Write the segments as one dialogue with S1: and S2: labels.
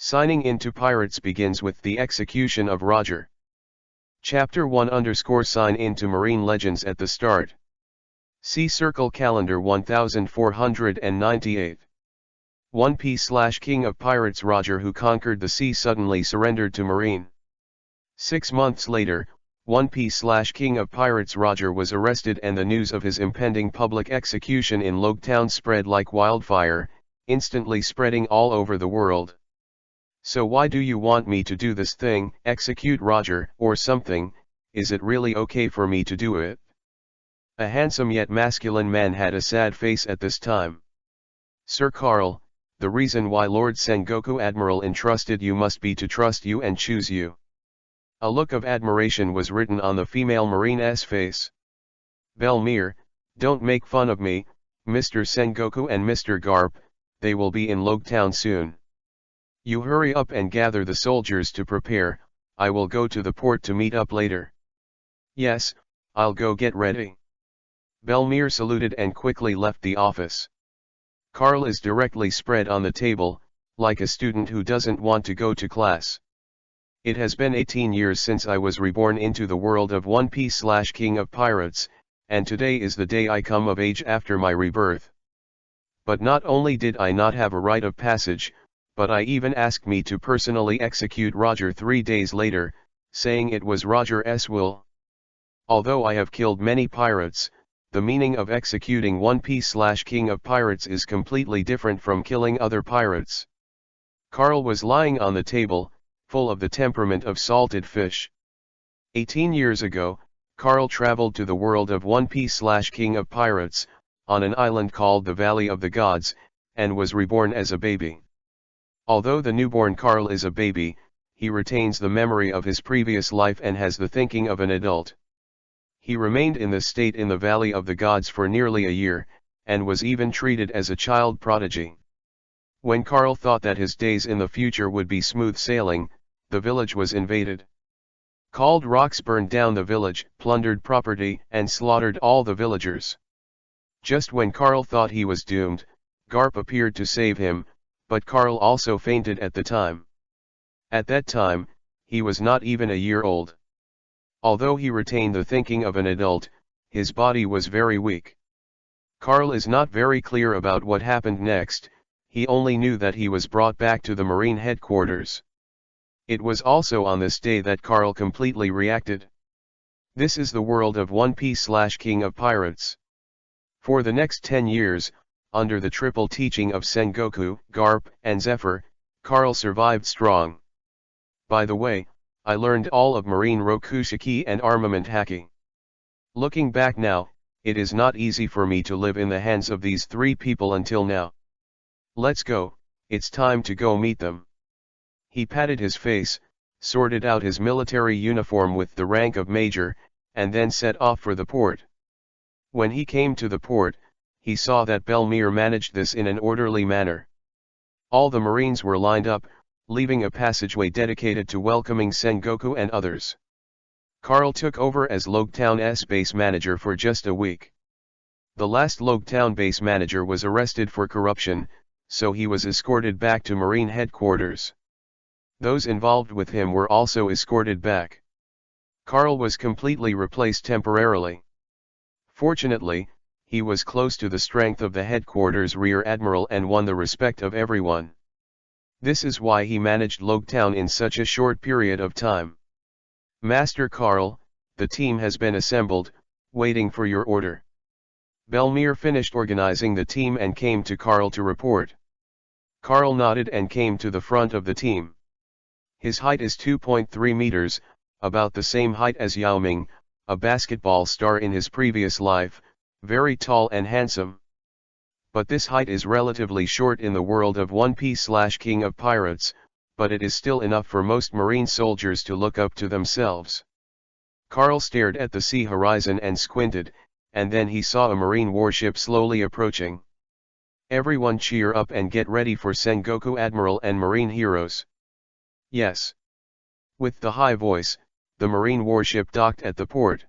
S1: Signing into pirates begins with the execution of Roger. Chapter 1-sign into Marine Legends at the start. See Circle Calendar 1498. 1p/King of Pirates Roger, who conquered the sea, suddenly surrendered to Marine. 6 months later, 1p/King of Pirates Roger was arrested, and the news of his impending public execution in Logtown spread like wildfire, instantly spreading all over the world. "So why do you want me to do this thing, execute Roger, or something? Is it really okay for me to do it?" A handsome yet masculine man had a sad face at this time. "Sir Carl, the reason why Lord Sengoku Admiral entrusted you must be to trust you and choose you." A look of admiration was written on the female Marine's face. "Belmere, don't make fun of me, Mr. Sengoku and Mr. Garp, they will be in Logtown soon. You hurry up and gather the soldiers to prepare, I will go to the port to meet up later." "Yes, I'll go get ready." Belmere saluted and quickly left the office. Carl is directly spread on the table, like a student who doesn't want to go to class. "It has been 18 years since I was reborn into the world of 1p/King of Pirates, and today is the day I come of age after my rebirth. But not only did I not have a rite of passage, but I even asked me to personally execute Roger 3 days later, saying it was Roger's will. Although I have killed many pirates, the meaning of executing 1p/King of Pirates is completely different from killing other pirates." Carl was lying on the table, full of the temperament of salted fish. 18 years ago, Carl traveled to the world of 1p/King of Pirates, on an island called the Valley of the Gods, and was reborn as a baby. Although the newborn Carl is a baby, he retains the memory of his previous life and has the thinking of an adult. He remained in this state in the Valley of the Gods for nearly a year, and was even treated as a child prodigy. When Carl thought that his days in the future would be smooth sailing, the village was invaded. Cold rocks burned down the village, plundered property, and slaughtered all the villagers. Just when Carl thought he was doomed, Garp appeared to save him, but Carl also fainted at the time. At that time, he was not even a year old. Although he retained the thinking of an adult, his body was very weak. Carl is not very clear about what happened next, he only knew that he was brought back to the Marine headquarters. It was also on this day that Carl completely reacted. This is the world of 1p/King of Pirates. For the next 10 years, under the triple teaching of Sengoku, Garp, and Zephyr, Carl survived strong. By the way, I learned all of Marine Rokushiki and armament hacking. Looking back now, it is not easy for me to live in the hands of these 3 people until now. Let's go, it's time to go meet them. He patted his face, sorted out his military uniform with the rank of major, and then set off for the port. When he came to the port, he saw that Belmere managed this in an orderly manner. All the Marines were lined up, leaving a passageway dedicated to welcoming Sengoku and others. Carl took over as Logtown's base manager for just a week. The last Logtown base manager was arrested for corruption, so he was escorted back to Marine headquarters. Those involved with him were also escorted back. Carl was completely replaced temporarily. Fortunately, he was close to the strength of the headquarters rear admiral and won the respect of everyone. This is why he managed Logtown in such a short period of time. "Master Carl, the team has been assembled, waiting for your order." Belmere finished organizing the team and came to Carl to report. Carl nodded and came to the front of the team. His height is 2.3 meters, about the same height as Yao Ming, a basketball star in his previous life, very tall and handsome. But this height is relatively short in the world of 1p/King of Pirates, but it is still enough for most Marine soldiers to look up to themselves. Carl stared at the sea horizon and squinted, and then he saw a Marine warship slowly approaching. "Everyone cheer up and get ready for Sengoku Admiral and Marine heroes." "Yes." With the high voice, the Marine warship docked at the port.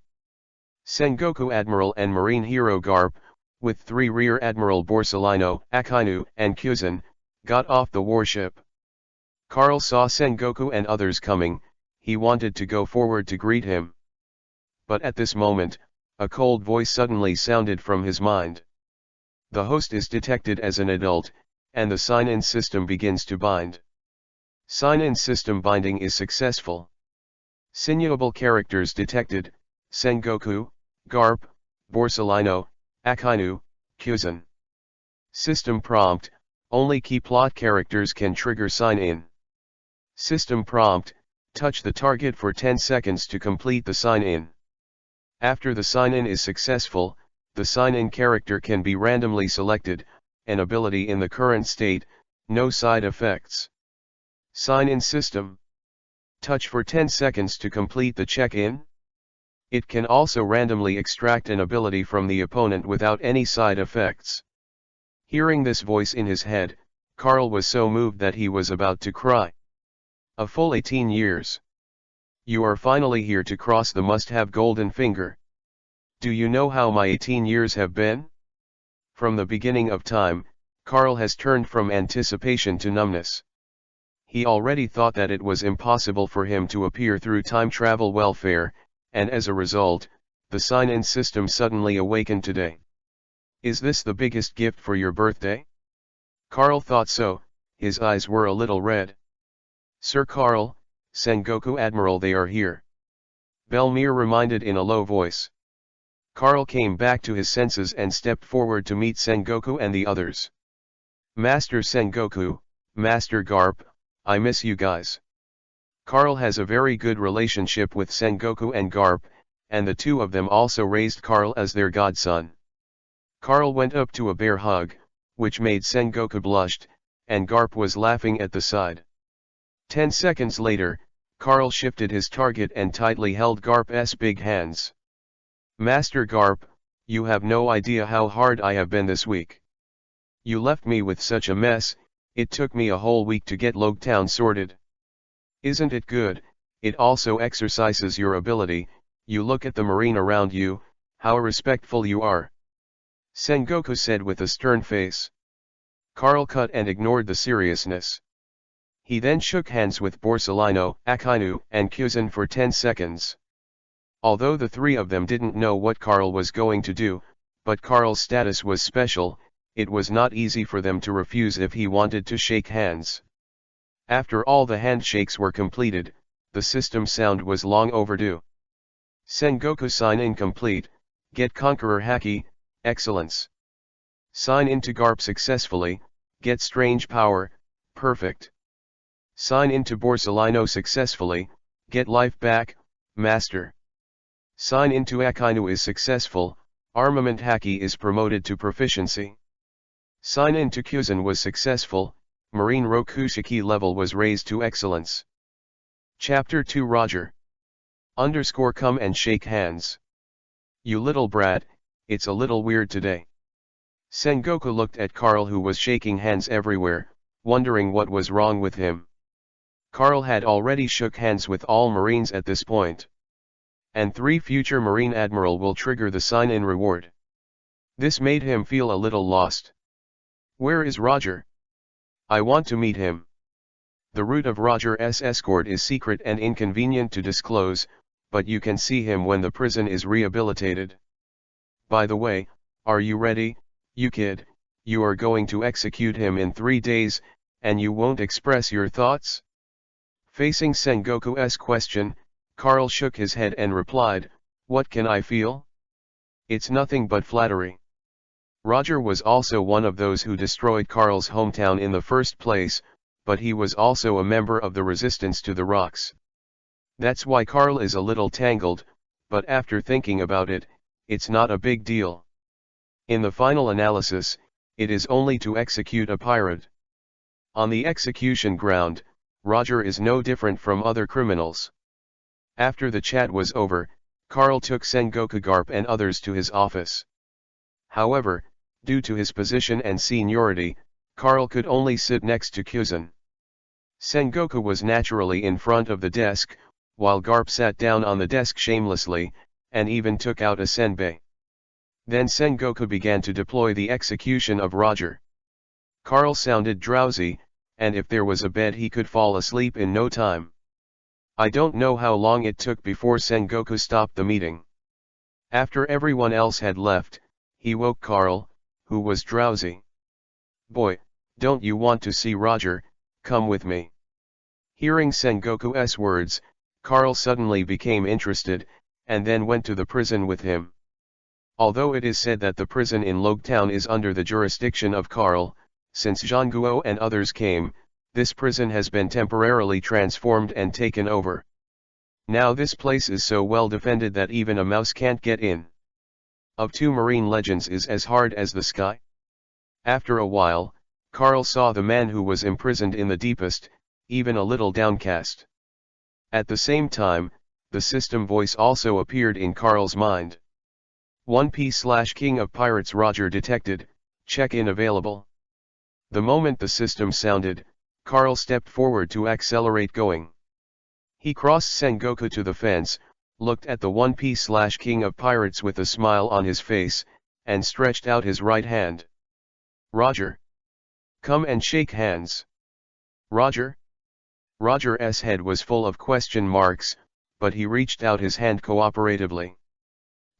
S1: Sengoku Admiral and Marine hero Garp, with 3 Rear Admiral Borsellino, Akainu, and Kuzan, got off the warship. Carl saw Sengoku and others coming. He wanted to go forward to greet him. But at this moment, a cold voice suddenly sounded from his mind. The host is detected as an adult, and the sign-in system begins to bind. Sign-in system binding is successful. Signable characters detected: Sengoku, Garp, Borsalino, Akainu, Kyuzan. System prompt: only key plot characters can trigger sign-in. System prompt: touch the target for 10 seconds to complete the sign-in. After the sign-in is successful, the sign-in character can be randomly selected, an ability in the current state, no side effects. Sign-in system: touch for 10 seconds to complete the check-in. It can also randomly extract an ability from the opponent without any side effects. Hearing this voice in his head, Carl was so moved that he was about to cry. A full 18 years. You are finally here to cross the must-have golden finger. Do you know how my 18 years have been? From the beginning of time, Carl has turned from anticipation to numbness. He already thought that it was impossible for him to appear through time travel welfare, and as a result, the sign-in system suddenly awakened today. Is this the biggest gift for your birthday? Carl thought so. His eyes were a little red. Sir Carl, Sengoku Admiral, they are here. Belmir reminded in a low voice. Carl came back to his senses and stepped forward to meet Sengoku and the others. Master Sengoku, Master Garp, I miss you guys. Carl has a very good relationship with Sengoku and Garp, and the two of them also raised Carl as their godson. Carl went up to a bear hug, which made Sengoku blushed, and Garp was laughing at the side. 10 seconds later, Carl shifted his target and tightly held Garp's big hands. Master Garp, you have no idea how hard I have been this week. You left me with such a mess. It took me a whole week to get Logtown sorted. Isn't it good? It also exercises your ability. You look at the marine around you, how respectful you are. Sengoku said with a stern face. Carl cut and ignored the seriousness. He then shook hands with Borsalino, Akainu, and Kyuzan for 10 seconds. Although the three of them didn't know what Carl was going to do, but Carl's status was special, it was not easy for them to refuse if he wanted to shake hands. After all the handshakes were completed, the system sound was long overdue. Sengoku sign-in complete, get Conqueror Haki, excellence. Sign into Garp successfully, get Strange Power, perfect. Sign into Borsalino successfully, get life back, master. Sign into Akainu is successful, Armament Haki is promoted to proficiency. Sign into Kyuzan was successful, Marine Rokushiki level was raised to excellence. Chapter 2 Roger. Come and shake hands. You little brat, it's a little weird today. Sengoku looked at Carl, who was shaking hands everywhere, wondering what was wrong with him. Carl had already shook hands with all Marines at this point. And 3 future Marine Admiral will trigger the sign-in reward. This made him feel a little lost. Where is Roger? I want to meet him. The route of Roger's escort is secret and inconvenient to disclose, but you can see him when the prison is rehabilitated. By the way, are you ready, you kid? You are going to execute him in 3 days, and you won't express your thoughts? Facing Sengoku's question, Carl shook his head and replied, what can I feel? It's nothing but flattery. Roger was also one of those who destroyed Carl's hometown in the first place, but he was also a member of the resistance to the rocks. That's why Carl is a little tangled, but after thinking about it, it's not a big deal. In the final analysis, it is only to execute a pirate. On the execution ground, Roger is no different from other criminals. After the chat was over, Carl took Sengoku, Garp and others to his office. However, due to his position and seniority, Carl could only sit next to Kyuzan. Sengoku was naturally in front of the desk, while Garp sat down on the desk shamelessly, and even took out a senbei. Then Sengoku began to deploy the execution of Roger. Carl sounded drowsy, and if there was a bed he could fall asleep in no time. I don't know how long it took before Sengoku stopped the meeting. After everyone else had left, he woke Carl, who was drowsy. "Boy, don't you want to see Roger? Come with me." Hearing Sengoku's words, Carl suddenly became interested, and then went to the prison with him. Although it is said that the prison in Logetown is under the jurisdiction of Carl, since Zhangguo and others came, this prison has been temporarily transformed and taken over. Now this place is so well defended that even a mouse can't get in. Of two marine legends is as hard as the sky. After a while, Carl saw the man who was imprisoned in the deepest, even a little downcast. At the same time, the system voice also appeared in Carl's mind. 1P/King of Pirates Roger detected, check-in available. The moment the system sounded, Carl stepped forward to accelerate going. He crossed Sengoku to the fence, looked at the 1P/King of Pirates with a smile on his face, and stretched out his right hand. "Roger. Come and shake hands." "Roger?" Roger's head was full of question marks, but he reached out his hand cooperatively.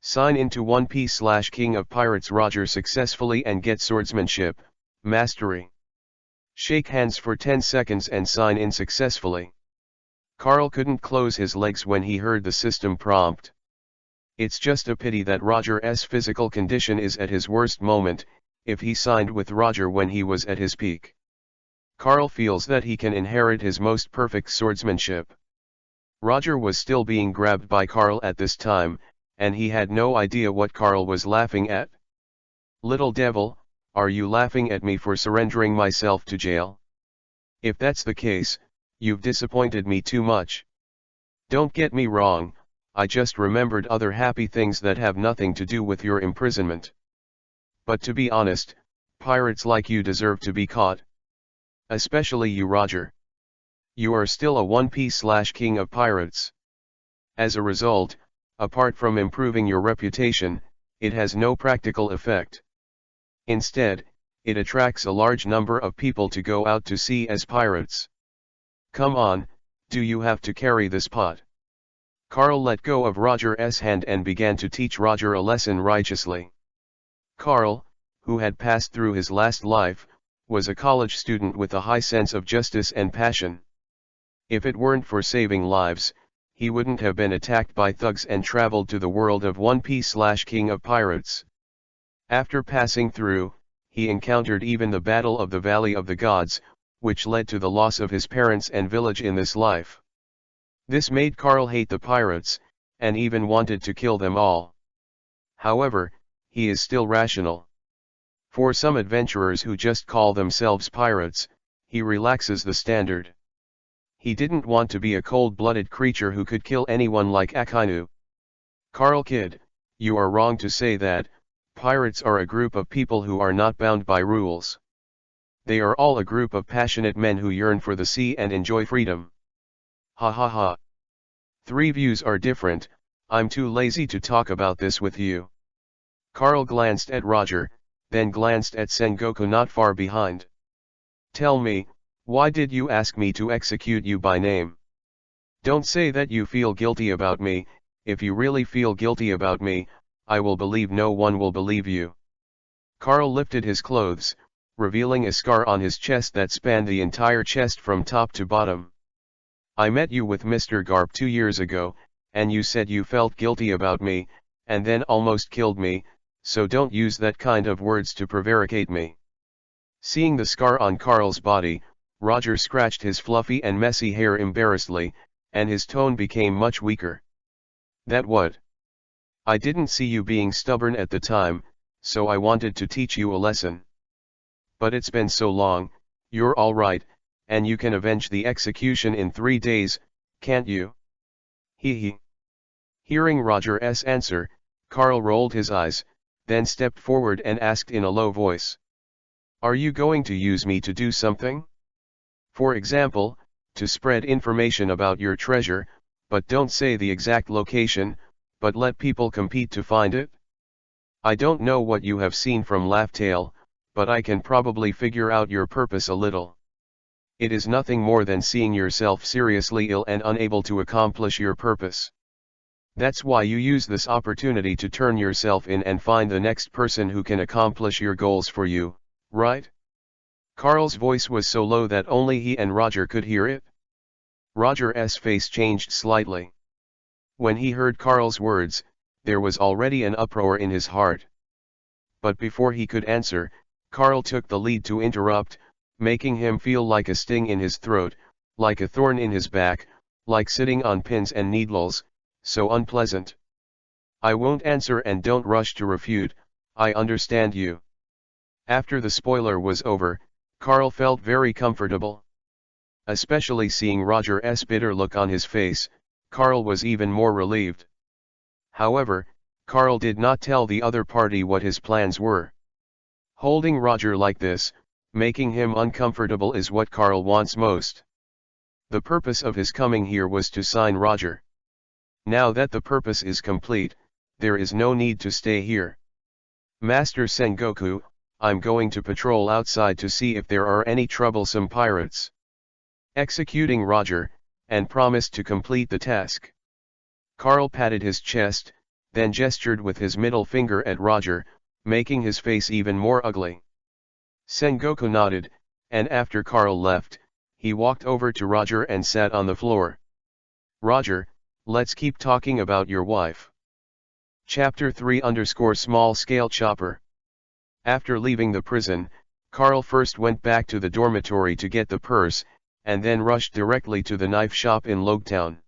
S1: "Sign into 1P/King of Pirates Roger successfully and get swordsmanship, mastery. Shake hands for 10 seconds and sign in successfully." Carl couldn't close his legs when he heard the system prompt. It's just a pity that Roger's physical condition is at his worst moment, if he signed with Roger when he was at his peak. Carl feels that he can inherit his most perfect swordsmanship. Roger was still being grabbed by Carl at this time, and he had no idea what Carl was laughing at. "Little devil, are you laughing at me for surrendering myself to jail? If that's the case, you've disappointed me too much. Don't get me wrong, I just remembered other happy things that have nothing to do with your imprisonment. But to be honest, pirates like you deserve to be caught. Especially you, Roger. You are still a 1P/King of Pirates. As a result, apart from improving your reputation, it has no practical effect. Instead, it attracts a large number of people to go out to sea as pirates. Come on, do you have to carry this pot?" Carl let go of Roger's hand and began to teach Roger a lesson righteously. Carl, who had passed through his last life, was a college student with a high sense of justice and passion. If it weren't for saving lives, he wouldn't have been attacked by thugs and traveled to the world of 1P/King of Pirates. After passing through, he encountered even the Battle of the Valley of the Gods, which led to the loss of his parents and village in this life. This made Carl hate the pirates, and even wanted to kill them all. However, he is still rational. For some adventurers who just call themselves pirates, he relaxes the standard. He didn't want to be a cold-blooded creature who could kill anyone like Akainu. "Carl kid, you are wrong to say that. Pirates are a group of people who are not bound by rules. They are all a group of passionate men who yearn for the sea and enjoy freedom." Ha ha ha. Three views are different, I'm too lazy to talk about this with you. Carl glanced at Roger, then glanced at Sengoku not far behind. "Tell me, why did you ask me to execute you by name? Don't say that you feel guilty about me. If you really feel guilty about me, I will believe no one will believe you." Carl lifted his clothes, revealing a scar on his chest that spanned the entire chest from top to bottom. "I met you with Mr. Garp 2 years ago, and you said you felt guilty about me, and then almost killed me, so don't use that kind of words to prevaricate me." Seeing the scar on Carl's body, Roger scratched his fluffy and messy hair embarrassedly, and his tone became much weaker. "That what? I didn't see you being stubborn at the time, so I wanted to teach you a lesson. But it's been so long, you're all right, and you can avenge the execution in 3 days, can't you?" He. Hearing Roger's answer, Carl rolled his eyes, then stepped forward and asked in a low voice. "Are you going to use me to do something? For example, to spread information about your treasure, but don't say the exact location, but let people compete to find it? I don't know what you have seen from Laugh Tale, but I can probably figure out your purpose a little. It is nothing more than seeing yourself seriously ill and unable to accomplish your purpose. That's why you use this opportunity to turn yourself in and find the next person who can accomplish your goals for you, right? Carl's voice was so low that only he and Roger could hear it. Roger's face changed slightly. When he heard Carl's words, there was already an uproar in his heart. But before he could answer, Carl took the lead to interrupt, making him feel like a sting in his throat, like a thorn in his back, like sitting on pins and needles, so unpleasant. I won't answer and don't rush to refute, I understand you. After the spoiler was over, Carl felt very comfortable. Especially seeing Roger's bitter look on his face, Carl was even more relieved. However, Carl did not tell the other party what his plans were. Holding Roger like this, making him uncomfortable is what Carl wants most. The purpose of his coming here was to sign Roger. Now that the purpose is complete, there is no need to stay here. Master Sengoku, I'm going to patrol outside to see if there are any troublesome pirates. Executing Roger, and promised to complete the task. Carl patted his chest, then gestured with his middle finger at Roger, making his face even more ugly. Sengoku nodded, and after Carl left, he walked over to Roger and sat on the floor. Roger, let's keep talking about your wife. Chapter 3_Small Scale Chopper. After leaving the prison, Carl first went back to the dormitory to get the purse, and then rushed directly to the knife shop in Logetown.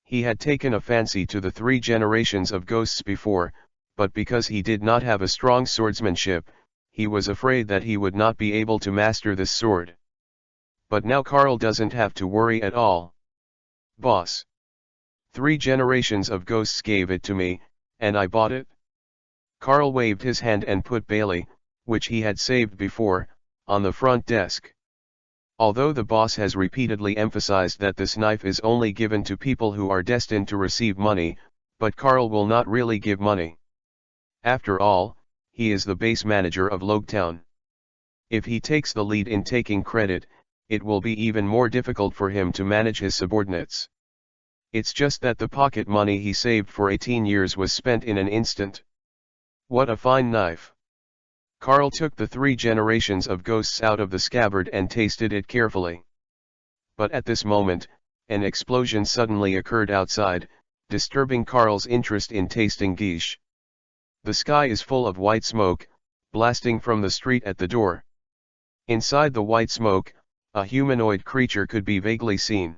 S1: He had taken a fancy to the 3 generations of ghosts before, but because he did not have a strong swordsmanship, he was afraid that he would not be able to master this sword. But now Carl doesn't have to worry at all. Boss. 3 generations of ghosts gave it to me, and I bought it. Carl waved his hand and put Bailey, which he had saved before, on the front desk. Although the boss has repeatedly emphasized that this knife is only given to people who are destined to receive money, but Carl will not really give money. After all, he is the base manager of Logetown. If he takes the lead in taking credit, it will be even more difficult for him to manage his subordinates. It's just that the pocket money he saved for 18 years was spent in an instant. What a fine knife. Carl took the 3 generations of ghosts out of the scabbard and tasted it carefully. But at this moment, an explosion suddenly occurred outside, disturbing Carl's interest in tasting quiche. The sky is full of white smoke, blasting from the street at the door. Inside the white smoke, a humanoid creature could be vaguely seen.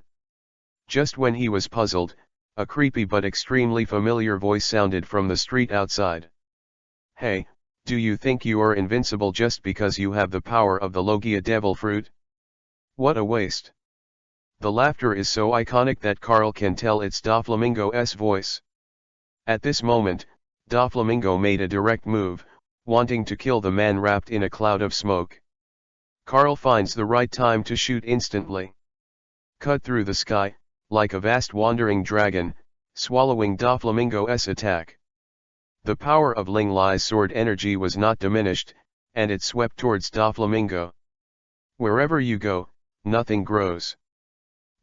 S1: Just when he was puzzled, a creepy but extremely familiar voice sounded from the street outside. Hey, do you think you are invincible just because you have the power of the Logia devil fruit? What a waste. The laughter is so iconic that Carl can tell it's Doflamingo's voice. At this moment, Doflamingo made a direct move, wanting to kill the man wrapped in a cloud of smoke. Carl finds the right time to shoot instantly. Cut through the sky, like a vast wandering dragon, swallowing Doflamingo's attack. The power of Ling Lai's sword energy was not diminished, and it swept towards Doflamingo. Wherever you go, nothing grows.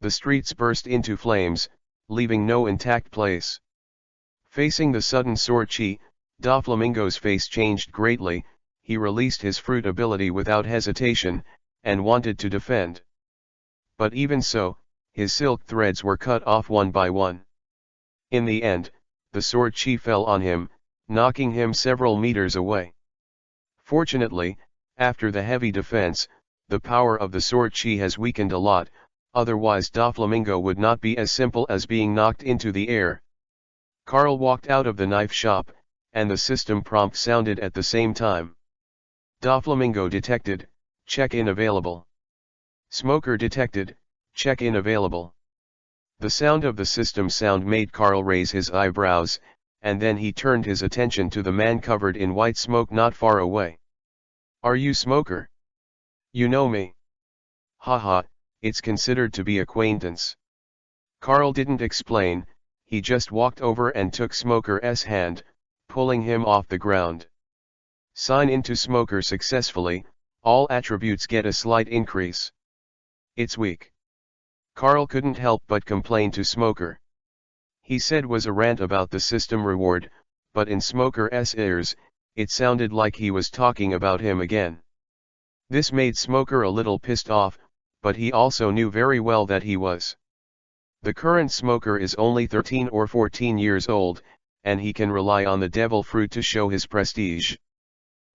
S1: The streets burst into flames, leaving no intact place. Facing the sudden sword chi, Doflamingo's face changed greatly, he released his fruit ability without hesitation, and wanted to defend. But even so, his silk threads were cut off one by one. In the end, the sword chi fell on him, knocking him several meters away. Fortunately, after the heavy defense, the power of the sword chi has weakened a lot, otherwise Doflamingo would not be as simple as being knocked into the air. Carl walked out of the knife shop, and the system prompt sounded at the same time. Doflamingo detected, check-in available. Smoker detected, check-in available. The sound of the system sound made Carl raise his eyebrows, and then he turned his attention to the man covered in white smoke not far away. Are you Smoker? You know me. Haha, it's considered to be acquaintance. Carl didn't explain, he just walked over and took Smoker's hand, pulling him off the ground. Sign into Smoker successfully, all attributes get a slight increase. It's weak. Carl couldn't help but complain to Smoker. He said was a rant about the system reward, but in Smoker's ears, it sounded like he was talking about him again. This made Smoker a little pissed off, but he also knew very well that he was. The current Smoker is only 13 or 14 years old, and he can rely on the devil fruit to show his prestige.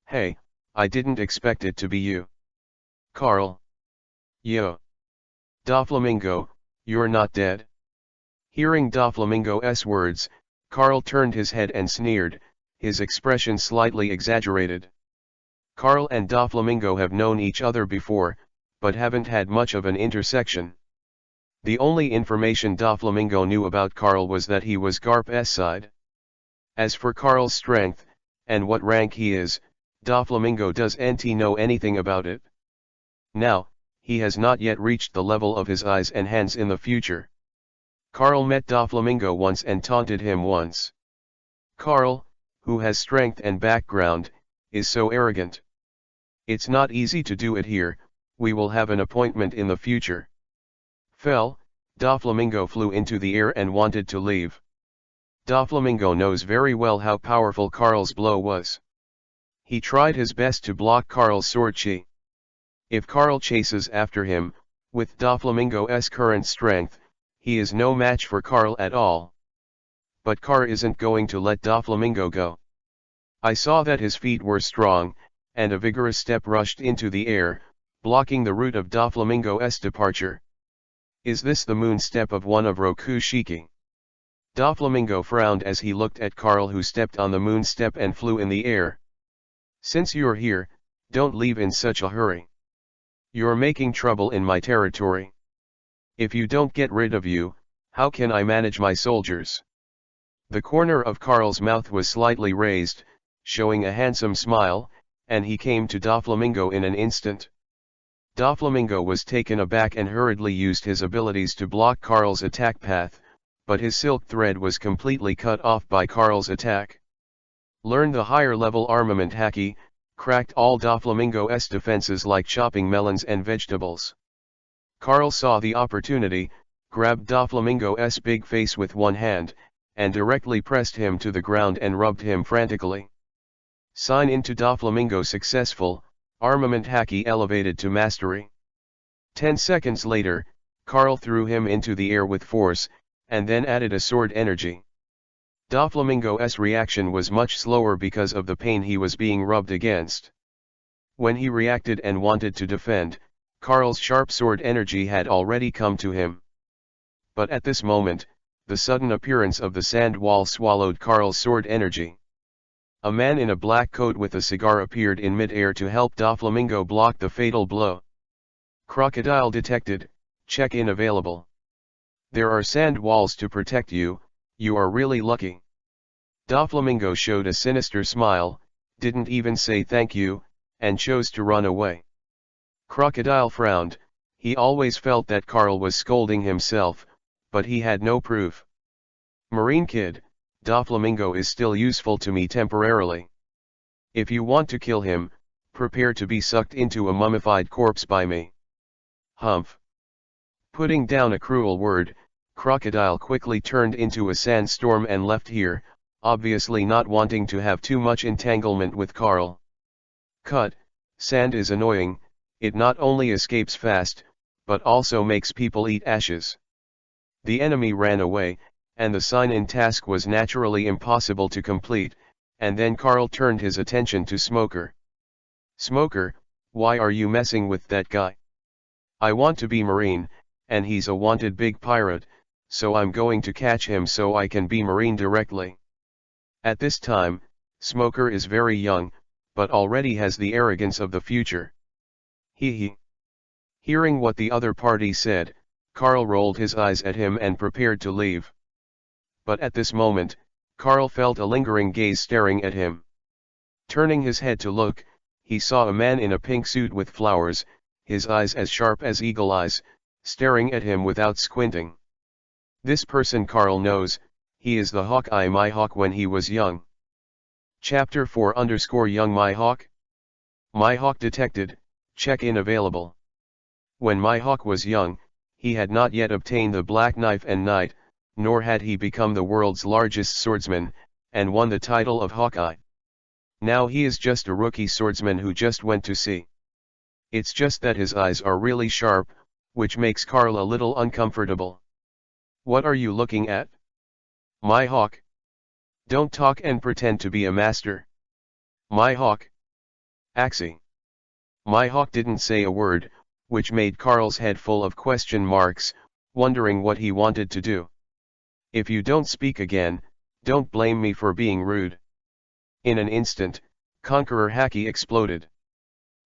S1: Hey, I didn't expect it to be you. Carl. Yo. Doflamingo, you're not dead? Hearing Doflamingo's words, Carl turned his head and sneered, his expression slightly exaggerated. Carl and Doflamingo have known each other before, but haven't had much of an intersection. The only information Doflamingo knew about Carl was that he was Garp's side. As for Carl's strength, and what rank he is, Doflamingo doesn't know anything about it. Now, he has not yet reached the level of his eyes and hands in the future. Carl met Doflamingo once and taunted him once. Carl, who has strength and background, is so arrogant. It's not easy to do it here, we will have an appointment in the future. Doflamingo flew into the air and wanted to leave. Doflamingo knows very well how powerful Carl's blow was. He tried his best to block Carl's sword chi. If Carl chases after him, with Doflamingo's current strength, he is no match for Carl at all. But Carl isn't going to let Doflamingo go. I saw that his feet were strong, and a vigorous step rushed into the air, blocking the route of Doflamingo's departure. Is this the moon step of one of Roku Shiki? Doflamingo frowned as he looked at Carl, who stepped on the moon step and flew in the air. Since you're here, don't leave in such a hurry. You're making trouble in my territory. If you don't get rid of you, how can I manage my soldiers? The corner of Carl's mouth was slightly raised, showing a handsome smile, and he came to Doflamingo in an instant. Doflamingo was taken aback and hurriedly used his abilities to block Carl's attack path, but his silk thread was completely cut off by Carl's attack. Learn the higher level armament haki, cracked all Doflamingo's defenses like chopping melons and vegetables. Carl saw the opportunity, grabbed Doflamingo's big face with one hand, and directly pressed him to the ground and rubbed him frantically. Sign into Doflamingo successful, armament haki elevated to mastery. 10 seconds later, Carl threw him into the air with force, and then added a sword energy. Doflamingo's reaction was much slower because of the pain he was being rubbed against. When he reacted and wanted to defend, Carl's sharp sword energy had already come to him. But at this moment, the sudden appearance of the sand wall swallowed Carl's sword energy. A man in a black coat with a cigar appeared in mid-air to help Doflamingo block the fatal blow. Crocodile detected, check-in available. There are sand walls to protect you, you are really lucky. Doflamingo showed a sinister smile, didn't even say thank you, and chose to run away. Crocodile frowned, he always felt that Carl was scolding himself, but he had no proof. Marine kid, Doflamingo is still useful to me temporarily. If you want to kill him, prepare to be sucked into a mummified corpse by me. Humph. Putting down a cruel word, Crocodile quickly turned into a sandstorm and left here, obviously not wanting to have too much entanglement with Carl. Cut, sand is annoying, it not only escapes fast, but also makes people eat ashes. The enemy ran away, and the sign-in task was naturally impossible to complete, and then Carl turned his attention to Smoker. Smoker, why are you messing with that guy? I want to be Marine, and he's a wanted big pirate, so I'm going to catch him so I can be Marine directly. At this time, Smoker is very young, but already has the arrogance of the future. Hee. Hearing what the other party said, Carl rolled his eyes at him and prepared to leave. But at this moment, Carl felt a lingering gaze staring at him. Turning his head to look, he saw a man in a pink suit with flowers, his eyes as sharp as eagle eyes, staring at him without squinting. This person Carl knows, he is the Hawkeye Mihawk when he was young. Chapter 4 _ Young Mihawk? Mihawk detected, check-in available. When Mihawk was young, he had not yet obtained the Black Knife and Knight, nor had he become the world's largest swordsman, and won the title of Hawkeye. Now he is just a rookie swordsman who just went to sea. It's just that his eyes are really sharp, which makes Carl a little uncomfortable. What are you looking at? Mihawk. Don't talk and pretend to be a master. Mihawk. Axie. Mihawk didn't say a word, which made Carl's head full of question marks, wondering what he wanted to do. If you don't speak again, don't blame me for being rude. In an instant, Conqueror Haki exploded.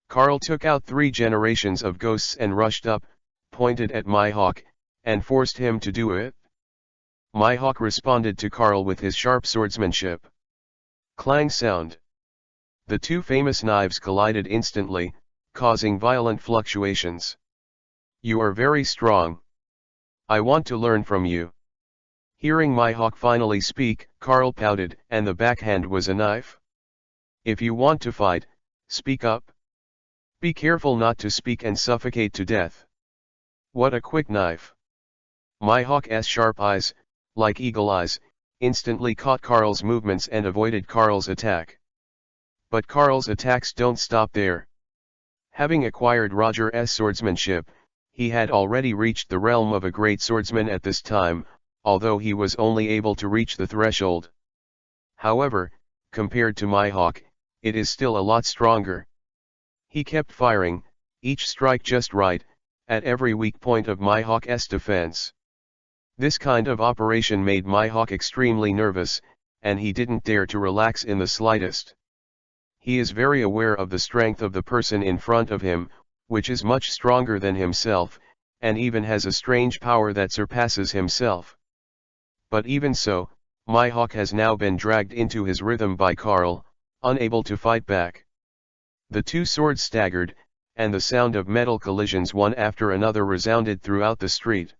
S1: Carl took out 3 generations of ghosts and rushed up, pointed at Mihawk, and forced him to do it. Mihawk responded to Carl with his sharp swordsmanship. Clang sound. The 2 famous knives collided instantly, causing violent fluctuations. You are very strong. I want to learn from you. Hearing Mihawk finally speak, Carl pouted, and the backhand was a knife. If you want to fight, speak up. Be careful not to speak and suffocate to death. What a quick knife. Mihawk's sharp eyes, like eagle eyes, instantly caught Carl's movements and avoided Carl's attack. But Carl's attacks don't stop there. Having acquired Roger's swordsmanship, he had already reached the realm of a great swordsman at this time, although he was only able to reach the threshold. However, compared to Mihawk, it is still a lot stronger. He kept firing, each strike just right, at every weak point of Mihawk's defense. This kind of operation made Mihawk extremely nervous, and he didn't dare to relax in the slightest. He is very aware of the strength of the person in front of him, which is much stronger than himself, and even has a strange power that surpasses himself. But even so, Mihawk has now been dragged into his rhythm by Carl, unable to fight back. The 2 swords staggered, and the sound of metal collisions one after another resounded throughout the street.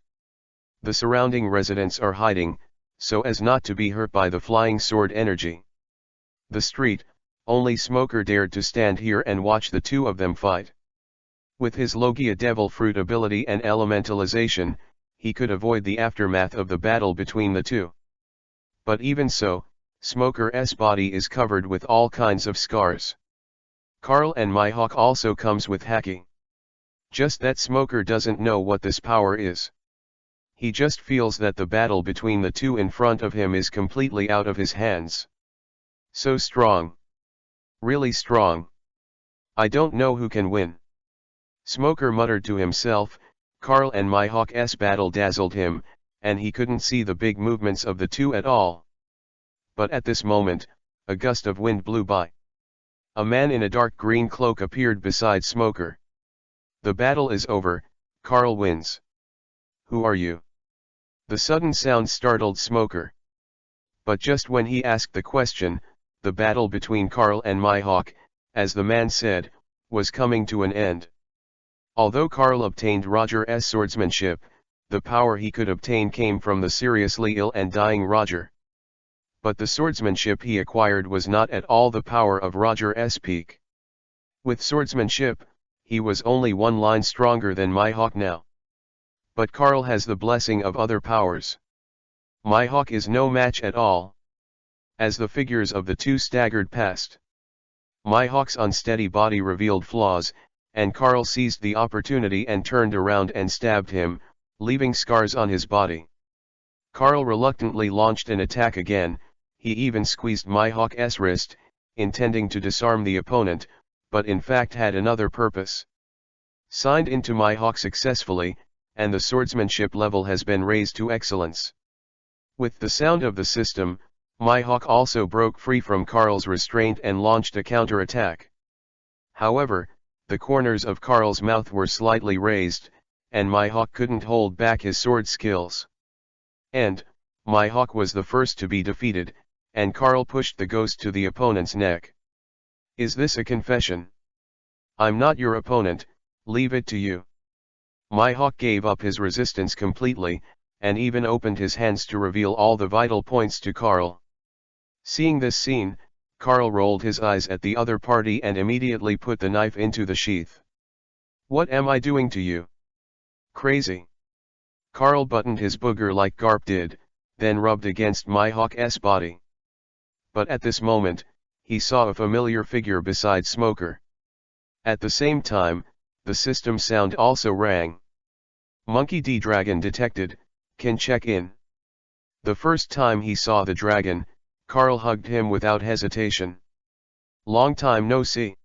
S1: The surrounding residents are hiding, so as not to be hurt by the flying sword energy. The street, only Smoker dared to stand here and watch the 2 of them fight. With his Logia Devil Fruit ability and elementalization, he could avoid the aftermath of the battle between the 2. But even so, Smoker's body is covered with all kinds of scars. Carl and Mihawk also comes with Haki. Just that Smoker doesn't know what this power is. He just feels that the battle between the 2 in front of him is completely out of his hands. So strong. Really strong. I don't know who can win. Smoker muttered to himself. Carl and Mihawk's battle dazzled him, and he couldn't see the big movements of the 2 at all. But at this moment, a gust of wind blew by. A man in a dark green cloak appeared beside Smoker. The battle is over, Carl wins. Who are you? The sudden sound startled Smoker. But just when he asked the question, the battle between Carl and Mihawk, as the man said, was coming to an end. Although Carl obtained Roger's swordsmanship, the power he could obtain came from the seriously ill and dying Roger. But the swordsmanship he acquired was not at all the power of Roger's peak. With swordsmanship, he was only 1 line stronger than Mihawk now. But Carl has the blessing of other powers. Mihawk is no match at all. As the figures of the 2 staggered past, Mihawk's unsteady body revealed flaws, and Carl seized the opportunity and turned around and stabbed him, leaving scars on his body. Carl reluctantly launched an attack again. He even squeezed Mihawk's wrist, intending to disarm the opponent, but in fact had another purpose. Signed into Mihawk successfully, and the swordsmanship level has been raised to excellence. With the sound of the system, Mihawk also broke free from Carl's restraint and launched a counter-attack. However, the corners of Carl's mouth were slightly raised, and Mihawk couldn't hold back his sword skills. And, Mihawk was the first to be defeated, and Carl pushed the ghost to the opponent's neck. Is this a confession? I'm not your opponent, leave it to you. Mihawk gave up his resistance completely, and even opened his hands to reveal all the vital points to Carl. Seeing this scene, Carl rolled his eyes at the other party and immediately put the knife into the sheath. What am I doing to you? Crazy. Carl buttoned his booger like Garp did, then rubbed against my hawk's body. But at this moment, he saw a familiar figure beside Smoker. At the same time, the system sound also rang. Monkey D. Dragon detected, can check in. The first time he saw the dragon, Carl hugged him without hesitation. Long time no see.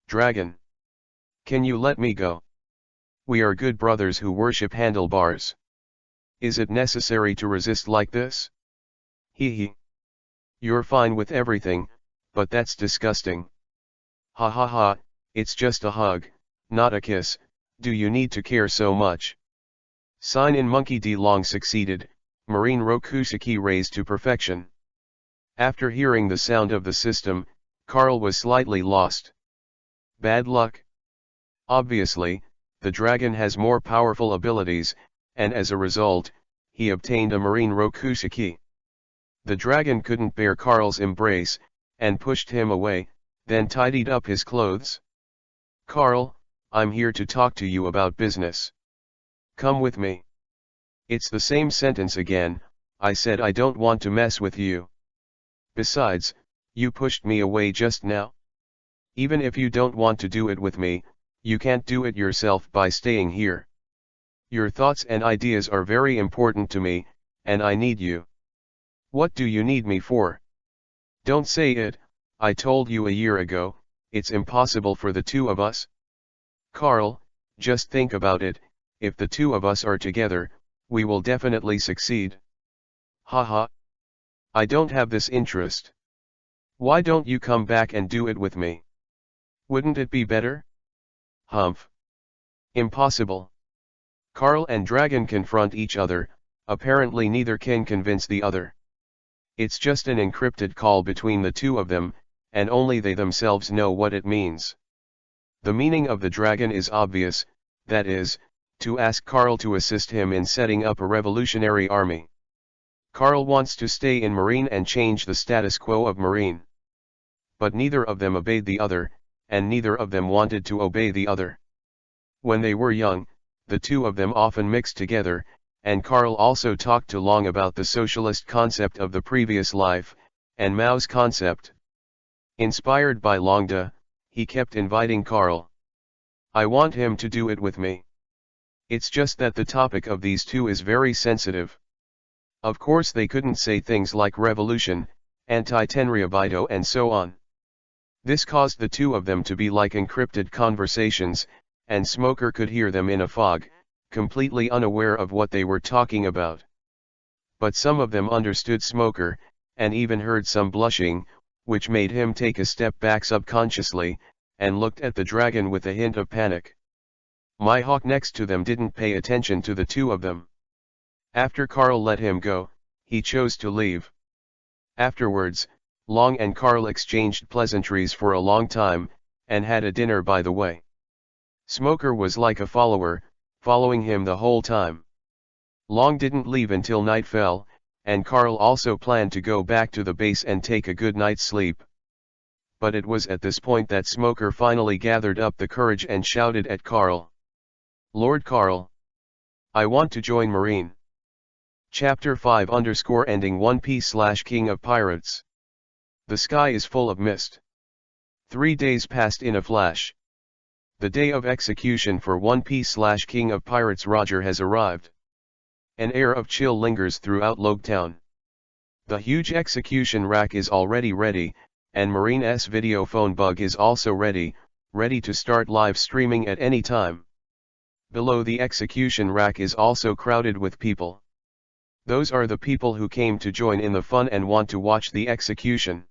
S1: Dragon. Can you let me go? We are good brothers who worship handlebars. Is it necessary to resist like this? Hee hee. You're fine with everything, but that's disgusting. Ha ha ha, it's just a hug, not a kiss, do you need to care so much? Sign in Monkey D. Long succeeded, Marine Rokusaki raised to perfection. After hearing the sound of the system, Carl was slightly lost. Bad luck? Obviously, the dragon has more powerful abilities, and as a result, he obtained a Marine Rokusaki. The dragon couldn't bear Carl's embrace, and pushed him away, then tidied up his clothes. Carl, I'm here to talk to you about business. Come with me. It's the same sentence again, I said I don't want to mess with you. Besides, you pushed me away just now. Even if you don't want to do it with me, you can't do it yourself by staying here. Your thoughts and ideas are very important to me, and I need you. What do you need me for? Don't say it, I told you a year ago, it's impossible for the two of us. Carl, just think about it, if the two of us are together, we will definitely succeed. Haha. I don't have this interest. Why don't you come back and do it with me? Wouldn't it be better? Humph. Impossible. Carl and Dragon confront each other, apparently neither can convince the other. It's just an encrypted call between the two of them, and only they themselves know what it means. The meaning of the dragon is obvious, that is, to ask Carl to assist him in setting up a revolutionary army. Carl wants to stay in Marine and change the status quo of Marine. But neither of them obeyed the other, and neither of them wanted to obey the other. When they were young, the two of them often mixed together, and Carl also talked to Long about the socialist concept of the previous life, and Mao's concept. Inspired by Longda, he kept inviting Carl. I want him to do it with me. It's just that the topic of these two is very sensitive. Of course they couldn't say things like revolution, anti-Tenryabito and so on. This caused the two of them to be like encrypted conversations, and Smoker could hear them in a fog, completely unaware of what they were talking about. But some of them understood Smoker, and even heard some blushing, which made him take a step back subconsciously, and looked at the dragon with a hint of panic. My hawk next to them didn't pay attention to the two of them. After Carl let him go, he chose to leave. Afterwards, Long and Carl exchanged pleasantries for a long time, and had a dinner by the way. Smoker was like a follower, following him the whole time. Long didn't leave until night fell, and Carl also planned to go back to the base and take a good night's sleep. But it was at this point that Smoker finally gathered up the courage and shouted at Carl. Lord Carl. I want to join Marine. Chapter 5_ending One Piece/King of Pirates. The sky is full of mist. 3 days passed in a flash. The day of execution for One Piece/King of Pirates Roger has arrived. An air of chill lingers throughout Logtown. The huge execution rack is already ready, and Marine's video phone bug is also ready to start live streaming at any time. Below the execution rack is also crowded with people. Those are the people who came to join in the fun and want to watch the execution.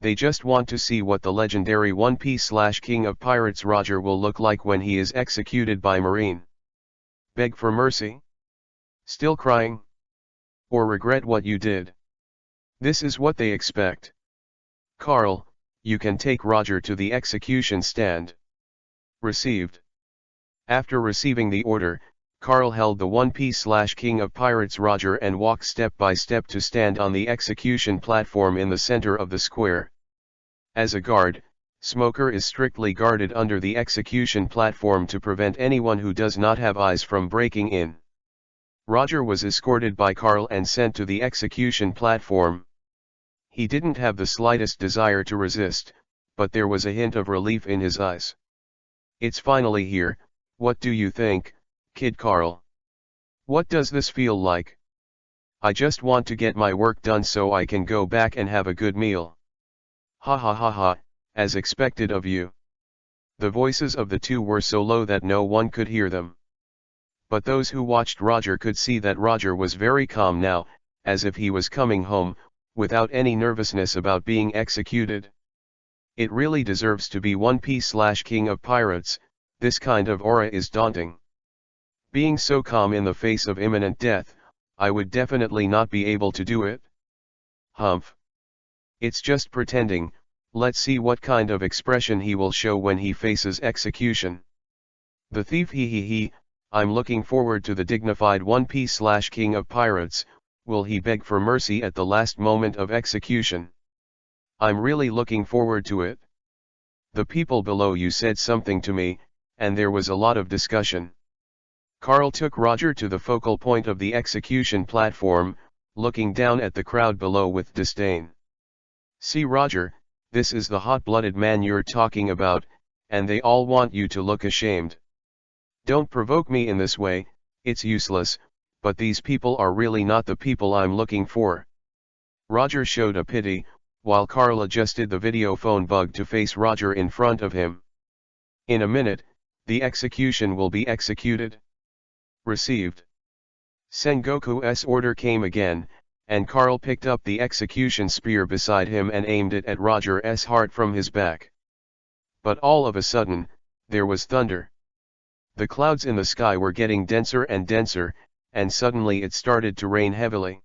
S1: They just want to see what the legendary One Piece/King of Pirates Roger will look like when he is executed by Marine. Beg for mercy? Still crying? Or regret what you did? This is what they expect. Carl, you can take Roger to the execution stand. Received. After receiving the order, Carl held the One Piece/King of Pirates Roger and walked step by step to stand on the execution platform in the center of the square. As a guard, Smoker is strictly guarded under the execution platform to prevent anyone who does not have eyes from breaking in. Roger was escorted by Carl and sent to the execution platform. He didn't have the slightest desire to resist, but there was a hint of relief in his eyes. It's finally here, what do you think, Kid Carl? What does this feel like? I just want to get my work done so I can go back and have a good meal. Ha ha ha ha, as expected of you. The voices of the two were so low that no one could hear them. But those who watched Roger could see that Roger was very calm now, as if he was coming home, without any nervousness about being executed. It really deserves to be One Piece/King of Pirates, this kind of aura is daunting. Being so calm in the face of imminent death, I would definitely not be able to do it. Humph. It's just pretending, let's see what kind of expression he will show when he faces execution. The thief he, I'm looking forward to the dignified One Piece/King of Pirates, will he beg for mercy at the last moment of execution? I'm really looking forward to it. The people below you said something to me, and there was a lot of discussion. Carl took Roger to the focal point of the execution platform, looking down at the crowd below with disdain. See Roger, this is the hot-blooded man you're talking about, and they all want you to look ashamed. Don't provoke me in this way, it's useless, but these people are really not the people I'm looking for. Roger showed a pity, while Carl adjusted the video phone bug to face Roger in front of him. In a minute, the execution will be executed. Received. Sengoku's order came again, and Carl picked up the execution spear beside him and aimed it at Roger's heart from his back. But all of a sudden, there was thunder. The clouds in the sky were getting denser and denser, and suddenly it started to rain heavily.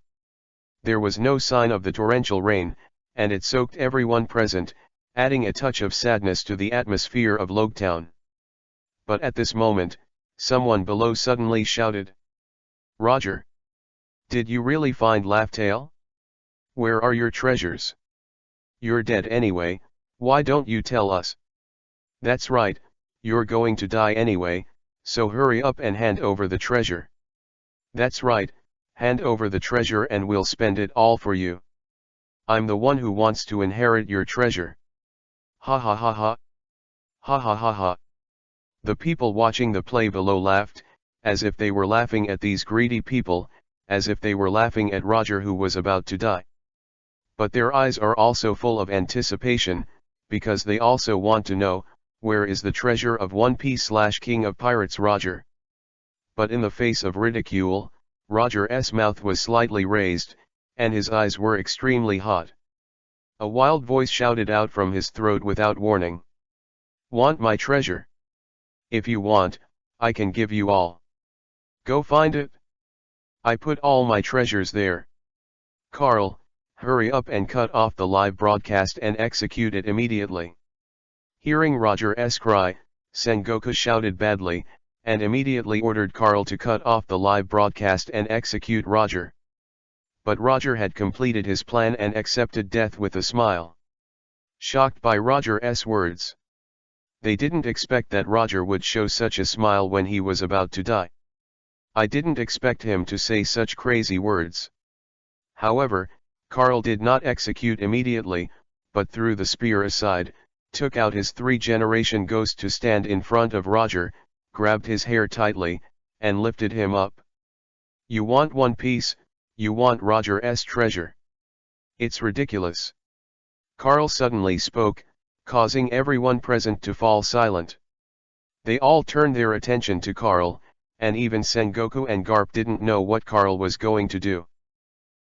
S1: There was no sign of the torrential rain, and it soaked everyone present, adding a touch of sadness to the atmosphere of Logtown. But at this moment, someone below suddenly shouted. Roger! Did you really find Laughtail? Where are your treasures? You're dead anyway, why don't you tell us? That's right, you're going to die anyway, so hurry up and hand over the treasure. That's right, hand over the treasure and we'll spend it all for you. I'm the one who wants to inherit your treasure. Ha ha ha ha. Ha ha ha ha. The people watching the play below laughed, as if they were laughing at these greedy people, as if they were laughing at Roger who was about to die. But their eyes are also full of anticipation, because they also want to know, where is the treasure of One Piece/King of Pirates Roger? But in the face of ridicule, Roger's mouth was slightly raised, and his eyes were extremely hot. A wild voice shouted out from his throat without warning. Want my treasure? If you want, I can give you all. Go find it. I put all my treasures there. Carl, hurry up and cut off the live broadcast and execute it immediately. Hearing Roger's cry, Sengoku shouted badly, and immediately ordered Carl to cut off the live broadcast and execute Roger. But Roger had completed his plan and accepted death with a smile. Shocked by Roger's words. They didn't expect that Roger would show such a smile when he was about to die. I didn't expect him to say such crazy words. However, Carl did not execute immediately, but threw the spear aside, took out his 3-generation ghost to stand in front of Roger, grabbed his hair tightly, and lifted him up. You want One Piece, you want Roger's treasure. It's ridiculous. Carl suddenly spoke, causing everyone present to fall silent. They all turned their attention to Carl, and even Sengoku and Garp didn't know what Carl was going to do.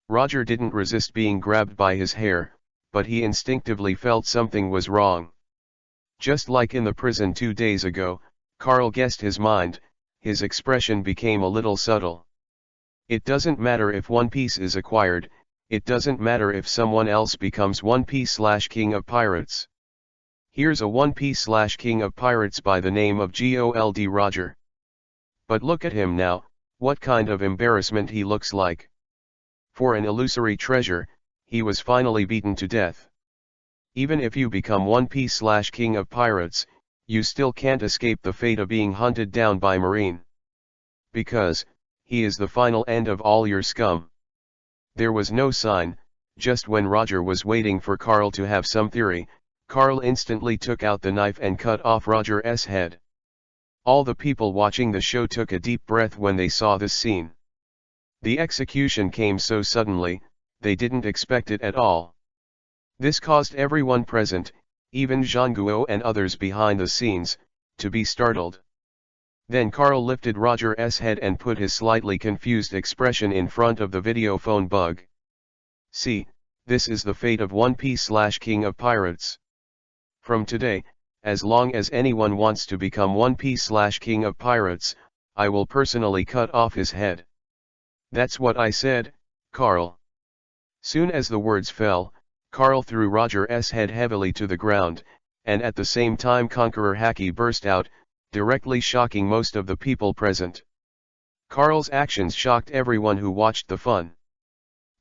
S1: Roger didn't resist being grabbed by his hair, but he instinctively felt something was wrong. Just like in the prison 2 days ago, Carl guessed his mind, his expression became a little subtle. It doesn't matter if One Piece is acquired, it doesn't matter if someone else becomes One Piece/King of Pirates. Here's a One Piece/King of Pirates by the name of Gold Roger. But look at him now, what kind of embarrassment he looks like. For an illusory treasure, he was finally beaten to death. Even if you become One Piece/King of Pirates, you still can't escape the fate of being hunted down by Marine. Because, he is the final end of all your scum. There was no sign. Just when Roger was waiting for Carl to have some theory, Carl instantly took out the knife and cut off Roger's head. All the people watching the show took a deep breath when they saw this scene. The execution came so suddenly, they didn't expect it at all. This caused everyone present, even Jean Guo and others behind the scenes, to be startled. Then Carl lifted Roger's head and put his slightly confused expression in front of the video phone bug. See, this is the fate of One Piece/King of Pirates. From today, as long as anyone wants to become One Piece/King of Pirates, I will personally cut off his head. That's what I said, Carl. Soon as the words fell, Carl threw Roger's head heavily to the ground, and at the same time Conqueror Haki burst out, directly shocking most of the people present. Carl's actions shocked everyone who watched the fun.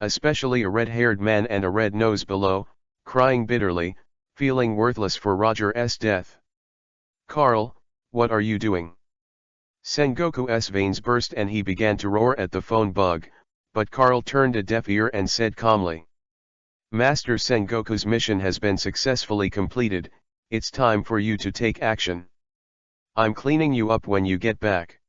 S1: Especially a red-haired man and a red nose below, crying bitterly, feeling worthless for Roger's death. Carl, what are you doing? Sengoku's veins burst and he began to roar at the phone bug, but Carl turned a deaf ear and said calmly. Master Sengoku's mission has been successfully completed, it's time for you to take action. I'm cleaning you up when you get back.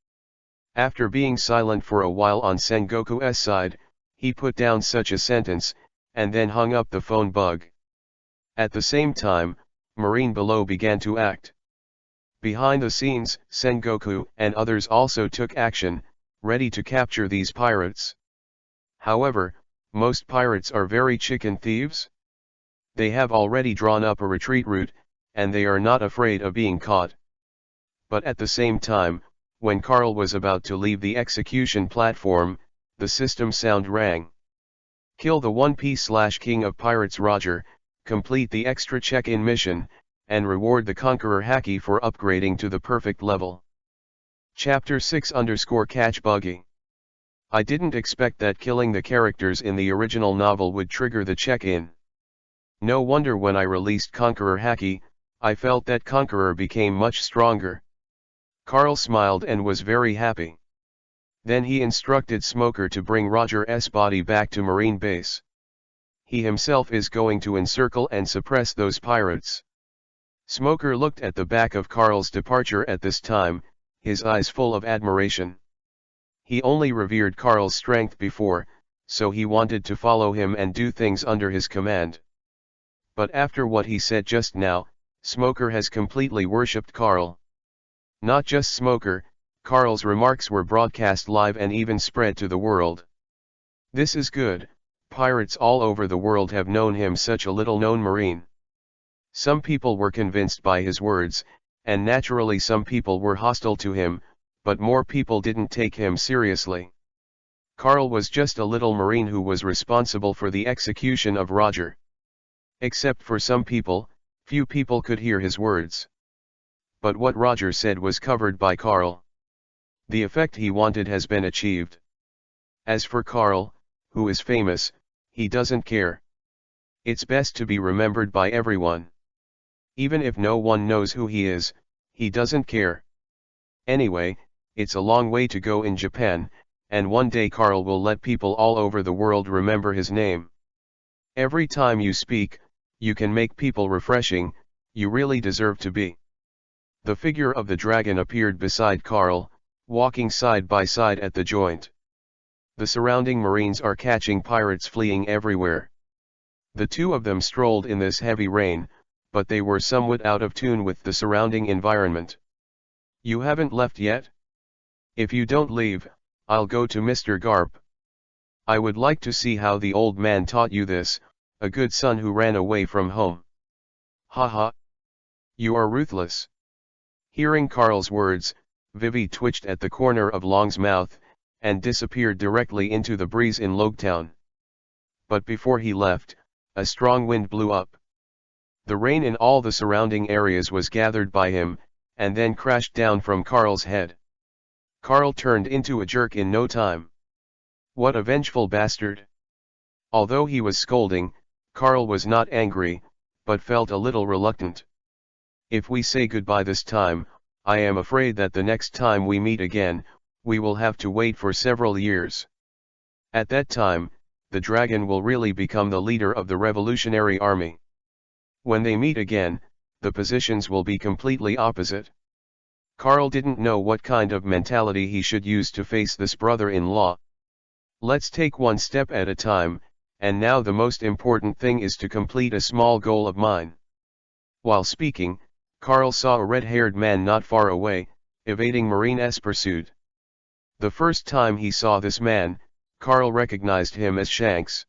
S1: After being silent for a while on Sengoku's side, he put down such a sentence, and then hung up the phone bug. At the same time, Marine below began to act. Behind the scenes, Sengoku and others also took action, ready to capture these pirates. However, most pirates are very chicken thieves. They have already drawn up a retreat route, and they are not afraid of being caught. But at the same time, when Carl was about to leave the execution platform, the system sound rang. Kill the One Piece/King of Pirates Roger, complete the extra check-in mission, and reward the Conqueror Haki for upgrading to the perfect level. Chapter 6_Catch Buggy. I didn't expect that killing the characters in the original novel would trigger the check-in. No wonder when I released Conqueror Haki, I felt that Conqueror became much stronger. Carl smiled and was very happy. Then he instructed Smoker to bring Roger's body back to Marine Base. He himself is going to encircle and suppress those pirates. Smoker looked at the back of Carl's departure at this time, his eyes full of admiration. He only revered Carl's strength before, so he wanted to follow him and do things under his command. But after what he said just now, Smoker has completely worshipped Carl. Not just Smoker, Carl's remarks were broadcast live and even spread to the world. This is good, pirates all over the world have known him such a little-known Marine. Some people were convinced by his words, and naturally some people were hostile to him, but more people didn't take him seriously. Carl was just a little Marine who was responsible for the execution of Roger. Except for some people, few people could hear his words. But what Roger said was covered by Carl. The effect he wanted has been achieved. As for Carl, who is famous, he doesn't care. It's best to be remembered by everyone. Even if no one knows who he is, he doesn't care. Anyway, it's a long way to go in Japan, and one day Carl will let people all over the world remember his name. Every time you speak, you can make people refreshing, you really deserve to be. The figure of the dragon appeared beside Carl, walking side by side at the joint. The surrounding Marines are catching pirates fleeing everywhere. The two of them strolled in this heavy rain, but they were somewhat out of tune with the surrounding environment. You haven't left yet? If you don't leave, I'll go to Mr. Garp. I would like to see how the old man taught you this, a good son who ran away from home. Haha. You are ruthless. Hearing Carl's words, Vivi twitched at the corner of Long's mouth, and disappeared directly into the breeze in Logtown. But before he left, a strong wind blew up. The rain in all the surrounding areas was gathered by him, and then crashed down from Carl's head. Carl turned into a jerk in no time. What a vengeful bastard! Although he was scolding, Carl was not angry, but felt a little reluctant. If we say goodbye this time, I am afraid that the next time we meet again, we will have to wait for several years. At that time, the dragon will really become the leader of the revolutionary army. When they meet again, the positions will be completely opposite. Carl didn't know what kind of mentality he should use to face this brother-in-law. Let's take one step at a time, and now the most important thing is to complete a small goal of mine. While speaking, Carl saw a red-haired man not far away, evading Marine's pursuit. The first time he saw this man, Carl recognized him as Shanks.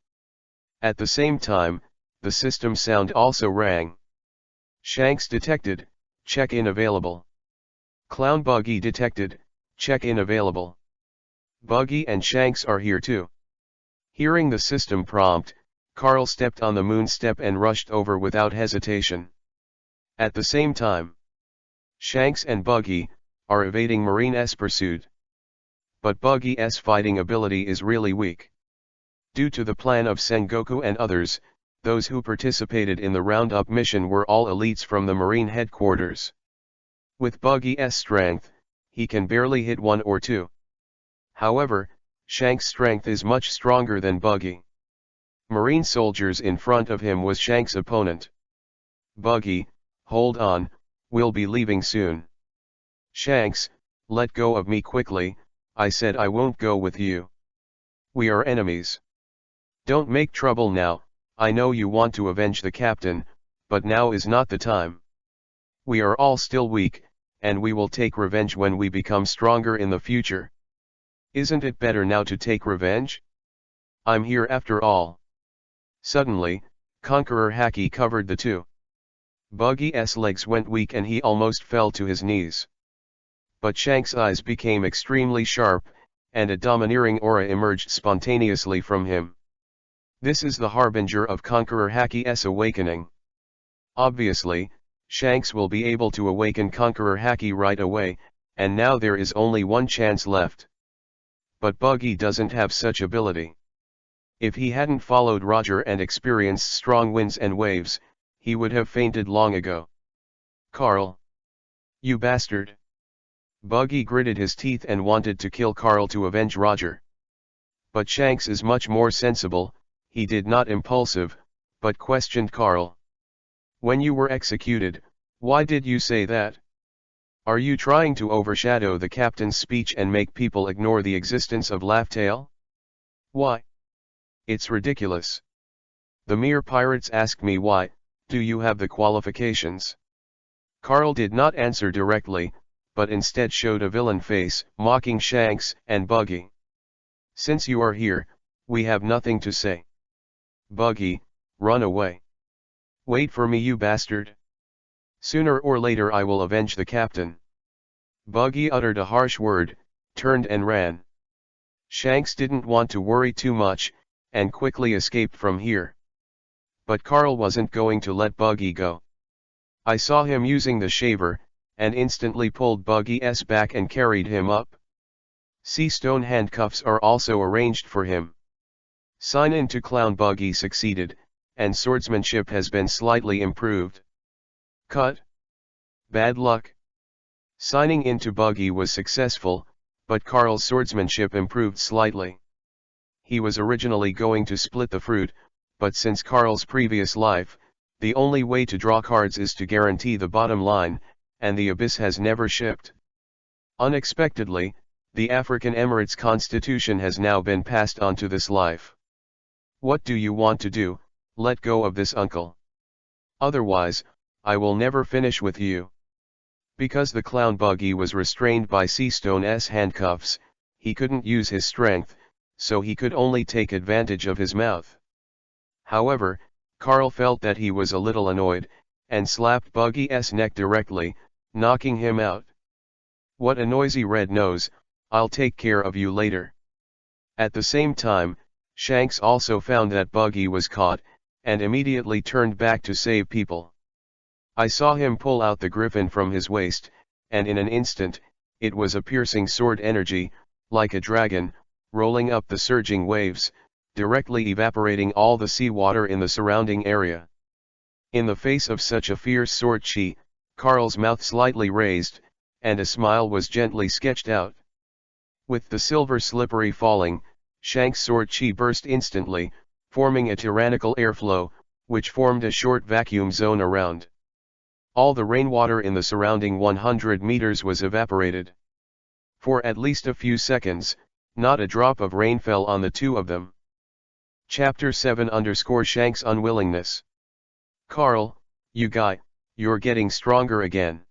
S1: At the same time, the system sound also rang. Shanks detected, check-in available. Clown Buggy detected, check-in available. Buggy and Shanks are here too. Hearing the system prompt, Carl stepped on the moon step and rushed over without hesitation. At the same time, Shanks and Buggy are evading Marine's pursuit. But Buggy's fighting ability is really weak. Due to the plan of Sengoku and others, those who participated in the roundup mission were all elites from the Marine headquarters. With Buggy's strength, he can barely hit one or two. However, Shanks' strength is much stronger than Buggy. Marine soldiers in front of him was Shanks' opponent. Buggy, hold on, we'll be leaving soon. Shanks, let go of me quickly, I said I won't go with you. We are enemies. Don't make trouble now, I know you want to avenge the captain, but now is not the time. We are all still weak, and we will take revenge when we become stronger in the future. Isn't it better now to take revenge? I'm here after all. Suddenly, Conqueror Haki covered the two. Buggy's legs went weak and he almost fell to his knees. But Shanks' eyes became extremely sharp, and a domineering aura emerged spontaneously from him. This is the harbinger of Conqueror Haki's awakening. Obviously, Shanks will be able to awaken Conqueror Haki right away, and now there is only one chance left. But Buggy doesn't have such ability. If he hadn't followed Roger and experienced strong winds and waves, he would have fainted long ago. Carl! You bastard! Buggy gritted his teeth and wanted to kill Carl to avenge Roger. But Shanks is much more sensible, he did not impulsive, but questioned Carl. When you were executed, why did you say that? Are you trying to overshadow the captain's speech and make people ignore the existence of Laughtale? Why? It's ridiculous. The mere pirates ask me why, do you have the qualifications? Carl did not answer directly, but instead showed a villain face, mocking Shanks and Buggy. Since you are here, we have nothing to say. Buggy, run away. Wait for me, you bastard. Sooner or later I will avenge the captain. Buggy uttered a harsh word, turned and ran. Shanks didn't want to worry too much, and quickly escaped from here. But Carl wasn't going to let Buggy go. I saw him using the shaver, and instantly pulled Buggy's back and carried him up. Sea stone handcuffs are also arranged for him. Sign in to Clown Buggy succeeded, and swordsmanship has been slightly improved. Cut. Bad luck. Signing into Buggy was successful, but Carl's swordsmanship improved slightly. He was originally going to split the fruit, but since Carl's previous life, the only way to draw cards is to guarantee the bottom line, and the abyss has never shipped. Unexpectedly, the African Emirates Constitution has now been passed on to this life. What do you want to do? Let go of this, uncle. Otherwise, I will never finish with you. Because the Clown Buggy was restrained by Sea Stone's handcuffs, he couldn't use his strength, so he could only take advantage of his mouth. However, Carl felt that he was a little annoyed, and slapped Buggy's neck directly, knocking him out. What a noisy red nose, I'll take care of you later. At the same time, Shanks also found that Buggy was caught, and immediately turned back to save people. I saw him pull out the griffin from his waist, and in an instant, it was a piercing sword energy, like a dragon, rolling up the surging waves, directly evaporating all the seawater in the surrounding area. In the face of such a fierce sword chi, Carl's mouth slightly raised, and a smile was gently sketched out. With the silver slippery falling, Shank's sword chi burst instantly, forming a tyrannical airflow, which formed a short vacuum zone around. All the rainwater in the surrounding 100 meters was evaporated. For at least a few seconds, not a drop of rain fell on the two of them. Chapter 7_Shank's unwillingness. Carl, you guy, you're getting stronger again.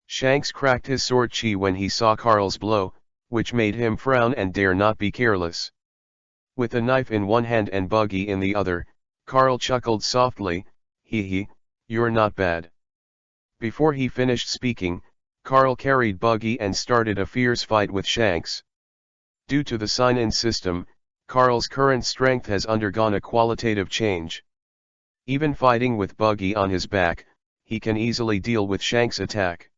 S1: Shanks cracked his sword chi when he saw Carl's blow, which made him frown and dare not be careless. With a knife in one hand and Buggy in the other, Carl chuckled softly, hee, you're not bad. Before he finished speaking, Carl carried Buggy and started a fierce fight with Shanks. Due to the sign-in system, Carl's current strength has undergone a qualitative change. Even fighting with Buggy on his back, he can easily deal with Shanks' attack.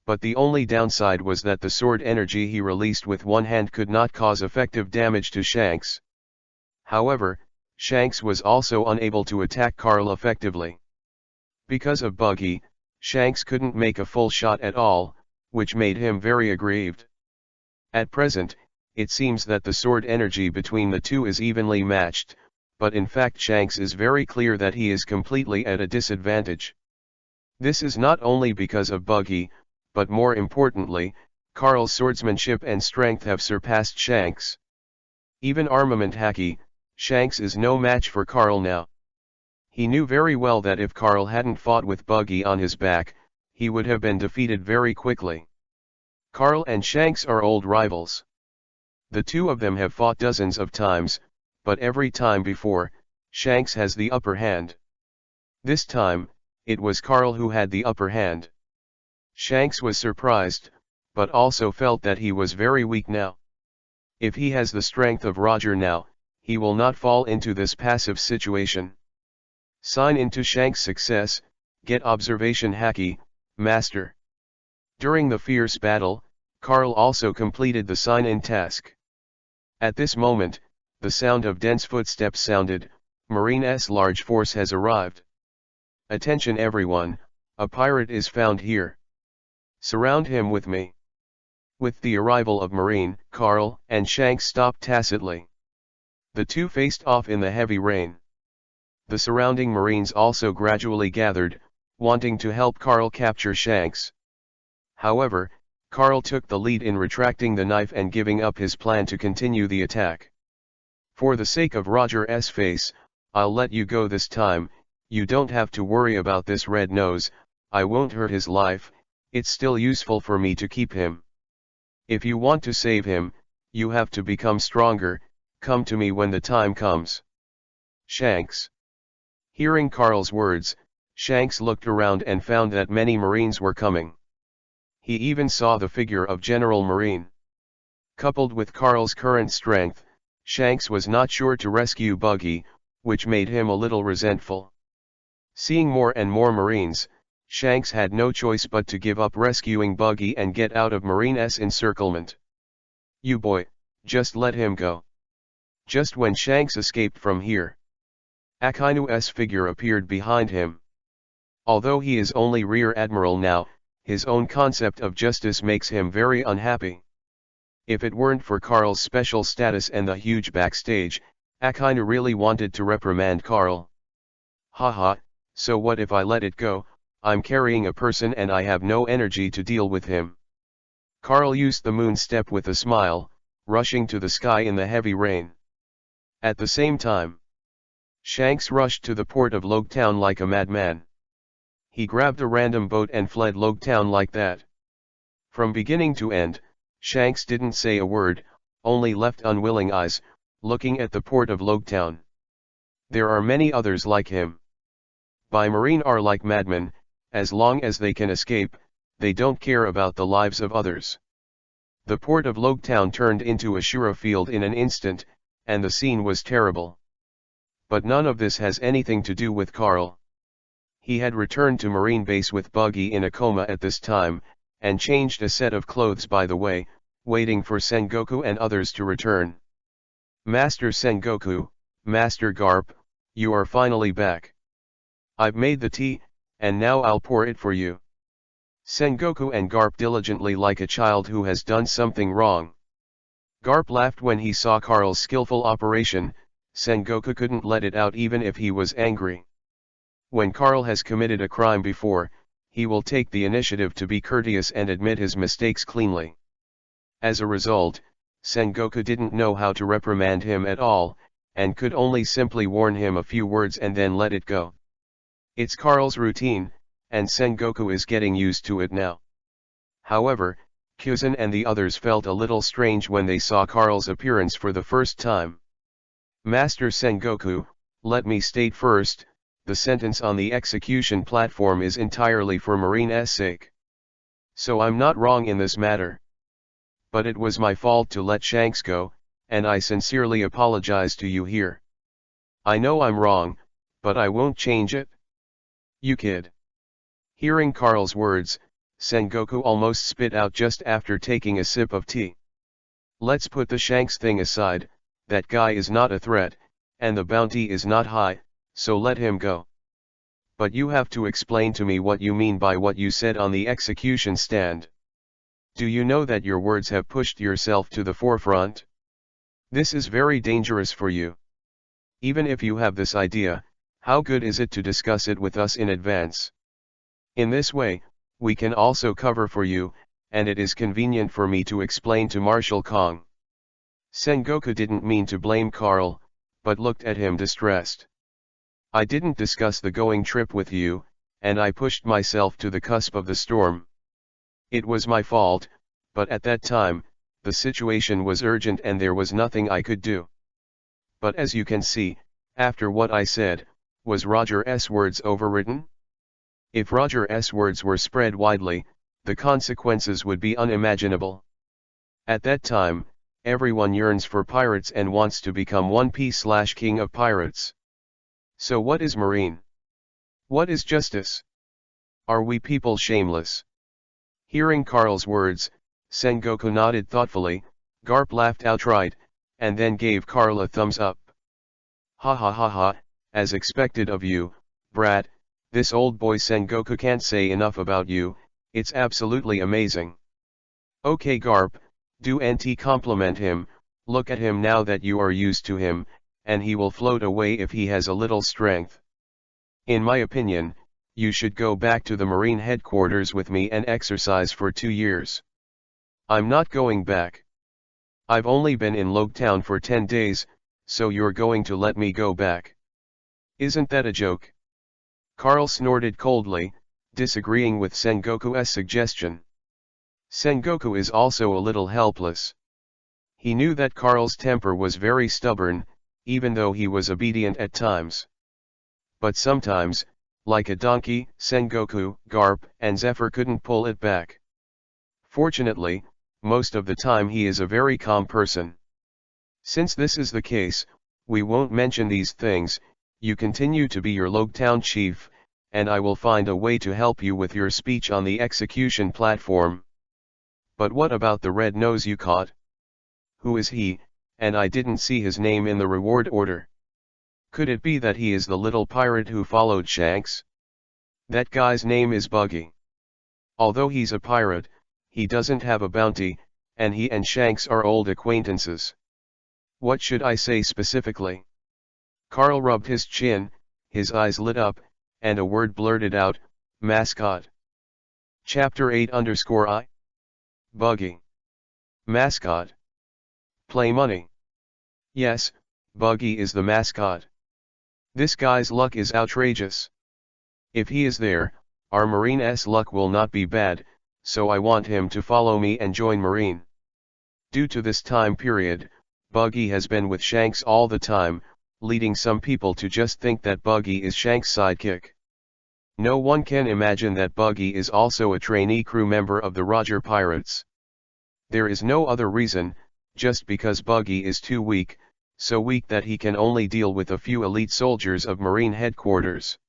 S1: But the only downside was that the sword energy he released with one hand could not cause effective damage to Shanks. However, Shanks was also unable to attack Carl effectively. Because of Buggy, Shanks couldn't make a full shot at all, which made him very aggrieved. At present, it seems that the sword energy between the two is evenly matched, but in fact Shanks is very clear that he is completely at a disadvantage. This is not only because of Buggy, but more importantly, Carl's swordsmanship and strength have surpassed Shanks. Even armament hacky, Shanks is no match for Carl now. He knew very well that if Carl hadn't fought with Buggy on his back, he would have been defeated very quickly. Carl and Shanks are old rivals. The two of them have fought dozens of times, but every time before, Shanks has the upper hand. This time, it was Carl who had the upper hand. Shanks was surprised, but also felt that he was very weak now. If he has the strength of Roger now, he will not fall into this passive situation. Sign into Shanks' success, get observation hacky, master. During the fierce battle, Carl also completed the sign-in task. At this moment, the sound of dense footsteps sounded. Marine's large force has arrived. Attention everyone, a pirate is found here. Surround him with me. With the arrival of Marine, Carl and Shanks stopped tacitly. The two faced off in the heavy rain. The surrounding Marines also gradually gathered, wanting to help Carl capture Shanks. However, Carl took the lead in retracting the knife and giving up his plan to continue the attack. For the sake of Roger's face, I'll let you go this time. You don't have to worry about this red nose, I won't hurt his life, it's still useful for me to keep him. If you want to save him, you have to become stronger, come to me when the time comes. Shanks. Hearing Carl's words, Shanks looked around and found that many Marines were coming. He even saw the figure of General Marine. Coupled with Carl's current strength, Shanks was not sure to rescue Buggy, which made him a little resentful. Seeing more and more Marines, Shanks had no choice but to give up rescuing Buggy and get out of Marine's encirclement. You boy, just let him go. Just when Shanks escaped from here, Akainu's figure appeared behind him. Although he is only Rear Admiral now, his own concept of justice makes him very unhappy. If it weren't for Carl's special status and the huge backstage, Akainu really wanted to reprimand Carl. Haha, so what if I let it go? I'm carrying a person and I have no energy to deal with him. Carl used the moon step with a smile, rushing to the sky in the heavy rain. At the same time, Shanks rushed to the port of Logetown like a madman. He grabbed a random boat and fled Logetown like that. From beginning to end, Shanks didn't say a word, only left unwilling eyes, looking at the port of Logetown. There are many others like him. Marine are like madmen, as long as they can escape, they don't care about the lives of others. The port of Logetown turned into a Shura field in an instant, and the scene was terrible. But none of this has anything to do with Carl. He had returned to Marine Base with Buggy in a coma at this time, and changed a set of clothes by the way, waiting for Sengoku and others to return. Master Sengoku, Master Garp, you are finally back. I've made the tea, and now I'll pour it for you. Sengoku and Garp diligently like a child who has done something wrong. Garp laughed when he saw Carl's skillful operation. Sengoku couldn't let it out even if he was angry. When Carl has committed a crime before, he will take the initiative to be courteous and admit his mistakes cleanly. As a result, Sengoku didn't know how to reprimand him at all, and could only simply warn him a few words and then let it go. It's Carl's routine, and Sengoku is getting used to it now. However, Kuzan and the others felt a little strange when they saw Carl's appearance for the first time. Master Sengoku, let me state first, the sentence on the execution platform is entirely for Marine's sake. So I'm not wrong in this matter. But it was my fault to let Shanks go, and I sincerely apologize to you here. I know I'm wrong, but I won't change it. You kid. Hearing Carl's words, Sengoku almost spit out just after taking a sip of tea. Let's put the Shanks thing aside, that guy is not a threat, and the bounty is not high, so let him go. But you have to explain to me what you mean by what you said on the execution stand. Do you know that your words have pushed yourself to the forefront? This is very dangerous for you. Even if you have this idea, how good is it to discuss it with us in advance? In this way, we can also cover for you, and it is convenient for me to explain to Marshal Kong. Sengoku didn't mean to blame Carl, but looked at him distressed. I didn't discuss the going trip with you, and I pushed myself to the cusp of the storm. It was my fault, but at that time, the situation was urgent and there was nothing I could do. But as you can see, after what I said, was Roger's words overwritten? If Roger's words were spread widely, the consequences would be unimaginable. At that time, everyone yearns for pirates and wants to become One Piece/King of Pirates. So what is Marine? What is justice? Are we people shameless? Hearing Carl's words, Sengoku nodded thoughtfully. Garp laughed outright, and then gave Carl a thumbs up. Ha ha ha ha, as expected of you, brat, this old boy Sengoku can't say enough about you, it's absolutely amazing. Okay Garp, do NT compliment him, look at him now that you are used to him, and he will float away if he has a little strength. In my opinion, you should go back to the Marine headquarters with me and exercise for 2 years. I'm not going back. I've only been in Logtown for 10 days, so you're going to let me go back. Isn't that a joke? Carl snorted coldly, disagreeing with Sengoku's suggestion. Sengoku is also a little helpless. He knew that Carl's temper was very stubborn, even though he was obedient at times. But sometimes, like a donkey, Sengoku, Garp, and Zephyr couldn't pull it back. Fortunately, most of the time he is a very calm person. Since this is the case, we won't mention these things. You continue to be your Logtown chief, and I will find a way to help you with your speech on the execution platform. But what about the red nose you caught? Who is he, and I didn't see his name in the reward order? Could it be that he is the little pirate who followed Shanks? That guy's name is Buggy. Although he's a pirate, he doesn't have a bounty, and he and Shanks are old acquaintances. What should I say specifically? Carl rubbed his chin, his eyes lit up, and a word blurted out, mascot. Chapter 8_I? Buggy. Mascot. Play money. Yes, Buggy is the mascot. This guy's luck is outrageous. If he is there, our Marine's luck will not be bad, so I want him to follow me and join Marine. Due to this time period, Buggy has been with Shanks all the time, leading some people to just think that Buggy is Shanks' sidekick. No one can imagine that Buggy is also a trainee crew member of the Roger Pirates. There is no other reason, just because Buggy is too weak, so weak that he can only deal with a few elite soldiers of Marine headquarters.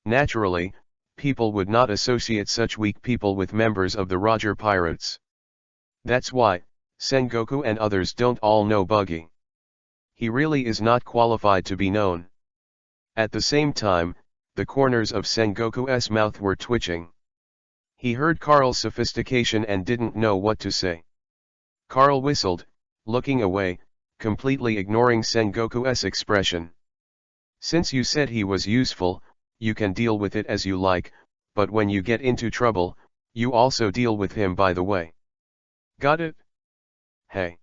S1: Naturally, people would not associate such weak people with members of the Roger Pirates. That's why, Sengoku and others don't all know Buggy. He really is not qualified to be known. At the same time, The corners of Sengoku's mouth were twitching. He heard Carl's sophistication and didn't know what to say. Carl whistled, looking away, completely ignoring Sengoku's expression. Since you said he was useful, you can deal with it as you like, but when you get into trouble, you also deal with him by the way. Got it? Hey.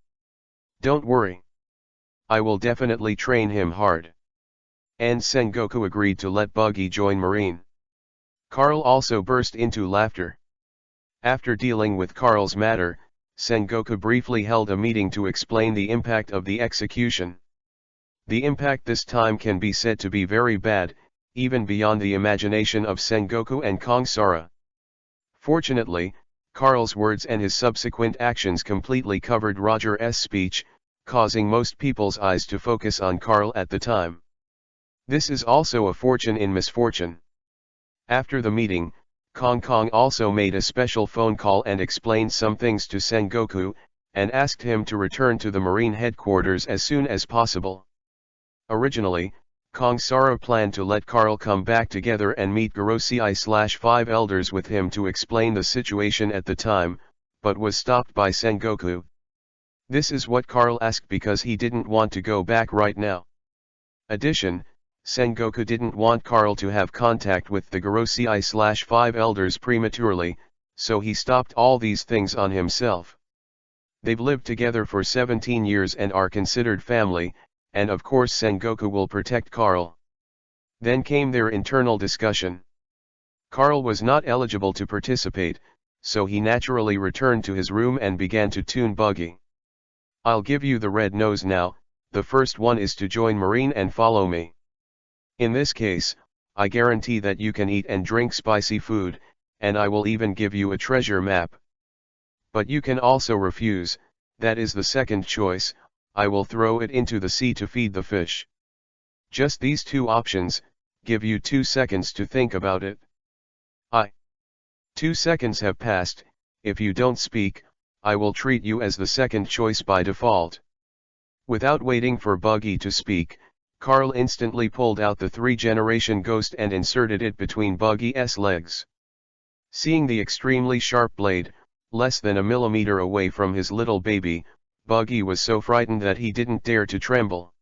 S1: Don't worry. I will definitely train him hard. And Sengoku agreed to let Buggy join Marine. Carl also burst into laughter. After dealing with Carl's matter, Sengoku briefly held a meeting to explain the impact of the execution. The impact this time can be said to be very bad, even beyond the imagination of Sengoku and Kongsara. Fortunately, Carl's words and his subsequent actions completely covered Roger's speech, causing most people's eyes to focus on Carl at the time. This is also a fortune in misfortune. After the meeting, Kong also made a special phone call and explained some things to Sengoku, and asked him to return to the Marine headquarters as soon as possible. Originally, Kongsara planned to let Carl come back together and meet Gorosei/5 elders with him to explain the situation at the time, but was stopped by Sengoku. This is what Carl asked because he didn't want to go back right now. Addition, Sengoku didn't want Carl to have contact with the Gorosei/5 elders prematurely, so he stopped all these things on himself. They've lived together for 17 years and are considered family, and of course Sengoku will protect Carl. Then came their internal discussion. Carl was not eligible to participate, so he naturally returned to his room and began to tune Buggy. I'll give you the red nose now, the first one is to join Marine and follow me. In this case, I guarantee that you can eat and drink spicy food, and I will even give you a treasure map. But you can also refuse, that is the second choice, I will throw it into the sea to feed the fish. Just these two options, give you 2 seconds to think about it. 2 seconds have passed, if you don't speak, I will treat you as the second choice by default. Without waiting for Buggy to speak, Carl instantly pulled out the 3-generation ghost and inserted it between Buggy's legs. Seeing the extremely sharp blade, less than a millimeter away from his little baby, Buggy was so frightened that he didn't dare to tremble.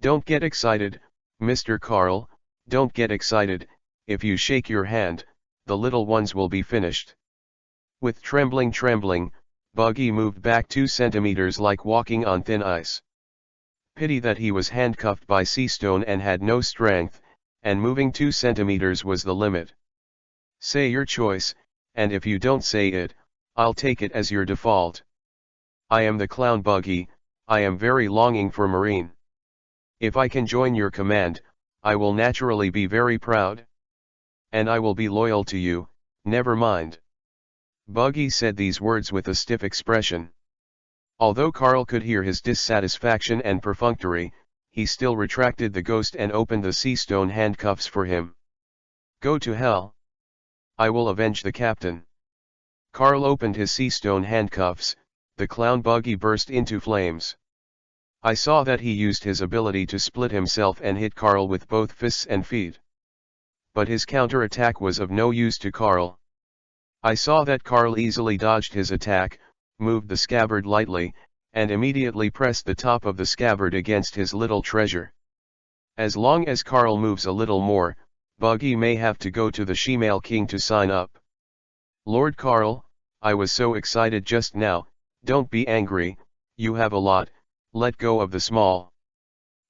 S1: Don't get excited, Mr. Carl, don't get excited, if you shake your hand, the little ones will be finished. With trembling, Buggy moved back 2 centimeters like walking on thin ice. Pity that he was handcuffed by Seastone and had no strength, and moving 2 centimeters was the limit. Say your choice, and if you don't say it, I'll take it as your default. I am the clown Buggy, I am very longing for Marine. If I can join your command, I will naturally be very proud. And I will be loyal to you, never mind. Buggy said these words with a stiff expression. Although Carl could hear his dissatisfaction and perfunctory, he still retracted the ghost and opened the Seastone handcuffs for him. Go to hell. I will avenge the captain. Carl opened his Seastone handcuffs, the clown Buggy burst into flames. I saw that he used his ability to split himself and hit Carl with both fists and feet. But his counter-attack was of no use to Carl. I saw that Carl easily dodged his attack, moved the scabbard lightly, and immediately pressed the top of the scabbard against his little treasure. As long as Carl moves a little more, Buggy may have to go to the Shemale King to sign up. Lord Carl, I was so excited just now, don't be angry, you have a lot, let go of the small.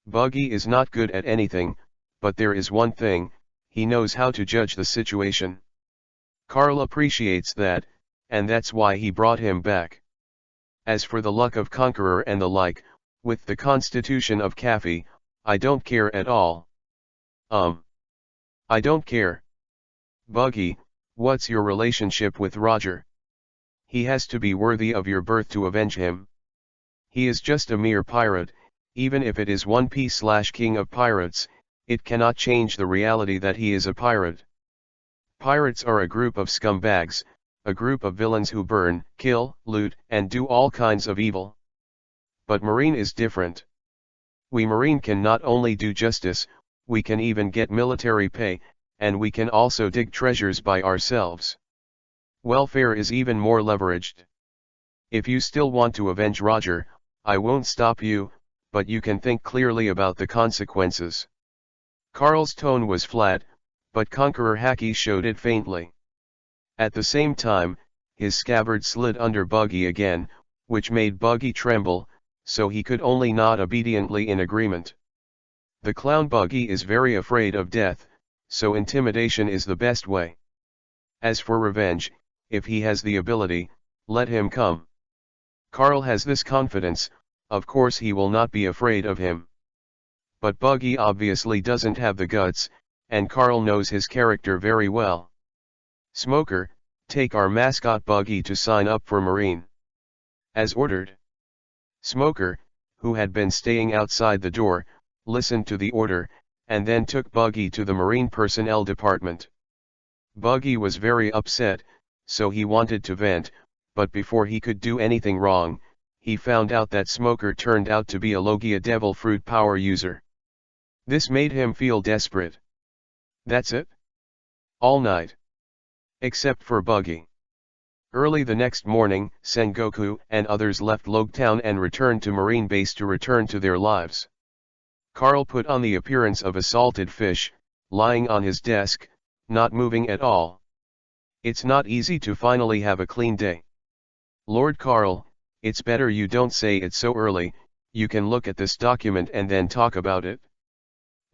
S1: Buggy is not good at anything, but there is one thing, he knows how to judge the situation. Carl appreciates that, and that's why he brought him back. As for the luck of Conqueror and the like, with the constitution of Kaffee, I don't care at all. I don't care. Buggy, what's your relationship with Roger? He has to be worthy of your birth to avenge him. He is just a mere pirate, even if it is One Piece/King of Pirates, it cannot change the reality that he is a pirate. Pirates are a group of scumbags, a group of villains who burn, kill, loot, and do all kinds of evil. But Marine is different. We Marine can not only do justice, we can even get military pay, and we can also dig treasures by ourselves. Welfare is even more leveraged. If you still want to avenge Roger, I won't stop you, but you can think clearly about the consequences. Carl's tone was flat, but Conqueror Hacky showed it faintly. At the same time, his scabbard slid under Buggy again, which made Buggy tremble, so he could only nod obediently in agreement. The clown Buggy is very afraid of death, so intimidation is the best way. As for revenge, if he has the ability, let him come. Carl has this confidence, of course he will not be afraid of him. But Buggy obviously doesn't have the guts, and Carl knows his character very well. Smoker, take our mascot Buggy to sign up for Marine. As ordered. Smoker, who had been staying outside the door, listened to the order, and then took Buggy to the Marine Personnel Department. Buggy was very upset, so he wanted to vent, but before he could do anything wrong, he found out that Smoker turned out to be a Logia Devil Fruit power user. This made him feel desperate. That's it? All night. Except for Buggy. Early the next morning, Sengoku and others left Logtown and returned to Marine Base to return to their lives. Carl put on the appearance of a salted fish, lying on his desk, not moving at all. It's not easy to finally have a clean day. Lord Carl, it's better you don't say it so early, you can look at this document and then talk about it.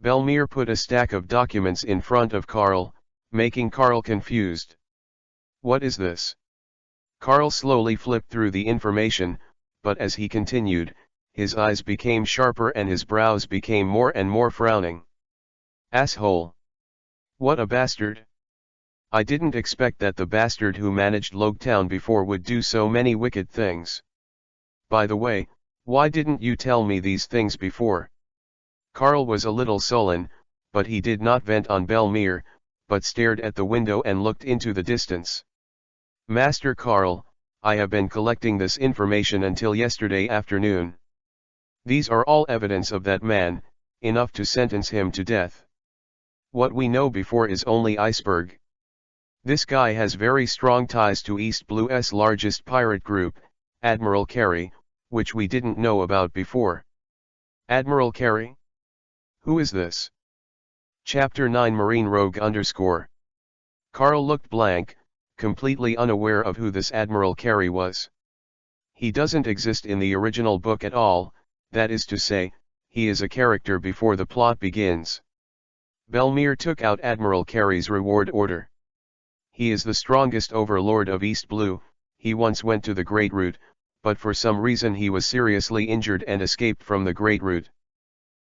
S1: Belmere put a stack of documents in front of Carl, making Carl confused. What is this? Carl slowly flipped through the information, but as he continued, his eyes became sharper and his brows became more and more frowning. Asshole! What a bastard! I didn't expect that the bastard who managed Logtown before would do so many wicked things. By the way, why didn't you tell me these things before? Carl was a little sullen, but he did not vent on Belmere, but stared at the window and looked into the distance. Master Carl, I have been collecting this information until yesterday afternoon. These are all evidence of that man, enough to sentence him to death. What we know before is only iceberg. This guy has very strong ties to East Blue's largest pirate group, Admiral Carey, which we didn't know about before. Admiral Carey? Who is this? Chapter 9 Marine Rogue _ Carl looked blank, completely unaware of who this Admiral Carey was. He doesn't exist in the original book at all, that is to say, he is a character before the plot begins. Belmere took out Admiral Carey's reward order. He is the strongest overlord of East Blue, he once went to the Great Root, but for some reason he was seriously injured and escaped from the Great Root.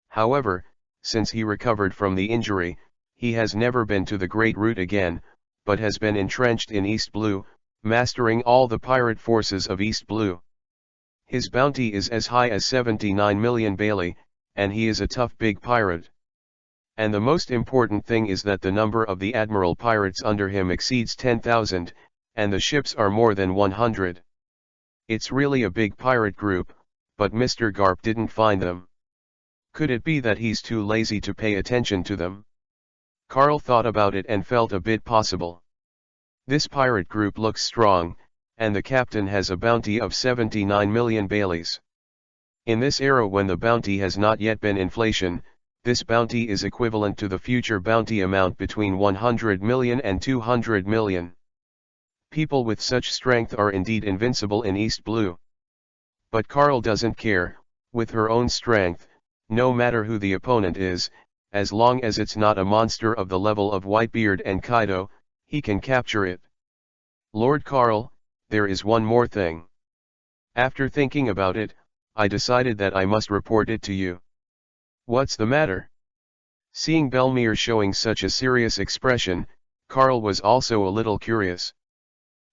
S1: However, since he recovered from the injury, he has never been to the Great Root again, but has been entrenched in East Blue, mastering all the pirate forces of East Blue. His bounty is as high as 79 million Bailey, and he is a tough big pirate. And the most important thing is that the number of the Admiral pirates under him exceeds 10,000, and the ships are more than 100. It's really a big pirate group, but Mr. Garp didn't find them. Could it be that he's too lazy to pay attention to them? Carl thought about it and felt a bit possible. This pirate group looks strong, and the captain has a bounty of 79 million Baileys. In this era when the bounty has not yet been inflation, this bounty is equivalent to the future bounty amount between 100 million and 200 million. People with such strength are indeed invincible in East Blue. But Carl doesn't care, with her own strength, no matter who the opponent is, as long as it's not a monster of the level of Whitebeard and Kaido, he can capture it. Lord Carl, there is one more thing. After thinking about it, I decided that I must report it to you. What's the matter? Seeing Belmere showing such a serious expression, Carl was also a little curious.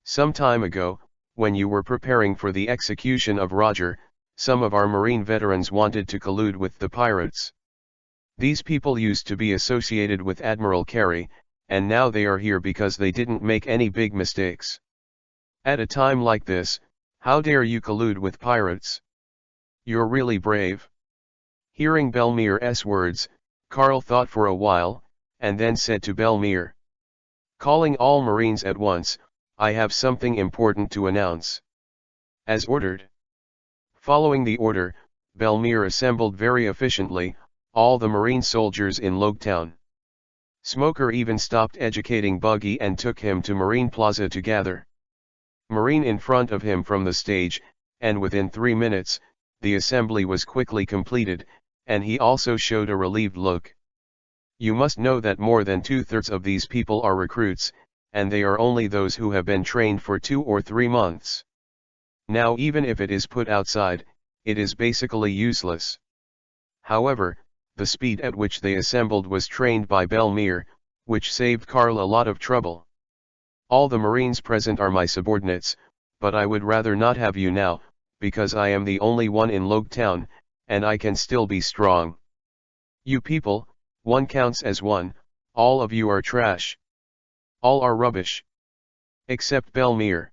S1: Some time ago, when you were preparing for the execution of Roger, some of our Marine veterans wanted to collude with the pirates. These people used to be associated with Admiral Carey, and now they are here because they didn't make any big mistakes. At a time like this, how dare you collude with pirates? You're really brave. Hearing Belmere's words, Carl thought for a while, and then said to Belmir, "Calling all Marines at once, I have something important to announce." As ordered. Following the order, Belmir assembled very efficiently all the Marine soldiers in Logetown. Smoker even stopped educating Buggy and took him to Marine Plaza to gather Marine in front of him from the stage, and within 3 minutes, the assembly was quickly completed, and he also showed a relieved look. You must know that more than 2/3 of these people are recruits, and they are only those who have been trained for 2 or 3 months. Now even if it is put outside, it is basically useless. However, the speed at which they assembled was trained by Belmir, which saved Karl a lot of trouble. "All the Marines present are my subordinates, but I would rather not have you now, because I am the only one in Logetown, and I can still be strong. You people, one counts as one, all of you are trash. All are rubbish. Except Belmir."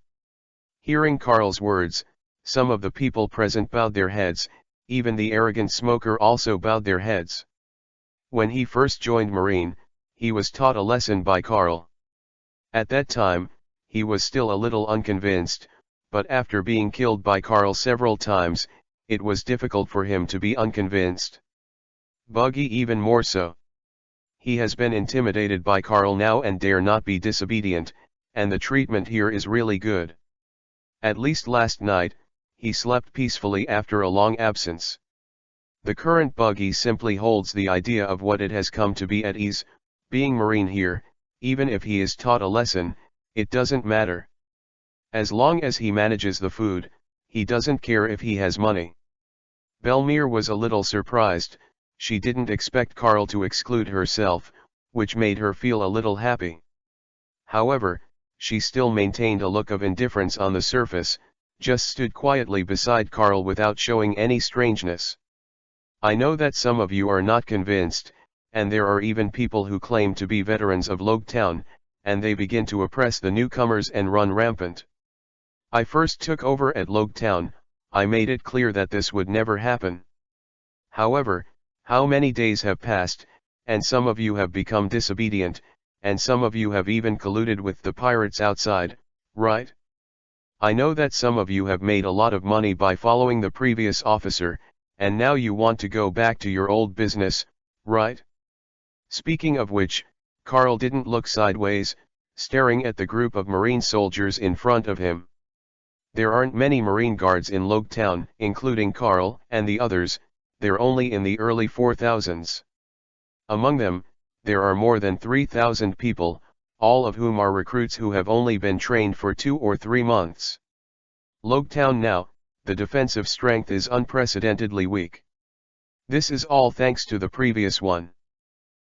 S1: Hearing Karl's words, some of the people present bowed their heads, even the arrogant Smoker also bowed their heads. When he first joined Marine, he was taught a lesson by Karl. At that time, he was still a little unconvinced, but after being killed by Karl several times, it was difficult for him to be unconvinced. Buggy even more so. He has been intimidated by Karl now and dare not be disobedient, and the treatment here is really good. At least last night, he slept peacefully after a long absence. The current Buggy simply holds the idea of what it has come to be at ease, being Marine here. Even if he is taught a lesson, it doesn't matter. As long as he manages the food, he doesn't care if he has money. Belmir was a little surprised. She didn't expect Karl to exclude herself, which made her feel a little happy. However, she still maintained a look of indifference on the surface, just stood quietly beside Karl without showing any strangeness. "I know that some of you are not convinced, and there are even people who claim to be veterans of Logetown, and they begin to oppress the newcomers and run rampant. I first took over at Logetown, I made it clear that this would never happen. However, how many days have passed, and some of you have become disobedient, and some of you have even colluded with the pirates outside, right? I know that some of you have made a lot of money by following the previous officer, and now you want to go back to your old business, right?" Speaking of which, Karl didn't look sideways, staring at the group of Marine soldiers in front of him. There aren't many Marine guards in Logetown, including Karl and the others, they're only in the early 4000s. Among them, there are more than 3,000 people, all of whom are recruits who have only been trained for 2 or 3 months. Logetown now, the defensive strength is unprecedentedly weak. This is all thanks to the previous one.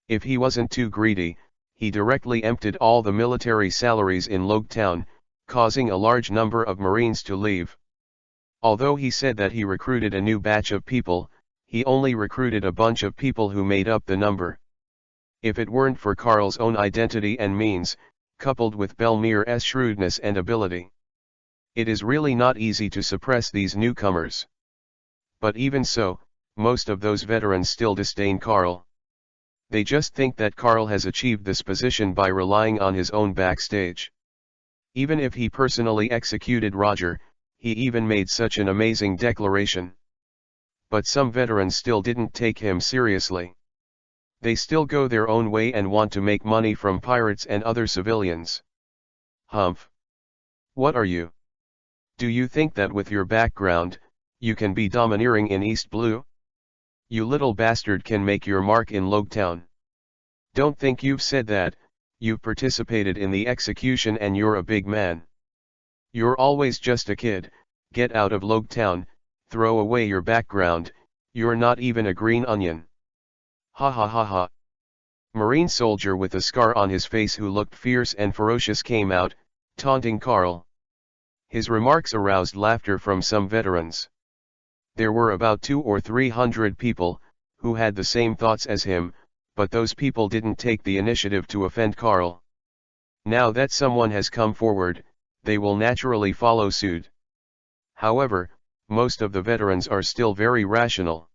S1: If he wasn't too greedy, he directly emptied all the military salaries in Logetown, causing a large number of Marines to leave. Although he said that he recruited a new batch of people, he only recruited a bunch of people who made up the number. If it weren't for Karl's own identity and means, coupled with Belmir's shrewdness and ability, it is really not easy to suppress these newcomers. But even so, most of those veterans still disdain Karl. They just think that Karl has achieved this position by relying on his own backstage. Even if he personally executed Roger, he even made such an amazing declaration. But some veterans still didn't take him seriously. They still go their own way and want to make money from pirates and other civilians. Humph. What are you? Do you think that with your background, you can be domineering in East Blue? You little bastard can make your mark in Logetown. Don't think you've said that, you've participated in the execution and you're a big man. You're always just a kid, get out of Logetown, throw away your background, you're not even a green onion. Ha ha ha ha. Marine soldier with a scar on his face who looked fierce and ferocious came out, taunting Karl. His remarks aroused laughter from some veterans. There were about 200 or 300 people, who had the same thoughts as him, but those people didn't take the initiative to offend Karl. Now that someone has come forward, they will naturally follow suit. However, most of the veterans are still very rational.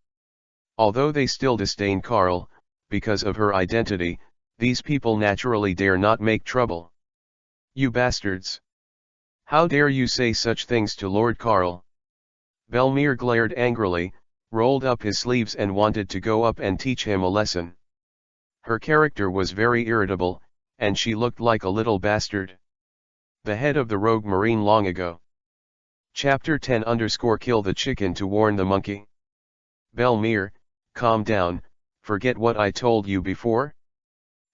S1: Although they still disdain Karl, because of her identity, These people naturally dare not make trouble. You bastards! How dare you say such things to Lord Carl? Belmere glared angrily, rolled up his sleeves and wanted to go up and teach him a lesson. Her character was very irritable, and she looked like a little bastard. The head of the rogue marine long ago. Chapter 10 _ Kill the chicken to warn the monkey. Belmere, calm down, forget what I told you before.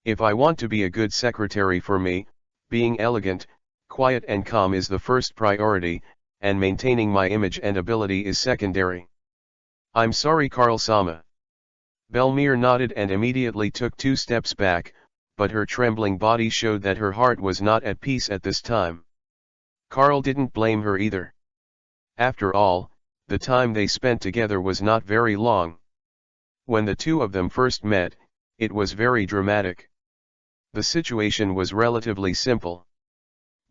S1: If I want to be a good secretary for me, being elegant, quiet and calm is the first priority, and maintaining my image and ability is secondary. I'm sorry, Carl-sama. Belmere nodded and immediately took 2 steps back, but her trembling body showed that her heart was not at peace at this time. Carl didn't blame her either. After all, the time they spent together was not very long. When the two of them first met, it was very dramatic. The situation was relatively simple.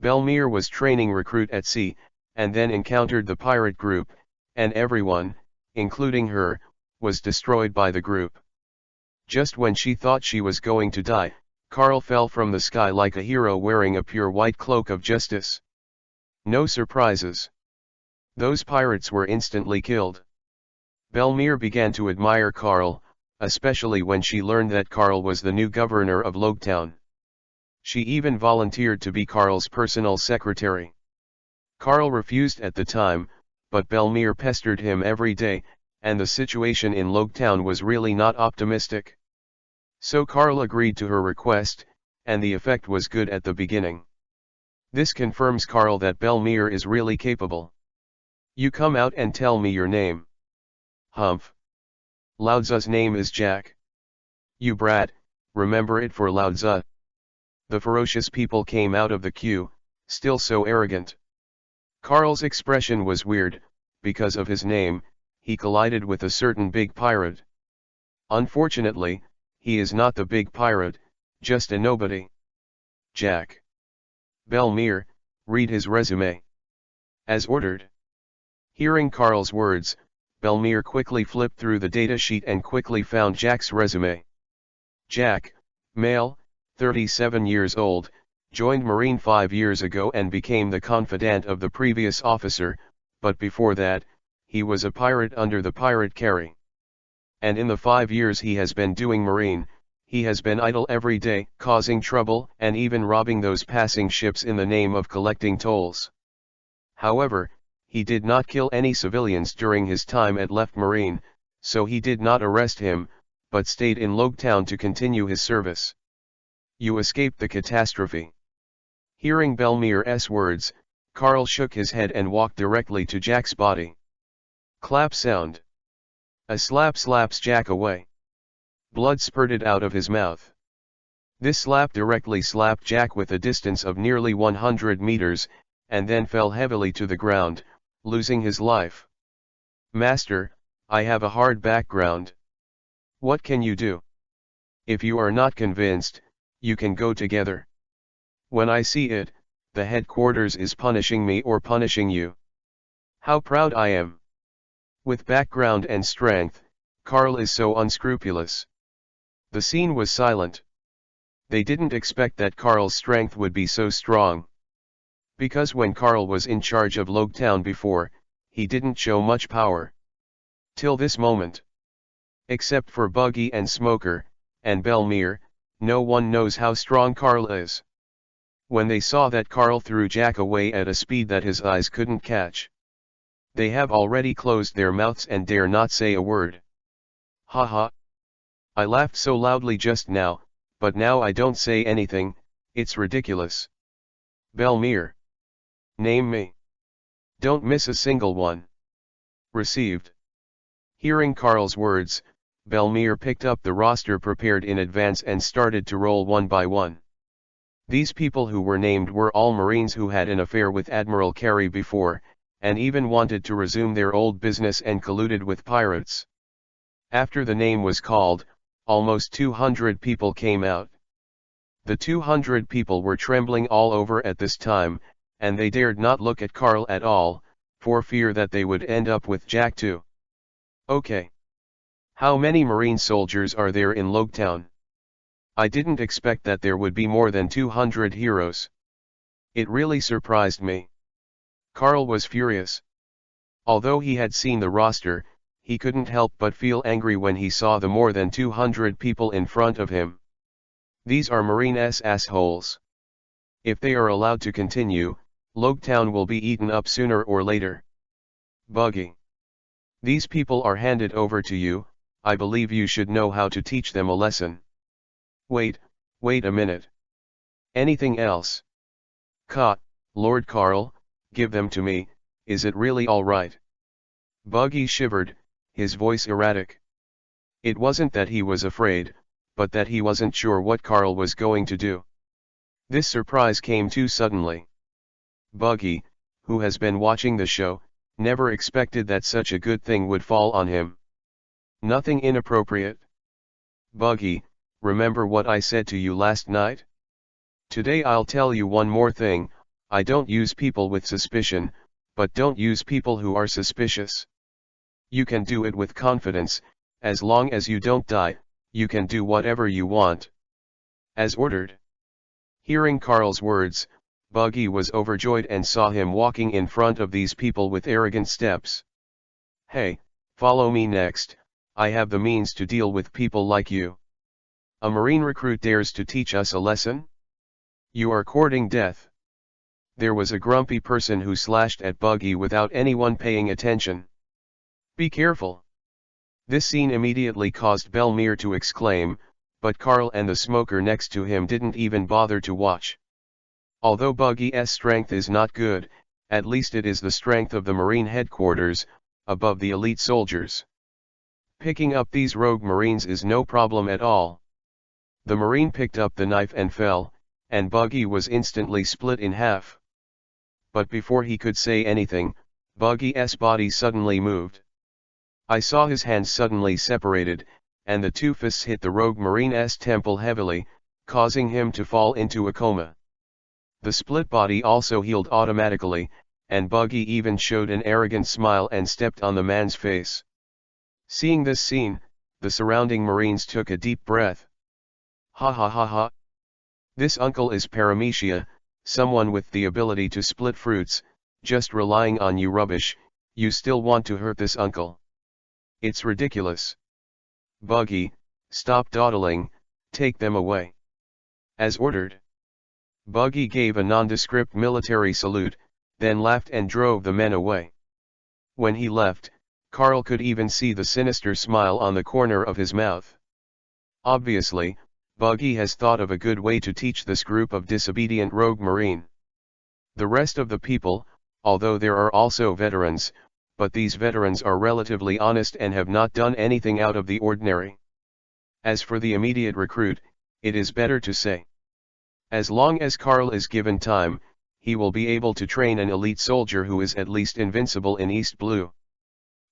S1: Belmere was training recruit at sea, and then encountered the pirate group, and everyone, including her, was destroyed by the group. Just when she thought she was going to die, Carl fell from the sky like a hero wearing a pure white cloak of justice. No surprises. Those pirates were instantly killed. Belmere began to admire Carl, especially when she learned that Carl was the new governor of Logetown. She even volunteered to be Carl's personal secretary. Carl refused at the time, but Belmere pestered him every day, and the situation in Logetown was really not optimistic. So Carl agreed to her request, and the effect was good at the beginning. This confirms Carl that Belmere is really capable. You come out and tell me your name. Humph. Laozi's name is Jack. You brat, remember it for Laozi. The ferocious people came out of the queue, still so arrogant. Carl's expression was weird, because of his name, he collided with a certain big pirate. Unfortunately, he is not the big pirate, just a nobody. Jack. Belmere, read his resume. As ordered. Hearing Carl's words, Belmere quickly flipped through the datasheet and quickly found Jack's resume. Jack, male, 37 years old, joined Marine 5 years ago and became the confidant of the previous officer, but before that, he was a pirate under the pirate carry. And in the 5 years he has been doing Marine, he has been idle every day, causing trouble and even robbing those passing ships in the name of collecting tolls. However, he did not kill any civilians during his time at Left Marine, so he did not arrest him, but stayed in Logetown to continue his service. You escaped the catastrophe. Hearing Belmere's words, Carl shook his head and walked directly to Jack's body. Clap sound. A slap slaps Jack away. Blood spurted out of his mouth. This slap directly slapped Jack with a distance of nearly 100 meters, and then fell heavily to the ground, losing his life. Master, I have a hard background. What can you do? If you are not convinced, you can go together. When I see it, the headquarters is punishing me or punishing you. How proud I am. With background and strength, Carl is so unscrupulous. The scene was silent. They didn't expect that Carl's strength would be so strong. Because when Carl was in charge of Logetown before, he didn't show much power. Till this moment. Except for Buggy and Smoker, and Belmere, no one knows how strong Carl is. When they saw that Carl threw Jack away at a speed that his eyes couldn't catch, they have already closed their mouths and dare not say a word. Ha ha. I laughed so loudly just now, but now I don't say anything, it's ridiculous. Belmere. Name me. Don't miss a single one. Received. Hearing Carl's words, Belmere picked up the roster prepared in advance and started to roll one by one. These people who were named were all Marines who had an affair with Admiral Carey before, and even wanted to resume their old business and colluded with pirates. After the name was called, almost 200 people came out. The 200 people were trembling all over at this time, and they dared not look at Carl at all, for fear that they would end up with Jack too. Okay. How many Marine soldiers are there in Logetown? I didn't expect that there would be more than 200 heroes. It really surprised me. Carl was furious. Although he had seen the roster, he couldn't help but feel angry when he saw the more than 200 people in front of him. These are Marine's assholes. If they are allowed to continue, Logtown will be eaten up sooner or later. Buggy. These people are handed over to you, I believe you should know how to teach them a lesson. Wait a minute. Anything else? Lord Carl, give them to me, is it really all right? Buggy shivered, his voice erratic. It wasn't that he was afraid, but that he wasn't sure what Carl was going to do. This surprise came too suddenly. Buggy, who has been watching the show, never expected that such a good thing would fall on him. Nothing inappropriate. Buggy, remember what I said to you last night? Today I'll tell you one more thing, I don't use people with suspicion, but don't use people who are suspicious. You can do it with confidence, as long as you don't die, you can do whatever you want. As ordered. Hearing Carl's words, Buggy was overjoyed and saw him walking in front of these people with arrogant steps. Hey, follow me next, I have the means to deal with people like you. A Marine recruit dares to teach us a lesson? You are courting death. There was a grumpy person who slashed at Buggy without anyone paying attention. Be careful. This scene immediately caused Belmere to exclaim, but Carl and the smoker next to him didn't even bother to watch. Although Buggy's strength is not good, at least it is the strength of the Marine headquarters, above the elite soldiers. Picking up these rogue Marines is no problem at all. The Marine picked up the knife and fell, and Buggy was instantly split in half. But before he could say anything, Buggy's body suddenly moved. I saw his hands suddenly separated, and the two fists hit the rogue Marine's temple heavily, causing him to fall into a coma. The split body also healed automatically, and Buggy even showed an arrogant smile and stepped on the man's face. Seeing this scene, the surrounding Marines took a deep breath. Ha ha ha ha. This uncle is Paramecia, someone with the ability to split fruits, just relying on you rubbish, you still want to hurt this uncle. It's ridiculous. Buggy, stop dawdling, take them away. As ordered. Buggy gave a nondescript military salute, then laughed and drove the men away. When he left, Carl could even see the sinister smile on the corner of his mouth. Obviously, Buggy has thought of a good way to teach this group of disobedient rogue Marine. The rest of the people, although there are also veterans, but these veterans are relatively honest and have not done anything out of the ordinary. As for the immediate recruit, it is better to say. As long as Carl is given time, he will be able to train an elite soldier who is at least invincible in East Blue.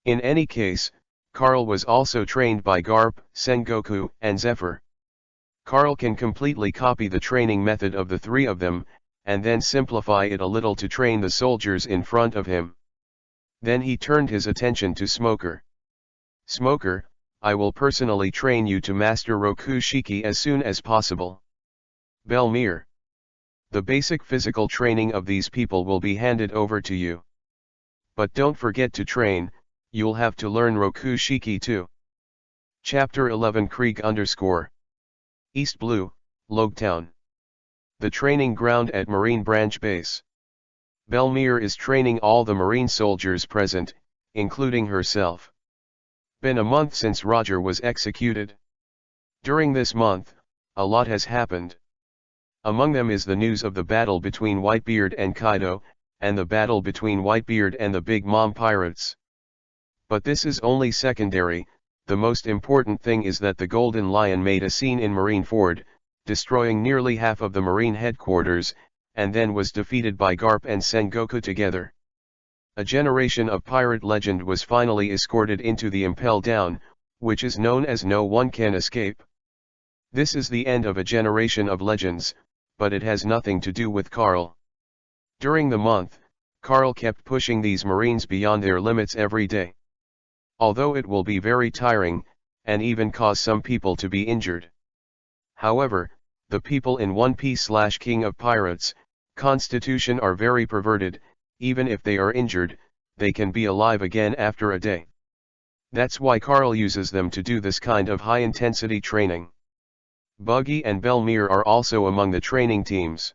S1: In any case, Carl was also trained by Garp, Sengoku, and Zephyr. Carl can completely copy the training method of the three of them, and then simplify it a little to train the soldiers in front of him. Then he turned his attention to Smoker. Smoker, I will personally train you to master Rokushiki as soon as possible. Belmere. The basic physical training of these people will be handed over to you. But don't forget to train, you'll have to learn Rokushiki too. Chapter 11 Krieg _ East Blue, Logtown. The training ground at Marine Branch Base. Belmere is training all the Marine soldiers present, including herself. Been a month since Roger was executed. During this month, a lot has happened. Among them is the news of the battle between Whitebeard and Kaido, and the battle between Whitebeard and the Big Mom pirates. But this is only secondary, the most important thing is that the Golden Lion made a scene in Marineford, destroying nearly half of the Marine headquarters, and then was defeated by Garp and Sengoku together. A generation of pirate legend was finally escorted into the Impel Down, which is known as No One Can Escape. This is the end of a generation of legends, but it has nothing to do with Carl. During the month, Carl kept pushing these Marines beyond their limits every day. Although it will be very tiring, and even cause some people to be injured. However, the people in One Piece/King of Pirates constitution are very perverted. Even if they are injured, they can be alive again after a day. That's why Carl uses them to do this kind of high-intensity training. Buggy and Belmere are also among the training teams.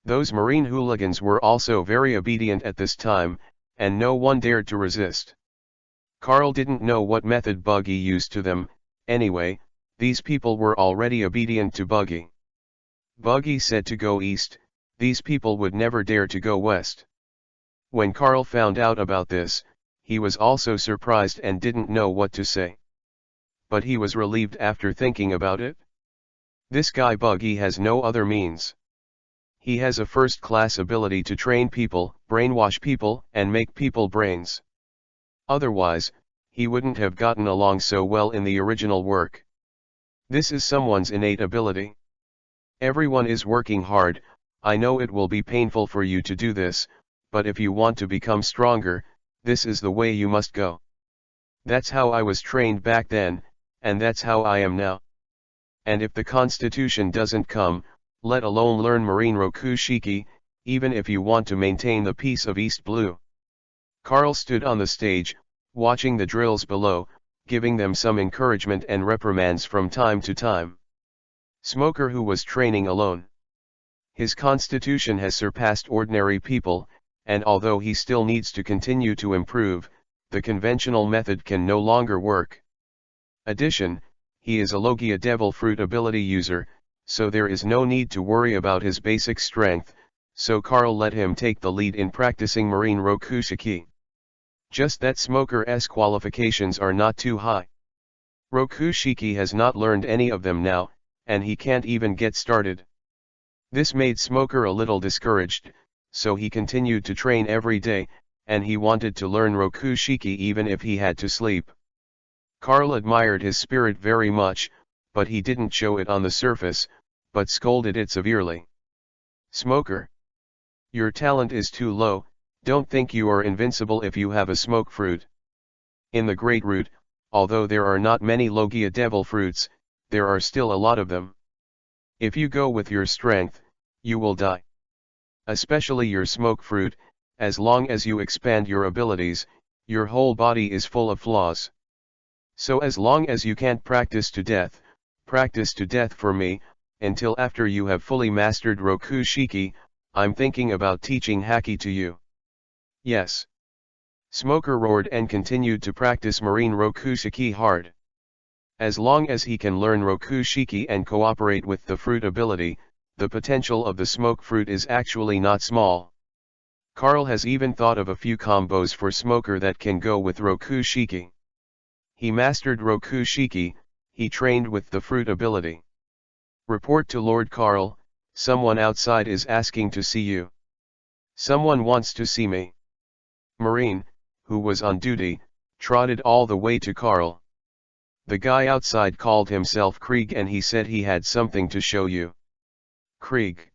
S1: Those marine hooligans were also very obedient at this time, and no one dared to resist. Carl didn't know what method Buggy used to them. Anyway, these people were already obedient to Buggy. Buggy said to go east. These people would never dare to go west. When Carl found out about this, he was also surprised and didn't know what to say. But he was relieved after thinking about it. This guy Buggy has no other means. He has a first-class ability to train people, brainwash people, and make people brains. Otherwise, he wouldn't have gotten along so well in the original work. This is someone's innate ability. Everyone is working hard. I know it will be painful for you to do this, but if you want to become stronger, this is the way you must go. That's how I was trained back then, and that's how I am now. And if the constitution doesn't come, let alone learn Marine Rokushiki, even if you want to maintain the peace of East Blue. Carl stood on the stage, watching the drills below, giving them some encouragement and reprimands from time to time. Smoker, who was training alone. His constitution has surpassed ordinary people, and although he still needs to continue to improve, the conventional method can no longer work. Addition, he is a Logia Devil Fruit ability user, so there is no need to worry about his basic strength, so Carl let him take the lead in practicing Marine Rokushiki. Just that Smoker's qualifications are not too high. Rokushiki has not learned any of them now, and he can't even get started. This made Smoker a little discouraged, so he continued to train every day, and he wanted to learn Rokushiki even if he had to sleep. Carl admired his spirit very much, but he didn't show it on the surface, but scolded it severely. Smoker, your talent is too low. Don't think you are invincible if you have a smoke fruit. In the Great Root, although there are not many Logia Devil Fruits, there are still a lot of them. If you go with your strength, you will die. Especially your smoke fruit, as long as you expand your abilities, your whole body is full of flaws. So as long as you can't practice to death for me, until after you have fully mastered Rokushiki, I'm thinking about teaching Haki to you. Yes. Smoker roared and continued to practice Marine Rokushiki hard. As long as he can learn Rokushiki and cooperate with the fruit ability, the potential of the smoke fruit is actually not small. Carl has even thought of a few combos for Smoker that can go with Rokushiki. He mastered Rokushiki, he trained with the fruit ability. Report to Lord Carl, someone outside is asking to see you. Someone wants to see me. Marine, who was on duty, trotted all the way to Carl. The guy outside called himself Krieg and he said he had something to show you. Krieg.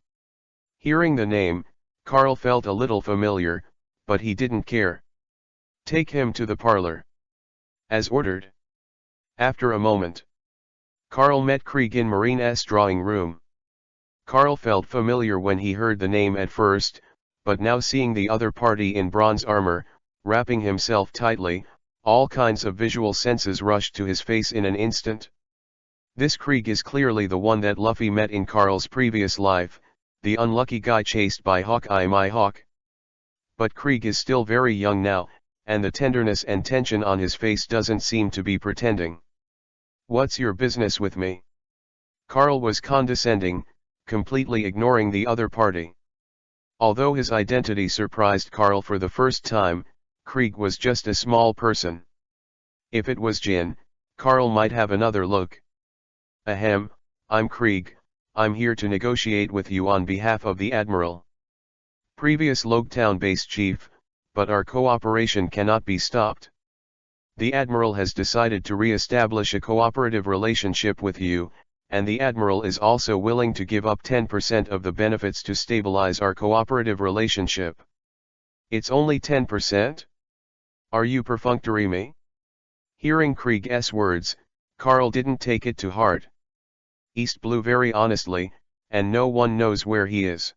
S1: Hearing the name, Carl felt a little familiar, but he didn't care. Take him to the parlor. As ordered. After a moment, Carl met Krieg in Marine's drawing room. Carl felt familiar when he heard the name at first, but now seeing the other party in bronze armor, wrapping himself tightly, all kinds of visual senses rushed to his face in an instant. This Krieg is clearly the one that Luffy met in Carl's previous life, the unlucky guy chased by Hawkeye my hawk. But Krieg is still very young now, and the tenderness and tension on his face doesn't seem to be pretending. What's your business with me? Carl was condescending, completely ignoring the other party. Although his identity surprised Carl for the first time, Krieg was just a small person. If it was Jin, Carl might have another look. Ahem, I'm Krieg, I'm here to negotiate with you on behalf of the Admiral. Previous Logtown base chief, but our cooperation cannot be stopped. The Admiral has decided to re-establish a cooperative relationship with you, and the Admiral is also willing to give up 10% of the benefits to stabilize our cooperative relationship. It's only 10%? Are you perfunctory me? Hearing Krieg's words, Carl didn't take it to heart. East Blue very honestly, and no one knows where he is.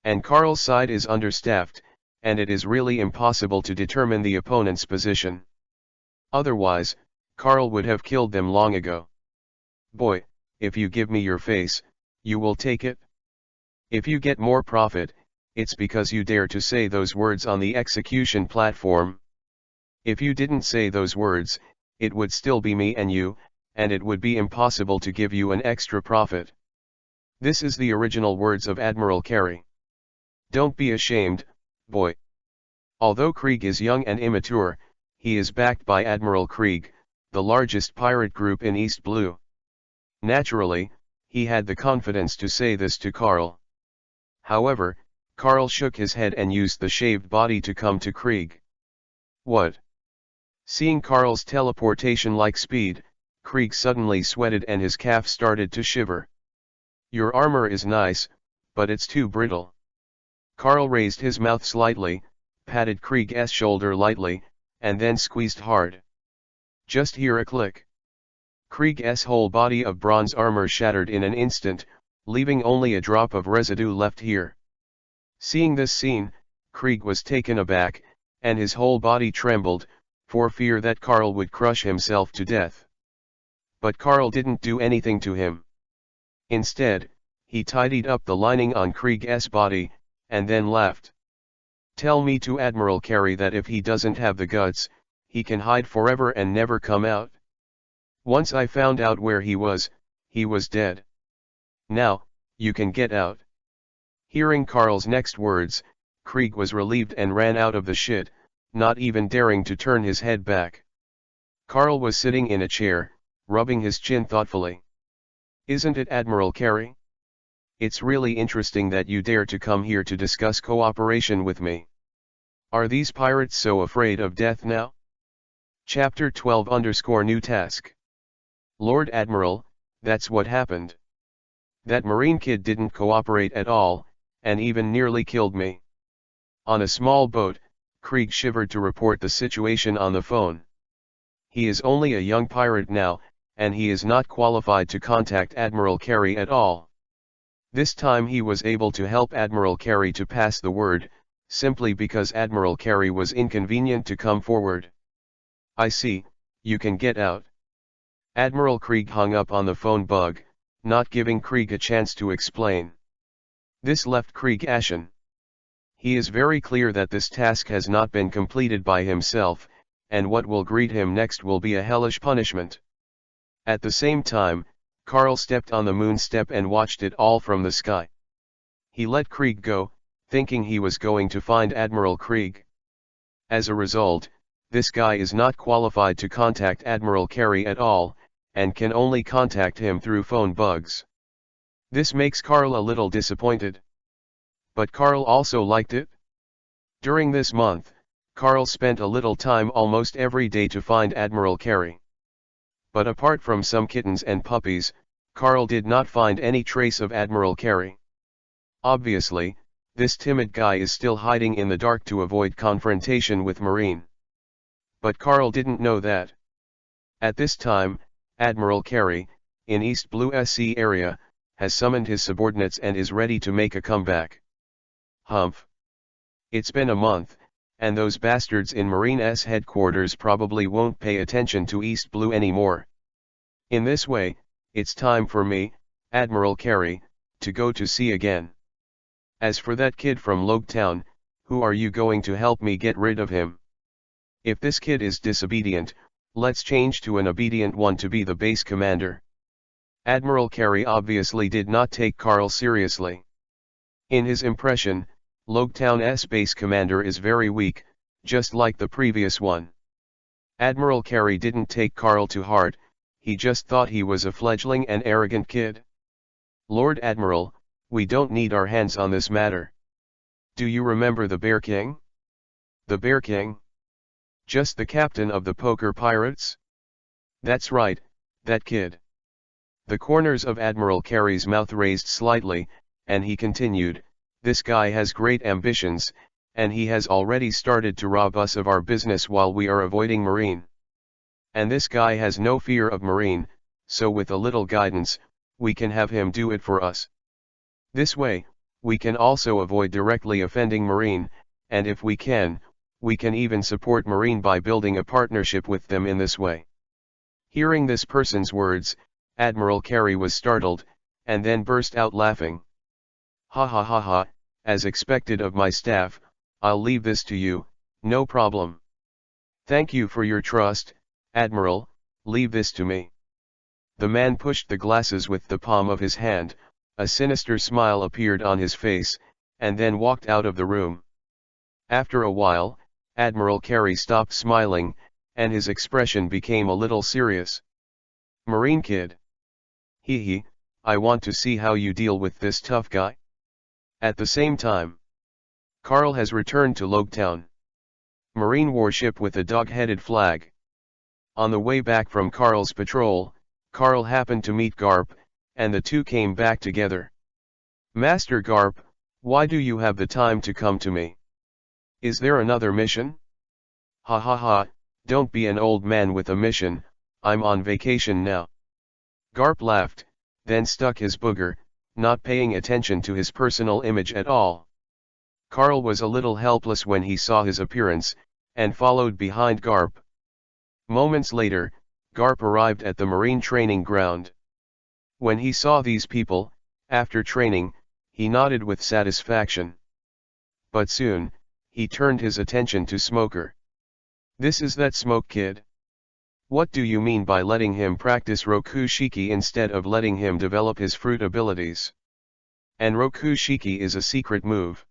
S1: And Karl's side is understaffed, and it is really impossible to determine the opponent's position. Otherwise, Karl would have killed them long ago. Boy, if you give me your face, you will take it? If you get more profit, it's because you dare to say those words on the execution platform. If you didn't say those words, it would still be me and you, and it would be impossible to give you an extra profit. This is the original words of Admiral Carey. Don't be ashamed, boy. Although Krieg is young and immature, he is backed by Admiral Krieg, the largest pirate group in East Blue. Naturally, he had the confidence to say this to Karl. However, Karl shook his head and used the shaved body to come to Krieg. What? Seeing Karl's teleportation-like speed, Krieg suddenly sweated and his calf started to shiver. Your armor is nice, but it's too brittle. Karl raised his mouth slightly, patted Krieg's shoulder lightly, and then squeezed hard. Just hear a click. Krieg's whole body of bronze armor shattered in an instant, leaving only a drop of residue left here. Seeing this scene, Krieg was taken aback, and his whole body trembled, for fear that Karl would crush himself to death. But Karl didn't do anything to him. Instead, he tidied up the lining on Krieg's body, and then laughed. Tell me to Admiral Carey that if he doesn't have the guts, he can hide forever and never come out. Once I found out where he was dead. Now, you can get out. Hearing Karl's next words, Krieg was relieved and ran out of the shit, not even daring to turn his head back. Karl was sitting in a chair, rubbing his chin thoughtfully. Isn't it, Admiral Carey? It's really interesting that you dare to come here to discuss cooperation with me. Are these pirates so afraid of death now? Chapter 12_New Task. Lord Admiral, that's what happened. That Marine kid didn't cooperate at all, and even nearly killed me. On a small boat, Krieg shivered to report the situation on the phone. He is only a young pirate now, and he is not qualified to contact Admiral Carey at all. This time he was able to help Admiral Carey to pass the word, simply because Admiral Carey was inconvenient to come forward. I see, you can get out. Admiral Krieg hung up on the phone bug, not giving Krieg a chance to explain. This left Krieg ashen. He is very clear that this task has not been completed by himself, and what will greet him next will be a hellish punishment. At the same time, Karl stepped on the moon step and watched it all from the sky. He let Krieg go, thinking he was going to find Admiral Krieg. As a result, this guy is not qualified to contact Admiral Carey at all, and can only contact him through phone bugs. This makes Karl a little disappointed. But Karl also liked it. During this month, Karl spent a little time almost every day to find Admiral Carey. But apart from some kittens and puppies, Karl did not find any trace of Admiral Carey. Obviously, this timid guy is still hiding in the dark to avoid confrontation with Marine. But Karl didn't know that. At this time, Admiral Carey, in East Blue SC area, has summoned his subordinates and is ready to make a comeback. Humph. It's been a month, and those bastards in Marine's headquarters probably won't pay attention to East Blue anymore. In this way, it's time for me, Admiral Carey, to go to sea again. As for that kid from Logetown, who are you going to help me get rid of him? If this kid is disobedient, let's change to an obedient one to be the base commander. Admiral Carey obviously did not take Karl seriously. In his impression, Logetown's base commander is very weak, just like the previous one. Admiral Carey didn't take Karl to heart, he just thought he was a fledgling and arrogant kid. Lord Admiral, we don't need our hands on this matter. Do you remember the Bear King? The Bear King? Just the captain of the poker pirates? That's right, that kid. The corners of Admiral Carey's mouth raised slightly, and he continued, this guy has great ambitions, and he has already started to rob us of our business while we are avoiding Marine. And this guy has no fear of Marine, so with a little guidance, we can have him do it for us. This way, we can also avoid directly offending Marine, and if we can even support Marine by building a partnership with them in this way. Hearing this person's words, Admiral Carey was startled, and then burst out laughing. Ha ha ha ha, as expected of my staff, I'll leave this to you, no problem. Thank you for your trust, Admiral, leave this to me. The man pushed the glasses with the palm of his hand, a sinister smile appeared on his face, and then walked out of the room. After a while, Admiral Carey stopped smiling, and his expression became a little serious. Marine kid. Hee, I want to see how you deal with this tough guy. At the same time, Carl has returned to Logetown. Marine warship with a dog-headed flag. On the way back from Carl's patrol, Carl happened to meet Garp, and the two came back together. Master Garp, why do you have the time to come to me? Is there another mission? Ha ha ha, don't be an old man with a mission, I'm on vacation now. Garp laughed, then stuck his booger, not paying attention to his personal image at all. Carl was a little helpless when he saw his appearance, and followed behind Garp. Moments later, Garp arrived at the Marine training ground. When he saw these people, after training, he nodded with satisfaction. But soon, he turned his attention to Smoker. This is that Smoke kid? What do you mean by letting him practice Rokushiki instead of letting him develop his fruit abilities? And Rokushiki is a secret move.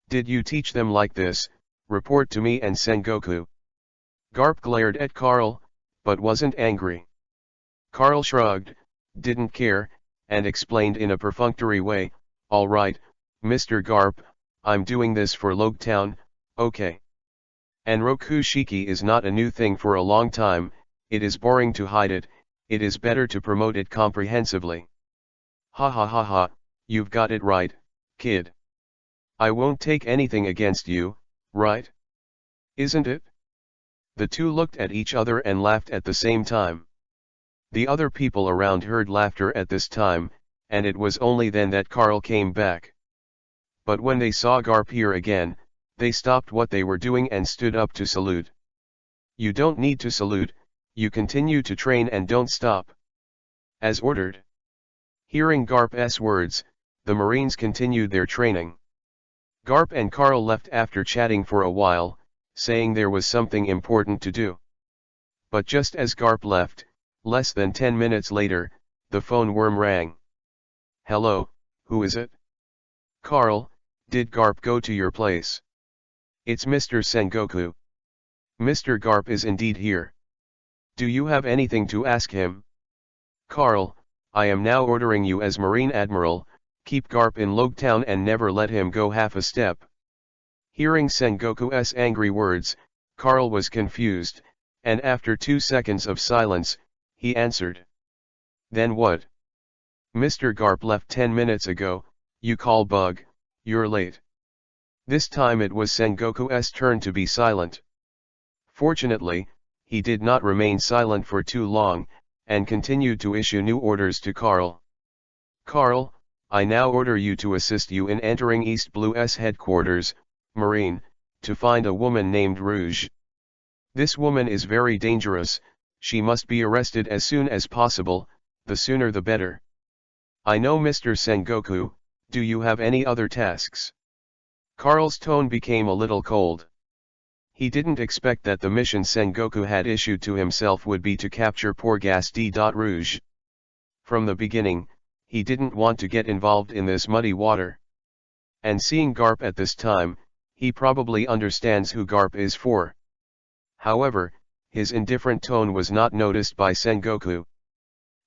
S1: Did you teach them like this? Report to me and Sengoku. Garp glared at Carl, but wasn't angry. Carl shrugged, didn't care, and explained in a perfunctory way, all right, Mr. Garp, I'm doing this for Logetown, okay. And Rokushiki is not a new thing for a long time, it is boring to hide it, it is better to promote it comprehensively. Ha ha ha ha, you've got it right, kid. I won't take anything against you, right? Isn't it? The two looked at each other and laughed at the same time. The other people around heard laughter at this time, and it was only then that Carl came back. But when they saw Garp here again, they stopped what they were doing and stood up to salute. You don't need to salute, you continue to train and don't stop. As ordered. Hearing Garp's words, the Marines continued their training. Garp and Carl left after chatting for a while, saying there was something important to do. But just as Garp left, less than 10 minutes later, the phone worm rang. Hello, who is it? Carl, did Garp go to your place? It's Mr. Sengoku. Mr. Garp is indeed here. Do you have anything to ask him? Carl, I am now ordering you as Marine Admiral, keep Garp in Logetown and never let him go half a step. Hearing Sengoku's angry words, Carl was confused, and after 2 seconds of silence, he answered. Then what? Mr. Garp left 10 minutes ago, you call bug, you're late. This time it was Sengoku's turn to be silent. Fortunately, he did not remain silent for too long, and continued to issue new orders to Carl. Carl, I now order you to assist you in entering East Blue's headquarters, Marine, to find a woman named Rouge. This woman is very dangerous, she must be arrested as soon as possible, the sooner the better. I know Mr. Sengoku, do you have any other tasks? Carl's tone became a little cold. He didn't expect that the mission Sengoku had issued to himself would be to capture Porgas D. Rouge. From the beginning, he didn't want to get involved in this muddy water. And seeing Garp at this time, he probably understands who Garp is for. However, his indifferent tone was not noticed by Sengoku.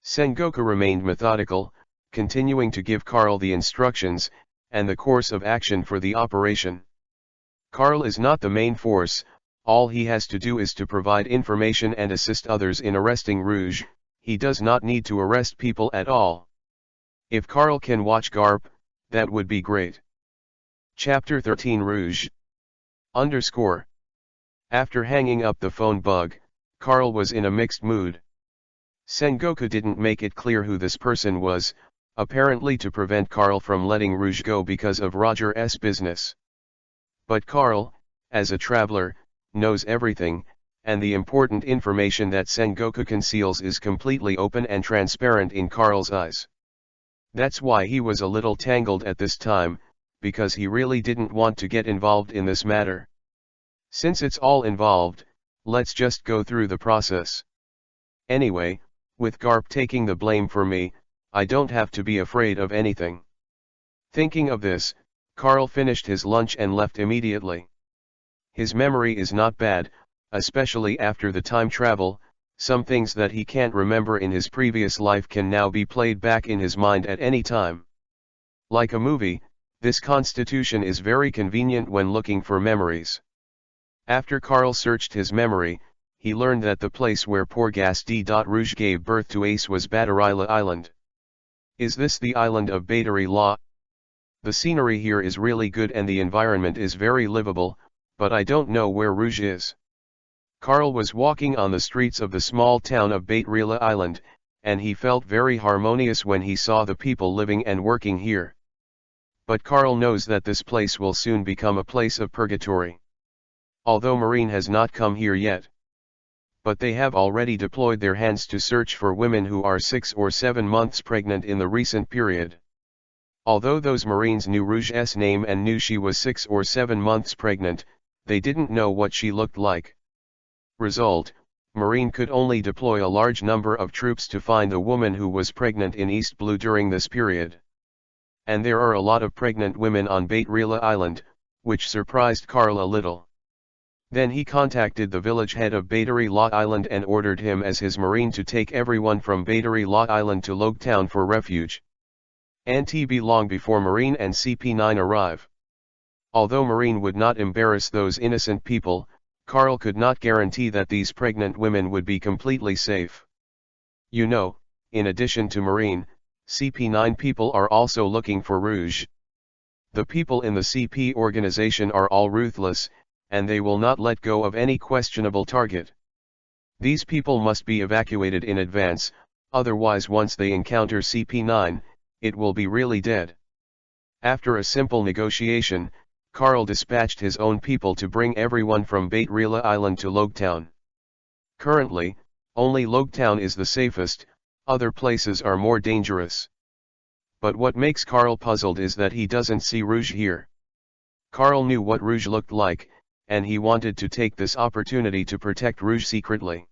S1: Sengoku remained methodical, continuing to give Carl the instructions, and the course of action for the operation. Carl is not the main force, all he has to do is to provide information and assist others in arresting Rouge, he does not need to arrest people at all. If Carl can watch Garp, that would be great. Chapter 13 Rouge. _ After hanging up the phone bug, Carl was in a mixed mood. Sengoku didn't make it clear who this person was, apparently to prevent Carl from letting Rouge go because of Roger's business. But Carl, as a traveler, knows everything, and the important information that Sengoku conceals is completely open and transparent in Carl's eyes. That's why he was a little tangled at this time, because he really didn't want to get involved in this matter. Since it's all involved, let's just go through the process. Anyway, with Garp taking the blame for me, I don't have to be afraid of anything. Thinking of this, Carl finished his lunch and left immediately. His memory is not bad, especially after the time travel. Some things that he can't remember in his previous life can now be played back in his mind at any time. Like a movie, this constitution is very convenient when looking for memories. After Carl searched his memory, he learned that the place where Porgas D. Rouge gave birth to Ace was Batarila Island. Is this the island of Batarila? The scenery here is really good and the environment is very livable, but I don't know where Rouge is. Carl was walking on the streets of the small town of Batarila Island, and he felt very harmonious when he saw the people living and working here. But Carl knows that this place will soon become a place of purgatory. Although Marine has not come here yet. But they have already deployed their hands to search for women who are 6 or 7 months pregnant in the recent period. Although those Marines knew Rouge's name and knew she was 6 or 7 months pregnant, they didn't know what she looked like. Result, Marine could only deploy a large number of troops to find the woman who was pregnant in East Blue during this period. And there are a lot of pregnant women on Batarila Island, which surprised Carl a little. Then he contacted the village head of Batarila Island and ordered him as his Marine to take everyone from Batarila Island to Logetown for refuge. And be long before Marine and CP9 arrive. Although Marine would not embarrass those innocent people, Carl could not guarantee that these pregnant women would be completely safe. You know, in addition to Marine, CP9 people are also looking for Rouge. The people in the CP organization are all ruthless, and they will not let go of any questionable target. These people must be evacuated in advance, otherwise once they encounter CP9, it will be really dead. After a simple negotiation, Carl dispatched his own people to bring everyone from Batarila Island to Logetown. Currently, only Logetown is the safest, other places are more dangerous. But what makes Carl puzzled is that he doesn't see Rouge here. Carl knew what Rouge looked like, and he wanted to take this opportunity to protect Rouge secretly.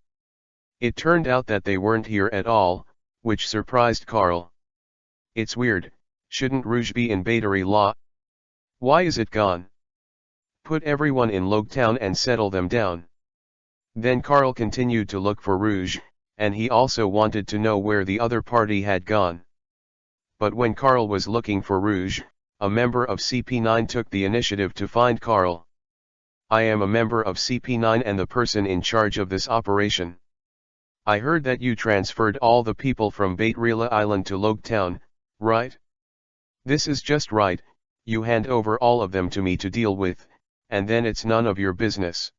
S1: It turned out that they weren't here at all, which surprised Carl. It's weird, shouldn't Rouge be in Batarila? Why is it gone? Put everyone in Logetown and settle them down. Then Carl continued to look for Rouge, and he also wanted to know where the other party had gone. But when Carl was looking for Rouge, a member of CP9 took the initiative to find Carl. I am a member of CP9 and the person in charge of this operation. I heard that you transferred all the people from Batarila Island to Logetown, right? This is just right. You hand over all of them to me to deal with, and then it's none of your business.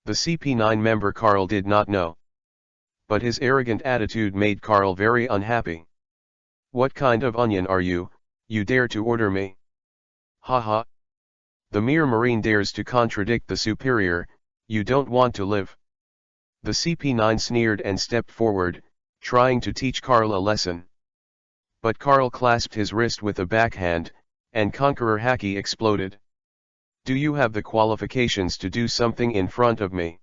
S1: The CP9 member Carl did not know. But his arrogant attitude made Carl very unhappy. What kind of onion are you, you dare to order me? Haha. The mere Marine dares to contradict the superior, you don't want to live. The CP9 sneered and stepped forward, trying to teach Carl a lesson. But Carl clasped his wrist with a backhand, and Conqueror Haki exploded. Do you have the qualifications to do something in front of me?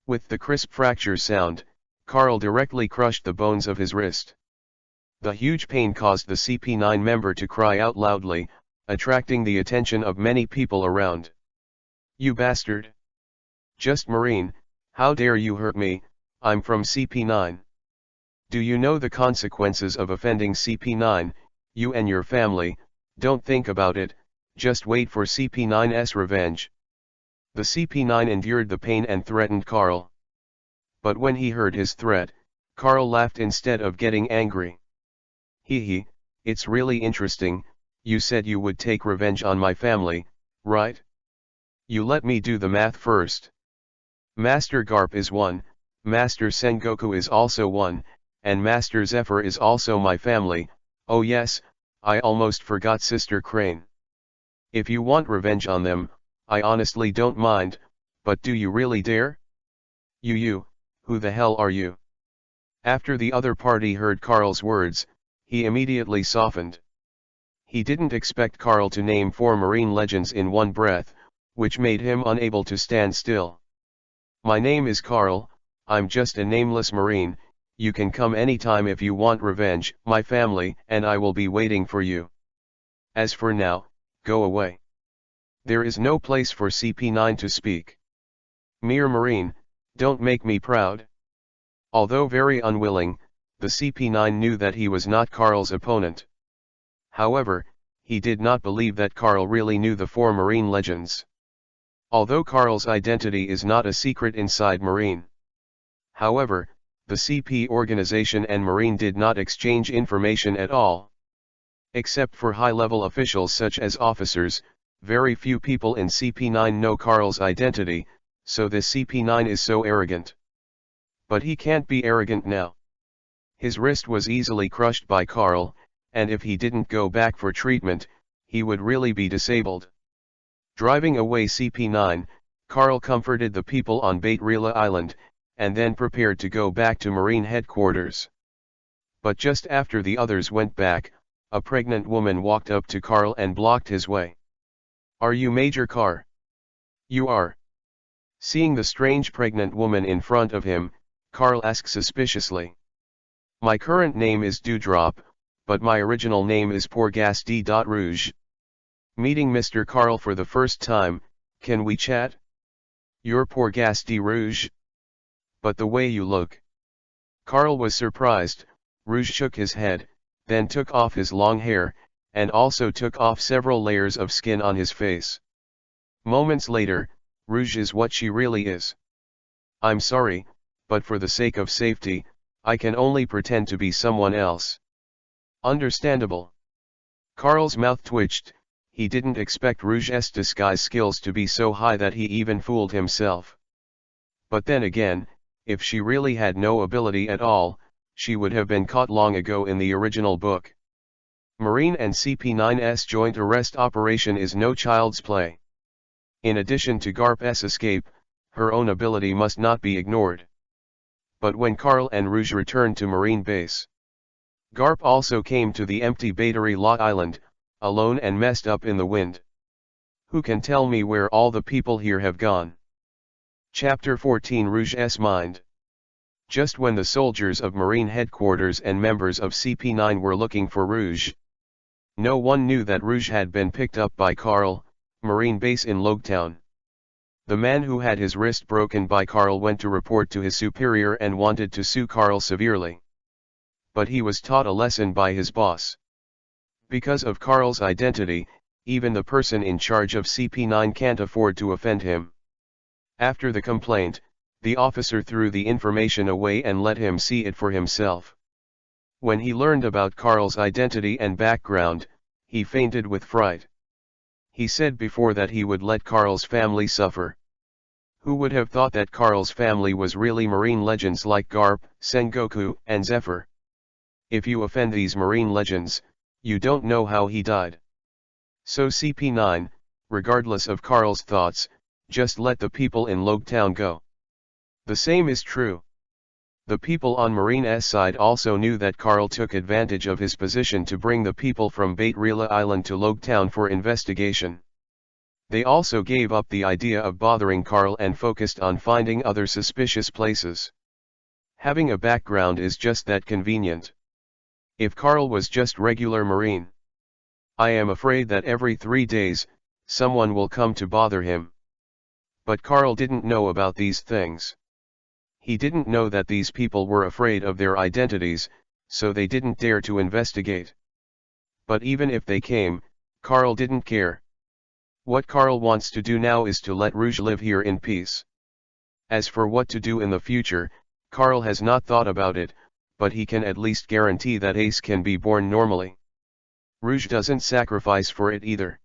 S1: With the crisp fracture sound, Carl directly crushed the bones of his wrist. The huge pain caused the CP9 member to cry out loudly, attracting the attention of many people around. You bastard! Just Marine, how dare you hurt me, I'm from CP9. Do you know the consequences of offending CP9, you and your family? Don't think about it, just wait for CP9's revenge. The CP9 endured the pain and threatened Carl. But when he heard his threat, Carl laughed instead of getting angry. Hee, it's really interesting, you said you would take revenge on my family, right? You let me do the math first. Master Garp is 1, Master Sengoku is also 1, and Master Zephyr is also my family. Oh yes, I almost forgot Sister Crane. If you want revenge on them, I honestly don't mind, but do you really dare? You, who the hell are you? After the other party heard Carl's words, he immediately softened. He didn't expect Carl to name 4 marine legends in one breath, which made him unable to stand still. My name is Carl, I'm just a nameless marine, you can come anytime if you want revenge, my family and I will be waiting for you. As for now, go away. There is no place for CP9 to speak. Mere marine, don't make me proud. Although very unwilling, the CP9 knew that he was not Carl's opponent. However, he did not believe that Carl really knew the 4 marine legends. Although Carl's identity is not a secret inside Marine. However, the CP organization and Marine did not exchange information at all. Except for high-level officials such as officers, very few people in CP9 know Carl's identity, so the CP9 is so arrogant. But he can't be arrogant now. His wrist was easily crushed by Carl, and if he didn't go back for treatment, he would really be disabled. Driving away CP9, Carl comforted the people on Bait-Rila Island, and then prepared to go back to Marine headquarters. But just after the others went back, a pregnant woman walked up to Carl and blocked his way. Are you Major Carr? You are. Seeing the strange pregnant woman in front of him, Carl asked suspiciously. My current name is Dewdrop, but my original name is Porgas D. Rouge. Meeting Mr. Carl for the first time, can we chat? You're Porgas D. Rouge? But the way you look. Carl was surprised. Rouge shook his head, then took off his long hair, and also took off several layers of skin on his face. Moments later, Rouge is what she really is. I'm sorry, but for the sake of safety, I can only pretend to be someone else. Understandable. Carl's mouth twitched. He didn't expect Rouge's disguise skills to be so high that he even fooled himself. But then again, if she really had no ability at all, she would have been caught long ago in the original book. Marine and CP9's joint arrest operation is no child's play. In addition to Garp's escape, her own ability must not be ignored. But when Carl and Rouge returned to Marine base, Garp also came to the empty Bait-Rila Island, alone and messed up in the wind. Who can tell me where all the people here have gone? Chapter 14 Rouge's Mind. Just when the soldiers of Marine headquarters and members of CP9 were looking for Rouge, no one knew that Rouge had been picked up by Carl, Marine base in Logtown. The man who had his wrist broken by Carl went to report to his superior and wanted to sue Carl severely. But he was taught a lesson by his boss. Because of Carl's identity, even the person in charge of CP9 can't afford to offend him. After the complaint, the officer threw the information away and let him see it for himself. When he learned about Carl's identity and background, he fainted with fright. He said before that he would let Carl's family suffer. Who would have thought that Carl's family was really marine legends like Garp, Sengoku, and Zephyr? If you offend these marine legends, you don't know how he died. So CP9, regardless of Carl's thoughts, just let the people in Logtown go. The same is true. The people on Marine's side also knew that Carl took advantage of his position to bring the people from Bait-Rila Island to Logtown for investigation. They also gave up the idea of bothering Carl and focused on finding other suspicious places. Having a background is just that convenient. If Carl was just regular Marine, I am afraid that every 3 days, someone will come to bother him. But Carl didn't know about these things. He didn't know that these people were afraid of their identities, so they didn't dare to investigate. But even if they came, Carl didn't care. What Carl wants to do now is to let Rouge live here in peace. As for what to do in the future, Carl has not thought about it, but he can at least guarantee that Ace can be born normally. Rouge doesn't sacrifice for it either.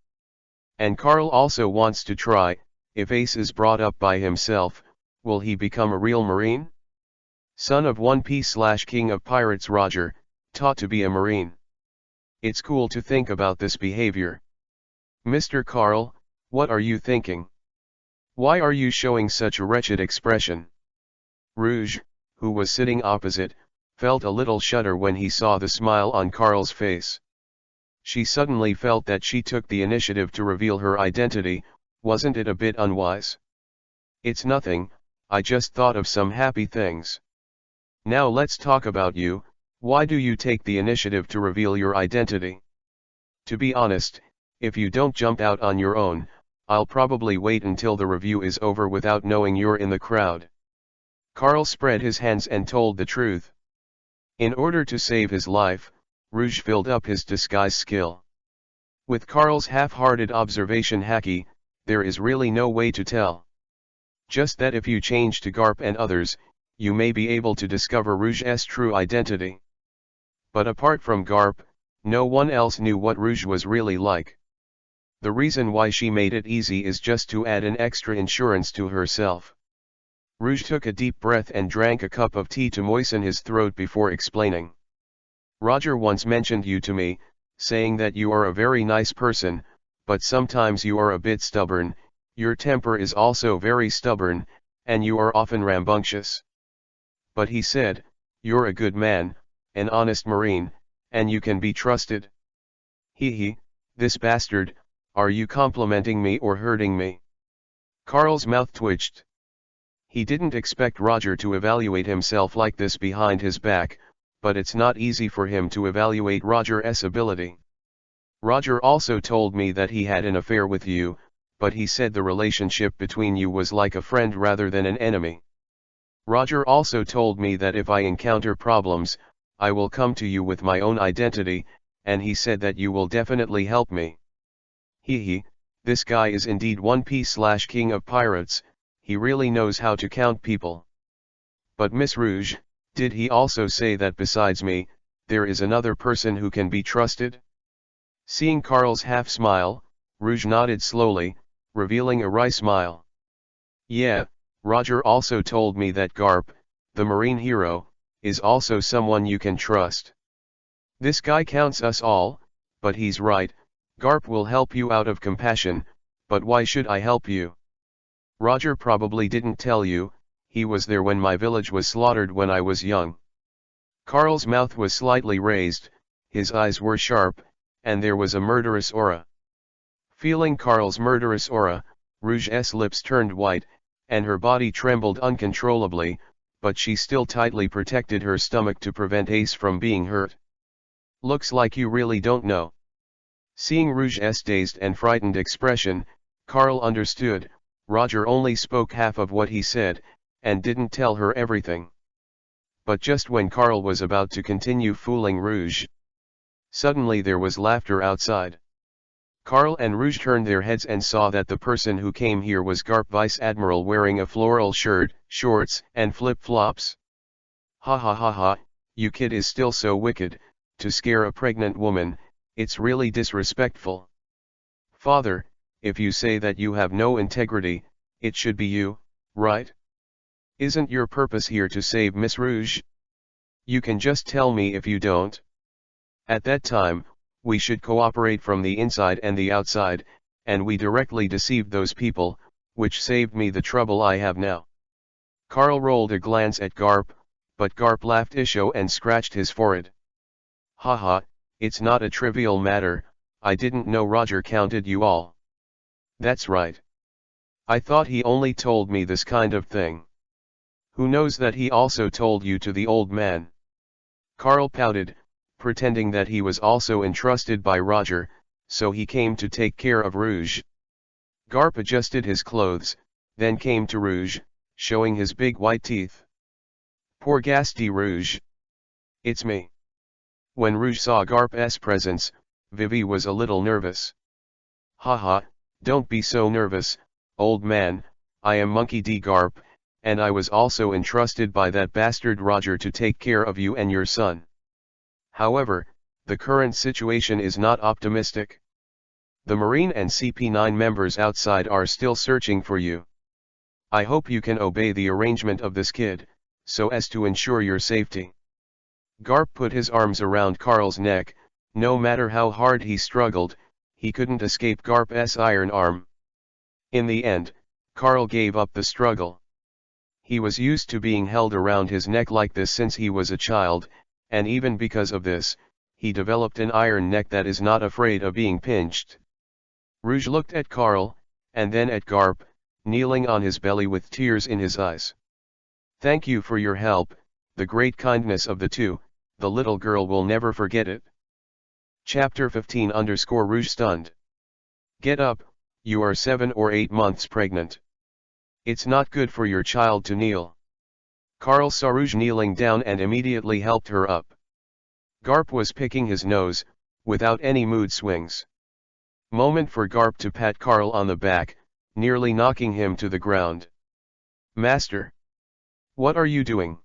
S1: And Carl also wants to try, if Ace is brought up by himself, will he become a real Marine? Son of One Piece / King of Pirates Roger, taught to be a Marine. It's cool to think about this behavior. Mr. Carl, what are you thinking? Why are you showing such a wretched expression? Rouge, who was sitting opposite, felt a little shudder when he saw the smile on Carl's face. She suddenly felt that she took the initiative to reveal her identity. Wasn't it a bit unwise? It's nothing, I just thought of some happy things. Now let's talk about you. Why do you take the initiative to reveal your identity? To be honest, if you don't jump out on your own, I'll probably wait until the review is over without knowing you're in the crowd. Carl spread his hands and told the truth. In order to save his life, Rouge filled up his disguise skill. With Carl's half-hearted observation hacky, there is really no way to tell. Just that if you change to Garp and others, you may be able to discover Rouge's true identity. But apart from Garp, no one else knew what Rouge was really like. The reason why she made it easy is just to add an extra insurance to herself. Rouge took a deep breath and drank a cup of tea to moisten his throat before explaining. Roger once mentioned you to me, saying that you are a very nice person, but sometimes you are a bit stubborn, your temper is also very stubborn, and you are often rambunctious. But he said, you're a good man, an honest Marine, and you can be trusted. Hee, this bastard, are you complimenting me or hurting me? Carl's mouth twitched. He didn't expect Roger to evaluate himself like this behind his back, but it's not easy for him to evaluate Roger's ability. Roger also told me that he had an affair with you, but he said the relationship between you was like a friend rather than an enemy. Roger also told me that if I encounter problems, I will come to you with my own identity, and he said that you will definitely help me. Hee, this guy is indeed One Piece / King of Pirates, he really knows how to count people. But Miss Rouge, did he also say that besides me, there is another person who can be trusted? Seeing Carl's half-smile, Rouge nodded slowly, revealing a wry smile. Yeah, Roger also told me that Garp, the Marine hero, is also someone you can trust. This guy counts us all, but he's right, Garp will help you out of compassion, but why should I help you? Roger probably didn't tell you, he was there when my village was slaughtered when I was young. Carl's mouth was slightly raised, his eyes were sharp, and there was a murderous aura. Feeling Carl's murderous aura, Rouge's lips turned white, and her body trembled uncontrollably, but she still tightly protected her stomach to prevent Ace from being hurt. Looks like you really don't know. Seeing Rouge's dazed and frightened expression, Carl understood, Roger only spoke half of what he said, and didn't tell her everything. But just when Carl was about to continue fooling Rouge, suddenly there was laughter outside. Carl and Rouge turned their heads and saw that the person who came here was Garp Vice Admiral wearing a floral shirt, shorts, and flip-flops. Ha ha ha ha, you kid is still so wicked, to scare a pregnant woman, it's really disrespectful. Father, if you say that you have no integrity, it should be you, right? Isn't your purpose here to save Miss Rouge? You can just tell me if you don't. At that time, we should cooperate from the inside and the outside, and we directly deceived those people, which saved me the trouble I have now. Carl rolled a glance at Garp, but Garp laughed isho and scratched his forehead. Haha, it's not a trivial matter, I didn't know Roger counted you all. That's right. I thought he only told me this kind of thing. Who knows that he also told you to the old man? Carl pouted, pretending that he was also entrusted by Roger, so he came to take care of Rouge. Garp adjusted his clothes, then came to Rouge, showing his big white teeth. Poor Gasty Rouge. It's me. When Rouge saw Garp's presence, Vivi was a little nervous. Haha, don't be so nervous, old man, I am Monkey D. Garp, and I was also entrusted by that bastard Roger to take care of you and your son. However, the current situation is not optimistic. The Marine and CP9 members outside are still searching for you. I hope you can obey the arrangement of this kid, so as to ensure your safety. Garp put his arms around Carl's neck. No matter how hard he struggled, he couldn't escape Garp's iron arm. In the end, Carl gave up the struggle. He was used to being held around his neck like this since he was a child, and even because of this, he developed an iron neck that is not afraid of being pinched. Rouge looked at Carl, and then at Garp, kneeling on his belly with tears in his eyes. "Thank you for your help, the great kindness of the two, the little girl will never forget it." Chapter 15 Rouge stunned. "Get up, you are 7 or 8 months pregnant. It's not good for your child to kneel." Carl saw Rouge kneeling down and immediately helped her up. Garp was picking his nose, without any mood swings. Moment for Garp to pat Carl on the back, nearly knocking him to the ground. "Master! What are you doing?"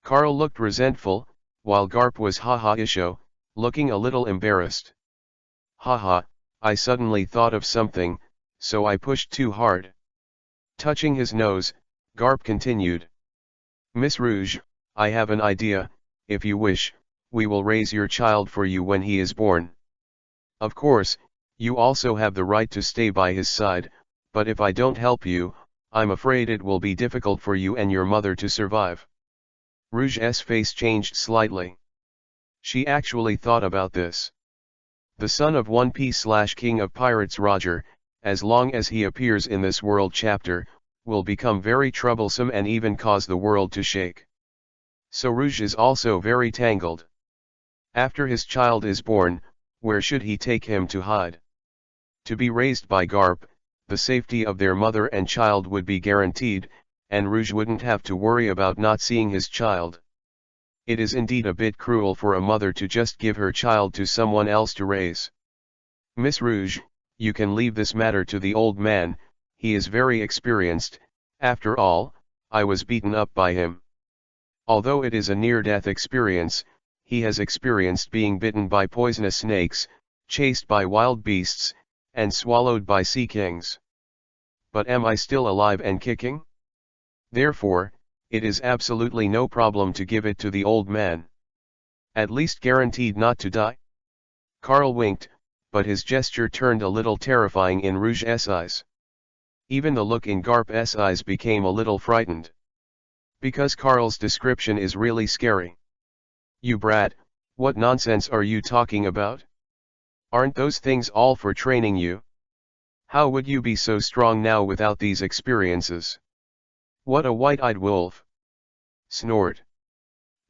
S1: Carl looked resentful, while Garp was ha-ha-isho, looking a little embarrassed. "Ha-ha, I suddenly thought of something, so I pushed too hard." Touching his nose, Garp continued. "Miss Rouge, I have an idea. If you wish, we will raise your child for you when he is born. Of course, you also have the right to stay by his side, but if I don't help you, I'm afraid it will be difficult for you and your mother to survive." Rouge's face changed slightly. She actually thought about this. The son of One Piece/King of Pirates Roger, as long as he appears in this world chapter, will become very troublesome and even cause the world to shake. So Rouge is also very tangled. After his child is born, where should he take him to hide? To be raised by Garp, the safety of their mother and child would be guaranteed, and Rouge wouldn't have to worry about not seeing his child. It is indeed a bit cruel for a mother to just give her child to someone else to raise. "Miss Rouge, you can leave this matter to the old man, he is very experienced. After all, I was beaten up by him. Although it is a near-death experience, he has experienced being bitten by poisonous snakes, chased by wild beasts, and swallowed by sea kings. But am I still alive and kicking? Therefore, it is absolutely no problem to give it to the old man. At least guaranteed not to die." Carl winked, but his gesture turned a little terrifying in Rouge's eyes. Even the look in Garp's eyes became a little frightened. Because Carl's description is really scary. "You brat, what nonsense are you talking about? Aren't those things all for training you? How would you be so strong now without these experiences? What a white-eyed wolf!" Snort.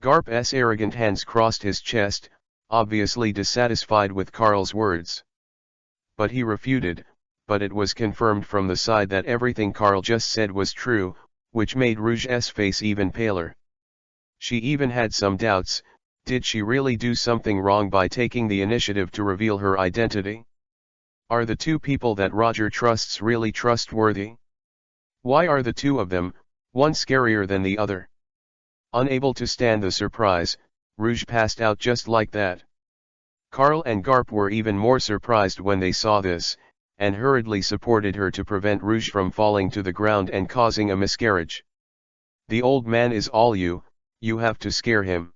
S1: Garp's arrogant hands crossed his chest, obviously dissatisfied with Carl's words. But he refuted, but it was confirmed from the side that everything Carl just said was true, which made Rouge's face even paler. She even had some doubts. Did she really do something wrong by taking the initiative to reveal her identity? Are the two people that Roger trusts really trustworthy? Why are the two of them, one scarier than the other? Unable to stand the surprise, Rouge passed out just like that. Carl and Garp were even more surprised when they saw this, and hurriedly supported her to prevent Rouge from falling to the ground and causing a miscarriage. "The old man is all you have to scare him.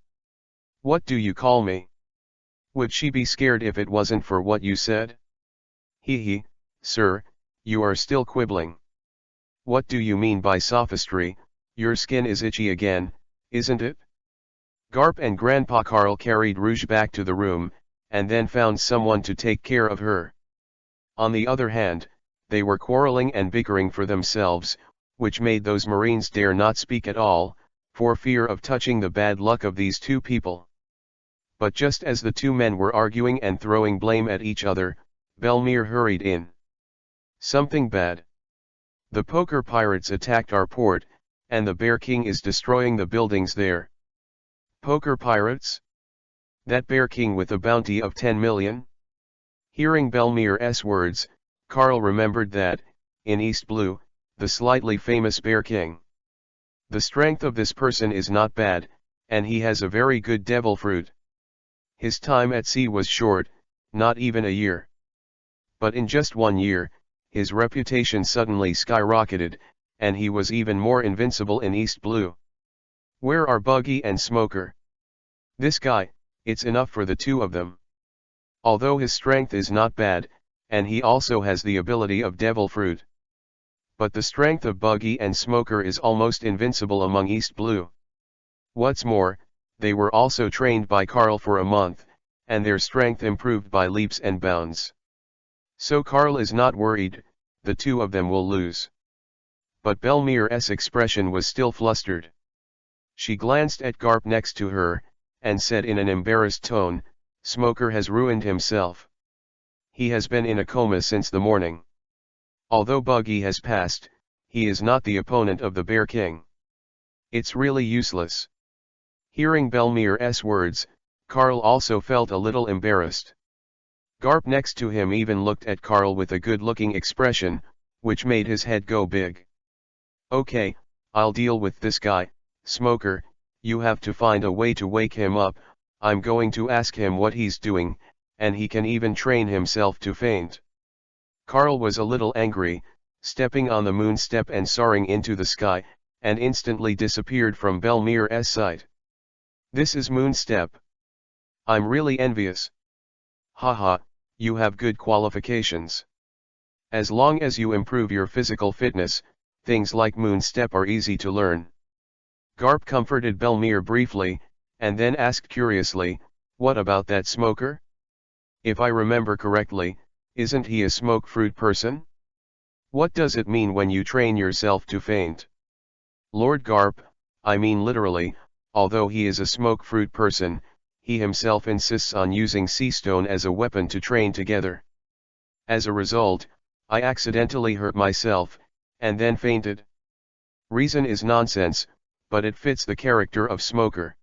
S1: What do you call me? Would she be scared if it wasn't for what you said?" "Hee, sir, you are still quibbling. What do you mean by sophistry? Your skin is itchy again, isn't it?" Garp and Grandpa Carl carried Rouge back to the room, and then found someone to take care of her. On the other hand, they were quarreling and bickering for themselves, which made those Marines dare not speak at all, for fear of touching the bad luck of these two people. But just as the two men were arguing and throwing blame at each other, Belmere hurried in. "Something bad. The poker pirates attacked our port, and the Bear King is destroying the buildings there." "Poker pirates? That Bear King with a bounty of 10 million? Hearing Belmere's words, Carl remembered that, in East Blue, the slightly famous Bear King. The strength of this person is not bad, and he has a very good devil fruit. His time at sea was short, not even a year. But in just 1 year, his reputation suddenly skyrocketed, and he was even more invincible in East Blue. Where are Buggy and Smoker? This guy, it's enough for the two of them. Although his strength is not bad, and he also has the ability of devil fruit. But the strength of Buggy and Smoker is almost invincible among East Blue. What's more, they were also trained by Carl for a month, and their strength improved by leaps and bounds. So Carl is not worried, the two of them will lose. But Belmir's expression was still flustered. She glanced at Garp next to her, and said in an embarrassed tone, "Smoker has ruined himself. He has been in a coma since the morning. Although Buggy has passed, he is not the opponent of the Bear King. It's really useless." Hearing Belmir's words, Carl also felt a little embarrassed. Garp next to him even looked at Carl with a good-looking expression, which made his head go big. "Okay, I'll deal with this guy, Smoker. You have to find a way to wake him up. I'm going to ask him what he's doing, and he can even train himself to faint." Carl was a little angry, stepping on the moon step and soaring into the sky, and instantly disappeared from Belmir's sight. "This is moon step. I'm really envious. Haha, you have good qualifications. As long as you improve your physical fitness, things like moon step are easy to learn." Garp comforted Belmir briefly, and then asked curiously, "What about that Smoker? If I remember correctly, isn't he a smoke fruit person? What does it mean when you train yourself to faint?" "Lord Garp, I mean literally, although he is a smoke fruit person, he himself insists on using sea stone as a weapon to train together. As a result, I accidentally hurt myself, and then fainted. Reason is nonsense, but it fits the character of Smoker.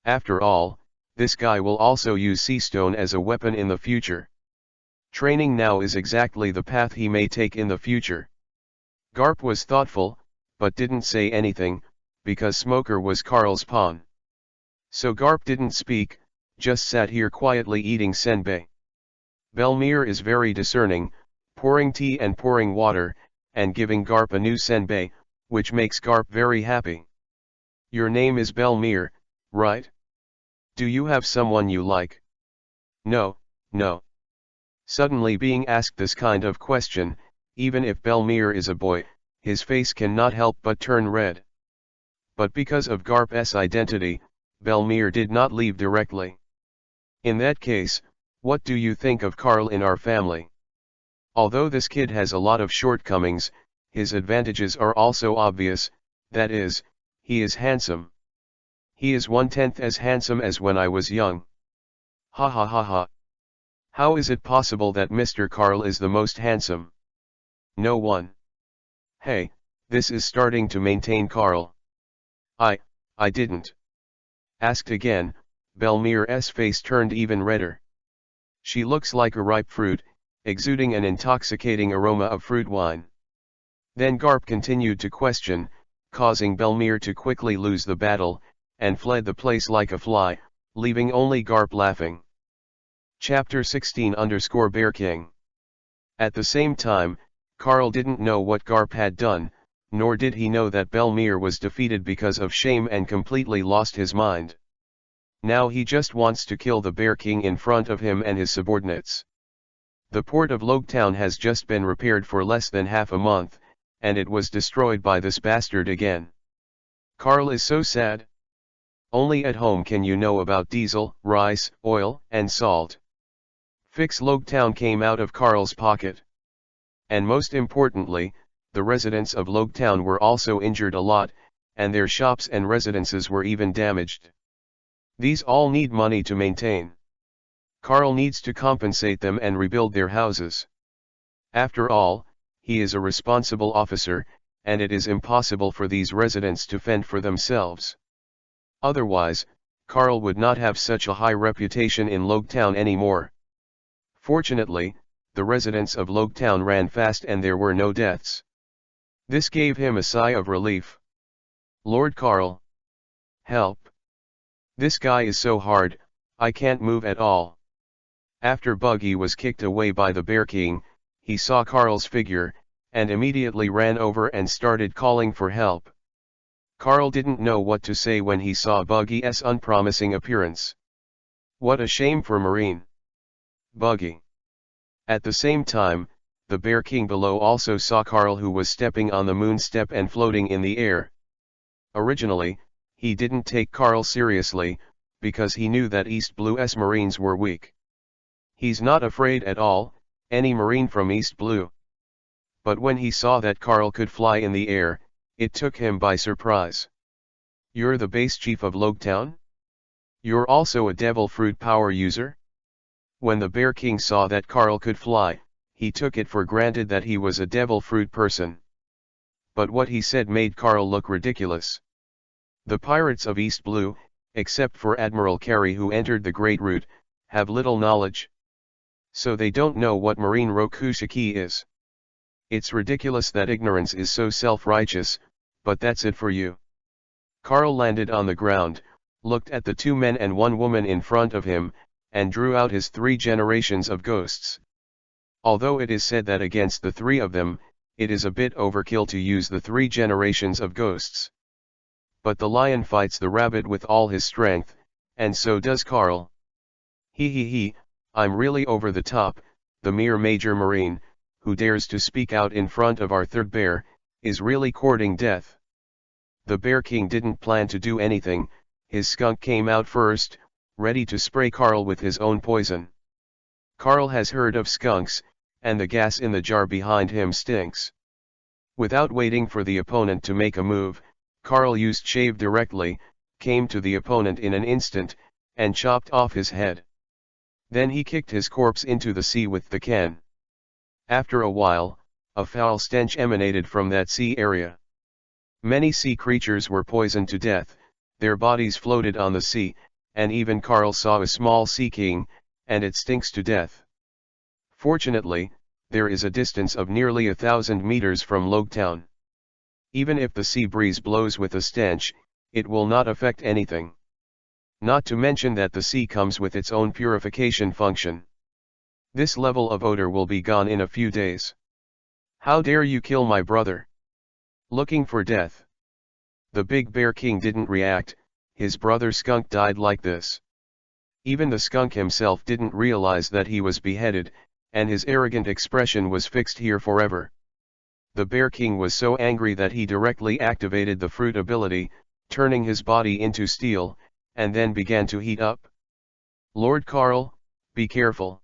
S1: After all, this guy will also use sea stone as a weapon in the future. Training now is exactly the path he may take in the future." Garp was thoughtful, but didn't say anything, because Smoker was Carl's pawn. So Garp didn't speak, just sat here quietly eating senbei. Belmir is very discerning, pouring tea and pouring water, and giving Garp a new senbei, which makes Garp very happy. "Your name is Belmir, right? Do you have someone you like?" "No, no." Suddenly being asked this kind of question, even if Belmir is a boy, his face cannot help but turn red. But because of Garp's identity, Belmir did not leave directly. "In that case, what do you think of Carl in our family? Although this kid has a lot of shortcomings, his advantages are also obvious, that is, he is handsome. He is 1/10 as handsome as when I was young. Ha ha ha ha. How is it possible that Mr. Carl is the most handsome? No one. Hey, this is starting to maintain Carl." I didn't." Asked again, Belmir's face turned even redder. "She looks like a ripe fruit, exuding an intoxicating aroma of fruit wine." Then Garp continued to question, causing Belmir to quickly lose the battle, and fled the place like a fly, leaving only Garp laughing. Chapter 16_Bear King. At the same time, Carl didn't know what Garp had done, nor did he know that Belmir was defeated because of shame and completely lost his mind. Now he just wants to kill the Bear King in front of him and his subordinates. The port of Logetown has just been repaired for less than half a month, and it was destroyed by this bastard again. Carl is so sad. Only at home can you know about diesel, rice, oil, and salt. Fix Logetown came out of Carl's pocket. And most importantly, the residents of Logetown were also injured a lot, and their shops and residences were even damaged. These all need money to maintain. Carl needs to compensate them and rebuild their houses. After all, he is a responsible officer, and it is impossible for these residents to fend for themselves. Otherwise, Carl would not have such a high reputation in Logetown anymore. Fortunately, the residents of Logetown ran fast and there were no deaths. This gave him a sigh of relief. "Lord Carl. Help. This guy is so hard, I can't move at all." After Buggy was kicked away by the Bear King, he saw Carl's figure, and immediately ran over and started calling for help. Carl didn't know what to say when he saw Buggy's unpromising appearance. What a shame for Marine. Buggy. At the same time, the Bear King below also saw Carl, who was stepping on the moon step and floating in the air. Originally, he didn't take Carl seriously, because he knew that East Blue's Marines were weak. He's not afraid at all, any Marine from East Blue. But when he saw that Carl could fly in the air, it took him by surprise. You're the base chief of Logetown? You're also a devil fruit power user? When the Bear King saw that Carl could fly, he took it for granted that he was a devil fruit person. But what he said made Carl look ridiculous. The pirates of East Blue, except for Admiral Carey, who entered the Great Route, have little knowledge. So they don't know what Marine Rokushiki is. It's ridiculous that ignorance is so self-righteous, but that's it for you. Carl landed on the ground, looked at the 2 men and 1 woman in front of him, and drew out his 3 generations of ghosts. Although it is said that against the 3 of them, it is a bit overkill to use the 3 generations of ghosts. But the lion fights the rabbit with all his strength, and so does Carl. He, I'm really over the top. The mere Major Marine, who dares to speak out in front of our 3rd bear, is really courting death. The Bear King didn't plan to do anything. His skunk came out first, ready to spray Carl with his own poison. Carl has heard of skunks, and the gas in the jar behind him stinks. Without waiting for the opponent to make a move, Carl used shave directly, came to the opponent in an instant, and chopped off his head. Then he kicked his corpse into the sea with the can. After a while, a foul stench emanated from that sea area. Many sea creatures were poisoned to death, their bodies floated on the sea, and even Carl saw a small sea king, and it stinks to death. Fortunately, there is a distance of nearly 1,000 meters from Logetown. Even if the sea breeze blows with a stench, it will not affect anything. Not to mention that the sea comes with its own purification function. This level of odor will be gone in a few days. How dare you kill my brother? Looking for death. The Big Bear King didn't react. His brother skunk died like this. Even the skunk himself didn't realize that he was beheaded, and his arrogant expression was fixed here forever. The Bear King was so angry that he directly activated the fruit ability, turning his body into steel, and then began to heat up. Lord Carl, be careful.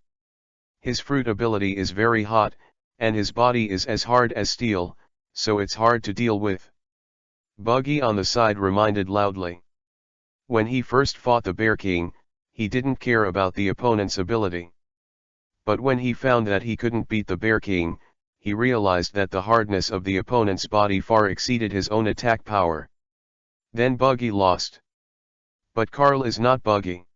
S1: His fruit ability is very hot, and his body is as hard as steel, so it's hard to deal with. Buggy on the side reminded loudly. When he first fought the Bear King, he didn't care about the opponent's ability. But when he found that he couldn't beat the Bear King, he realized that the hardness of the opponent's body far exceeded his own attack power. Then Buggy lost. But Carl is not Buggy.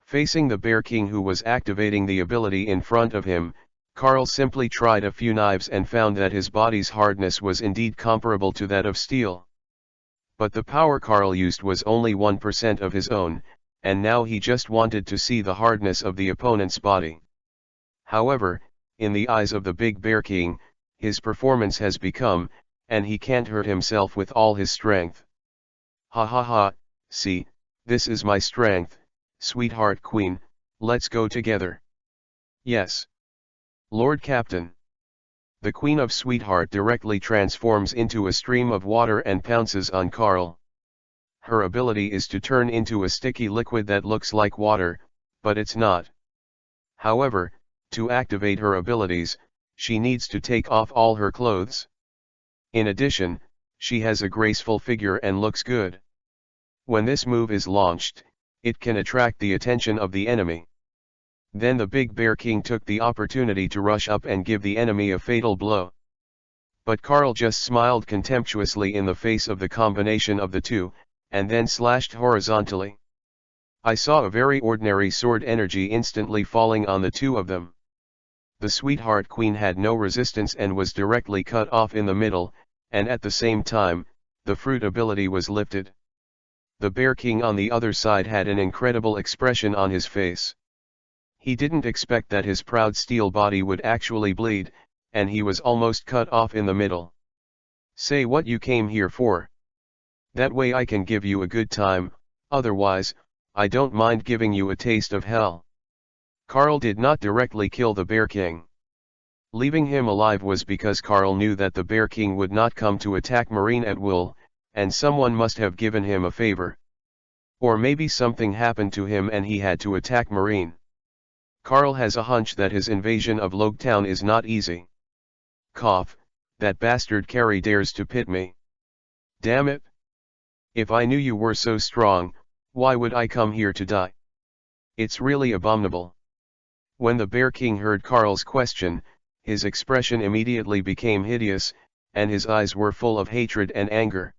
S1: Facing the Bear King, who was activating the ability in front of him, Carl simply tried a few knives and found that his body's hardness was indeed comparable to that of steel. But the power Carl used was only 1% of his own, and now he just wanted to see the hardness of the opponent's body. However, in the eyes of the Big Bear King, his performance has become, and he can't hurt himself with all his strength. Ha ha ha, see, this is my strength, sweetheart queen, let's go together. Yes. Lord Captain. The Queen of Sweetheart directly transforms into a stream of water and pounces on Carl. Her ability is to turn into a sticky liquid that looks like water, but it's not. However, to activate her abilities, she needs to take off all her clothes. In addition, she has a graceful figure and looks good. When this move is launched, it can attract the attention of the enemy. Then the Big Bear King took the opportunity to rush up and give the enemy a fatal blow. But Carl just smiled contemptuously in the face of the combination of the two, and then slashed horizontally. I saw a very ordinary sword energy instantly falling on the 2 of them. The Sweetheart Queen had no resistance and was directly cut off in the middle, and at the same time, the fruit ability was lifted. The Bear King on the other side had an incredible expression on his face. He didn't expect that his proud steel body would actually bleed, and he was almost cut off in the middle. Say what you came here for. That way I can give you a good time, otherwise, I don't mind giving you a taste of hell. Carl did not directly kill the Bear King. Leaving him alive was because Carl knew that the Bear King would not come to attack Marine at will, and someone must have given him a favor. Or maybe something happened to him and he had to attack Marine. Carl has a hunch that his invasion of Logetown is not easy. Cough, that bastard Carrie dares to pit me. Damn it! If I knew you were so strong, why would I come here to die? It's really abominable. When the Bear King heard Carl's question, his expression immediately became hideous, and his eyes were full of hatred and anger.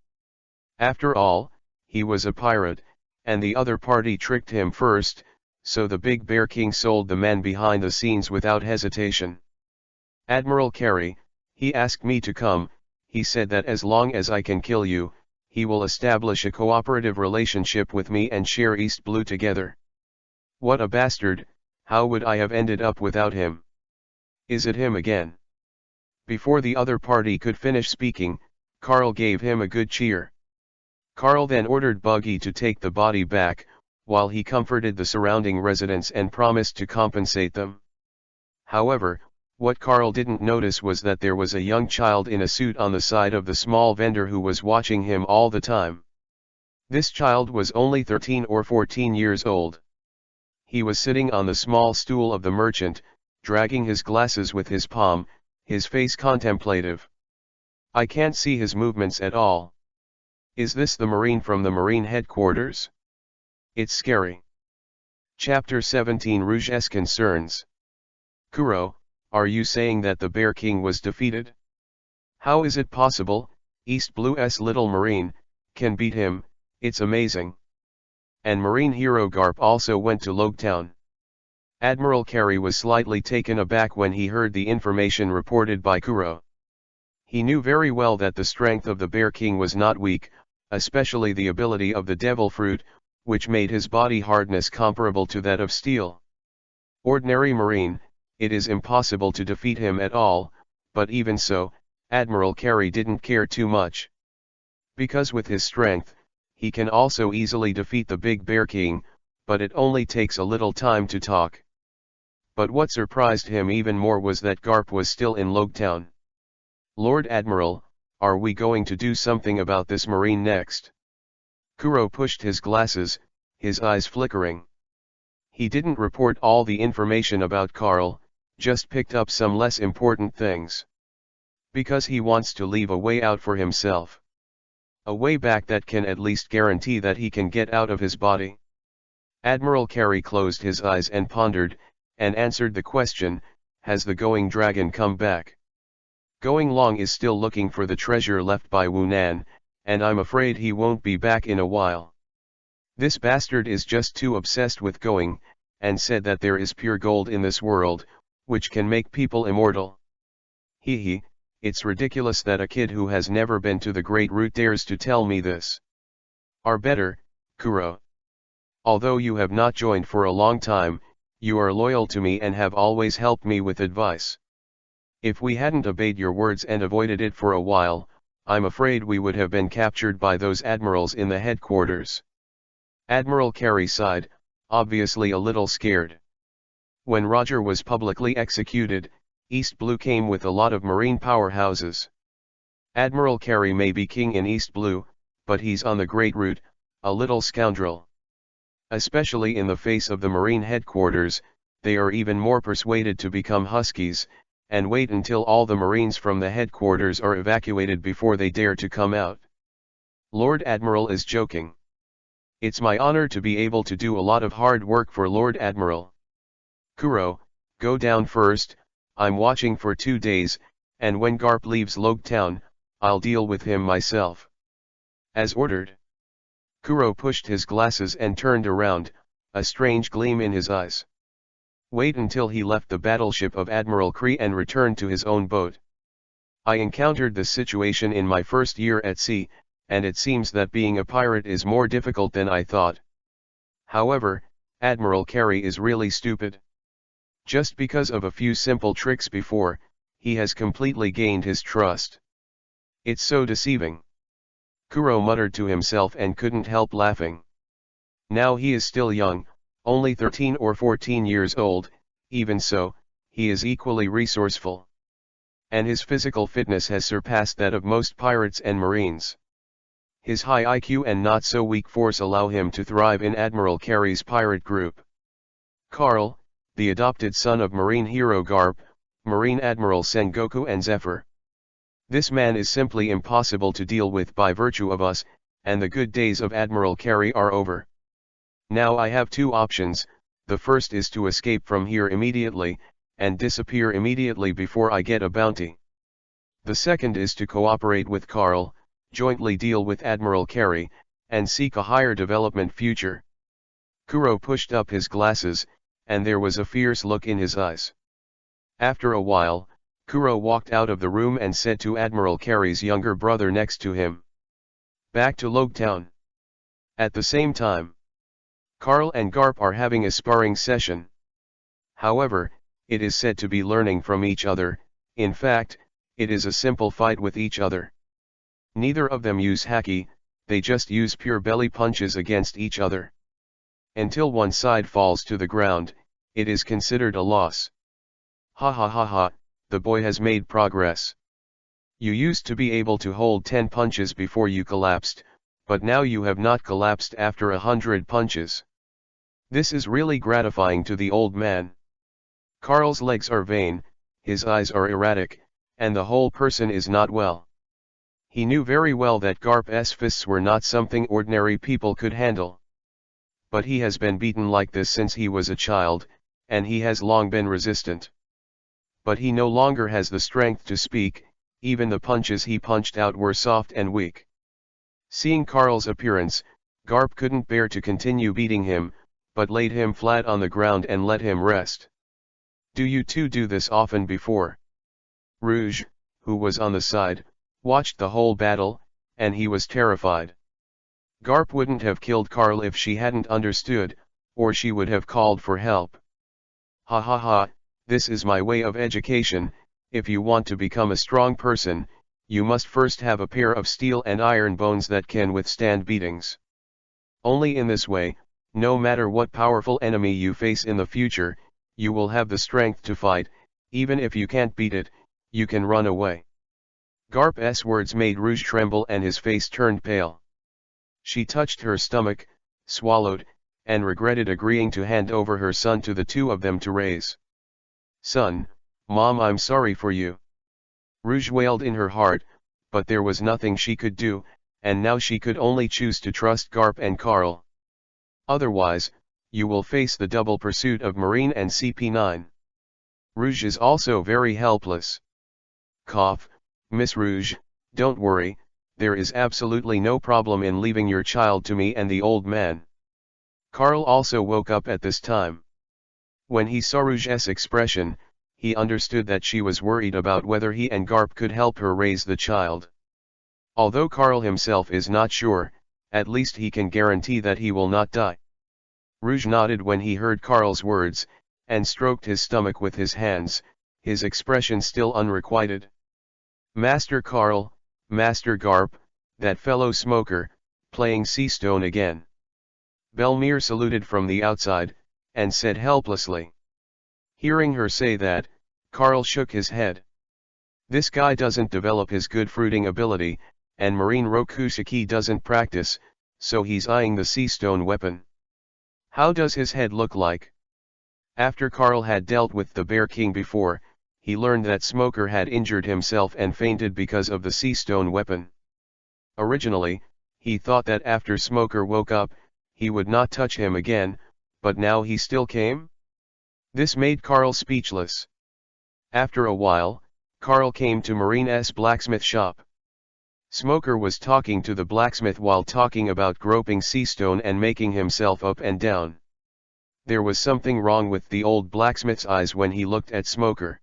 S1: After all, he was a pirate, and the other party tricked him first, so the big Bear King sold the man behind the scenes without hesitation. Admiral Carey, he asked me to come. He said that as long as I can kill you, he will establish a cooperative relationship with me and share East Blue together. What a bastard, how would I have ended up without him? Is it him again? Before the other party could finish speaking, Carl gave him a good cheer. Carl then ordered Buggy to take the body back, while he comforted the surrounding residents and promised to compensate them. However, what Carl didn't notice was that there was a young child in a suit on the side of the small vendor who was watching him all the time. This child was only 13 or 14 years old. He was sitting on the small stool of the merchant, dragging his glasses with his palm, his face contemplative. I can't see his movements at all. Is this the Marine from the Marine headquarters? It's scary. Chapter 17 Rouge's Concerns. Kuro, are you saying that the Bear King was defeated? How is it possible, East Blue's little Marine can beat him? It's amazing. And Marine hero Garp also went to Logetown. Admiral Carey was slightly taken aback when he heard the information reported by Kuro. He knew very well that the strength of the Bear King was not weak, especially the ability of the Devil Fruit, which made his body hardness comparable to that of steel. Ordinary Marine, it is impossible to defeat him at all, but even so, Admiral Carey didn't care too much. Because with his strength, he can also easily defeat the Big Bear King, but it only takes a little time to talk. But what surprised him even more was that Garp was still in Logetown. Lord Admiral, are we going to do something about this Marine next? Kuro pushed his glasses, his eyes flickering. He didn't report all the information about Carl, just picked up some less important things. Because he wants to leave a way out for himself. A way back that can at least guarantee that he can get out of his body. Admiral Carey closed his eyes and pondered, and answered the question, has the Going Dragon come back? Going Long is still looking for the treasure left by Wu Nan, and I'm afraid he won't be back in a while. This bastard is just too obsessed with Going, and said that there is pure gold in this world, which can make people immortal. Hee, it's ridiculous that a kid who has never been to the Great Root dares to tell me this. Are better, Kuro. Although you have not joined for a long time, you are loyal to me and have always helped me with advice. If we hadn't obeyed your words and avoided it for a while, I'm afraid we would have been captured by those admirals in the headquarters. Admiral Carey sighed, obviously a little scared. When Roger was publicly executed, East Blue came with a lot of marine powerhouses. Admiral Carey may be king in East Blue, but he's on the Great Root, a little scoundrel. Especially in the face of the Marine headquarters, they are even more persuaded to become Huskies, and wait until all the Marines from the headquarters are evacuated before they dare to come out. Lord Admiral is joking. It's my honor to be able to do a lot of hard work for Lord Admiral. Kuro, go down first, I'm watching for 2 days, and when Garp leaves Logetown, I'll deal with him myself. As ordered. Kuro pushed his glasses and turned around, a strange gleam in his eyes. Wait until he left the battleship of Admiral Kree and returned to his own boat. I encountered this situation in my first year at sea, and it seems that being a pirate is more difficult than I thought. However, Admiral Carey is really stupid. Just because of a few simple tricks before, he has completely gained his trust. It's so deceiving. Kuro muttered to himself and couldn't help laughing. Now he is still young, only 13 or 14 years old, even so, he is equally resourceful. And his physical fitness has surpassed that of most pirates and marines. His high IQ and not so weak force allow him to thrive in Admiral Carey's pirate group. Carl, the adopted son of Marine hero Garp, Marine Admiral Sengoku and Zephyr. This man is simply impossible to deal with by virtue of us, and the good days of Admiral Carey are over. Now I have two options. The first is to escape from here immediately, and disappear immediately before I get a bounty. The second is to cooperate with Carl, jointly deal with Admiral Carey, and seek a higher development future. Kuro pushed up his glasses, and there was a fierce look in his eyes. After a while, Kuro walked out of the room and said to Admiral Carey's younger brother next to him, "Back to Logetown." At the same time, Carl and Garp are having a sparring session. However, it is said to be learning from each other. In fact, it is a simple fight with each other. Neither of them use haki, they just use pure belly punches against each other. Until one side falls to the ground, it is considered a loss. Ha ha ha ha, the boy has made progress. You used to be able to hold 10 punches before you collapsed, but now you have not collapsed after 100 punches. This is really gratifying to the old man. Carl's legs are vain, his eyes are erratic, and the whole person is not well. He knew very well that Garp's fists were not something ordinary people could handle. But he has been beaten like this since he was a child, and he has long been resistant. But he no longer has the strength to speak, even the punches he punched out were soft and weak. Seeing Carl's appearance, Garp couldn't bear to continue beating him, but laid him flat on the ground and let him rest. "Do you two do this often before?" Rouge, who was on the side, watched the whole battle, and he was terrified. Garp wouldn't have killed Carl if she hadn't understood, or she would have called for help. "Ha ha ha, this is my way of education. If you want to become a strong person, you must first have a pair of steel and iron bones that can withstand beatings. Only in this way, no matter what powerful enemy you face in the future, you will have the strength to fight. Even if you can't beat it, you can run away." Garp's words made Rouge tremble and his face turned pale. She touched her stomach, swallowed, and regretted agreeing to hand over her son to the two of them to raise. "Son, Mom, I'm sorry for you." Rouge wailed in her heart, but there was nothing she could do, and now she could only choose to trust Garp and Carl. Otherwise, you will face the double pursuit of Marine and CP9. Rouge is also very helpless. Cough, Miss Rouge, don't worry, there is absolutely no problem in leaving your child to me and the old man. Carl also woke up at this time. When he saw Rouge's expression, he understood that she was worried about whether he and Garp could help her raise the child. Although Carl himself is not sure, at least he can guarantee that he will not die. Rouge nodded when he heard Carl's words, and stroked his stomach with his hands, his expression still unrequited. "Master Carl, Master Garp, that fellow smoker, playing Seastone again." Belmere saluted from the outside, and said helplessly. Hearing her say that, Carl shook his head. This guy doesn't develop his good fruiting ability, and Marine Rokusaki doesn't practice, so he's eyeing the Seastone weapon. How does his head look like? After Carl had dealt with the Bear King before, he learned that Smoker had injured himself and fainted because of the Seastone weapon. Originally, he thought that after Smoker woke up, he would not touch him again, but now he still came? This made Carl speechless. After a while, Carl came to Marine's blacksmith shop. Smoker was talking to the blacksmith while talking about groping Seastone and making himself up and down. There was something wrong with the old blacksmith's eyes when he looked at Smoker.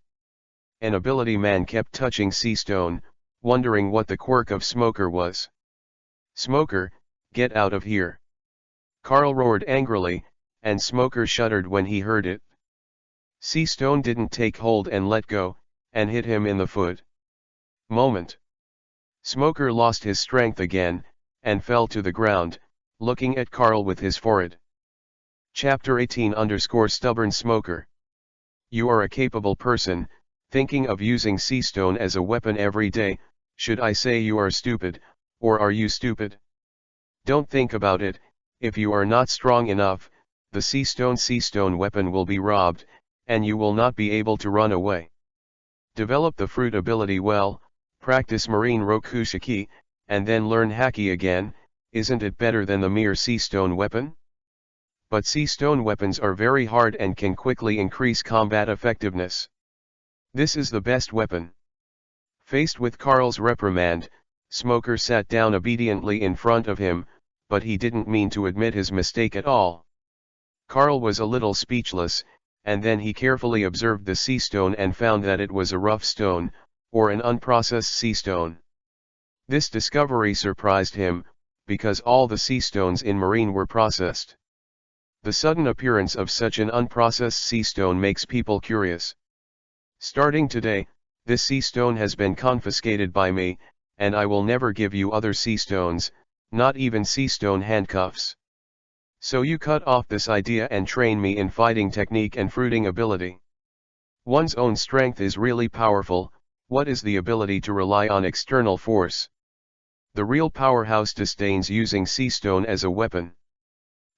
S1: An ability man kept touching Seastone, wondering what the quirk of Smoker was. "Smoker, get out of here!" Carl roared angrily, and Smoker shuddered when he heard it. Seastone didn't take hold and let go, and hit him in the foot. Moment. Smoker lost his strength again, and fell to the ground, looking at Carl with his forehead. Chapter 18_Stubborn Smoker. You are a capable person, thinking of using sea stone as a weapon every day. Should I say you are stupid, or are you stupid? Don't think about it. If you are not strong enough, the sea stone weapon will be robbed, and you will not be able to run away. Develop the fruit ability well, practice marine rokushiki, and then learn haki again. Isn't it better than the mere sea stone weapon? But sea stone weapons are very hard and can quickly increase combat effectiveness. This is the best weapon. Faced with Carl's reprimand, Smoker sat down obediently in front of him, but he didn't mean to admit his mistake at all. Carl was a little speechless, and then he carefully observed the sea stone and found that it was a rough stone, or an unprocessed sea stone. This discovery surprised him, because all the sea stones in marine were processed. The sudden appearance of such an unprocessed sea stone makes people curious. Starting today, this sea stone has been confiscated by me, and I will never give you other sea stones, not even sea stone handcuffs. So you cut off this idea and train me in fighting technique and fruiting ability. One's own strength is really powerful. What is the ability to rely on external force? The real powerhouse disdains using sea stone as a weapon.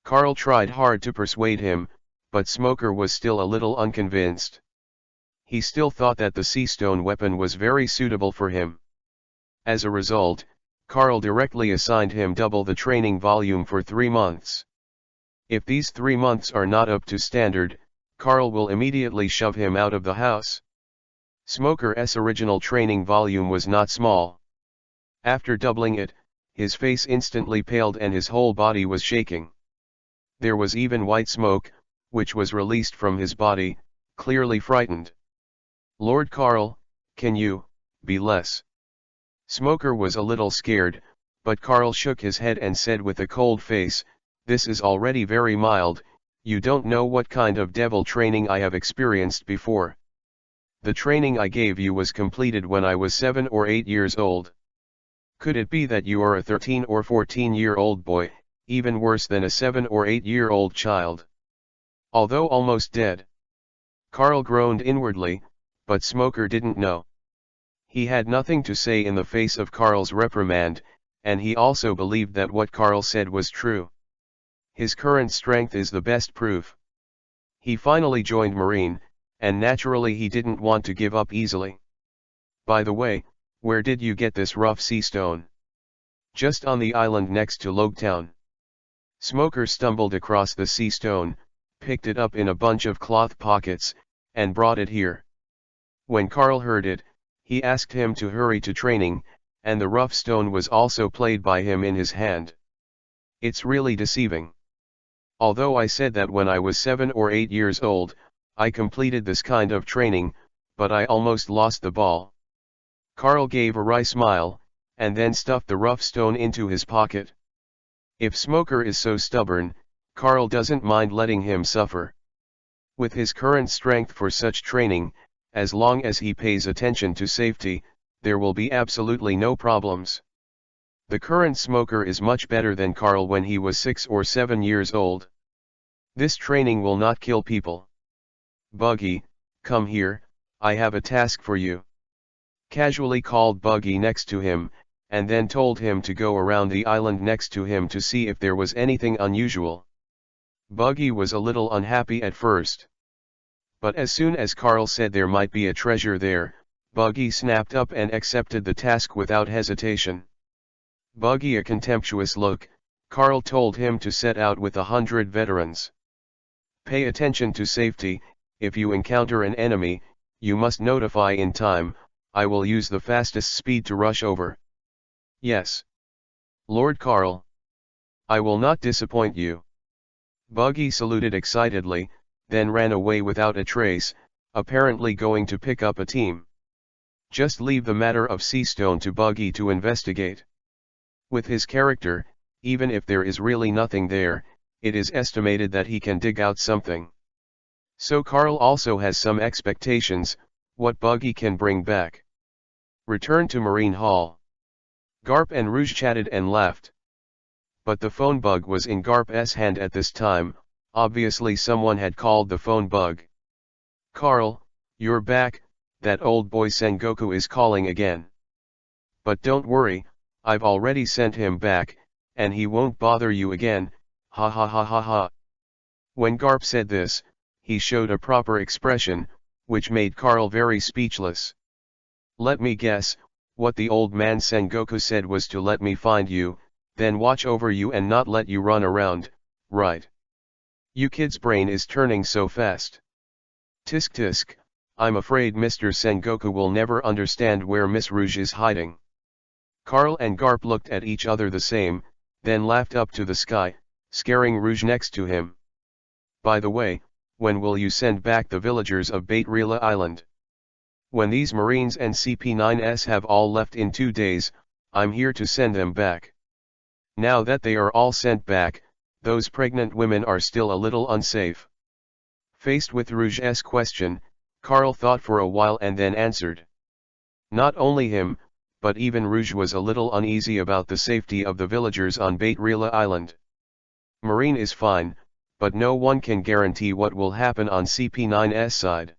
S1: Carl tried hard to persuade him, but Smoker was still a little unconvinced. He still thought that the sea stone weapon was very suitable for him. As a result, Carl directly assigned him double the training volume for 3 months. If these 3 months are not up to standard, Carl will immediately shove him out of the house. Smoker's original training volume was not small. After doubling it, his face instantly paled and his whole body was shaking. There was even white smoke, which was released from his body, clearly frightened. Lord Carl, can you be less? Smoker was a little scared, but Carl shook his head and said with a cold face, "This is already very mild. You don't know what kind of devil training I have experienced before. The training I gave you was completed when I was 7 or 8 years old. Could it be that you are a 13 or 14-year-old boy, even worse than a 7 or 8-year-old child? Although almost dead." Carl groaned inwardly, but Smoker didn't know. He had nothing to say in the face of Carl's reprimand, and he also believed that what Carl said was true. His current strength is the best proof. He finally joined Marine, and naturally he didn't want to give up easily. "By the way, where did you get this rough sea stone?" "Just on the island next to Logetown." Smoker stumbled across the sea stone, picked it up in a bunch of cloth pockets, and brought it here. When Carl heard it, he asked him to hurry to training, and the rough stone was also played by him in his hand. It's really deceiving. Although I said that when I was 7 or 8 years old, I completed this kind of training, but I almost lost the ball. Carl gave a wry smile, and then stuffed the rough stone into his pocket. If Smoker is so stubborn, Carl doesn't mind letting him suffer. With his current strength for such training, as long as he pays attention to safety, there will be absolutely no problems. The current Smoker is much better than Carl when he was 6 or 7 years old. This training will not kill people. "Buggy, come here, I have a task for you." Casually called Buggy next to him, and then told him to go around the island next to him to see if there was anything unusual. Buggy was a little unhappy at first. But as soon as Carl said there might be a treasure there, Buggy snapped up and accepted the task without hesitation. Buggy a contemptuous look, Carl told him to set out with 100 veterans. "Pay attention to safety. If you encounter an enemy, you must notify in time. I will use the fastest speed to rush over." "Yes, Lord Carl. I will not disappoint you." Buggy saluted excitedly, then ran away without a trace, apparently going to pick up a team. Just leave the matter of sea stone to Buggy to investigate. With his character, even if there is really nothing there, it is estimated that he can dig out something. So Carl also has some expectations, what Buggy can bring back. Return to Marine Hall. Garp and Rouge chatted and laughed. But the phone bug was in Garp's hand at this time. Obviously someone had called the phone bug. "Carl, you're back, that old boy Sengoku is calling again. But don't worry, I've already sent him back, and he won't bother you again, ha ha ha ha ha." When Garp said this, he showed a proper expression, which made Carl very speechless. "Let me guess, what the old man Sengoku said was to let me find you, then watch over you and not let you run around, right? You kid's brain is turning so fast. Tisk tisk, I'm afraid Mr. Sengoku will never understand where Miss Rouge is hiding." Carl and Garp looked at each other the same, then laughed up to the sky, scaring Rouge next to him. "By the way, when will you send back the villagers of Baitrila Island?" "When these Marines and CP9s have all left in 2 days, I'm here to send them back. Now that they are all sent back, those pregnant women are still a little unsafe." Faced with Rouge's question, Carl thought for a while and then answered. Not only him, but even Rouge was a little uneasy about the safety of the villagers on Baitrila Island. Marine is fine, but no one can guarantee what will happen on CP9's side.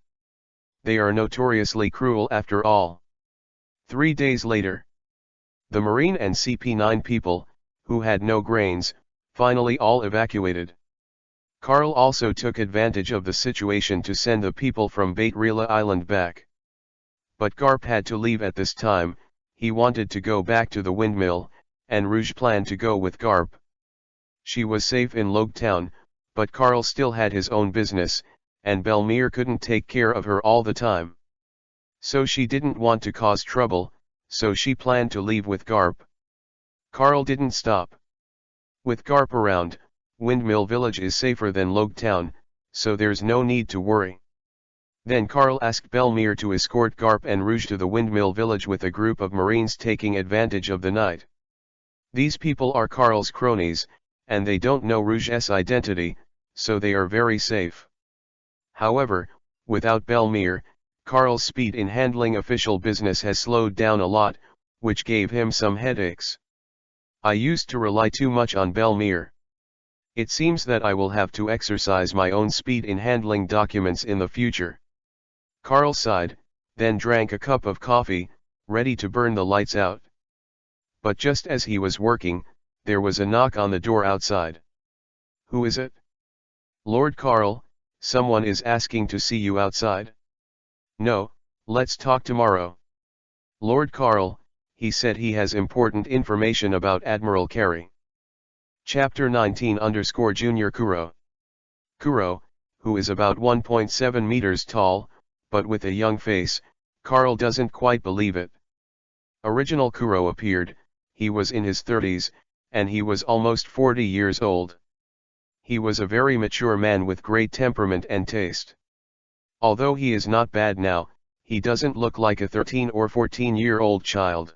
S1: They are notoriously cruel after all. 3 days later, the Marine and CP9 people, who had no grains, finally all evacuated. Carl also took advantage of the situation to send the people from Baitrila Island back. But Garp had to leave at this time. He wanted to go back to the windmill, and Rouge planned to go with Garp. She was safe in Logue Town, but Carl still had his own business, and Belmere couldn't take care of her all the time. So she didn't want to cause trouble, so she planned to leave with Garp. Carl didn't stop. With Garp around, Windmill Village is safer than Logue Town, so there's no need to worry. Then Carl asked Belmere to escort Garp and Rouge to the Windmill Village with a group of Marines taking advantage of the night. These people are Carl's cronies, and they don't know Rouge's identity, so they are very safe. However, without Belmere, Carl's speed in handling official business has slowed down a lot, which gave him some headaches. "I used to rely too much on Belmere. It seems that I will have to exercise my own speed in handling documents in the future." Carl sighed, then drank a cup of coffee, ready to burn the lights out. But just as he was working, there was a knock on the door outside. "Who is it?" "Lord Carl, someone is asking to see you outside." "No, let's talk tomorrow." "Lord Carl, he said he has important information about Admiral Carey." Chapter 19 Junior Kuro. Kuro, who is about 1.7 meters tall, but with a young face, Carl doesn't quite believe it. Original Kuro appeared. He was in his 30s, and he was almost 40 years old. He was a very mature man with great temperament and taste. Although he is not bad now, he doesn't look like a 13 or 14-year-old child.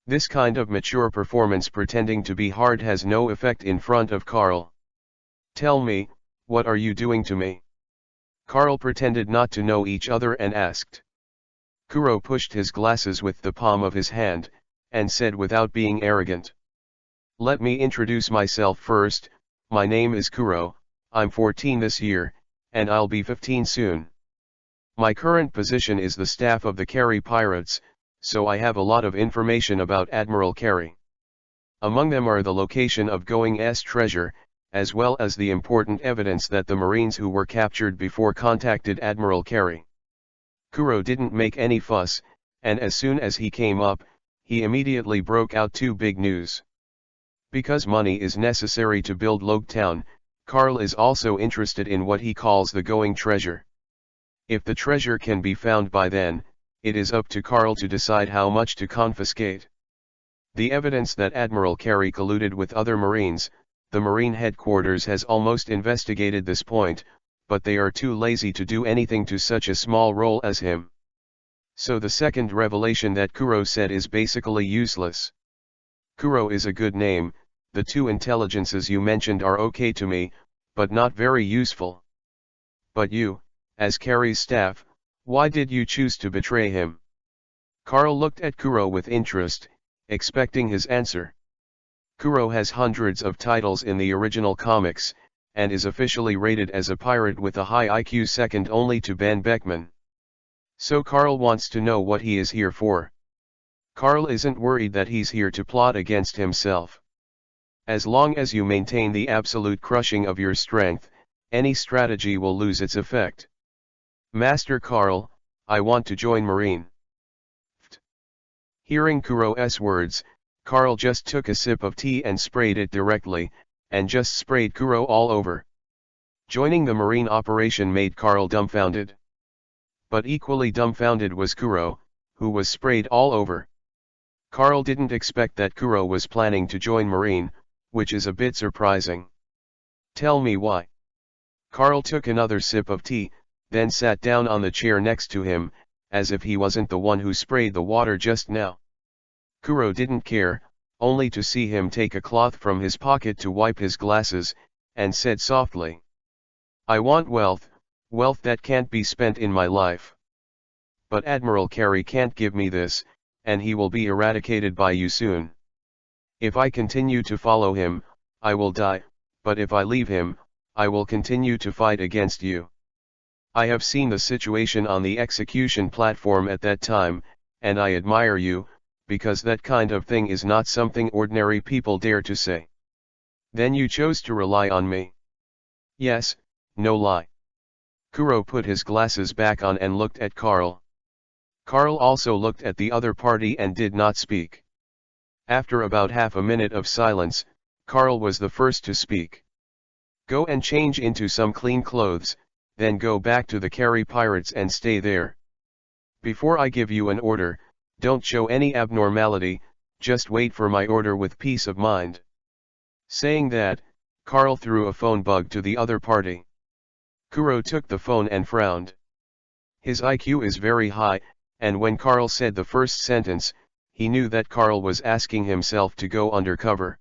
S1: This kind of mature performance pretending to be hard has no effect in front of Carl. "Tell me, what are you doing to me?" Carl pretended not to know each other and asked. Kuro pushed his glasses with the palm of his hand, and said without being arrogant. "Let me introduce myself first. My name is Kuro, I'm 14 this year, and I'll be 15 soon. My current position is the staff of the Carey Pirates, so I have a lot of information about Admiral Carey. Among them are the location of Going's treasure, as well as the important evidence that the Marines who were captured before contacted Admiral Carey." Kuro didn't make any fuss, and as soon as he came up, he immediately broke out two big news. Because money is necessary to build Logue Town, Carl is also interested in what he calls the Going treasure. If the treasure can be found by then, it is up to Carl to decide how much to confiscate. The evidence that Admiral Carey colluded with other Marines, the Marine headquarters has almost investigated this point, but they are too lazy to do anything to such a small role as him. So the second revelation that Kuro said is basically useless. Kuro is a good name, the two intelligences you mentioned are okay to me, but not very useful. But you, as Carey's staff, why did you choose to betray him? Carl looked at Kuro with interest, expecting his answer. Kuro has hundreds of titles in the original comics, and is officially rated as a pirate with a high IQ second only to Ben Beckman. So Carl wants to know what he is here for. Carl isn't worried that he's here to plot against himself. As long as you maintain the absolute crushing of your strength, any strategy will lose its effect. Master Carl, I want to join Marine. Hearing Kuro's words, Carl just took a sip of tea and sprayed it directly, and just sprayed Kuro all over. Joining the Marine operation made Carl dumbfounded. But equally dumbfounded was Kuro, who was sprayed all over. Carl didn't expect that Kuro was planning to join Marine, which is a bit surprising. Tell me why. Carl took another sip of tea, then sat down on the chair next to him, as if he wasn't the one who sprayed the water just now. Kuro didn't care, only to see him take a cloth from his pocket to wipe his glasses, and said softly, I want wealth, wealth that can't be spent in my life. But Admiral Carey can't give me this, and he will be eradicated by you soon. If I continue to follow him, I will die, but if I leave him, I will continue to fight against you. I have seen the situation on the execution platform at that time, and I admire you, because that kind of thing is not something ordinary people dare to say. Then you chose to rely on me. Yes, no lie. Kuro put his glasses back on and looked at Carl. Carl also looked at the other party and did not speak. After about half a minute of silence, Carl was the first to speak. Go and change into some clean clothes, then go back to the Carey Pirates and stay there. Before I give you an order, don't show any abnormality, just wait for my order with peace of mind. Saying that, Carl threw a phone bug to the other party. Kuro took the phone and frowned. His IQ is very high, and when Carl said the first sentence, he knew that Carl was asking himself to go undercover.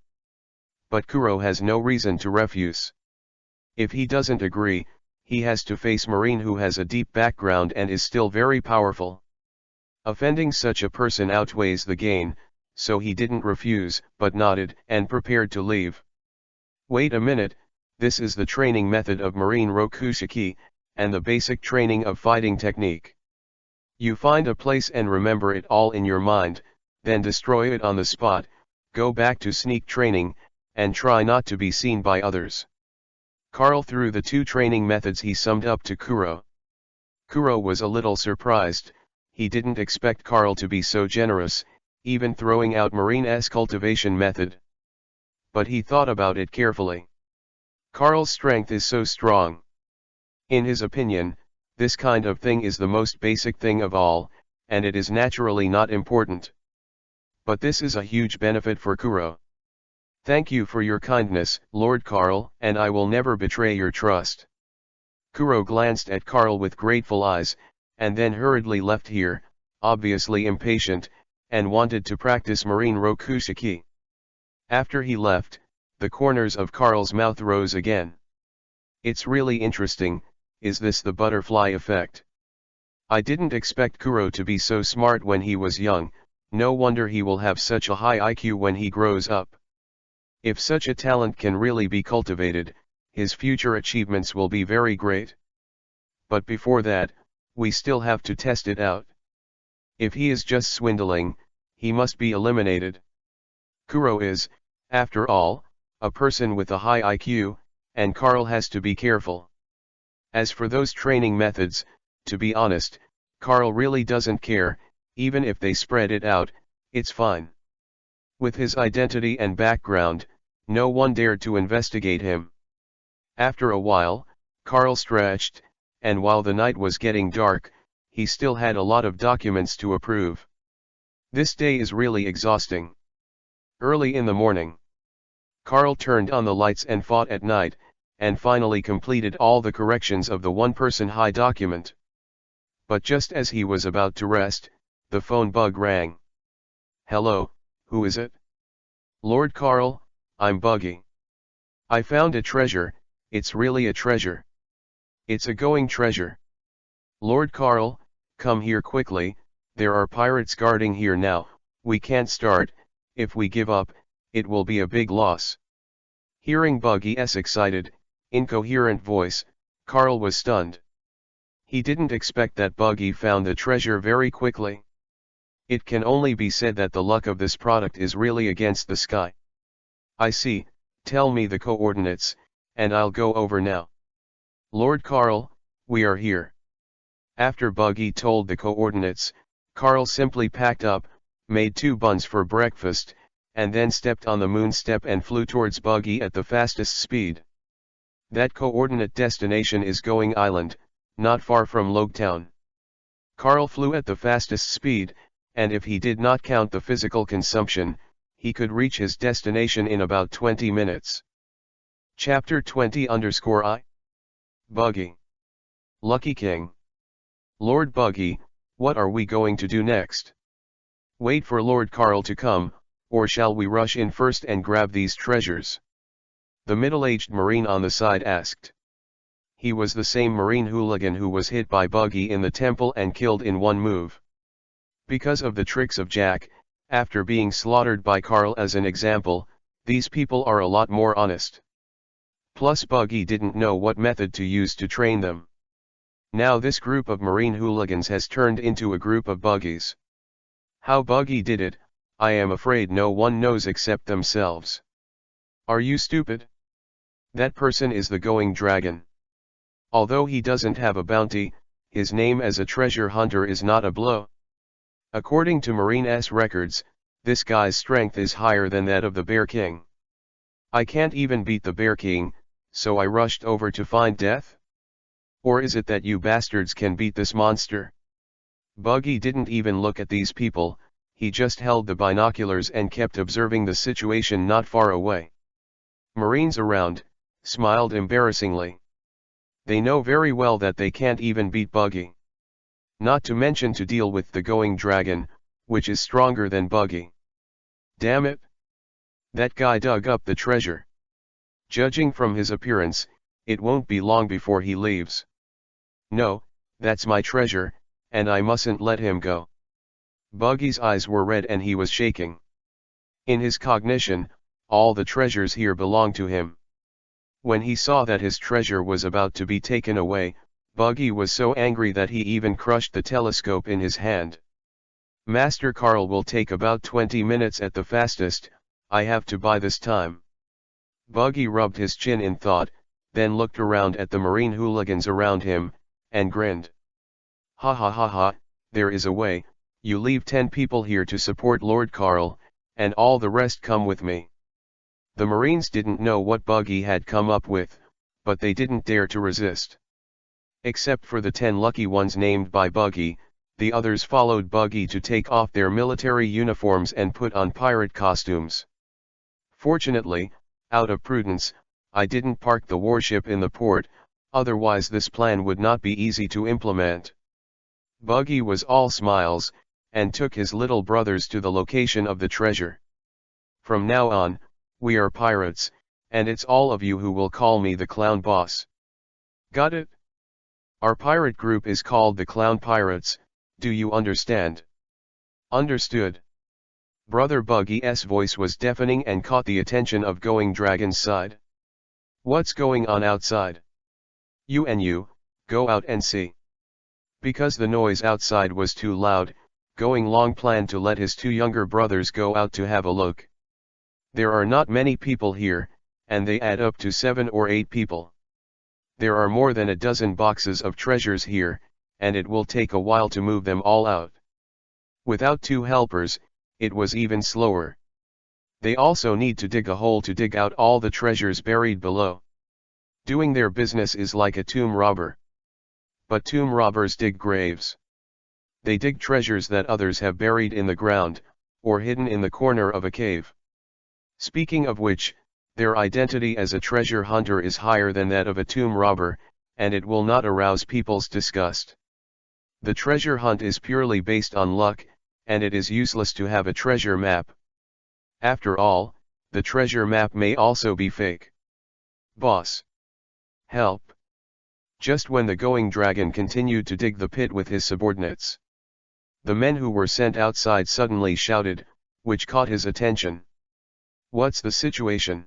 S1: But Kuro has no reason to refuse. If he doesn't agree, he has to face Marine, who has a deep background and is still very powerful. Offending such a person outweighs the gain, so he didn't refuse, but nodded and prepared to leave. Wait a minute, this is the training method of Marine Rokushiki, and the basic training of fighting technique. You find a place and remember it all in your mind, then destroy it on the spot, go back to sneak training, and try not to be seen by others. Carl threw the two training methods he summed up to Kuro. Kuro was a little surprised. He didn't expect Carl to be so generous, even throwing out Marine's cultivation method. But he thought about it carefully. Carl's strength is so strong. In his opinion, this kind of thing is the most basic thing of all, and it is naturally not important. But this is a huge benefit for Kuro. Thank you for your kindness, Lord Carl, and I will never betray your trust. Kuro glanced at Carl with grateful eyes, and then hurriedly left here, obviously impatient, and wanted to practice Marine Rokushiki. After he left, the corners of Carl's mouth rose again. It's really interesting, is this the butterfly effect? I didn't expect Kuro to be so smart when he was young, no wonder he will have such a high IQ when he grows up. If such a talent can really be cultivated, his future achievements will be very great. But before that, we still have to test it out. If he is just swindling, he must be eliminated. Kuro is, after all, a person with a high IQ, and Carl has to be careful. As for those training methods, to be honest, Carl really doesn't care, even if they spread it out, it's fine. With his identity and background, no one dared to investigate him. After a while, Carl stretched, and while the night was getting dark, he still had a lot of documents to approve. This day is really exhausting. Early in the morning, Carl turned on the lights and fought at night, and finally completed all the corrections of the one-person high document. But just as he was about to rest, the phone bug rang. Hello, who is it? Lord Carl, I'm Buggy. I found a treasure, it's really a treasure. It's a going treasure. Lord Carl, come here quickly, there are pirates guarding here now, we can't start, if we give up, it will be a big loss. Hearing Buggy's excited, incoherent voice, Carl was stunned. He didn't expect that Buggy found the treasure very quickly. It can only be said that the luck of this product is really against the sky. I see, tell me the coordinates, and I'll go over now. Lord Carl, we are here. After Buggy told the coordinates, Carl simply packed up, made 2 buns for breakfast, and then stepped on the moon step and flew towards Buggy at the fastest speed. That coordinate destination is Going Island, not far from Logetown. Carl flew at the fastest speed, and if he did not count the physical consumption, he could reach his destination in about 20 minutes. Chapter 20_I Buggy. Lucky King. Lord Buggy, what are we going to do next? Wait for Lord Carl to come, or shall we rush in first and grab these treasures? The middle-aged Marine on the side asked. He was the same Marine hooligan who was hit by Buggy in the temple and killed in one move. Because of the tricks of Jack, after being slaughtered by Carl as an example, these people are a lot more honest. Plus Buggy didn't know what method to use to train them. Now this group of Marine hooligans has turned into a group of Buggies. How Buggy did it, I am afraid no one knows except themselves. Are you stupid? That person is the Going Dragon. Although he doesn't have a bounty, his name as a treasure hunter is not a blow. According to Marine's records, this guy's strength is higher than that of the Bear King. I can't even beat the Bear King, so I rushed over to find death? Or is it that you bastards can beat this monster? Buggy didn't even look at these people, he just held the binoculars and kept observing the situation not far away. Marines around, smiled embarrassingly. They know very well that they can't even beat Buggy. Not to mention to deal with the Going Dragon, which is stronger than Buggy. Damn it! That guy dug up the treasure. Judging from his appearance, it won't be long before he leaves. No, that's my treasure, and I mustn't let him go. Buggy's eyes were red and he was shaking. In his cognition, all the treasures here belong to him. When he saw that his treasure was about to be taken away, Buggy was so angry that he even crushed the telescope in his hand. Master Carl will take about 20 minutes at the fastest, I have to buy this time. Buggy rubbed his chin in thought, then looked around at the Marine hooligans around him, and grinned. Ha ha ha ha, there is a way, you leave 10 people here to support Lord Carl, and all the rest come with me. The Marines didn't know what Buggy had come up with, but they didn't dare to resist. Except for the 10 lucky ones named by Buggy, the others followed Buggy to take off their military uniforms and put on pirate costumes. Fortunately, out of prudence, I didn't park the warship in the port, otherwise this plan would not be easy to implement. Buggy was all smiles, and took his little brothers to the location of the treasure. From now on, we are pirates, and it's all of you who will call me the Clown Boss. Got it? Our pirate group is called the Clown Pirates, do you understand? Understood. Brother Buggy's voice was deafening and caught the attention of Going Dragon's side. What's going on outside? You and you, go out and see. Because the noise outside was too loud, Going Long planned to let his 2 younger brothers go out to have a look. There are not many people here, and they add up to 7 or 8 people. There are more than a dozen boxes of treasures here, and it will take a while to move them all out. Without 2 helpers, it was even slower. They also need to dig a hole to dig out all the treasures buried below. Doing their business is like a tomb robber. But tomb robbers dig graves. They dig treasures that others have buried in the ground, or hidden in the corner of a cave. Speaking of which, their identity as a treasure hunter is higher than that of a tomb robber, and it will not arouse people's disgust. The treasure hunt is purely based on luck, and it is useless to have a treasure map. After all, the treasure map may also be fake. Boss. Help. Just when the Going Dragon continued to dig the pit with his subordinates, the men who were sent outside suddenly shouted, which caught his attention. What's the situation?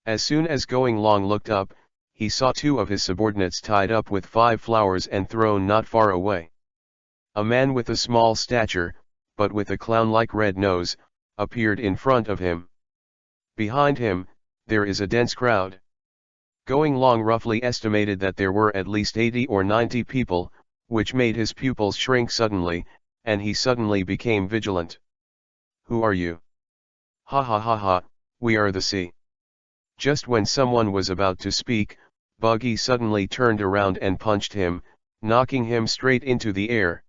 S1: As soon as Going Long looked up, he saw two of his subordinates tied up with 5 flowers and thrown not far away. A man with a small stature, but with a clown-like red nose, appeared in front of him. Behind him, there is a dense crowd. Going Long roughly estimated that there were at least 80 or 90 people, which made his pupils shrink suddenly, and he suddenly became vigilant. Who are you? Ha ha ha ha, we are the sea. Just when someone was about to speak, Buggy suddenly turned around and punched him, knocking him straight into the air.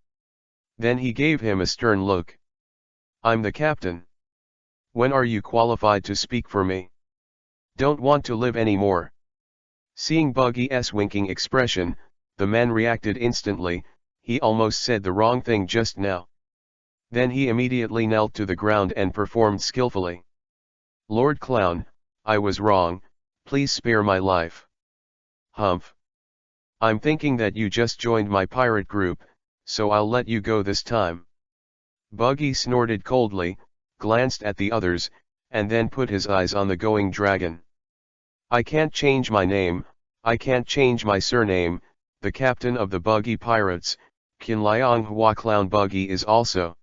S1: Then he gave him a stern look. I'm the captain. When are you qualified to speak for me? Don't want to live anymore. Seeing Buggy's winking expression, the man reacted instantly. He almost said the wrong thing just now. Then he immediately knelt to the ground and performed skillfully. Lord Clown, I was wrong, please spare my life. Humph. I'm thinking that you just joined my pirate group, so I'll let you go this time. Buggy snorted coldly, glanced at the others, and then put his eyes on the Going Dragon. I can't change my name, I can't change my surname, the captain of the Buggy Pirates, Kinliang Hua Clown Buggy is also.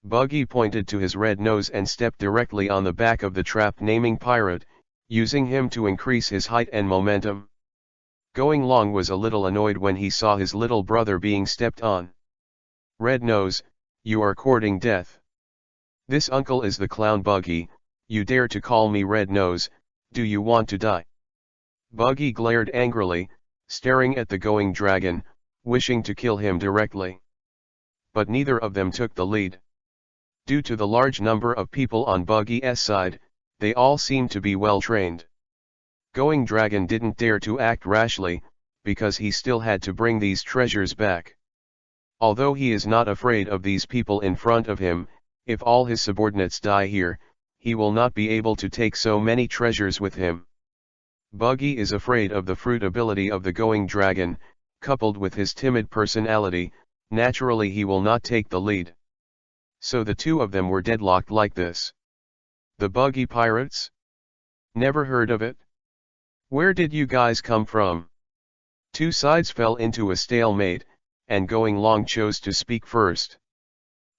S1: Buggy pointed to his red nose and stepped directly on the back of the trapped naming pirate, using him to increase his height and momentum. Going Long was a little annoyed when he saw his little brother being stepped on. Red Nose, you are courting death. This uncle is the clown Buggy, you dare to call me Red Nose, do you want to die? Buggy glared angrily, staring at the Going Dragon, wishing to kill him directly. But neither of them took the lead. Due to the large number of people on Buggy's side, they all seemed to be well trained. Going Dragon didn't dare to act rashly, because he still had to bring these treasures back. Although he is not afraid of these people in front of him, if all his subordinates die here, he will not be able to take so many treasures with him. Buggy is afraid of the fruit ability of the Going Dragon, coupled with his timid personality, naturally he will not take the lead. So the two of them were deadlocked like this. The Buggy Pirates? Never heard of it? Where did you guys come from? Two sides fell into a stalemate, and Going Long chose to speak first.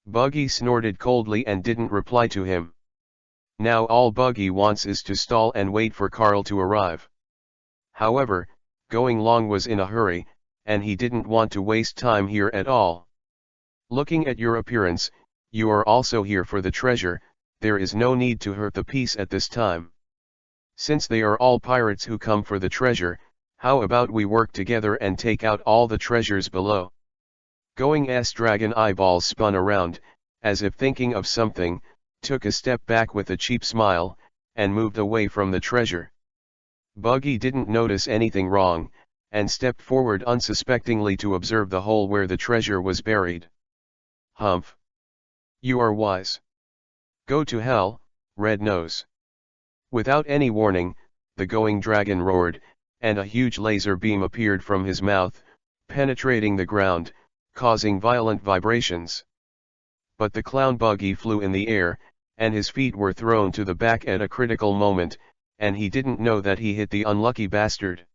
S1: Buggy snorted coldly and didn't reply to him. Now all Buggy wants is to stall and wait for Carl to arrive. However, Going Long was in a hurry, and he didn't want to waste time here at all. Looking at your appearance, you are also here for the treasure, there is no need to hurt the peace at this time. Since they are all pirates who come for the treasure, how about we work together and take out all the treasures below? Going's dragon eyeballs spun around, as if thinking of something, took a step back with a cheap smile, and moved away from the treasure. Buggy didn't notice anything wrong, and stepped forward unsuspectingly to observe the hole where the treasure was buried. Humph. You are wise. Go to hell, Red Nose. Without any warning, the Going Dragon roared, and a huge laser beam appeared from his mouth, penetrating the ground, causing violent vibrations. But the clown Buggy flew in the air, and his feet were thrown to the back at a critical moment, and he didn't know that he hit the unlucky bastard.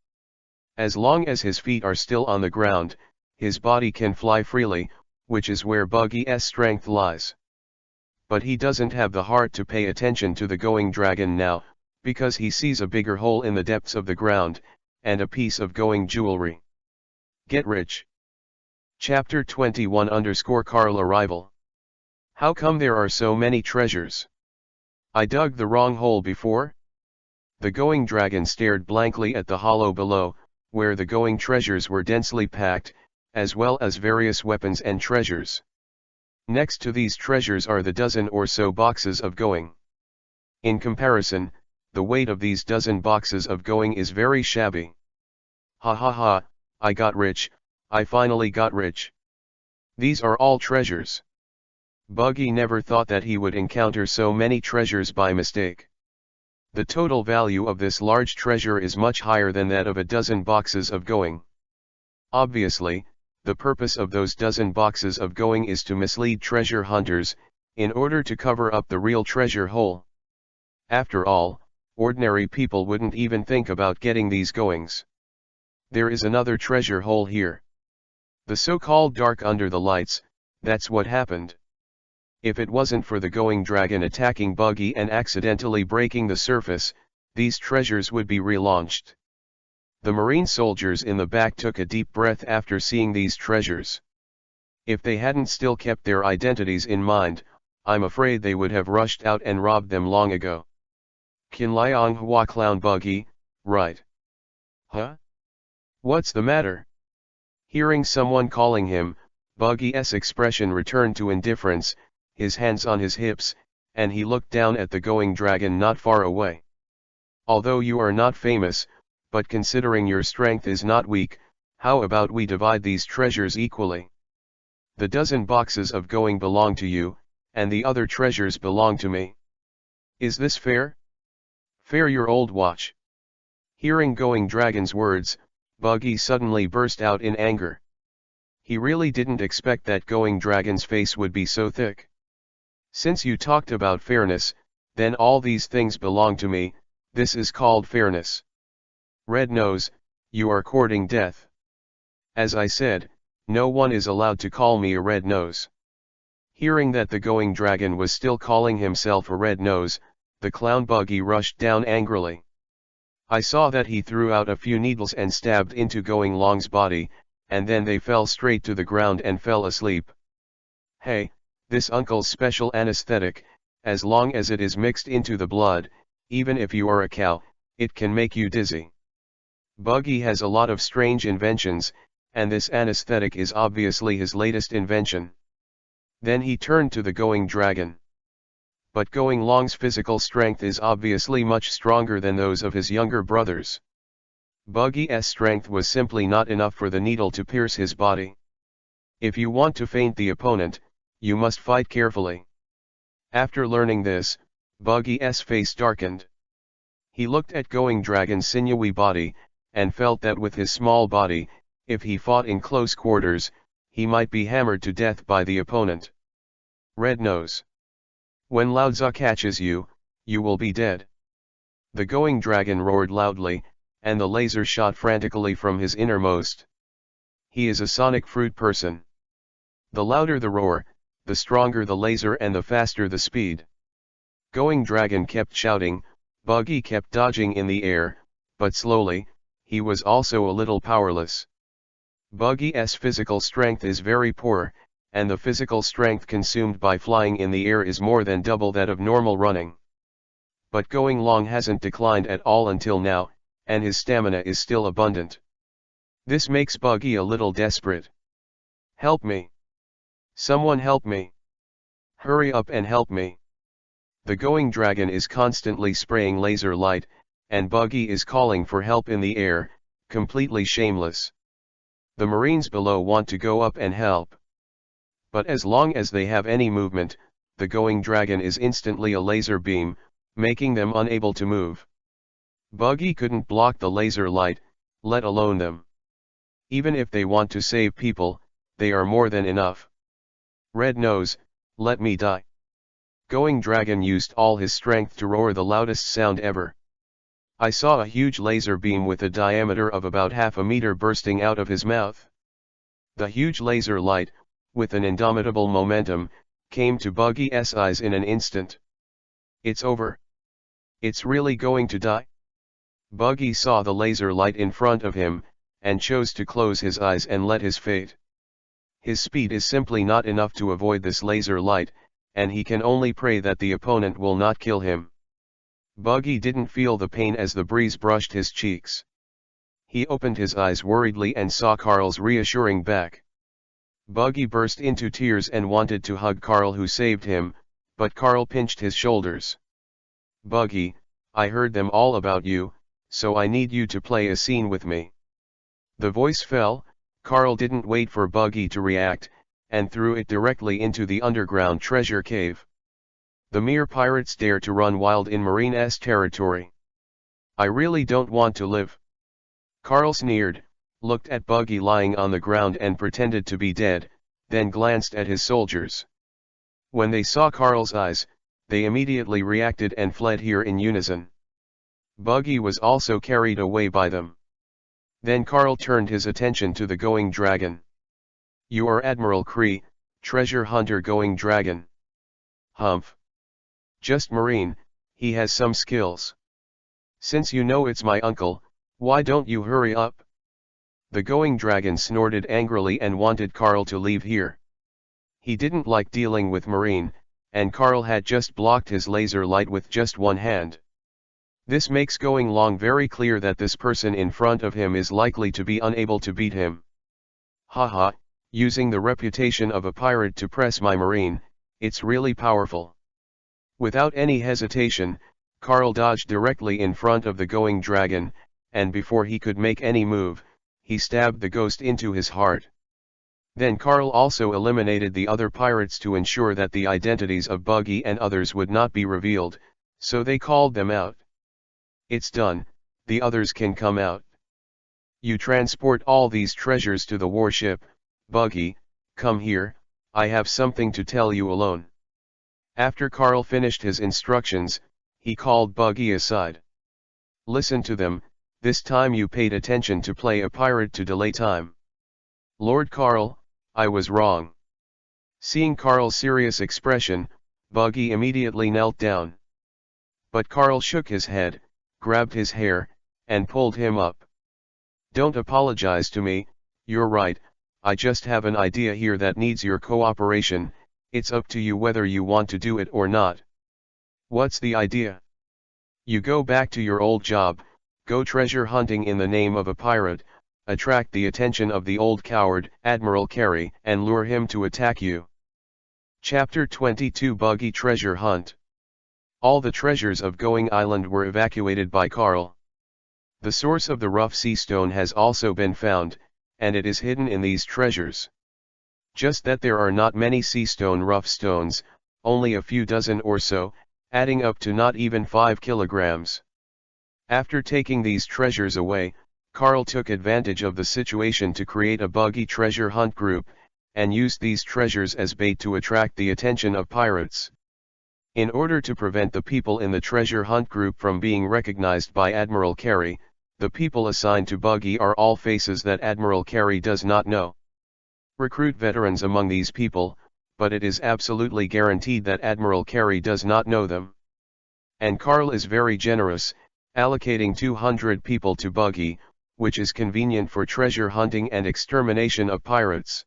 S1: As long as his feet are still on the ground, his body can fly freely, which is where Buggy's strength lies. But he doesn't have the heart to pay attention to the Going Dragon now, because he sees a bigger hole in the depths of the ground, and a piece of going jewelry. Get rich. Chapter 21 _ Arrival. How come there are so many treasures? I dug the wrong hole before? The Going Dragon stared blankly at the hollow below, where the going treasures were densely packed, as well as various weapons and treasures. Next to these treasures are the dozen or so boxes of going. In comparison, the weight of these dozen boxes of going is very shabby. Ha ha ha, I got rich, I finally got rich. These are all treasures. Buggy never thought that he would encounter so many treasures by mistake. The total value of this large treasure is much higher than that of a dozen boxes of going. Obviously, the purpose of those dozen boxes of going is to mislead treasure hunters, in order to cover up the real treasure hole. After all, ordinary people wouldn't even think about getting these goings. There is another treasure hole here. The so-called dark under the lights, that's what happened. If it wasn't for the going dragon attacking Buggy and accidentally breaking the surface, these treasures would be relaunched. The Marine soldiers in the back took a deep breath after seeing these treasures. If they hadn't still kept their identities in mind, I'm afraid they would have rushed out and robbed them long ago. Kin Liang Hua Clown Buggy, right? Huh? What's the matter? Hearing someone calling him, Buggy's expression returned to indifference, his hands on his hips, and he looked down at the going dragon not far away. Although you are not famous, but considering your strength is not weak, how about we divide these treasures equally? The dozen boxes of going belong to you, and the other treasures belong to me. Is this fair? Fair your old watch. Hearing Going Dragon's words, Buggy suddenly burst out in anger. He really didn't expect that Going Dragon's face would be so thick. Since you talked about fairness, then all these things belong to me, this is called fairness. Red Nose, you are courting death. As I said, no one is allowed to call me a red nose. Hearing that the Going Dragon was still calling himself a red nose, the clown Buggy rushed down angrily. I saw that he threw out a few needles and stabbed into Going Long's body, and then they fell straight to the ground and fell asleep. Hey, this uncle's special anesthetic, as long as it is mixed into the blood, even if you are a cow, it can make you dizzy. Buggy has a lot of strange inventions, and this anesthetic is obviously his latest invention. Then he turned to the Going Dragon. But Going Long's physical strength is obviously much stronger than those of his younger brothers. Buggy's strength was simply not enough for the needle to pierce his body. If you want to feint the opponent, you must fight carefully. After learning this, Buggy's face darkened. He looked at Going Dragon's sinewy body, and felt that with his small body, if he fought in close quarters, he might be hammered to death by the opponent. Red Nose. When Laozi catches you, you will be dead. The Going Dragon roared loudly, and the laser shot frantically from his innermost. He is a sonic fruit person. The louder the roar, the stronger the laser and the faster the speed. Going Dragon kept shouting, Buggy kept dodging in the air, but slowly, he was also a little powerless. Buggy's physical strength is very poor, and the physical strength consumed by flying in the air is more than double that of normal running. But Going Long hasn't declined at all until now, and his stamina is still abundant. This makes Buggy a little desperate. Help me! Someone help me! Hurry up and help me! The Going Dragon is constantly spraying laser light, and Buggy is calling for help in the air, completely shameless. The Marines below want to go up and help. But as long as they have any movement, the Going Dragon is instantly a laser beam, making them unable to move. Buggy couldn't block the laser light, let alone them. Even if they want to save people, they are more than enough. Red Nose, let me die. Going Dragon used all his strength to roar the loudest sound ever. I saw a huge laser beam with a diameter of about half a meter bursting out of his mouth. The huge laser light, with an indomitable momentum, came to Buggy's eyes in an instant. It's over. It's really going to die? Buggy saw the laser light in front of him, and chose to close his eyes and let his fate. His speed is simply not enough to avoid this laser light, and he can only pray that the opponent will not kill him. Buggy didn't feel the pain as the breeze brushed his cheeks. He opened his eyes worriedly and saw Carl's reassuring back. Buggy burst into tears and wanted to hug Carl, who saved him, but Carl pinched his shoulders. Buggy, I heard them all about you, so I need you to play a scene with me. The voice fell. Carl didn't wait for Buggy to react, and threw it directly into the underground treasure cave. The mere pirates dare to run wild in Marine's territory. I really don't want to live. Carl sneered, looked at Buggy lying on the ground and pretended to be dead, then glanced at his soldiers. When they saw Carl's eyes, they immediately reacted and fled here in unison. Buggy was also carried away by them. Then Carl turned his attention to the Going Dragon. "You are Admiral Cree, treasure hunter Going Dragon." "Humph. Just Marine, he has some skills. Since you know it's my uncle, why don't you hurry up?" The Going Dragon snorted angrily and wanted Carl to leave here. He didn't like dealing with Marine, and Carl had just blocked his laser light with just one hand. This makes going long very clear that this person in front of him is likely to be unable to beat him. "Haha, using the reputation of a pirate to press my Marine, it's really powerful." Without any hesitation, Carl dodged directly in front of the Going Dragon, and before he could make any move, he stabbed the ghost into his heart. Then Carl also eliminated the other pirates to ensure that the identities of Buggy and others would not be revealed, so they called them out. "It's done, the others can come out. You transport all these treasures to the warship. Buggy, come here, I have something to tell you alone." After Carl finished his instructions, he called Buggy aside. "Listen to them, this time you paid attention to play a pirate to delay time." "Lord Carl, I was wrong." Seeing Carl's serious expression, Buggy immediately knelt down. But Carl shook his head, grabbed his hair, and pulled him up. "Don't apologize to me, you're right, I just have an idea here that needs your cooperation. It's up to you whether you want to do it or not." "What's the idea?" "You go back to your old job, go treasure hunting in the name of a pirate, attract the attention of the old coward, Admiral Carey, and lure him to attack you." Chapter 22 Buggy Treasure Hunt. All the treasures of Going Island were evacuated by Carl. The source of the rough sea stone has also been found, and it is hidden in these treasures. Just that there are not many sea stone rough stones, only a few dozen or so, adding up to not even 5 kilograms. After taking these treasures away, Carl took advantage of the situation to create a Buggy treasure hunt group, and used these treasures as bait to attract the attention of pirates. In order to prevent the people in the treasure hunt group from being recognized by Admiral Carey, the people assigned to Buggy are all faces that Admiral Carey does not know. Recruit veterans among these people, but it is absolutely guaranteed that Admiral Carey does not know them. And Carl is very generous, allocating 200 people to Buggy, which is convenient for treasure hunting and extermination of pirates.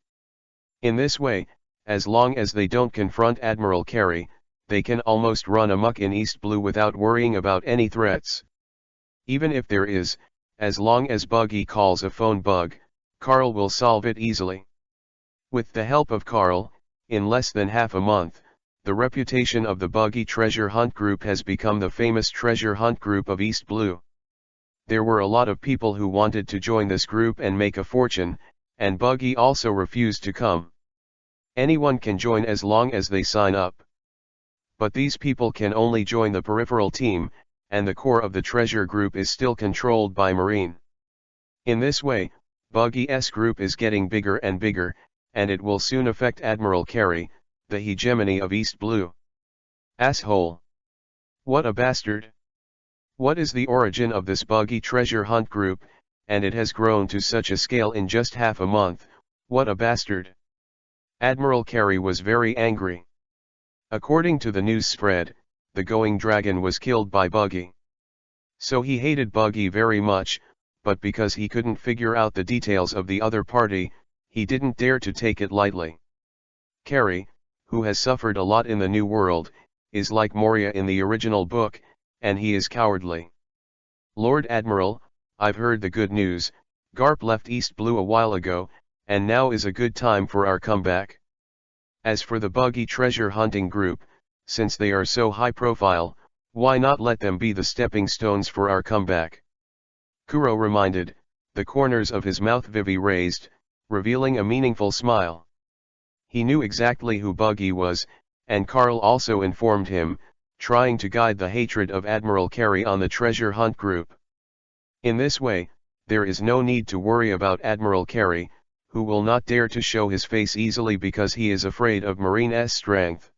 S1: In this way, as long as they don't confront Admiral Carey, they can almost run amok in East Blue without worrying about any threats. Even if there is, as long as Buggy calls a phone bug, Carl will solve it easily. With the help of Carl, in less than half a month, the reputation of the Buggy treasure hunt group has become the famous treasure hunt group of East Blue. There were a lot of people who wanted to join this group and make a fortune, and Buggy also refused to come. Anyone can join as long as they sign up. But these people can only join the peripheral team, and the core of the treasure group is still controlled by Marine. In this way, Buggy's group is getting bigger and bigger, and it will soon affect Admiral Carey, the hegemony of East Blue. Asshole! What a bastard! What is the origin of this Buggy treasure hunt group, and it has grown to such a scale in just half a month? What a bastard! Admiral Carey was very angry. According to the news spread, the Going Dragon was killed by Buggy. So he hated Buggy very much, but because he couldn't figure out the details of the other party, he didn't dare to take it lightly. Carey, who has suffered a lot in the New World, is like Moria in the original book, and he is cowardly. "Lord Admiral, I've heard the good news. Garp left East Blue a while ago, and now is a good time for our comeback. As for the Buggy treasure hunting group, since they are so high profile, why not let them be the stepping stones for our comeback?" Kuro reminded, the corners of his mouth Vivi raised, revealing a meaningful smile. He knew exactly who Buggy was, and Carl also informed him, trying to guide the hatred of Admiral Carey on the treasure hunt group. In this way, there is no need to worry about Admiral Carey, who will not dare to show his face easily because he is afraid of Marine's strength.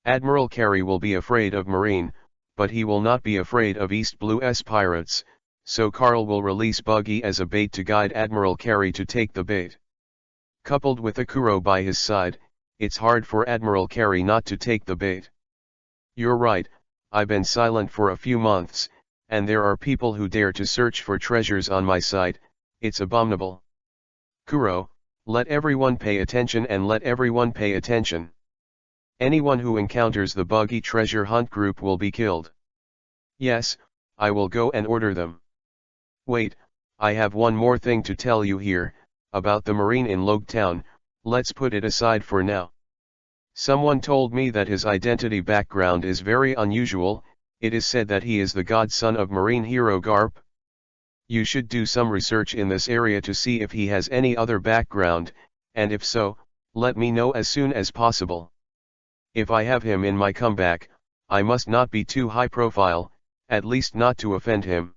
S1: Admiral Carey will be afraid of Marine, but he will not be afraid of East Blue's pirates, so Carl will release Buggy as a bait to guide Admiral Carey to take the bait. Coupled with a Kuro by his side, it's hard for Admiral Carey not to take the bait. You're right, I've been silent for a few months, and there are people who dare to search for treasures on my site. It's abominable. Kuro, let everyone pay attention and let everyone pay attention. Anyone who encounters the Buggy treasure hunt group will be killed. Yes, I will go and order them. Wait, I have one more thing to tell you here, about the Marine in Logetown. Let's put it aside for now. Someone told me that his identity background is very unusual. It is said that he is the godson of Marine hero Garp. You should do some research in this area to see if he has any other background, and if so, let me know as soon as possible. If I have him in my comeback, I must not be too high profile, at least not to offend him.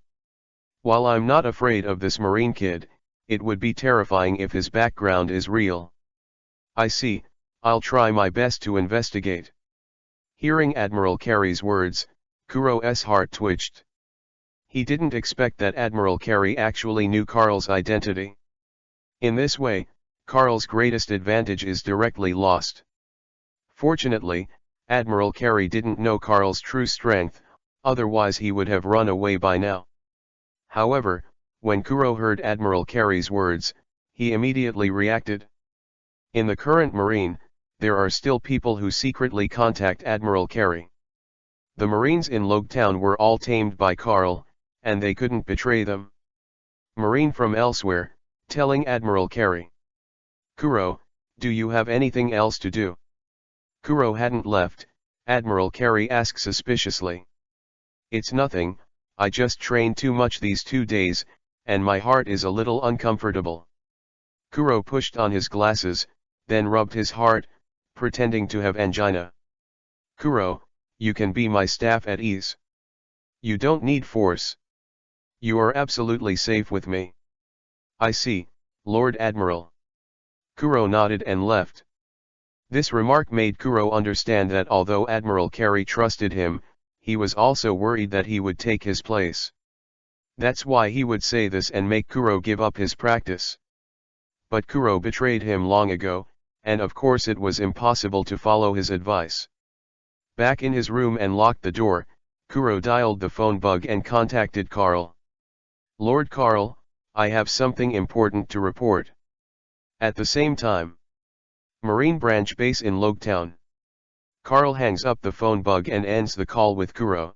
S1: While I'm not afraid of this Marine kid, it would be terrifying if his background is real. I see, I'll try my best to investigate. Hearing Admiral Carey's words, Kuro's heart twitched. He didn't expect that Admiral Carey actually knew Carl's identity. In this way, Carl's greatest advantage is directly lost. Fortunately, Admiral Carey didn't know Carl's true strength, otherwise he would have run away by now. However, when Kuro heard Admiral Carey's words, he immediately reacted. In the current Marine, there are still people who secretly contact Admiral Carey. The Marines in Logetown were all tamed by Carl, and they couldn't betray them. Marine from elsewhere, telling Admiral Carey. Kuro, do you have anything else to do? Kuro hadn't left. Admiral Carey asked suspiciously. It's nothing, I just trained too much these 2 days, and my heart is a little uncomfortable. Kuro pushed on his glasses, then rubbed his heart, pretending to have angina. Kuro, you can be my staff at ease. You don't need force. You are absolutely safe with me. I see, Lord Admiral. Kuro nodded and left. This remark made Kuro understand that although Admiral Carey trusted him, he was also worried that he would take his place. That's why he would say this and make Kuro give up his practice. But Kuro betrayed him long ago, and of course it was impossible to follow his advice. Back in his room and locked the door, Kuro dialed the phone bug and contacted Carl. Lord Carl, I have something important to report. At the same time, Marine Branch Base in Logetown. Carl hangs up the phone bug and ends the call with Kuro.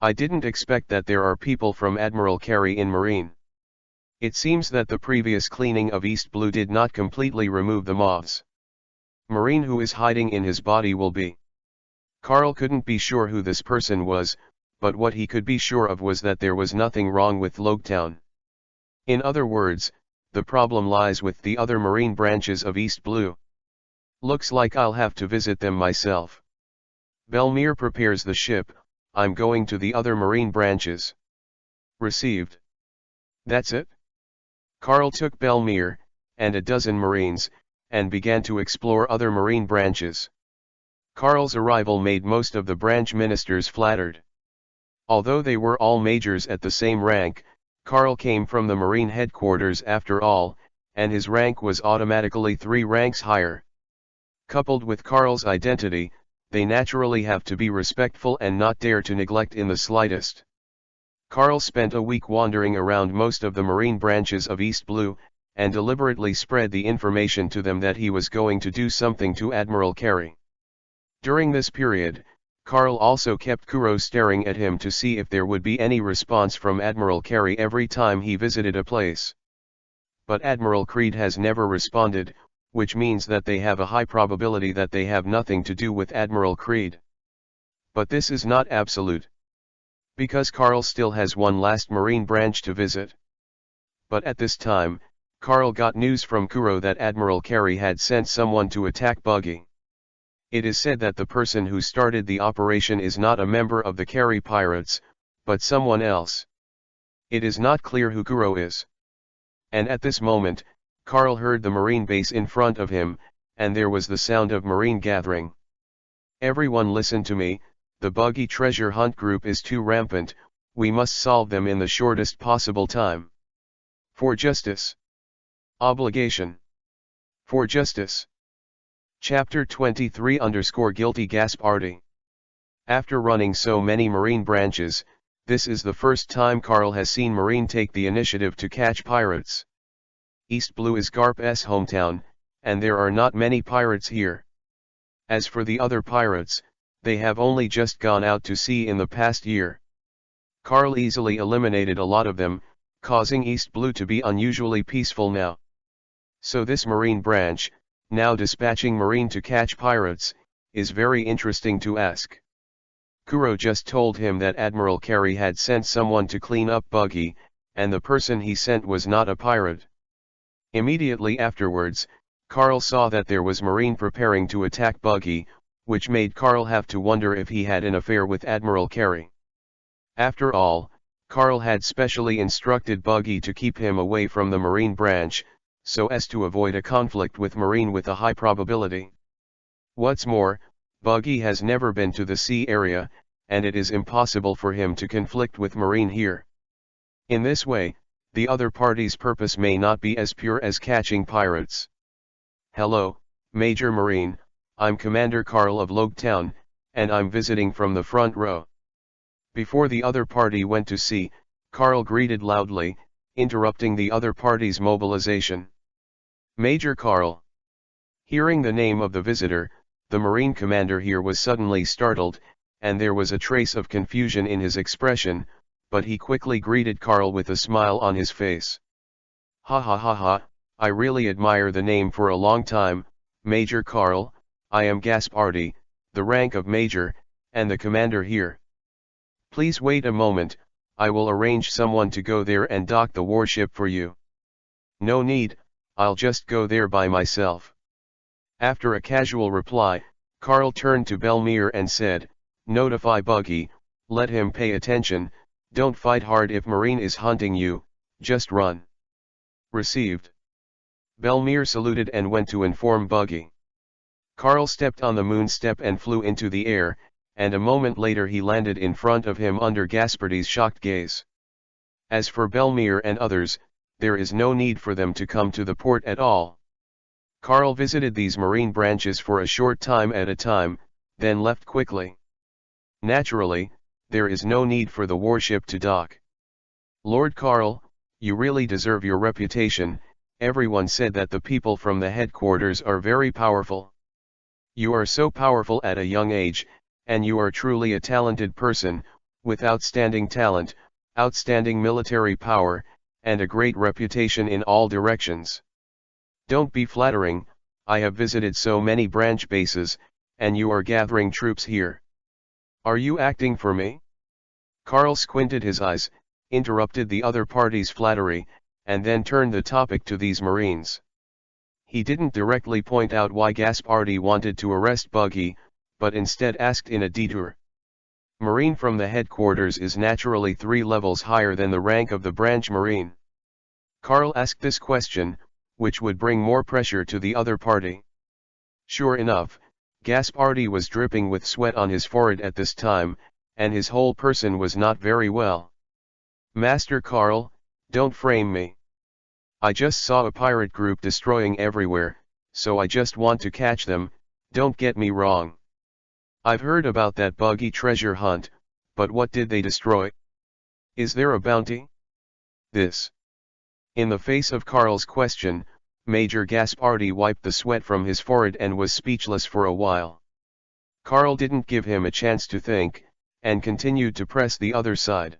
S1: I didn't expect that there are people from Admiral Carey in Marine. It seems that the previous cleaning of East Blue did not completely remove the moths. Marine who is hiding in his body will be. Carl couldn't be sure who this person was, but what he could be sure of was that there was nothing wrong with Logetown. In other words, the problem lies with the other Marine branches of East Blue. Looks like I'll have to visit them myself. Belmere prepares the ship. I'm going to the other Marine branches. Received. That's it? Carl took Belmere, and a dozen Marines, and began to explore other Marine branches. Carl's arrival made most of the branch ministers flattered. Although they were all majors at the same rank, Carl came from the Marine headquarters after all, and his rank was automatically 3 ranks higher. Coupled with Carl's identity, they naturally have to be respectful and not dare to neglect in the slightest. Carl spent a week wandering around most of the Marine branches of East Blue, and deliberately spread the information to them that he was going to do something to Admiral Carey. During this period, Carl also kept Kuro staring at him to see if there would be any response from Admiral Carey every time he visited a place. But Admiral Creed has never responded, which means that they have a high probability that they have nothing to do with Admiral Creed. But this is not absolute. Because Carl still has one last Marine branch to visit. But at this time, Carl got news from Kuro that Admiral Carey had sent someone to attack Buggy. It is said that the person who started the operation is not a member of the Carey pirates, but someone else. It is not clear who Kuro is. And at this moment, Carl heard the Marine base in front of him, and there was the sound of Marine gathering. Everyone listen to me, the buggy treasure hunt group is too rampant, we must solve them in the shortest possible time. For justice. Obligation. For justice. Chapter 23 Guilty Gasp Artie. After running so many marine branches, this is the first time Carl has seen Marine take the initiative to catch pirates. East Blue is Garp's hometown, and there are not many pirates here. As for the other pirates, they have only just gone out to sea in the past year. Carl easily eliminated a lot of them, causing East Blue to be unusually peaceful now. So this marine branch, now dispatching Marine to catch pirates, is very interesting to ask. Kuro just told him that Admiral Carey had sent someone to clean up Buggy, and the person he sent was not a pirate. Immediately afterwards, Carl saw that there was Marine preparing to attack Buggy, which made Carl have to wonder if he had an affair with Admiral Carey. After all, Carl had specially instructed Buggy to keep him away from the Marine branch, so as to avoid a conflict with Marine with a high probability. What's more, Buggy has never been to the sea area, and it is impossible for him to conflict with Marine here. In this way, the other party's purpose may not be as pure as catching pirates. Hello, Major Marine, I'm Commander Carl of Logetown, and I'm visiting from the front row. Before the other party went to sea, Carl greeted loudly, interrupting the other party's mobilization. Major Carl. Hearing the name of the visitor, the Marine commander here was suddenly startled, and there was a trace of confusion in his expression, but he quickly greeted Carl with a smile on his face. Ha ha ha ha, I really admire the name for a long time, Major Carl. I am Gasp Artie, the rank of Major, and the commander here. Please wait a moment, I will arrange someone to go there and dock the warship for you. No need, I'll just go there by myself. After a casual reply, Carl turned to Belmere and said, Notify Buggy, let him pay attention, don't fight hard if Marine is hunting you, just run. Received. Belmere saluted and went to inform Buggy. Carl stepped on the moon step and flew into the air, and a moment later he landed in front of him under Gasparty's shocked gaze. As for Belmere and others, there is no need for them to come to the port at all. Carl visited these marine branches for a short time at a time, then left quickly. Naturally, there is no need for the warship to dock. Lord Carl, you really deserve your reputation, everyone said that the people from the headquarters are very powerful. You are so powerful at a young age, and you are truly a talented person, with outstanding talent, outstanding military power, and a great reputation in all directions. Don't be flattering, I have visited so many branch bases, and you are gathering troops here. Are you acting for me? Carl squinted his eyes, interrupted the other party's flattery, and then turned the topic to these Marines. He didn't directly point out why Gasparty wanted to arrest Buggy, but instead asked in a detour. Marine from the headquarters is naturally 3 levels higher than the rank of the branch Marine. Carl asked this question, which would bring more pressure to the other party. Sure enough, Gasparty was dripping with sweat on his forehead at this time, and his whole person was not very well. Master Carl, don't frame me. I just saw a pirate group destroying everywhere, so I just want to catch them, don't get me wrong. I've heard about that buggy treasure hunt, but what did they destroy? Is there a bounty? This. In the face of Carl's question, Major Gasparty wiped the sweat from his forehead and was speechless for a while. Carl didn't give him a chance to think, and continued to press the other side.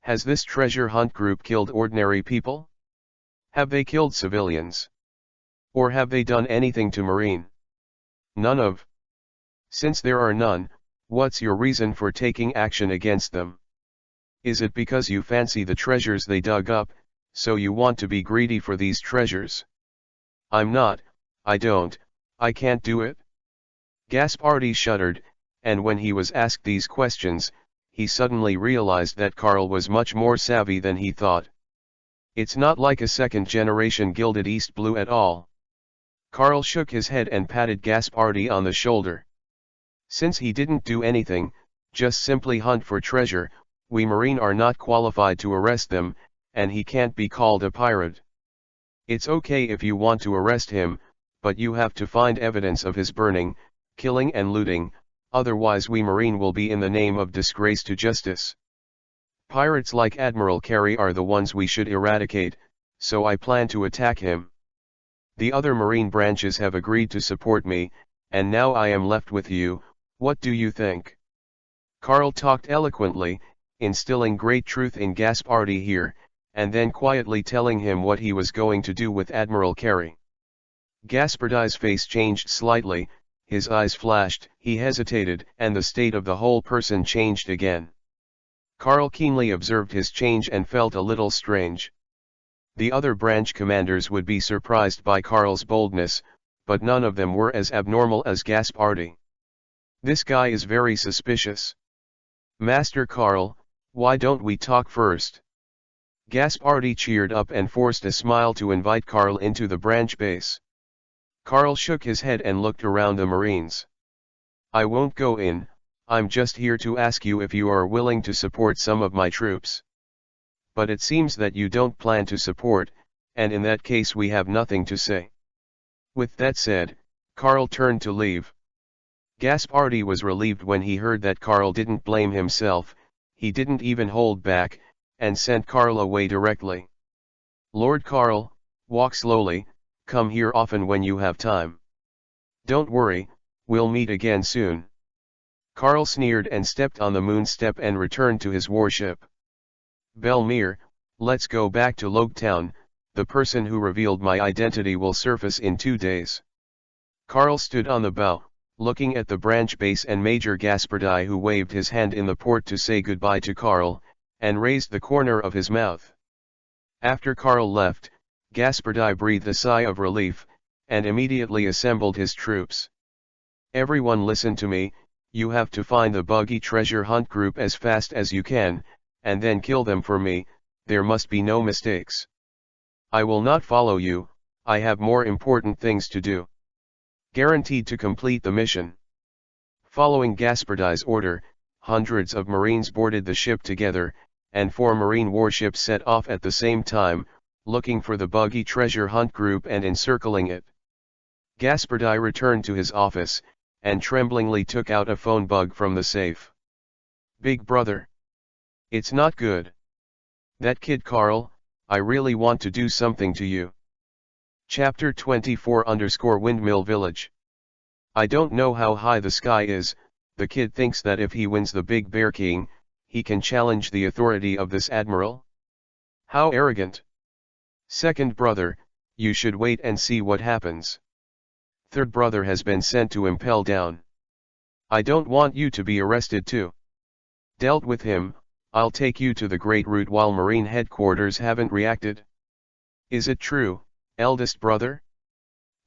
S1: Has this treasure hunt group killed ordinary people? Have they killed civilians? Or have they done anything to Marine? None of. Since there are none, what's your reason for taking action against them? Is it because you fancy the treasures they dug up, so you want to be greedy for these treasures? I'm not, I can't do it. Gasparty shuddered, and when he was asked these questions, he suddenly realized that Carl was much more savvy than he thought. It's not like a second-generation gilded East Blue at all. Carl shook his head and patted Gasparty on the shoulder. Since he didn't do anything, just simply hunt for treasure, we Marine are not qualified to arrest them, and he can't be called a pirate. It's okay if you want to arrest him, but you have to find evidence of his burning, killing and looting, otherwise we Marine will be in the name of disgrace to justice. Pirates like Admiral Carey are the ones we should eradicate, so I plan to attack him. The other Marine branches have agreed to support me, and now I am left with you. What do you think? Carl talked eloquently, instilling great truth in Gaspardi here, and then quietly telling him what he was going to do with Admiral Carey. Gaspardi's face changed slightly, his eyes flashed, he hesitated, and the state of the whole person changed again. Carl keenly observed his change and felt a little strange. The other branch commanders would be surprised by Carl's boldness, but none of them were as abnormal as Gaspardi. This guy is very suspicious. Master Carl, why don't we talk first? Gaspardi cheered up and forced a smile to invite Carl into the branch base. Carl shook his head and looked around the Marines. I won't go in, I'm just here to ask you if you are willing to support some of my troops. But it seems that you don't plan to support, and in that case we have nothing to say. With that said, Carl turned to leave. Gaspardi was relieved when he heard that Carl didn't blame himself, he didn't even hold back, and sent Carl away directly. Lord Carl, walk slowly, come here often when you have time. Don't worry, we'll meet again soon. Carl sneered and stepped on the moon step and returned to his warship. Belmere, let's go back to Logetown, the person who revealed my identity will surface in 2 days. Carl stood on the bow, looking at the branch base and Major Gaspardi who waved his hand in the port to say goodbye to Carl, and raised the corner of his mouth. After Carl left, Gaspardi breathed a sigh of relief, and immediately assembled his troops. Everyone listen to me, you have to find the buggy treasure hunt group as fast as you can, and then kill them for me, there must be no mistakes. I will not follow you, I have more important things to do. Guaranteed to complete the mission. Following Gaspardi's order, hundreds of Marines boarded the ship together, and 4 Marine warships set off at the same time, looking for the buggy treasure hunt group and encircling it. Gaspardi returned to his office, and tremblingly took out a phone bug from the safe. Big brother. It's not good. That kid Carl, I really want to do something to you. Chapter 24_Windmill Village. I don't know how high the sky is, the kid thinks that if he wins the Big Bear King, he can challenge the authority of this admiral? How arrogant. Second brother, you should wait and see what happens. Third brother has been sent to impel down. I don't want you to be arrested too. Dealt with him, I'll take you to the Great Route while Marine headquarters haven't reacted. Is it true, eldest brother?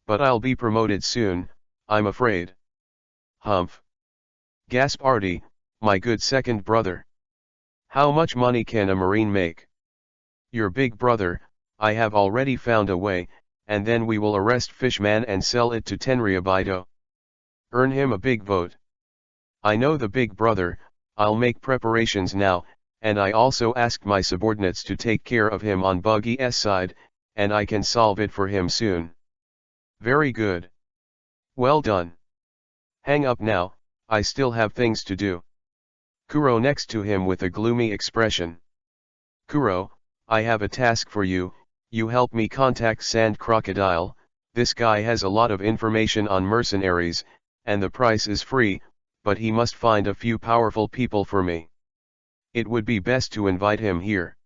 S1: But I'll be promoted soon, I'm afraid. Humph. Gaspardi, my good second brother. How much money can a Marine make? Your big brother, I have already found a way, and then we will arrest Fishman and sell it to Tenryabito. Earn him a big vote. I know the big brother, I'll make preparations now, and I also asked my subordinates to take care of him on Buggy's side, and I can solve it for him soon. Very good. Well done. Hang up now, I still have things to do. Kuro next to him with a gloomy expression. Kuro, I have a task for you, you help me contact Sand Crocodile, this guy has a lot of information on mercenaries, and the price is free, but he must find a few powerful people for me. It would be best to invite him here.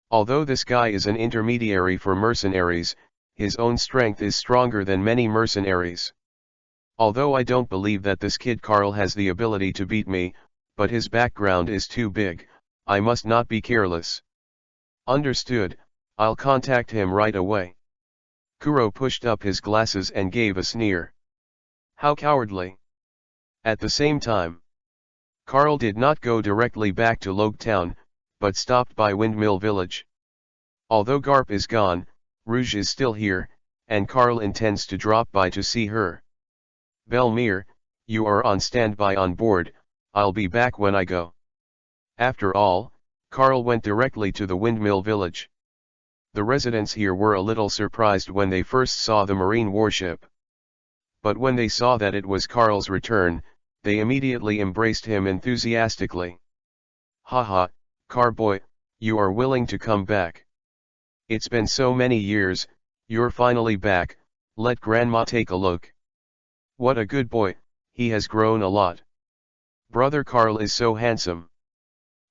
S1: Although this guy is an intermediary for mercenaries, his own strength is stronger than many mercenaries. Although I don't believe that this kid Carl has the ability to beat me, but his background is too big, I must not be careless. Understood, I'll contact him right away. Kuro pushed up his glasses and gave a sneer. How cowardly. At the same time, Carl did not go directly back to Logetown, but stopped by Windmill Village. Although Garp is gone, Rouge is still here, and Carl intends to drop by to see her. Belmere, you are on standby on board, I'll be back when I go." After all, Carl went directly to the windmill village. The residents here were a little surprised when they first saw the marine warship. But when they saw that it was Carl's return, they immediately embraced him enthusiastically. "Haha, Carboy, you are willing to come back. It's been so many years, you're finally back, let Grandma take a look. What a good boy, he has grown a lot. Brother Carl is so handsome.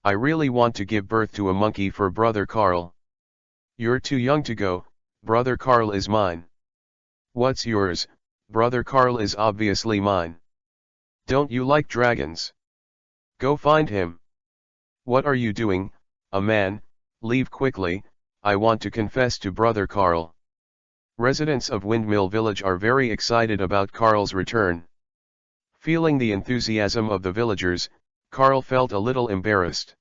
S1: I really want to give birth to a monkey for Brother Carl. You're too young to go, Brother Carl is mine. What's yours? Brother Carl is obviously mine. Don't you like dragons? Go find him. What are you doing, a man? Leave quickly, I want to confess to Brother Carl." Residents of Windmill Village are very excited about Carl's return. Feeling the enthusiasm of the villagers, Carl felt a little embarrassed.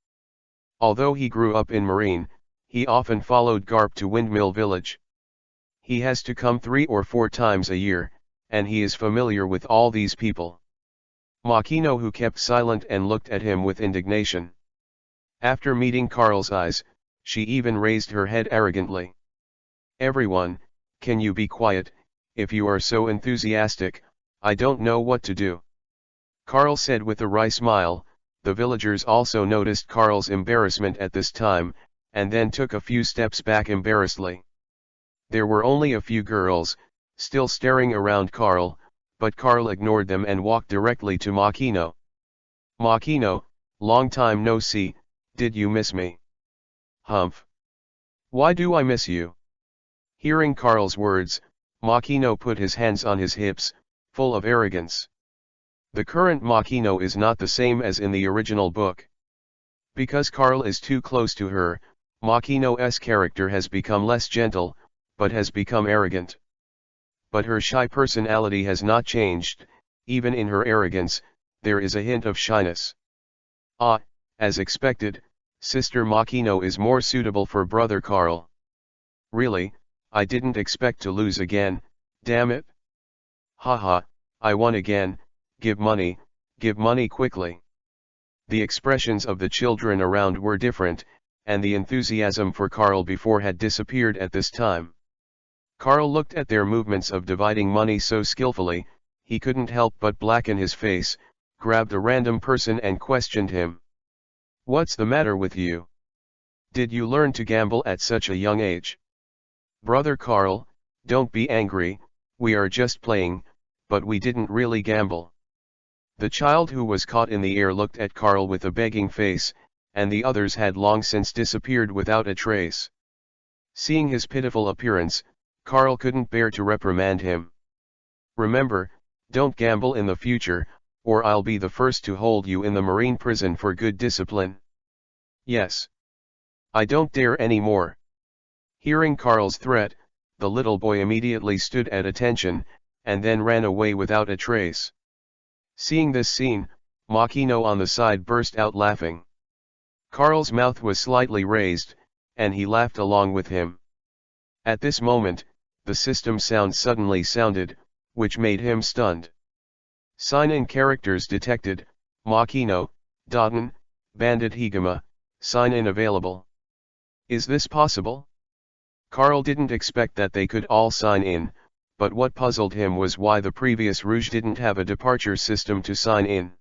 S1: Although he grew up in Marine, he often followed Garp to Windmill Village. He has to come 3 or 4 times a year, and he is familiar with all these people. Makino, who kept silent and looked at him with indignation. After meeting Carl's eyes, she even raised her head arrogantly. "Everyone, can you be quiet? If you are so enthusiastic, I don't know what to do," Carl said with a wry smile. The villagers also noticed Carl's embarrassment at this time, and then took a few steps back embarrassedly. There were only a few girls, still staring around Carl, but Carl ignored them and walked directly to Makino. "Makino, long time no see, did you miss me?" "Humph. Why do I miss you?" Hearing Carl's words, Makino put his hands on his hips, full of arrogance. The current Makino is not the same as in the original book. Because Carl is too close to her, Makino's character has become less gentle, but has become arrogant. But her shy personality has not changed. Even in her arrogance, there is a hint of shyness. Ah, as expected, Sister Makino is more suitable for Brother Carl. Really, I didn't expect to lose again, damn it. Haha, I won again, give money quickly. The expressions of the children around were different, and the enthusiasm for Carl before had disappeared at this time. Carl looked at their movements of dividing money so skillfully, he couldn't help but blacken his face, grabbed a random person and questioned him. "What's the matter with you? Did you learn to gamble at such a young age?" "Brother Carl, don't be angry, we are just playing, but we didn't really gamble." The child who was caught in the air looked at Carl with a begging face, and the others had long since disappeared without a trace. Seeing his pitiful appearance, Carl couldn't bear to reprimand him. "Remember, don't gamble in the future, or I'll be the first to hold you in the marine prison for good discipline." "Yes. I don't dare any more." Hearing Carl's threat, the little boy immediately stood at attention, and then ran away without a trace. Seeing this scene, Makino on the side burst out laughing. Carl's mouth was slightly raised, and he laughed along with him. At this moment, the system sound suddenly sounded, which made him stunned. Sign-in characters detected, Makino, Daten, Bandit Higama, sign-in available. Is this possible? Carl didn't expect that they could all sign in, but what puzzled him was why the previous Rouge didn't have a departure system to sign in.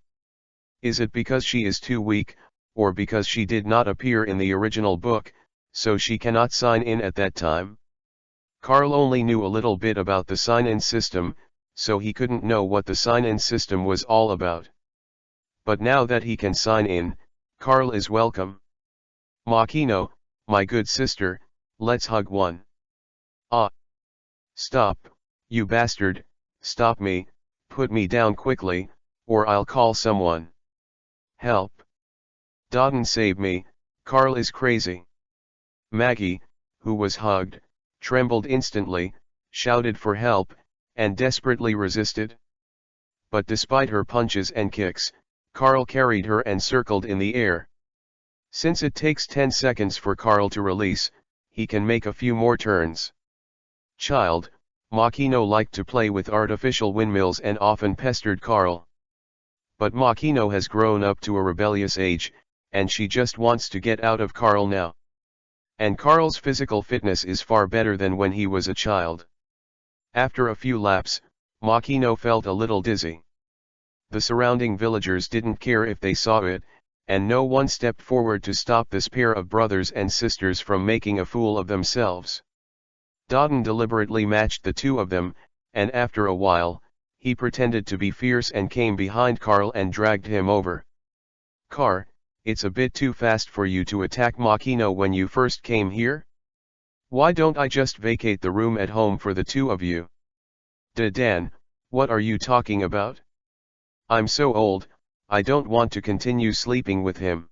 S1: Is it because she is too weak, or because she did not appear in the original book, so she cannot sign in at that time? Carl only knew a little bit about the sign-in system, so he couldn't know what the sign-in system was all about. But now that he can sign in, Carl is welcome. "Makino, my good sister, let's hug one." "Ah! Stop, you bastard, stop me, put me down quickly, or I'll call someone. Help! Daten, save me, Carl is crazy." Maggie, who was hugged, trembled instantly, shouted for help, and desperately resisted. But despite her punches and kicks, Carl carried her and circled in the air. Since it takes 10 seconds for Carl to release, he can make a few more turns. Makino liked to play with artificial windmills and often pestered Carl. But Makino has grown up to a rebellious age, and she just wants to get out of Carl now. And Carl's physical fitness is far better than when he was a child. After a few laps, Makino felt a little dizzy. The surrounding villagers didn't care if they saw it, and no one stepped forward to stop this pair of brothers and sisters from making a fool of themselves. Dodden deliberately matched the two of them, and after a while, he pretended to be fierce and came behind Carl and dragged him over. "Car, it's a bit too fast for you to attack Makino when you first came here? Why don't I just vacate the room at home for the two of you?" "Dan, what are you talking about? I'm so old, I don't want to continue sleeping with him."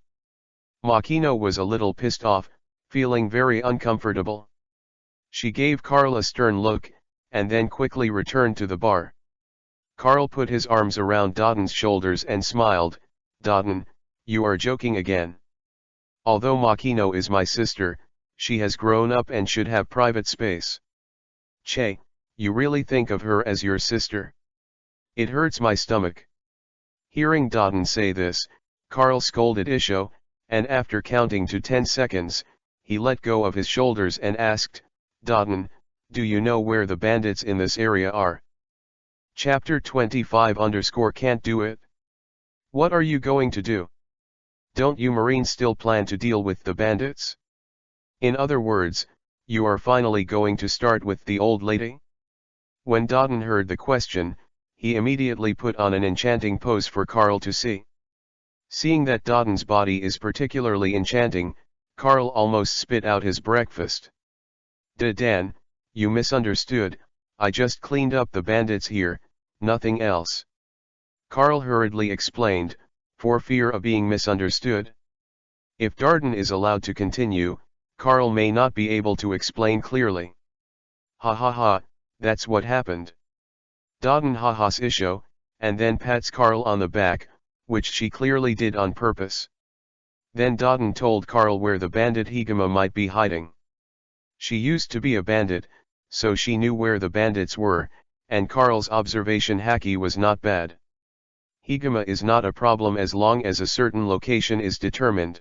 S1: Makino was a little pissed off, feeling very uncomfortable. She gave Carl a stern look, and then quickly returned to the bar. Carl put his arms around Dodden's shoulders and smiled. "Dodden, you are joking again. Although Makino is my sister, she has grown up and should have private space." "Che, you really think of her as your sister? It hurts my stomach." Hearing Dodden say this, Carl scolded Isho, and after counting to 10 seconds, he let go of his shoulders and asked, "Dodden, do you know where the bandits in this area are?" Chapter 25 Can't do it. What are you going to do? Don't you Marine still plan to deal with the bandits? In other words, you are finally going to start with the old lady? When Dodden heard the question, he immediately put on an enchanting pose for Carl to see. Seeing that Dodden's body is particularly enchanting, Carl almost spit out his breakfast. Dan, you misunderstood, I just cleaned up the bandits here, nothing else." Carl hurriedly explained, for fear of being misunderstood. If Dodden is allowed to continue, Carl may not be able to explain clearly. "Ha ha ha, that's what happened." Dodden ha-has Isho, and then pats Carl on the back, which she clearly did on purpose. Then Dodden told Carl where the bandit Higama might be hiding. She used to be a bandit, so she knew where the bandits were, and Carl's observation haki was not bad. Higama is not a problem as long as a certain location is determined.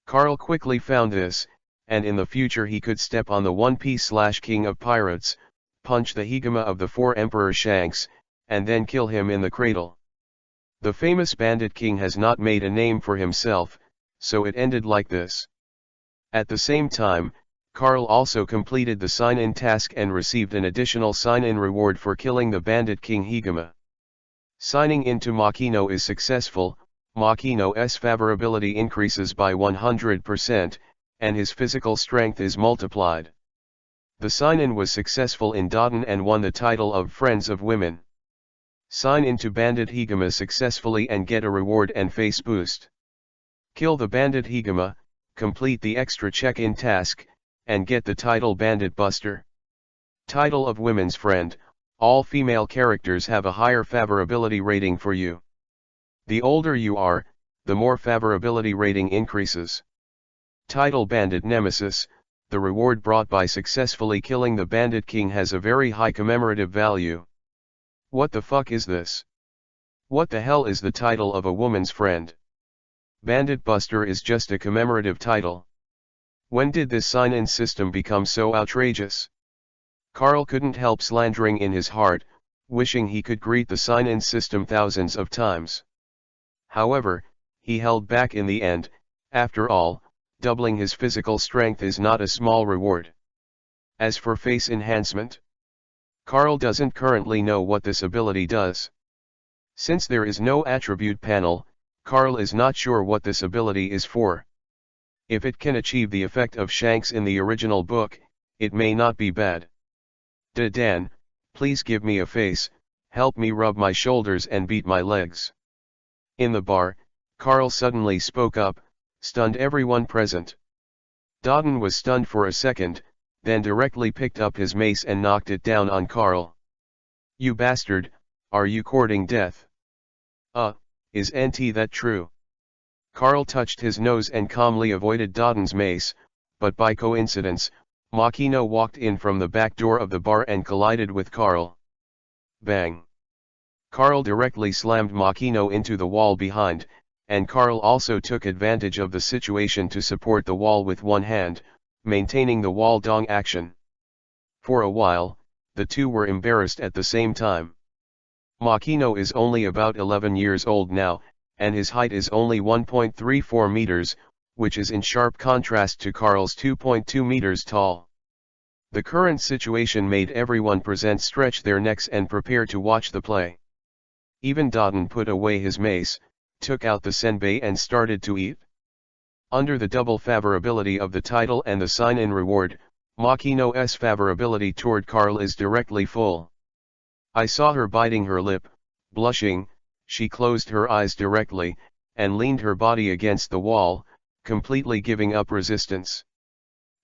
S1: Carl quickly found this, and in the future he could step on the One Piece/King of Pirates, punch the Higama of the Four Emperor Shanks, and then kill him in the cradle. The famous bandit king has not made a name for himself, so it ended like this. At the same time, Carl also completed the sign-in task and received an additional sign-in reward for killing the bandit king Higama. Signing into Makino is successful, Makino's favorability increases by 100%, and his physical strength is multiplied. The sign-in was successful in Dodden and won the title of Friends of Women. Sign into Bandit Higama successfully and get a reward and face boost. Kill the Bandit Higama, complete the extra check-in task, and get the title Bandit Buster. Title of Women's Friend, all female characters have a higher favorability rating for you. The older you are, the more favorability rating increases. Title Bandit Nemesis, the reward brought by successfully killing the Bandit King has a very high commemorative value. What the fuck is this? What the hell is the title of a woman's friend? Bandit Buster is just a commemorative title. When did this sign-in system become so outrageous? Carl couldn't help slandering in his heart, wishing he could greet the sign-in system thousands of times. However, he held back in the end. After all, doubling his physical strength is not a small reward. As for face enhancement, Carl doesn't currently know what this ability does. Since there is no attribute panel, Carl is not sure what this ability is for. If it can achieve the effect of Shanks in the original book, it may not be bad. Dan, please give me a face, help me rub my shoulders and beat my legs. In the bar, Carl suddenly spoke up, stunned everyone present. Dodden was stunned for a second, then directly picked up his mace and knocked it down on Carl. "You bastard, are you courting death? Is NT that true?" Carl touched his nose and calmly avoided Dodden's mace, but by coincidence, Makino walked in from the back door of the bar and collided with Carl. Bang! Carl directly slammed Makino into the wall behind, and Carl also took advantage of the situation to support the wall with one hand, maintaining the wall dong action. For a while, the two were embarrassed at the same time. Makino is only about 11 years old now, and his height is only 1.34 meters, which is in sharp contrast to Carl's 2.2 meters tall. The current situation made everyone present stretch their necks and prepare to watch the play. Even Dodon put away his mace, took out the senbei and started to eat. Under the double favorability of the title and the sign-in reward, Makino's favorability toward Carl is directly full. I saw her biting her lip, blushing, she closed her eyes directly, and leaned her body against the wall, completely giving up resistance.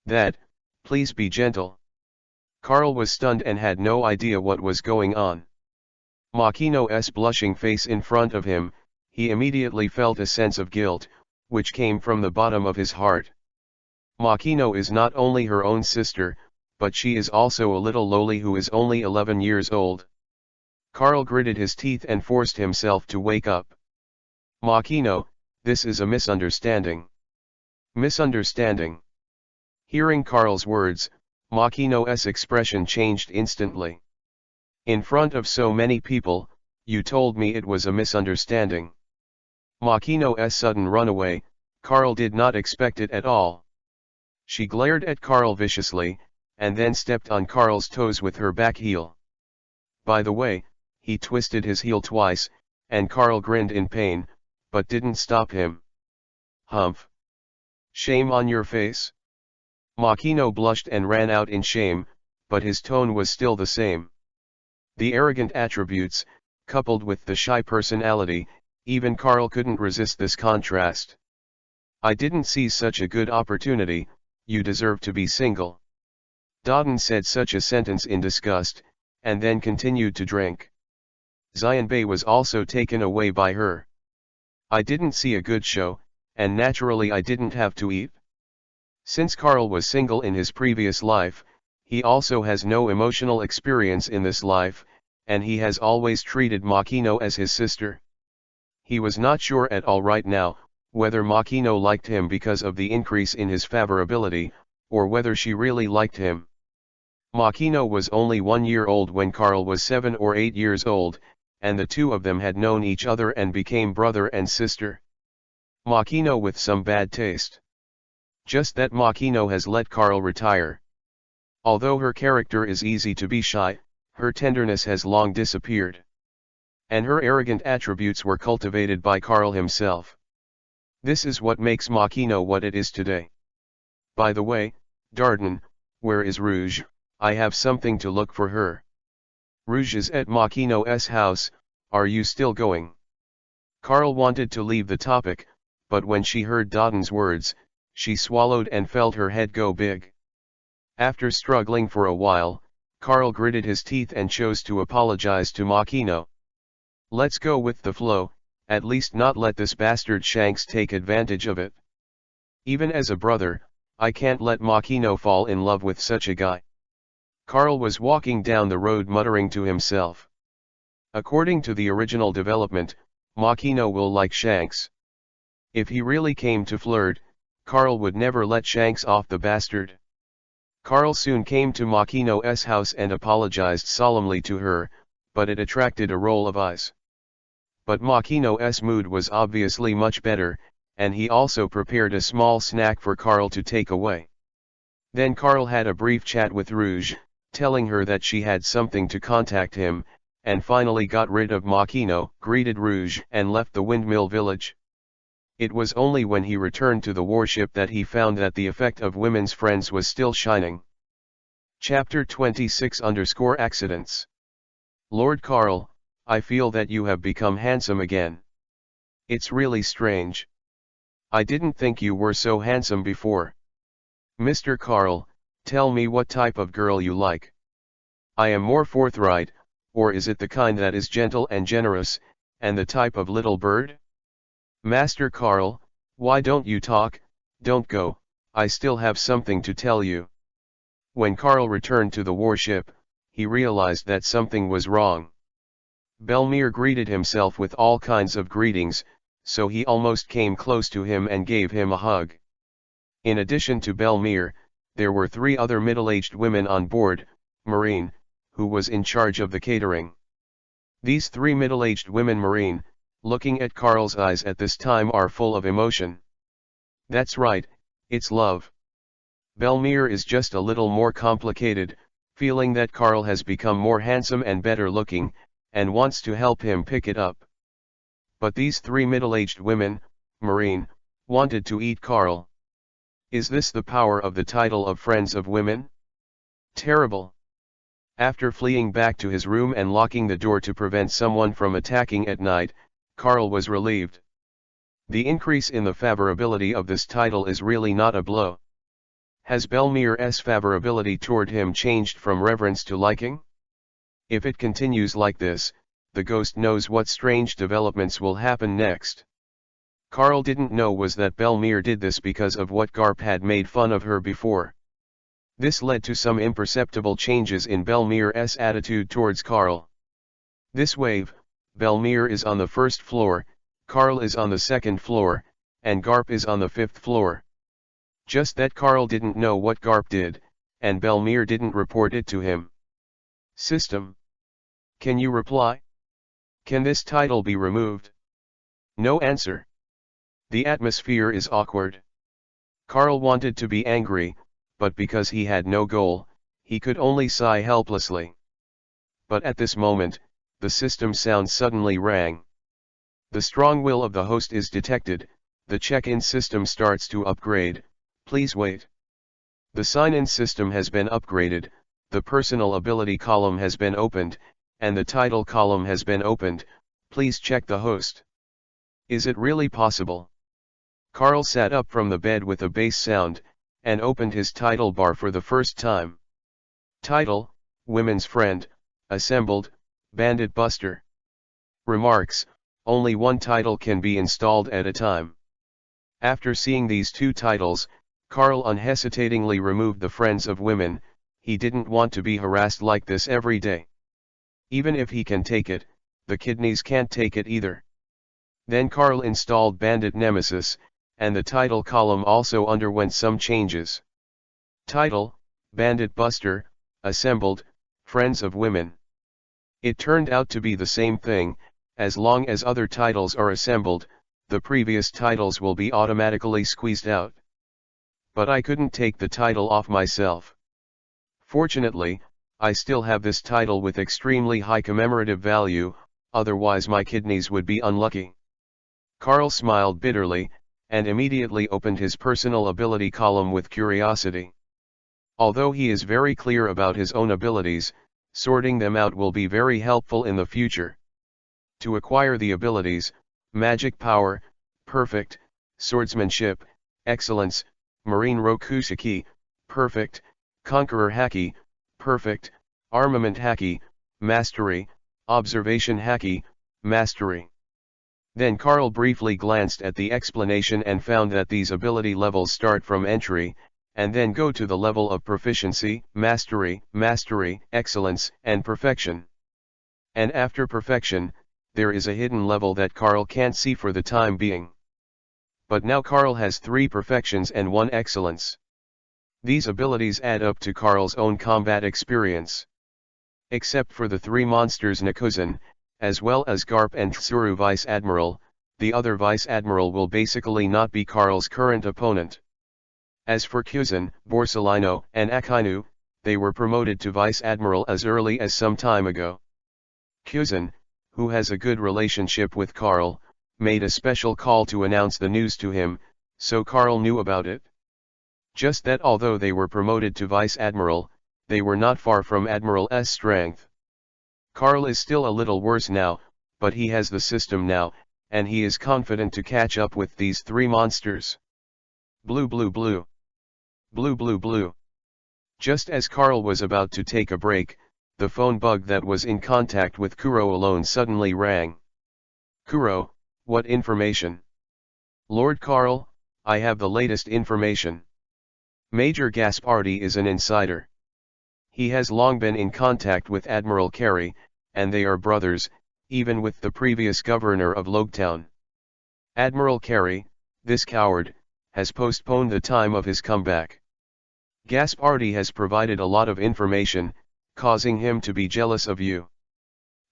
S1: That, please be gentle. Carl was stunned and had no idea what was going on. Makino's blushing face in front of him, he immediately felt a sense of guilt, which came from the bottom of his heart. Makino is not only her own sister, but she is also a little loli who is only 11 years old. Carl gritted his teeth and forced himself to wake up. Makino, this is a misunderstanding. Misunderstanding. Hearing Carl's words, Makino's expression changed instantly. In front of so many people, you told me it was a misunderstanding. Makino's sudden runaway, Carl did not expect it at all. She glared at Carl viciously, and then stepped on Carl's toes with her back heel. By the way, he twisted his heel twice, and Carl grinned in pain, but didn't stop him. Humph. Shame on your face? Makino blushed and ran out in shame, but his tone was still the same. The arrogant attributes, coupled with the shy personality, even Carl couldn't resist this contrast. I didn't see such a good opportunity, you deserve to be single. Dodon said such a sentence in disgust, and then continued to drink. Xianbei was also taken away by her. I didn't see a good show, and naturally I didn't have to eat. Since Carl was single in his previous life, he also has no emotional experience in this life, and he has always treated Makino as his sister. He was not sure at all right now, whether Makino liked him because of the increase in his favorability, or whether she really liked him. Makino was only 1 year old when Carl was 7 or 8 years old, and the two of them had known each other and became brother and sister. Makino with some bad taste. Just that Makino has let Carl retire. Although her character is easy to be shy, her tenderness has long disappeared. And her arrogant attributes were cultivated by Carl himself. This is what makes Makino what it is today. By the way, Dardon, where is Rouge? I have something to look for her. Rouge is at Makino's house, are you still going? Carl wanted to leave the topic, but when she heard Dodon's words, she swallowed and felt her head go big. After struggling for a while, Carl gritted his teeth and chose to apologize to Makino. Let's go with the flow, at least not let this bastard Shanks take advantage of it. Even as a brother, I can't let Makino fall in love with such a guy. Carl was walking down the road muttering to himself. According to the original development, Makino will like Shanks. If he really came to flirt, Carl would never let Shanks off the bastard. Carl soon came to Makino's house and apologized solemnly to her, but it attracted a roll of eyes. But Makino's mood was obviously much better, and he also prepared a small snack for Carl to take away. Then Carl had a brief chat with Rouge, telling her that she had something to contact him, and finally got rid of Makino, greeted Rouge and left the windmill village. It was only when he returned to the warship that he found that the effect of women's friends was still shining. Chapter 26_Accidents. Lord Carl, I feel that you have become handsome again. It's really strange. I didn't think you were so handsome before. Mr. Carl, tell me what type of girl you like. I am more forthright, or is it the kind that is gentle and generous, and the type of little bird? Master Carl, why don't you talk? Don't go, I still have something to tell you. When Carl returned to the warship, he realized that something was wrong. Belmere greeted himself with all kinds of greetings, so he almost came close to him and gave him a hug. In addition to Belmere, there were 3 other middle-aged women on board, Maureen, who was in charge of the catering. These 3 middle-aged women, Maureen, looking at Carl's eyes at this time, are full of emotion. That's right, it's love. Belmere is just a little more complicated, feeling that Carl has become more handsome and better looking, and wants to help him pick it up. But these 3 middle-aged women, Maureen, wanted to eat Carl. Is this the power of the title of Friends of Women? Terrible. After fleeing back to his room and locking the door to prevent someone from attacking at night, Carl was relieved. The increase in the favorability of this title is really not a blow. Has Belmere's favorability toward him changed from reverence to liking? If it continues like this, the ghost knows what strange developments will happen next. Carl didn't know was that Belmere did this because of what Garp had made fun of her before. This led to some imperceptible changes in Belmere's attitude towards Carl. This wave, Belmere is on the 1st floor, Carl is on the 2nd floor, and Garp is on the 5th floor. Just that Carl didn't know what Garp did, and Belmere didn't report it to him. System. Can you reply? Can this title be removed? No answer. The atmosphere is awkward. Carl wanted to be angry, but because he had no goal, he could only sigh helplessly. But at this moment, the system sound suddenly rang. The strong will of the host is detected, the check-in system starts to upgrade, please wait. The sign-in system has been upgraded, the personal ability column has been opened, and the title column has been opened, please check the host. Is it really possible? Carl sat up from the bed with a bass sound, and opened his title bar for the first time. Title, Women's Friend, Assembled, Bandit Buster. Remarks, only one title can be installed at a time. After seeing these 2 titles, Carl unhesitatingly removed the Friends of Women. He didn't want to be harassed like this every day. Even if he can take it, the kidneys can't take it either. Then Carl installed Bandit Nemesis, and the title column also underwent some changes. Title, Bandit Buster, Assembled, Friends of Women. It turned out to be the same thing. As long as other titles are assembled, the previous titles will be automatically squeezed out. But I couldn't take the title off myself. Fortunately, I still have this title with extremely high commemorative value, otherwise my kidneys would be unlucky. Carl smiled bitterly, and immediately opened his personal ability column with curiosity. Although he is very clear about his own abilities, sorting them out will be very helpful in the future. To acquire the abilities, Magic Power, Perfect, Swordsmanship, Excellence, Marine Rokusaki, Perfect, Conqueror Haki, Perfect, Armament Haki, Mastery, Observation Haki, Mastery. Then Carl briefly glanced at the explanation and found that these ability levels start from entry, and then go to the level of proficiency, mastery, excellence, and perfection. And after perfection, there is a hidden level that Carl can't see for the time being. But now Carl has 3 perfections and 1 excellence. These abilities add up to Carl's own combat experience. Except for the 3 monsters Nakuzan, as well as Garp and Tsuru Vice Admiral, the other Vice Admiral will basically not be Carl's current opponent. As for Kuzan, Borsalino, and Akainu, they were promoted to Vice Admiral as early as some time ago. Kuzan, who has a good relationship with Carl, made a special call to announce the news to him, so Carl knew about it. Just that although they were promoted to Vice Admiral, they were not far from Admiral's strength. Carl is still a little worse now, but he has the system now, and he is confident to catch up with these 3 monsters. Blue blue blue. Blue blue blue. Just as Carl was about to take a break, the phone bug that was in contact with Kuro alone suddenly rang. Kuro, what information? Lord Carl, I have the latest information. Major Gaspardi is an insider. He has long been in contact with Admiral Carey, and they are brothers, even with the previous governor of Logetown. Admiral Carey, this coward, has postponed the time of his comeback. Gaspardi has provided a lot of information, causing him to be jealous of you.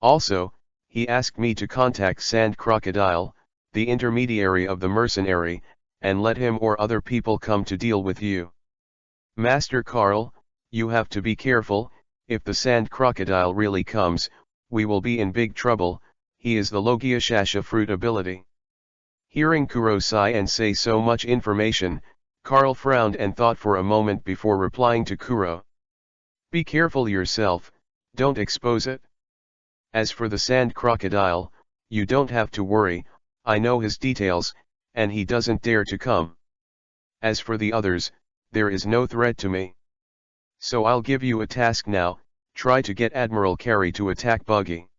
S1: Also, he asked me to contact Sand Crocodile, the intermediary of the mercenary, and let him or other people come to deal with you. Master Carl, you have to be careful. If the Sand Crocodile really comes, we will be in big trouble. He is the Logia Shasha fruit ability. Hearing Kuro sigh and say so much information, Carl frowned and thought for a moment before replying to Kuro. Be careful yourself, don't expose it. As for the Sand Crocodile, you don't have to worry, I know his details, and he doesn't dare to come. As for the others, there is no threat to me. So I'll give you a task now, try to get Admiral Carey to attack Buggy.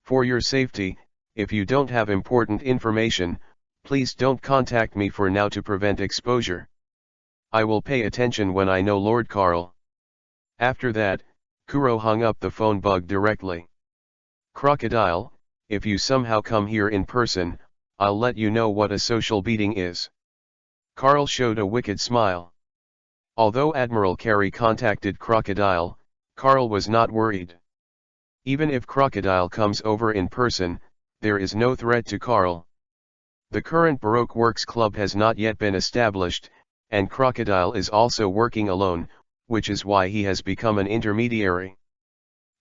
S1: For your safety, if you don't have important information, please don't contact me for now to prevent exposure. I will pay attention when I know Lord Carl. After that, Kuro hung up the phone. Bug directly. Crocodile, if you somehow come here in person, I'll let you know what a social beating is. Carl showed a wicked smile. Although Admiral Carey contacted Crocodile, Carl was not worried. Even if Crocodile comes over in person, there is no threat to Carl. The current Baroque Works Club has not yet been established, and Crocodile is also working alone, which is why he has become an intermediary.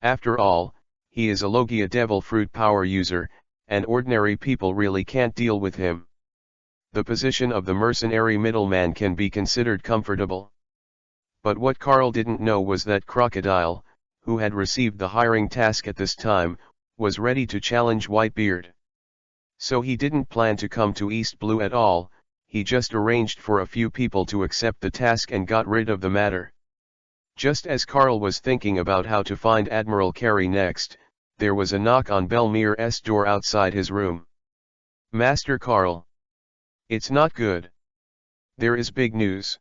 S1: After all, he is a Logia Devil Fruit power user, and ordinary people really can't deal with him. The position of the mercenary middleman can be considered comfortable. But what Carl didn't know was that Crocodile, who had received the hiring task at this time, was ready to challenge Whitebeard. So he didn't plan to come to East Blue at all, he just arranged for a few people to accept the task and got rid of the matter. Just as Carl was thinking about how to find Admiral Carey next, there was a knock on Belmir's door outside his room. Master Carl. It's not good. There is big news.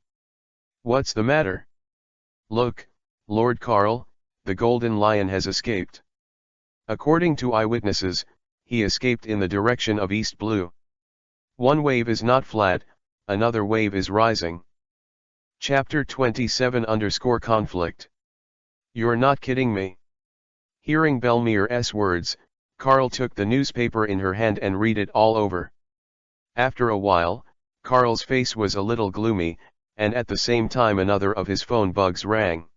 S1: What's the matter? Look, Lord Carl, the Golden Lion has escaped. According to eyewitnesses, he escaped in the direction of East Blue. One wave is not flat, another wave is rising. Chapter 27_conflict. You're not kidding me. Hearing Belmir's words, Carl took the newspaper in her hand and read it all over. After a while, Carl's face was a little gloomy, and at the same time another of his phone bugs rang.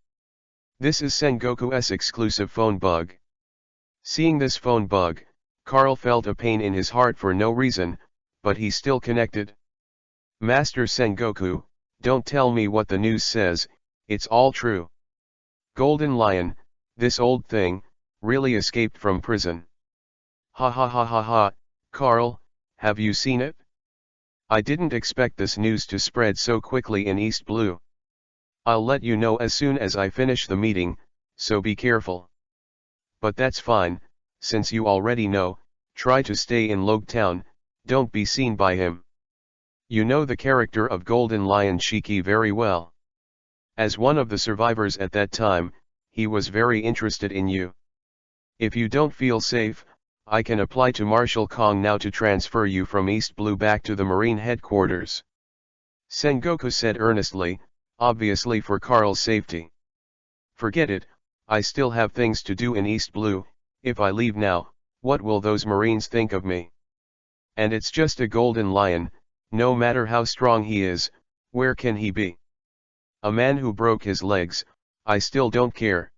S1: This is Sengoku's exclusive phone bug. Seeing this phone bug, Carl felt a pain in his heart for no reason, but he still connected. Master Sengoku, don't tell me what the news says, it's all true. Golden Lion, this old thing, really escaped from prison. Ha ha ha ha ha, Carl, have you seen it? I didn't expect this news to spread so quickly in East Blue. I'll let you know as soon as I finish the meeting, so be careful. But that's fine, since you already know, try to stay in Logetown, don't be seen by him. You know the character of Golden Lion Shiki very well. As one of the survivors at that time, he was very interested in you. If you don't feel safe, I can apply to Marshal Kong now to transfer you from East Blue back to the Marine headquarters. Sengoku said earnestly, obviously for Carl's safety. Forget it, I still have things to do in East Blue. If I leave now, what will those Marines think of me? And it's just a Golden Lion, no matter how strong he is, where can he be? A man who broke his legs, I still don't care.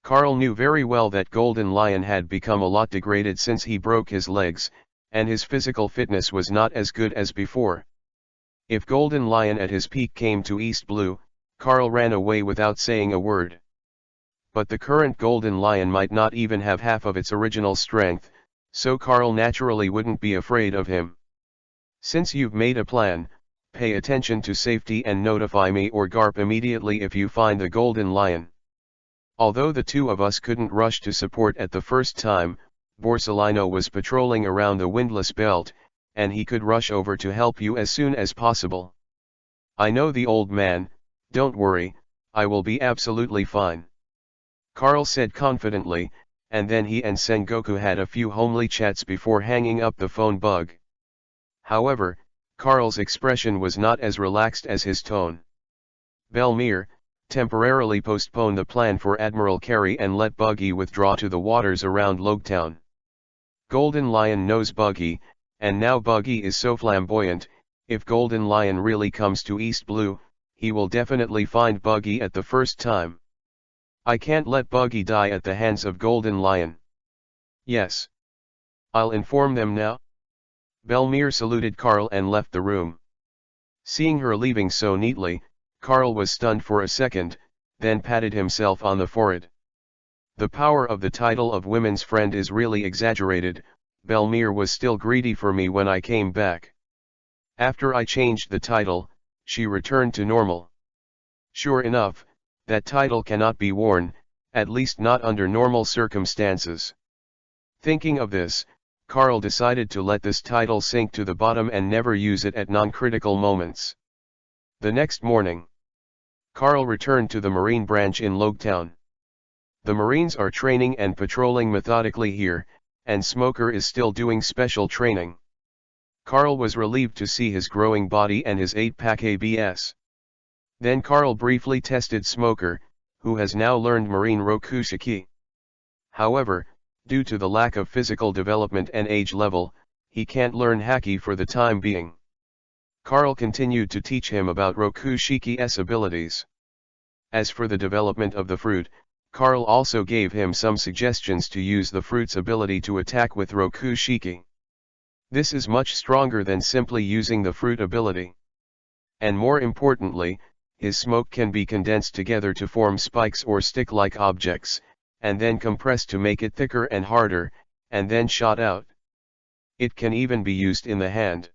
S1: Carl knew very well that Golden Lion had become a lot degraded since he broke his legs, and his physical fitness was not as good as before. If Golden Lion at his peak came to East Blue, Carl ran away without saying a word. But the current Golden Lion might not even have half of its original strength, so Carl naturally wouldn't be afraid of him. Since you've made a plan, pay attention to safety and notify me or Garp immediately if you find the Golden Lion. Although the two of us couldn't rush to support at the first time, Borsellino was patrolling around the windless belt, and he could rush over to help you as soon as possible. I know the old man, don't worry, I will be absolutely fine. Carl said confidently, and then he and Sengoku had a few homely chats before hanging up the phone bug. However, Carl's expression was not as relaxed as his tone. Belmere temporarily postponed the plan for Admiral Carey and let Buggy withdraw to the waters around Logetown. Golden Lion knows Buggy, and now Buggy is so flamboyant. If Golden Lion really comes to East Blue, he will definitely find Buggy at the first time. I can't let Buggy die at the hands of Golden Lion. Yes. I'll inform them now. Belmere saluted Carl and left the room. Seeing her leaving so neatly, Carl was stunned for a second, then patted himself on the forehead. The power of the title of women's friend is really exaggerated. Belmere was still greedy for me when I came back. After I changed the title, she returned to normal. Sure enough, that title cannot be worn, at least not under normal circumstances. Thinking of this, Carl decided to let this title sink to the bottom and never use it at non-critical moments. The next morning, Carl returned to the Marine branch in Logetown. The Marines are training and patrolling methodically here, and Smoker is still doing special training. Carl was relieved to see his growing body and his 8-pack ABS. Then Carl briefly tested Smoker, who has now learned Marine Rokushiki. However, due to the lack of physical development and age level, he can't learn Haki for the time being. Carl continued to teach him about Rokushiki's abilities. As for the development of the fruit, Carl also gave him some suggestions to use the fruit's ability to attack with Rokushiki. This is much stronger than simply using the fruit ability. And more importantly, his smoke can be condensed together to form spikes or stick-like objects, and then compressed to make it thicker and harder, and then shot out. It can even be used in the hand.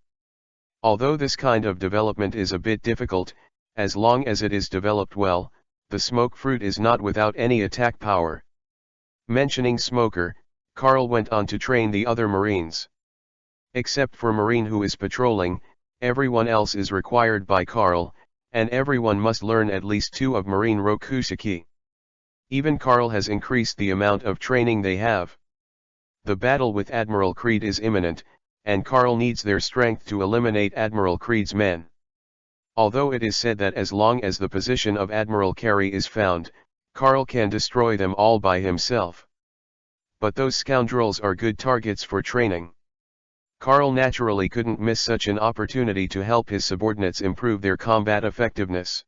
S1: Although this kind of development is a bit difficult, as long as it is developed well, the smoke fruit is not without any attack power. Mentioning Smoker, Carl went on to train the other Marines. Except for Marine who is patrolling, everyone else is required by Carl, and everyone must learn at least 2 of Marine Rokushiki. Even Carl has increased the amount of training they have. The battle with Admiral Creed is imminent, and Carl needs their strength to eliminate Admiral Creed's men. Although it is said that as long as the position of Admiral Carey is found, Carl can destroy them all by himself. But those scoundrels are good targets for training. Carl naturally couldn't miss such an opportunity to help his subordinates improve their combat effectiveness.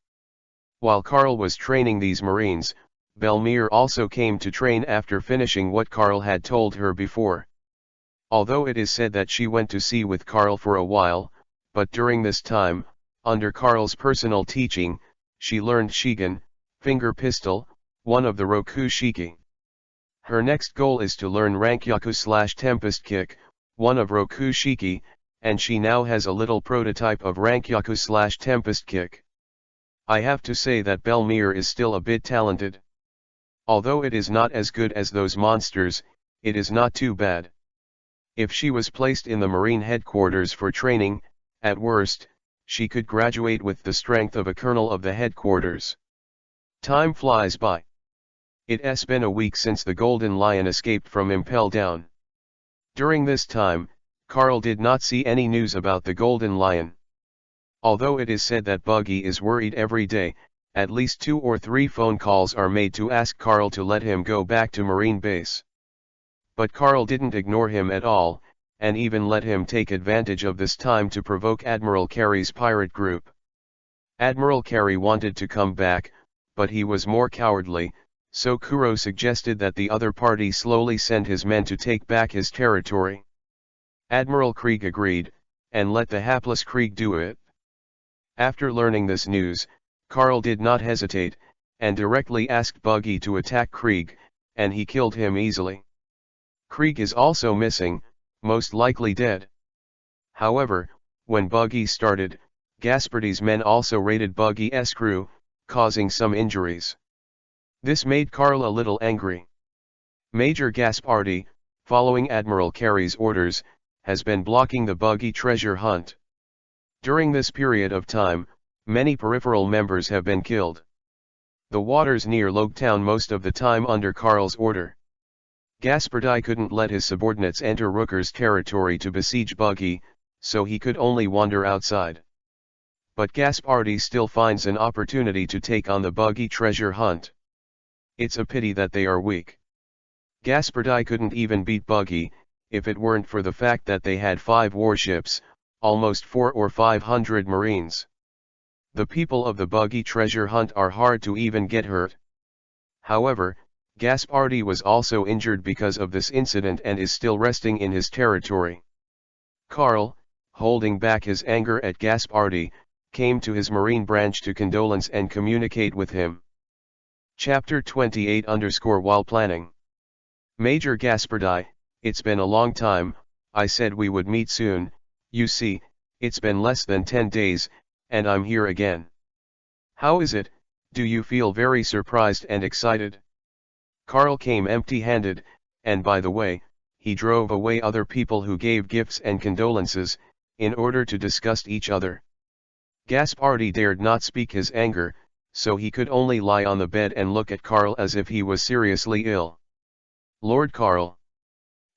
S1: While Carl was training these Marines, Belmere also came to train after finishing what Carl had told her before. Although it is said that she went to sea with Carl for a while, but during this time, under Carl's personal teaching, she learned Shigen, finger pistol, one of the Rokushiki. Her next goal is to learn Rankyaku/Tempest Kick, one of Rokushiki, and she now has a little prototype of Rankyaku/Tempest Kick. I have to say that Belmere is still a bit talented. Although it is not as good as those monsters, it is not too bad. If she was placed in the Marine headquarters for training, at worst, she could graduate with the strength of a colonel of the headquarters. Time flies by. It's been a week since the Golden Lion escaped from Impel Down. During this time, Carl did not see any news about the Golden Lion. Although it is said that Buggy is worried every day, at least 2 or 3 phone calls are made to ask Carl to let him go back to Marine Base. But Carl didn't ignore him at all, and even let him take advantage of this time to provoke Admiral Carey's pirate group. Admiral Carey wanted to come back, but he was more cowardly, so Kuro suggested that the other party slowly send his men to take back his territory. Admiral Krieg agreed, and let the hapless Krieg do it. After learning this news, Carl did not hesitate, and directly asked Buggy to attack Krieg, and he killed him easily. Krieg is also missing, most likely dead. However, when Buggy started, Gaspardy's men also raided Buggy's crew, causing some injuries. This made Carl a little angry. Major Gaspardy, following Admiral Carey's orders, has been blocking the Buggy treasure hunt. During this period of time, many peripheral members have been killed. The waters near Logetown most of the time under Carl's order. Gaspardi couldn't let his subordinates enter Rooker's territory to besiege Buggy, so he could only wander outside. But Gaspardi still finds an opportunity to take on the Buggy treasure hunt. It's a pity that they are weak. Gaspardi couldn't even beat Buggy, if it weren't for the fact that they had 5 warships, almost 400 or 500 marines. The people of the Buggy treasure hunt are hard to even get hurt. However, Gaspardi was also injured because of this incident and is still resting in his territory. Carl, holding back his anger at Gaspardi, came to his marine branch to condolence and communicate with him. Chapter 28 While planning. Major Gaspardi, it's been a long time. I said we would meet soon. You see, it's been less than 10 days, and I'm here again. How is it? Do you feel very surprised and excited? Carl came empty-handed, and by the way, he drove away other people who gave gifts and condolences, in order to disgust each other. Gaspardi dared not speak his anger, so he could only lie on the bed and look at Carl as if he was seriously ill. Lord Carl.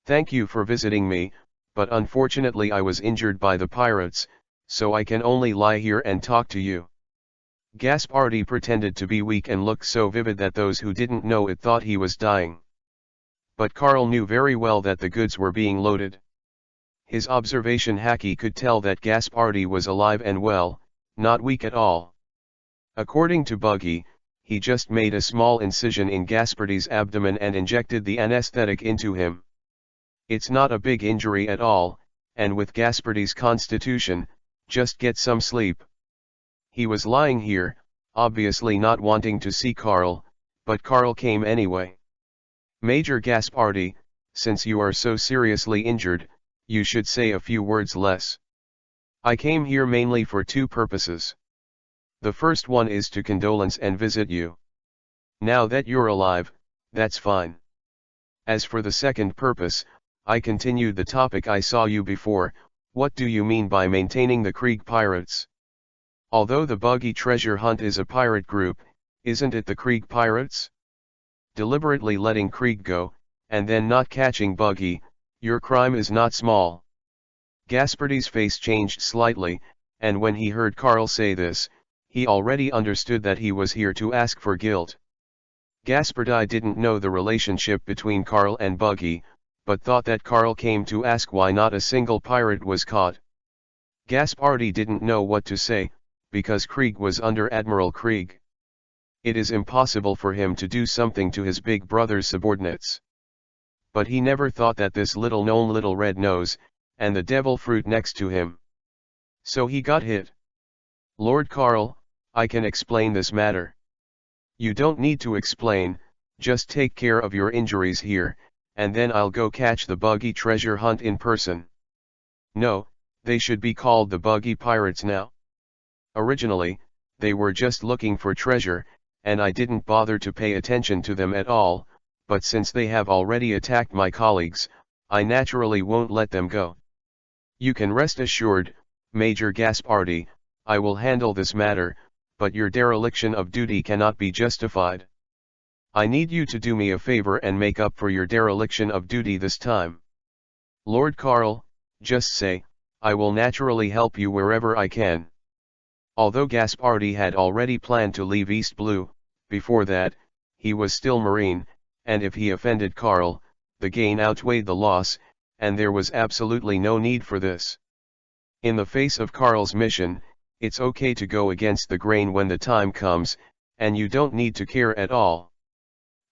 S1: Thank you for visiting me, but unfortunately I was injured by the pirates, so I can only lie here and talk to you. Gaspardi pretended to be weak and looked so vivid that those who didn't know it thought he was dying. But Carl knew very well that the goods were being loaded. His observation hacky could tell that Gaspardi was alive and well, not weak at all. According to Buggy, he just made a small incision in Gaspardi's abdomen and injected the anesthetic into him. It's not a big injury at all, and with Gaspardi's constitution, just get some sleep. He was lying here, obviously not wanting to see Carl, but Carl came anyway. Major Gaspardi, since you are so seriously injured, you should say a few words less. I came here mainly for 2 purposes. The first one is to condolence and visit you. Now that you're alive, that's fine. As for the second purpose, I continued the topic I saw you before. What do you mean by maintaining the Krieg pirates? Although the Buggy treasure hunt is a pirate group, isn't it the Krieg pirates? Deliberately letting Krieg go, and then not catching Buggy, your crime is not small. Gaspardi's face changed slightly, and when he heard Carl say this, he already understood that he was here to ask for guilt. Gaspardi didn't know the relationship between Carl and Buggy, but thought that Carl came to ask why not a single pirate was caught. Gaspardi didn't know what to say, because Krieg was under Admiral Krieg. It is impossible for him to do something to his big brother's subordinates. But he never thought that this little-known little red nose, and the devil fruit next to him. So he got hit. Lord Carl, I can explain this matter. You don't need to explain, just take care of your injuries here, and then I'll go catch the Buggy treasure hunt in person. No, they should be called the Buggy Pirates now. Originally, they were just looking for treasure, and I didn't bother to pay attention to them at all, but since they have already attacked my colleagues, I naturally won't let them go. You can rest assured, Major Gaspardi, I will handle this matter, but your dereliction of duty cannot be justified. I need you to do me a favor and make up for your dereliction of duty this time. Lord Carl, just say, I will naturally help you wherever I can. Although Gaspardi had already planned to leave East Blue, before that, he was still Marine, and if he offended Carl, the gain outweighed the loss, and there was absolutely no need for this. In the face of Carl's mission, it's okay to go against the grain when the time comes, and you don't need to care at all.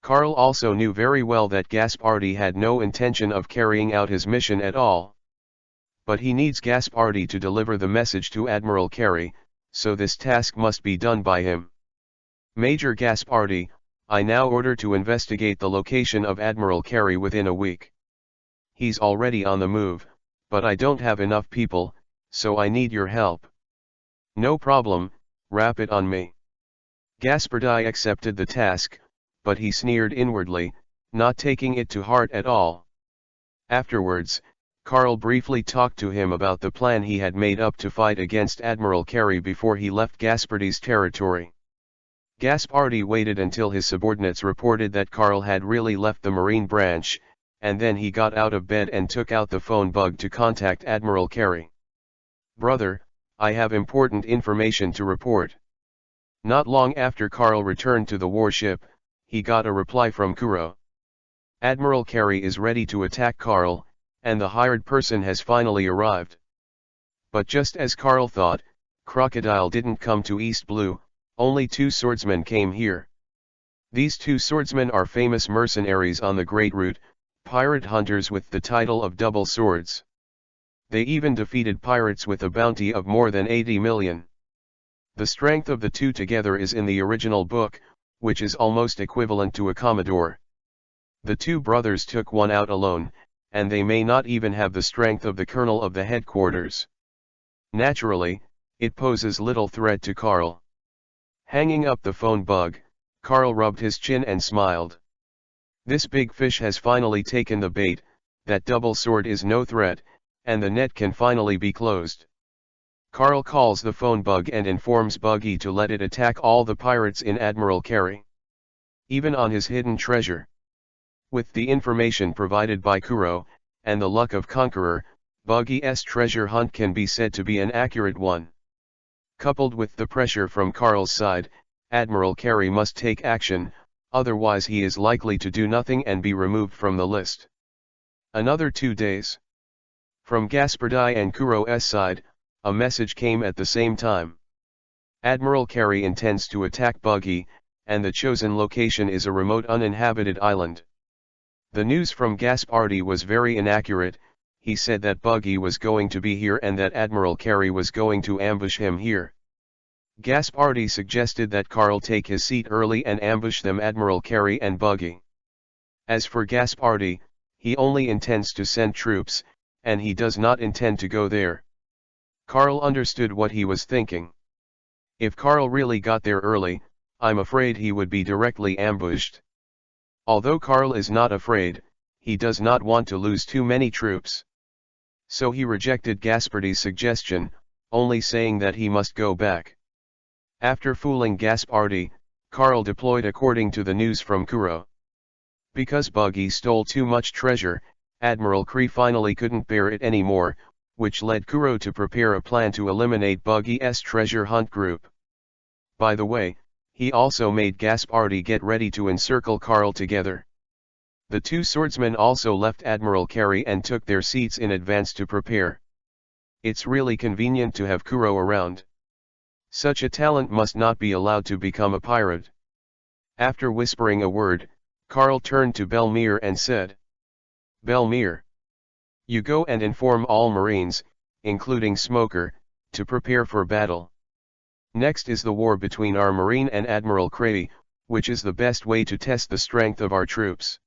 S1: Carl also knew very well that Gaspardi had no intention of carrying out his mission at all. But he needs Gaspardi to deliver the message to Admiral Carey, so this task must be done by him. Major Gaspardi, I now order to investigate the location of Admiral Carey within a week. He's already on the move, but I don't have enough people, so I need your help. No problem, wrap it on me. Gaspardi accepted the task, but he sneered inwardly, not taking it to heart at all. Afterwards, Carl briefly talked to him about the plan he had made up to fight against Admiral Carey before he left Gaspardi's territory. Gaspardi waited until his subordinates reported that Carl had really left the Marine branch, and then he got out of bed and took out the phone bug to contact Admiral Carey. "Brother, I have important information to report." Not long after Carl returned to the warship, he got a reply from Kuro. Admiral Carey is ready to attack Carl, and the hired person has finally arrived. But just as Carl thought, Crocodile didn't come to East Blue, only 2 swordsmen came here. These 2 swordsmen are famous mercenaries on the Great Route, pirate hunters with the title of Double Swords. They even defeated pirates with a bounty of more than 80 million. The strength of the 2 together is in the original book, which is almost equivalent to a Commodore. The 2 brothers took one out alone, and they may not even have the strength of the colonel of the headquarters. Naturally, it poses little threat to Carl. Hanging up the phone bug, Carl rubbed his chin and smiled. This big fish has finally taken the bait, that double sword is no threat, and the net can finally be closed. Carl calls the phone bug and informs Buggy to let it attack all the pirates in Admiral Carey, even on his hidden treasure. With the information provided by Kuro, and the luck of Conqueror, Buggy's treasure hunt can be said to be an accurate one. Coupled with the pressure from Carl's side, Admiral Carey must take action, otherwise he is likely to do nothing and be removed from the list. Another 2 days. From Gaspardi and Kuro's side, a message came at the same time. Admiral Carey intends to attack Buggy, and the chosen location is a remote uninhabited island. The news from Gaspardi was very inaccurate. He said that Buggy was going to be here and that Admiral Carey was going to ambush him here. Gaspardi suggested that Carl take his seat early and ambush them, Admiral Carey and Buggy. As for Gaspardi, he only intends to send troops, and he does not intend to go there. Carl understood what he was thinking. If Carl really got there early, I'm afraid he would be directly ambushed. Although Carl is not afraid, he does not want to lose too many troops. So he rejected Gaspardi's suggestion, only saying that he must go back. After fooling Gaspardi, Carl deployed according to the news from Kuro. Because Buggy stole too much treasure, Admiral Carey finally couldn't bear it anymore, which led Kuro to prepare a plan to eliminate Buggy's treasure hunt group. By the way, he also made Gaspardi get ready to encircle Carl together. The 2 swordsmen also left Admiral Carey and took their seats in advance to prepare. It's really convenient to have Kuro around. Such a talent must not be allowed to become a pirate. After whispering a word, Carl turned to Belmere and said, "Belmere, you go and inform all Marines, including Smoker, to prepare for battle. Next is the war between our Marine and Admiral Carey, which is the best way to test the strength of our troops.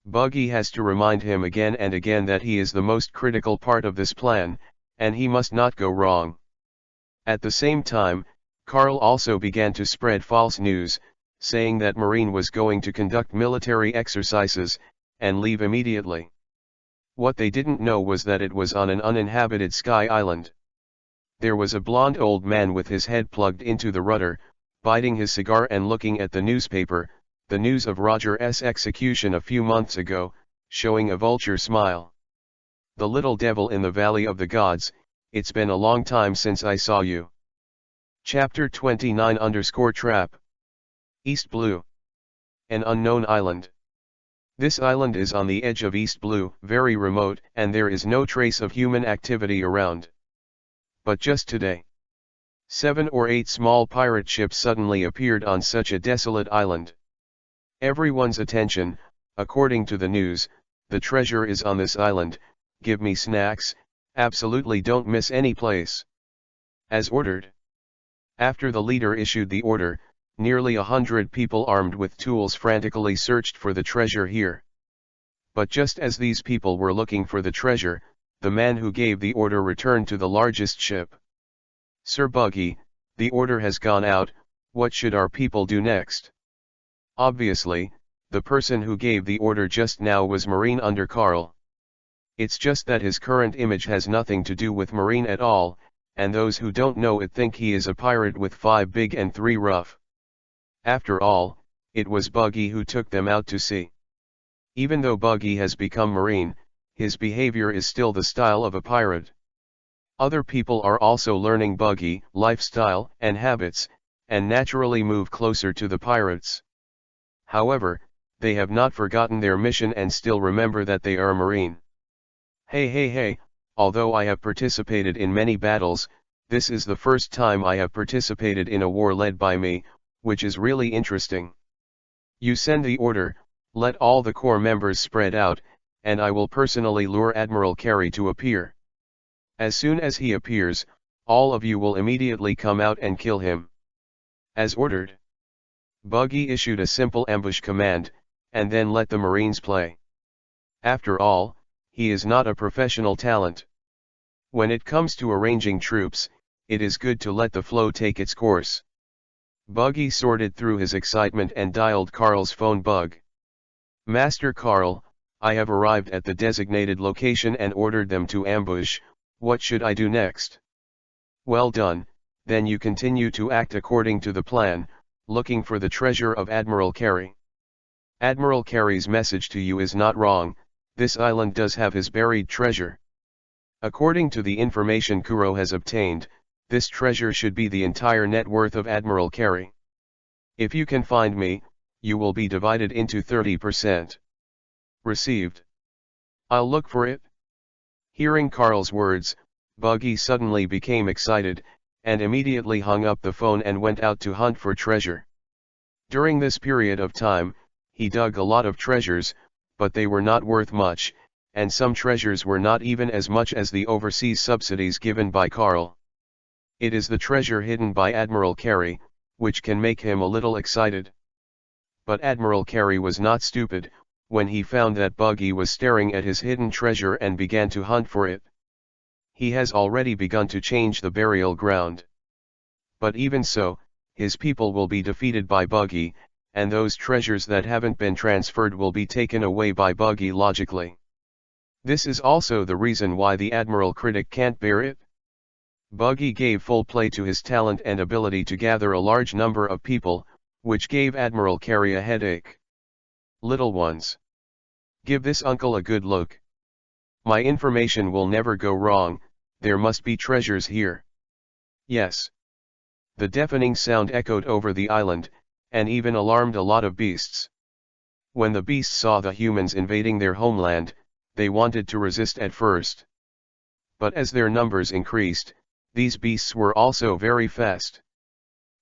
S1: Buggy has to remind him again and again that he is the most critical part of this plan, and he must not go wrong." At the same time, Carl also began to spread false news, saying that Marine was going to conduct military exercises, and leave immediately. What they didn't know was that it was on an uninhabited sky island. There was a blond old man with his head plugged into the rudder, biting his cigar and looking at the newspaper, the news of Roger's execution a few months ago, showing a vulture smile. "The little devil in the Valley of the Gods, it's been a long time since I saw you." Chapter 29_Trap. East Blue. An unknown island. This island is on the edge of East Blue, very remote, and there is no trace of human activity around. But just today, 7 or 8 small pirate ships suddenly appeared on such a desolate island. Everyone's attention, according to the news, the treasure is on this island, give me snacks, absolutely don't miss any place. As ordered. After the leader issued the order, nearly 100 people armed with tools frantically searched for the treasure here. But just as these people were looking for the treasure, the man who gave the order returned to the largest ship. "Sir Buggy, the order has gone out, what should our people do next?" Obviously, the person who gave the order just now was Marine under Carl. It's just that his current image has nothing to do with Marine at all, and those who don't know it think he is a pirate with 5 big and 3 rough. After all, it was Buggy who took them out to sea. Even though Buggy has become marine, his behavior is still the style of a pirate. Other people are also learning Buggy lifestyle and habits, and naturally move closer to the pirates. However, they have not forgotten their mission and still remember that they are marine. Hey, although I have participated in many battles, this is the first time I have participated in a war led by me, which is really interesting. You send the order, let all the corps members spread out, and I will personally lure Admiral Carey to appear. As soon as he appears, all of you will immediately come out and kill him. As ordered. Buggy issued a simple ambush command, and then let the Marines play. After all, he is not a professional talent. When it comes to arranging troops, it is good to let the flow take its course. Buggy sorted through his excitement and dialed Carl's phone. Bug. Master Carl, I have arrived at the designated location and ordered them to ambush. What should I do next? Well done, then you continue to act according to the plan, looking for the treasure of Admiral Carey. Admiral Carey's message to you is not wrong, this island does have his buried treasure. According to the information Kuro has obtained, this treasure should be the entire net worth of Admiral Carey. If you can find me, you will be divided into 30%. Received. I'll look for it. Hearing Carl's words, Buggy suddenly became excited, and immediately hung up the phone and went out to hunt for treasure. During this period of time, he dug a lot of treasures, but they were not worth much, and some treasures were not even as much as the overseas subsidies given by Carl. It is the treasure hidden by Admiral Carey, which can make him a little excited. But Admiral Carey was not stupid, when he found that Buggy was staring at his hidden treasure and began to hunt for it. He has already begun to change the burial ground. But even so, his people will be defeated by Buggy, and those treasures that haven't been transferred will be taken away by Buggy logically. This is also the reason why the Admiral critic can't bear it. Buggy gave full play to his talent and ability to gather a large number of people, which gave Admiral Carey a headache. Little ones. Give this uncle a good look. My information will never go wrong, there must be treasures here. Yes. The deafening sound echoed over the island, and even alarmed a lot of beasts. When the beasts saw the humans invading their homeland, they wanted to resist at first. But as their numbers increased, these beasts were also very fast.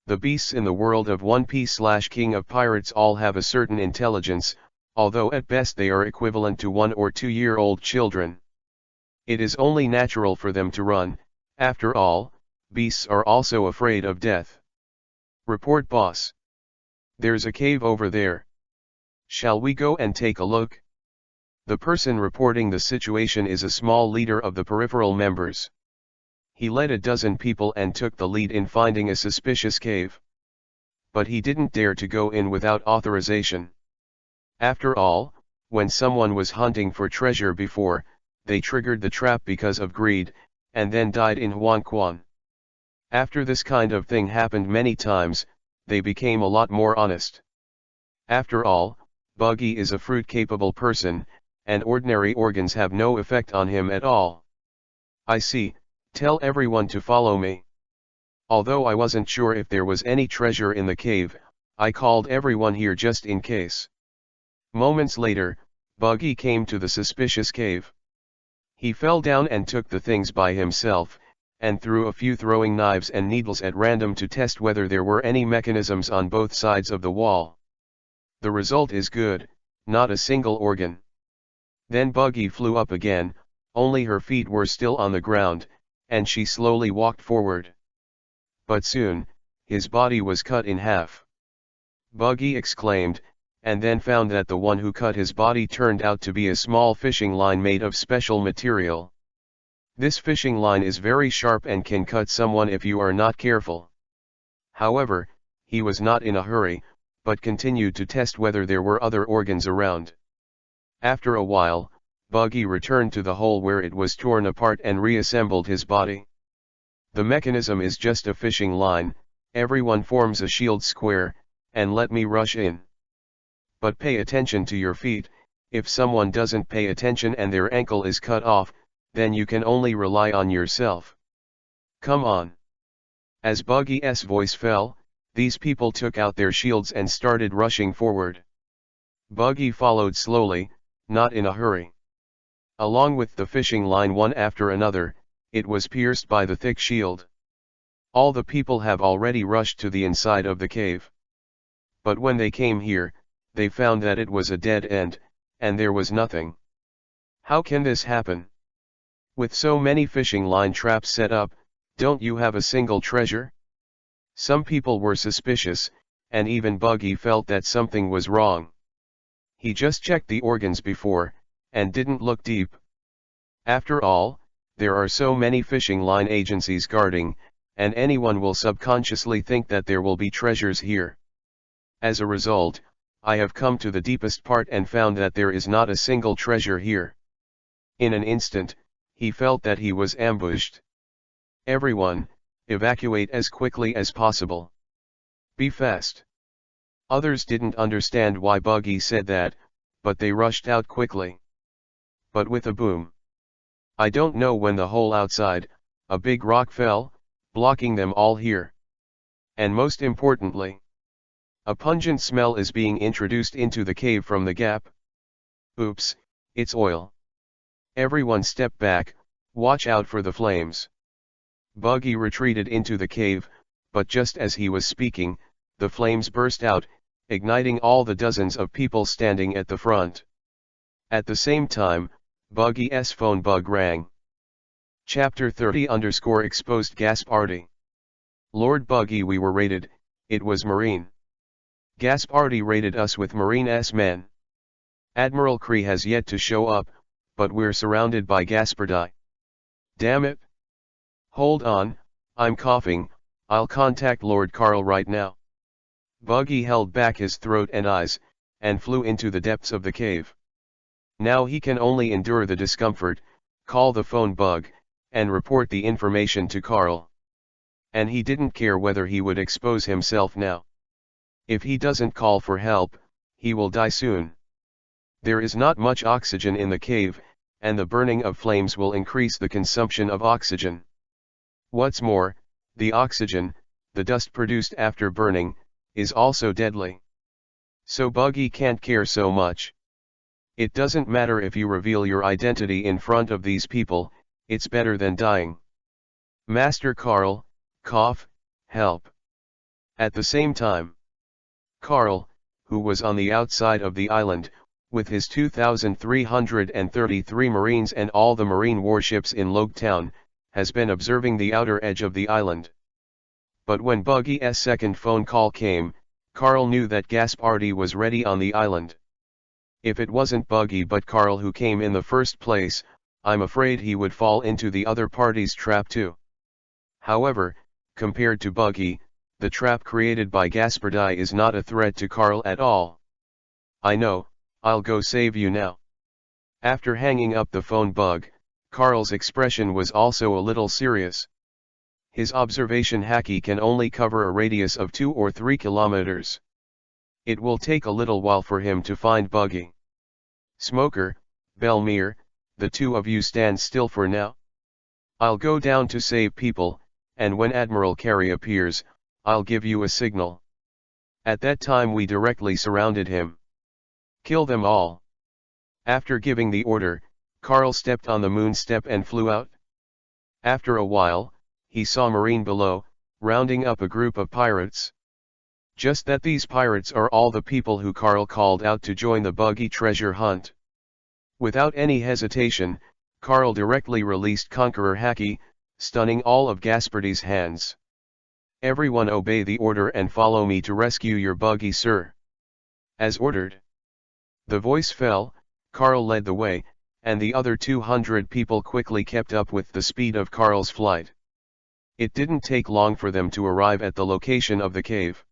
S1: The beasts in the world of One Piece/King of Pirates all have a certain intelligence, although at best they are equivalent to 1 or 2-year-old children. It is only natural for them to run, after all, beasts are also afraid of death. Report boss. There's a cave over there. Shall we go and take a look? The person reporting the situation is a small leader of the peripheral members. He led a dozen people and took the lead in finding a suspicious cave. But he didn't dare to go in without authorization. After all, when someone was hunting for treasure before, they triggered the trap because of greed, and then died in Huanquan. After this kind of thing happened many times, they became a lot more honest. After all, Buggy is a fruit-capable person, and ordinary organs have no effect on him at all. I see. Tell everyone to follow me. Although I wasn't sure if there was any treasure in the cave, I called everyone here just in case. Moments later, Buggy came to the suspicious cave. He fell down and took the things by himself, and threw a few throwing knives and needles at random to test whether there were any mechanisms on both sides of the wall. The result is good, not a single organ. Then Buggy flew up again, only her feet were still on the ground, and she slowly walked forward. But soon, his body was cut in half. Buggy exclaimed, and then found that the one who cut his body turned out to be a small fishing line made of special material. This fishing line is very sharp and can cut someone if you are not careful. However, he was not in a hurry, but continued to test whether there were other organs around. After a while, Buggy returned to the hole where it was torn apart and reassembled his body. The mechanism is just a fishing line, everyone forms a shield square, and let me rush in. But pay attention to your feet, if someone doesn't pay attention and their ankle is cut off, then you can only rely on yourself. Come on. As Buggy's voice fell, these people took out their shields and started rushing forward. Buggy followed slowly, not in a hurry. Along with the fishing line one after another, it was pierced by the thick shield. All the people have already rushed to the inside of the cave. But when they came here, they found that it was a dead end, and there was nothing. How can this happen? With so many fishing line traps set up, don't you have a single treasure? Some people were suspicious, and even Buggy felt that something was wrong. He just checked the organs before, and didn't look deep. After all, there are so many fishing line agencies guarding, and anyone will subconsciously think that there will be treasures here. As a result, I have come to the deepest part and found that there is not a single treasure here. In an instant, he felt that he was ambushed. Everyone, evacuate as quickly as possible. Be fast. Others didn't understand why Buggy said that, but they rushed out quickly. But with a boom. I don't know when the hole outside, a big rock fell, blocking them all here. And most importantly, a pungent smell is being introduced into the cave from the gap. Oops, it's oil. Everyone step back, watch out for the flames. Buggy retreated into the cave, but just as he was speaking, the flames burst out, igniting all the dozens of people standing at the front. At the same time, Buggy's phone bug rang. Chapter 30_exposed gasp Artie. Lord Buggy, we were raided, it was Marine. Gasp Artie raided us with Marine's men. Admiral Cree has yet to show up, but we're surrounded by Gaspardi. Damn it. Hold on, I'm coughing, I'll contact Lord Carl right now. Buggy held back his throat and eyes, and flew into the depths of the cave. Now he can only endure the discomfort, call the phone bug, and report the information to Carl. And he didn't care whether he would expose himself now. If he doesn't call for help, he will die soon. There is not much oxygen in the cave, and the burning of flames will increase the consumption of oxygen. What's more, the oxygen, the dust produced after burning, is also deadly. So Buggy can't care so much. It doesn't matter if you reveal your identity in front of these people, it's better than dying. Master Carl, cough, help. At the same time, Carl, who was on the outside of the island, with his 2,333 Marines and all the Marine warships in Logue Town, has been observing the outer edge of the island. But when Buggy's second phone call came, Carl knew that Gasp Artie was ready on the island. If it wasn't Buggy but Carl who came in the first place, I'm afraid he would fall into the other party's trap too. However, compared to Buggy, the trap created by Gaspardi is not a threat to Carl at all. I know, I'll go save you now. After hanging up the phone bug, Carl's expression was also a little serious. His observation hacky can only cover a radius of 2 or 3 kilometers. It will take a little while for him to find Buggy. Smoker, Belmere, the two of you stand still for now. I'll go down to save people, and when Admiral Carey appears, I'll give you a signal. At that time we directly surrounded him. Kill them all. After giving the order, Carl stepped on the moon step and flew out. After a while, he saw Marine below, rounding up a group of pirates. Just that these pirates are all the people who Carl called out to join the Buggy treasure hunt. Without any hesitation, Carl directly released Conqueror Hacky, stunning all of Gaspardi's hands. Everyone obey the order and follow me to rescue your Buggy, sir. As ordered. The voice fell, Carl led the way, and the other 200 people quickly kept up with the speed of Carl's flight. It didn't take long for them to arrive at the location of the cave.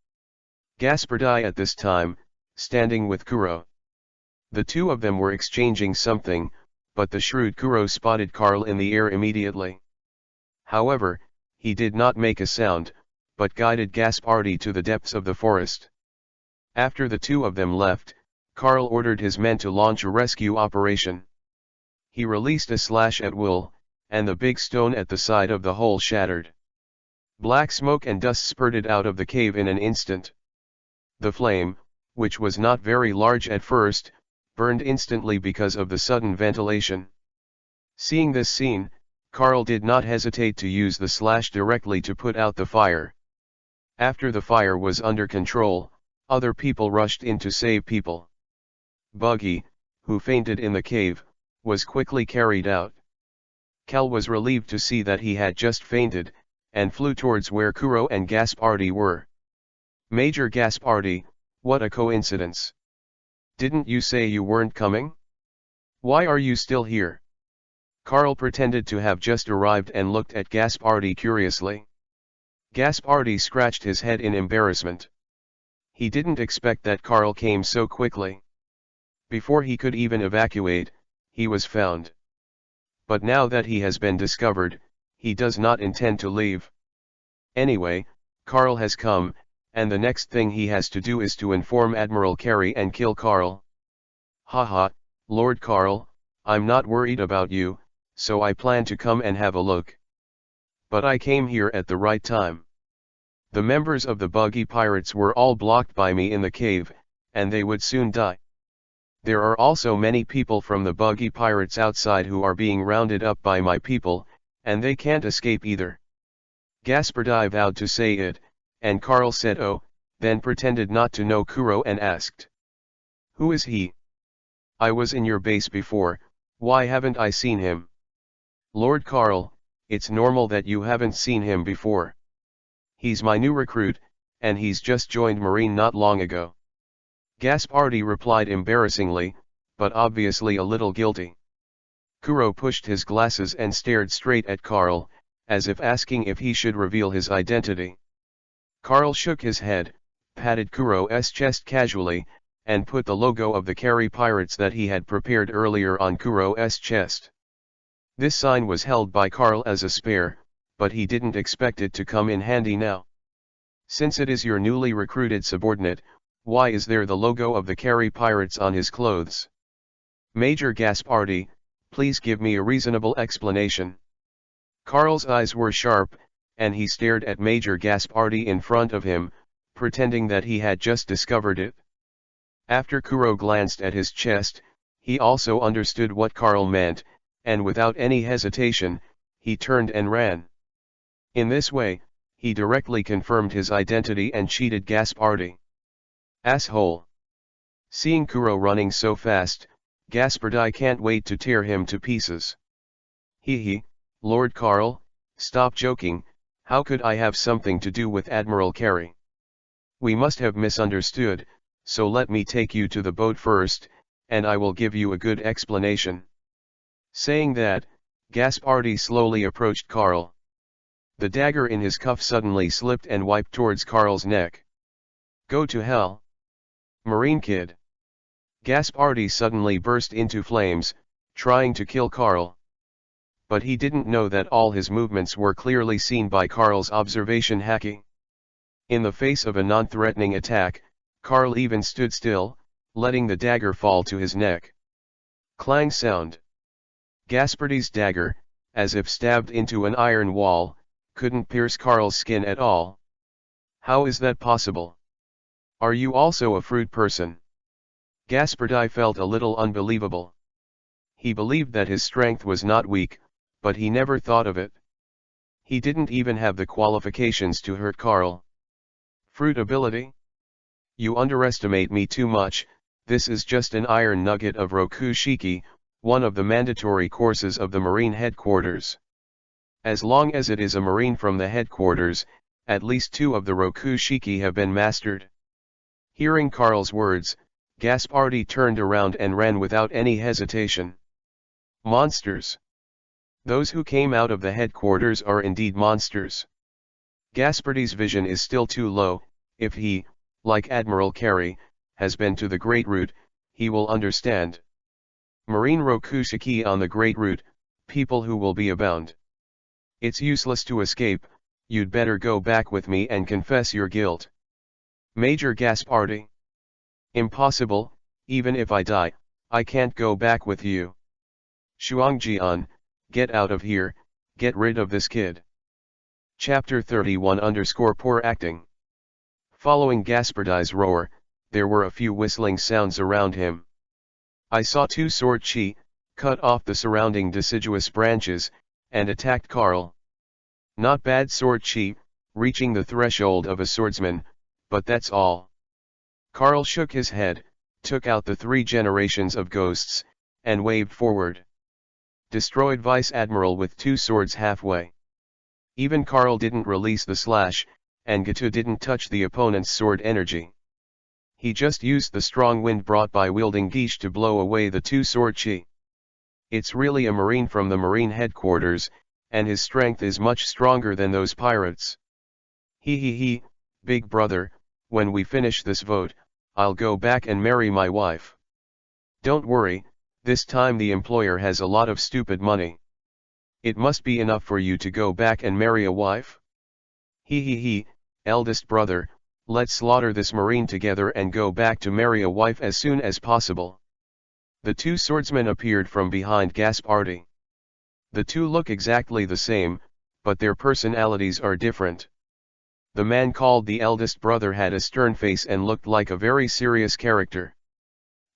S1: Gaspardi at this time, standing with Kuro. The two of them were exchanging something, but the shrewd Kuro spotted Carl in the air immediately. However, he did not make a sound, but guided Gasp Artie to the depths of the forest. After the two of them left, Karl ordered his men to launch a rescue operation. He released a slash at will, and the big stone at the side of the hole shattered. Black smoke and dust spurted out of the cave in an instant. The flame, which was not very large at first, burned instantly because of the sudden ventilation. Seeing this scene, Karl did not hesitate to use the slash directly to put out the fire. After the fire was under control, other people rushed in to save people. Buggy, who fainted in the cave, was quickly carried out. Cal was relieved to see that he had just fainted, and flew towards where Kuro and Gaspardi were. Major Gaspardi, what a coincidence. Didn't you say you weren't coming? Why are you still here? Karl pretended to have just arrived and looked at Gaspardi curiously. Gaspardi scratched his head in embarrassment. He didn't expect that Karl came so quickly. Before he could even evacuate, he was found. But now that he has been discovered, he does not intend to leave. Anyway, Karl has come, and the next thing he has to do is to inform Admiral Carey and kill Karl. Haha, Lord Karl, I'm not worried about you, so I plan to come and have a look. But I came here at the right time. The members of the buggy pirates were all blocked by me in the cave, and they would soon die. There are also many people from the buggy pirates outside who are being rounded up by my people, and they can't escape either. Gaspardi vowed to say it, and Karl said oh, then pretended not to know Kuro and asked. Who is he? I was in your base before, why haven't I seen him? Lord Karl, it's normal that you haven't seen him before. He's my new recruit, and he's just joined Marine not long ago. Gaspardi replied embarrassingly, but obviously a little guilty. Kuro pushed his glasses and stared straight at Karl, as if asking if he should reveal his identity. Karl shook his head, patted Kuro's chest casually, and put the logo of the Carey Pirates that he had prepared earlier on Kuro's chest. This sign was held by Karl as a spare, but he didn't expect it to come in handy now. Since it is your newly recruited subordinate, why is there the logo of the Carey Pirates on his clothes? Major Gaspardi, please give me a reasonable explanation. Karl's eyes were sharp, and he stared at Major Gaspardi in front of him, pretending that he had just discovered it. After Kuro glanced at his chest, he also understood what Karl meant, and without any hesitation, he turned and ran. In this way, he directly confirmed his identity and cheated Gaspardi. Asshole! Seeing Kuro running so fast, Gaspardi can't wait to tear him to pieces. Hee, Lord Karl, stop joking, how could I have something to do with Admiral Carey? We must have misunderstood, so let me take you to the boat first, and I will give you a good explanation. Saying that, Gaspardi slowly approached Karl. The dagger in his cuff suddenly slipped and wiped towards Karl's neck. Go to hell. Marine kid. Gaspardi suddenly burst into flames, trying to kill Karl. But he didn't know that all his movements were clearly seen by Karl's observation hacking. In the face of a non-threatening attack, Karl even stood still, letting the dagger fall to his neck. Clang sound. Gaspardi's dagger, as if stabbed into an iron wall, couldn't pierce Karl's skin at all. How is that possible? Are you also a fruit person? Gaspardi felt a little unbelievable. He believed that his strength was not weak, but he never thought of it. He didn't even have the qualifications to hurt Karl. Fruit ability? You underestimate me too much, this is just an iron nugget of Rokushiki, one of the mandatory courses of the Marine headquarters. As long as it is a Marine from the headquarters, at least 2 of the Rokushiki have been mastered. Hearing Karl's words, Gaspardi turned around and ran without any hesitation. Monsters. Those who came out of the headquarters are indeed monsters. Gaspardi's vision is still too low. If he, like Admiral Carey, has been to the Great Route, he will understand. Marine Rokushiki on the Great Route, people who will be abound. It's useless to escape, you'd better go back with me and confess your guilt. Major Gaspardi. Impossible, even if I die, I can't go back with you. Shuangjian, get out of here, get rid of this kid. Chapter 31 _ Poor Acting. Following Gaspardai's roar, there were a few whistling sounds around him. I saw two sword chi, cut off the surrounding deciduous branches, and attacked Carl. Not bad sword chi, reaching the threshold of a swordsman, but that's all. Carl shook his head, took out the 3 generations of ghosts, and waved forward. Destroyed Vice Admiral with 2 swords halfway. Even Carl didn't release the slash, and Gatu didn't touch the opponent's sword energy. He just used the strong wind brought by wielding Geesh to blow away the 2 sword chi. It's really a marine from the marine headquarters, and his strength is much stronger than those pirates. He, big brother, when we finish this vote, I'll go back and marry my wife. Don't worry, this time the employer has a lot of stupid money. It must be enough for you to go back and marry a wife? He, eldest brother, let's slaughter this marine together and go back to marry a wife as soon as possible. The 2 swordsmen appeared from behind Gaspardi. The 2 look exactly the same, but their personalities are different. The man called the eldest brother had a stern face and looked like a very serious character.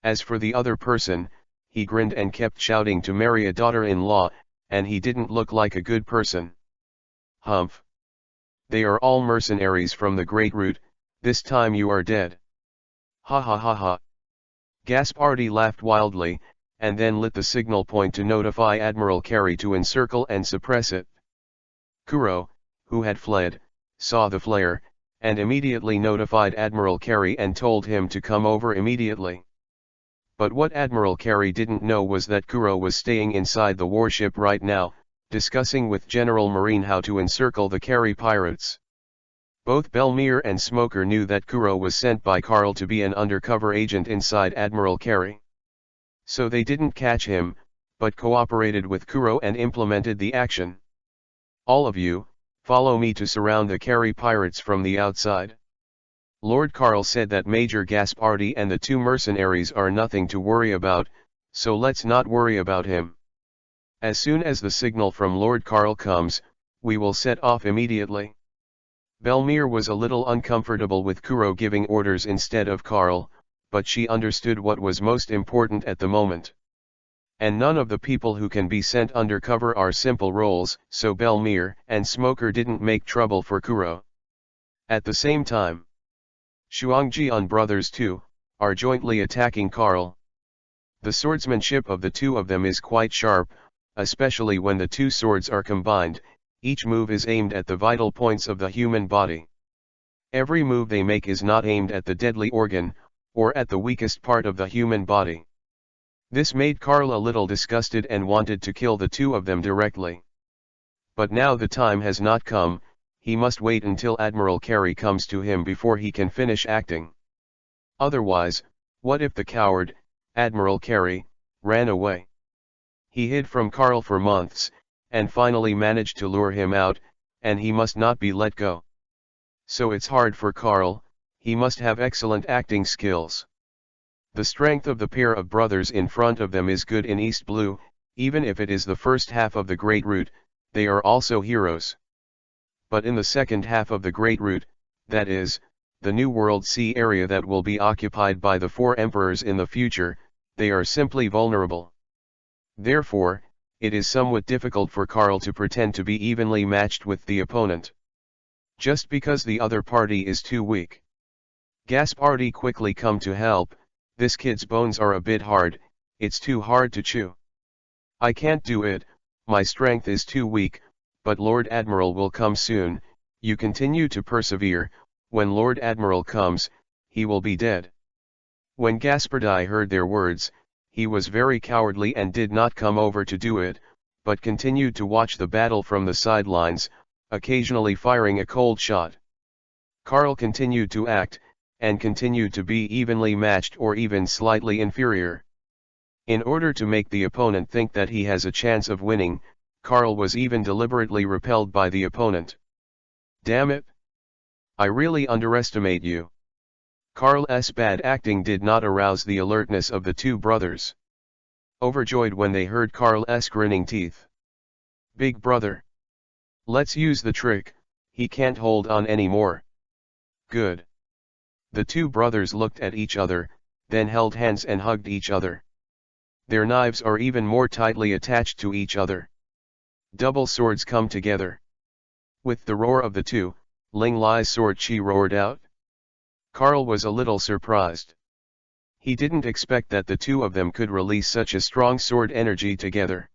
S1: As for the other person, he grinned and kept shouting to marry a daughter-in-law, and he didn't look like a good person. Humph. They are all mercenaries from the Great Root, this time you are dead. Ha ha ha ha. Gaspardi laughed wildly, and then lit the signal point to notify Admiral Carey to encircle and suppress it. Kuro, who had fled, saw the flare, and immediately notified Admiral Carey and told him to come over immediately. But what Admiral Carey didn't know was that Kuro was staying inside the warship right now, discussing with General Marine how to encircle the Carey pirates. Both Belmere and Smoker knew that Kuro was sent by Carl to be an undercover agent inside Admiral Carey. So they didn't catch him, but cooperated with Kuro and implemented the action. All of you, follow me to surround the Carey pirates from the outside. Lord Carl said that Major Gaspardi and the 2 mercenaries are nothing to worry about, so let's not worry about him. As soon as the signal from Lord Carl comes, we will set off immediately. Belmere was a little uncomfortable with Kuro giving orders instead of Carl, but she understood what was most important at the moment. And none of the people who can be sent undercover are simple roles, so Belmere and Smoker didn't make trouble for Kuro. At the same time, Shuangjian brothers too, are jointly attacking Carl. The swordsmanship of the 2 of them is quite sharp, especially when the 2 swords are combined. Each move is aimed at the vital points of the human body. Every move they make is not aimed at the deadly organ, or at the weakest part of the human body. This made Carl a little disgusted and wanted to kill the 2 of them directly. But now the time has not come, he must wait until Admiral Carey comes to him before he can finish acting. Otherwise, what if the coward, Admiral Carey, ran away? He hid from Carl for months, and finally managed to lure him out, and he must not be let go. So it's hard for Carl, he must have excellent acting skills. The strength of the pair of brothers in front of them is good in East Blue, even if it is the first half of the Great Root, they are also heroes. But in the second half of the Great Root, that is, the New World Sea area that will be occupied by the 4 emperors in the future, they are simply vulnerable. Therefore, it is somewhat difficult for Carl to pretend to be evenly matched with the opponent. Just because the other party is too weak. Gaspardi quickly come to help. This kid's bones are a bit hard, it's too hard to chew. I can't do it, my strength is too weak, but Lord Admiral will come soon, you continue to persevere, when Lord Admiral comes, he will be dead. When Gaspardi heard their words, he was very cowardly and did not come over to do it, but continued to watch the battle from the sidelines, occasionally firing a cold shot. Carl continued to act, and continued to be evenly matched or even slightly inferior. In order to make the opponent think that he has a chance of winning, Carl was even deliberately repelled by the opponent. Damn it! I really underestimate you. Carl's bad acting did not arouse the alertness of the two brothers. Overjoyed when they heard Carl's grinning teeth. "Big brother. Let's use the trick, he can't hold on anymore." "Good." The two brothers looked at each other, then held hands and hugged each other. Their knives are even more tightly attached to each other. Double swords come together. With the roar of the two, Ling Li's sword chi roared out. Carl was a little surprised. He didn't expect that the two of them could release such a strong sword energy together.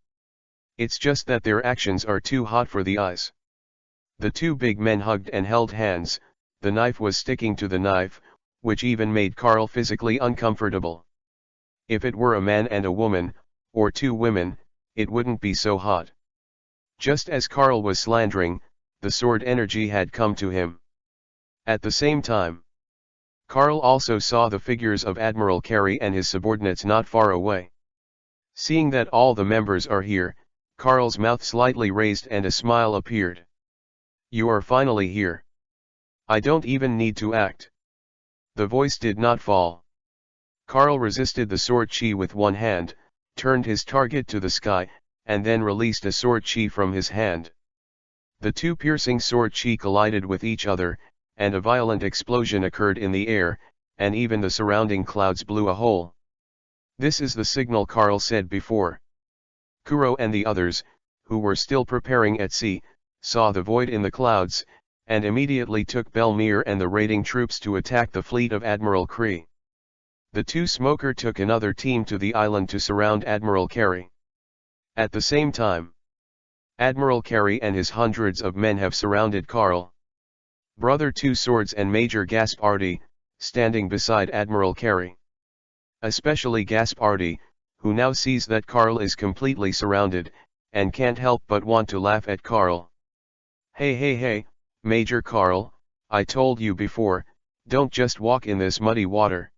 S1: It's just that their actions are too hot for the eyes. The two big men hugged and held hands. The knife was sticking to the knife, which even made Carl physically uncomfortable. If it were a man and a woman, or two women, it wouldn't be so hot. Just as Carl was slandering, the sword energy had come to him. At the same time, Carl also saw the figures of Admiral Carey and his subordinates not far away. Seeing that all the members are here, Carl's mouth slightly raised and a smile appeared. "You are finally here. I don't even need to act." The voice did not fall. Carl resisted the sword chi with one hand, turned his target to the sky, and then released a sword chi from his hand. The two piercing sword chi collided with each other, and a violent explosion occurred in the air, and even the surrounding clouds blew a hole. "This is the signal," Carl said before. Kuro and the others, who were still preparing at sea, saw the void in the clouds, and immediately took Belmere and the raiding troops to attack the fleet of Admiral Kree. The two Smoker took another team to the island to surround Admiral Carey. At the same time, Admiral Carey and his hundreds of men have surrounded Carl. Brother Two Swords and Major Gaspardi, standing beside Admiral Carey. Especially Gaspardi, who now sees that Carl is completely surrounded, and can't help but want to laugh at Carl. Hey, Major Carl, I told you before, don't just walk in this muddy water.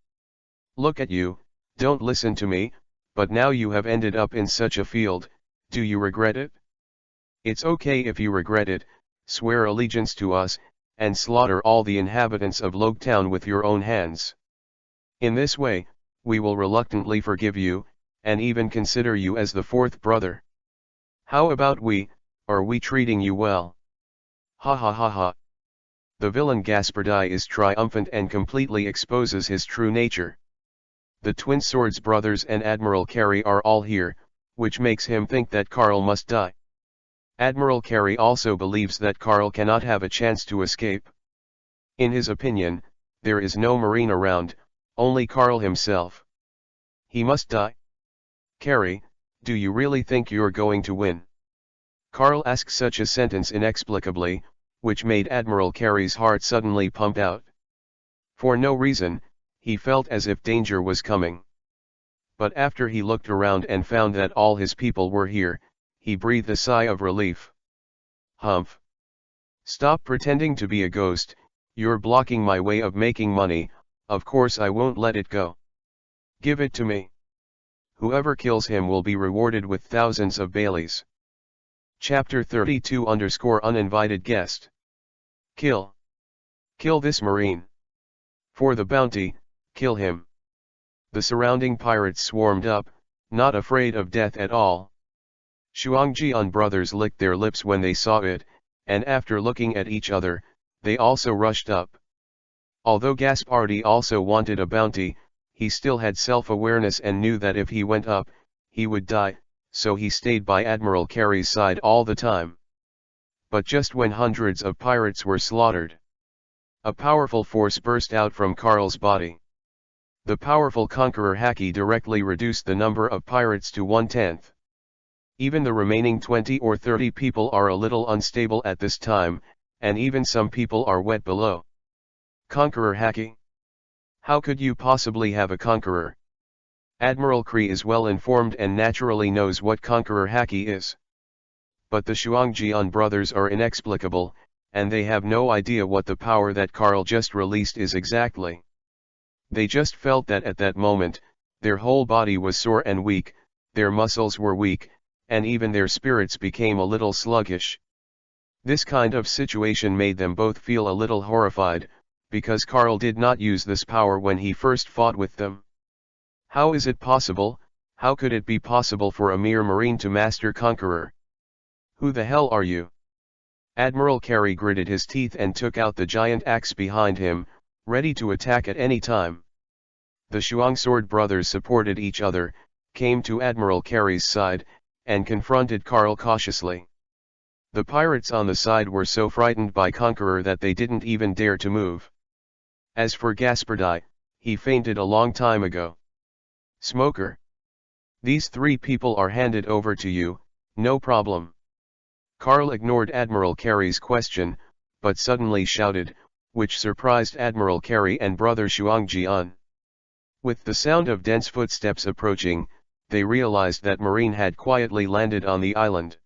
S1: Look at you, don't listen to me, but now you have ended up in such a field, do you regret it? It's okay if you regret it, swear allegiance to us, and slaughter all the inhabitants of Logetown with your own hands. In this way, we will reluctantly forgive you, and even consider you as the fourth brother. How about we, are we treating you well? Ha ha ha ha. The villain Gaspardi is triumphant and completely exposes his true nature. The Twin Swords brothers and Admiral Carey are all here, which makes him think that Carl must die. Admiral Carey also believes that Carl cannot have a chance to escape. In his opinion, there is no Marine around, only Carl himself. He must die. Carey, do you really think you're going to win? Carl asked such a sentence inexplicably, which made Admiral Carey's heart suddenly pump out. For no reason, he felt as if danger was coming. But after he looked around and found that all his people were here, he breathed a sigh of relief. Humph. Stop pretending to be a ghost, you're blocking my way of making money, of course I won't let it go. Give it to me. Whoever kills him will be rewarded with thousands of Baileys. Chapter 32_Uninvited Guest. Kill. Kill this Marine. For the bounty, kill him. The surrounding pirates swarmed up, not afraid of death at all. Shuangjian brothers licked their lips when they saw it, and after looking at each other, they also rushed up. Although Gaspardi also wanted a bounty, he still had self-awareness and knew that if he went up, he would die, so he stayed by Admiral Carey's side all the time. But just when hundreds of pirates were slaughtered, a powerful force burst out from Carl's body. The powerful conqueror Haki directly reduced the number of pirates to 1/10. Even the remaining 20 or 30 people are a little unstable at this time, and even some people are wet below. Conqueror Haki? How could you possibly have a conqueror? Admiral Kree is well informed and naturally knows what Conqueror Haki is. But the Shuangjian brothers are inexplicable, and they have no idea what the power that Carl just released is exactly. They just felt that at that moment, their whole body was sore and weak, their muscles were weak, and even their spirits became a little sluggish. This kind of situation made them both feel a little horrified, because Carl did not use this power when he first fought with them. How is it possible? How could it be possible for a mere marine to master Conqueror? Who the hell are you? Admiral Carey gritted his teeth and took out the giant axe behind him, ready to attack at any time. The Shuang sword brothers supported each other, came to Admiral Carey's side, and confronted Carl cautiously. The pirates on the side were so frightened by Conqueror that they didn't even dare to move. As for Gaspardi, he fainted a long time ago. Smoker. These 3 people are handed over to you, no problem. Carl ignored Admiral Carey's question, but suddenly shouted, which surprised Admiral Carey and Brother Shuang Jian. With the sound of dense footsteps approaching, they realized that Marine had quietly landed on the island.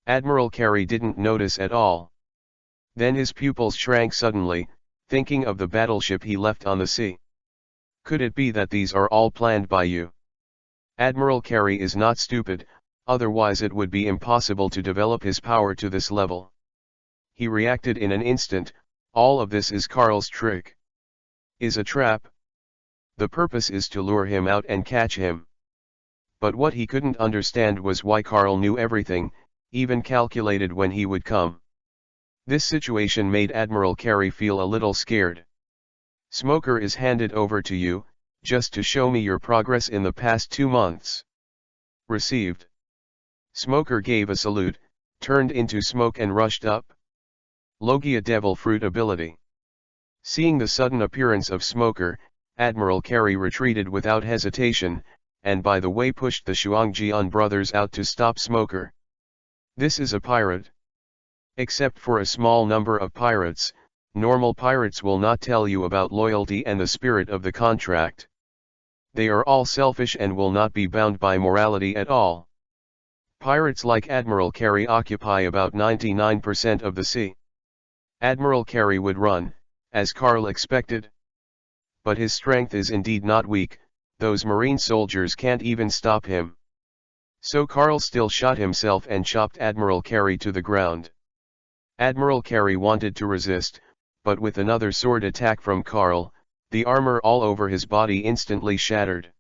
S1: Admiral Carey didn't notice at all. Then his pupils shrank suddenly, thinking of the battleship he left on the sea. Could it be that these are all planned by you? Admiral Carey is not stupid, otherwise it would be impossible to develop his power to this level. He reacted in an instant, all of this is Carl's trick. Is a trap. The purpose is to lure him out and catch him. But what he couldn't understand was why Carl knew everything, even calculated when he would come. This situation made Admiral Carey feel a little scared. Smoker is handed over to you, just to show me your progress in the past 2 months. Received. Smoker gave a salute, turned into smoke and rushed up. Logia Devil Fruit Ability. Seeing the sudden appearance of Smoker, Admiral Carey retreated without hesitation, and by the way pushed the Shuangjian brothers out to stop Smoker. This is a pirate. Except for a small number of pirates, normal pirates will not tell you about loyalty and the spirit of the contract. They are all selfish and will not be bound by morality at all. Pirates like Admiral Carey occupy about 99% of the sea. Admiral Carey would run, as Carl expected. But his strength is indeed not weak, those marine soldiers can't even stop him. So Carl still shot himself and chopped Admiral Carey to the ground. Admiral Carey wanted to resist, but with another sword attack from Carl, the armor all over his body instantly shattered.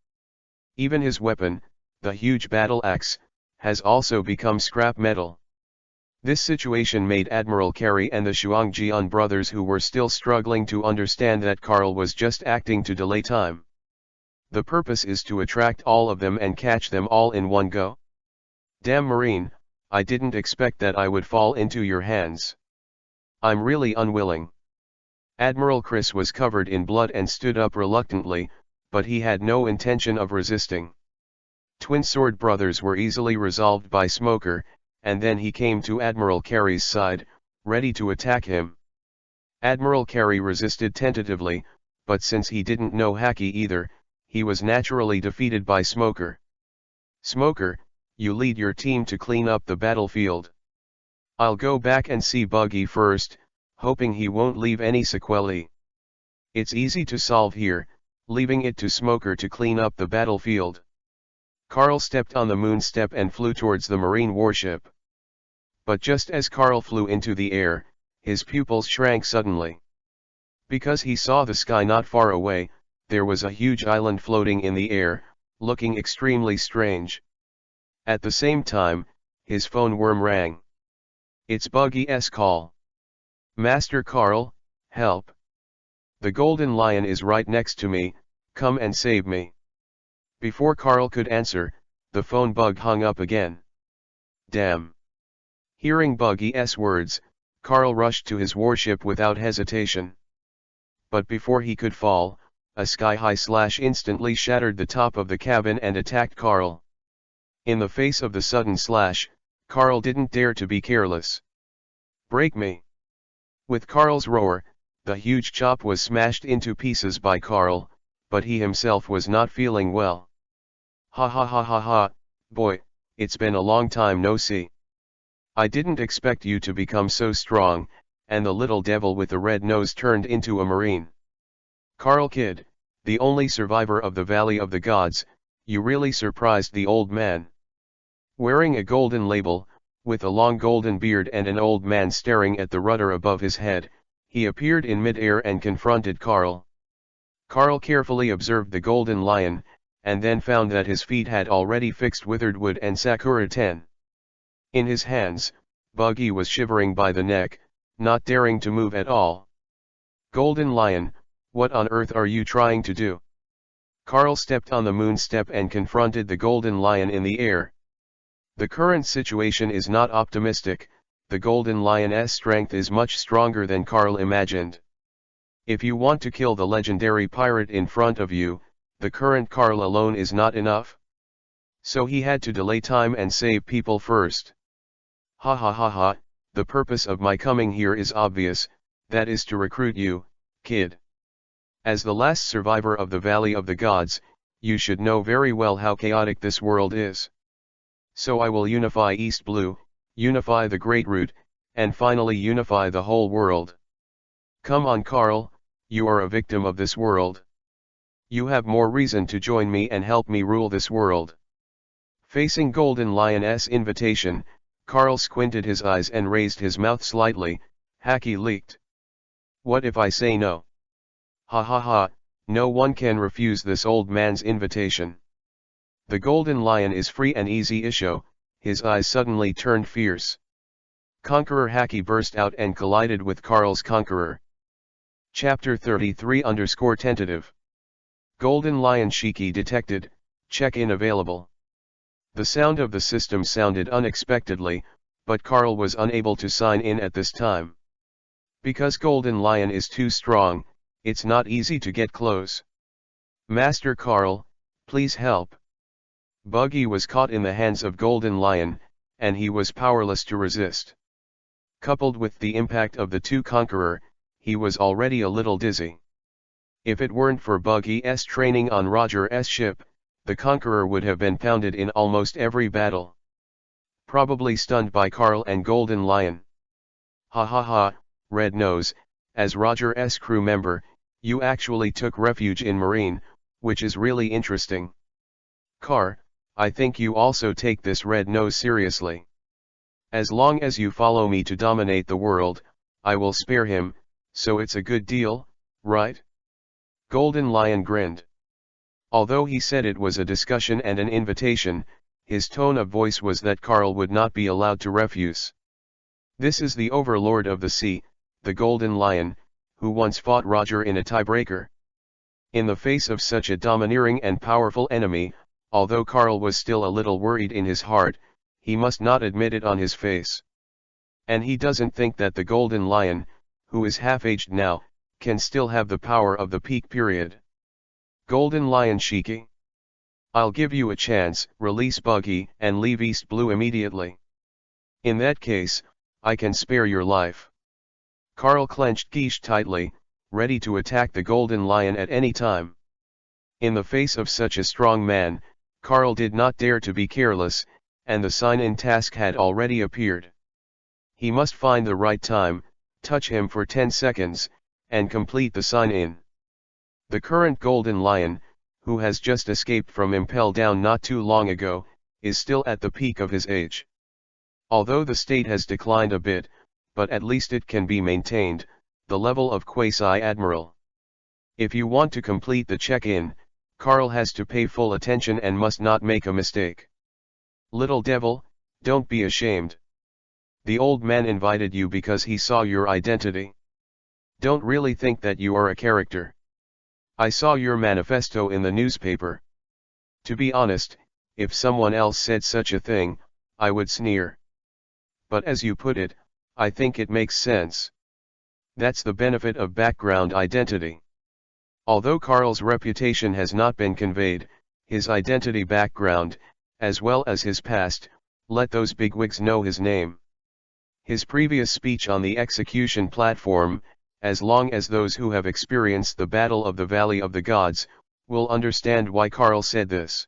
S1: Even his weapon, the huge battle axe, has also become scrap metal. This situation made Admiral Carey and the Shuangjian brothers, who were still struggling to understand that Carl was just acting to delay time. The purpose is to attract all of them and catch them all in one go. Damn Marine, I didn't expect that I would fall into your hands. I'm really unwilling. Admiral Chris was covered in blood and stood up reluctantly, but he had no intention of resisting. Twin sword brothers were easily resolved by Smoker, and then he came to Admiral Carey's side, ready to attack him. Admiral Carey resisted tentatively, but since he didn't know Haki either, he was naturally defeated by Smoker. Smoker, you lead your team to clean up the battlefield. I'll go back and see Buggy first, hoping he won't leave any sequelae. It's easy to solve here, leaving it to Smoker to clean up the battlefield. Carl stepped on the moon step and flew towards the marine warship. But just as Carl flew into the air, his pupils shrank suddenly. Because he saw the sky not far away, there was a huge island floating in the air, looking extremely strange. At the same time, his phone worm rang. It's Buggy's call. Master Carl, help. The golden lion is right next to me, come and save me. Before Carl could answer, the phone bug hung up again. Damn. Hearing Buggy's words, Carl rushed to his warship without hesitation. But before he could fall, a sky-high slash instantly shattered the top of the cabin and attacked Carl. In the face of the sudden slash, Carl didn't dare to be careless. Break me. With Carl's roar, the huge chop was smashed into pieces by Carl, but he himself was not feeling well. Ha ha ha ha ha, boy, it's been a long time no see. I didn't expect you to become so strong, and the little devil with the red nose turned into a marine. Carl kid, the only survivor of the Valley of the Gods, you really surprised the old man. Wearing a golden label, with a long golden beard and an old man staring at the rudder above his head, He appeared in mid-air and confronted Carl. Carl carefully observed the golden lion, and then found that his feet had already fixed withered wood and sakura ten. In his hands, Buggy was shivering by the neck, not daring to move at all. Golden Lion, what on earth are you trying to do? Carl stepped on the moon step and confronted the golden lion in the air. The current situation is not optimistic. The golden lion's strength is much stronger than Carl imagined. If you want to kill the legendary pirate in front of you, the current Carl alone is not enough. So he had to delay time and save people first. Ha ha ha ha, the purpose of my coming here is obvious, that is to recruit you, kid. As the last survivor of the Valley of the Gods, you should know very well how chaotic this world is. So I will unify East Blue, unify the Great Root, and finally unify the whole world. Come on Carl, you are a victim of this world. You have more reason to join me and help me rule this world. Facing Golden Lion's invitation, Carl squinted his eyes and raised his mouth slightly, Hacky leaked. What if I say no? Ha ha ha, no one can refuse this old man's invitation. The golden lion is free and easy issue, his eyes suddenly turned fierce. Conqueror Hacky burst out and collided with Carl's conqueror. Chapter 33_tentative. Golden Lion Shiki detected, check-in available. The sound of the system sounded unexpectedly, but Carl was unable to sign in at this time. Because Golden Lion is too strong, it's not easy to get close. Master Carl, please help. Buggy was caught in the hands of Golden Lion, and he was powerless to resist. Coupled with the impact of the two conqueror, he was already a little dizzy. If it weren't for Buggy's training on Roger's ship, the conqueror would have been pounded in almost every battle. Probably stunned by Carl and Golden Lion. Ha ha ha, Red Nose, as Roger's crew member, you actually took refuge in Marine, which is really interesting. Car, I think you also take this Red Nose seriously. As long as you follow me to dominate the world, I will spare him, so it's a good deal, right? Golden Lion grinned. Although he said it was a discussion and an invitation, his tone of voice was that Carl would not be allowed to refuse. This is the overlord of the sea, the Golden Lion, who once fought Roger in a tiebreaker. In the face of such a domineering and powerful enemy, although Carl was still a little worried in his heart, he must not admit it on his face. And he doesn't think that the Golden Lion, who is half-aged now, can still have the power of the peak period. Golden Lion Shiki. I'll give you a chance, release Buggy and leave East Blue immediately. In that case, I can spare your life. Carl clenched Geesh tightly, ready to attack the Golden Lion at any time. In the face of such a strong man, Carl did not dare to be careless, and the sign-in task had already appeared. He must find the right time, touch him for 10 seconds, and complete the sign-in. The current Golden Lion, who has just escaped from Impel Down not too long ago, is still at the peak of his age. Although the state has declined a bit, but at least it can be maintained, the level of Quasi-Admiral. If you want to complete the check-in, Carl has to pay full attention and must not make a mistake. Little devil, don't be ashamed. The old man invited you because he saw your identity. Don't really think that you are a character. I saw your manifesto in the newspaper. To be honest, if someone else said such a thing, I would sneer. But as you put it, I think it makes sense. That's the benefit of background identity. Although Carl's reputation has not been conveyed, his identity background, as well as his past, let those bigwigs know his name. His previous speech on the execution platform, as long as those who have experienced the Battle of the Valley of the Gods, will understand why Carl said this.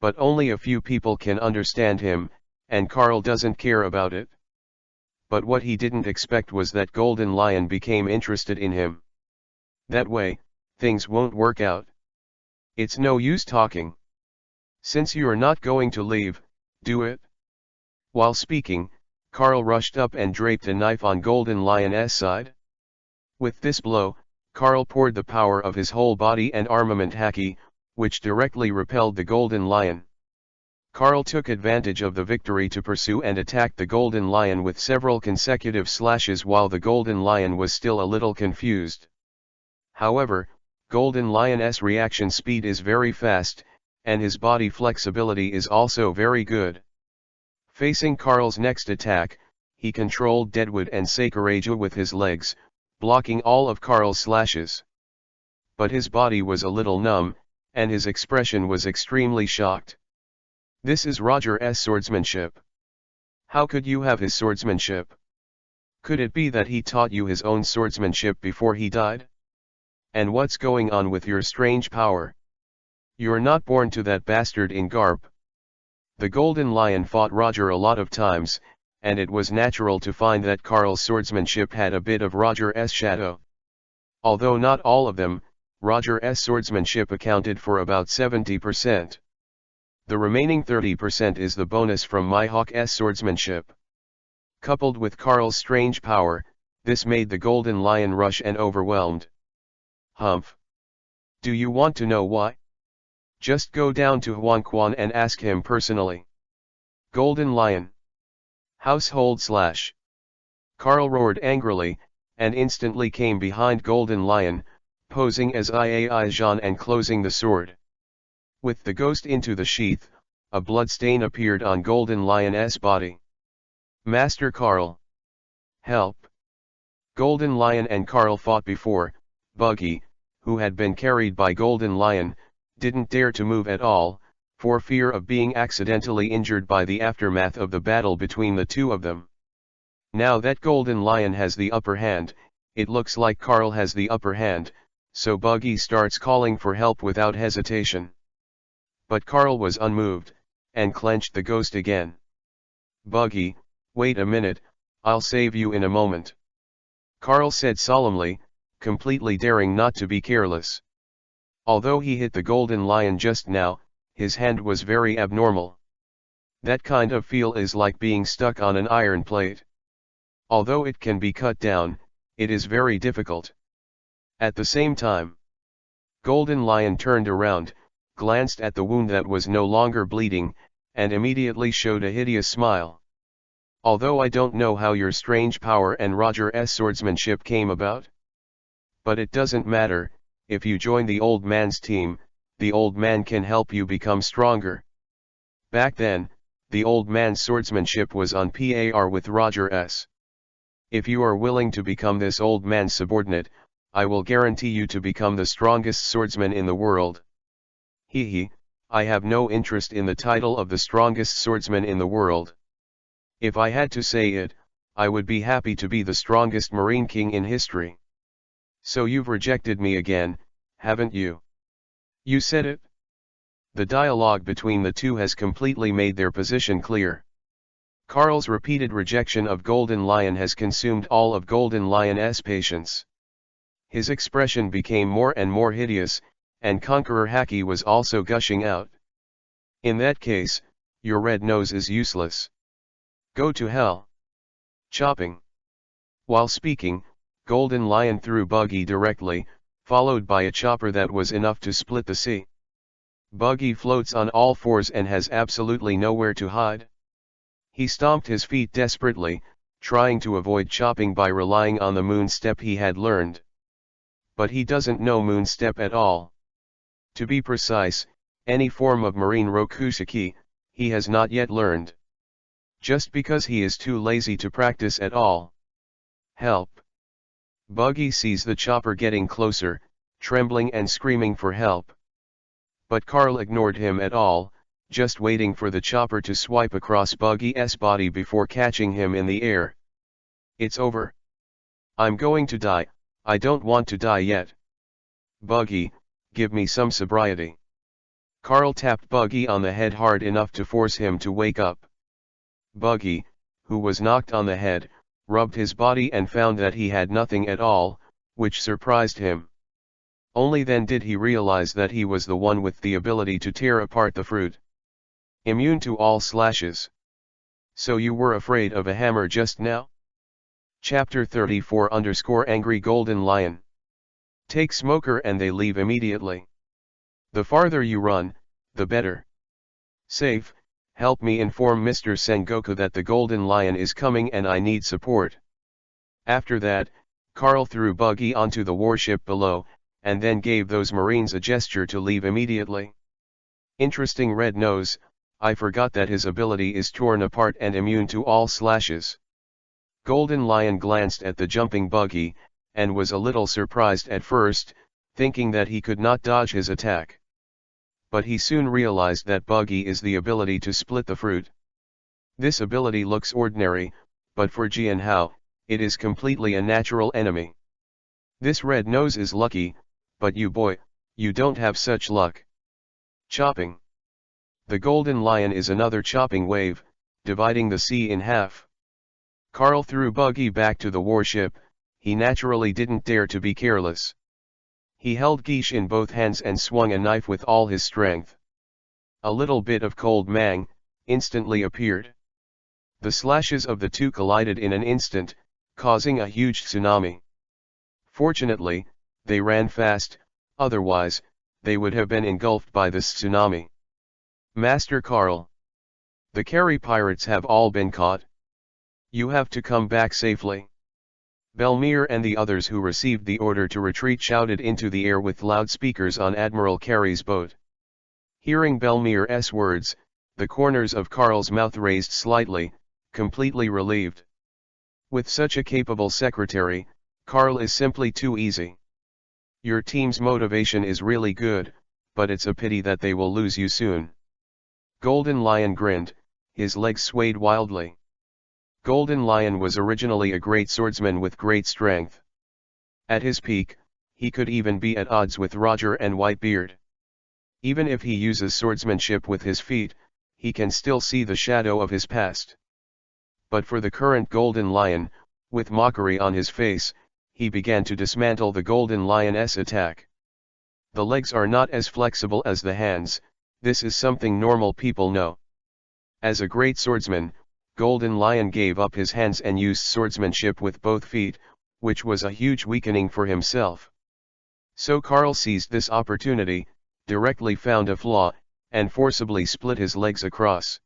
S1: But only a few people can understand him, and Carl doesn't care about it. But what he didn't expect was that Golden Lion became interested in him. That way, things won't work out. It's no use talking. Since you're not going to leave, do it. While speaking, Carl rushed up and draped a knife on Golden Lion's side. With this blow, Carl poured the power of his whole body and armament haki, which directly repelled the Golden Lion. Carl took advantage of the victory to pursue and attack the Golden Lion with several consecutive slashes while the Golden Lion was still a little confused. However, Golden Lion's reaction speed is very fast, and his body flexibility is also very good. Facing Carl's next attack, he controlled Deadwood and Sakuraju with his legs, blocking all of Carl's slashes. But his body was a little numb, and his expression was extremely shocked. This is Roger's swordsmanship. How could you have his swordsmanship? Could it be that he taught you his own swordsmanship before he died? And what's going on with your strange power? You're not born to that bastard in Garp. The Golden Lion fought Roger a lot of times, and it was natural to find that Carl's swordsmanship had a bit of Roger's shadow. Although not all of them, Roger's swordsmanship accounted for about 70%. The remaining 30% is the bonus from Mihawk's swordsmanship. Coupled with Carl's strange power, this made the Golden Lion rush and overwhelmed. Humph. Do you want to know why? Just go down to Huanquan and ask him personally. Golden Lion. Household / Carl roared angrily, and instantly came behind Golden Lion, posing as Iai Jean and closing the sword. With the ghost into the sheath, a bloodstain appeared on Golden Lion's body. Master Carl. Help. Golden Lion and Carl fought before. Buggy, who had been carried by Golden Lion, didn't dare to move at all, for fear of being accidentally injured by the aftermath of the battle between the two of them. Now that Golden Lion has the upper hand, it looks like Carl has the upper hand, so Buggy starts calling for help without hesitation. But Carl was unmoved, and clenched the ghost again. Buggy, wait a minute, I'll save you in a moment. Carl said solemnly, completely daring not to be careless. Although he hit the Golden Lion just now, his hand was very abnormal. That kind of feel is like being stuck on an iron plate. Although it can be cut down, it is very difficult. At the same time, Golden Lion turned around, glanced at the wound that was no longer bleeding, and immediately showed a hideous smile. Although I don't know how your strange power and Roger's swordsmanship came about. But it doesn't matter, if you join the old man's team, the old man can help you become stronger. Back then, the old man's swordsmanship was on par with Roger's. If you are willing to become this old man's subordinate, I will guarantee you to become the strongest swordsman in the world. Hee, I have no interest in the title of the strongest swordsman in the world. If I had to say it, I would be happy to be the strongest Marine King in history. So you've rejected me again, haven't you? You said it? The dialogue between the two has completely made their position clear. Carl's repeated rejection of Golden Lion has consumed all of Golden Lion's patience. His expression became more and more hideous, and Conqueror Haki was also gushing out. In that case, your red nose is useless. Go to hell. Chopping. While speaking, Golden Lion threw Buggy directly, followed by a chopper that was enough to split the sea. Buggy floats on all fours and has absolutely nowhere to hide. He stomped his feet desperately, trying to avoid chopping by relying on the moon step he had learned. But he doesn't know moon step at all. To be precise, any form of marine rokusaki, he has not yet learned. Just because he is too lazy to practice at all. Help. Buggy sees the chopper getting closer, trembling and screaming for help. But Carl ignored him at all, just waiting for the chopper to swipe across Buggy's body before catching him in the air. It's over. I'm going to die, I don't want to die yet. Buggy, give me some sobriety. Carl tapped Buggy on the head hard enough to force him to wake up. Buggy, who was knocked on the head, rubbed his body and found that he had nothing at all, which surprised him. Only then did he realize that he was the one with the ability to tear apart the fruit. Immune to all slashes. So you were afraid of a hammer just now? Chapter 34 Angry Golden Lion. Take Smoker and they leave immediately. The farther you run, the better. Safe, help me inform Mr. Sengoku that the Golden Lion is coming and I need support. After that, Carl threw Buggy onto the warship below, and then gave those Marines a gesture to leave immediately. Interesting red nose, I forgot that his ability is torn apart and immune to all slashes. Golden Lion glanced at the jumping Buggy, and was a little surprised at first, thinking that he could not dodge his attack. But he soon realized that Buggy is the ability to split the fruit. This ability looks ordinary, but for Jianhao, it is completely a natural enemy. This red nose is lucky, but you boy, you don't have such luck. Chopping. The Golden Lion is another chopping wave, dividing the sea in half. Carl threw Buggy back to the warship. He naturally didn't dare to be careless. He held Geesh in both hands and swung a knife with all his strength. A little bit of cold mang instantly appeared. The slashes of the two collided in an instant, causing a huge tsunami. Fortunately, they ran fast, otherwise, they would have been engulfed by this tsunami. Master Carl. The Carry pirates have all been caught. You have to come back safely. Belmere and the others who received the order to retreat shouted into the air with loudspeakers on Admiral Carey's boat. Hearing Belmere's words, the corners of Carl's mouth raised slightly, completely relieved. With such a capable secretary, Carl is simply too easy. Your team's motivation is really good, but it's a pity that they will lose you soon. Golden Lion grinned, his legs swayed wildly. Golden Lion was originally a great swordsman with great strength. At his peak, he could even be at odds with Roger and Whitebeard. Even if he uses swordsmanship with his feet, he can still see the shadow of his past. But for the current Golden Lion, with mockery on his face, he began to dismantle the Golden Lion's attack. The legs are not as flexible as the hands, this is something normal people know. As a great swordsman, Golden Lion gave up his hands and used swordsmanship with both feet, which was a huge weakening for himself. So Carl seized this opportunity, directly found a flaw, and forcibly split his legs across.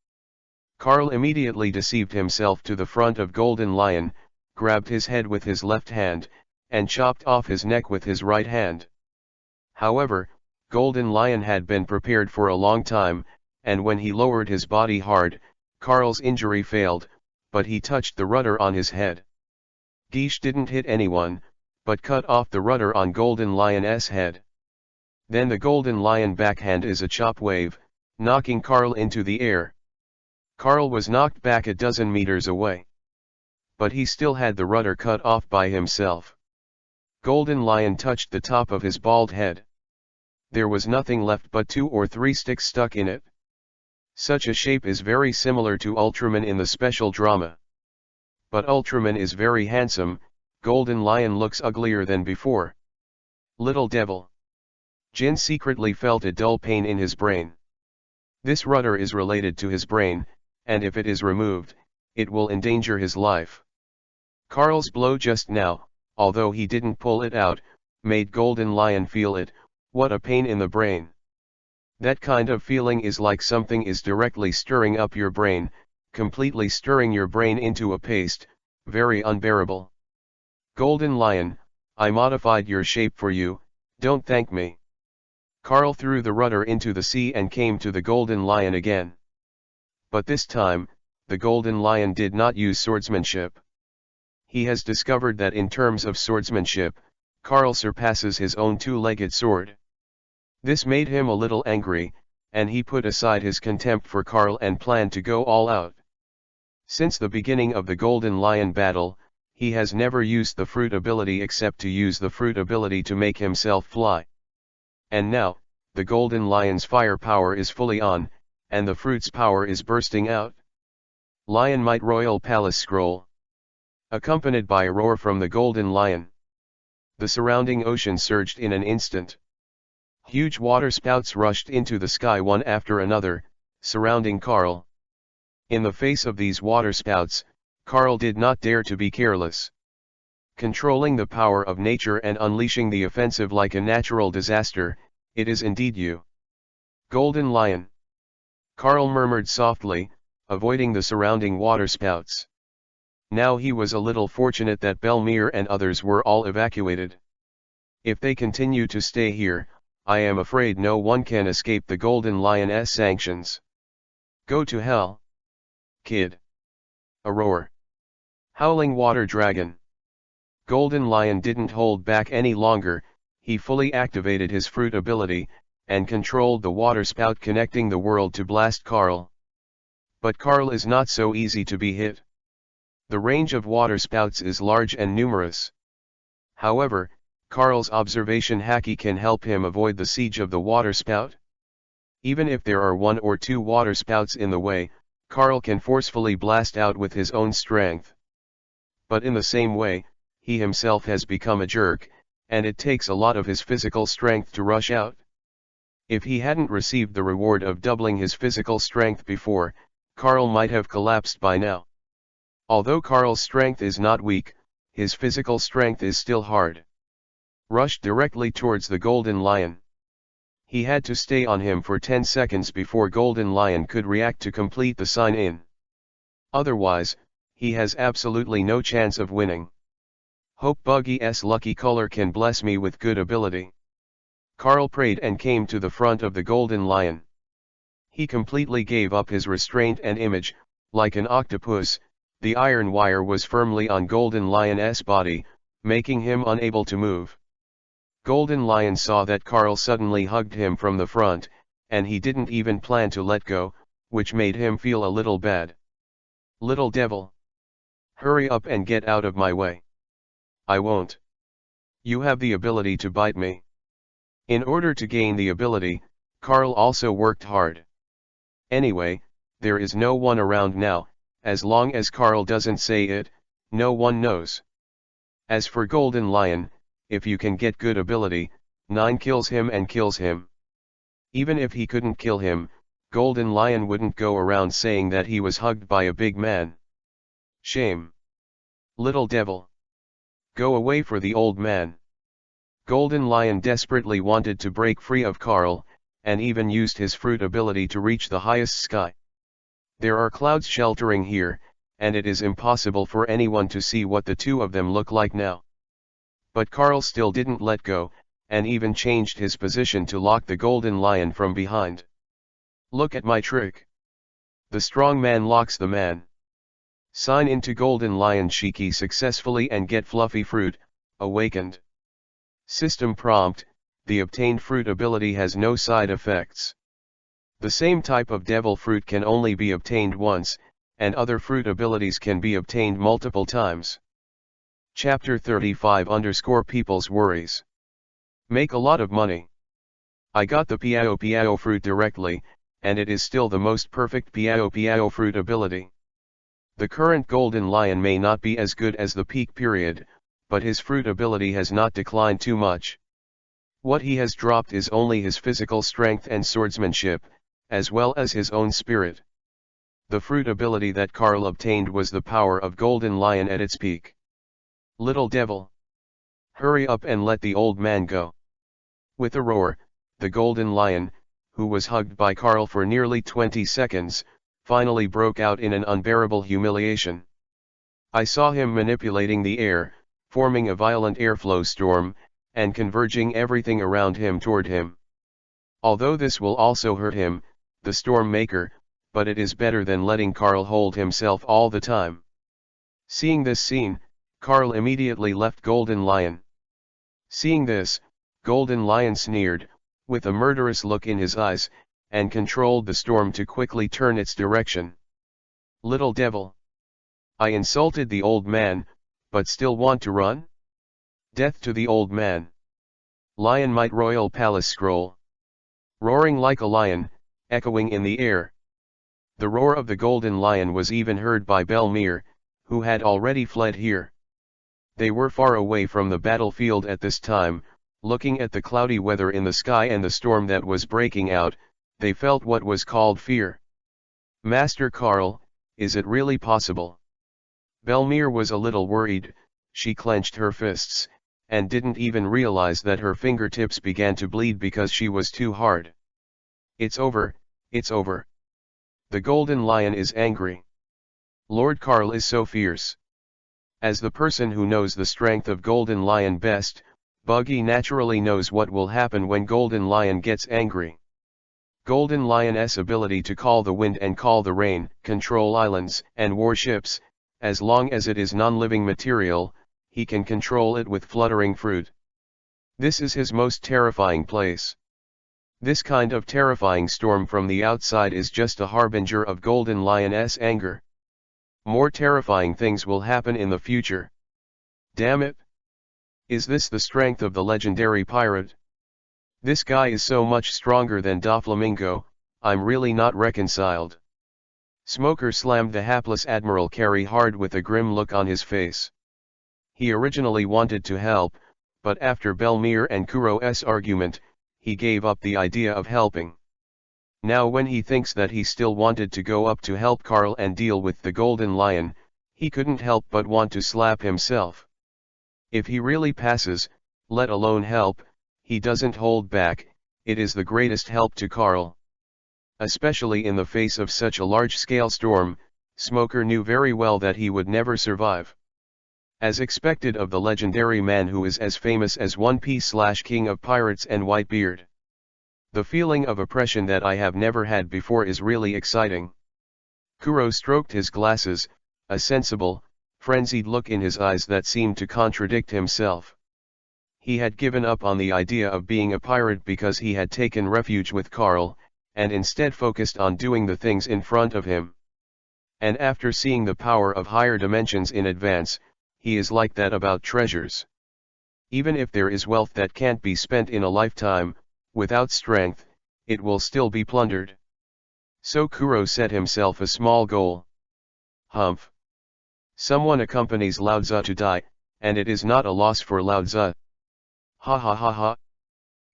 S1: Carl immediately deceived himself to the front of Golden Lion, grabbed his head with his left hand, and chopped off his neck with his right hand. However, Golden Lion had been prepared for a long time, and when he lowered his body hard, Carl's injury failed, but he touched the rudder on his head. Geesh didn't hit anyone, but cut off the rudder on Golden Lion's head. Then the Golden Lion backhand is a chop wave, knocking Carl into the air. Carl was knocked back a dozen meters away. But he still had the rudder cut off by himself. Golden Lion touched the top of his bald head. There was nothing left but 2 or 3 sticks stuck in it. Such a shape is very similar to Ultraman in the special drama. But Ultraman is very handsome, Golden Lion looks uglier than before. Little devil. Jin secretly felt a dull pain in his brain. This rudder is related to his brain, and if it is removed, it will endanger his life. Carl's blow just now, although he didn't pull it out, made Golden Lion feel it. What a pain in the brain. That kind of feeling is like something is directly stirring up your brain, completely stirring your brain into a paste, very unbearable. Golden Lion, I modified your shape for you, don't thank me. Carl threw the rudder into the sea and came to the Golden Lion again. But this time, the Golden Lion did not use swordsmanship. He has discovered that in terms of swordsmanship, Carl surpasses his own two-legged sword. This made him a little angry, and he put aside his contempt for Carl and planned to go all out. Since the beginning of the Golden Lion battle, he has never used the fruit ability except to use the fruit ability to make himself fly. And now, the Golden Lion's firepower is fully on, and the fruit's power is bursting out. Lion Might Royal Palace Scroll. Accompanied by a roar from the Golden Lion. The surrounding ocean surged in an instant. Huge waterspouts rushed into the sky one after another, surrounding Carl. In the face of these waterspouts, Carl did not dare to be careless. Controlling the power of nature and unleashing the offensive like a natural disaster, it is indeed you. Golden Lion. Carl murmured softly, avoiding the surrounding waterspouts. Now he was a little fortunate that Belmere and others were all evacuated. If they continue to stay here, I am afraid no one can escape the Golden Lion's sanctions. Go to hell, kid. A roar. Howling water dragon. Golden Lion didn't hold back any longer, he fully activated his fruit ability, and controlled the waterspout connecting the world to blast Carl. But Carl is not so easy to be hit. The range of waterspouts is large and numerous. However, Carl's observation haki can help him avoid the siege of the waterspout. Even if there are 1 or 2 waterspouts in the way, Carl can forcefully blast out with his own strength. But in the same way, he himself has become a jerk, and it takes a lot of his physical strength to rush out. If he hadn't received the reward of doubling his physical strength before, Carl might have collapsed by now. Although Carl's strength is not weak, his physical strength is still hard. Rushed directly towards the Golden Lion. He had to stay on him for 10 seconds before Golden Lion could react to complete the sign-in. Otherwise, he has absolutely no chance of winning. Hope Buggy's lucky color can bless me with good ability. Carl prayed and came to the front of the Golden Lion. He completely gave up his restraint and image, like an octopus. The iron wire was firmly on Golden Lion's body, making him unable to move. Golden Lion saw that Carl suddenly hugged him from the front, and he didn't even plan to let go, which made him feel a little bad. Little devil! Hurry up and get out of my way. I won't. You have the ability to bite me. In order to gain the ability, Carl also worked hard. Anyway, there is no one around now. As long as Carl doesn't say it, no one knows. As for Golden Lion, if you can get good ability, 9 kills him and kills him. Even if he couldn't kill him, Golden Lion wouldn't go around saying that he was hugged by a big man. Shame. Little devil. Go away for the old man. Golden Lion desperately wanted to break free of Carl, and even used his fruit ability to reach the highest sky. There are clouds sheltering here, and it is impossible for anyone to see what the two of them look like now. But Carl still didn't let go, and even changed his position to lock the Golden Lion from behind. Look at my trick. The strong man locks the man. Sign into Golden Lion Shiki successfully and get fluffy fruit, awakened. System prompt, the obtained fruit ability has no side effects. The same type of devil fruit can only be obtained once, and other fruit abilities can be obtained multiple times. Chapter 35 _ People's Worries. Make a lot of money. I got the Piao fruit directly, and it is still the most perfect Piao fruit ability. The current Golden Lion may not be as good as the peak period, but his fruit ability has not declined too much. What he has dropped is only his physical strength and swordsmanship, as well as his own spirit. The fruit ability that Carl obtained was the power of Golden Lion at its peak. Little devil! Hurry up and let the old man go. With a roar, the Golden Lion, who was hugged by Carl for nearly 20 seconds, finally broke out in an unbearable humiliation. I saw him manipulating the air, forming a violent airflow storm, and converging everything around him toward him. Although this will also hurt him, the storm maker, but it is better than letting Carl hold himself all the time. Seeing this scene, Carl immediately left Golden Lion. Seeing this, Golden Lion sneered, with a murderous look in his eyes, and controlled the storm to quickly turn its direction. Little devil! I insulted the old man, but still want to run? Death to the old man! Lion Might Royal Palace Scroll. Roaring like a lion, echoing in the air. The roar of the Golden Lion was even heard by Belmere, who had already fled here. They were far away from the battlefield at this time, looking at the cloudy weather in the sky and the storm that was breaking out. They felt what was called fear. Master Carl, is it really possible? Belmere was a little worried, she clenched her fists, and didn't even realize that her fingertips began to bleed because she was too hard. It's over, it's over. The Golden Lion is angry. Lord Carl is so fierce. As the person who knows the strength of Golden Lion best, Buggy naturally knows what will happen when Golden Lion gets angry. Golden Lion's ability to call the wind and call the rain, control islands and warships, as long as it is non-living material, he can control it with fluttering fruit. This is his most terrifying place. This kind of terrifying storm from the outside is just a harbinger of Golden Lion's anger. More terrifying things will happen in the future. Damn it! Is this the strength of the legendary pirate? This guy is so much stronger than Doflamingo, I'm really not reconciled. Smoker slammed the hapless Admiral Carey hard with a grim look on his face. He originally wanted to help, but after Belmere and Kuro's argument, he gave up the idea of helping. Now when he thinks that he still wanted to go up to help Carl and deal with the Golden Lion, he couldn't help but want to slap himself. If he really passes, let alone help, he doesn't hold back, it is the greatest help to Carl. Especially in the face of such a large-scale storm, Smoker knew very well that he would never survive. As expected of the legendary man who is as famous as One Piece/King of Pirates and Whitebeard. The feeling of oppression that I have never had before is really exciting. Kuro stroked his glasses, a sensible, frenzied look in his eyes that seemed to contradict himself. He had given up on the idea of being a pirate because he had taken refuge with Carl, and instead focused on doing the things in front of him. And after seeing the power of higher dimensions in advance, he is like that about treasures. Even if there is wealth that can't be spent in a lifetime, without strength, it will still be plundered. So Kuro set himself a small goal. Humph. Someone accompanies Laozi to die, and it is not a loss for Laozi. Ha ha ha ha.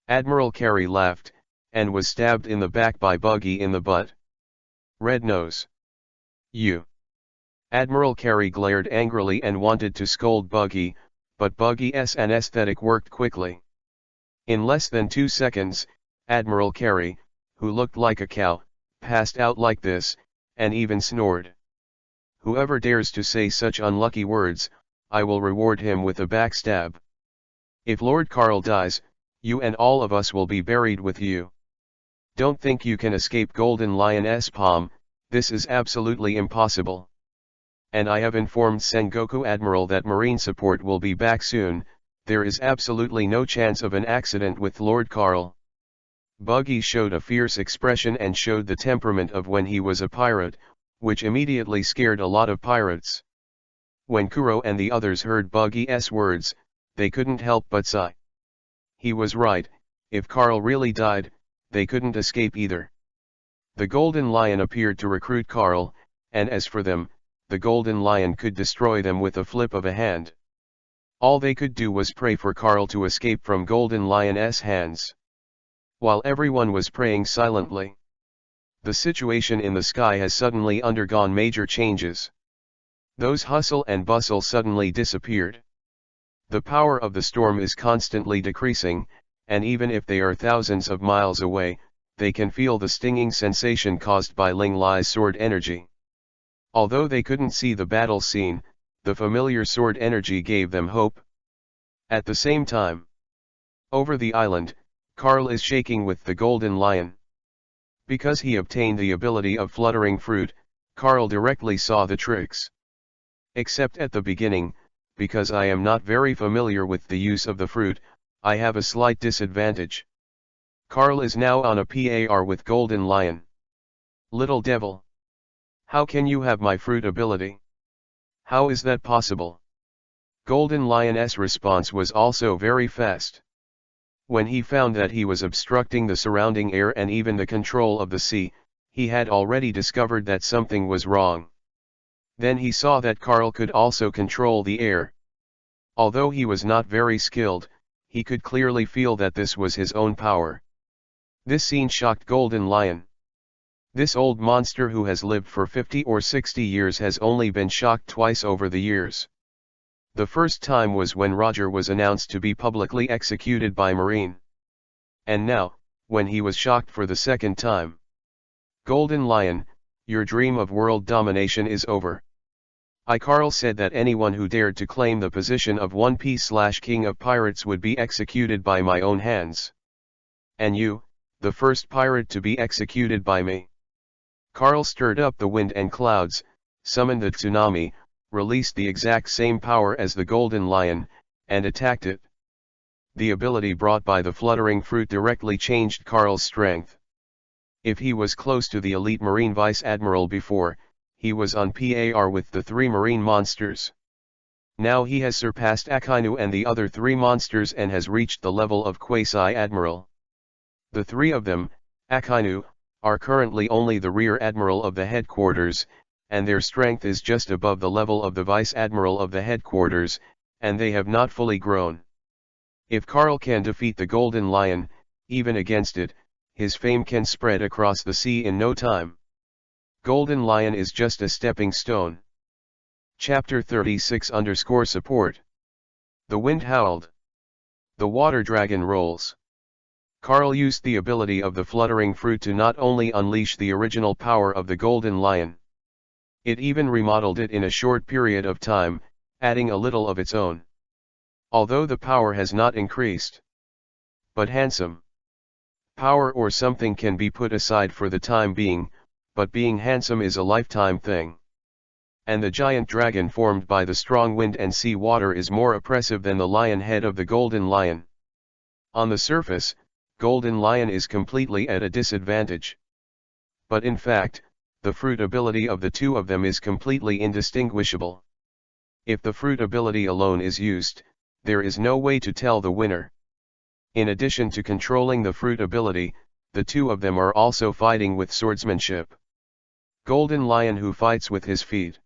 S1: Admiral Carey laughed, and was stabbed in the back by Buggy in the butt. Red nose. You. Admiral Carey glared angrily and wanted to scold Buggy, but Buggy's anesthetic worked quickly. In less than 2 seconds, Admiral Carey, who looked like a cow, passed out like this, and even snored. Whoever dares to say such unlucky words, I will reward him with a backstab. If Lord Carl dies, you and all of us will be buried with you. Don't think you can escape Golden Lion's palm, this is absolutely impossible. And I have informed Sengoku Admiral that marine support will be back soon, there is absolutely no chance of an accident with Lord Carl. Buggy showed a fierce expression and showed the temperament of when he was a pirate, which immediately scared a lot of pirates. When Kuro and the others heard Buggy's words, they couldn't help but sigh. He was right, if Carl really died, they couldn't escape either. The Golden Lion appeared to recruit Carl, and as for them, the Golden Lion could destroy them with a flip of a hand. All they could do was pray for Carl to escape from Golden Lion's hands. While everyone was praying silently, the situation in the sky has suddenly undergone major changes. Those hustle and bustle suddenly disappeared. The power of the storm is constantly decreasing, and even if they are thousands of miles away, they can feel the stinging sensation caused by Ling Lai's sword energy. Although they couldn't see the battle scene, the familiar sword energy gave them hope. At the same time, over the island, Carl is shaking with the Golden Lion. Because he obtained the ability of fluttering fruit, Carl directly saw the tricks. Except at the beginning, because I am not very familiar with the use of the fruit, I have a slight disadvantage. Carl is now on a par with Golden Lion. Little devil. How can you have my fruit ability? How is that possible? Golden Lion's response was also very fast. When he found that he was obstructing the surrounding air and even the control of the sea, he had already discovered that something was wrong. Then he saw that Carl could also control the air. Although he was not very skilled, he could clearly feel that this was his own power. This scene shocked Golden Lion. This old monster who has lived for 50 or 60 years has only been shocked twice over the years. The first time was when Roger was announced to be publicly executed by Marine. And now, when he was shocked for the second time. Golden Lion, your dream of world domination is over. Carl said that anyone who dared to claim the position of One Piece/King of Pirates would be executed by my own hands. And you, the first pirate to be executed by me. Carl stirred up the wind and clouds, summoned the tsunami, released the exact same power as the Golden Lion, and attacked it. The ability brought by the fluttering fruit directly changed Carl's strength. If he was close to the elite Marine Vice Admiral before, he was on par with the 3 marine monsters. Now he has surpassed Akainu and the other 3 monsters and has reached the level of Quasi-Admiral. The 3 of them, Akainu, are currently only the rear admiral of the headquarters, and their strength is just above the level of the Vice Admiral of the headquarters, and they have not fully grown. If Carl can defeat the Golden Lion, even against it, his fame can spread across the sea in no time. Golden Lion is just a stepping stone. Chapter 36_support. The wind howled. The water dragon rolls. Carl used the ability of the fluttering fruit to not only unleash the original power of the Golden Lion. It even remodeled it in a short period of time, adding a little of its own. Although the power has not increased. But handsome. Power or something can be put aside for the time being, but being handsome is a lifetime thing. And the giant dragon formed by the strong wind and sea water is more oppressive than the lion head of the Golden Lion. On the surface, Golden Lion is completely at a disadvantage. But in fact, the fruit ability of the 2 of them is completely indistinguishable. If the fruit ability alone is used, there is no way to tell the winner. In addition to controlling the fruit ability, the 2 of them are also fighting with swordsmanship. Golden Lion who fights with his feet.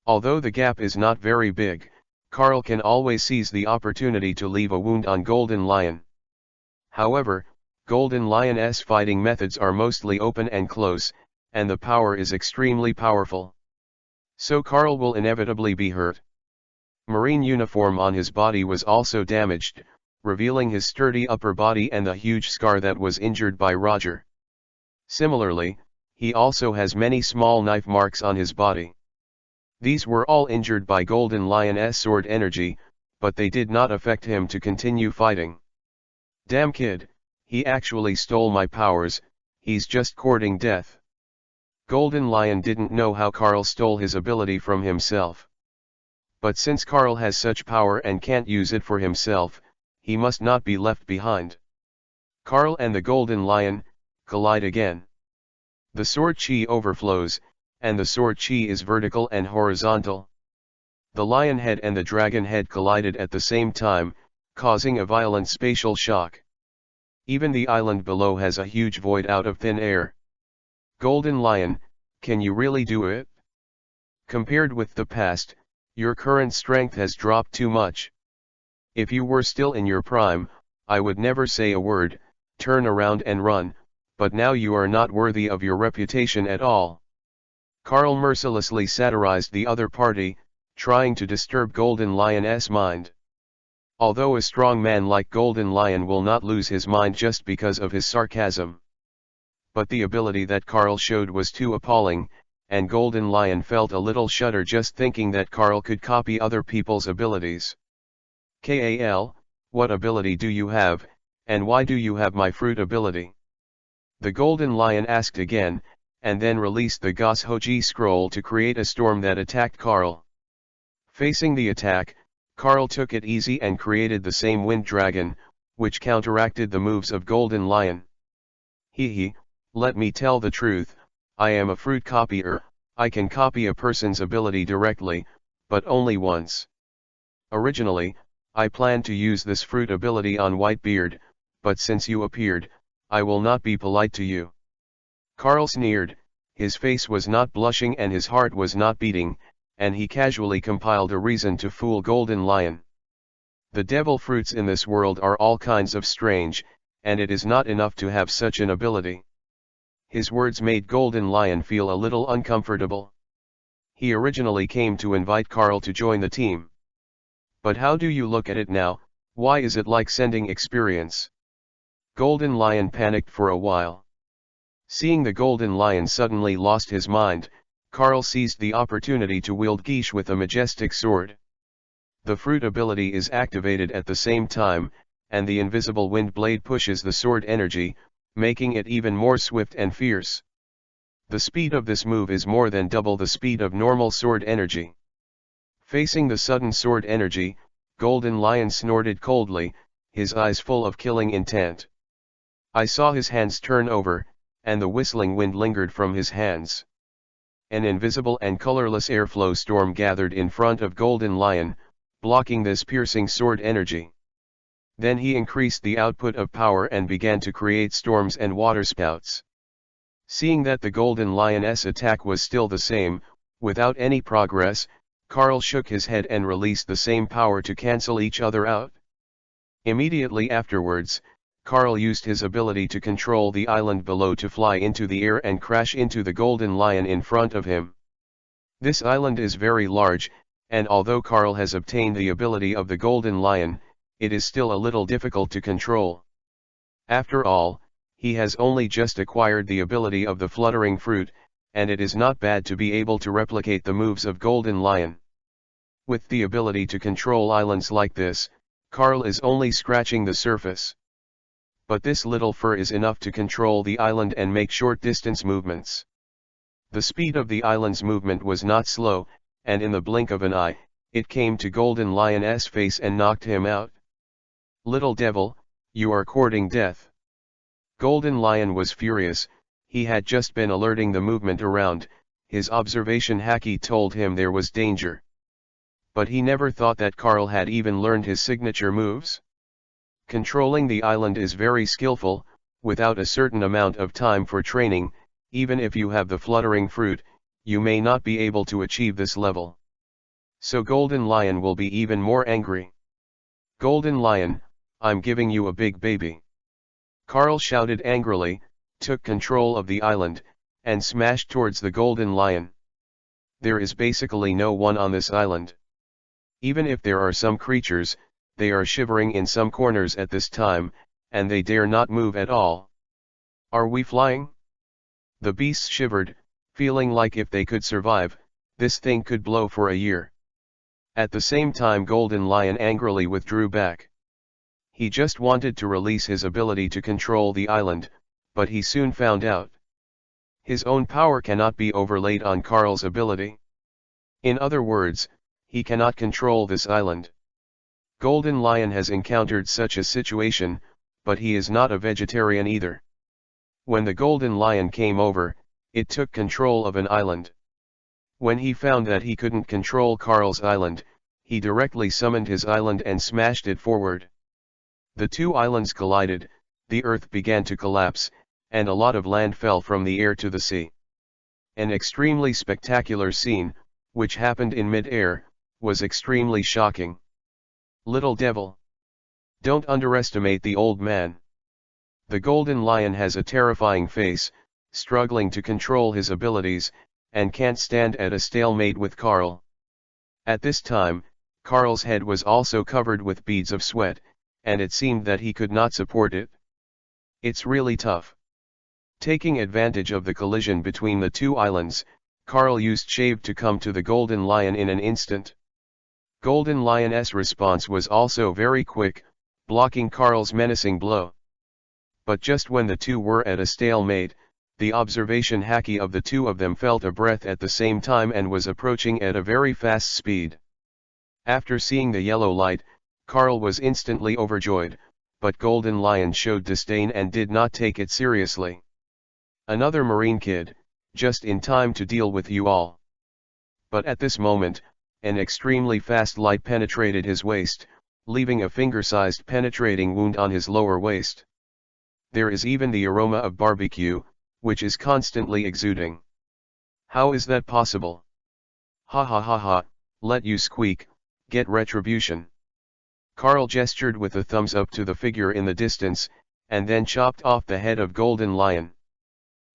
S1: Although the gap is not very big, Carl can always seize the opportunity to leave a wound on Golden Lion. However, Golden Lion's fighting methods are mostly open and close, and the power is extremely powerful. So Carl will inevitably be hurt. Marine uniform on his body was also damaged, revealing his sturdy upper body and the huge scar that was injured by Roger. Similarly, he also has many small knife marks on his body. These were all injured by Golden Lion's sword energy, but they did not affect him to continue fighting. Damn kid, he actually stole my powers, he's just courting death. Golden Lion didn't know how Carl stole his ability from himself. But since Carl has such power and can't use it for himself, he must not be left behind. Carl and the Golden Lion collide again. The sword chi overflows, and the sword chi is vertical and horizontal. The lion head and the dragon head collided at the same time, causing a violent spatial shock. Even the island below has a huge void out of thin air. Golden Lion, can you really do it? Compared with the past, your current strength has dropped too much. If you were still in your prime, I would never say a word, turn around and run, but now you are not worthy of your reputation at all. Carl mercilessly satirized the other party, trying to disturb Golden Lion's mind. Although a strong man like Golden Lion will not lose his mind just because of his sarcasm. But the ability that Carl showed was too appalling, and Golden Lion felt a little shudder just thinking that Carl could copy other people's abilities. Kal, what ability do you have, and why do you have my fruit ability? The Golden Lion asked again, and then released the Goshoji scroll to create a storm that attacked Carl. Facing the attack, Carl took it easy and created the same wind dragon, which counteracted the moves of Golden Lion. Hee, let me tell the truth, I am a fruit copier, I can copy a person's ability directly, but only once. Originally, I planned to use this fruit ability on Whitebeard, but since you appeared, I will not be polite to you. Carl sneered, his face was not blushing and his heart was not beating, and he casually compiled a reason to fool Golden Lion. The devil fruits in this world are all kinds of strange, and it is not enough to have such an ability. His words made Golden Lion feel a little uncomfortable. He originally came to invite Carl to join the team. But how do you look at it now? Why is it like sending experience? Golden Lion panicked for a while. Seeing the Golden Lion suddenly lost his mind, Carl seized the opportunity to wield Geesh with a majestic sword. The fruit ability is activated at the same time, and the invisible wind blade pushes the sword energy, making it even more swift and fierce. The speed of this move is more than double the speed of normal sword energy. Facing the sudden sword energy, Golden Lion snorted coldly, his eyes full of killing intent. I saw his hands turn over, and the whistling wind lingered from his hands. An invisible and colorless airflow storm gathered in front of Golden Lion, blocking this piercing sword energy. Then he increased the output of power and began to create storms and waterspouts. Seeing that the Golden Lion's attack was still the same, without any progress, Carl shook his head and released the same power to cancel each other out. Immediately afterwards, Carl used his ability to control the island below to fly into the air and crash into the Golden Lion in front of him. This island is very large, and although Carl has obtained the ability of the Golden Lion, it is still a little difficult to control. After all, he has only just acquired the ability of the Fluttering Fruit, and it is not bad to be able to replicate the moves of Golden Lion. With the ability to control islands like this, Carl is only scratching the surface. But this little fur is enough to control the island and make short-distance movements. The speed of the island's movement was not slow, and in the blink of an eye, it came to Golden Lion's face and knocked him out. Little devil, you are courting death. Golden Lion was furious. He had just been alerting the movement around, his observation haki told him there was danger. But he never thought that Carl had even learned his signature moves. Controlling the island is very skillful, without a certain amount of time for training, even if you have the Fluttering Fruit, you may not be able to achieve this level. So Golden Lion will be even more angry. Golden Lion, I'm giving you a big baby. Carl shouted angrily, took control of the island, and smashed towards the Golden Lion. There is basically no one on this island. Even if there are some creatures, they are shivering in some corners at this time, and they dare not move at all. Are we flying? The beasts shivered, feeling like if they could survive, this thing could blow for a year. At the same time Golden Lion angrily withdrew back. He just wanted to release his ability to control the island, but he soon found out. His own power cannot be overlaid on Carl's ability. In other words, he cannot control this island. Golden Lion has encountered such a situation, but he is not a vegetarian either. When the Golden Lion came over, it took control of an island. When he found that he couldn't control Carl's island, he directly summoned his island and smashed it forward. The two islands collided, the earth began to collapse, and a lot of land fell from the air to the sea. An extremely spectacular scene, which happened in mid-air, was extremely shocking. Little devil! Don't underestimate the old man. The Golden Lion has a terrifying face, struggling to control his abilities, and can't stand at a stalemate with Carl. At this time, Carl's head was also covered with beads of sweat, and it seemed that he could not support it. It's really tough. Taking advantage of the collision between the two islands, Carl used Shave to come to the Golden Lion in an instant. Golden Lion's response was also very quick, blocking Carl's menacing blow. But just when the two were at a stalemate, the observation haki of the two of them felt a breath at the same time and was approaching at a very fast speed. After seeing the yellow light, Carl was instantly overjoyed, but Golden Lion showed disdain and did not take it seriously. Another marine kid, just in time to deal with you all. But at this moment, an extremely fast light penetrated his waist, leaving a finger-sized penetrating wound on his lower waist. There is even the aroma of barbecue, which is constantly exuding. How is that possible? Ha ha ha ha, let you squeak, get retribution. Carl gestured with a thumbs up to the figure in the distance, and then chopped off the head of Golden Lion.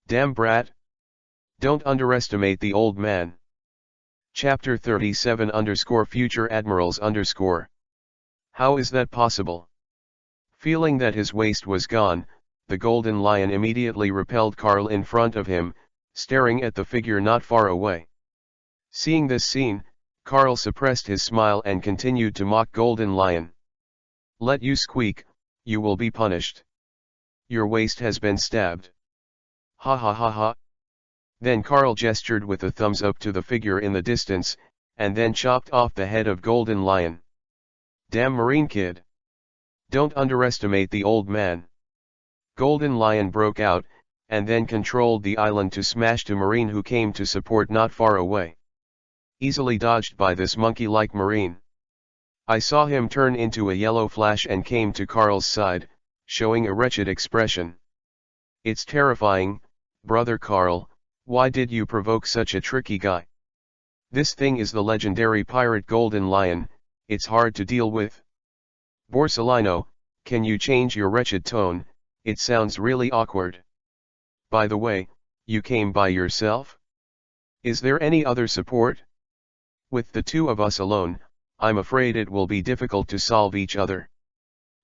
S1: Damn brat! Don't underestimate the old man. Chapter 37 _Future Admirals _. How is that possible? Feeling that his waist was gone, the golden lion immediately repelled Karl in front of him, staring at the figure not far away. Seeing this scene, Karl suppressed his smile and continued to mock Golden Lion. Let you squeak, you will be punished. Your waist has been stabbed. Ha ha ha ha. Then Karl gestured with a thumbs up to the figure in the distance, and then chopped off the head of Golden Lion. Damn Marine kid. Don't underestimate the old man. Golden Lion broke out, and then controlled the island to smash to Marine, who came to support not far away. Easily dodged by this monkey-like Marine. I saw him turn into a yellow flash and came to Karl's side, showing a wretched expression. It's terrifying, brother Karl, why did you provoke such a tricky guy? This thing is the legendary pirate Golden Lion, it's hard to deal with. Borsalino, can you change your wretched tone, it sounds really awkward. By the way, you came by yourself? Is there any other support? With the two of us alone, I'm afraid it will be difficult to solve each other.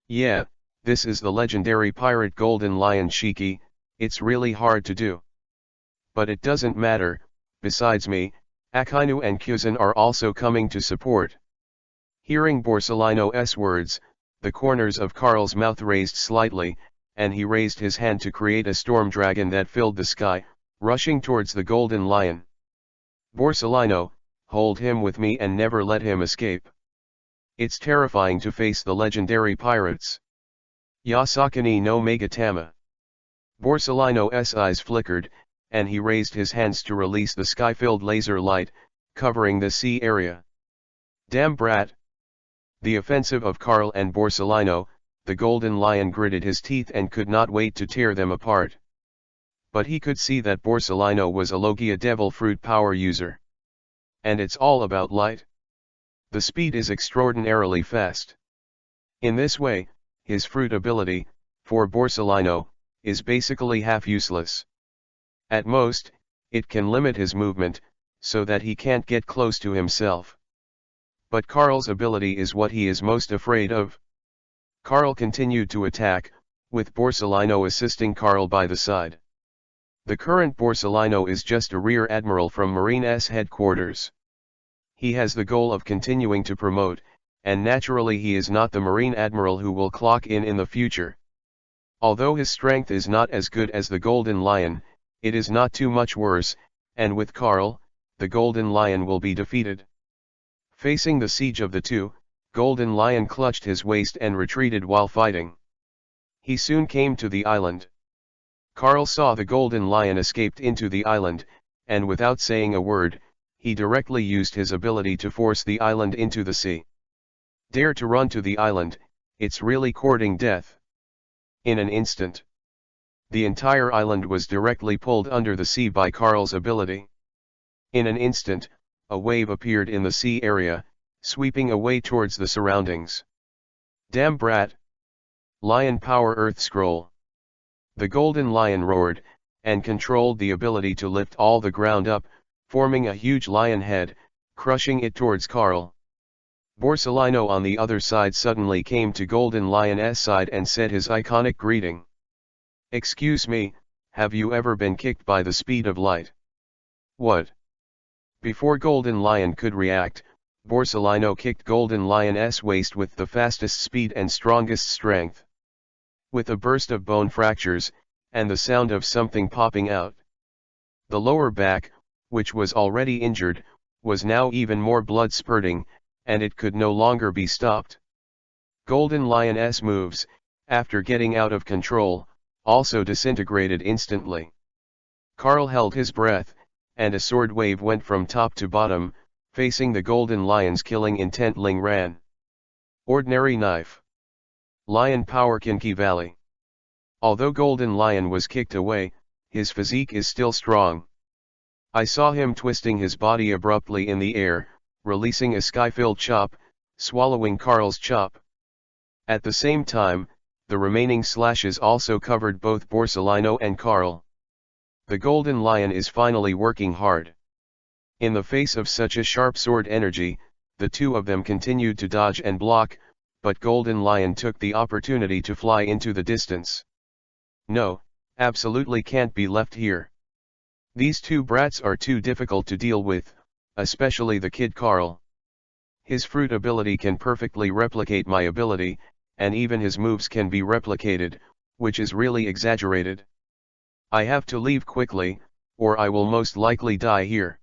S1: Yeah, this is the legendary pirate Golden Lion Shiki, it's really hard to do. But it doesn't matter, besides me, Akainu and Kuzan are also coming to support. Hearing Borsalino's words, the corners of Karl's mouth raised slightly, and he raised his hand to create a storm dragon that filled the sky, rushing towards the Golden Lion. Borsalino, hold him with me and never let him escape. It's terrifying to face the legendary pirates. Yasakani no Megatama. Borsalino's eyes flickered, and he raised his hands to release the sky-filled laser light, covering the sea area. Damn brat! The offensive of Karl and Borsalino, the Golden Lion gritted his teeth and could not wait to tear them apart. But he could see that Borsalino was a Logia Devil Fruit power user. And it's all about light. The speed is extraordinarily fast. In this way, his fruit ability, for Borsalino, is basically half useless. At most, it can limit his movement, so that he can't get close to himself. But Karl's ability is what he is most afraid of. Karl continued to attack, with Borsalino assisting Karl by the side. The current Borsalino is just a rear admiral from Marine's headquarters. He has the goal of continuing to promote, and naturally he is not the Marine Admiral who will clock in the future. Although his strength is not as good as the Golden Lion, it is not too much worse, and with Karl, the Golden Lion will be defeated. Facing the siege of the two, Golden Lion clutched his waist and retreated while fighting. He soon came to the island. Karl saw the Golden Lion escaped into the island, and without saying a word, he directly used his ability to force the island into the sea. Dare to run to the island, it's really courting death. In an instant, the entire island was directly pulled under the sea by Karl's ability. In an instant, a wave appeared in the sea area, sweeping away towards the surroundings. Damn brat! Lion Power Earth Scroll. The Golden Lion roared, and controlled the ability to lift all the ground up, forming a huge lion head, crushing it towards Karl. Borsalino on the other side suddenly came to Golden Lion's side and said his iconic greeting. Excuse me, have you ever been kicked by the speed of light? What? Before Golden Lion could react, Borsalino kicked Golden Lion's waist with the fastest speed and strongest strength. With a burst of bone fractures, and the sound of something popping out. The lower back, which was already injured, was now even more blood spurting, and it could no longer be stopped. Golden Lion's moves, after getting out of control, also disintegrated instantly. Karl held his breath, and a sword wave went from top to bottom, facing the Golden Lion's killing intent. Ling ran. Ordinary knife. Lion Power Kinki Valley. Although Golden Lion was kicked away, his physique is still strong. I saw him twisting his body abruptly in the air, releasing a sky-filled chop, swallowing Karl's chop. At the same time, the remaining slashes also covered both Borsalino and Karl. The Golden Lion is finally working hard. In the face of such a sharp sword energy, the two of them continued to dodge and block, but Golden Lion took the opportunity to fly into the distance. No, absolutely can't be left here. These two brats are too difficult to deal with, especially the kid Carl. His fruit ability can perfectly replicate my ability, and even his moves can be replicated, which is really exaggerated. I have to leave quickly, or I will most likely die here.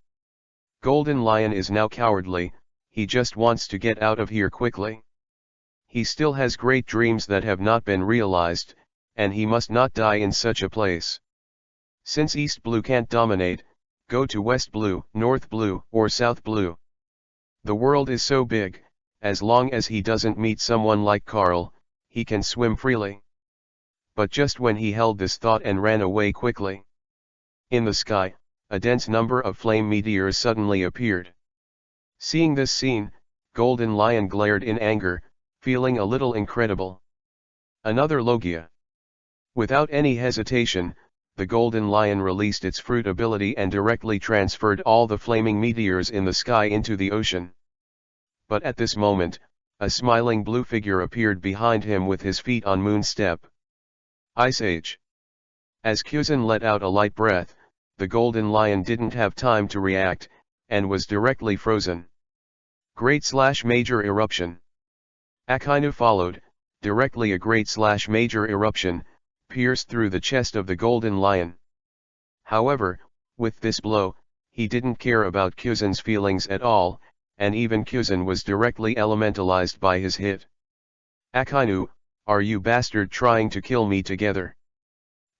S1: Golden Lion is now cowardly, he just wants to get out of here quickly. He still has great dreams that have not been realized, and he must not die in such a place. Since East Blue can't dominate, go to West Blue, North Blue, or South Blue. The world is so big, as long as he doesn't meet someone like Carl, he can swim freely. But just when he held this thought and ran away quickly, in the sky, a dense number of flame meteors suddenly appeared. Seeing this scene, Golden Lion glared in anger, feeling a little incredible. Another Logia. Without any hesitation, the Golden Lion released its fruit ability and directly transferred all the flaming meteors in the sky into the ocean. But at this moment, a smiling blue figure appeared behind him with his feet on Moon Step. Ice Age. As Kyuzin let out a light breath, the Golden Lion didn't have time to react, and was directly frozen. Great/Major Eruption. Akainu followed, directly a Great/Major Eruption, pierced through the chest of the Golden Lion. However, with this blow, he didn't care about Kyuzin's feelings at all, and even Kyuzin was directly elementalized by his hit. Akainu, are you bastard trying to kill me together?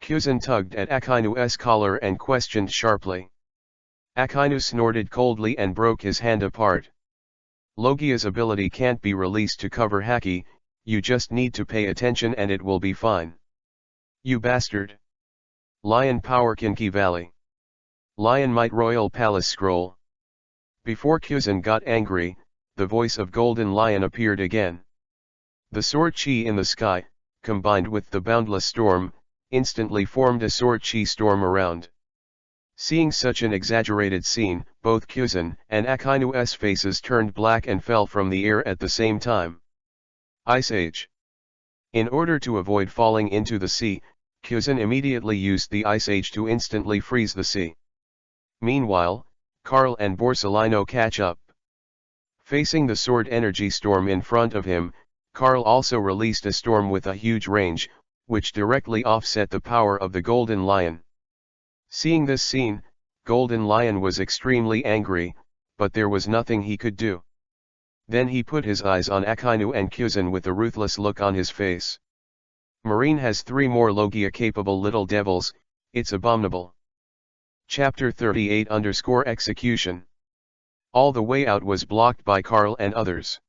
S1: Kyuzin tugged at Akainu's collar and questioned sharply. Akainu snorted coldly and broke his hand apart. Logia's ability can't be released to cover Haki, you just need to pay attention and it will be fine. You bastard. Lion Power Kinki Valley. Lion Might Royal Palace Scroll. Before Kyuzin got angry, the voice of Golden Lion appeared again. The sword chi in the sky, combined with the boundless storm, instantly formed a sword chi storm around. Seeing such an exaggerated scene, both Kyuzin and Akainu's faces turned black and fell from the air at the same time. Ice Age. In order to avoid falling into the sea, Kyuzin immediately used the Ice Age to instantly freeze the sea. Meanwhile, Carl and Borsalino catch up. Facing the sword energy storm in front of him, Carl also released a storm with a huge range, which directly offset the power of the Golden Lion. Seeing this scene, Golden Lion was extremely angry, but there was nothing he could do. Then he put his eyes on Akainu and Kyuzin with a ruthless look on his face. Marine has 3 more Logia-capable little devils, it's abominable. Chapter 38_Execution. All the way out was blocked by Carl and others.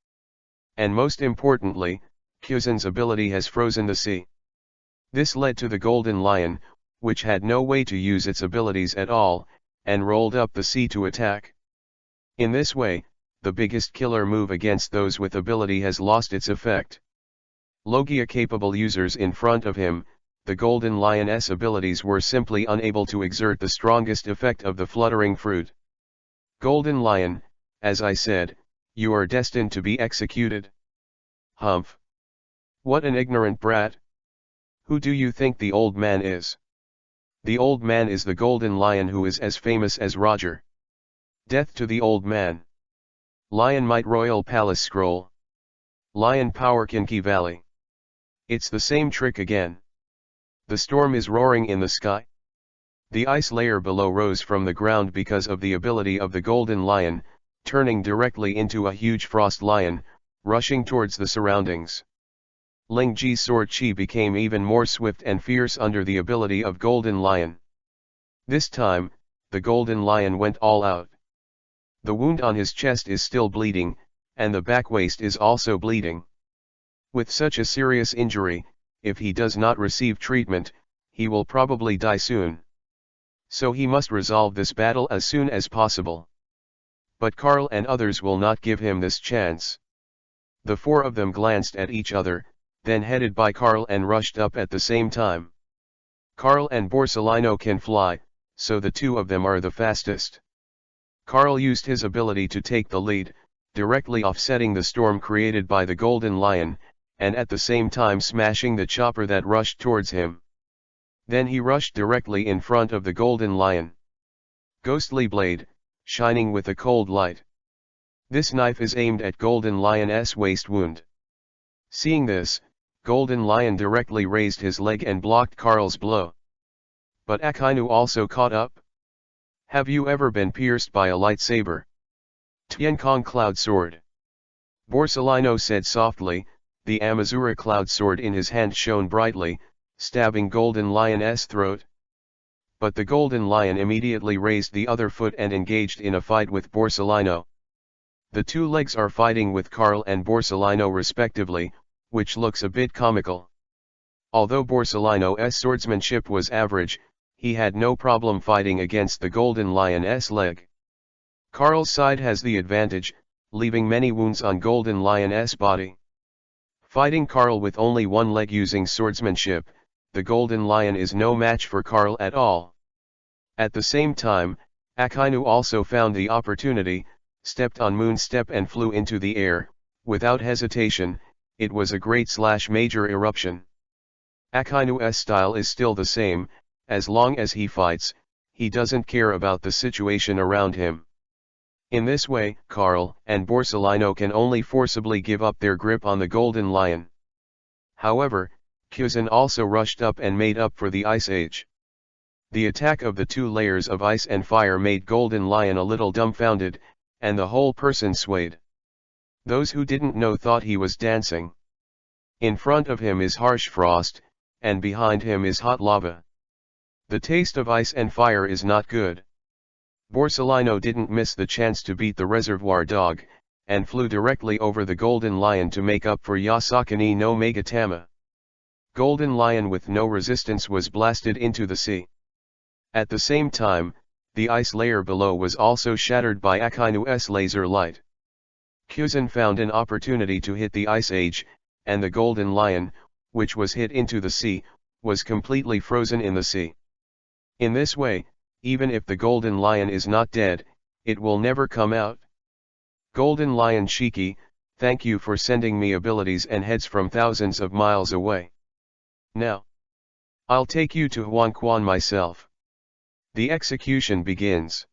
S1: And most importantly, Kyuzin's ability has frozen the sea. This led to the Golden Lion, which had no way to use its abilities at all, and rolled up the sea to attack. In this way, the biggest killer move against those with ability has lost its effect. Logia-capable users in front of him, the Golden Lion's abilities were simply unable to exert the strongest effect of the fluttering fruit. Golden Lion, as I said, you are destined to be executed. Humph. What an ignorant brat. Who do you think the old man is? The old man is the Golden Lion who is as famous as Roger. Death to the old man. Lion Might Royal Palace Scroll. Lion Power Kinki Valley. It's the same trick again. The storm is roaring in the sky. The ice layer below rose from the ground because of the ability of the Golden Lion, turning directly into a huge frost lion, rushing towards the surroundings. Ling Ji's sword chi became even more swift and fierce under the ability of Golden Lion. This time, the Golden Lion went all out. The wound on his chest is still bleeding, and the back waist is also bleeding. With such a serious injury, if he does not receive treatment, he will probably die soon. So he must resolve this battle as soon as possible. But Carl and others will not give him this chance. The 4 of them glanced at each other, then headed by Carl and rushed up at the same time. Carl and Borsalino can fly, so the 2 of them are the fastest. Carl used his ability to take the lead, directly offsetting the storm created by the golden lion, and at the same time smashing the chopper that rushed towards him. Then he rushed directly in front of the golden lion. Ghostly blade, shining with a cold light. This knife is aimed at golden lion's waist wound. Seeing this, golden lion directly raised his leg and blocked Carl's blow. But Akainu also caught up. Have you ever been pierced by a lightsaber? Tienkong Cloud Sword. Borsalino said softly, the Amazura Cloud Sword in his hand shone brightly, stabbing golden lion's throat. But the golden lion immediately raised the other foot and engaged in a fight with Borsalino. The two legs are fighting with Carl and Borsalino respectively, which looks a bit comical. Although Borsalino's swordsmanship was average, he had no problem fighting against the golden lion's leg. Carl's side has the advantage, leaving many wounds on golden lion's body. Fighting Carl with only one leg using swordsmanship, the golden lion is no match for Carl at all. At the same time, Akainu also found the opportunity, stepped on Moonstep and flew into the air. Without hesitation, it was a great/major eruption. Akainu's style is still the same, as long as he fights, he doesn't care about the situation around him. In this way, Carl and Borsalino can only forcibly give up their grip on the golden lion. However, Kuzan also rushed up and made up for the Ice Age. The attack of the two layers of ice and fire made golden lion a little dumbfounded, and the whole person swayed. Those who didn't know thought he was dancing. In front of him is harsh frost, and behind him is hot lava. The taste of ice and fire is not good. Borsalino didn't miss the chance to beat the reservoir dog, and flew directly over the golden lion to make up for Yasakani no Megatama. Golden lion with no resistance was blasted into the sea. At the same time, the ice layer below was also shattered by Akainu's laser light. Kuzan found an opportunity to hit the Ice Age, and the golden lion, which was hit into the sea, was completely frozen in the sea. In this way, even if the golden lion is not dead, it will never come out. Golden Lion Shiki, thank you for sending me abilities and heads from thousands of miles away. Now, I'll take you to Huanquan myself. The execution begins.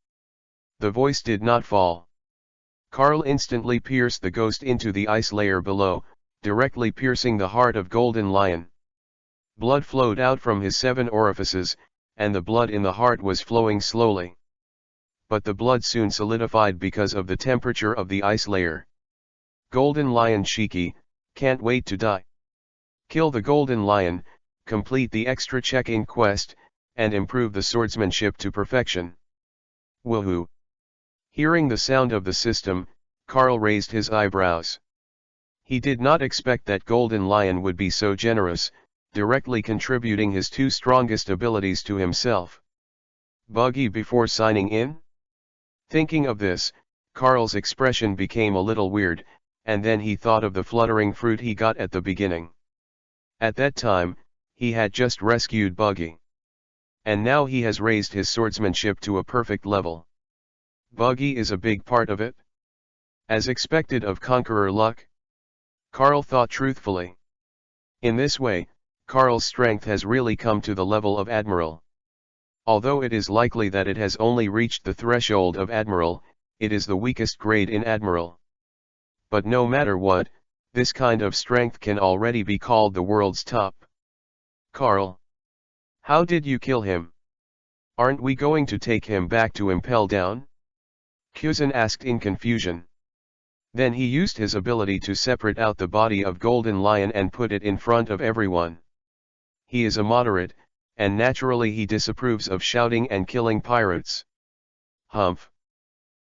S1: The voice did not fall. Carl instantly pierced the ghost into the ice layer below, directly piercing the heart of Golden Lion. Blood flowed out from his 7 orifices, and the blood in the heart was flowing slowly. But the blood soon solidified because of the temperature of the ice layer. Golden Lion Shiki, can't wait to die. Kill the Golden Lion, complete the extra check-in quest, and improve the swordsmanship to perfection. Woohoo! Hearing the sound of the system, Carl raised his eyebrows. He did not expect that Golden Lion would be so generous, directly contributing his 2 strongest abilities to himself. Buggy before signing in? Thinking of this, Carl's expression became a little weird, and then he thought of the fluttering fruit he got at the beginning. At that time, he had just rescued Buggy. And now he has raised his swordsmanship to a perfect level. Buggy is a big part of it. As expected of Conqueror Luck? Carl thought truthfully. In this way, Carl's strength has really come to the level of Admiral. Although it is likely that it has only reached the threshold of Admiral, it is the weakest grade in Admiral. But no matter what, this kind of strength can already be called the world's top. Carl. How did you kill him? Aren't we going to take him back to Impel Down? Kuzan asked in confusion. Then he used his ability to separate out the body of Golden Lion and put it in front of everyone. He is a moderate, and naturally he disapproves of shouting and killing pirates. Humph.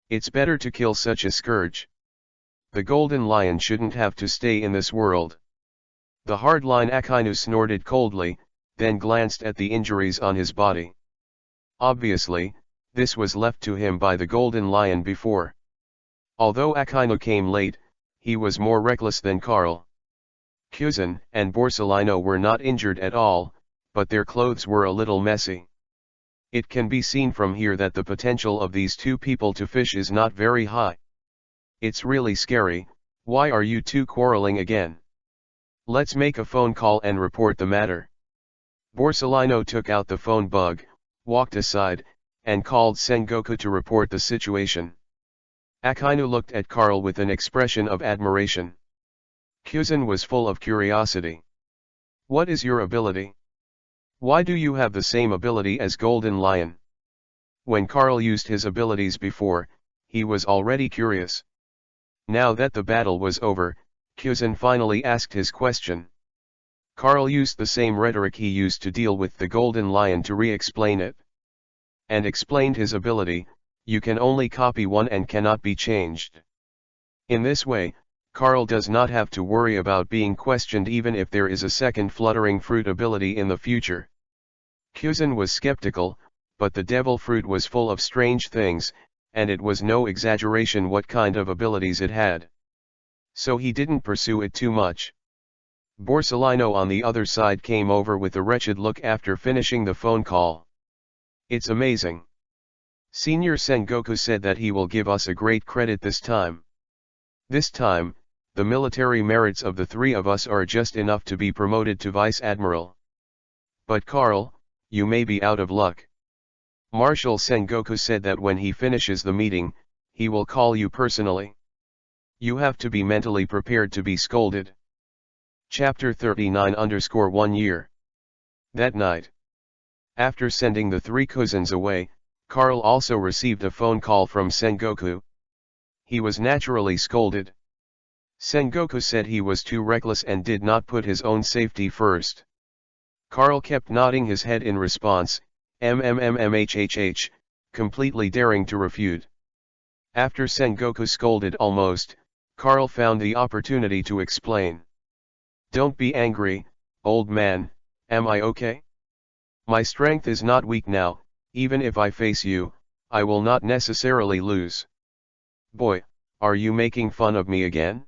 S1: It's better to kill such a scourge. The Golden Lion shouldn't have to stay in this world. The hardline Akainu snorted coldly, then glanced at the injuries on his body. Obviously, this was left to him by the Golden Lion before. Although Akainu came late, he was more reckless than Carl. Kuzan and Borsalino were not injured at all, but their clothes were a little messy. It can be seen from here that the potential of these 2 people to fish is not very high. It's really scary. Why are you two quarreling again? Let's make a phone call and report the matter. Borsalino took out the phone bug, walked aside, and called Sengoku to report the situation. Akainu looked at Carl with an expression of admiration. Kuzan was full of curiosity. What is your ability? Why do you have the same ability as Golden Lion? When Carl used his abilities before, he was already curious. Now that the battle was over, Kuzan finally asked his question. Carl used the same rhetoric he used to deal with the Golden Lion to re-explain it. And explained his ability, you can only copy one and cannot be changed. In this way, Carl does not have to worry about being questioned even if there is a second fluttering fruit ability in the future. Kuzan was skeptical, but the devil fruit was full of strange things, and it was no exaggeration what kind of abilities it had. So he didn't pursue it too much. Borsalino on the other side came over with a wretched look after finishing the phone call. It's amazing. Senior Sengoku said that he will give us a great credit this time. This time, the military merits of the three of us are just enough to be promoted to Vice Admiral. But Carl, you may be out of luck. Marshal Sengoku said that when he finishes the meeting, he will call you personally. You have to be mentally prepared to be scolded. Chapter 39-1 year. That night. After sending the three cousins away, Carl also received a phone call from Sengoku. He was naturally scolded. Sengoku said he was too reckless and did not put his own safety first. Carl kept nodding his head in response, mmmmhhh, completely daring to refute. After Sengoku scolded almost, Carl found the opportunity to explain. Don't be angry, old man, am I okay? My strength is not weak now, even if I face you, I will not necessarily lose. Boy, are you making fun of me again?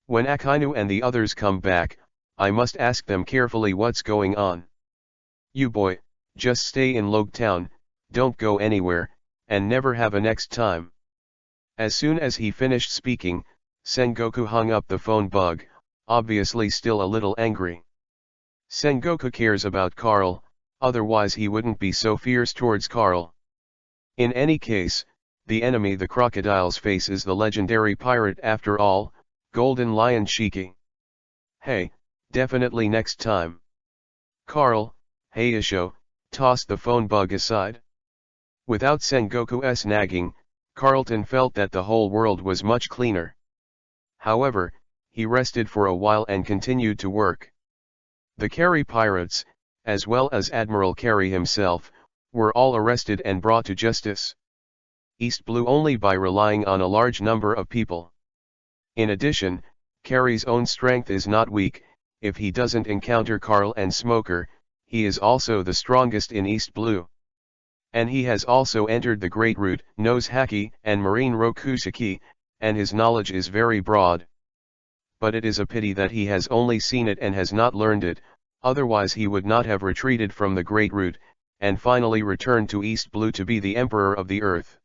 S1: When Akainu and the others come back, I must ask them carefully what's going on. You boy, just stay in Logue Town, don't go anywhere, and never have a next time. As soon as he finished speaking, Sengoku hung up the phone bug, obviously still a little angry. Sengoku cares about Carl, otherwise he wouldn't be so fierce towards Carl. In any case, the enemy the crocodiles face is the legendary pirate after all, Golden Lion Shiki. Hey, definitely next time. Carl, Heisho, tossed the phone bug aside. Without Sengoku's nagging, Carlton felt that the whole world was much cleaner. However, he rested for a while and continued to work. The Carey pirates, as well as Admiral Carey himself, were all arrested and brought to justice. East Blue only by relying on a large number of people. In addition, Carey's own strength is not weak. If he doesn't encounter Carl and Smoker, he is also the strongest in East Blue. And he has also entered the Great Root, knows Haki and Marine Rokusaki, and his knowledge is very broad. But it is a pity that he has only seen it and has not learned it, otherwise he would not have retreated from the Great Root, and finally returned to East Blue to be the Emperor of the Earth.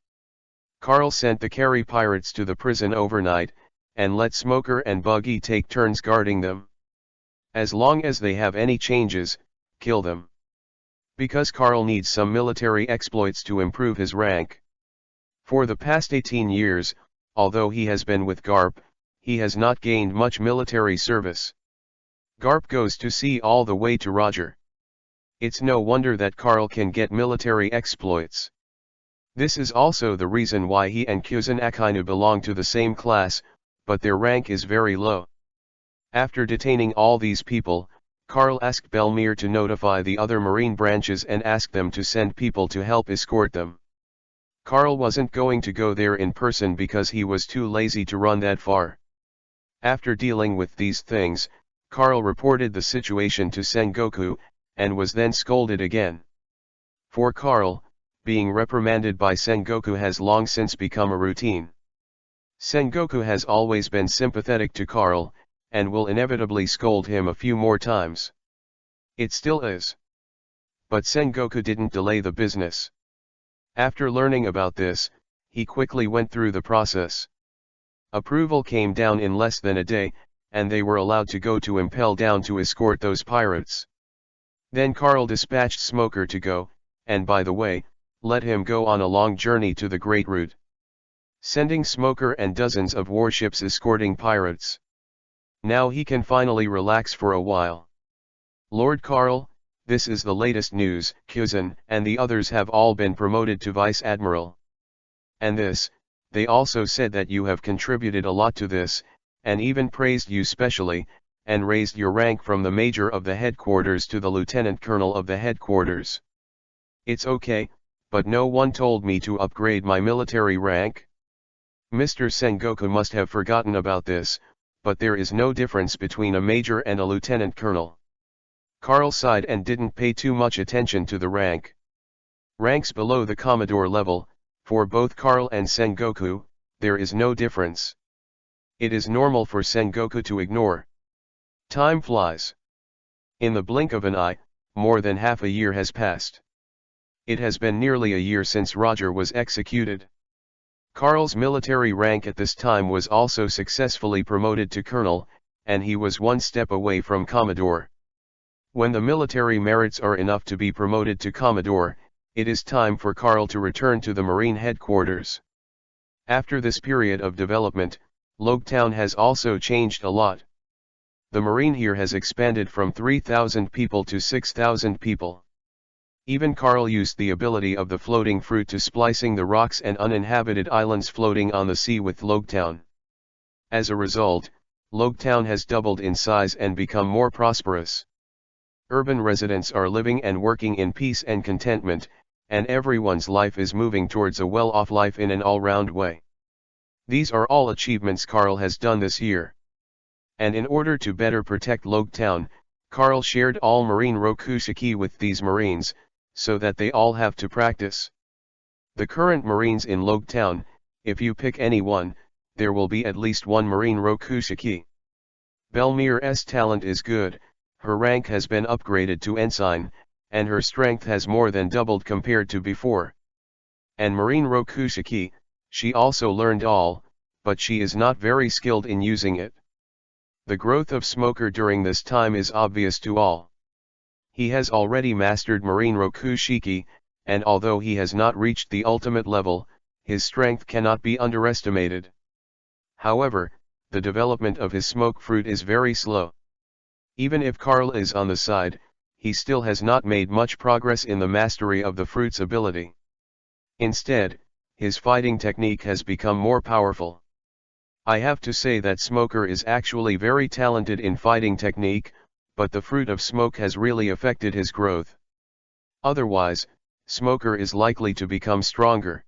S1: Carl sent the Carey pirates to the prison overnight, and let Smoker and Buggy take turns guarding them. As long as they have any changes, kill them. Because Carl needs some military exploits to improve his rank. For the past 18 years, although he has been with Garp, he has not gained much military service. Garp goes to sea all the way to Roger. It's no wonder that Carl can get military exploits. This is also the reason why he and Kuzan Akainu belong to the same class, but their rank is very low. After detaining all these people, Carl asked Belmir to notify the other marine branches and ask them to send people to help escort them. Carl wasn't going to go there in person because he was too lazy to run that far. After dealing with these things, Carl reported the situation to Sengoku, and was then scolded again. For Carl, being reprimanded by Sengoku has long since become a routine. Sengoku has always been sympathetic to Carl, and will inevitably scold him a few more times. It still is. But Sengoku didn't delay the business. After learning about this, he quickly went through the process. Approval came down in less than a day, and they were allowed to go to Impel Down to escort those pirates. Then Karl dispatched Smoker to go, and by the way, let him go on a long journey to the Great Route, sending Smoker and dozens of warships escorting pirates. Now he can finally relax for a while. Lord Karl, this is the latest news. Kuzan and the others have all been promoted to Vice Admiral. And this, they also said that you have contributed a lot to this, and even praised you specially, and raised your rank from the Major of the headquarters to the Lieutenant Colonel of the headquarters. It's okay, but no one told me to upgrade my military rank. Mr. Sengoku must have forgotten about this, but there is no difference between a major and a lieutenant colonel. Karl sighed and didn't pay too much attention to the rank. Ranks below the Commodore level, for both Karl and Sengoku, there is no difference. It is normal for Sengoku to ignore. Time flies. In the blink of an eye, more than half a year has passed. It has been nearly a year since Roger was executed. Karl's military rank at this time was also successfully promoted to colonel, and he was one step away from Commodore. When the military merits are enough to be promoted to Commodore, it is time for Karl to return to the Marine headquarters. After this period of development, Logetown has also changed a lot. The Marine here has expanded from 3,000 people to 6,000 people. Even Karl used the ability of the floating fruit to splicing the rocks and uninhabited islands floating on the sea with Logetown. As a result, Logetown has doubled in size and become more prosperous. Urban residents are living and working in peace and contentment, and everyone's life is moving towards a well-off life in an all-round way. These are all achievements Karl has done this year. And in order to better protect Logetown, Karl shared all Marine Rokushiki with these Marines, so that they all have to practice. The current Marines in Logetown, if you pick any one, there will be at least one Marine Rokushiki. Belmir's talent is good, her rank has been upgraded to ensign, and her strength has more than doubled compared to before. And Marine Rokushiki, she also learned all, but she is not very skilled in using it. The growth of Smoker during this time is obvious to all. He has already mastered Marine Rokushiki, and although he has not reached the ultimate level, his strength cannot be underestimated. However, the development of his smoke fruit is very slow. Even if Karl is on the side, he still has not made much progress in the mastery of the fruit's ability. Instead, his fighting technique has become more powerful. I have to say that Smoker is actually very talented in fighting technique, but the fruit of smoke has really affected his growth. Otherwise, Smoker is likely to become stronger.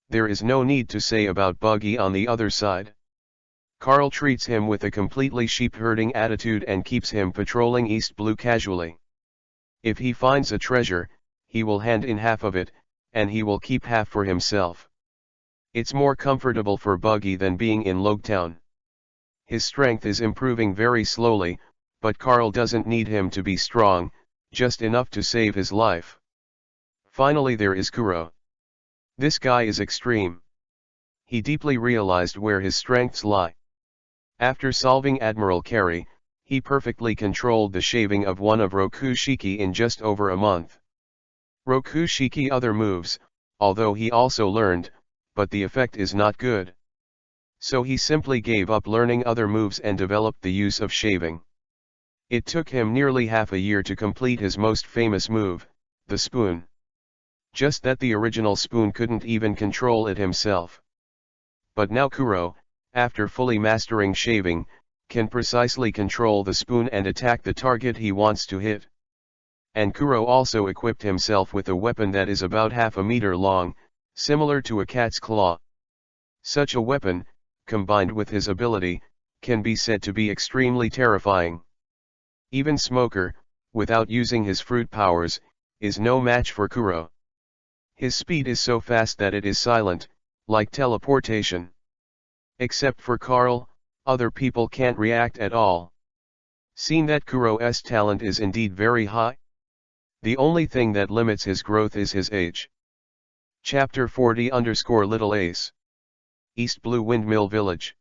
S1: There is no need to say about Buggy on the other side. Karl treats him with a completely sheep-herding attitude and keeps him patrolling East Blue casually. If he finds a treasure, he will hand in half of it, and he will keep half for himself. It's more comfortable for Buggy than being in Logetown. His strength is improving very slowly, but Karl doesn't need him to be strong, just enough to save his life. Finally there is Kuro. This guy is extreme. He deeply realized where his strengths lie. After solving Admiral Carey, he perfectly controlled the shaving of one of Rokushiki in just over a month. Rokushiki other moves, although he also learned, but the effect is not good. So he simply gave up learning other moves and developed the use of shaving. It took him nearly half a year to complete his most famous move, the spoon. Just that the original spoon couldn't even control it himself. But now Kuro, after fully mastering shaving, can precisely control the spoon and attack the target he wants to hit. And Kuro also equipped himself with a weapon that is about half a meter long, similar to a cat's claw. Such a weapon, combined with his ability, can be said to be extremely terrifying. Even Smoker, without using his fruit powers, is no match for Kuro. His speed is so fast that it is silent, like teleportation. Except for Karl, other people can't react at all. Seeing that Kuro's talent is indeed very high, the only thing that limits his growth is his age. Chapter 40 _ Little Ace. East Blue Windmill Village.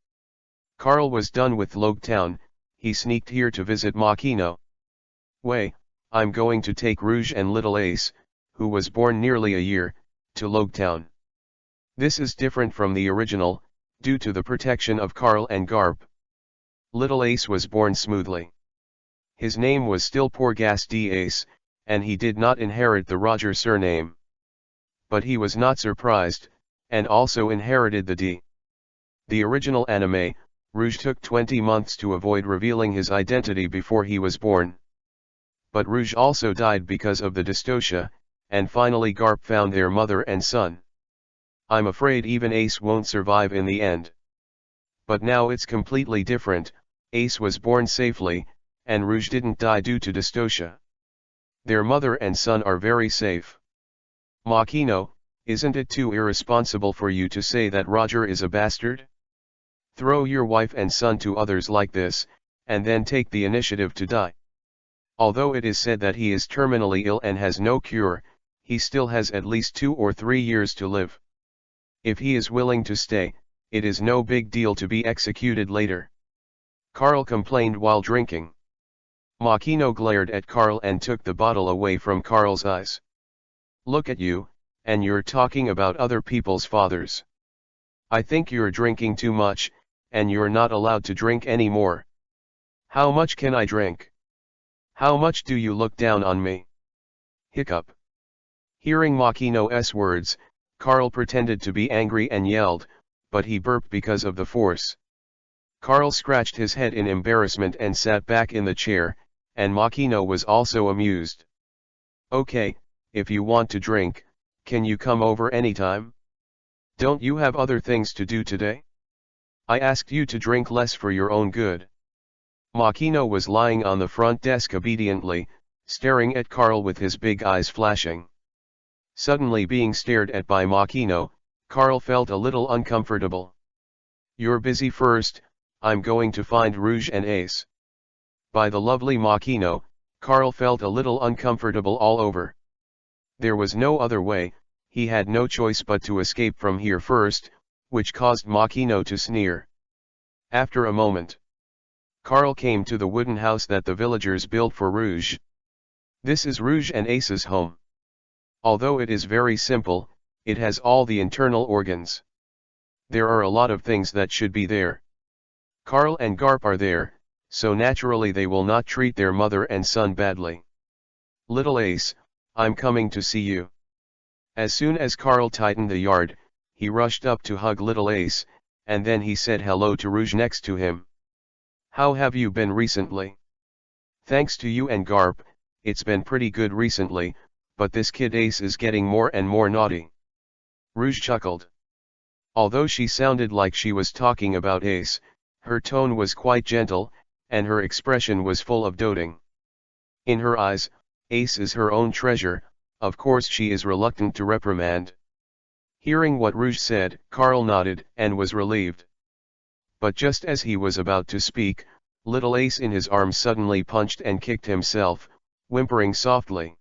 S1: Carl was done with Logtown. He sneaked here to visit Makino. Way, I'm going to take Rouge and Little Ace, who was born nearly a year, to Logtown. This is different from the original, due to the protection of Carl and Garp. Little Ace was born smoothly. His name was still Porgas d'Ace, and he did not inherit the Roger surname. But he was not surprised, and also inherited the D. The original anime, Rouge took 20 months to avoid revealing his identity before he was born. But Rouge also died because of the dystocia, and finally Garp found their mother and son. I'm afraid even Ace won't survive in the end. But now it's completely different. Ace was born safely, and Rouge didn't die due to dystocia. Their mother and son are very safe. Makino, isn't it too irresponsible for you to say that Roger is a bastard? Throw your wife and son to others like this, and then take the initiative to die. Although it is said that he is terminally ill and has no cure, he still has at least 2 or 3 years to live. If he is willing to stay, it is no big deal to be executed later. Carl complained while drinking. Makino glared at Carl and took the bottle away from Carl's eyes. Look at you, and you're talking about other people's fathers. I think you're drinking too much, and you're not allowed to drink anymore. How much can I drink? How much do you look down on me? Hiccup. Hearing Makino's words, Carl pretended to be angry and yelled, but he burped because of the force. Carl scratched his head in embarrassment and sat back in the chair, and Makino was also amused. Okay, if you want to drink, can you come over anytime? Don't you have other things to do today? I asked you to drink less for your own good. Makino was lying on the front desk obediently, staring at Carl with his big eyes flashing. Suddenly being stared at by Makino, Carl felt a little uncomfortable. You're busy first, I'm going to find Rouge and Ace. By the lovely Makino, Carl felt a little uncomfortable all over. There was no other way, he had no choice but to escape from here first, which caused Makino to sneer. After a moment, Carl came to the wooden house that the villagers built for Rouge. This is Rouge and Ace's home. Although it is very simple, it has all the internal organs. There are a lot of things that should be there. Carl and Garp are there, so naturally they will not treat their mother and son badly. Little Ace, I'm coming to see you. As soon as Carl tightened the yard, he rushed up to hug Little Ace, and then he said hello to Rouge next to him. How have you been recently? Thanks to you and Garp, it's been pretty good recently, but this kid Ace is getting more and more naughty. Rouge chuckled. Although she sounded like she was talking about Ace, her tone was quite gentle, and her expression was full of doting. In her eyes, Ace is her own treasure, of course she is reluctant to reprimand. Hearing what Rouge said, Carl nodded and was relieved. But just as he was about to speak, Little Ace in his arms suddenly punched and kicked himself, whimpering softly.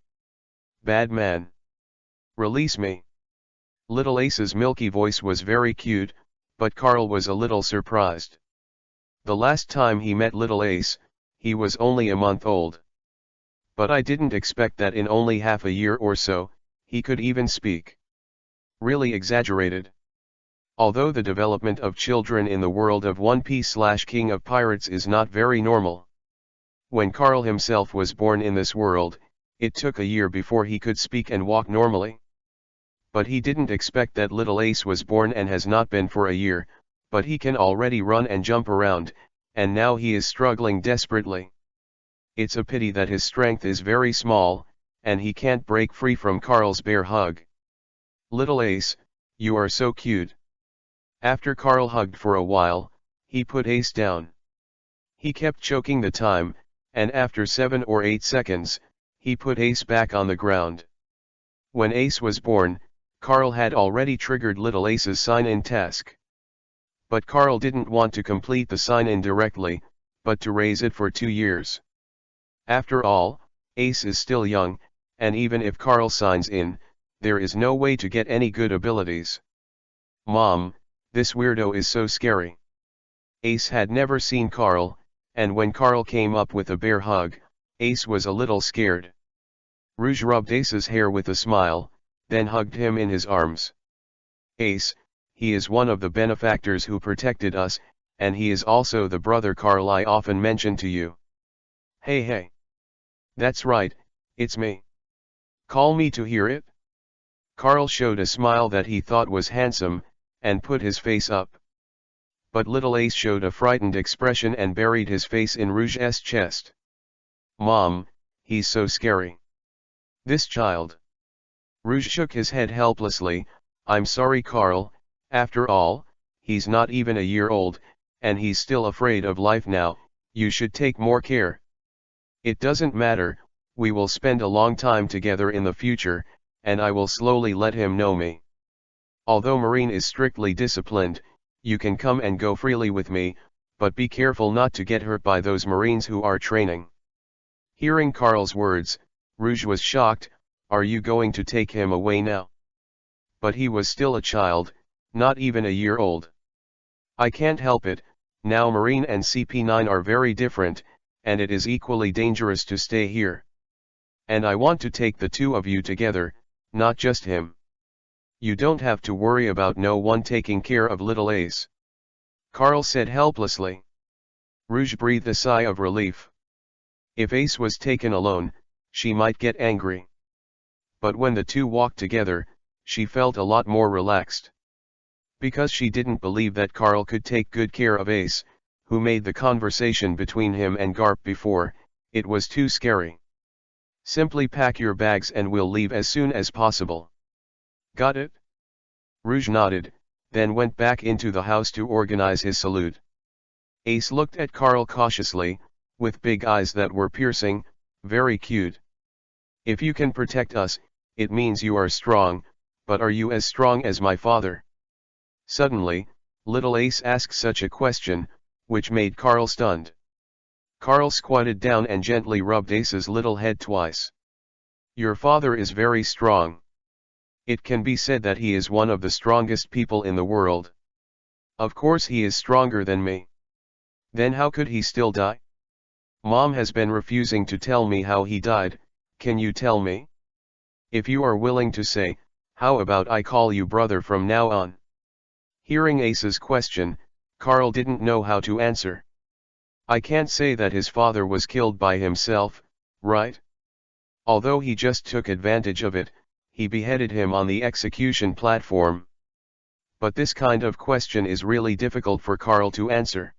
S1: Bad man. Release me. Little Ace's milky voice was very cute, but Carl was a little surprised. The last time he met Little Ace, he was only a month old. But I didn't expect that in only half a year or so, he could even speak. Really exaggerated. Although the development of children in the world of One Piece/King of Pirates is not very normal. When Carl himself was born in this world, it took a year before he could speak and walk normally. But he didn't expect that Little Ace was born and has not been for a year, but he can already run and jump around, and now he is struggling desperately. It's a pity that his strength is very small, and he can't break free from Carl's bear hug. Little Ace, you are so cute. After Carl hugged for a while, he put Ace down. He kept choking the time, and after 7 or 8 seconds, he put Ace back on the ground. When Ace was born, Carl had already triggered Little Ace's sign-in task. But Carl didn't want to complete the sign-in directly, but to raise it for 2 years. After all, Ace is still young, and even if Carl signs in, there is no way to get any good abilities. Mom, this weirdo is so scary. Ace had never seen Carl, and when Carl came up with a bear hug, Ace was a little scared. Rouge rubbed Ace's hair with a smile, then hugged him in his arms. Ace, he is one of the benefactors who protected us, and he is also the brother Carl I often mention to you. Hey. That's right, it's me. Call me to hear it? Carl showed a smile that he thought was handsome, and put his face up. But little Ace showed a frightened expression and buried his face in Rouge's chest. Mom, he's so scary. This child. Rouge shook his head helplessly. I'm sorry, Carl, after all, he's not even a year old, and he's still afraid of life now. You should take more care. It doesn't matter, we will spend a long time together in the future, and I will slowly let him know me. Although Marine is strictly disciplined, you can come and go freely with me, but be careful not to get hurt by those Marines who are training. Hearing Carl's words, Rouge was shocked. Are you going to take him away now? But he was still a child, not even a year old. I can't help it, now Marine and CP9 are very different, and it is equally dangerous to stay here. And I want to take the two of you together, not just him. You don't have to worry about no one taking care of little Ace. Carl said helplessly. Rouge breathed a sigh of relief. If Ace was taken alone, she might get angry. But when the two walked together, she felt a lot more relaxed. Because she didn't believe that Carl could take good care of Ace, who made the conversation between him and Garp before, it was too scary. Simply pack your bags and we'll leave as soon as possible. Got it? Rouge nodded, then went back into the house to organize his salute. Ace looked at Carl cautiously, with big eyes that were piercing, very cute. If you can protect us, it means you are strong, but are you as strong as my father? Suddenly, little Ace asked such a question, which made Carl stunned. Carl squatted down and gently rubbed Ace's little head twice. Your father is very strong. It can be said that he is one of the strongest people in the world. Of course he is stronger than me. Then how could he still die? Mom has been refusing to tell me how he died. Can you tell me? If you are willing to say, how about I call you brother from now on? Hearing Ace's question, Carl didn't know how to answer. I can't say that his father was killed by himself, right? Although he just took advantage of it, he beheaded him on the execution platform. But this kind of question is really difficult for Carl to answer.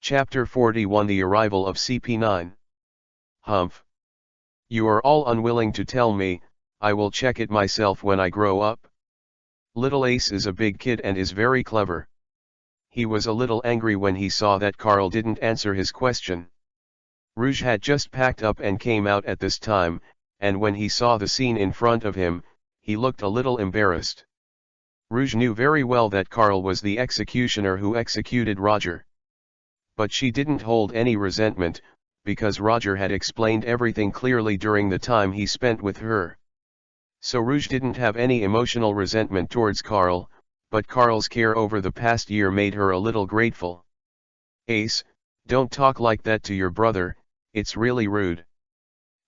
S1: Chapter 41 The Arrival of CP9. Humph. You are all unwilling to tell me. I will check it myself when I grow up. Little Ace is a big kid and is very clever. He was a little angry when he saw that Carl didn't answer his question. Rouge had just packed up and came out at this time, and when he saw the scene in front of him, he looked a little embarrassed. Rouge knew very well that Carl was the executioner who executed Roger. But she didn't hold any resentment, because Roger had explained everything clearly during the time he spent with her. So Rouge didn't have any emotional resentment towards Carl, but Carl's care over the past year made her a little grateful. Ace, don't talk like that to your brother, it's really rude.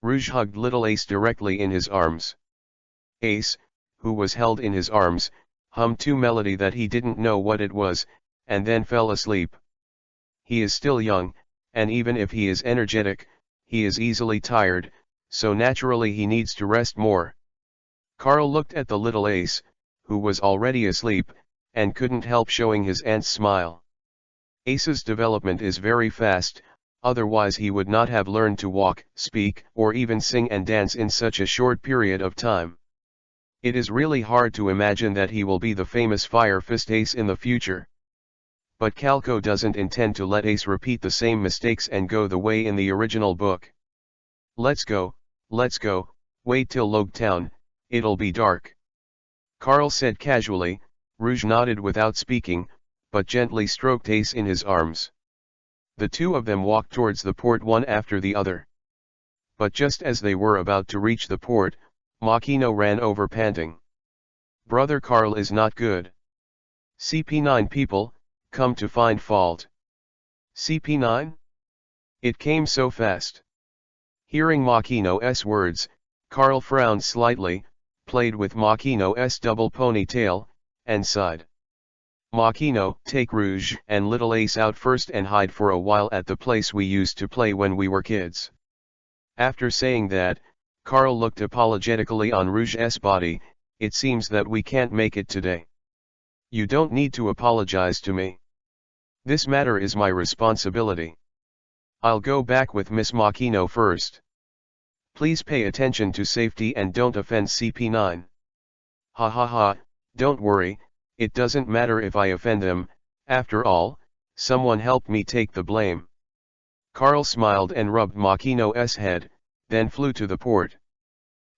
S1: Rouge hugged little Ace directly in his arms. Ace, who was held in his arms, hummed a melody that he didn't know what it was, and then fell asleep. He is still young, and even if he is energetic, he is easily tired, so naturally he needs to rest more. Carl looked at the little Ace, who was already asleep, and couldn't help showing his aunt's smile. Ace's development is very fast, otherwise he would not have learned to walk, speak, or even sing and dance in such a short period of time. It is really hard to imagine that he will be the famous Fire Fist Ace in the future. But Calco doesn't intend to let Ace repeat the same mistakes and go the way in the original book. Let's go, wait till Logtown, it'll be dark. Carl said casually. Rouge nodded without speaking, but gently stroked Ace in his arms. The two of them walked towards the port one after the other. But just as they were about to reach the port, Makino ran over panting. Brother Carl is not good. CP9 people, come to find fault. CP9? It came so fast. Hearing Makino's words, Carl frowned slightly, played with Makino's double ponytail, and sighed. Makino, take Rouge and Little Ace out first and hide for a while at the place we used to play when we were kids. After saying that, Carl looked apologetically on Rouge's body. It seems that we can't make it today. You don't need to apologize to me. This matter is my responsibility. I'll go back with Miss Makino first. Please pay attention to safety and don't offend CP9. Ha ha ha, don't worry, it doesn't matter if I offend them, after all, someone helped me take the blame. Carl smiled and rubbed Makino's head, then flew to the port.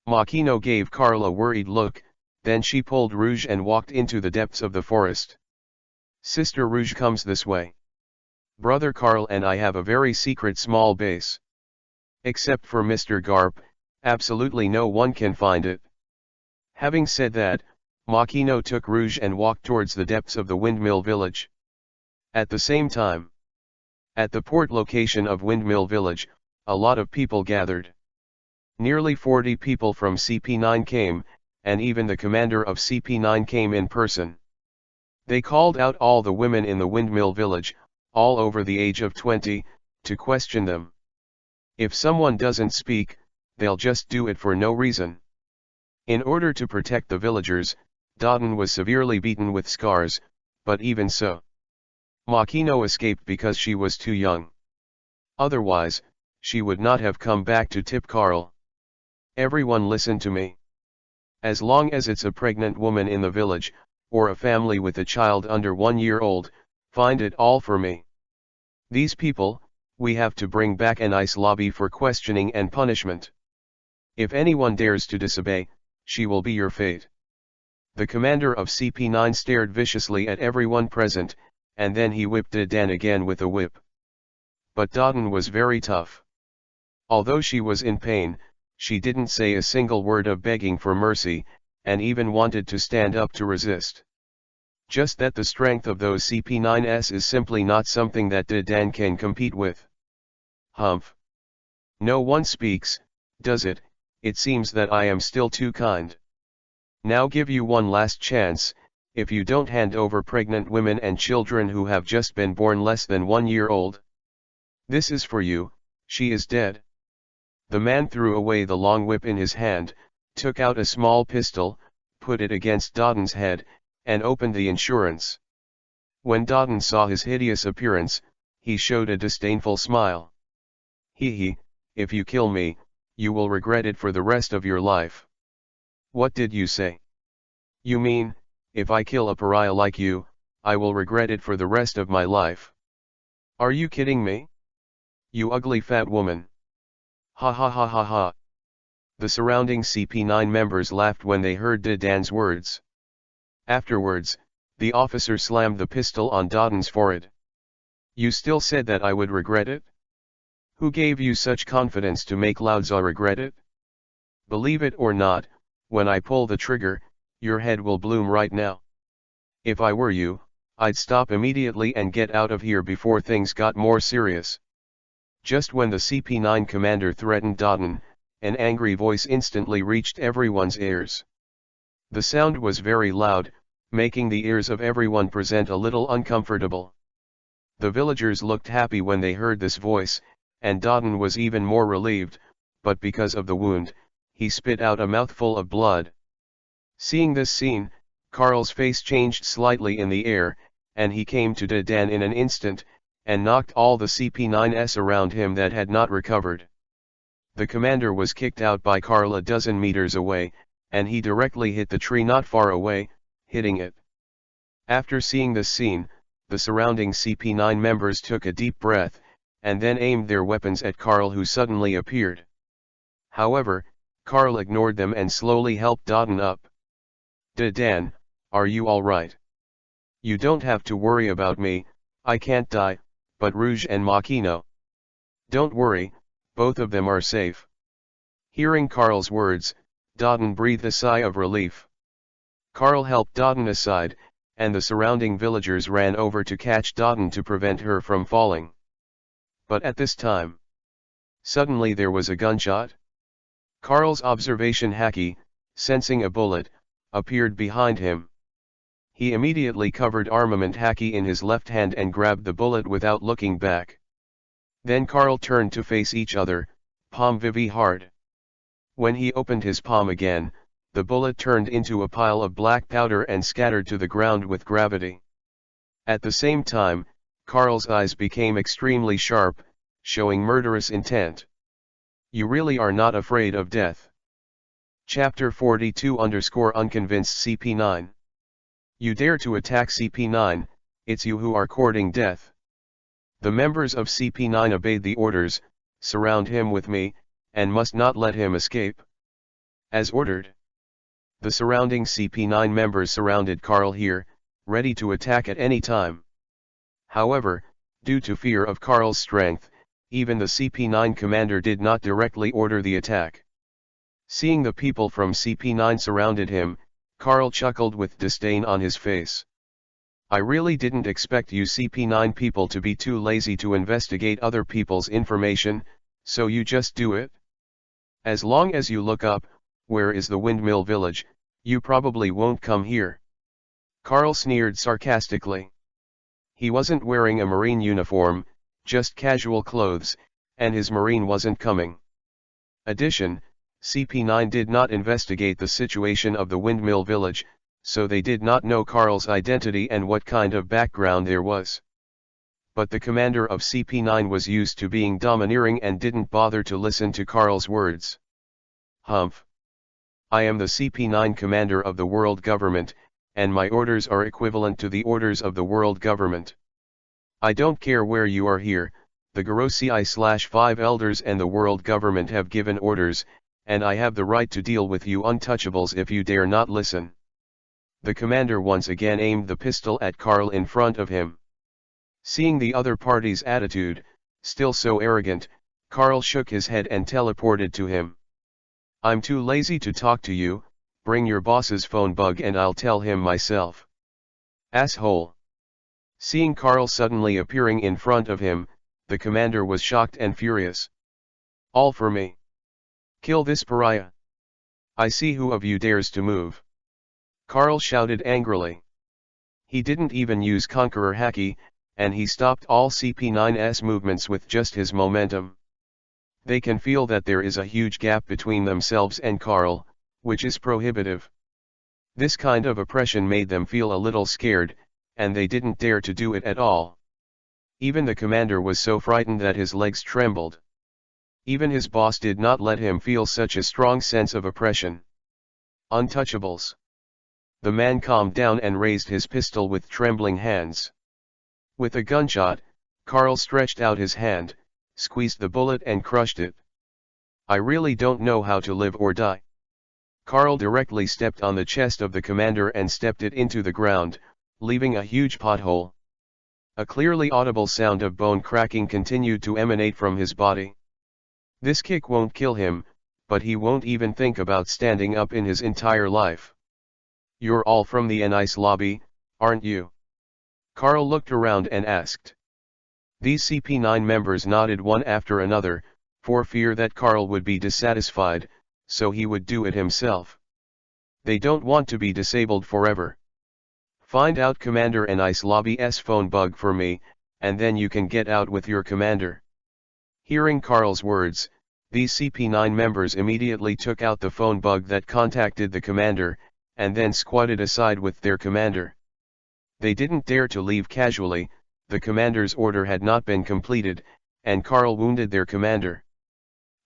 S1: Makino gave Carl a worried look, then she pulled Rouge and walked into the depths of the forest. Sister Rouge comes this way. Brother Carl and I have a very secret small base. Except for Mr. Garp, absolutely no one can find it. Having said that, Makino took Rouge and walked towards the depths of the Windmill Village. At the same time, at the port location of Windmill Village, a lot of people gathered. Nearly 40 people from CP9 came, and even the commander of CP9 came in person. They called out all the women in the Windmill Village, all over the age of 20, to question them. If someone doesn't speak, they'll just do it for no reason. In order to protect the villagers, Dodden was severely beaten with scars, but even so, Makino escaped because she was too young. Otherwise, she would not have come back to tip Carl. Everyone listen to me. As long as it's a pregnant woman in the village, or a family with a child under 1 year old, find it all for me. These people, we have to bring back an ice lobby for questioning and punishment. If anyone dares to disobey, she will be your fate. The commander of CP9 stared viciously at everyone present, and then he whipped Dan again with a whip. But Dodden was very tough. Although she was in pain, she didn't say a single word of begging for mercy, and even wanted to stand up to resist. Just that the strength of those CP9s is simply not something that Dan can compete with. Humph. No one speaks, does it? It seems that I am still too kind. Now give you one last chance. If you don't hand over pregnant women and children who have just been born less than 1 year old. This is for you, she is dead. The man threw away the long whip in his hand, took out a small pistol, put it against Dodden's head, and opened the insurance. When Dodden saw his hideous appearance, he showed a disdainful smile. Hee, if you kill me, you will regret it for the rest of your life. What did you say? You mean, if I kill a pariah like you, I will regret it for the rest of my life. Are you kidding me? You ugly fat woman. Ha ha ha ha ha. The surrounding CP9 members laughed when they heard Dan's words. Afterwards, the officer slammed the pistol on Dodden's forehead. You still said that I would regret it? Who gave you such confidence to make Loudza regret it? Believe it or not, when I pull the trigger, your head will bloom right now. If I were you, I'd stop immediately and get out of here before things got more serious. Just when the CP9 commander threatened Dodden, an angry voice instantly reached everyone's ears. The sound was very loud, making the ears of everyone present a little uncomfortable. The villagers looked happy when they heard this voice, and Dodden was even more relieved, but because of the wound, he spit out a mouthful of blood. Seeing this scene, Carl's face changed slightly in the air, and he came to Dan in an instant, and knocked all the CP9s around him that had not recovered. The commander was kicked out by Carl a dozen meters away, and he directly hit the tree not far away, hitting it. After seeing this scene, the surrounding CP9 members took a deep breath, and then aimed their weapons at Carl, who suddenly appeared. However, Carl ignored them and slowly helped Dodden up. Dan, are you all right? You don't have to worry about me, I can't die, but Rouge and Makino. Don't worry, both of them are safe. Hearing Carl's words, Dodden breathed a sigh of relief. Carl helped Dodden aside, and the surrounding villagers ran over to catch Dodden to prevent her from falling. But at this time, suddenly there was a gunshot. Carl's observation hacky, sensing a bullet, appeared behind him. He immediately covered armament hacky in his left hand and grabbed the bullet without looking back. Then Carl turned to face each other, palm vivi hard. When he opened his palm again, the bullet turned into a pile of black powder and scattered to the ground with gravity. At the same time, Carl's eyes became extremely sharp, showing murderous intent. You really are not afraid of death. Chapter 42_Unconvinced CP9. You dare to attack CP9, it's you who are courting death. The members of CP9 obeyed the orders, surround him with me, and must not let him escape. As ordered. The surrounding CP9 members surrounded Carl here, ready to attack at any time. However, due to fear of Carl's strength, even the CP9 commander did not directly order the attack. Seeing the people from CP9 surrounded him, Carl chuckled with disdain on his face. I really didn't expect you CP9 people to be too lazy to investigate other people's information, so you just do it? As long as you look up, where is the windmill village, you probably won't come here. Carl sneered sarcastically. He wasn't wearing a marine uniform, just casual clothes, and his marine wasn't coming. Addition, CP9 did not investigate the situation of the windmill village, so they did not know Carl's identity and what kind of background there was. But the commander of CP9 was used to being domineering and didn't bother to listen to Carl's words. Humph. I am the CP9 commander of the world government, and my orders are equivalent to the orders of the world government. I don't care where you are here, the Gorosei/5 elders and the world government have given orders, and I have the right to deal with you untouchables if you dare not listen. The commander once again aimed the pistol at Carl in front of him. Seeing the other party's attitude, still so arrogant, Carl shook his head and teleported to him. I'm too lazy to talk to you, bring your boss's phone bug and I'll tell him myself. Asshole. Seeing Carl suddenly appearing in front of him, the commander was shocked and furious. All for me. Kill this pariah. I see who of you dares to move. Carl shouted angrily. He didn't even use Conqueror Haki, and he stopped all CP9's movements with just his momentum. They can feel that there is a huge gap between themselves and Carl, which is prohibitive. This kind of oppression made them feel a little scared, and they didn't dare to do it at all. Even the commander was so frightened that his legs trembled. Even his boss did not let him feel such a strong sense of oppression. Untouchables. The man calmed down and raised his pistol with trembling hands. With a gunshot, Carl stretched out his hand, squeezed the bullet and crushed it. I really don't know how to live or die. Carl directly stepped on the chest of the commander and stepped it into the ground, leaving a huge pothole. A clearly audible sound of bone cracking continued to emanate from his body. This kick won't kill him, but he won't even think about standing up in his entire life. You're all from the NICE lobby, aren't you? Carl looked around and asked. These CP9 members nodded one after another, for fear that Carl would be dissatisfied, so he would do it himself. They don't want to be disabled forever. Find out Commander NICE lobby's phone bug for me, and then you can get out with your commander. Hearing Carl's words, these CP9 members immediately took out the phone bug that contacted the commander, and then squatted aside with their commander. They didn't dare to leave casually, the commander's order had not been completed, and Carl wounded their commander.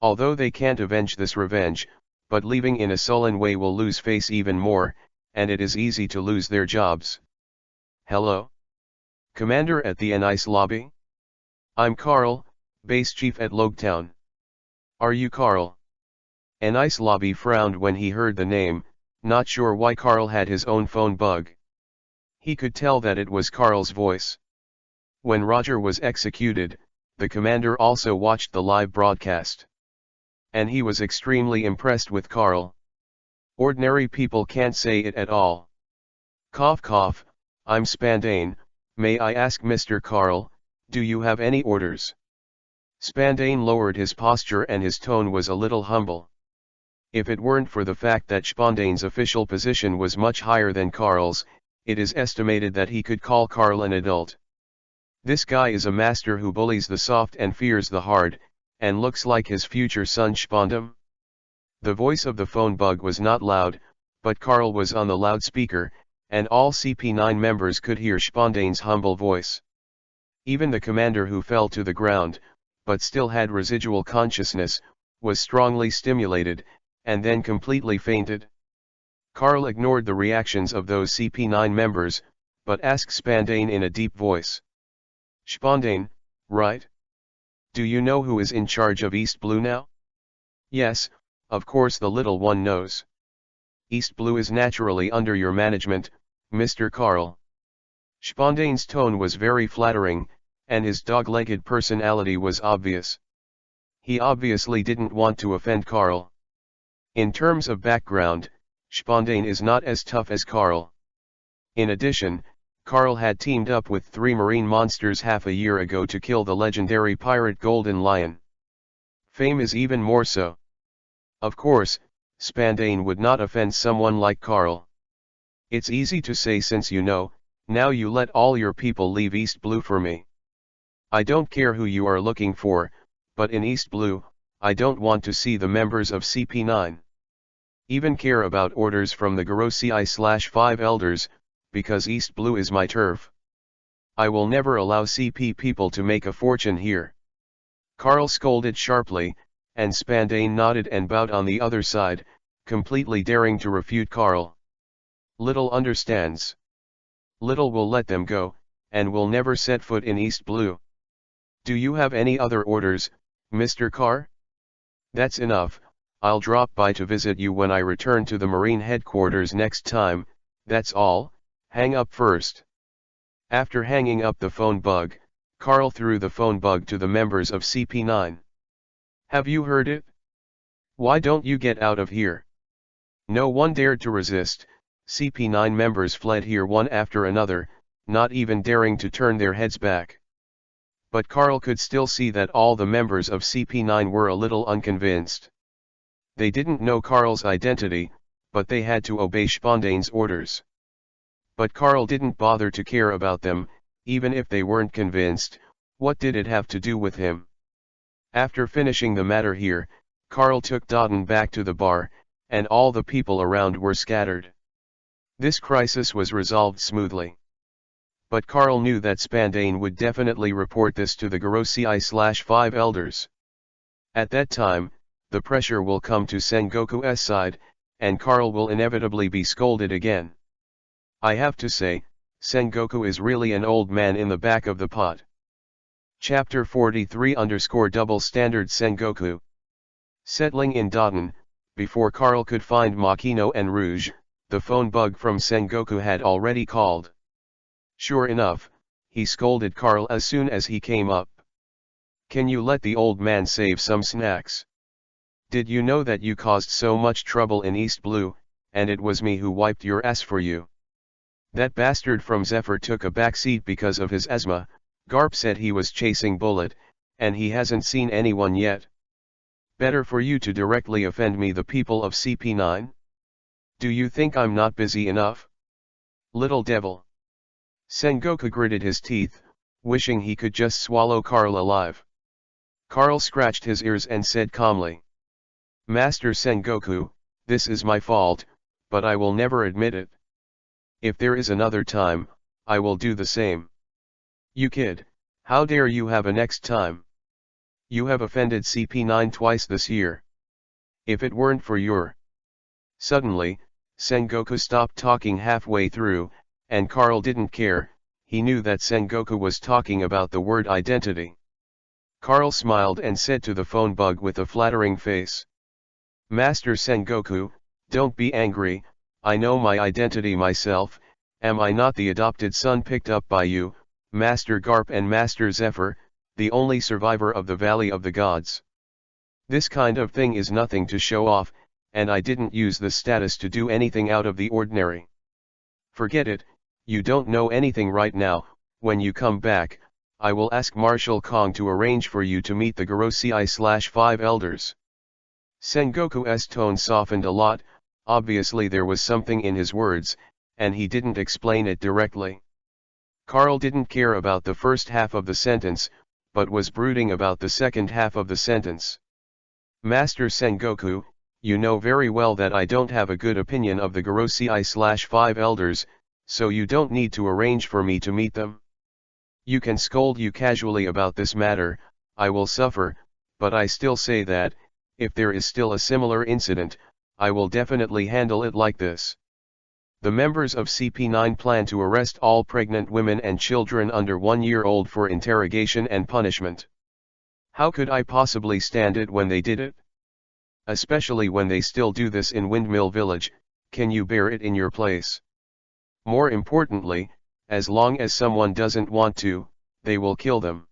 S1: Although they can't avenge this revenge, but leaving in a sullen way will lose face even more, and it is easy to lose their jobs. Hello? Commander at the NICE lobby? I'm Carl, base chief at Logetown. Are you Carl? NICE lobby frowned when he heard the name, not sure why Carl had his own phone bug. He could tell that it was Carl's voice. When Roger was executed, the commander also watched the live broadcast. And he was extremely impressed with Carl. Ordinary people can't say it at all. Cough cough, I'm Spandane, may I ask Mr. Carl, do you have any orders? Spandane lowered his posture and his tone was a little humble. If it weren't for the fact that Spandane's official position was much higher than Karl's, it is estimated that he could call Karl an adult. This guy is a master who bullies the soft and fears the hard, and looks like his future son Spandam. The voice of the phone bug was not loud, but Karl was on the loudspeaker, and all CP9 members could hear Spandane's humble voice. Even the commander, who fell to the ground, but still had residual consciousness, was strongly stimulated, and then completely fainted. Karl ignored the reactions of those CP9 members, but asked Spandane in a deep voice. Spandane, right? Do you know who is in charge of East Blue now? Yes, of course the little one knows. East Blue is naturally under your management, Mr. Karl. Spandane's tone was very flattering, and his dog-legged personality was obvious. He obviously didn't want to offend Karl. In terms of background, Spandane is not as tough as Karl. In addition, Karl had teamed up with 3 marine monsters half a year ago to kill the legendary pirate Golden Lion. Fame is even more so. Of course, Spandane would not offend someone like Karl. It's easy to say, since you know, now you let all your people leave East Blue for me. I don't care who you are looking for, but in East Blue, I don't want to see the members of CP9. Even care about orders from the Garosei/5 elders, because East Blue is my turf. I will never allow CP people to make a fortune here. Karl scolded sharply, and Spandane nodded and bowed on the other side, completely daring to refute Karl. Little understands. Little will let them go, and will never set foot in East Blue. Do you have any other orders, Mr. Carr? That's enough. I'll drop by to visit you when I return to the Marine headquarters next time, that's all. Hang up first. After hanging up the phone bug, Karl threw the phone bug to the members of CP9. Have you heard it? Why don't you get out of here? No one dared to resist. CP9 members fled here one after another, not even daring to turn their heads back. But Karl could still see that all the members of CP9 were a little unconvinced. They didn't know Karl's identity, but they had to obey Spandane's orders. But Karl didn't bother to care about them, even if they weren't convinced. What did it have to do with him? After finishing the matter here, Karl took Dotton back to the bar, and all the people around were scattered. This crisis was resolved smoothly. But Karl knew that Spandane would definitely report this to the Garosei/5 elders. At that time, the pressure will come to Sengoku's side, and Karl will inevitably be scolded again. I have to say, Sengoku is really an old man in the back of the pot. Chapter 43 _ Standard Sengoku. Settling in Dotton, before Karl could find Makino and Rouge, the phone bug from Sengoku had already called. Sure enough, he scolded Karl as soon as he came up. Can you let the old man save some snacks? Did you know that you caused so much trouble in East Blue, and it was me who wiped your ass for you? That bastard from Zephyr took a back seat because of his asthma. Garp said he was chasing Bullet, and he hasn't seen anyone yet. Better for you to directly offend me, the people of CP9? Do you think I'm not busy enough? Little devil. Sengoku gritted his teeth, wishing he could just swallow Karl alive. Karl scratched his ears and said calmly, Master Sengoku, this is my fault, but I will never admit it. If there is another time, I will do the same. You kid, how dare you have a next time? You have offended CP9 twice this year. If it weren't for your... Suddenly, Sengoku stopped talking halfway through, and Karl didn't care. He knew that Sengoku was talking about the word identity. Karl smiled and said to the phone bug with a flattering face, Master Sengoku, don't be angry, I know my identity myself. Am I not the adopted son picked up by you, Master Garp and Master Zephyr, the only survivor of the Valley of the Gods? This kind of thing is nothing to show off, and I didn't use the status to do anything out of the ordinary. Forget it, you don't know anything right now. When you come back, I will ask Marshal Kong to arrange for you to meet the Gorosei/5 elders. Sengoku's tone softened a lot. Obviously there was something in his words, and he didn't explain it directly. Carl didn't care about the first half of the sentence, but was brooding about the second half of the sentence. Master Sengoku, you know very well that I don't have a good opinion of the Gorosei/5 elders, so you don't need to arrange for me to meet them. You can scold you casually about this matter, I will suffer, but I still say that, if there is still a similar incident, I will definitely handle it like this. The members of CP9 plan to arrest all pregnant women and children under 1 year old for interrogation and punishment. How could I possibly stand it when they did it? Especially when they still do this in Windmill Village, can you bear it in your place? More importantly, as long as someone doesn't want to, they will kill them.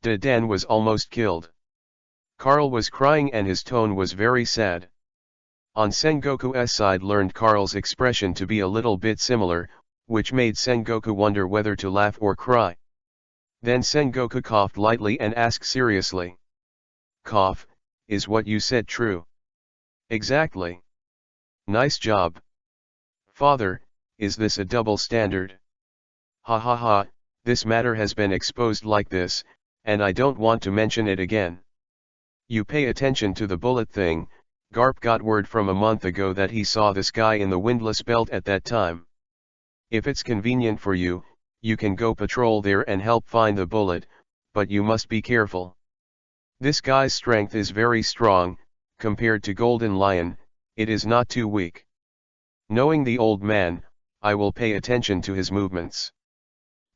S1: Den was almost killed. Carl was crying and his tone was very sad. On Sengoku's side learned Carl's expression to be a little bit similar, which made Sengoku wonder whether to laugh or cry. Then Sengoku coughed lightly and asked seriously. Cough, is what you said true? Exactly. Nice job. Father, is this a double standard? Ha ha ha, this matter has been exposed like this, and I don't want to mention it again. You pay attention to the bullet thing. Garp got word from a month ago that he saw this guy in the windlass belt at that time. If it's convenient for you, you can go patrol there and help find the bullet, but you must be careful. This guy's strength is very strong, compared to Golden Lion, it is not too weak. Knowing the old man, I will pay attention to his movements.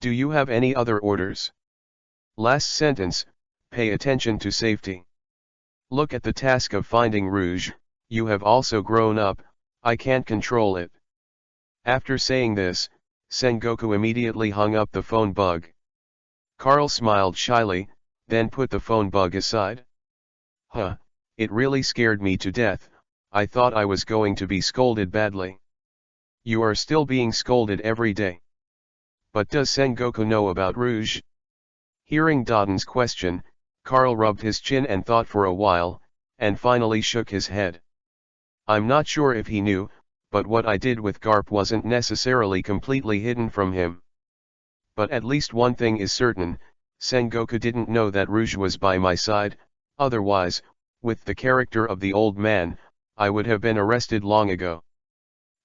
S1: Do you have any other orders? Last sentence, pay attention to safety. Look at the task of finding Rouge, you have also grown up, I can't control it. After saying this, Sengoku immediately hung up the phone bug. Carl smiled shyly, then put the phone bug aside. Huh, it really scared me to death, I thought I was going to be scolded badly. You are still being scolded every day. But does Sengoku know about Rouge? Hearing Doden's question, Carl rubbed his chin and thought for a while, and finally shook his head. I'm not sure if he knew, but what I did with Garp wasn't necessarily completely hidden from him. But at least one thing is certain, Sengoku didn't know that Rouge was by my side, otherwise, with the character of the old man, I would have been arrested long ago.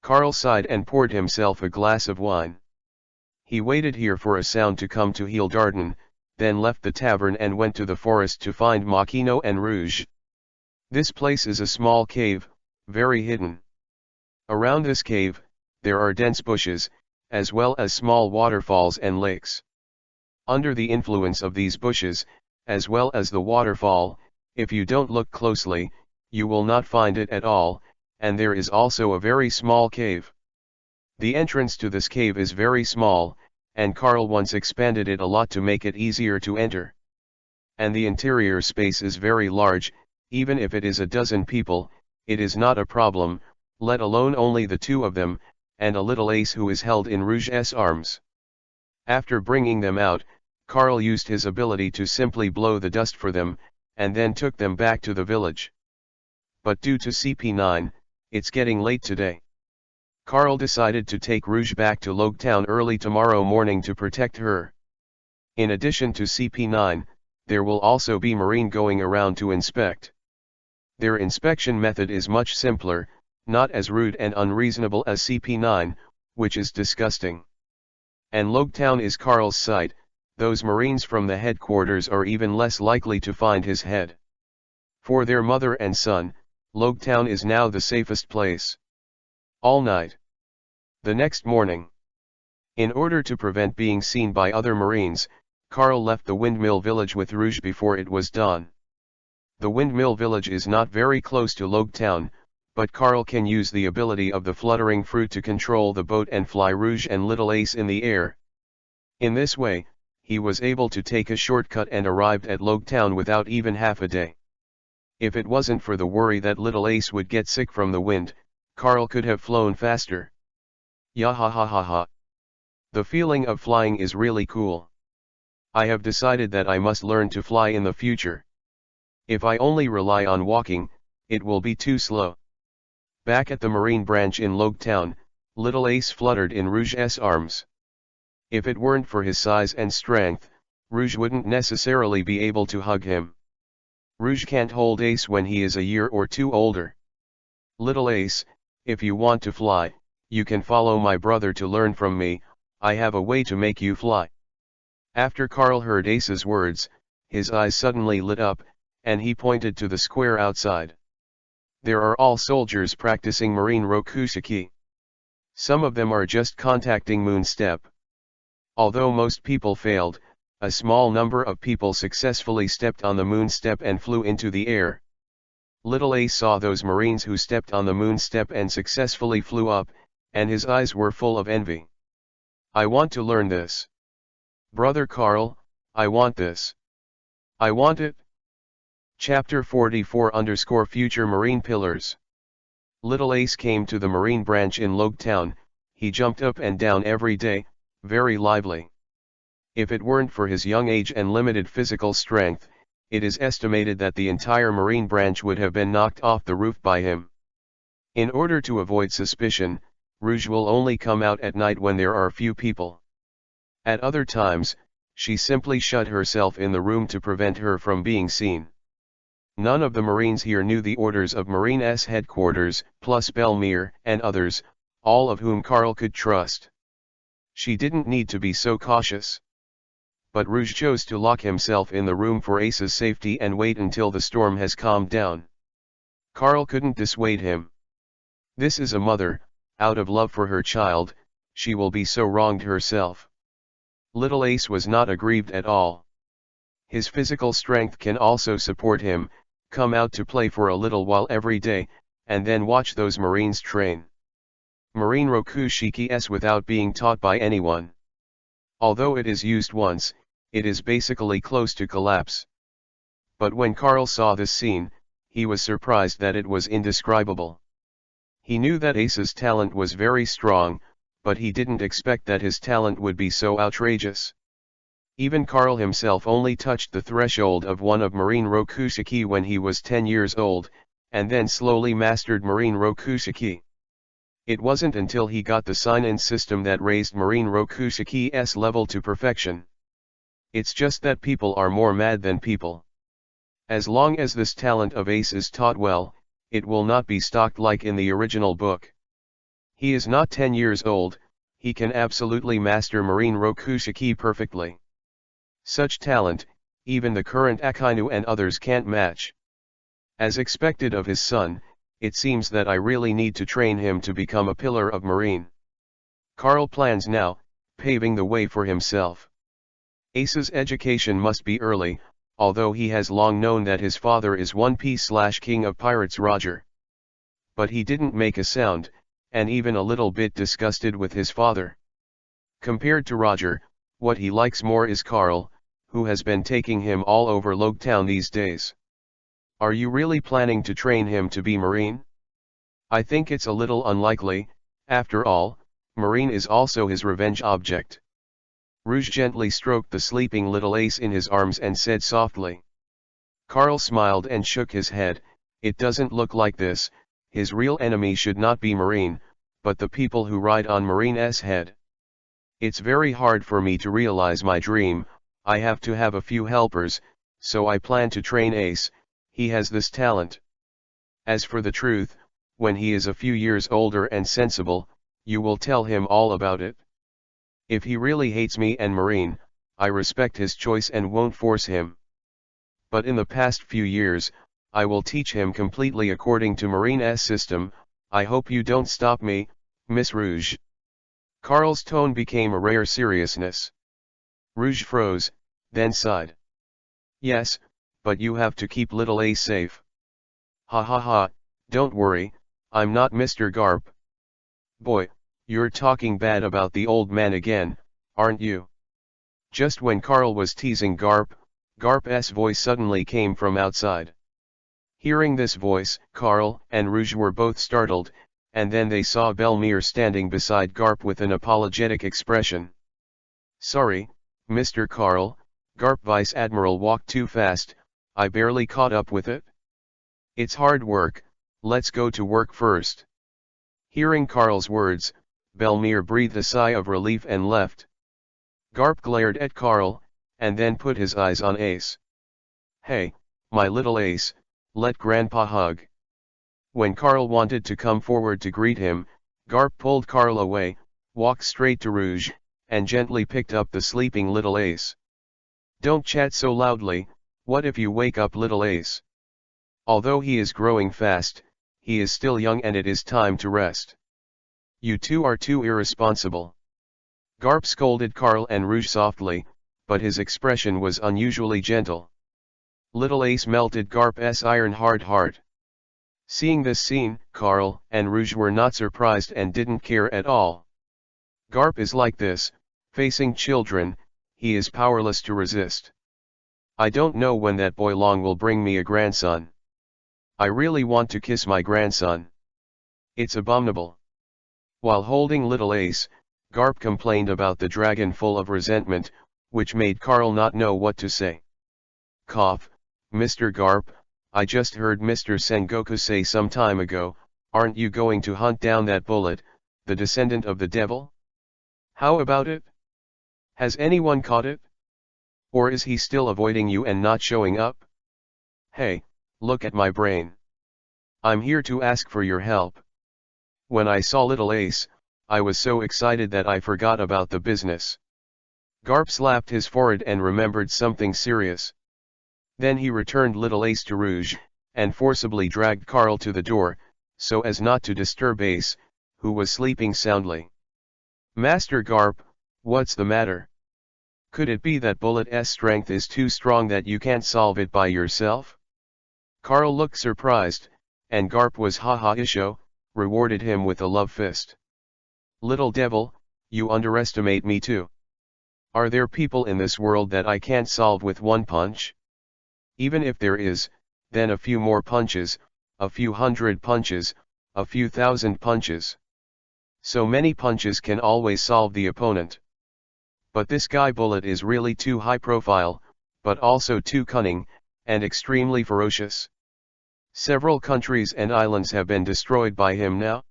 S1: Carl sighed and poured himself a glass of wine. He waited here for a sound to come to heal Darden, then left the tavern and went to the forest to find Makino and Rouge. This place is a small cave, very hidden. Around this cave, there are dense bushes, as well as small waterfalls and lakes. Under the influence of these bushes, as well as the waterfall, if you don't look closely, you will not find it at all, and there is also a very small cave. The entrance to this cave is very small, and Carl once expanded it a lot to make it easier to enter. And the interior space is very large, even if it is a dozen people, it is not a problem, let alone only the two of them, and a little ace who is held in Rouge's arms. After bringing them out, Carl used his ability to simply blow the dust for them, and then took them back to the village. But due to CP9, it's getting late today. Carl decided to take Rouge back to Logetown early tomorrow morning to protect her. In addition to CP9, there will also be Marine going around to inspect. Their inspection method is much simpler, not as rude and unreasonable as CP9, which is disgusting. And Logetown is Carl's site, those Marines from the headquarters are even less likely to find his head. For their mother and son, Logetown is now the safest place. All night. The next morning. In order to prevent being seen by other Marines, Carl left the Windmill Village with Rouge before it was dawn. The Windmill Village is not very close to Logetown, but Carl can use the ability of the fluttering fruit to control the boat and fly Rouge and Little Ace in the air. In this way, he was able to take a shortcut and arrived at Logetown without even half a day. If it wasn't for the worry that Little Ace would get sick from the wind, Carl could have flown faster. Ya ha ha ha ha. The feeling of flying is really cool. I have decided that I must learn to fly in the future. If I only rely on walking, it will be too slow. Back at the Marine branch in Logue Town, little Ace fluttered in Rouge's arms. If it weren't for his size and strength, Rouge wouldn't necessarily be able to hug him. Rouge can't hold Ace when he is a year or two older. Little Ace, if you want to fly, you can follow my brother to learn from me. I have a way to make you fly. After Carl heard Ace's words, his eyes suddenly lit up, and he pointed to the square outside. There are all soldiers practicing Marine Rokushiki. Some of them are just contacting Moon Step. Although most people failed, a small number of people successfully stepped on the Moon Step and flew into the air. Little Ace saw those Marines who stepped on the Moon Step and successfully flew up, and his eyes were full of envy. I want to learn this. Brother Carl, I want this. I want it. Chapter 44 Future Marine Pillars. Little Ace came to the Marine branch in Logue Town. He jumped up and down every day, very lively. If it weren't for his young age and limited physical strength, it is estimated that the entire Marine branch would have been knocked off the roof by him. In order to avoid suspicion, Rouge will only come out at night when there are few people. At other times, she simply shut herself in the room to prevent her from being seen. None of the Marines here knew the orders of Marine's headquarters, plus Belmere and others, all of whom Carl could trust. She didn't need to be so cautious. But Rouge chose to lock himself in the room for Ace's safety and wait until the storm has calmed down. Carl couldn't dissuade him. This is a mother, out of love for her child, she will be so wronged herself. Little Ace was not aggrieved at all. His physical strength can also support him, come out to play for a little while every day, and then watch those Marines train. Marine Rokushiki is without being taught by anyone. Although it is used once, it is basically close to collapse. But when Carl saw this scene, he was surprised that it was indescribable. He knew that Ace's talent was very strong, but he didn't expect that his talent would be so outrageous. Even Carl himself only touched the threshold of one of Marine Rokushiki when he was 10 years old, and then slowly mastered Marine Rokushiki. It wasn't until he got the sign-in system that raised Marine Rokushiki's level to perfection. It's just that people are more mad than people. As long as this talent of Ace is taught well, it will not be stocked like in the original book. He is not 10 years old, he can absolutely master Marine Rokushiki perfectly. Such talent, even the current Akainu and others can't match. As expected of his son, it seems that I really need to train him to become a pillar of Marine. Carl plans now, paving the way for himself. Ace's education must be early, although he has long known that his father is One Piece/King of Pirates Roger. But he didn't make a sound, and even a little bit disgusted with his father. Compared to Roger, what he likes more is Carl, who has been taking him all over Logue Town these days. Are you really planning to train him to be Marine? I think it's a little unlikely. After all, Marine is also his revenge object. Rouge gently stroked the sleeping little Ace in his arms and said softly. Carl smiled and shook his head. It doesn't look like this. His real enemy should not be Marine, but the people who ride on Marine's head. It's very hard for me to realize my dream. I have to have a few helpers, so I plan to train Ace. He has this talent. As for the truth, when he is a few years older and sensible, you will tell him all about it. If he really hates me and Marine, I respect his choice and won't force him. But in the past few years, I will teach him completely according to Marine's system. I hope you don't stop me, Miss Rouge. Carl's tone became a rare seriousness. Rouge froze, then sighed. Yes, but you have to keep little Ace safe. Ha ha ha, don't worry, I'm not Mr. Garp. Boy, you're talking bad about the old man again, aren't you? Just when Carl was teasing Garp's voice suddenly came from outside. Hearing this voice, Carl and Rouge were both startled, and then they saw Belmere standing beside Garp with an apologetic expression. Sorry, Mr. Carl, Garp Vice Admiral walked too fast, I barely caught up with it. It's hard work, let's go to work first. Hearing Carl's words, Belmere breathed a sigh of relief and left. Garp glared at Carl, and then put his eyes on Ace. Hey, my little Ace, let Grandpa hug. When Carl wanted to come forward to greet him, Garp pulled Carl away, walked straight to Rouge, and gently picked up the sleeping little Ace. Don't chat so loudly, what if you wake up little Ace? Although he is growing fast, he is still young and it is time to rest. You two are too irresponsible. Garp scolded Carl and Rouge softly, but his expression was unusually gentle. Little Ace melted Garp's iron-hard heart. Seeing this scene, Carl and Rouge were not surprised and didn't care at all. Garp is like this, facing children, he is powerless to resist. I don't know when that boy Long will bring me a grandson. I really want to kiss my grandson. It's abominable. While holding little Ace, Garp complained about the dragon full of resentment, which made Carl not know what to say. Cough, Mr. Garp, I just heard Mr. Sengoku say some time ago, aren't you going to hunt down that bullet, the descendant of the devil? How about it? Has anyone caught it? Or is he still avoiding you and not showing up? Hey, look at my brain. I'm here to ask for your help. When I saw little Ace, I was so excited that I forgot about the business. Garp slapped his forehead and remembered something serious. Then he returned little Ace to Rouge, and forcibly dragged Carl to the door, so as not to disturb Ace, who was sleeping soundly. Master Garp, what's the matter? Could it be that Bullet's strength is too strong that you can't solve it by yourself? Carl looked surprised, and Garp was ha-ha-isho, rewarded him with a love fist. Little devil, you underestimate me too. Are there people in this world that I can't solve with one punch? Even if there is, then a few more punches, a few hundred punches, a few thousand punches. So many punches can always solve the opponent. But this guy Bullet is really too high profile, but also too cunning, and extremely ferocious. Several countries and islands have been destroyed by him now.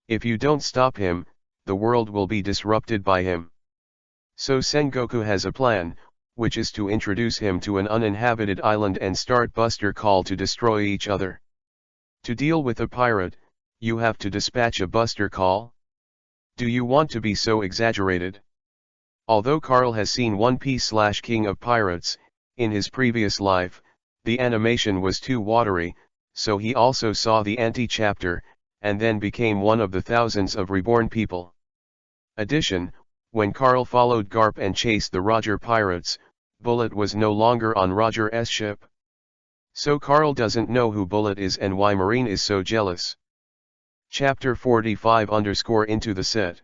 S1: If you don't stop him, the world will be disrupted by him. So Sengoku has a plan, which is to introduce him to an uninhabited island and start Buster Call to destroy each other. To deal with a pirate, you have to dispatch a Buster Call? Do you want to be so exaggerated? Although Carl has seen One Piece/King of Pirates, in his previous life, the animation was too watery, so he also saw the anti-chapter, and then became one of the thousands of reborn people. Addition, when Carl followed Garp and chased the Roger pirates, Bullet was no longer on Roger's ship. So Carl doesn't know who Bullet is and why Marine is so jealous. Chapter 45 Into the set.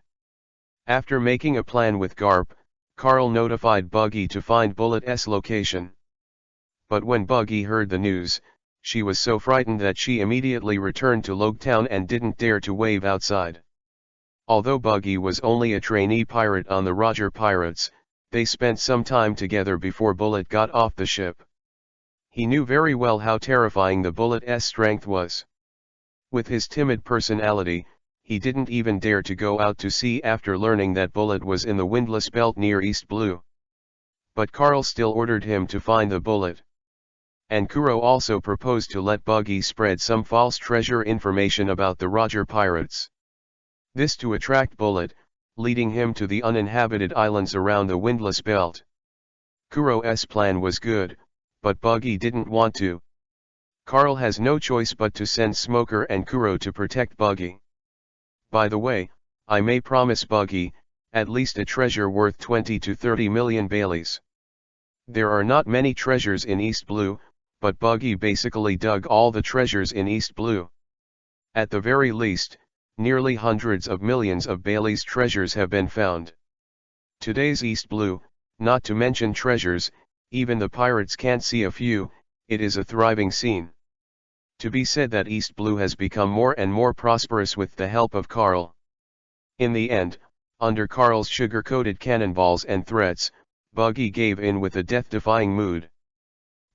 S1: After making a plan with Garp, Carl notified Buggy to find Bullet's location. But when Buggy heard the news, she was so frightened that she immediately returned to Logtown and didn't dare to wave outside. Although Buggy was only a trainee pirate on the Roger Pirates, they spent some time together before Bullet got off the ship. He knew very well how terrifying the Bullet's strength was. With his timid personality, he didn't even dare to go out to sea after learning that Bullet was in the windless belt near East Blue. But Carl still ordered him to find the Bullet. And Kuro also proposed to let Buggy spread some false treasure information about the Roger pirates. This to attract Bullet, leading him to the uninhabited islands around the windless belt. Kuro's plan was good, but Buggy didn't want to. Carl has no choice but to send Smoker and Kuro to protect Buggy. By the way, I may promise Buggy, at least a treasure worth 20 to 30 million Baileys. There are not many treasures in East Blue, but Buggy basically dug all the treasures in East Blue. At the very least, nearly hundreds of millions of Baileys treasures have been found. Today's East Blue, not to mention treasures, even the pirates can't see a few, it is a thriving scene. To be said that East Blue has become more and more prosperous with the help of Carl. In the end, under Carl's sugar-coated cannonballs and threats, Buggy gave in with a death-defying mood.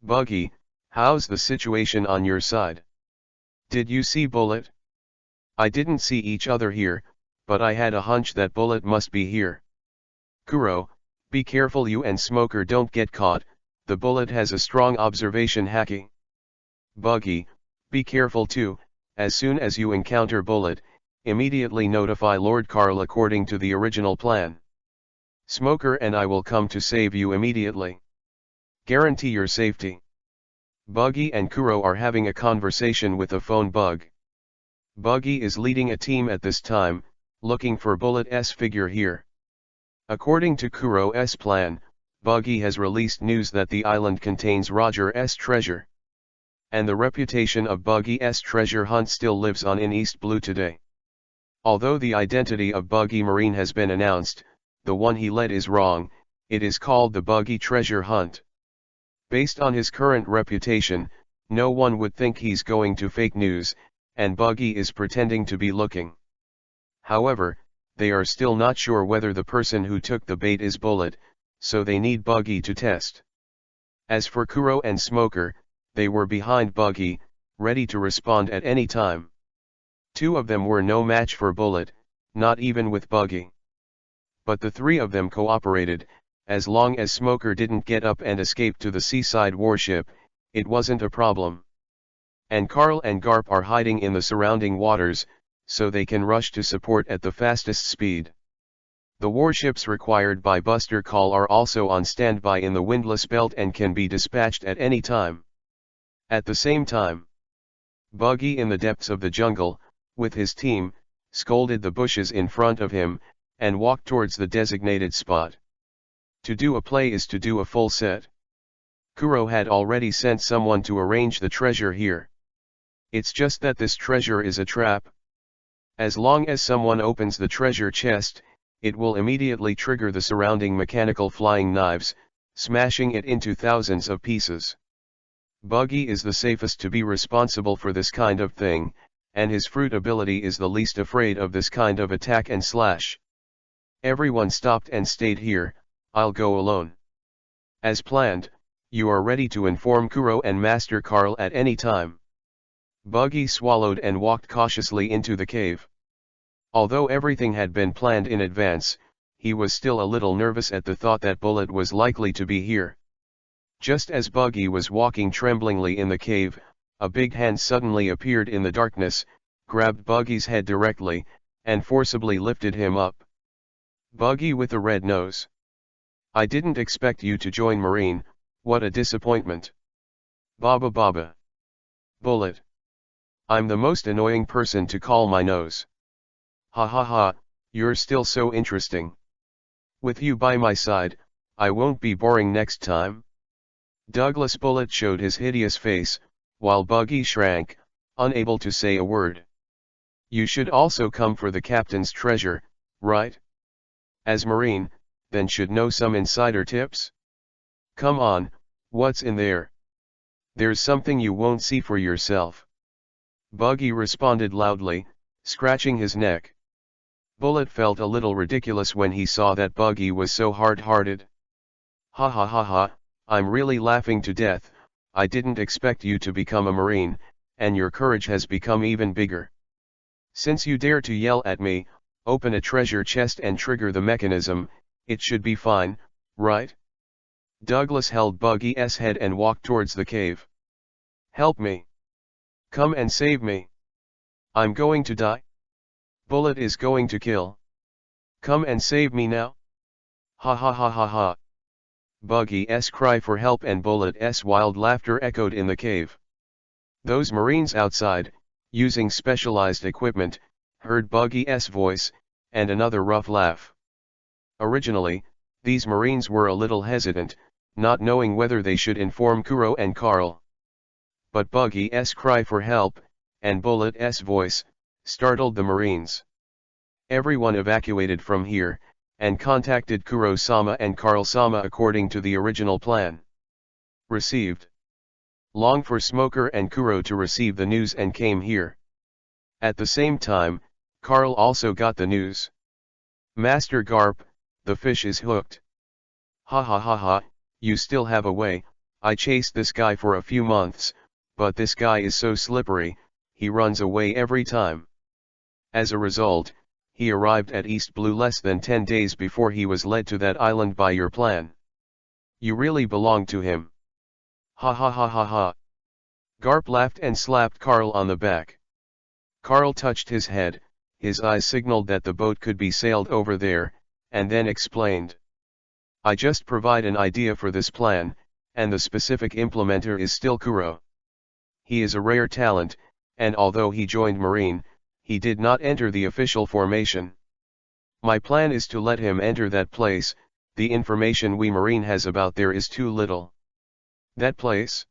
S1: Buggy, how's the situation on your side? Did you see Bullet? I didn't see each other here, but I had a hunch that Bullet must be here. Kuro, be careful you and Smoker don't get caught, the Bullet has a strong observation hacking. Buggy, be careful too, as soon as you encounter Bullet, immediately notify Lord Carl according to the original plan. Smoker and I will come to save you immediately. Guarantee your safety. Buggy and Kuro are having a conversation with a phone bug. Buggy is leading a team at this time, looking for Bullet's figure here. According to Kuro's plan, Buggy has released news that the island contains Roger's treasure. And the reputation of Buggy's treasure hunt still lives on in East Blue today. Although the identity of Buggy Marine has been announced, the one he led is wrong, it is called the Buggy Treasure Hunt. Based on his current reputation, no one would think he's going to fake news, and Buggy is pretending to be looking. However, they are still not sure whether the person who took the bait is Bullet, so they need Buggy to test. As for Kuro and Smoker, they were behind Buggy, ready to respond at any time. Two of them were no match for Bullet, not even with Buggy. But the three of them cooperated. As long as Smoker didn't get up and escape to the seaside warship, it wasn't a problem. And Carl and Garp are hiding in the surrounding waters, so they can rush to support at the fastest speed. The warships required by Buster Call are also on standby in the windlass belt and can be dispatched at any time. At the same time, Buggy in the depths of the jungle, with his team, scolded the bushes in front of him, and walked towards the designated spot. To do a play is to do a full set. Kuro had already sent someone to arrange the treasure here. It's just that this treasure is a trap. As long as someone opens the treasure chest, it will immediately trigger the surrounding mechanical flying knives, smashing it into thousands of pieces. Buggy is the safest to be responsible for this kind of thing, and his fruit ability is the least afraid of this kind of attack and slash. Everyone stopped and stayed here. I'll go alone. As planned, you are ready to inform Kuro and Master Carl at any time. Buggy swallowed and walked cautiously into the cave. Although everything had been planned in advance, he was still a little nervous at the thought that Bullet was likely to be here. Just as Buggy was walking tremblingly in the cave, a big hand suddenly appeared in the darkness, grabbed Buggy's head directly, and forcibly lifted him up. Buggy with a red nose. I didn't expect you to join Marine, what a disappointment. Baba Baba. Bullet. I'm the most annoying person to call my nose. Ha ha ha, you're still so interesting. With you by my side, I won't be boring next time. Douglas Bullet showed his hideous face, while Buggy shrank, unable to say a word. You should also come for the captain's treasure, right? As Marine, then should know some insider tips? Come on, what's in there? There's something you won't see for yourself. Buggy responded loudly, scratching his neck. Bullet felt a little ridiculous when he saw that Buggy was so hard-hearted. Ha ha ha ha, I'm really laughing to death. I didn't expect you to become a Marine, and your courage has become even bigger. Since you dare to yell at me, open a treasure chest and trigger the mechanism, it should be fine, right? Douglas held Buggy's head and walked towards the cave. Help me. Come and save me. I'm going to die. Bullet is going to kill. Come and save me now. Ha ha ha ha ha. Buggy's cry for help and Bullet's wild laughter echoed in the cave. Those Marines outside, using specialized equipment, heard Buggy's voice, and another rough laugh. Originally, these Marines were a little hesitant, not knowing whether they should inform Kuro and Carl. But Buggy's cry for help, and Bullet's voice, startled the Marines. Everyone evacuated from here, and contacted Kuro-sama and Carl-sama according to the original plan. Received. Long for Smoker and Kuro to receive the news and came here. At the same time, Carl also got the news. Master Garp, the fish is hooked. Ha ha ha ha, you still have a way. I chased this guy for a few months, but this guy is so slippery, he runs away every time. As a result, he arrived at East Blue less than 10 days before he was led to that island by your plan. You really belong to him. Ha ha ha ha ha. Garp laughed and slapped Carl on the back. Carl touched his head, his eyes signaled that the boat could be sailed over there, and then explained. I just provide an idea for this plan, and the specific implementer is still Kuro. He is a rare talent, and although he joined Marine, he did not enter the official formation. My plan is to let him enter that place. The information we Marine has about there is too little. That place?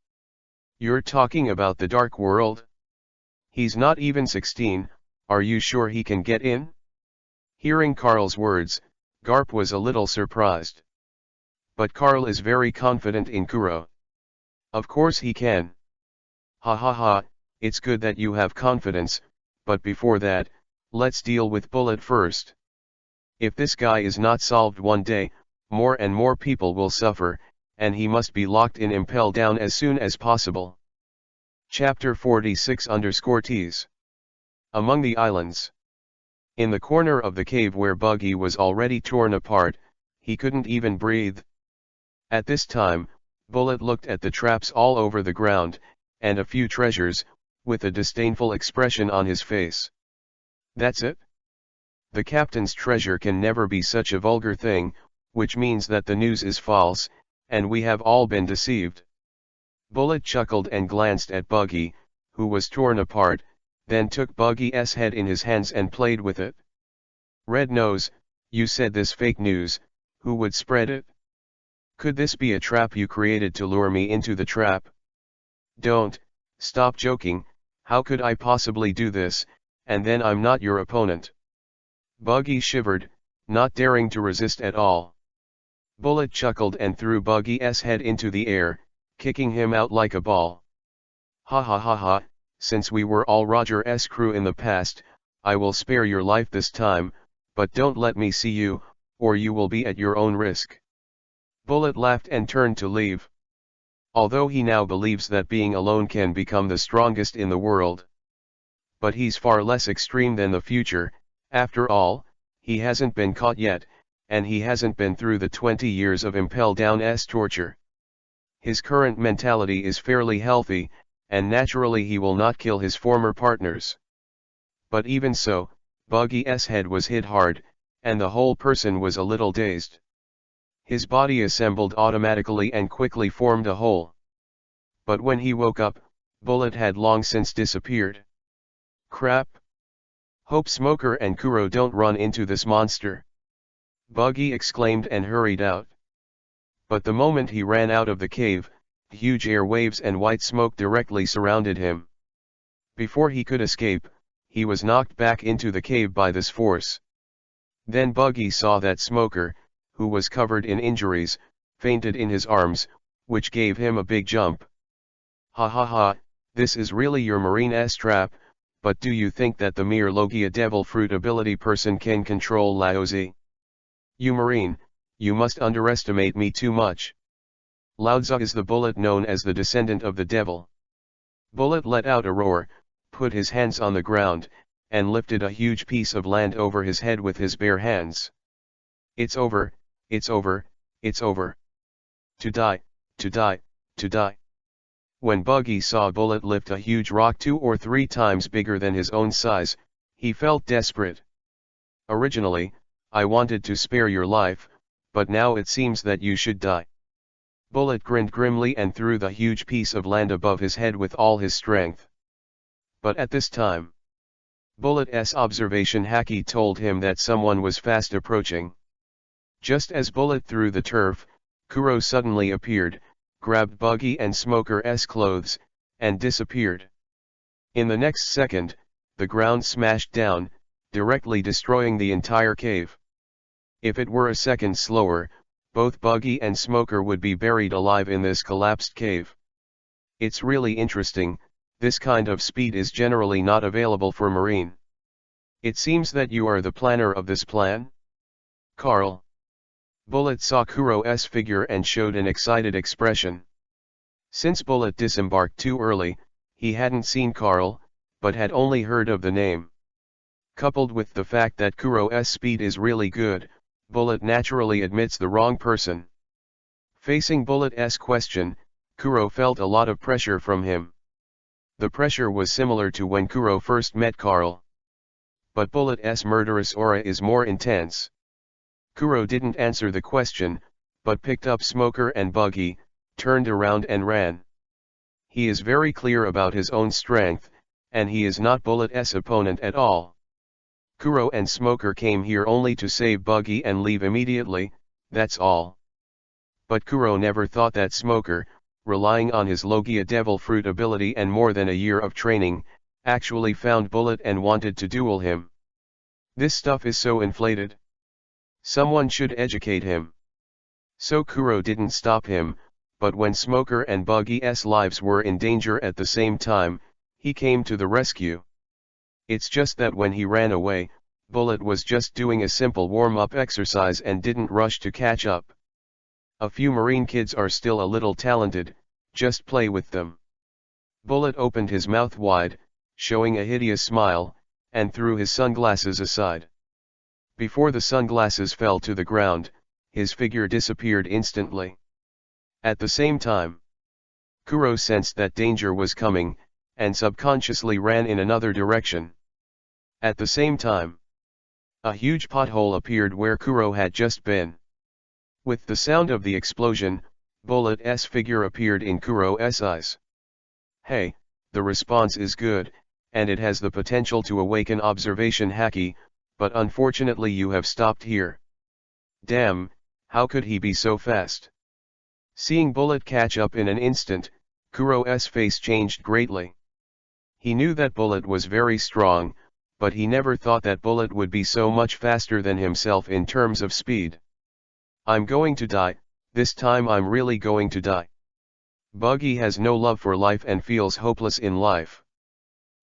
S1: You're talking about the Dark World? He's not even 16, are you sure he can get in? Hearing Carl's words, Garp was a little surprised. But Carl is very confident in Kuro. Of course he can. Ha ha ha, it's good that you have confidence, but before that, let's deal with Bullet first. If this guy is not solved one day, more and more people will suffer, and he must be locked in Impel Down as soon as possible. Chapter 46_Ts. Among the Islands. In the corner of the cave where Buggy was already torn apart, he couldn't even breathe. At this time, Bullet looked at the traps all over the ground, and a few treasures, with a disdainful expression on his face. That's it? The captain's treasure can never be such a vulgar thing, which means that the news is false, and we have all been deceived. Bullet chuckled and glanced at Buggy, who was torn apart, then took Buggy's head in his hands and played with it. Red Nose, you said this fake news, who would spread it? Could this be a trap you created to lure me into the trap? Stop joking, how could I possibly do this, and then I'm not your opponent? Buggy shivered, not daring to resist at all. Bullet chuckled and threw Buggy's head into the air, kicking him out like a ball. Ha ha ha ha, since we were all Roger's crew in the past, I will spare your life this time, but don't let me see you, or you will be at your own risk. Bullet laughed and turned to leave. Although he now believes that being alone can become the strongest in the world. But he's far less extreme than the future, after all, he hasn't been caught yet, and he hasn't been through the 20 years of Impel Down's torture. His current mentality is fairly healthy, and naturally he will not kill his former partners. But even so, Buggy's head was hit hard, and the whole person was a little dazed. His body assembled automatically and quickly formed a hole. But when he woke up, Bullet had long since disappeared. Crap! Hope Smoker and Kuro don't run into this monster. Buggy exclaimed and hurried out. But the moment he ran out of the cave, huge air waves and white smoke directly surrounded him. Before he could escape, he was knocked back into the cave by this force. Then Buggy saw that Smoker, who was covered in injuries, fainted in his arms, which gave him a big jump. Ha ha ha, this is really your Marine's trap, but do you think that the mere Logia Devil Fruit ability person can control Laozi? You Marine, you must underestimate me too much. Laozi is the Bullet known as the descendant of the devil. Bullet let out a roar, put his hands on the ground, and lifted a huge piece of land over his head with his bare hands. It's over, it's over, it's over. To die, to die, to die. When Buggy saw Bullet lift a huge rock 2 or 3 times bigger than his own size, he felt desperate. Originally, I wanted to spare your life, but now it seems that you should die. Bullet grinned grimly and threw the huge piece of land above his head with all his strength. But at this time, Bullet's observation Haki told him that someone was fast approaching. Just as Bullet threw the turf, Kuro suddenly appeared, grabbed Buggy and Smoker's clothes, and disappeared. In the next second, the ground smashed down, directly destroying the entire cave. If it were a second slower, both Buggy and Smoker would be buried alive in this collapsed cave. It's really interesting, this kind of speed is generally not available for Marine. It seems that you are the planner of this plan? Carl. Bullet saw Kuro's figure and showed an excited expression. Since Bullet disembarked too early, he hadn't seen Carl, but had only heard of the name. Coupled with the fact that Kuro's speed is really good, Bullet naturally admits the wrong person. Facing Bullet's question, Kuro felt a lot of pressure from him. The pressure was similar to when Kuro first met Carl. But Bullet's murderous aura is more intense. Kuro didn't answer the question, but picked up Smoker and Buggy, turned around and ran. He is very clear about his own strength, and he is not Bullet's opponent at all. Kuro and Smoker came here only to save Buggy and leave immediately, that's all. But Kuro never thought that Smoker, relying on his Logia Devil Fruit ability and more than a year of training, actually found Bullet and wanted to duel him. This stuff is so inflated. Someone should educate him. So Kuro didn't stop him, but when Smoker and Buggy's lives were in danger at the same time, he came to the rescue. It's just that when he ran away, Bullet was just doing a simple warm-up exercise and didn't rush to catch up. A few Marine kids are still a little talented, just play with them. Bullet opened his mouth wide, showing a hideous smile, and threw his sunglasses aside. Before the sunglasses fell to the ground, his figure disappeared instantly. At the same time, Kuro sensed that danger was coming, and subconsciously ran in another direction. At the same time, a huge pothole appeared where Kuro had just been. With the sound of the explosion, Bullet's figure appeared in Kuro's eyes. Hey, the response is good, and it has the potential to awaken observation haki, but unfortunately you have stopped here. Damn, how could he be so fast? Seeing Bullet catch up in an instant, Kuro's face changed greatly. He knew that Bullet was very strong, but he never thought that Bullet would be so much faster than himself in terms of speed. I'm going to die, this time I'm really going to die. Buggy has no love for life and feels hopeless in life.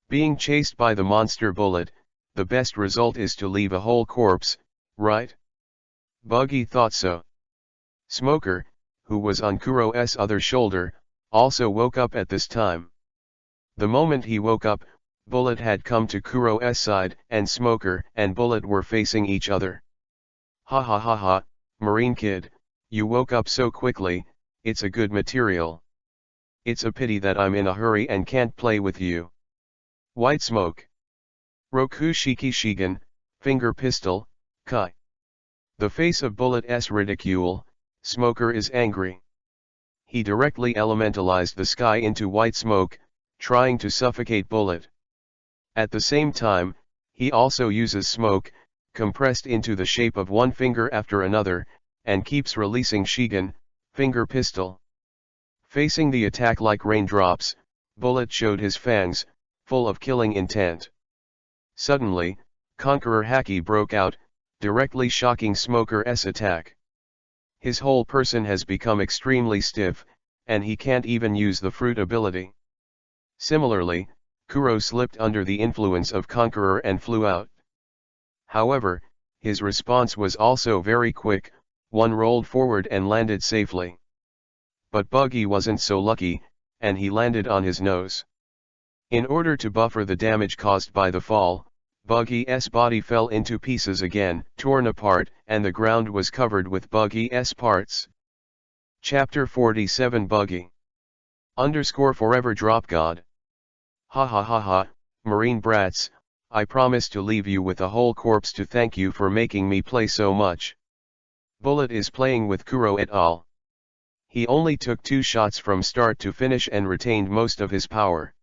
S1: Being chased by the monster Bullet, the best result is to leave a whole corpse, right? Buggy thought so. Smoker, who was on Kuro's other shoulder, also woke up at this time. The moment he woke up, Bullet had come to Kuro's side and Smoker and Bullet were facing each other. Ha ha ha ha, Marine kid, you woke up so quickly, it's a good material. It's a pity that I'm in a hurry and can't play with you. White smoke. Roku Shiki Shigan, finger pistol, Kai. The face of Bullet's ridicule, Smoker is angry. He directly elementalized the sky into white smoke, trying to suffocate Bullet. At the same time, he also uses smoke, compressed into the shape of one finger after another, and keeps releasing Shigan, finger pistol. Facing the attack like raindrops, Bullet showed his fangs, full of killing intent. Suddenly, Conqueror Haki broke out, directly shocking Smoker's attack. His whole person has become extremely stiff, and he can't even use the fruit ability. Similarly, Kuro slipped under the influence of Conqueror and flew out. However, his response was also very quick, one rolled forward and landed safely. But Buggy wasn't so lucky, and he landed on his nose. In order to buffer the damage caused by the fall, Buggy's body fell into pieces again, torn apart, and the ground was covered with Buggy's parts. Chapter 47 Buggy _Forever Drop God. Ha ha ha ha, Marine brats, I promise to leave you with a whole corpse to thank you for making me play so much. Bullet is playing with Kuro et al. He only took 2 shots from start to finish and retained most of his power.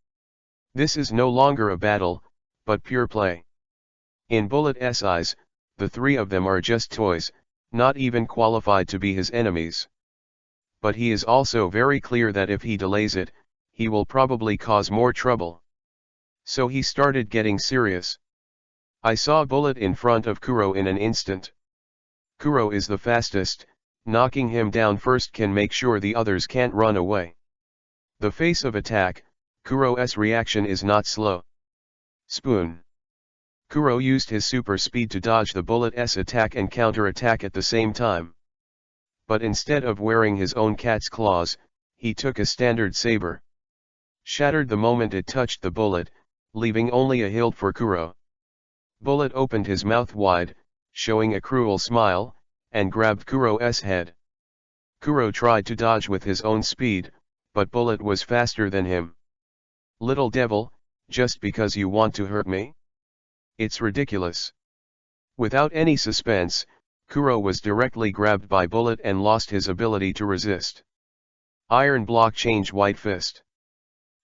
S1: This is no longer a battle, but pure play. In Bullet's eyes, the 3 of them are just toys, not even qualified to be his enemies. But he is also very clear that if he delays it, he will probably cause more trouble. So he started getting serious. I saw Bullet in front of Kuro in an instant. Kuro is the fastest, knocking him down first can make sure the others can't run away. The face of attack, Kuro's reaction is not slow. Spoon. Kuro used his super speed to dodge the Bullet's attack and counter-attack at the same time. But instead of wearing his own cat's claws, he took a standard saber. Shattered the moment it touched the bullet, leaving only a hilt for Kuro. Bullet opened his mouth wide, showing a cruel smile, and grabbed Kuro's head. Kuro tried to dodge with his own speed, but Bullet was faster than him. "Little devil, just because you want to hurt me? It's ridiculous." Without any suspense, Kuro was directly grabbed by Bullet and lost his ability to resist. Iron block change white fist.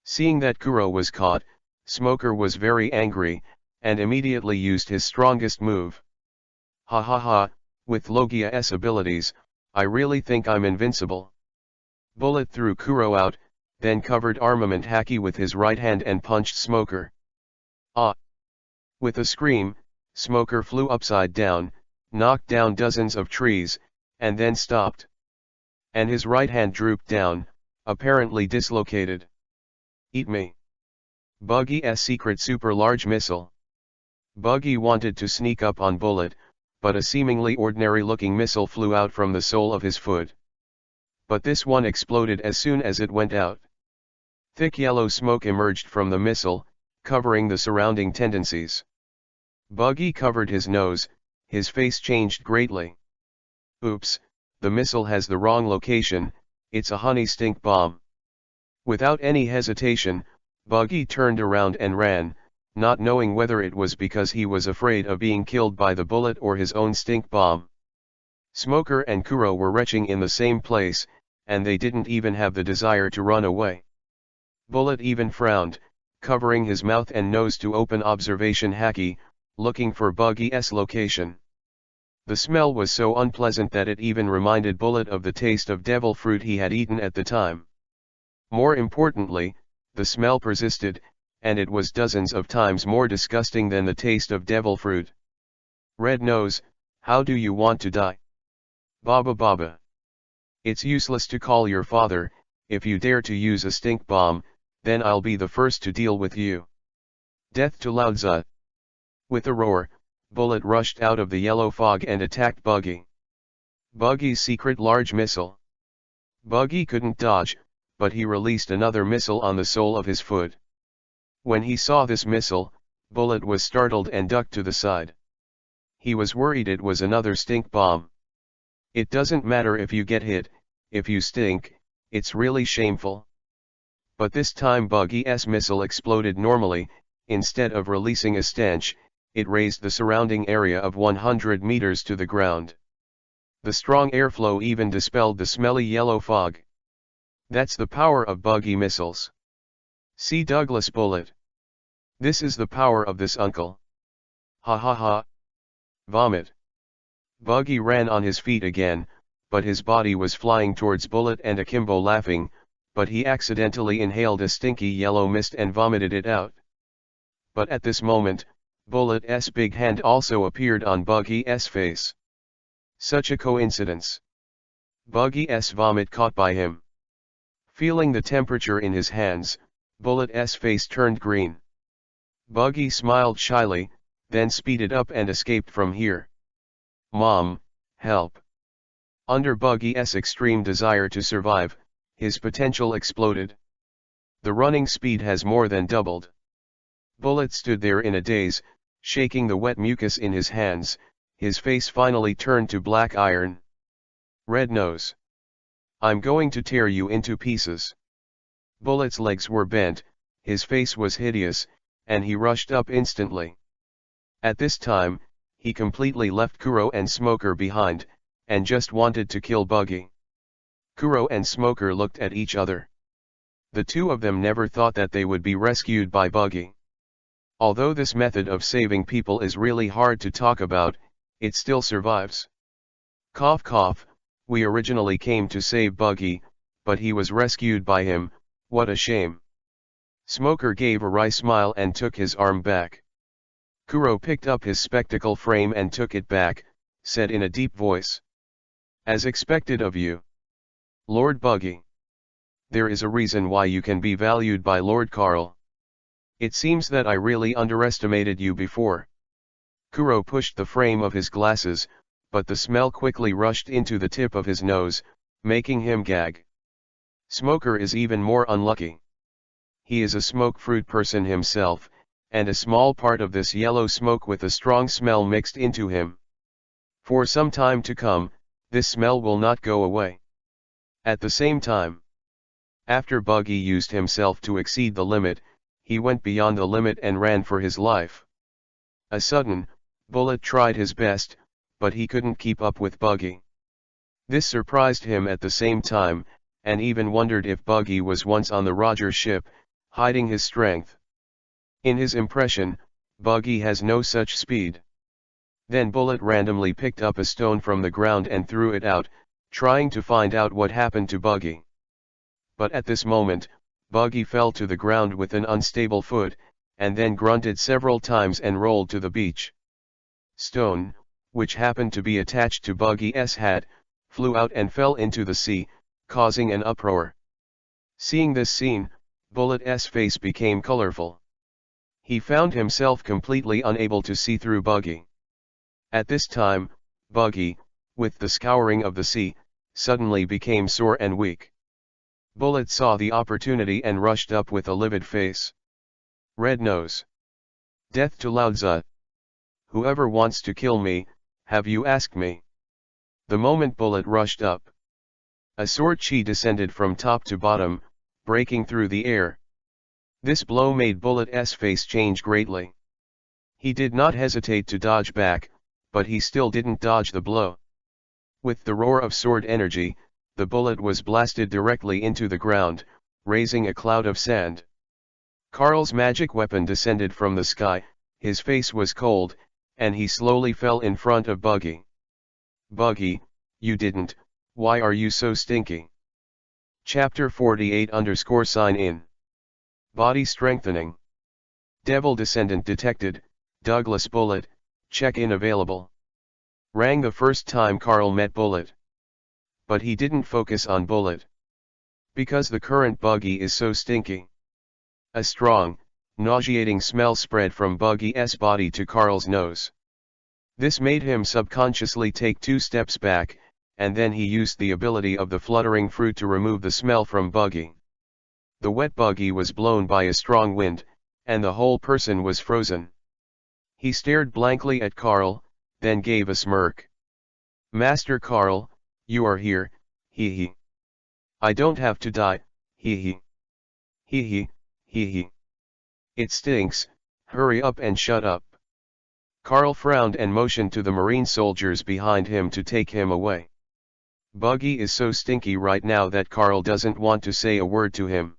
S1: Seeing that Kuro was caught, Smoker was very angry, and immediately used his strongest move. "Ha ha ha, with Logia's abilities, I really think I'm invincible." Bullet threw Kuro out, then covered armament Haki with his right hand and punched Smoker. "Ah!" With a scream, Smoker flew upside down, knocked down dozens of trees, and then stopped. And his right hand drooped down, apparently dislocated. "Eat me." Buggy's secret super large missile. Buggy wanted to sneak up on Bullet, but a seemingly ordinary-looking missile flew out from the sole of his foot. But this one exploded as soon as it went out. Thick yellow smoke emerged from the missile, covering the surrounding tendencies. Buggy covered his nose, his face changed greatly. "Oops, the missile has the wrong location, it's a honey stink bomb." Without any hesitation, Buggy turned around and ran, not knowing whether it was because he was afraid of being killed by the bullet or his own stink bomb. Smoker and Kuro were retching in the same place, and they didn't even have the desire to run away. Bullet even frowned, covering his mouth and nose to open observation Haki, looking for Buggy's location. The smell was so unpleasant that it even reminded Bullet of the taste of devil fruit he had eaten at the time. More importantly, the smell persisted, and it was dozens of times more disgusting than the taste of devil fruit. "Red Nose, how do you want to die?" "Baba Baba. It's useless to call your father, if you dare to use a stink bomb, then I'll be the first to deal with you." "Death to Laozi." With a roar, Bullet rushed out of the yellow fog and attacked Buggy. Buggy's secret large missile. Buggy couldn't dodge, but he released another missile on the sole of his foot. When he saw this missile, Bullet was startled and ducked to the side. He was worried it was another stink bomb. It doesn't matter if you get hit, if you stink, it's really shameful. But this time Buggy's missile exploded normally. Instead of releasing a stench, it raised the surrounding area of 100 meters to the ground. The strong airflow even dispelled the smelly yellow fog. That's the power of Buggy missiles. See Douglas Bullet. This is the power of this uncle. Ha ha ha. Vomit. Buggy ran on his feet again, but his body was flying towards Bullet and Akimbo laughing, but he accidentally inhaled a stinky yellow mist and vomited it out. But at this moment, Bullet's big hand also appeared on Buggy's face. Such a coincidence. Buggy's vomit caught by him. Feeling the temperature in his hands, Bullet's face turned green. Buggy smiled shyly, then speeded up and escaped from here. "Mom, help." Under Buggy's extreme desire to survive, his potential exploded. The running speed has more than doubled. Bullet stood there in a daze, shaking the wet mucus in his hands, his face finally turned to black iron. "Red Nose. I'm going to tear you into pieces." Bullet's legs were bent, his face was hideous, and he rushed up instantly. At this time, he completely left Kuro and Smoker behind, and just wanted to kill Buggy. Kuro and Smoker looked at each other. The two of them never thought that they would be rescued by Buggy. Although this method of saving people is really hard to talk about, it still survives. Cough cough, we originally came to save Buggy, but he was rescued by him, what a shame. Smoker gave a wry smile and took his arm back. Kuro picked up his spectacle frame and took it back, said in a deep voice. "As expected of you, Lord Buggy. There is a reason why you can be valued by Lord Carl. It seems that I really underestimated you before." Kuro pushed the frame of his glasses, but the smell quickly rushed into the tip of his nose, making him gag. Smoker is even more unlucky. He is a smoke fruit person himself, and a small part of this yellow smoke with a strong smell mixed into him. For some time to come, this smell will not go away. At the same time, after Buggy used himself to exceed the limit, he went beyond the limit and ran for his life. A sudden, Bullet tried his best, but he couldn't keep up with Buggy. This surprised him at the same time, and even wondered if Buggy was once on the Roger ship, hiding his strength. In his impression, Buggy has no such speed. Then Bullet randomly picked up a stone from the ground and threw it out, trying to find out what happened to Buggy. But at this moment, Buggy fell to the ground with an unstable foot, and then grunted several times and rolled to the beach. Stone, which happened to be attached to Buggy's hat, flew out and fell into the sea, causing an uproar. Seeing this scene, Bullet's face became colorful. He found himself completely unable to see through Buggy. At this time, Buggy, with the scouring of the sea, suddenly became sore and weak. Bullet saw the opportunity and rushed up with a livid face. Red nose. Death to Lao-Tzu. Whoever wants to kill me, have you asked me? The moment Bullet rushed up, a sword chi descended from top to bottom, breaking through the air. This blow made Bullet's face change greatly. He did not hesitate to dodge back, but he still didn't dodge the blow. With the roar of sword energy, the bullet was blasted directly into the ground, raising a cloud of sand. Carl's magic weapon descended from the sky, his face was cold, and he slowly fell in front of Buggy. Buggy, you didn't, why are you so stinky? Chapter 48 _ in. Body strengthening. Devil descendant detected, Douglas Bullet, check-in available. Rang the first time Carl met Bullet. But he didn't focus on Bullet. Because the current Buggy is so stinky. A strong, nauseating smell spread from Buggy's body to Carl's nose. This made him subconsciously take 2 steps back, and then he used the ability of the fluttering fruit to remove the smell from Buggy. The wet Buggy was blown by a strong wind, and the whole person was frozen. He stared blankly at Carl, then gave a smirk. Master Carl, you are here, hee hee. I don't have to die, hee hee. Hee hee, hee hee. It stinks, hurry up and shut up. Carl frowned and motioned to the marine soldiers behind him to take him away. Buggy is so stinky right now that Carl doesn't want to say a word to him.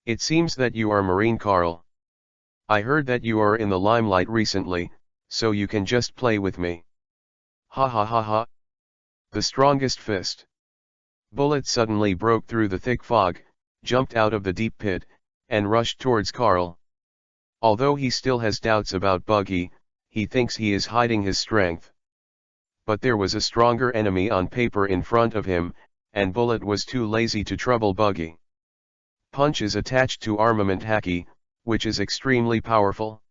S1: It seems that you are Marine Carl. I heard that you are in the limelight recently, so you can just play with me. Ha ha ha ha. The strongest fist. Bullet suddenly broke through the thick fog, jumped out of the deep pit, and rushed towards Carl. Although he still has doubts about Buggy, he thinks he is hiding his strength. But there was a stronger enemy on paper in front of him, and Bullet was too lazy to trouble Buggy. Punch is attached to armament haki, which is extremely powerful.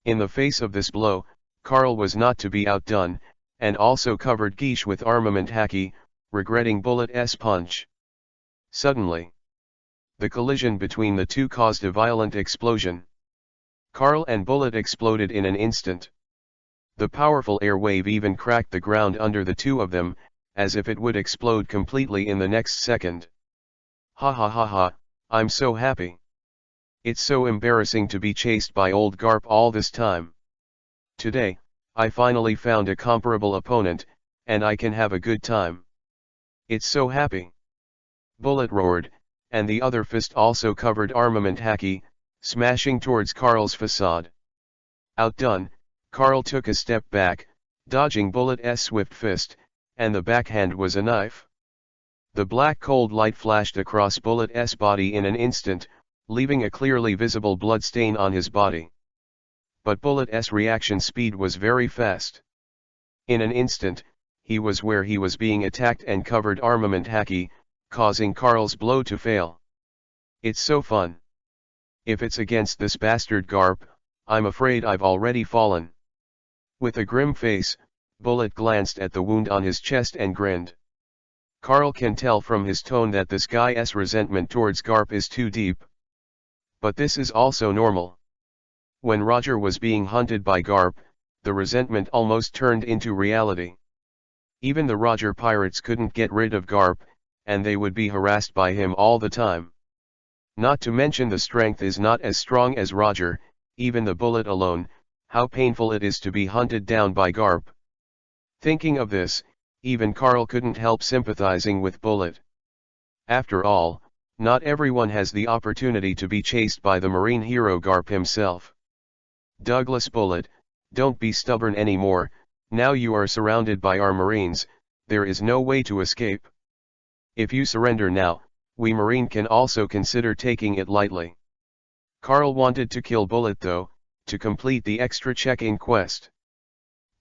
S1: In the face of this blow, Carl was not to be outdone, and also covered Geesh with armament haki, regretting Bullet's punch. Suddenly, the collision between the two caused a violent explosion. Carl and Bullet exploded in an instant. The powerful air wave even cracked the ground under the two of them, as if it would explode completely in the next second. Ha ha ha ha, I'm so happy. It's so embarrassing to be chased by old Garp all this time. Today, I finally found a comparable opponent, and I can have a good time. It's so happy. Bullet roared, and the other fist also covered armament haki, smashing towards Carl's facade. Outdone, Carl took a step back, dodging Bullet's swift fist, and the backhand was a knife. The black cold light flashed across Bullet's body in an instant, leaving a clearly visible blood stain on his body. But Bullet's reaction speed was very fast. In an instant, he was where he was being attacked and covered armament haki, causing Carl's blow to fail. It's so fun. If it's against this bastard Garp, I'm afraid I've already fallen. With a grim face, Bullet glanced at the wound on his chest and grinned. Carl can tell from his tone that this guy's resentment towards Garp is too deep. But this is also normal. When Roger was being hunted by Garp, the resentment almost turned into reality. Even the Roger pirates couldn't get rid of Garp, and they would be harassed by him all the time. Not to mention the strength is not as strong as Roger, even the Bullet alone, how painful it is to be hunted down by Garp. Thinking of this, even Carl couldn't help sympathizing with Bullet. After all, not everyone has the opportunity to be chased by the marine hero Garp himself. Douglas Bullet, don't be stubborn anymore, now you are surrounded by our marines, there is no way to escape. If you surrender now, we marine can also consider taking it lightly. Carl wanted to kill Bullet though, to complete the extra check-in quest.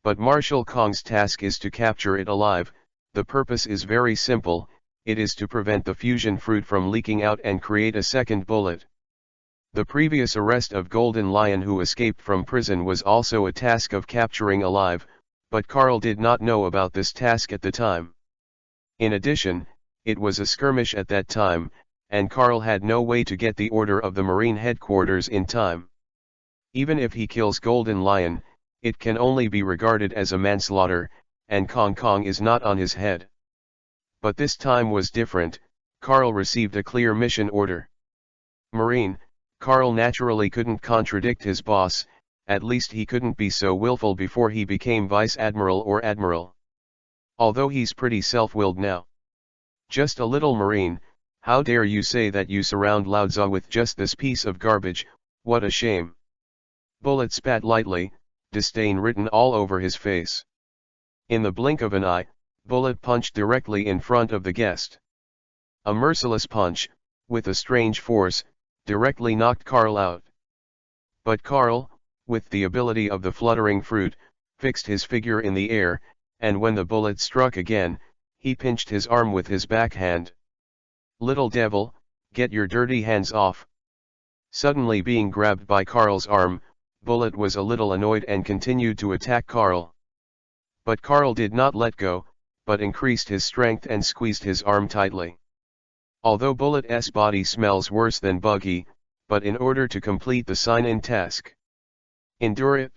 S1: But Marshal Kong's task is to capture it alive. The purpose is very simple, it is to prevent the fusion fruit from leaking out and create a second Bullet. The previous arrest of Golden Lion who escaped from prison was also a task of capturing alive, but Carl did not know about this task at the time. In addition, it was a skirmish at that time, and Carl had no way to get the order of the Marine headquarters in time. Even if he kills Golden Lion, it can only be regarded as a manslaughter, and Kong is not on his head. But this time was different, Carl received a clear mission order. Marine, Carl naturally couldn't contradict his boss, at least he couldn't be so willful before he became Vice Admiral or Admiral. Although he's pretty self-willed now. Just a little Marine, how dare you say that you surround Laozi with just this piece of garbage, what a shame. Bullet spat lightly, disdain written all over his face. In the blink of an eye, Bullet punched directly in front of the guest. A merciless punch, with a strange force, directly knocked Carl out. But Carl, with the ability of the fluttering fruit, fixed his figure in the air, and when the bullet struck again, he pinched his arm with his backhand. Little devil, get your dirty hands off. Suddenly being grabbed by Carl's arm, Bullet was a little annoyed and continued to attack Carl. But Carl did not let go, but increased his strength and squeezed his arm tightly. Although Bullet's body smells worse than buggy, but in order to complete the sign-in task. Endure it.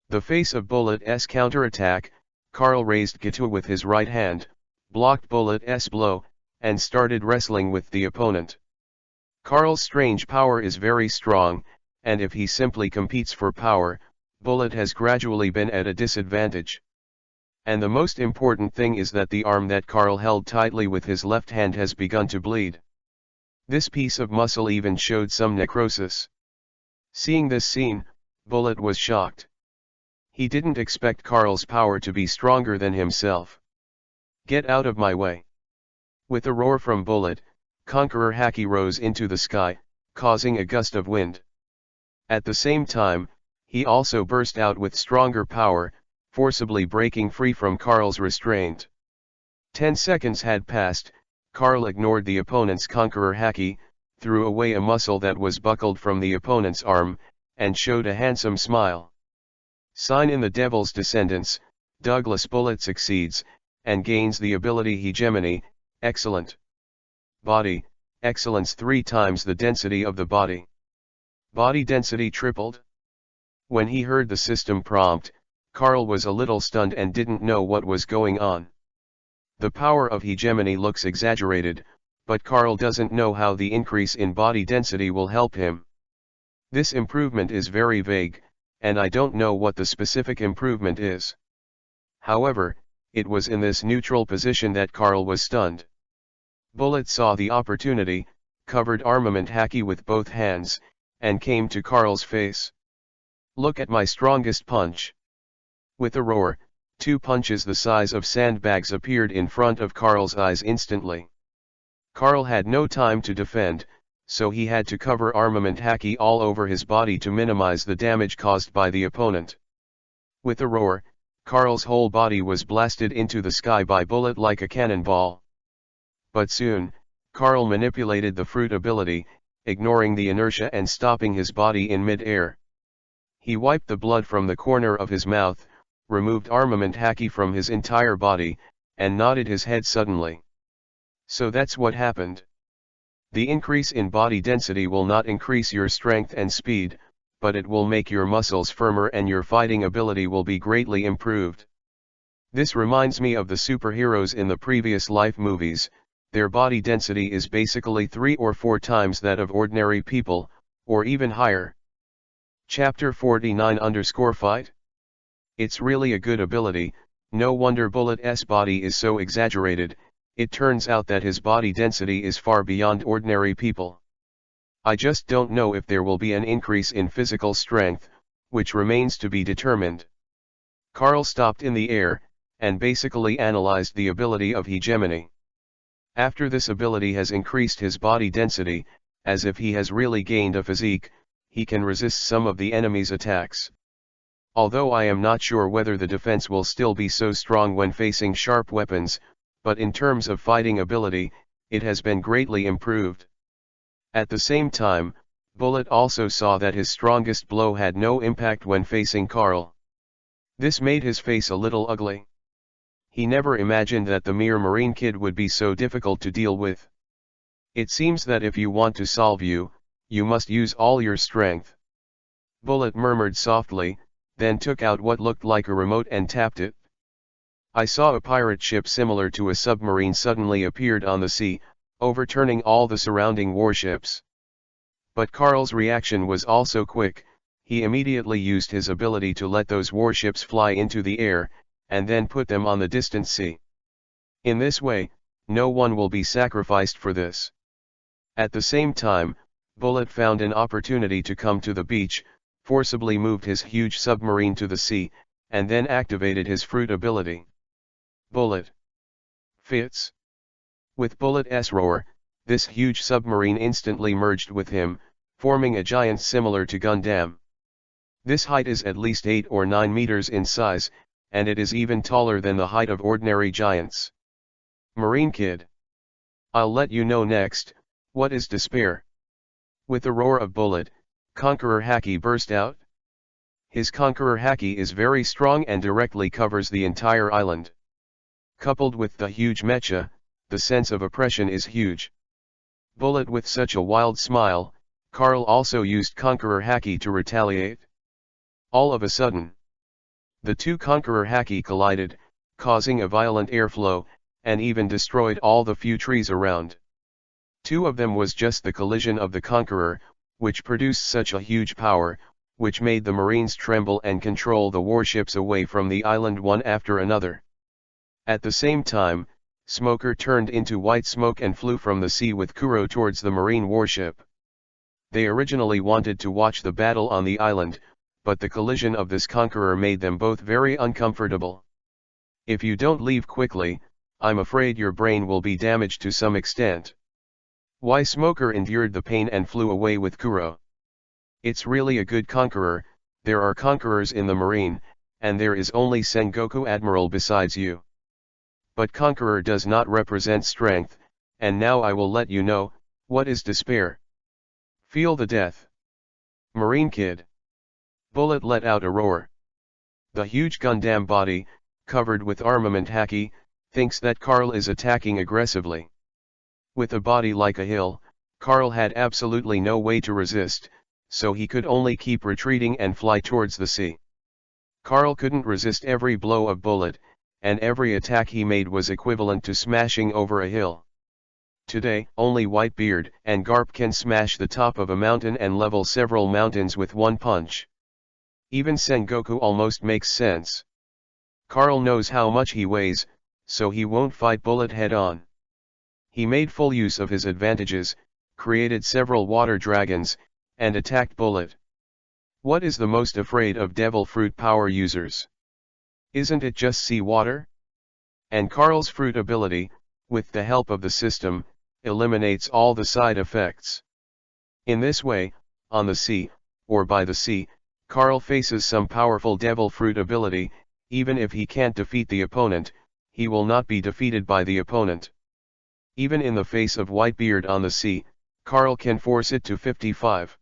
S1: The face of Bullet's counterattack, Carl raised Gitu with his right hand, blocked Bullet's blow, and started wrestling with the opponent. Carl's strange power is very strong, and if he simply competes for power, Bullet has gradually been at a disadvantage. And the most important thing is that the arm that Carl held tightly with his left hand has begun to bleed. This piece of muscle even showed some necrosis. Seeing this scene, Bullet was shocked. He didn't expect Carl's power to be stronger than himself. Get out of my way. With a roar from Bullet, Conqueror Haki rose into the sky, causing a gust of wind. At the same time, he also burst out with stronger power, forcibly breaking free from Carl's restraint. 10 seconds had passed, Carl ignored the opponent's Conqueror Haki, threw away a muscle that was buckled from the opponent's arm, and showed a handsome smile. Sign in the Devil's Descendants, Douglas Bullet succeeds, and gains the ability Hegemony, excellent. Body, excellence 3 times the density of the body. Body density tripled? When he heard the system prompt, Carl was a little stunned and didn't know what was going on. The power of hegemony looks exaggerated, but Carl doesn't know how the increase in body density will help him. This improvement is very vague, and I don't know what the specific improvement is. However, it was in this neutral position that Carl was stunned. Bullet saw the opportunity, covered armament Haki with both hands, and came to Carl's face. Look at my strongest punch. With a roar, 2 punches the size of sandbags appeared in front of Carl's eyes instantly. Carl had no time to defend, so he had to cover armament Haki all over his body to minimize the damage caused by the opponent. With a roar, Carl's whole body was blasted into the sky by Bullet like a cannonball. But soon, Carl manipulated the fruit ability, ignoring the inertia and stopping his body in mid-air. He wiped the blood from the corner of his mouth, removed armament haki from his entire body, and nodded his head suddenly. So that's what happened. The increase in body density will not increase your strength and speed, but it will make your muscles firmer and your fighting ability will be greatly improved. This reminds me of the superheroes in the previous life movies. Their body density is basically 3 or 4 times that of ordinary people, or even higher. Chapter 49_Fight. It's really a good ability, no wonder Bullet's body is so exaggerated. It turns out that his body density is far beyond ordinary people. I just don't know if there will be an increase in physical strength, which remains to be determined. Carl stopped in the air, and basically analyzed the ability of hegemony. After this ability has increased his body density, as if he has really gained a physique, he can resist some of the enemy's attacks. Although I am not sure whether the defense will still be so strong when facing sharp weapons, but in terms of fighting ability, it has been greatly improved. At the same time, Bullet also saw that his strongest blow had no impact when facing Carl. This made his face a little ugly. He never imagined that the mere Marine kid would be so difficult to deal with. It seems that if you want to solve you must use all your strength. Bullet murmured softly, then took out what looked like a remote and tapped it. I saw a pirate ship similar to a submarine suddenly appeared on the sea, overturning all the surrounding warships. But Carl's reaction was also quick. He immediately used his ability to let those warships fly into the air, and then put them on the distant sea. In this way, no one will be sacrificed for this. At the same time, Bullet found an opportunity to come to the beach, forcibly moved his huge submarine to the sea, and then activated his fruit ability. Bullet. Fits. With Bullet's roar, this huge submarine instantly merged with him, forming a giant similar to Gundam. This height is at least 8 or 9 meters in size, and it is even taller than the height of ordinary giants. Marine Kid. I'll let you know next, what is despair? With the roar of Bullet, Conqueror Haki burst out. His Conqueror Haki is very strong and directly covers the entire island. Coupled with the huge mecha, the sense of oppression is huge. Bullet with such a wild smile, Carl also used Conqueror Haki to retaliate. All of a sudden, the two Conqueror Haki collided, causing a violent airflow, and even destroyed all the few trees around. 2 of them was just the collision of the Conqueror, which produced such a huge power, which made the Marines tremble and control the warships away from the island one after another. At the same time, Smoker turned into white smoke and flew from the sea with Kuro towards the Marine warship. They originally wanted to watch the battle on the island, but the collision of this Conqueror made them both very uncomfortable. If you don't leave quickly, I'm afraid your brain will be damaged to some extent. Why Smoker endured the pain and flew away with Kuro. It's really a good Conqueror. There are Conquerors in the Marine, and there is only Sengoku Admiral besides you. But Conqueror does not represent strength, and now I will let you know, what is despair. Feel the death. Marine Kid. Bullet let out a roar. The huge Gundam body, covered with armament haki, thinks that Carl is attacking aggressively. With a body like a hill, Carl had absolutely no way to resist, so he could only keep retreating and fly towards the sea. Carl couldn't resist every blow of Bullet, and every attack he made was equivalent to smashing over a hill. Today, only Whitebeard and Garp can smash the top of a mountain and level several mountains with one punch. Even Sengoku almost makes sense. Carl knows how much he weighs, so he won't fight Bullet head-on. He made full use of his advantages, created several water dragons, and attacked Bullet. What is the most afraid of Devil Fruit power users? Isn't it just sea water? And Carl's fruit ability, with the help of the system, eliminates all the side effects. In this way, on the sea, or by the sea, Carl faces some powerful Devil Fruit ability. Even if he can't defeat the opponent, he will not be defeated by the opponent. Even in the face of Whitebeard on the sea, Carl can force it to 55.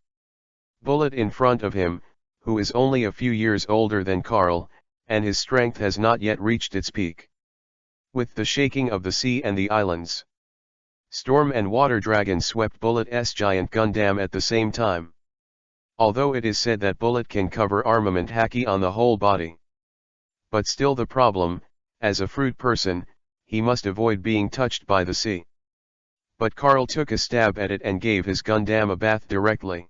S1: Bullet in front of him, who is only a few years older than Carl, and his strength has not yet reached its peak. With the shaking of the sea and the islands, storm and water dragons swept Bullet's giant Gundam at the same time. Although it is said that Bullet can cover armament haki on the whole body. But still the problem, as a fruit person, he must avoid being touched by the sea. But Carl took a stab at it and gave his Gundam a bath directly.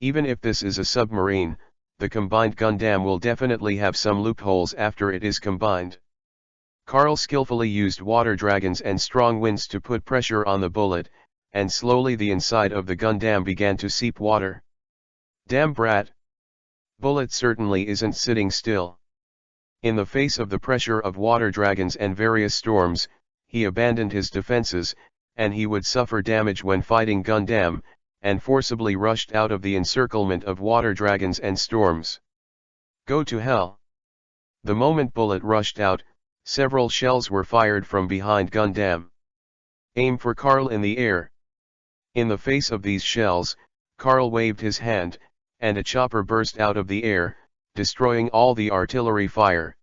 S1: Even if this is a submarine, the combined Gundam will definitely have some loopholes after it is combined. Carl skillfully used water dragons and strong winds to put pressure on the Bullet, and slowly the inside of the Gundam began to seep water. Damn brat! Bullet certainly isn't sitting still. In the face of the pressure of water dragons and various storms, he abandoned his defenses, and he would suffer damage when fighting Gundam, and forcibly rushed out of the encirclement of water dragons and storms. Go to hell! The moment Bullet rushed out, several shells were fired from behind Gundam. Aim for Carl in the air. In the face of these shells, Carl waved his hand, and a chopper burst out of the air, destroying all the artillery fire.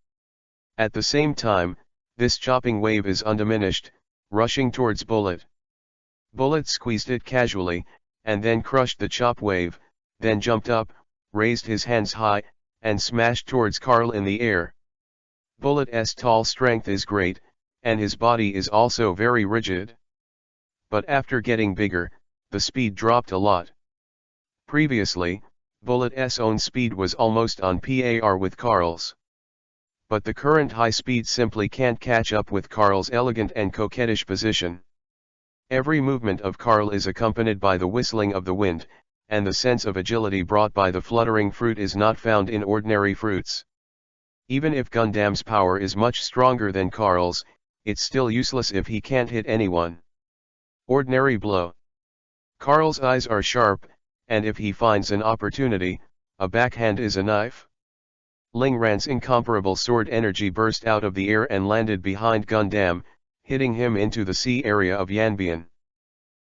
S1: At the same time, this chopping wave is undiminished, rushing towards Bullet. Bullet squeezed it casually, and then crushed the chop wave, then jumped up, raised his hands high, and smashed towards Carl in the air. Bullet's tall strength is great, and his body is also very rigid. But after getting bigger, the speed dropped a lot. Previously, Bullet's own speed was almost on par with Carl's. But the current high speed simply can't catch up with Carl's elegant and coquettish position. Every movement of Carl is accompanied by the whistling of the wind, and the sense of agility brought by the fluttering fruit is not found in ordinary fruits. Even if Gundam's power is much stronger than Carl's, it's still useless if he can't hit anyone. Ordinary blow. Carl's eyes are sharp, and if he finds an opportunity, a backhand is a knife. Ling Ran's incomparable sword energy burst out of the air and landed behind Gundam, hitting him into the sea area of Yanbian.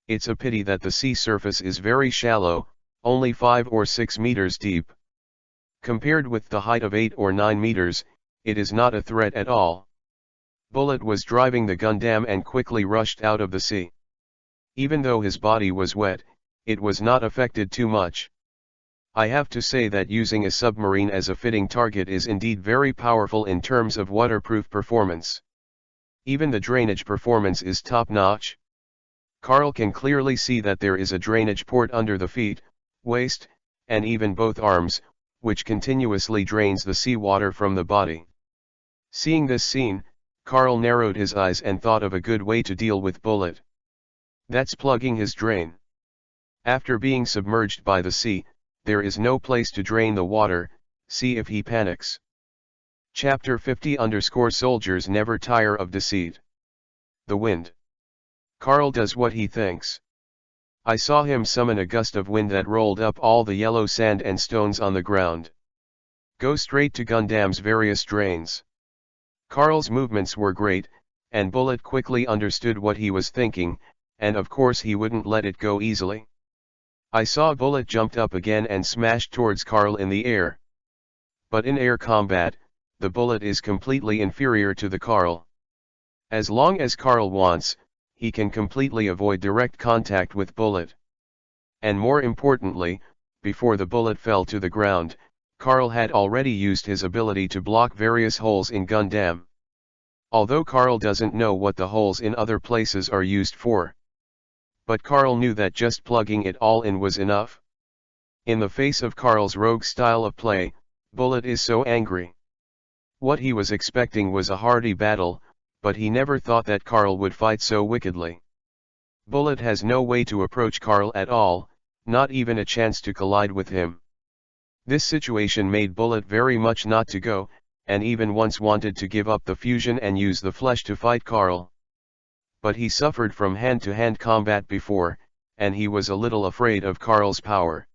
S1: It's a pity that the sea surface is very shallow, only 5 or 6 meters deep. Compared with the height of 8 or 9 meters, it is not a threat at all. Bullet was driving the Gundam and quickly rushed out of the sea. Even though his body was wet, it was not affected too much. I have to say that using a submarine as a fitting target is indeed very powerful in terms of waterproof performance. Even the drainage performance is top-notch. Carl can clearly see that there is a drainage port under the feet, waist, and even both arms, which continuously drains the seawater from the body. Seeing this scene, Carl narrowed his eyes and thought of a good way to deal with Bullet. That's plugging his drain. After being submerged by the sea, there is no place to drain the water, see if he panics. Chapter 50_Soldiers never tire of deceit. The wind. Carl does what he thinks. I saw him summon a gust of wind that rolled up all the yellow sand and stones on the ground. Go straight to Gundam's various drains. Carl's movements were great, and Bullet quickly understood what he was thinking, and of course he wouldn't let it go easily. I saw Bullet jumped up again and smashed towards Carl in the air. But in air combat, the Bullet is completely inferior to the Carl. As long as Carl wants, he can completely avoid direct contact with Bullet. And more importantly, before the Bullet fell to the ground, Carl had already used his ability to block various holes in Gundam. Although Carl doesn't know what the holes in other places are used for. But Carl knew that just plugging it all in was enough. In the face of Carl's rogue style of play, Bullet is so angry. What he was expecting was a hearty battle, but he never thought that Carl would fight so wickedly. Bullet has no way to approach Carl at all, not even a chance to collide with him. This situation made Bullet very much not to go, and even once wanted to give up the fusion and use the flesh to fight Carl. But he suffered from hand-to-hand combat before, and he was a little afraid of Carl's power.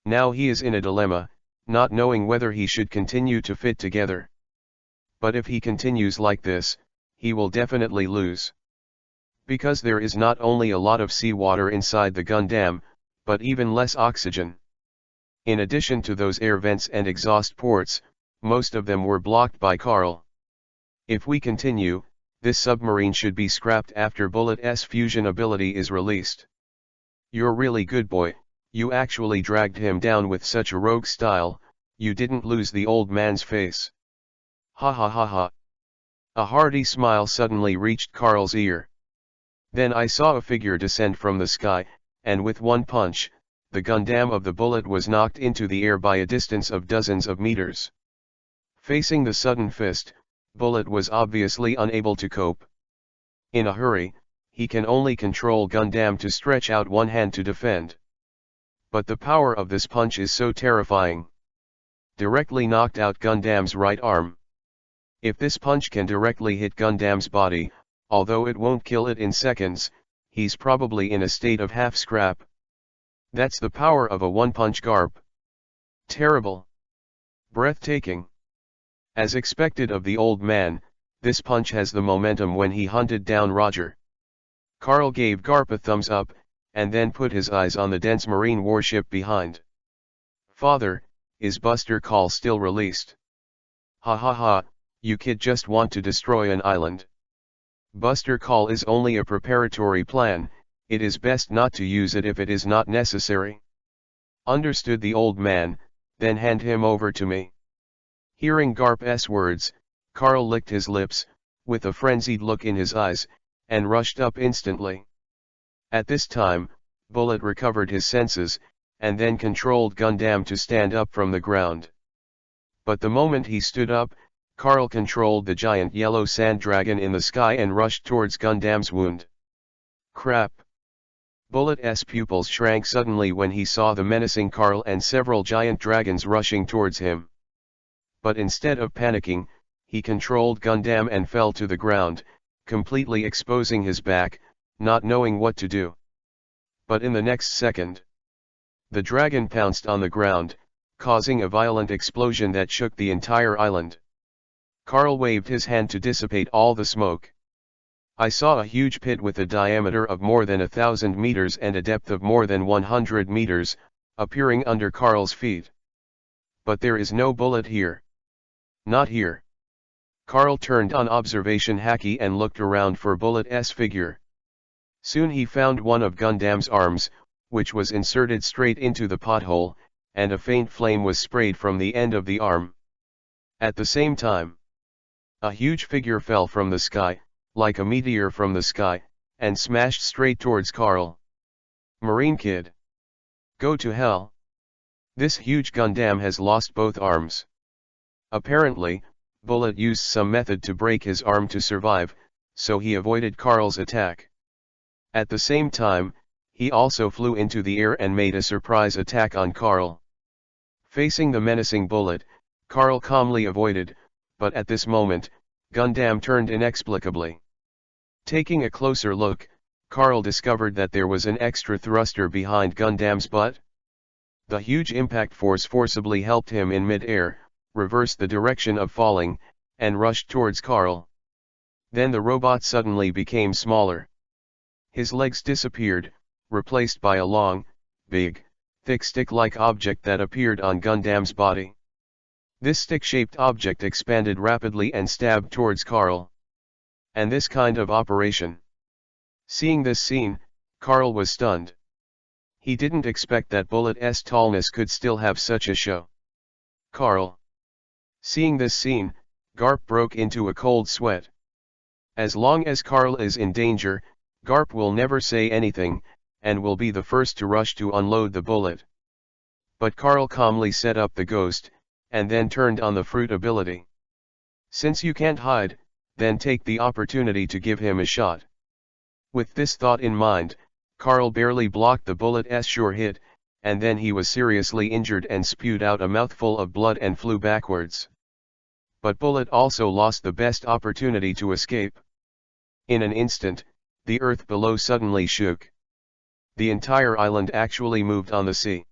S1: Now he is in a dilemma, not knowing whether he should continue to fit together. But if he continues like this, he will definitely lose. Because there is not only a lot of seawater inside the Gundam, but even less oxygen. In addition to those air vents and exhaust ports, most of them were blocked by Carl. If we continue, this submarine should be scrapped after Bullet's fusion ability is released. You're really good boy, you actually dragged him down with such a rogue style, you didn't lose the old man's face. Ha ha ha ha. A hearty smile suddenly reached Carl's ear. Then I saw a figure descend from the sky, and with one punch, the Gundam of the bullet was knocked into the air by a distance of dozens of meters. Facing the sudden fist, Bullet was obviously unable to cope. In a hurry, he can only control Gundam to stretch out one hand to defend. But the power of this punch is so terrifying. Directly knocked out Gundam's right arm. If this punch can directly hit Gundam's body, although it won't kill it in seconds, he's probably in a state of half-scrap. That's the power of a one-punch Garp. Terrible. Breathtaking. As expected of the old man, this punch has the momentum when he hunted down Roger. Carl gave Garp a thumbs up, and then put his eyes on the dense marine warship behind. Father, is Buster Call still released? Ha ha ha, you kid just want to destroy an island. Buster Call is only a preparatory plan, it is best not to use it if it is not necessary. Understood the old man, then hand him over to me. Hearing Garp's words, Carl licked his lips, with a frenzied look in his eyes, and rushed up instantly. At this time, Bullet recovered his senses, and then controlled Gundam to stand up from the ground. But the moment he stood up, Carl controlled the giant yellow sand dragon in the sky and rushed towards Gundam's wound. Crap! Bullet's pupils shrank suddenly when he saw the menacing Carl and several giant dragons rushing towards him. But instead of panicking, he controlled Gundam and fell to the ground, completely exposing his back, not knowing what to do. But in the next second, the dragon pounced on the ground, causing a violent explosion that shook the entire island. Carl waved his hand to dissipate all the smoke. I saw a huge pit with a diameter of more than 1,000 meters and a depth of more than 100 meters, appearing under Carl's feet. But there is no Bullet here. Not here. Carl turned on observation haki and looked around for Bullet's figure. Soon he found one of Gundam's arms, which was inserted straight into the pothole, and a faint flame was sprayed from the end of the arm. At the same time, a huge figure fell from the sky, like a meteor from the sky, and smashed straight towards Carl. Marine Kid. Go to hell. This huge Gundam has lost both arms. Apparently, Bullet used some method to break his arm to survive, so he avoided Carl's attack. At the same time, he also flew into the air and made a surprise attack on Carl. Facing the menacing Bullet, Carl calmly avoided, but at this moment, Gundam turned inexplicably. Taking a closer look, Carl discovered that there was an extra thruster behind Gundam's butt. The huge impact force forcibly helped him in mid-air, reversed the direction of falling, and rushed towards Carl. Then the robot suddenly became smaller. His legs disappeared, replaced by a long, big, thick stick-like object that appeared on Gundam's body. This stick-shaped object expanded rapidly and stabbed towards Carl. And this kind of operation. Seeing this scene, Carl was stunned. He didn't expect that Bullet's tallness could still have such a show. Carl. Seeing this scene, Garp broke into a cold sweat. As long as Carl is in danger, Garp will never say anything, and will be the first to rush to unload the bullet. But Carl calmly set up the ghost, and then turned on the fruit ability. Since you can't hide, then take the opportunity to give him a shot. With this thought in mind, Carl barely blocked the bullet's sure hit, and then he was seriously injured and spewed out a mouthful of blood and flew backwards. But Bullet also lost the best opportunity to escape. In an instant, the earth below suddenly shook. The entire island actually moved on the sea.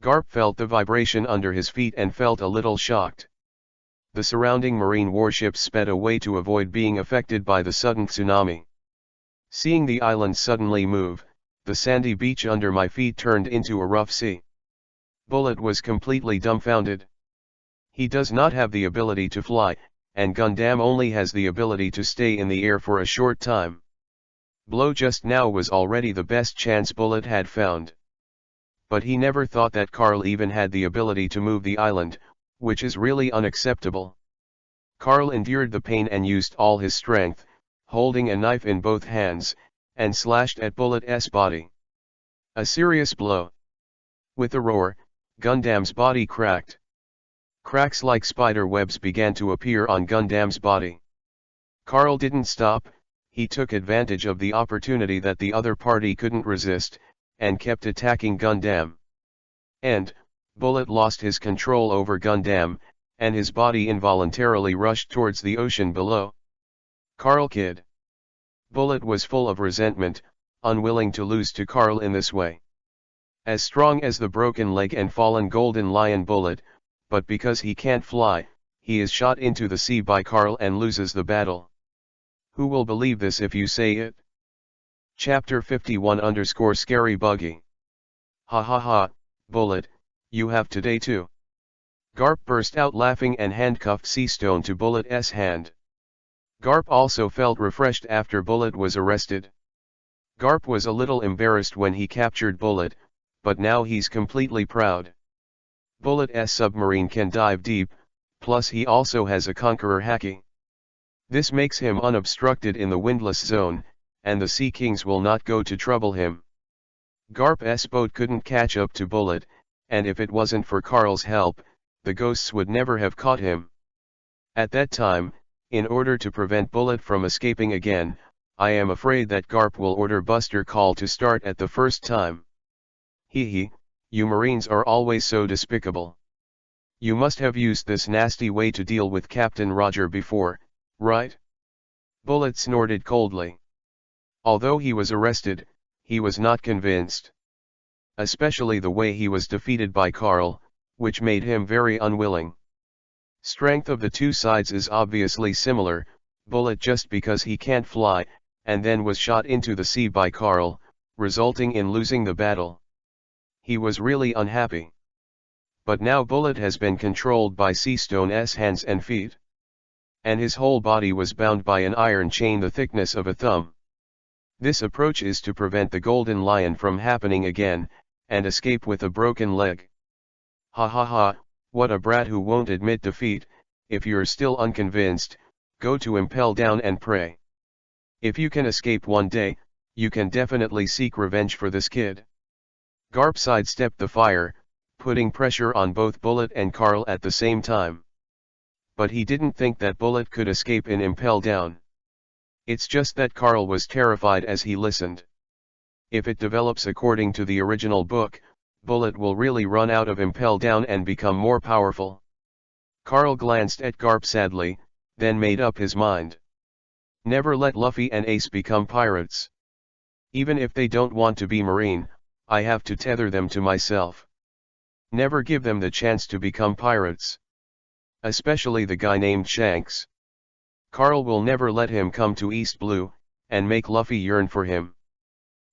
S1: Garp felt the vibration under his feet and felt a little shocked. The surrounding marine warships sped away to avoid being affected by the sudden tsunami. Seeing the island suddenly move, the sandy beach under my feet turned into a rough sea. Bullet was completely dumbfounded. He does not have the ability to fly, and Gundam only has the ability to stay in the air for a short time. Blow just now was already the best chance Bullet had found. But he never thought that Carl even had the ability to move the island, which is really unacceptable. Carl endured the pain and used all his strength, holding a knife in both hands, and slashed at Bullet's body. A serious blow. With a roar, Gundam's body cracked. Cracks like spider webs began to appear on Gundam's body. Carl didn't stop, he took advantage of the opportunity that the other party couldn't resist, and kept attacking Gundam. And, Bullet lost his control over Gundam, and his body involuntarily rushed towards the ocean below. Carl kid. Bullet was full of resentment, unwilling to lose to Carl in this way. As strong as the broken leg and fallen golden lion Bullet, but because he can't fly, he is shot into the sea by Carl and loses the battle. Who will believe this if you say it? Chapter 51 _ Scary Ha ha ha, Bullet, you have today too. Garp burst out laughing and handcuffed Seastone to Bullet's hand. Garp also felt refreshed after Bullet was arrested. Garp was a little embarrassed when he captured Bullet, but now he's completely proud. Bullet's submarine can dive deep, plus he also has a Conqueror haki. This makes him unobstructed in the windless zone, and the Sea Kings will not go to trouble him. Garp's boat couldn't catch up to Bullet, and if it wasn't for Carl's help, the ghosts would never have caught him. At that time, in order to prevent Bullet from escaping again, I am afraid that Garp will order Buster Call to start at the first time. Hee, you Marines are always so despicable. You must have used this nasty way to deal with Captain Roger before, right? Bullet snorted coldly. Although he was arrested, he was not convinced. Especially the way he was defeated by Carl, which made him very unwilling. Strength of the two sides is obviously similar, Bullet just because he can't fly, and then was shot into the sea by Carl, resulting in losing the battle. He was really unhappy. But now Bullet has been controlled by Seastone's hands and feet. And his whole body was bound by an iron chain the thickness of a thumb. This approach is to prevent the Golden Lion from happening again, and escape with a broken leg. Ha ha ha, what a brat who won't admit defeat. If you're still unconvinced, go to Impel Down and pray. If you can escape one day, you can definitely seek revenge for this kid. Garp sidestepped the fire, putting pressure on both Bullet and Carl at the same time. But he didn't think that Bullet could escape in Impel Down. It's just that Carl was terrified as he listened. If it develops according to the original book, Bullet will really run out of Impel Down and become more powerful. Carl glanced at Garp sadly, then made up his mind. Never let Luffy and Ace become pirates. Even if they don't want to be Marine, I have to tether them to myself. Never give them the chance to become pirates. Especially the guy named Shanks. Carl will never let him come to East Blue, and make Luffy yearn for him.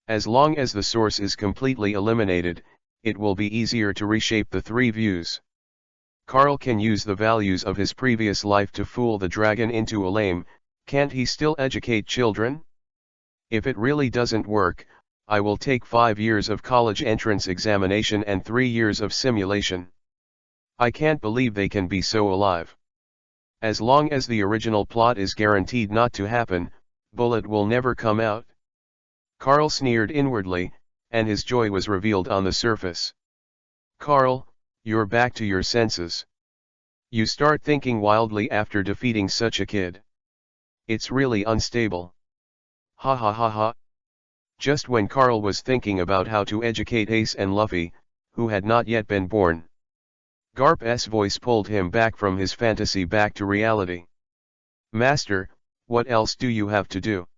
S1: As long as the source is completely eliminated, it will be easier to reshape the three views. Carl can use the values of his previous life to fool the dragon into a lame, can't he still educate children? If it really doesn't work, I will take 5 years of college entrance examination and 3 years of simulation. I can't believe they can be so alive. As long as the original plot is guaranteed not to happen, Bullet will never come out. Carl sneered inwardly, and his joy was revealed on the surface. Carl, you're back to your senses. You start thinking wildly after defeating such a kid. It's really unstable. Ha ha ha ha. Just when Carl was thinking about how to educate Ace and Luffy, who had not yet been born, Garp's voice pulled him back from his fantasy back to reality. Master, what else do you have to do?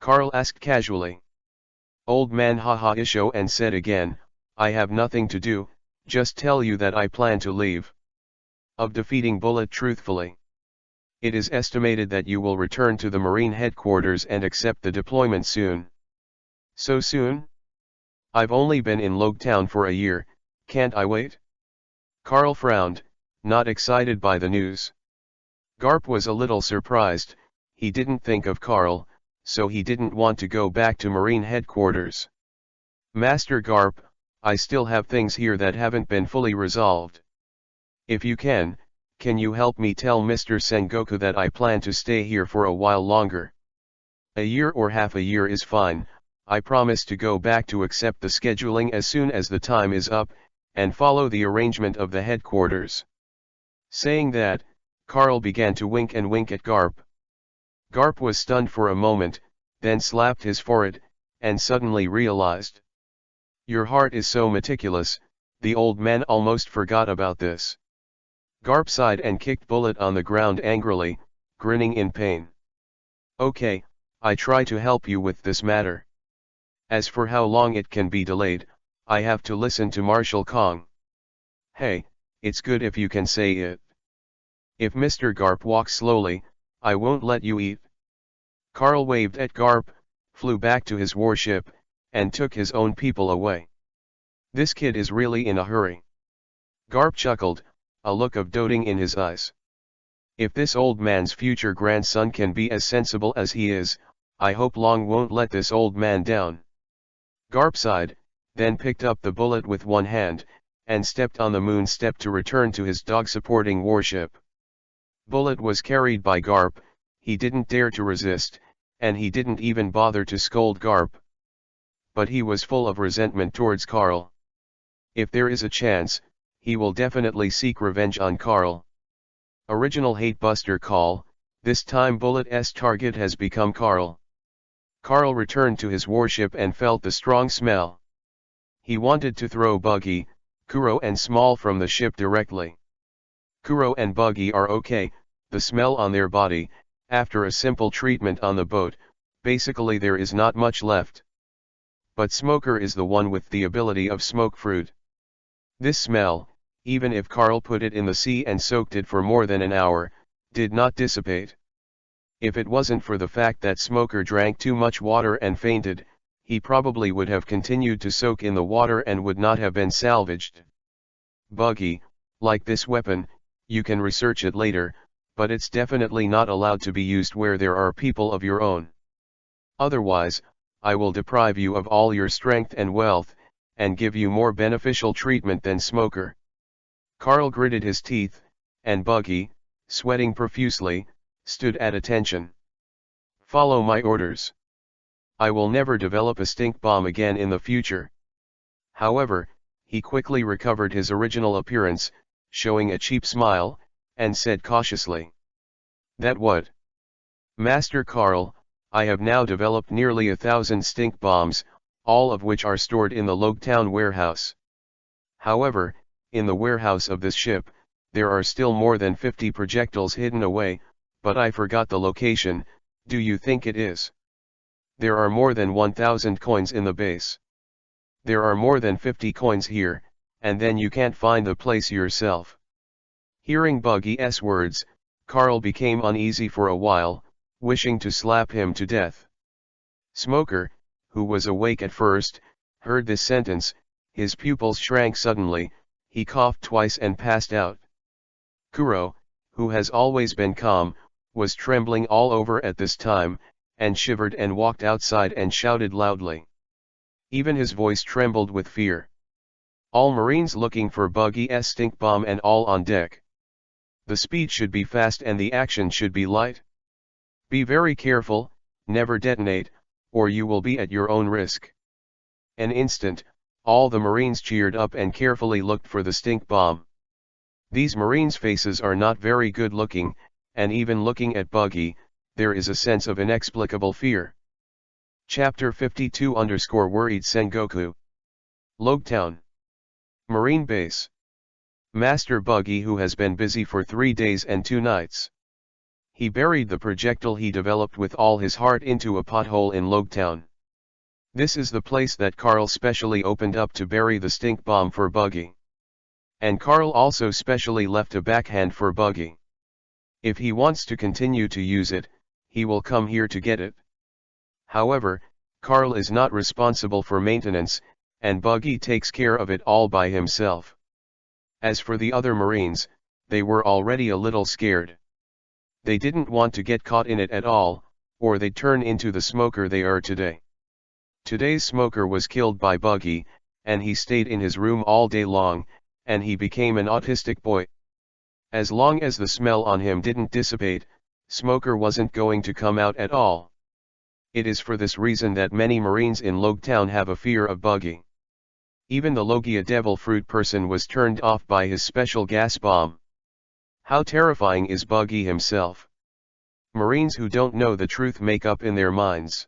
S1: Carl asked casually. Old man haha isho and said again, I have nothing to do, just tell you that I plan to leave. Of defeating Bullet truthfully. It is estimated that you will return to the Marine headquarters and accept the deployment soon. So soon? I've only been in Logtown for a year, can't I wait? Carl frowned, not excited by the news. Garp was a little surprised. He didn't think of Carl, so he didn't want to go back to Marine headquarters. Master Garp, I still have things here that haven't been fully resolved. If you can you help me tell Mr. Sengoku that I plan to stay here for a while longer? A year or half a year is fine. I promise to go back to accept the scheduling as soon as the time is up, and follow the arrangement of the headquarters. Saying that, Carl began to wink at Garp. Garp was stunned for a moment, then slapped his forehead, and suddenly realized. Your heart is so meticulous, the old man almost forgot about this. Garp sighed and kicked Bullet on the ground angrily, grinning in pain. Okay, I try to help you with this matter. As for how long it can be delayed, I have to listen to Marshal Kong. Hey, it's good if you can say it. If Mr. Garp walks slowly, I won't let you eat. Carl waved at Garp, flew back to his warship, and took his own people away. This kid is really in a hurry. Garp chuckled, a look of doting in his eyes. If this old man's future grandson can be as sensible as he is, I hope Long won't let this old man down. Garp sighed, then picked up the bullet with one hand, and stepped on the moon step to return to his dog-supporting warship. Bullet was carried by Garp, he didn't dare to resist, and he didn't even bother to scold Garp. But he was full of resentment towards Carl. If there is a chance, he will definitely seek revenge on Carl. Original Hate Buster call, this time Bullet's target has become Carl. Carl returned to his warship and felt the strong smell. He wanted to throw Buggy, Kuro and Small from the ship directly. Kuro and Buggy are okay, the smell on their body, after a simple treatment on the boat, basically there is not much left. But Smoker is the one with the ability of smoke fruit. This smell, even if Carl put it in the sea and soaked it for more than an hour, did not dissipate. If it wasn't for the fact that Smoker drank too much water and fainted, he probably would have continued to soak in the water and would not have been salvaged. Buggy, like this weapon, you can research it later, but it's definitely not allowed to be used where there are people of your own. Otherwise, I will deprive you of all your strength and wealth, and give you more beneficial treatment than Smoker. Carl gritted his teeth, and Buggy, sweating profusely, stood at attention. Follow my orders. I will never develop a stink bomb again in the future. However, he quickly recovered his original appearance, showing a cheap smile, and said cautiously. That what? Master Carl, I have now developed nearly 1,000 stink bombs, all of which are stored in the Logetown warehouse. However, in the warehouse of this ship, there are still more than 50 projectiles hidden away, but I forgot the location. Do you think it is? There are more than 1,000 coins in the base. There are more than 50 coins here, and then you can't find the place yourself. Hearing Buggy's words, Carl became uneasy for a while, wishing to slap him to death. Smoker, who was awake at first, heard this sentence, his pupils shrank suddenly, he coughed twice and passed out. Kuro, who has always been calm, was trembling all over at this time, and shivered and walked outside and shouted loudly. Even his voice trembled with fear. All Marines looking for Buggy's stink bomb and all on deck. The speed should be fast and the action should be light. Be very careful, never detonate, or you will be at your own risk. An instant, all the Marines cheered up and carefully looked for the stink bomb. These Marines' faces are not very good looking, and even looking at Buggy, there is a sense of inexplicable fear. Chapter 52 _ Worried Sengoku. Logetown. Marine Base. Master Buggy, who has been busy for 3 days and 2 nights. He buried the projectile he developed with all his heart into a pothole in Logetown. This is the place that Carl specially opened up to bury the stink bomb for Buggy. And Carl also specially left a backhand for Buggy. If he wants to continue to use it, he will come here to get it. However, Carl is not responsible for maintenance, and Buggy takes care of it all by himself. As for the other Marines, they were already a little scared. They didn't want to get caught in it at all, or they'd turn into the smoker they are today. Today's smoker was killed by Buggy, and he stayed in his room all day long, and he became an autistic boy. As long as the smell on him didn't dissipate, smoker wasn't going to come out at all. It is for this reason that many Marines in Logtown have a fear of Buggy. Even the Logia devil fruit person was turned off by his special gas bomb. How terrifying is Buggy himself? Marines who don't know the truth make up in their minds.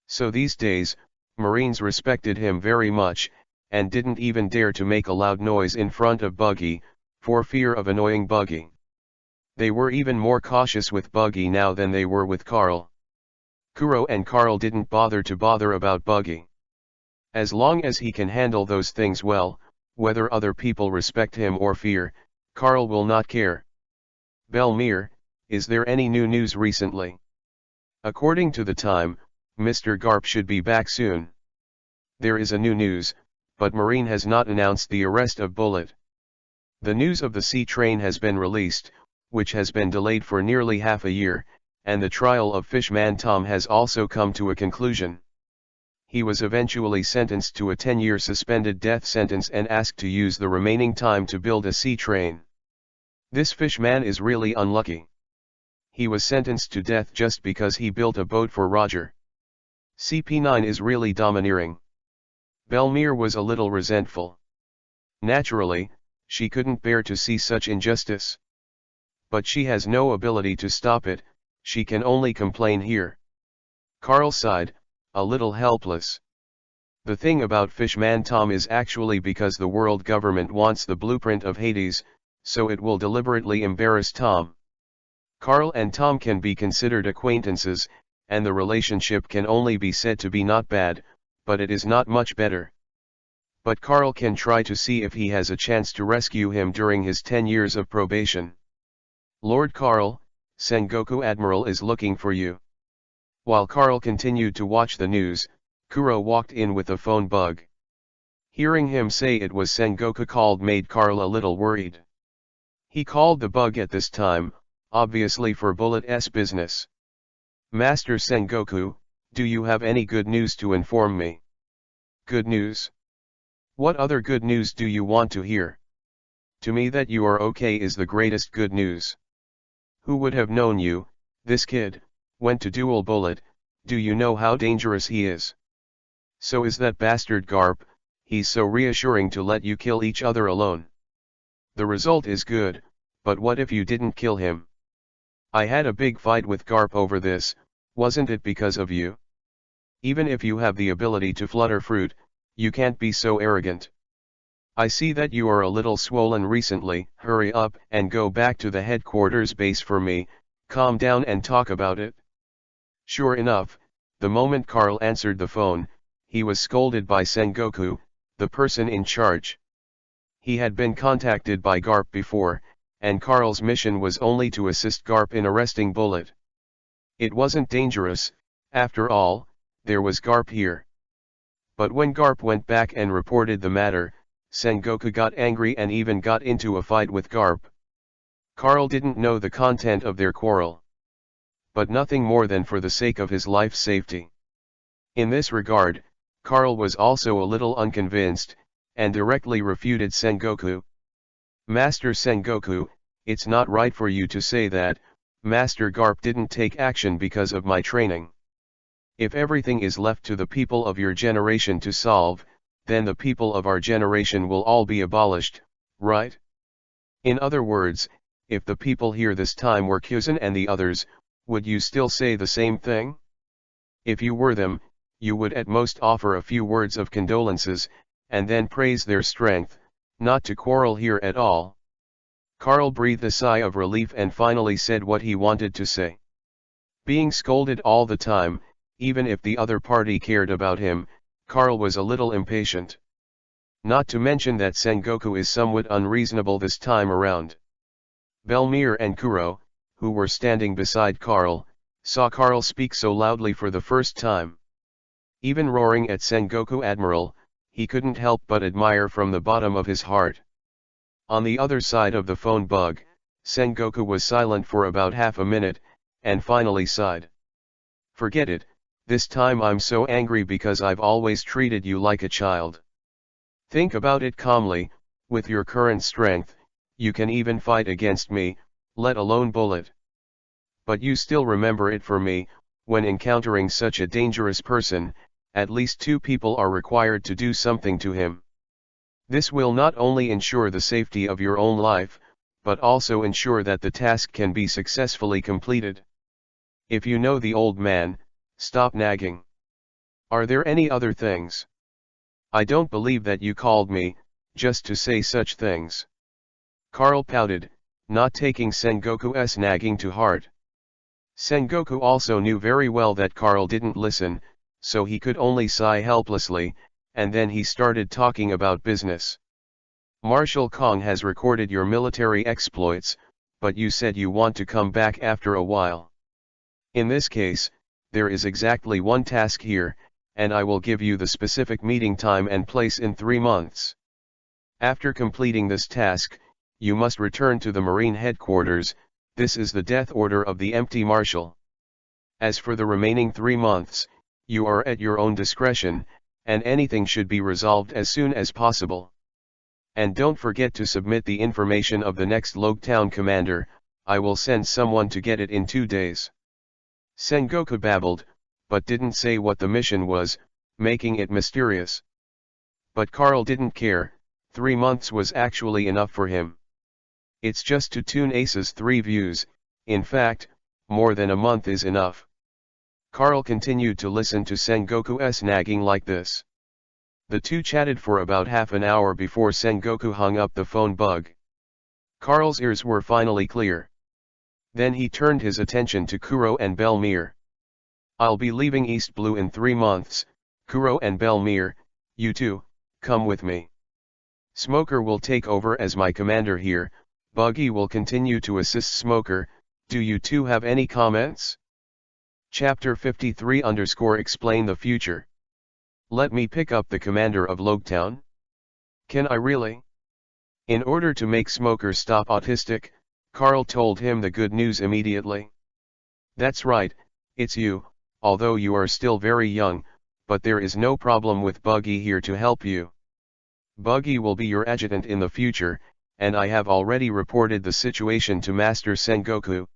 S1: So these days, Marines respected him very much, and didn't even dare to make a loud noise in front of Buggy, for fear of annoying Buggy. They were even more cautious with Buggy now than they were with Carl. Kuro and Carl didn't bother about Buggy. As long as he can handle those things well, whether other people respect him or fear, Carl will not care. Belmir, is there any new news recently? According to the time, Mr. Garp should be back soon. There is a new news, but Marine has not announced the arrest of Bullet. The news of the sea train has been released, which has been delayed for nearly half a year, and the trial of Fishman Tom has also come to a conclusion. He was eventually sentenced to a 10-year suspended death sentence and asked to use the remaining time to build a sea train. This Fishman is really unlucky. He was sentenced to death just because he built a boat for Roger. CP9 is really domineering. Belmir was a little resentful. Naturally, she couldn't bear to see such injustice. But she has no ability to stop it, she can only complain here. Carl sighed, a little helpless. The thing about Fishman Tom is actually because the world government wants the blueprint of Hades, so it will deliberately embarrass Tom. Carl and Tom can be considered acquaintances, and the relationship can only be said to be not bad, but it is not much better. But Carl can try to see if he has a chance to rescue him during his 10 years of probation. Lord Carl, Sengoku Admiral is looking for you. While Carl continued to watch the news, Kuro walked in with a phone bug. Hearing him say it was Sengoku called made Carl a little worried. He called the bug at this time, obviously for Bullet's business. Master Sengoku, do you have any good news to inform me? Good news? What other good news do you want to hear? To me that you are okay is the greatest good news. Who would have known you, this kid, went to duel Bullet, do you know how dangerous he is? So is that bastard Garp, he's so reassuring to let you kill each other alone. The result is good, but what if you didn't kill him? I had a big fight with Garp over this, wasn't it because of you? Even if you have the ability to flutter fruit, you can't be so arrogant. I see that you are a little swollen recently, hurry up and go back to the headquarters base for me, calm down and talk about it. Sure enough, the moment Carl answered the phone, he was scolded by Sengoku, the person in charge. He had been contacted by Garp before, and Carl's mission was only to assist Garp in arresting Bullet. It wasn't dangerous, after all, there was Garp here. But when Garp went back and reported the matter, Sengoku got angry and even got into a fight with Garp. Carl didn't know the content of their quarrel. But nothing more than for the sake of his life's safety. In this regard, Carl was also a little unconvinced, and directly refuted Sengoku. Master Sengoku, it's not right for you to say that, Master Garp didn't take action because of my training. If everything is left to the people of your generation to solve, then the people of our generation will all be abolished, right? In other words, if the people here this time were Kyuzen and the others, would you still say the same thing? If you were them, you would at most offer a few words of condolences, and then praise their strength, not to quarrel here at all. Carl breathed a sigh of relief and finally said what he wanted to say. Being scolded all the time, even if the other party cared about him, Carl was a little impatient. Not to mention that Sengoku is somewhat unreasonable this time around. Belmir and Kuro, who were standing beside Carl, saw Carl speak so loudly for the first time. Even roaring at Sengoku Admiral, he couldn't help but admire from the bottom of his heart. On the other side of the phone bug, Sengoku was silent for about half a minute, and finally sighed. "Forget it, this time I'm so angry because I've always treated you like a child. Think about it calmly, with your current strength, you can even fight against me, let alone bullet. But you still remember it for me, when encountering such a dangerous person, at least 2 people are required to do something to him. This will not only ensure the safety of your own life, but also ensure that the task can be successfully completed. If you know the old man, stop nagging. Are there any other things? I don't believe that you called me, just to say such things." Carl pouted, not taking Sengoku's nagging to heart. Sengoku also knew very well that Carl didn't listen, so he could only sigh helplessly, and then he started talking about business. "Marshal Kong has recorded your military exploits, but you said you want to come back after a while. In this case, there is exactly one task here, and I will give you the specific meeting time and place in 3 months. After completing this task, you must return to the Marine headquarters. This is the death order of the Empty Marshal. As for the remaining 3 months, you are at your own discretion, and anything should be resolved as soon as possible. And don't forget to submit the information of the next Logetown commander. I will send someone to get it in 2 days." Sengoku babbled, but didn't say what the mission was, making it mysterious. But Carl didn't care, 3 months was actually enough for him. It's just to tune Ace's 3 views, in fact, more than a month is enough. Carl continued to listen to Sengoku's nagging like this. The two chatted for about half an hour before Sengoku hung up the phone bug. Carl's ears were finally clear. Then he turned his attention to Kuro and Belmere. "I'll be leaving East Blue in 3 months, Kuro and Belmere, you two, come with me. Smoker will take over as my commander here, Buggy will continue to assist Smoker. Do you two have any comments?" Chapter 53 Explain the future. "Let me pick up the commander of Logetown? Can I really?" In order to make Smoker stop autistic, Carl told him the good news immediately. "That's right, it's you, although you are still very young, but there is no problem with Buggy here to help you. Buggy will be your adjutant in the future, and I have already reported the situation to Master Sengoku.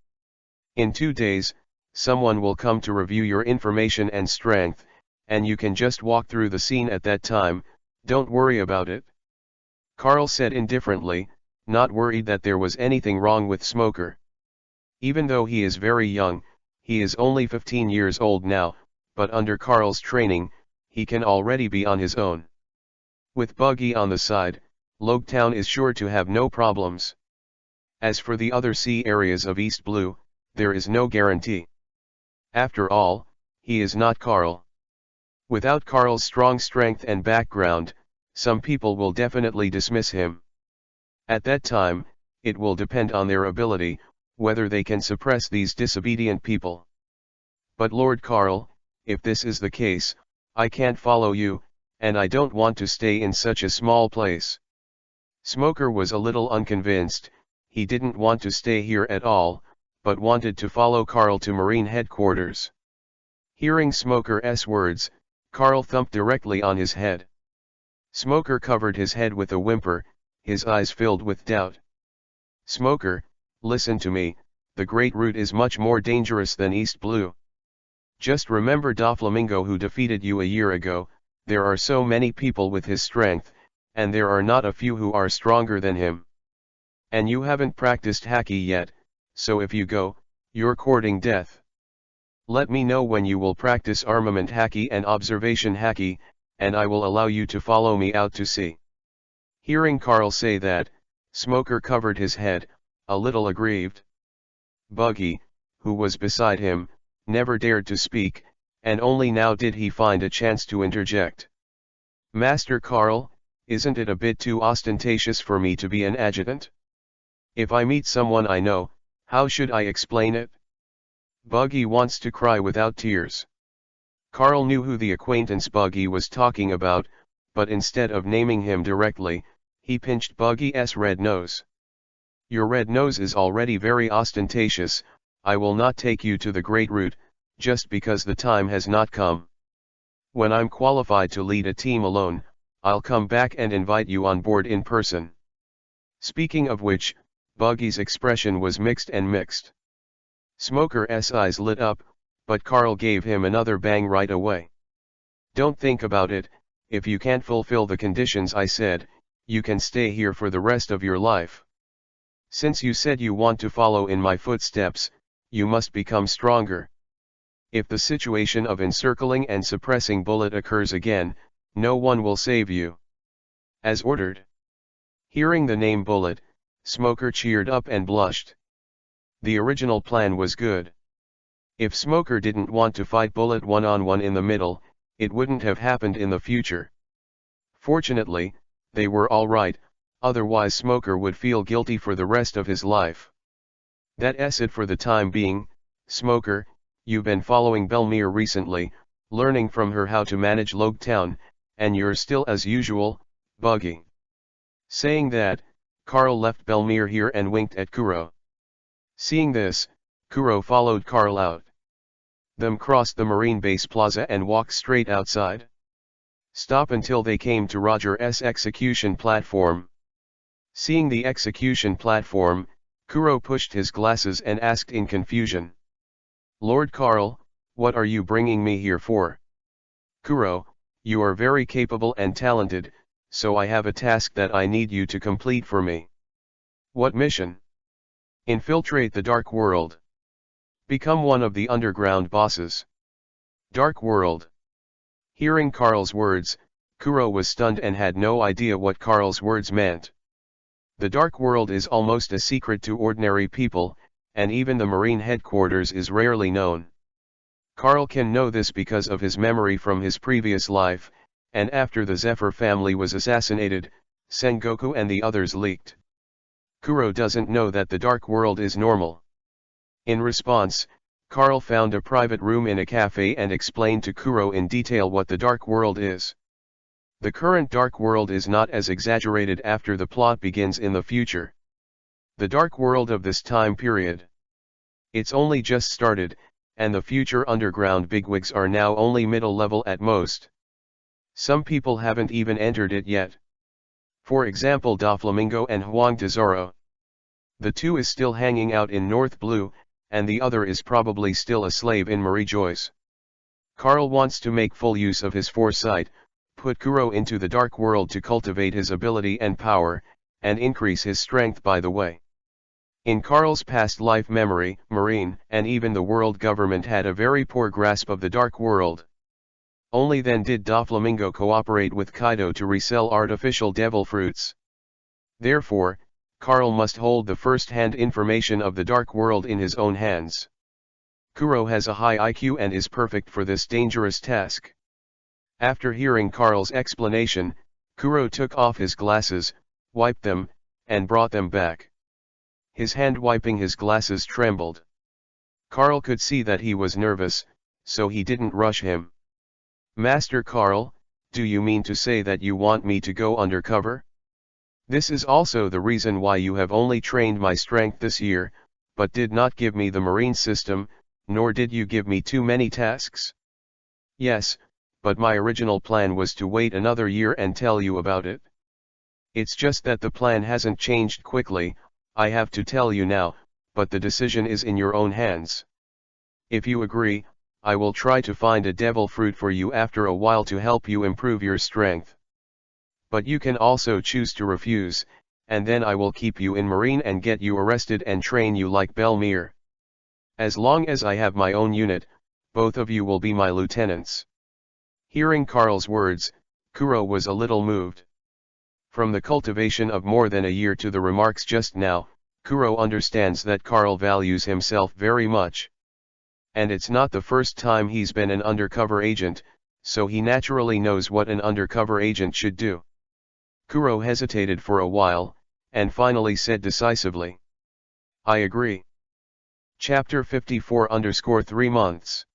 S1: In 2 days, someone will come to review your information and strength, and you can just walk through the scene at that time. Don't worry about it." Carl said indifferently, not worried that there was anything wrong with Smoker. Even though he is very young, he is only 15 years old now, but under Carl's training, he can already be on his own. With Buggy on the side, Logetown is sure to have no problems. As for the other sea areas of East Blue, there is no guarantee. After all, he is not Carl. Without Carl's strong strength and background, some people will definitely dismiss him. At that time, it will depend on their ability, whether they can suppress these disobedient people. "But Lord Carl, if this is the case, I can't follow you, and I don't want to stay in such a small place." Smoker was a little unconvinced. He didn't want to stay here at all, but wanted to follow Carl to Marine headquarters. Hearing Smoker's words, Carl thumped directly on his head. Smoker covered his head with a whimper, his eyes filled with doubt. "Smoker, listen to me, the Great Root is much more dangerous than East Blue. Just remember Doflamingo who defeated you a year ago. There are so many people with his strength, and there are not a few who are stronger than him. And you haven't practiced haki yet, so if you go, you're courting death. Let me know when you will practice armament haki and observation haki, and I will allow you to follow me out to sea." Hearing Carl say that, Smoker covered his head, a little aggrieved. Buggy, who was beside him, never dared to speak, and only now did he find a chance to interject. "Master Carl, isn't it a bit too ostentatious for me to be an adjutant? If I meet someone I know, how should I explain it? Buggy wants to cry without tears." Carl knew who the acquaintance Buggy was talking about, but instead of naming him directly, He pinched Buggy's red nose. "Your red nose is already very ostentatious. I will not take you to the great route, just because the time has not come. When I'm qualified to lead a team alone, I'll come back and invite you on board in person." Speaking of which, Buggy's expression was mixed and mixed. Smoker's eyes lit up, but Carl gave him another bang right away. "Don't think about it. If you can't fulfill the conditions I said, you can stay here for the rest of your life. Since you said you want to follow in my footsteps, you must become stronger. If the situation of encircling and suppressing Bullet occurs again, no one will save you." As ordered. Hearing the name Bullet, Smoker cheered up and blushed. The original plan was good. If Smoker didn't want to fight Bullet one-on-one in the middle, it wouldn't have happened in the future. Fortunately, they were all right, otherwise Smoker would feel guilty for the rest of his life. "That's it for the time being. Smoker, you've been following Belmere recently, learning from her how to manage Logetown, and you're still as usual, Buggy." Saying that, Carl left Belmere here and winked at Kuro. Seeing this, Kuro followed Carl out. Them crossed the Marine Base Plaza and walked straight outside. Stop until they came to Roger's execution platform. Seeing the execution platform, Kuro pushed his glasses and asked in confusion, "Lord Carl, what are you bringing me here for?" "Kuro, you are very capable and talented, so I have a task that I need you to complete for me." "What mission?" "Infiltrate the Dark World. Become one of the underground bosses." "Dark World." Hearing Carl's words, Kuro was stunned and had no idea what Carl's words meant. The Dark World is almost a secret to ordinary people, and even the Marine headquarters is rarely known. Carl can know this because of his memory from his previous life, and after the Zephyr family was assassinated, Sengoku and the others leaked. Kuro doesn't know that the Dark World is normal. In response, Carl found a private room in a cafe and explained to Kuro in detail what the Dark World is. The current Dark World is not as exaggerated after the plot begins in the future. The Dark World of this time period. It's only just started, and the future underground bigwigs are now only middle level at most. Some people haven't even entered it yet. For example, Doflamingo and Huang Tesoro. The two is still hanging out in North Blue, and the other is probably still a slave in Marie Joyce. Carl wants to make full use of his foresight, put Kuro into the Dark World to cultivate his ability and power, and increase his strength by the way. In Carl's past life memory, Marine and even the world government had a very poor grasp of the Dark World. Only then did Doflamingo cooperate with Kaido to resell artificial devil fruits. Therefore, Carl must hold the first-hand information of the Dark World in his own hands. Kuro has a high IQ and is perfect for this dangerous task. After hearing Carl's explanation, Kuro took off his glasses, wiped them, and brought them back. His hand wiping his glasses trembled. Carl could see that he was nervous, so he didn't rush him. "Master Carl, do you mean to say that you want me to go undercover? This is also the reason why you have only trained my strength this year, but did not give me the marine system, nor did you give me too many tasks?" "Yes, but my original plan was to wait another year and tell you about it. It's just that the plan hasn't changed quickly. I have to tell you now, but the decision is in your own hands. If you agree, I will try to find a devil fruit for you after a while to help you improve your strength. But you can also choose to refuse, and then I will keep you in Marine and get you arrested and train you like Belmere. As long as I have my own unit, both of you will be my lieutenants." Hearing Carl's words, Kuro was a little moved. From the cultivation of more than a year to the remarks just now, Kuro understands that Carl values himself very much. And it's not the first time he's been an undercover agent, so he naturally knows what an undercover agent should do. Kuro hesitated for a while, and finally said decisively, "I agree." Chapter 54_3 months.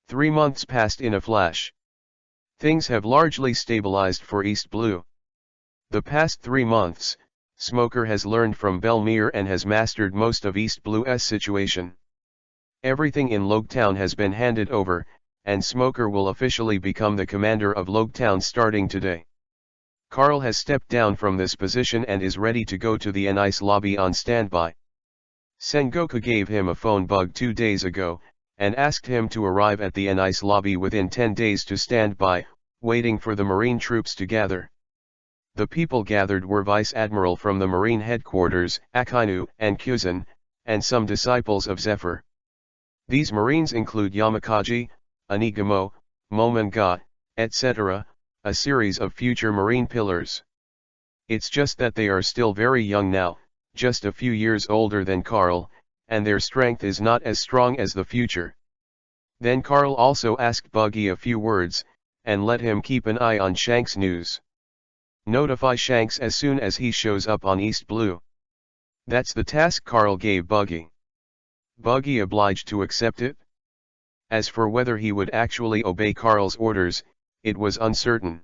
S1: 3 months passed in a flash. Things have largely stabilized for East Blue. The past 3 months, Smoker has learned from Belmere and has mastered most of East Blue's situation. Everything in Logetown has been handed over, and Smoker will officially become the commander of Logetown starting today. Carl has stepped down from this position and is ready to go to the NICE lobby on standby. Sengoku gave him a phone bug 2 days ago, and asked him to arrive at the NICE lobby within 10 days to stand by, waiting for the Marine troops to gather. The people gathered were Vice Admiral from the Marine headquarters, Akainu, and Kyuzan, and some disciples of Zephyr. These Marines include Yamakaji, Anigamo, Momanga, etc., a series of future Marine pillars. It's just that they are still very young now, just a few years older than Carl, and their strength is not as strong as the future. Then Carl also asked Buggy a few words, and let him keep an eye on Shanks' news. Notify Shanks as soon as he shows up on East Blue. That's the task Carl gave Buggy. Buggy obliged to accept it. As for whether he would actually obey Carl's orders, it was uncertain.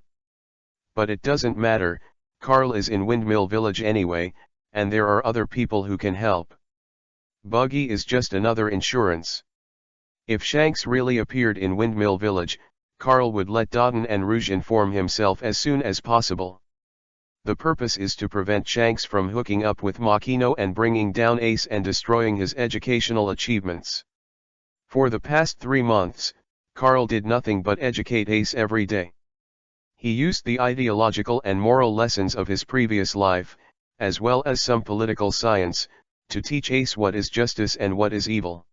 S1: But it doesn't matter, Carl is in Windmill Village anyway, and there are other people who can help. Buggy is just another insurance. If Shanks really appeared in Windmill Village, Carl would let Dodden and Rouge inform himself as soon as possible. The purpose is to prevent Shanks from hooking up with Makino and bringing down Ace and destroying his educational achievements. For the past 3 months, Carl did nothing but educate Ace every day. He used the ideological and moral lessons of his previous life, as well as some political science, to teach Ace what is justice and what is evil.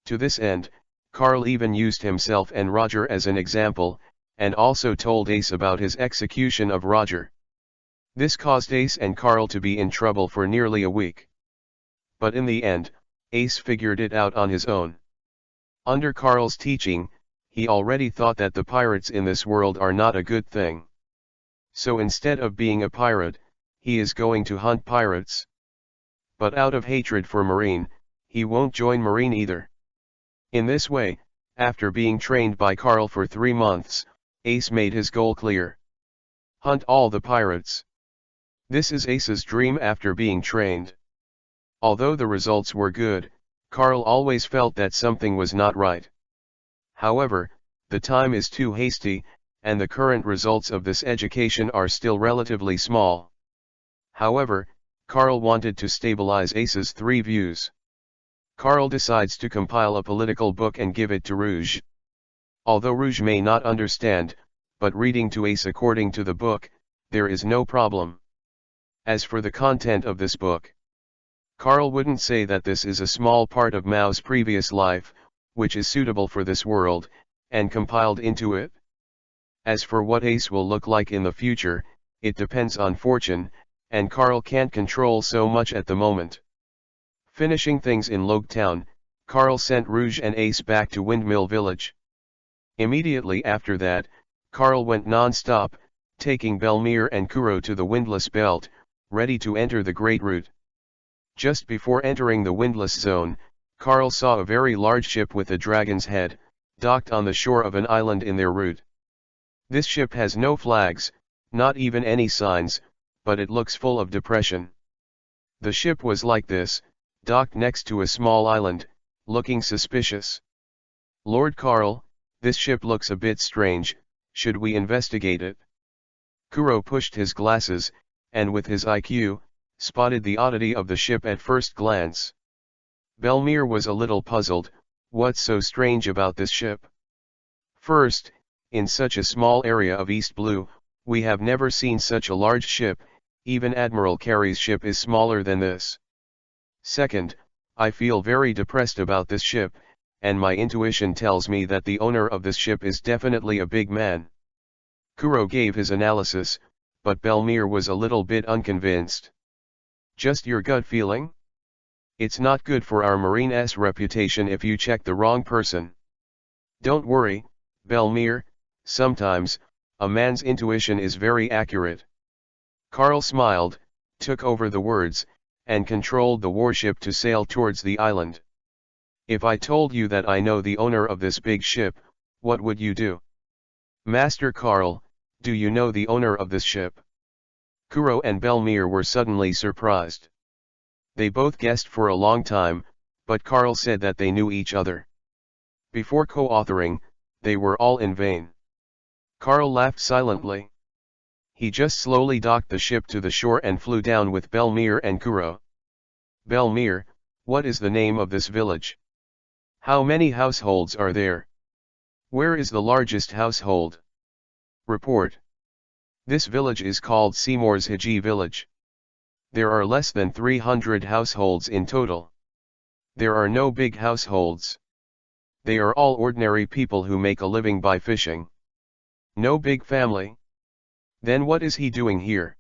S1: To this end, Carl even used himself and Roger as an example, and also told Ace about his execution of Roger. This caused Ace and Carl to be in trouble for nearly a week. But in the end, Ace figured it out on his own. Under Carl's teaching, he already thought that the pirates in this world are not a good thing. So instead of being a pirate, he is going to hunt pirates. But out of hatred for Marine, he won't join Marine either. In this way, after being trained by Carl for 3 months, Ace made his goal clear. Hunt all the pirates. This is Ace's dream after being trained. Although the results were good, Carl always felt that something was not right. However, the time is too hasty, and the current results of this education are still relatively small. However, Carl wanted to stabilize Ace's 3 views. Carl decides to compile a political book and give it to Rouge. Although Rouge may not understand, but reading to Ace according to the book, there is no problem. As for the content of this book, Carl wouldn't say that this is a small part of Mao's previous life, which is suitable for this world, and compiled into it. As for what Ace will look like in the future, it depends on fortune, and Carl can't control so much at the moment. Finishing things in Logetown, Carl sent Rouge and Ace back to Windmill Village. Immediately after that, Carl went non-stop, taking Belmere and Kuro to the Windless Belt, ready to enter the Great Route. Just before entering the Windless Zone, Carl saw a very large ship with a dragon's head, docked on the shore of an island in their route. This ship has no flags, not even any signs, but it looks full of depression. The ship was like this, docked next to a small island, looking suspicious. Lord Carl, this ship looks a bit strange, should we investigate it? Kuro pushed his glasses, and with his IQ, spotted the oddity of the ship at first glance. Belmere was a little puzzled, what's so strange about this ship? First, in such a small area of East Blue, we have never seen such a large ship, even Admiral Carey's ship is smaller than this. Second, I feel very depressed about this ship, and my intuition tells me that the owner of this ship is definitely a big man. Kuro gave his analysis, but Belmere was a little bit unconvinced. Just your gut feeling? It's not good for our Marine's reputation if you check the wrong person. Don't worry, Belmere, sometimes, a man's intuition is very accurate. Carl smiled, took over the words, and controlled the warship to sail towards the island. If I told you that I know the owner of this big ship, what would you do? Master Carl, do you know the owner of this ship? Kuro and Belmir were suddenly surprised. They both guessed for a long time, but Karl said that they knew each other. Before co-authoring, they were all in vain. Karl laughed silently. He just slowly docked the ship to the shore and flew down with Belmir and Kuro. Belmir, what is the name of this village? How many households are there? Where is the largest household? Report. This village is called Seymour's Hiji village. There are less than 300 households in total. There are no big households. They are all ordinary people who make a living by fishing. No big family. Then what is he doing here?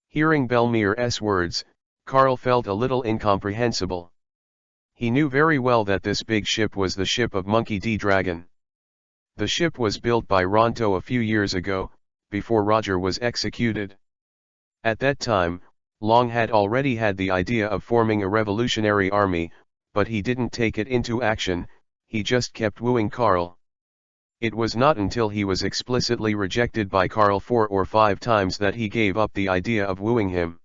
S1: Hearing Belmir's words, Karl felt a little incomprehensible. He knew very well that this big ship was the ship of Monkey D. Dragon. The ship was built by Ronto a few years ago, before Roger was executed. At that time, Long had already had the idea of forming a revolutionary army, but he didn't take it into action, he just kept wooing Karl. It was not until he was explicitly rejected by Karl 4 or 5 times that he gave up the idea of wooing him.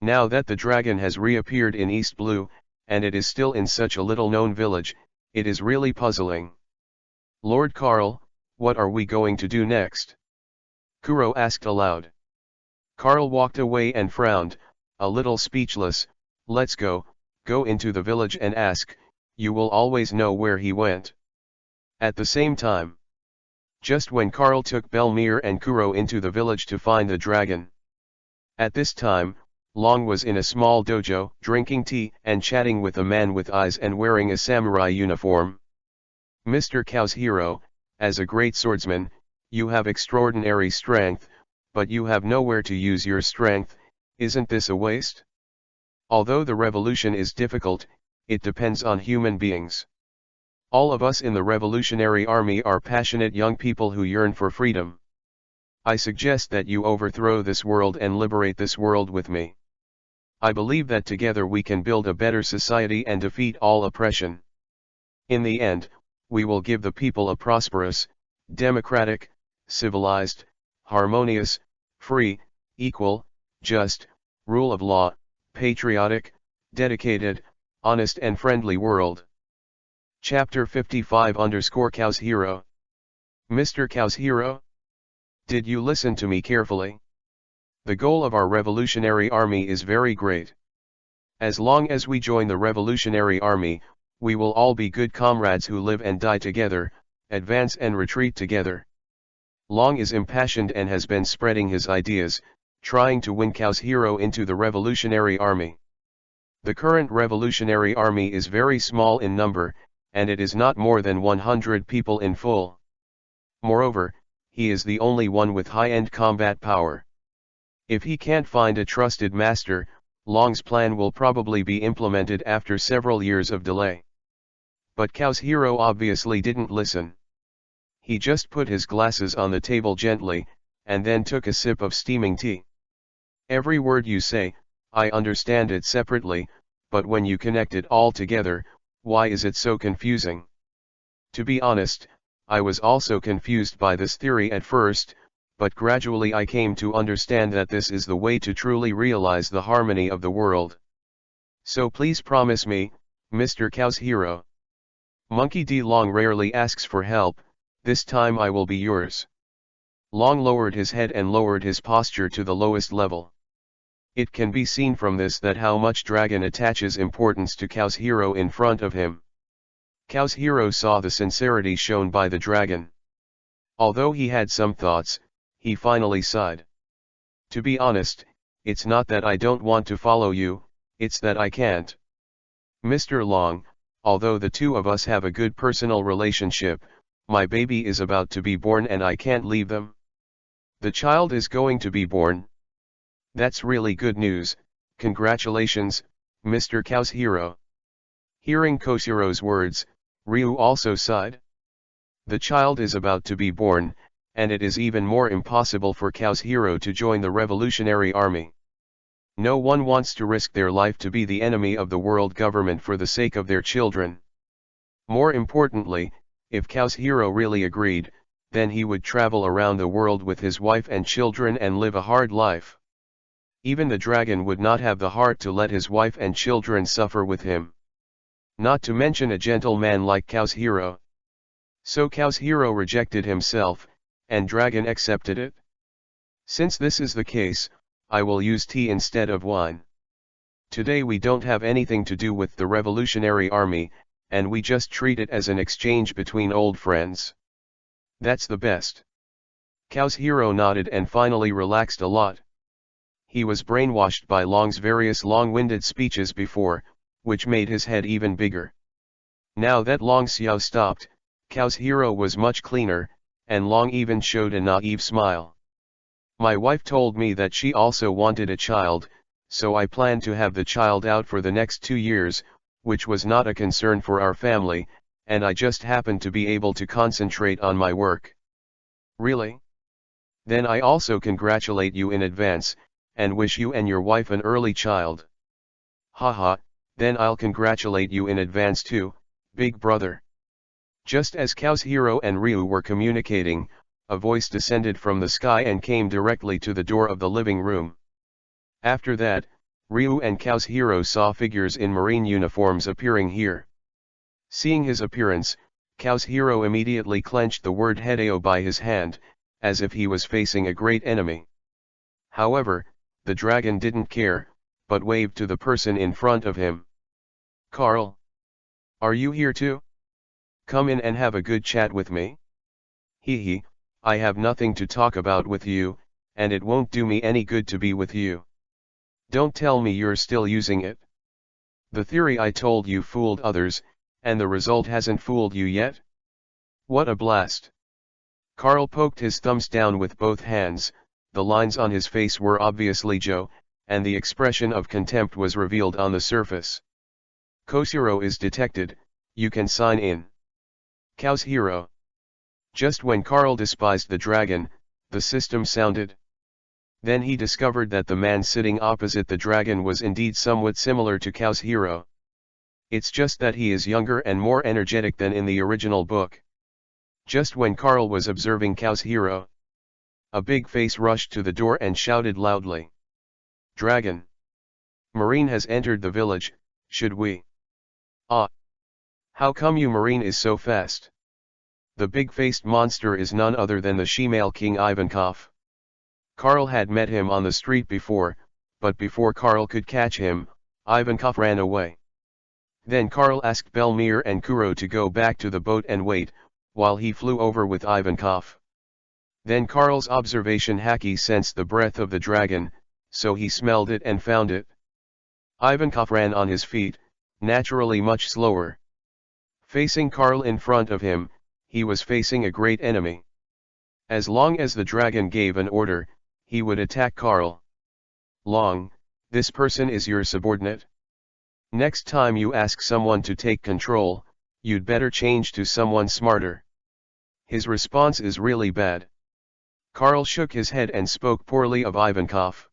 S1: Now that the dragon has reappeared in East Blue, and it is still in such a little-known village, it is really puzzling. Lord Karl, what are we going to do next? Kuro asked aloud. Karl walked away and frowned, a little speechless. Let's go into the village and ask, you will always know where he went. At the same time, just when Karl took Belmir and Kuro into the village to find the dragon. At this time, Long was in a small dojo, drinking tea and chatting with a man with eyes and wearing a samurai uniform. Mr. Kazuhiro, as a great swordsman, you have extraordinary strength, but you have nowhere to use your strength, isn't this a waste? Although the revolution is difficult, it depends on human beings. All of us in the Revolutionary Army are passionate young people who yearn for freedom. I suggest that you overthrow this world and liberate this world with me. I believe that together we can build a better society and defeat all oppression. In the end, we will give the people a prosperous, democratic, civilized, harmonious, free, equal, just, rule of law, patriotic, dedicated, honest and friendly world. Chapter 55 Kazuhiro. Mr. Kazuhiro? Did you listen to me carefully? The goal of our Revolutionary Army is very great. As long as we join the Revolutionary Army, we will all be good comrades who live and die together, advance and retreat together. Long is impassioned and has been spreading his ideas, trying to win Kazuhiro into the Revolutionary Army. The current Revolutionary Army is very small in number, and it is not more than 100 people in full. Moreover, he is the only one with high-end combat power. If he can't find a trusted master, Long's plan will probably be implemented after several years of delay. But Kazuhiro obviously didn't listen. He just put his glasses on the table gently, and then took a sip of steaming tea. Every word you say, I understand it separately, but when you connect it all together, why is it so confusing? To be honest, I was also confused by this theory at first, but gradually I came to understand that this is the way to truly realize the harmony of the world. So please promise me, Mr. Kazuhiro. Monkey D. Long rarely asks for help, this time I will be yours. Long lowered his head and lowered his posture to the lowest level. It can be seen from this that how much Dragon attaches importance to Kazuhiro in front of him. Kazuhiro saw the sincerity shown by the dragon. Although he had some thoughts, he finally sighed. To be honest, it's not that I don't want to follow you, it's that I can't. Mr. Long, although the two of us have a good personal relationship, my baby is about to be born and I can't leave them. The child is going to be born. That's really good news, congratulations, Mr. Kazuhiro. Hearing Kosuro's words, Ryu also sighed. The child is about to be born, and it is even more impossible for Kazuhiro to join the Revolutionary Army. No one wants to risk their life to be the enemy of the world government for the sake of their children. More importantly, if Kazuhiro really agreed, then he would travel around the world with his wife and children and live a hard life. Even the dragon would not have the heart to let his wife and children suffer with him. Not to mention a gentleman like Kazuhiro. So Kazuhiro rejected himself, and dragon accepted it. Since this is the case, I will use tea instead of wine. Today we don't have anything to do with the Revolutionary Army, and we just treat it as an exchange between old friends. That's the best. Kazuhiro nodded and finally relaxed a lot. He was brainwashed by Long's various long-winded speeches before, which made his head even bigger. Now that Long Xiao stopped, Kazuhiro was much cleaner, and Long even showed a naive smile. My wife told me that she also wanted a child, so I planned to have the child out for the next 2 years, which was not a concern for our family, and I just happened to be able to concentrate on my work. Really? Then I also congratulate you in advance, and wish you and your wife an early child. Haha, then I'll congratulate you in advance too, big brother. Just as Kazuhiro and Ryu were communicating, a voice descended from the sky and came directly to the door of the living room. After that, Ryu and Kazuhiro saw figures in marine uniforms appearing here. Seeing his appearance, Kazuhiro immediately clenched the word Hideo by his hand, as if he was facing a great enemy. However, the dragon didn't care, but waved to the person in front of him. Carl? Are you here too? Come in and have a good chat with me? Hee, I have nothing to talk about with you, and it won't do me any good to be with you. Don't tell me you're still using it. The theory I told you fooled others, and the result hasn't fooled you yet? What a blast! Carl poked his thumbs down with both hands, the lines on his face were obviously Joe, and the expression of contempt was revealed on the surface. Koshiro is detected, you can sign in. Kazuhiro. Just when Carl despised the dragon, the system sounded. Then he discovered that the man sitting opposite the dragon was indeed somewhat similar to Kazuhiro. It's just that he is younger and more energetic than in the original book. Just when Carl was observing Kazuhiro, a big face rushed to the door and shouted loudly. Dragon! Marine has entered the village, should we? Ah! How come you Marine is so fast? The big-faced monster is none other than the Shemale King Ivankov. Carl had met him on the street before, but before Carl could catch him, Ivankov ran away. Then Carl asked Belmir and Kuro to go back to the boat and wait, while he flew over with Ivankov. Then Carl's observation Haki sensed the breath of the dragon, so he smelled it and found it. Ivankov ran on his feet, naturally much slower. Facing Carl in front of him, he was facing a great enemy. As long as the dragon gave an order, he would attack Carl. Long, this person is your subordinate. Next time you ask someone to take control, you'd better change to someone smarter. His response is really bad. Carl shook his head and spoke poorly of Ivankov.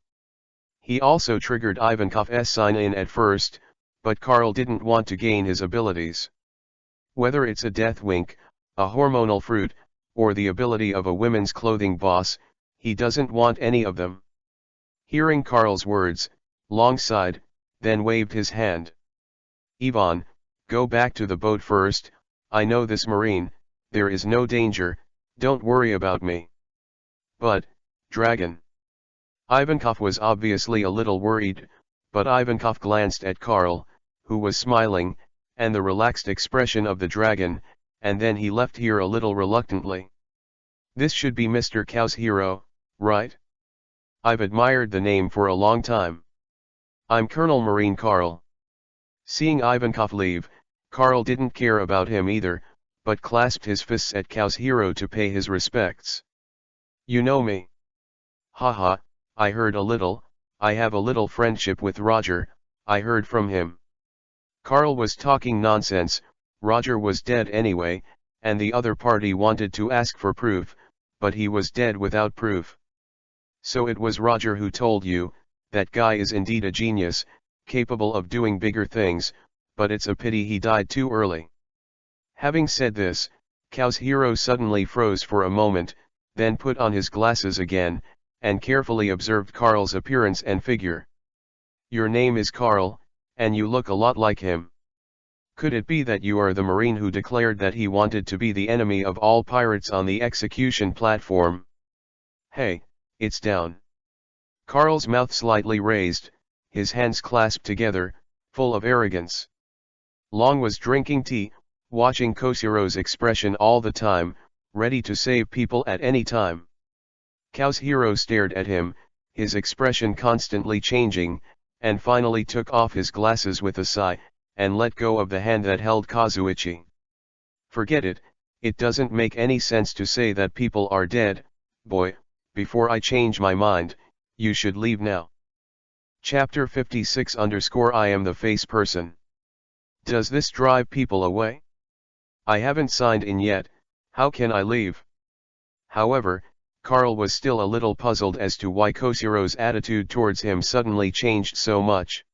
S1: He also triggered Ivankov's sign-in at first, but Carl didn't want to gain his abilities. Whether it's a death wink, a hormonal fruit, or the ability of a women's clothing boss, he doesn't want any of them. Hearing Carl's words, Long sighed, then waved his hand. Ivan, go back to the boat first, I know this Marine, there is no danger, don't worry about me. But, dragon. Ivankov was obviously a little worried, but Ivankov glanced at Carl, who was smiling, and the relaxed expression of the dragon, and then he left here a little reluctantly. This should be Mr. Kazuhiro, right? I've admired the name for a long time. I'm Colonel Marine Carl. Seeing Ivankov leave, Carl didn't care about him either, but clasped his fists at Kazuhiro to pay his respects. You know me. Haha, I heard a little, I have a little friendship with Roger, I heard from him. Carl was talking nonsense, Roger was dead anyway, and the other party wanted to ask for proof, but he was dead without proof. So it was Roger who told you, that guy is indeed a genius, capable of doing bigger things, but it's a pity he died too early. Having said this, Kazuhiro suddenly froze for a moment, then put on his glasses again, and carefully observed Carl's appearance and figure. "Your name is Carl, and you look a lot like him. Could it be that you are the Marine who declared that he wanted to be the enemy of all pirates on the execution platform? Hey, it's down." Carl's mouth slightly raised, his hands clasped together, full of arrogance. Long was drinking tea, watching Koshiro's expression all the time, ready to save people at any time. Kazuhiro stared at him, his expression constantly changing, and finally took off his glasses with a sigh, and let go of the hand that held Kazuichi. "Forget it, it doesn't make any sense to say that people are dead, boy. Before I change my mind, you should leave now." Chapter 56 I am the face person. Does this drive people away? I haven't signed in yet, how can I leave? However, Carl was still a little puzzled as to why Koshiro's attitude towards him suddenly changed so much.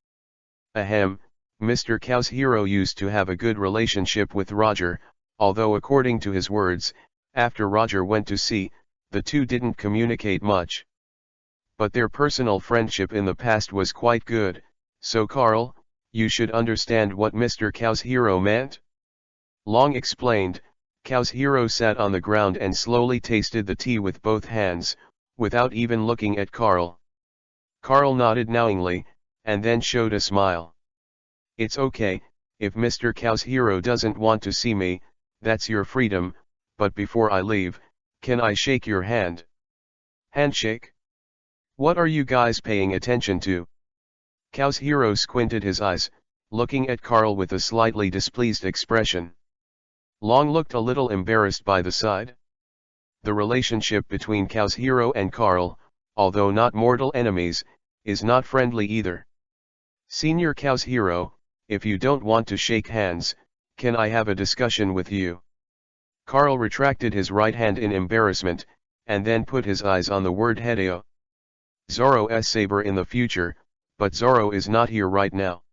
S1: Ahem, Mr. Kazuhiro used to have a good relationship with Roger, although according to his words, after Roger went to sea, the two didn't communicate much. But their personal friendship in the past was quite good, so Carl, you should understand what Mr. Kazuhiro meant. Long explained. Kazuhiro sat on the ground and slowly tasted the tea with both hands, without even looking at Carl. Carl nodded knowingly, and then showed a smile. "It's okay, if Mr. Kazuhiro doesn't want to see me, that's your freedom, but before I leave, can I shake your hand?" "Handshake? What are you guys paying attention to?" Kazuhiro squinted his eyes, looking at Carl with a slightly displeased expression. Long looked a little embarrassed by the side. The relationship between Kazuhiro and Carl, although not mortal enemies, is not friendly either. "Senior Kazuhiro, if you don't want to shake hands, can I have a discussion with you?" Carl retracted his right hand in embarrassment, and then put his eyes on the word Hideo. Zoro's saber in the future, but Zoro is not here right now.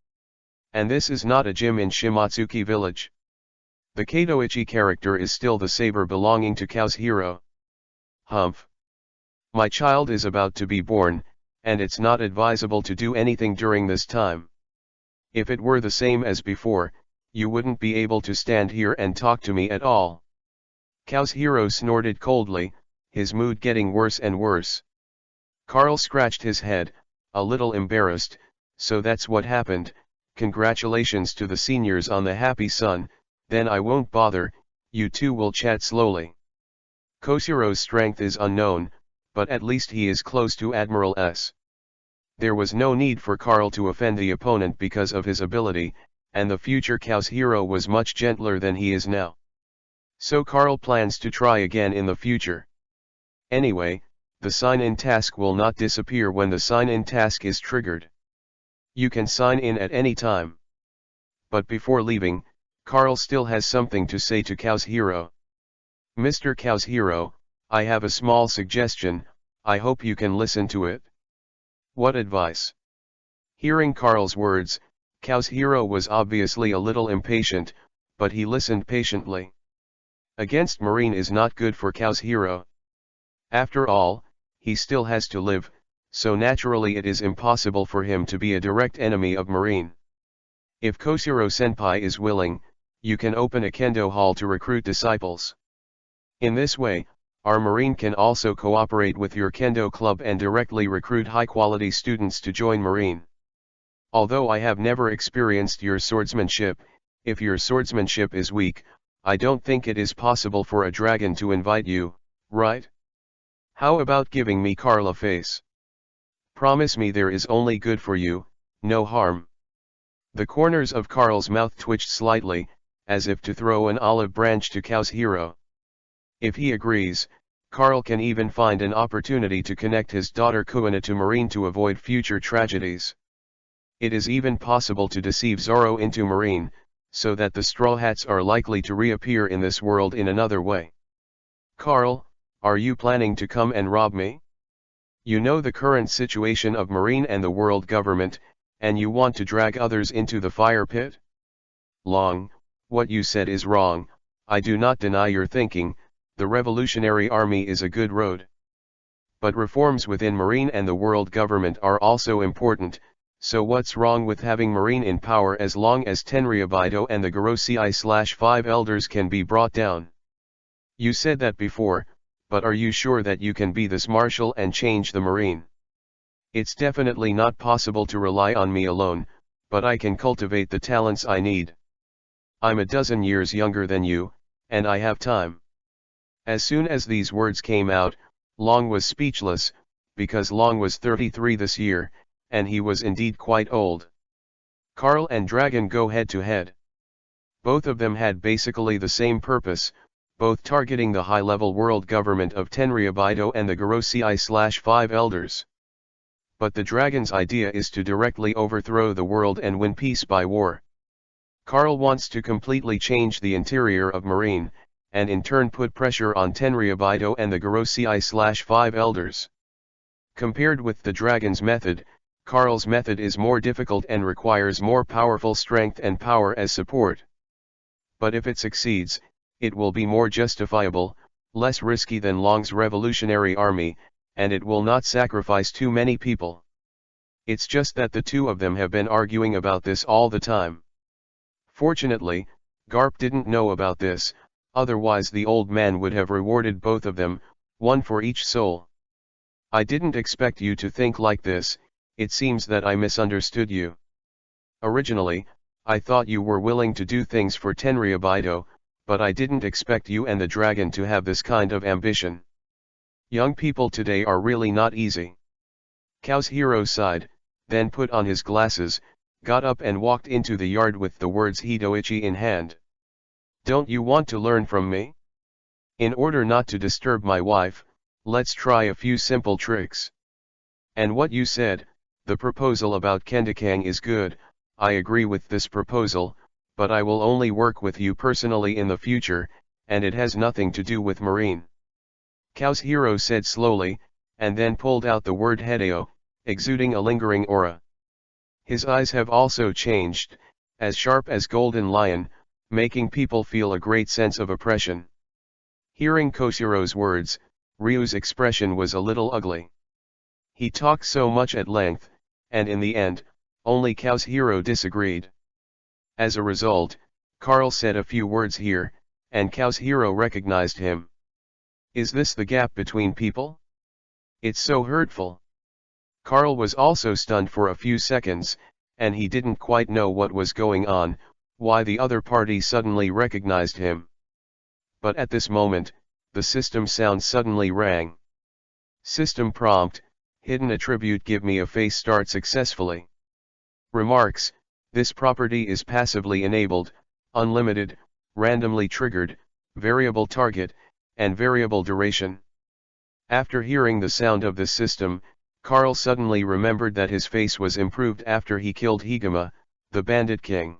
S1: And this is not a gym in Shimatsuki village. The Katoichi character is still the saber belonging to Kazuhiro. Humph. My child is about to be born, and it's not advisable to do anything during this time. If it were the same as before, you wouldn't be able to stand here and talk to me at all. Kazuhiro snorted coldly, his mood getting worse and worse. Carl scratched his head, a little embarrassed. "So that's what happened. Congratulations to the seniors on the happy son. Then I won't bother, you two will chat slowly." Koshiro's strength is unknown, but at least he is close to Admiral S. There was no need for Carl to offend the opponent because of his ability, and the future Kazuhiro was much gentler than he is now. So Carl plans to try again in the future. Anyway, the sign-in task will not disappear when the sign-in task is triggered. You can sign in at any time. But before leaving, Carl still has something to say to Kazuhiro. "Mr. Kazuhiro, I have a small suggestion, I hope you can listen to it." "What advice?" Hearing Carl's words, Kazuhiro was obviously a little impatient, but he listened patiently. Against Marine is not good for Kazuhiro. After all, he still has to live, so naturally it is impossible for him to be a direct enemy of Marine. If Koshiro-senpai is willing, you can open a kendo hall to recruit disciples. In this way, our Marine can also cooperate with your kendo club and directly recruit high-quality students to join Marine. Although I have never experienced your swordsmanship, if your swordsmanship is weak, I don't think it is possible for a dragon to invite you, right? How about giving me Carl a face? Promise me there is only good for you, no harm. The corners of Carl's mouth twitched slightly, as if to throw an olive branch to Kazuhiro. If he agrees, Carl can even find an opportunity to connect his daughter Kuina to Marine to avoid future tragedies. It is even possible to deceive Zoro into Marine, so that the Straw Hats are likely to reappear in this world in another way. "Carl, are you planning to come and rob me? You know the current situation of Marine and the world government, and you want to drag others into the fire pit?" "Long, what you said is wrong, I do not deny your thinking, the Revolutionary Army is a good road. But reforms within Marine and the world government are also important, so what's wrong with having Marine in power as long as Tenryabito and the Gorosei/5 elders can be brought down? You said that before, but are you sure that you can be this marshal and change the Marine? It's definitely not possible to rely on me alone, but I can cultivate the talents I need. I'm a dozen years younger than you, and I have time. As soon as these words came out, Long was speechless, because Long was 33 this year, and he was indeed quite old. Carl and Dragon go head to head. Both of them had basically the same purpose, both targeting the high-level world government of Tenryabito and the Gorosei/5 elders. But the dragon's idea is to directly overthrow the world and win peace by war. Carl wants to completely change the interior of Marine, and in turn put pressure on Tenryabito and the Gorosei/5 elders. Compared with the dragon's method, Carl's method is more difficult and requires more powerful strength and power as support. But if it succeeds, it will be more justifiable, less risky than Long's revolutionary army, and it will not sacrifice too many people. It's just that the two of them have been arguing about this all the time. Fortunately, Garp didn't know about this, otherwise the old man would have rewarded both of them, one for each soul. I didn't expect you to think like this, it seems that I misunderstood you. Originally, I thought you were willing to do things for Tenryabito, but I didn't expect you and the dragon to have this kind of ambition. Young people today are really not easy. Kazuhiro sighed, then put on his glasses, got up and walked into the yard with the words Hidoichi in hand. Don't you want to learn from me? In order not to disturb my wife, let's try a few simple tricks. And what you said, the proposal about Kendakang is good, I agree with this proposal, but I will only work with you personally in the future, and it has nothing to do with Marine. Kazuhiro said slowly, and then pulled out the word Hideo, exuding a lingering aura. His eyes have also changed, as sharp as golden lion, making people feel a great sense of oppression. Hearing Koshiro's words, Ryu's expression was a little ugly. He talked so much at length, and in the end, only Kazuhiro disagreed. As a result, Carl said a few words here, and Kazuhiro recognized him. Is this the gap between people? It's so hurtful. Carl was also stunned for a few seconds, and he didn't quite know what was going on, why the other party suddenly recognized him. But at this moment, the system sound suddenly rang. System prompt, hidden attribute give me a face start successfully. Remarks, this property is passively enabled, unlimited, randomly triggered, variable target, and variable duration. After hearing the sound of the system, Carl suddenly remembered that his face was improved after he killed Higuma, the bandit king.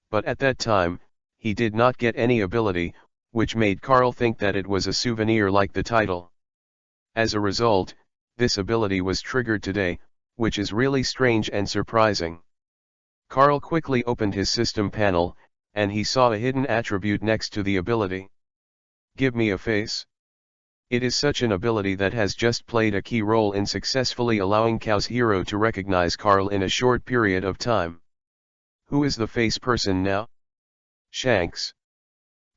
S1: But at that time, he did not get any ability, which made Carl think that it was a souvenir like the title. As a result, this ability was triggered today, which is really strange and surprising. Carl quickly opened his system panel, and he saw a hidden attribute next to the ability. Give me a face. It is such an ability that has just played a key role in successfully allowing Kazuhiro to recognize Carl in a short period of time. Who is the face person now? Shanks.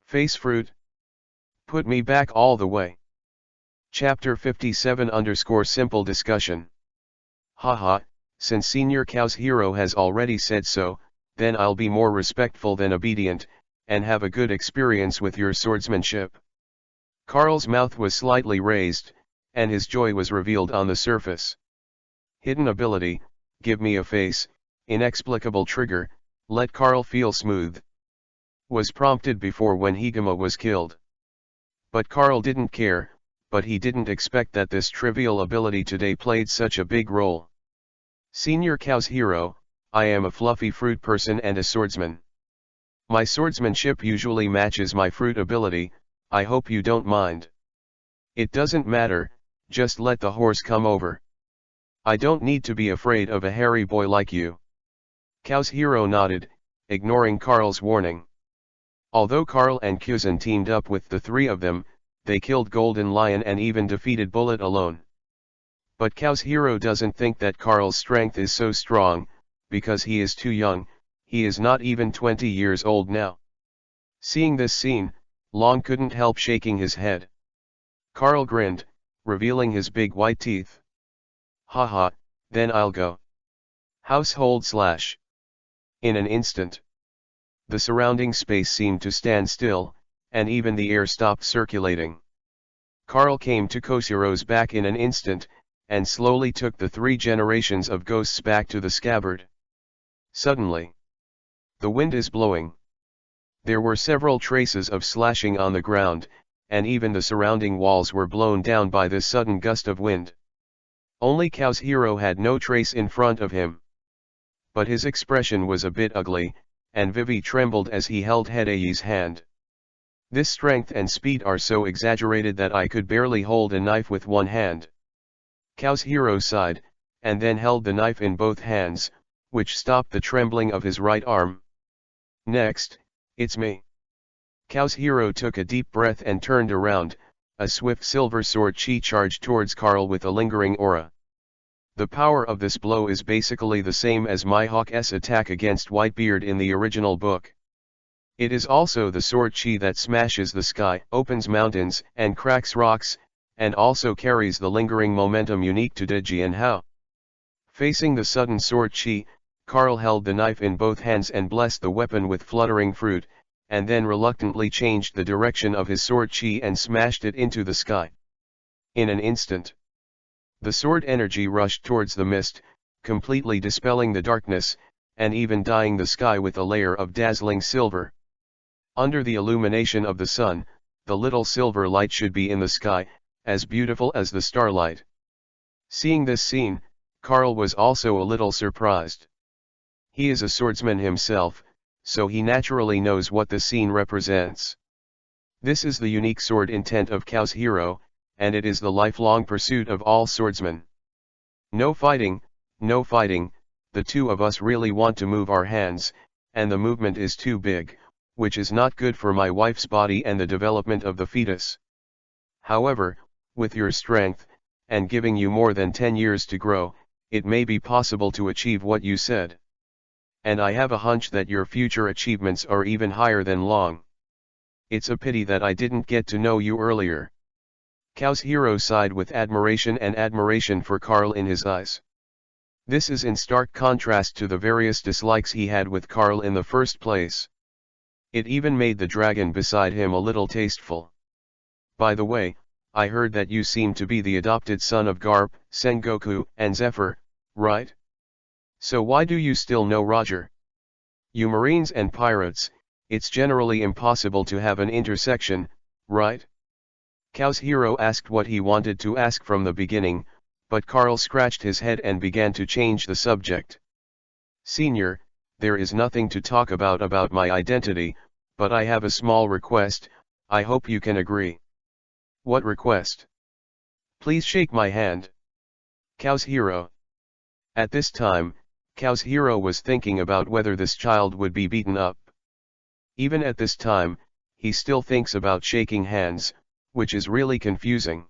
S1: Face fruit? Put me back all the way. Chapter 57_simple discussion. Haha, since Senior Kazuhiro has already said so, then I'll be more respectful than obedient, and have a good experience with your swordsmanship. Carl's mouth was slightly raised, and his joy was revealed on the surface. Hidden ability, give me a face, inexplicable trigger, let Carl feel smooth. Was prompted before when Higuma was killed. But Carl didn't care, but he didn't expect that this trivial ability today played such a big role. Senior Kazuhiro, I am a fluffy fruit person and a swordsman. My swordsmanship usually matches my fruit ability, I hope you don't mind. It doesn't matter, just let the horse come over. I don't need to be afraid of a hairy boy like you. Kazuhiro nodded, ignoring Carl's warning. Although Carl and Kuzan teamed up with the three of them, they killed Golden Lion and even defeated Bullet alone. But Kaohiro doesn't think that Karl's strength is so strong, because he is too young, he is not even 20 years old now. Seeing this scene, Long couldn't help shaking his head. Karl grinned, revealing his big white teeth. Haha, then I'll go. Household slash. In an instant, the surrounding space seemed to stand still, and even the air stopped circulating. Karl came to Koshiro's back in an instant, and slowly took the 3 generations of ghosts back to the scabbard. Suddenly, the wind is blowing. There were several traces of slashing on the ground, and even the surrounding walls were blown down by this sudden gust of wind. Only Kaohiro had no trace in front of him. But his expression was a bit ugly, and Vivi trembled as he held Hideyi's hand. This strength and speed are so exaggerated that I could barely hold a knife with one hand. Kaohiro sighed, and then held the knife in both hands, which stopped the trembling of his right arm. Next, it's me. Kaohiro took a deep breath and turned around. A swift silver sword chi charged towards Karl with a lingering aura. The power of this blow is basically the same as Mihawk's attack against Whitebeard in the original book. It is also the sword chi that smashes the sky, opens mountains, and cracks rocks, and also carries the lingering momentum unique to Deji and Hao. Facing the sudden sword chi, Karl held the knife in both hands and blessed the weapon with fluttering fruit, and then reluctantly changed the direction of his sword chi and smashed it into the sky. In an instant, the sword energy rushed towards the mist, completely dispelling the darkness, and even dyeing the sky with a layer of dazzling silver. Under the illumination of the sun, the little silver light should be in the sky, as beautiful as the starlight. Seeing this scene, Karl was also a little surprised. He is a swordsman himself, so he naturally knows what the scene represents. This is the unique sword intent of Kaohiro, and it is the lifelong pursuit of all swordsmen. No fighting, the 2 of us really want to move our hands, and the movement is too big, which is not good for my wife's body and the development of the fetus. However, with your strength, and giving you more than 10 years to grow, it may be possible to achieve what you said. And I have a hunch that your future achievements are even higher than Long. It's a pity that I didn't get to know you earlier. Kaohiro sighed with admiration for Karl in his eyes. This is in stark contrast to the various dislikes he had with Karl in the first place. It even made the dragon beside him a little tasteful. By the way, I heard that you seem to be the adopted son of Garp, Sengoku, and Zephyr, right? So why do you still know Roger? You Marines and pirates, it's generally impossible to have an intersection, right? Kaohiro asked what he wanted to ask from the beginning, but Karl scratched his head and began to change the subject. Senior, there is nothing to talk about my identity, but I have a small request, I hope you can agree. What request? Please shake my hand. Kaohiro. At this time, Kaohiro was thinking about whether this child would be beaten up. Even at this time, he still thinks about shaking hands, which is really confusing.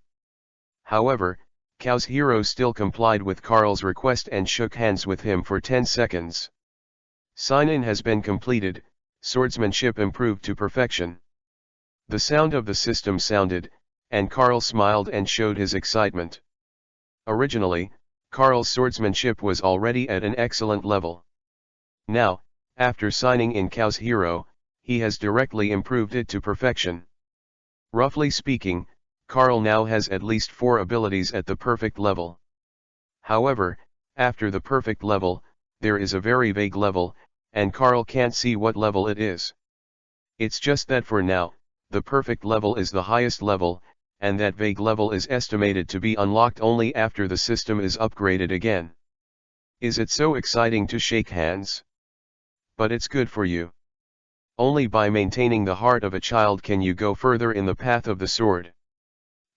S1: However, Kaohiro still complied with Karl's request and shook hands with him for 10 seconds. Sign-in has been completed, swordsmanship improved to perfection. The sound of the system sounded, and Karl smiled and showed his excitement. Originally, Karl's swordsmanship was already at an excellent level. Now, after signing in Kaohiro, he has directly improved it to perfection. Roughly speaking, Karl now has at least 4 abilities at the perfect level. However, after the perfect level, there is a very vague level, and Karl can't see what level it is. It's just that for now, the perfect level is the highest level, and that vague level is estimated to be unlocked only after the system is upgraded again. Is it so exciting to shake hands? But it's good for you. Only by maintaining the heart of a child can you go further in the path of the sword.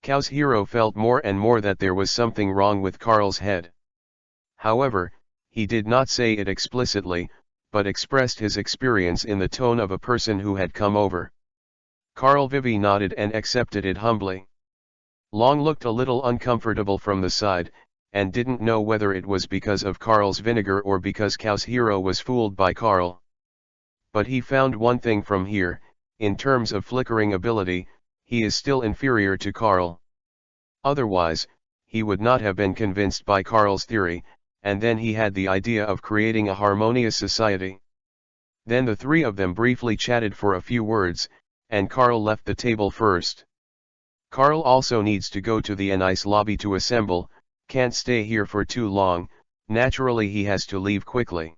S1: Kaohiro felt more and more that there was something wrong with Karl's head. However, he did not say it explicitly, but expressed his experience in the tone of a person who had come over. Karl Vivi nodded and accepted it humbly. Long looked a little uncomfortable from the side, and didn't know whether it was because of Karl's vinegar or because Kao's hero was fooled by Karl. But he found one thing from here: in terms of flickering ability, he is still inferior to Karl. Otherwise, he would not have been convinced by Karl's theory, and then he had the idea of creating a harmonious society. Then the three of them briefly chatted for a few words, and Karl left the table first. Karl also needs to go to the NICE lobby to assemble, can't stay here for too long, naturally he has to leave quickly.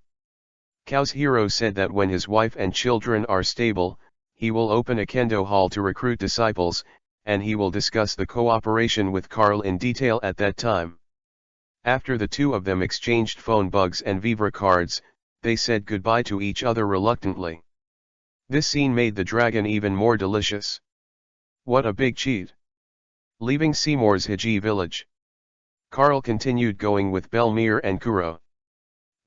S1: Kao's hero said that when his wife and children are stable, he will open a kendo hall to recruit disciples, and he will discuss the cooperation with Karl in detail at that time. After the two of them exchanged phone bugs and Vivre cards, they said goodbye to each other reluctantly. This scene made the dragon even more delicious. What a big cheat! Leaving Seymour's Hiji village, Karl continued going with Belmir and Kuro.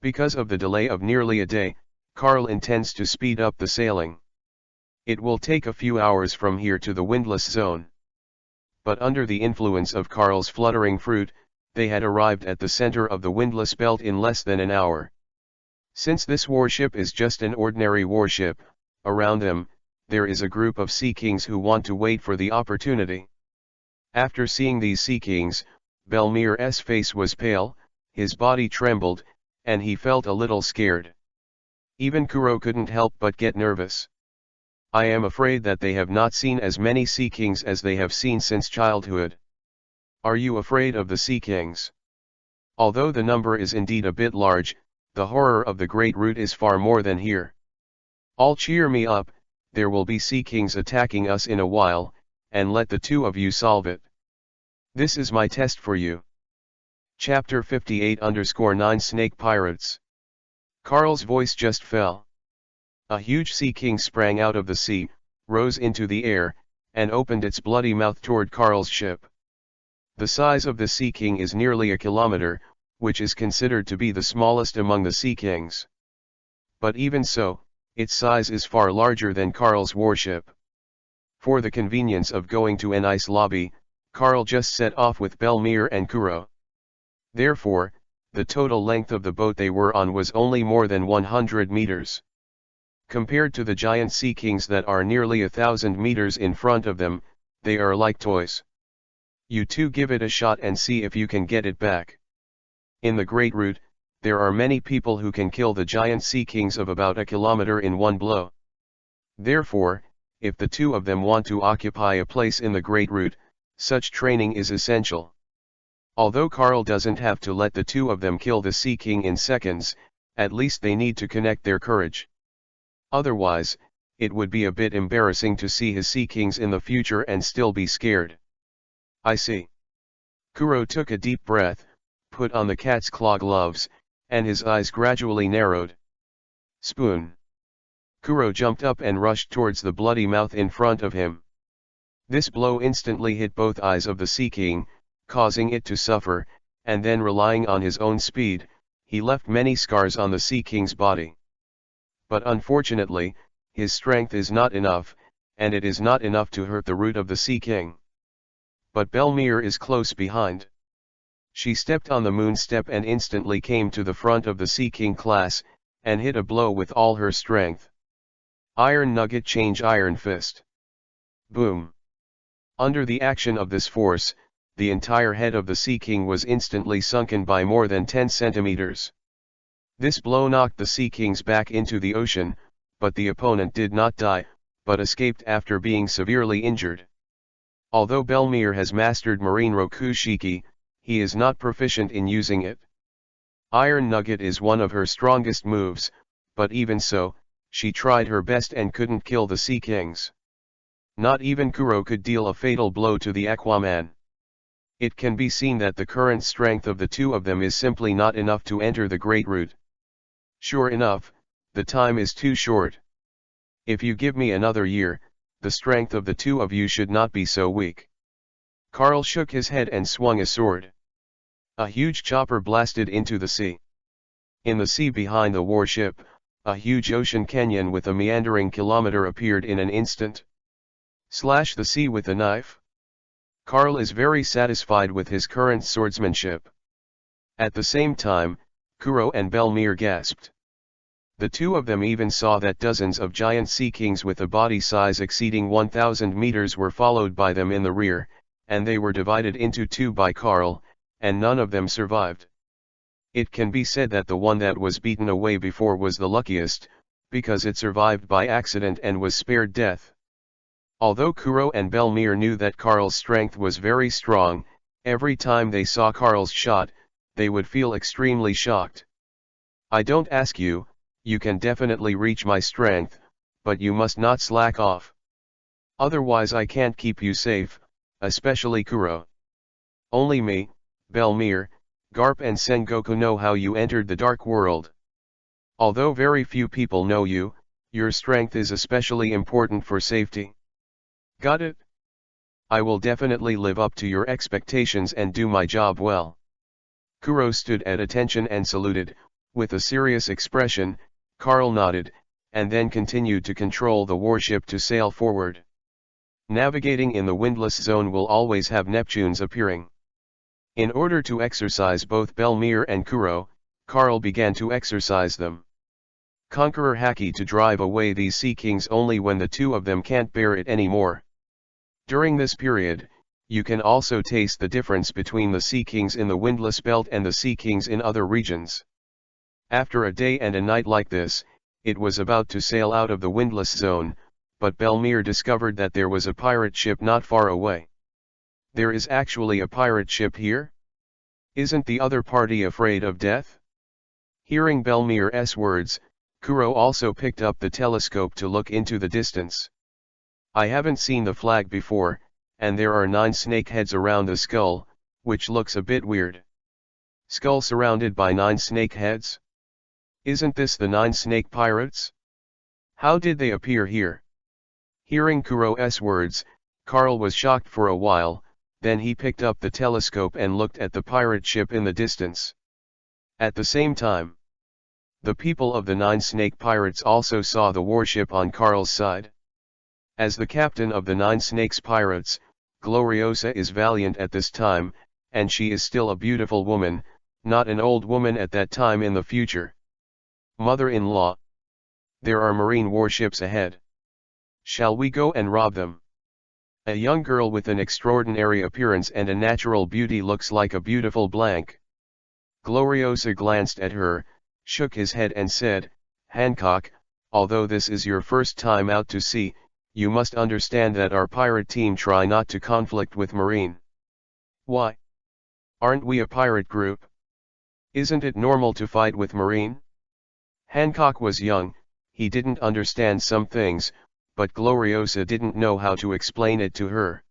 S1: Because of the delay of nearly a day, Karl intends to speed up the sailing. It will take a few hours from here to the windless zone. But under the influence of Karl's fluttering fruit, they had arrived at the center of the windless belt in less than an hour. Since this warship is just an ordinary warship, around them, there is a group of sea kings who want to wait for the opportunity. After seeing these sea kings, Belmir's face was pale, his body trembled, and he felt a little scared. Even Kuro couldn't help but get nervous. I am afraid that they have not seen as many sea kings as they have seen since childhood. Are you afraid of the sea kings? Although the number is indeed a bit large, the horror of the Great Root is far more than here. All cheer me up, there will be sea kings attacking us in a while, and let the two of you solve it. This is my test for you. Chapter 58_9 Snake Pirates. Karl's voice just fell. A huge sea king sprang out of the sea, rose into the air, and opened its bloody mouth toward Karl's ship. The size of the sea king is nearly a kilometer, which is considered to be the smallest among the sea kings. But even so, its size is far larger than Karl's warship. For the convenience of going to an ice lobby, Karl just set off with Belmir and Kuro. Therefore, the total length of the boat they were on was only more than 100 meters. Compared to the giant sea kings that are nearly 1,000 meters in front of them, they are like toys. You two give it a shot and see if you can get it back. In the Great Root, there are many people who can kill the giant sea kings of about a kilometer in one blow. Therefore, if the two of them want to occupy a place in the Great Root, such training is essential. Although Karl doesn't have to let the two of them kill the Sea King in seconds, at least they need to connect their courage. Otherwise, it would be a bit embarrassing to see his Sea Kings in the future and still be scared. I see. Kuro took a deep breath, put on the cat's claw gloves, and his eyes gradually narrowed. Spoon. Kuro jumped up and rushed towards the bloody mouth in front of him. This blow instantly hit both eyes of the Sea King, causing it to suffer, and then relying on his own speed, he left many scars on the Sea King's body. But unfortunately, his strength is not enough, and it is not enough to hurt the root of the Sea King. But Belmir is close behind. She stepped on the moon step and instantly came to the front of the Sea King class, and hit a blow with all her strength. Iron Nugget change Iron Fist. Boom. Under the action of this force, the entire head of the Sea King was instantly sunken by more than 10 centimeters. This blow knocked the Sea Kings back into the ocean, but the opponent did not die, but escaped after being severely injured. Although Belmir has mastered Marine Rokushiki, he is not proficient in using it. Iron Nugget is one of her strongest moves, but even so, she tried her best and couldn't kill the Sea Kings. Not even Kuro could deal a fatal blow to the Aquaman. It can be seen that the current strength of the two of them is simply not enough to enter the Great Root. Sure enough, the time is too short. If you give me another year, the strength of the two of you should not be so weak. Karl shook his head and swung a sword. A huge chopper blasted into the sea. In the sea behind the warship, a huge ocean canyon with a meandering kilometer appeared in an instant. Slash the sea with a knife. Karl is very satisfied with his current swordsmanship. At the same time, Kuro and Belmir gasped. The two of them even saw that dozens of giant sea kings with a body size exceeding 1,000 meters were followed by them in the rear, and they were divided into two by Karl, and none of them survived. It can be said that the one that was beaten away before was the luckiest, because it survived by accident and was spared death. Although Kuro and Belmir knew that Karl's strength was very strong, every time they saw Karl's shot, they would feel extremely shocked. I don't ask you, you can definitely reach my strength, but you must not slack off. Otherwise I can't keep you safe, especially Kuro. Only me, Belmir, Garp and Sengoku know how you entered the dark world. Although very few people know you, your strength is especially important for safety. Got it? I will definitely live up to your expectations and do my job well. Kuro stood at attention and saluted, with a serious expression. Karl nodded, and then continued to control the warship to sail forward. Navigating in the windless zone will always have Neptunes appearing. In order to exercise both Belmir and Kuro, Karl began to exercise them. Conqueror Haki to drive away these sea kings only when the two of them can't bear it anymore. During this period, you can also taste the difference between the sea kings in the windless belt and the sea kings in other regions. After a day and a night like this, it was about to sail out of the windless zone, but Belmir discovered that there was a pirate ship not far away. There is actually a pirate ship here? Isn't the other party afraid of death? Hearing Belmir's words, Kuro also picked up the telescope to look into the distance. I haven't seen the flag before, and there are 9 snake heads around the skull, which looks a bit weird. Skull surrounded by 9 snake heads? Isn't this the 9 snake pirates? How did they appear here? Hearing Kuro's words, Karl was shocked for a while, then he picked up the telescope and looked at the pirate ship in the distance. At the same time, the people of the 9 snake pirates also saw the warship on Karl's side. As the captain of the 9 snakes pirates, Gloriosa is valiant at this time, and she is still a beautiful woman, not an old woman at that time in the future. Mother-in-law. There are marine warships ahead. Shall we go and rob them? A young girl with an extraordinary appearance and a natural beauty looks like a beautiful blank. Gloriosa glanced at her, shook his head and said, Hancock, although this is your first time out to sea, you must understand that our pirate team try not to conflict with marine. Why? Aren't we a pirate group? Isn't it normal to fight with marine? Hancock was young, he didn't understand some things, but Gloriosa didn't know how to explain it to her.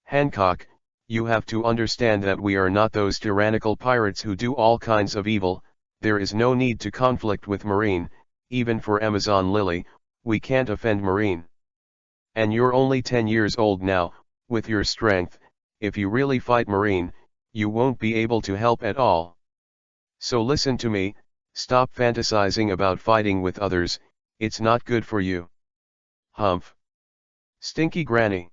S1: Hancock, you have to understand that we are not those tyrannical pirates who do all kinds of evil. There is no need to conflict with marine, even for Amazon Lily, we can't offend marine. And you're only 10 years old now, with your strength, if you really fight marine, you won't be able to help at all. So listen to me, stop fantasizing about fighting with others, it's not good for you. Humph. Stinky Granny.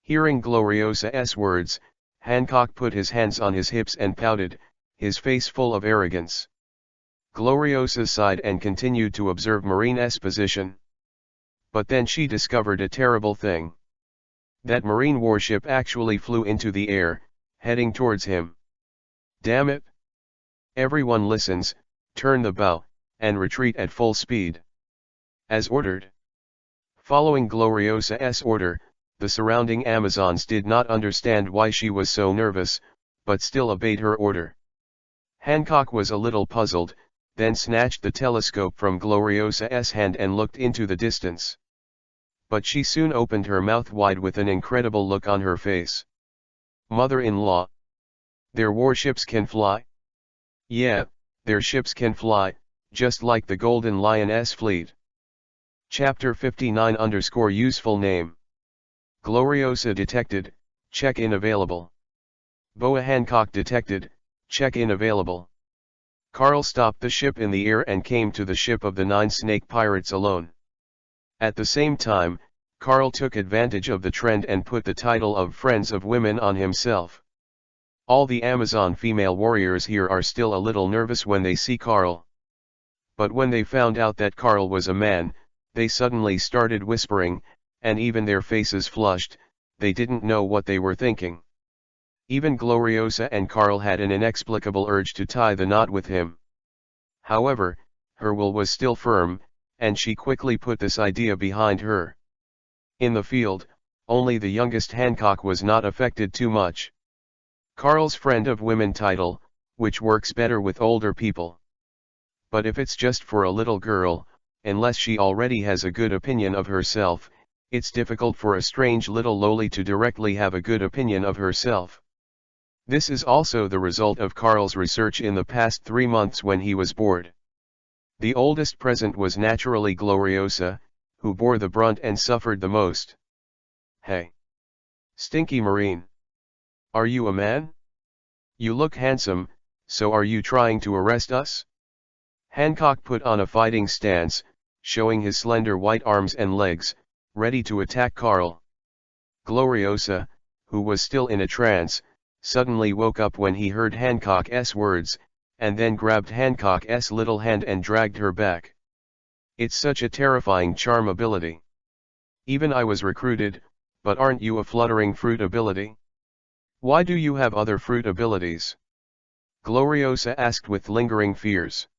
S1: Hearing Gloriosa's words, Hancock put his hands on his hips and pouted, his face full of arrogance. Gloriosa sighed and continued to observe Marine's position. But then she discovered a terrible thing. That marine warship actually flew into the air, heading towards him. Damn it! Everyone listens, turn the bow, and retreat at full speed. As ordered. Following Gloriosa's order, the surrounding Amazons did not understand why she was so nervous, but still obeyed her order. Hancock was a little puzzled, then snatched the telescope from Gloriosa's hand and looked into the distance. But she soon opened her mouth wide with an incredible look on her face. Mother-in-law. Their warships can fly? Yeah, their ships can fly, just like the Golden Lion's fleet. Chapter 59 _ useful name. Gloriosa detected, check-in available. Boa Hancock detected, check-in available. Karl stopped the ship in the air and came to the ship of the 9 snake pirates alone. At the same time, Karl took advantage of the trend and put the title of Friends of Women on himself. All the Amazon female warriors here are still a little nervous when they see Carl. But when they found out that Carl was a man, they suddenly started whispering, and even their faces flushed. They didn't know what they were thinking. Even Gloriosa and Carl had an inexplicable urge to tie the knot with him. However, her will was still firm, and she quickly put this idea behind her. In the field, only the youngest Hancock was not affected too much. Carl's friend of women title, which works better with older people. But if it's just for a little girl, unless she already has a good opinion of herself, it's difficult for a strange little loli to directly have a good opinion of herself. This is also the result of Carl's research in the past 3 months when he was bored. The oldest present was naturally Gloriosa, who bore the brunt and suffered the most. Hey! Stinky Marine! Are you a man? You look handsome, so are you trying to arrest us? Hancock put on a fighting stance, showing his slender white arms and legs, ready to attack Carl. Gloriosa, who was still in a trance, suddenly woke up when he heard Hancock's words, and then grabbed Hancock's little hand and dragged her back. It's such a terrifying charm ability. Even I was recruited, but aren't you a fluttering fruit ability? Why do you have other fruit abilities? Gloriosa asked with lingering fears.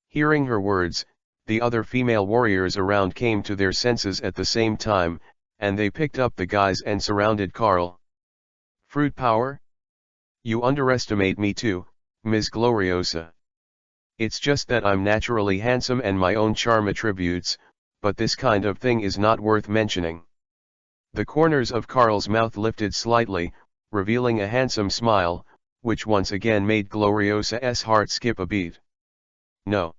S1: Hearing her words, the other female warriors around came to their senses at the same time, and they picked up the guys and surrounded Carl. Fruit power? You underestimate me too, Ms. Gloriosa. It's just that I'm naturally handsome and my own charm attributes, but this kind of thing is not worth mentioning. The corners of Carl's mouth lifted slightly, revealing a handsome smile, which once again made Gloriosa's heart skip a beat. No.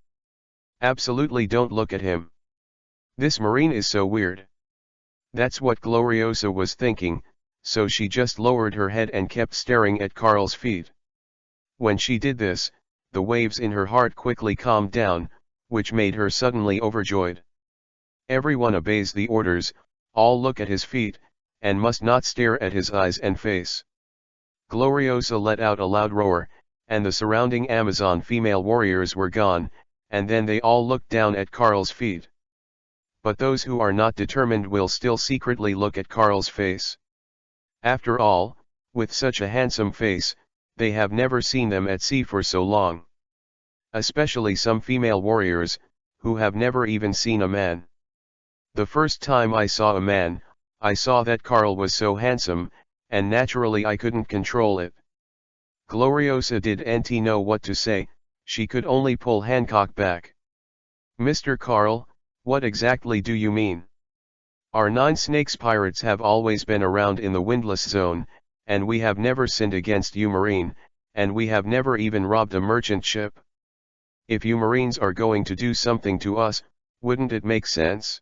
S1: Absolutely don't look at him. This Marine is so weird. That's what Gloriosa was thinking, so she just lowered her head and kept staring at Carl's feet. When she did this, the waves in her heart quickly calmed down, which made her suddenly overjoyed. Everyone obeys the orders, all look at his feet, and must not stare at his eyes and face. Gloriosa let out a loud roar, and the surrounding Amazon female warriors were gone, and then they all looked down at Carl's feet. But those who are not determined will still secretly look at Carl's face. After all, with such a handsome face, they have never seen them at sea for so long. Especially some female warriors, who have never even seen a man. The first time I saw a man, I saw that Carl was so handsome, and naturally I couldn't control it. Gloriosa didn't know what to say, she could only pull Hancock back. Mr. Carl, what exactly do you mean? Our 9 Snakes pirates have always been around in the windless zone, and we have never sinned against you Marine, and we have never even robbed a merchant ship. If you Marines are going to do something to us, wouldn't it make sense?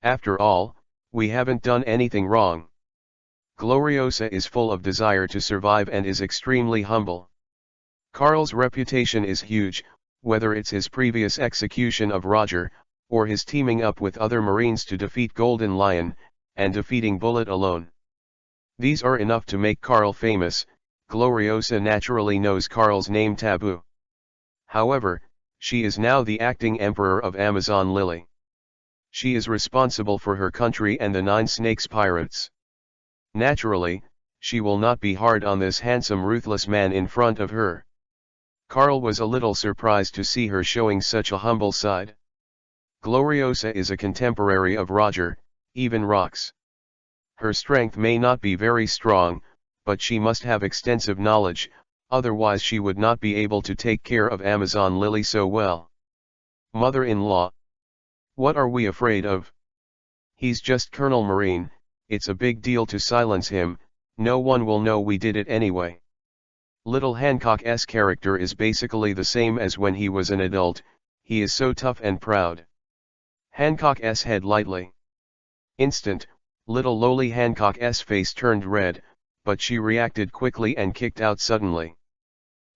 S1: After all, we haven't done anything wrong. Gloriosa is full of desire to survive and is extremely humble. Carl's reputation is huge, whether it's his previous execution of Roger, or his teaming up with other Marines to defeat Golden Lion, and defeating Bullet alone. These are enough to make Carl famous. Gloriosa naturally knows Carl's name taboo. However, she is now the acting emperor of Amazon Lily. She is responsible for her country and the 9 Snakes pirates. Naturally, she will not be hard on this handsome ruthless man in front of her. Carl was a little surprised to see her showing such a humble side. Gloriosa is a contemporary of Roger, even rocks. Her strength may not be very strong, but she must have extensive knowledge, otherwise she would not be able to take care of Amazon Lily so well. Mother-in-law. What are we afraid of? He's just Colonel Marine, it's a big deal to silence him, no one will know we did it anyway. Little Hancock's character is basically the same as when he was an adult, he is so tough and proud. Hancock's head lightly. Instant, little lowly Hancock's face turned red, but she reacted quickly and kicked out suddenly.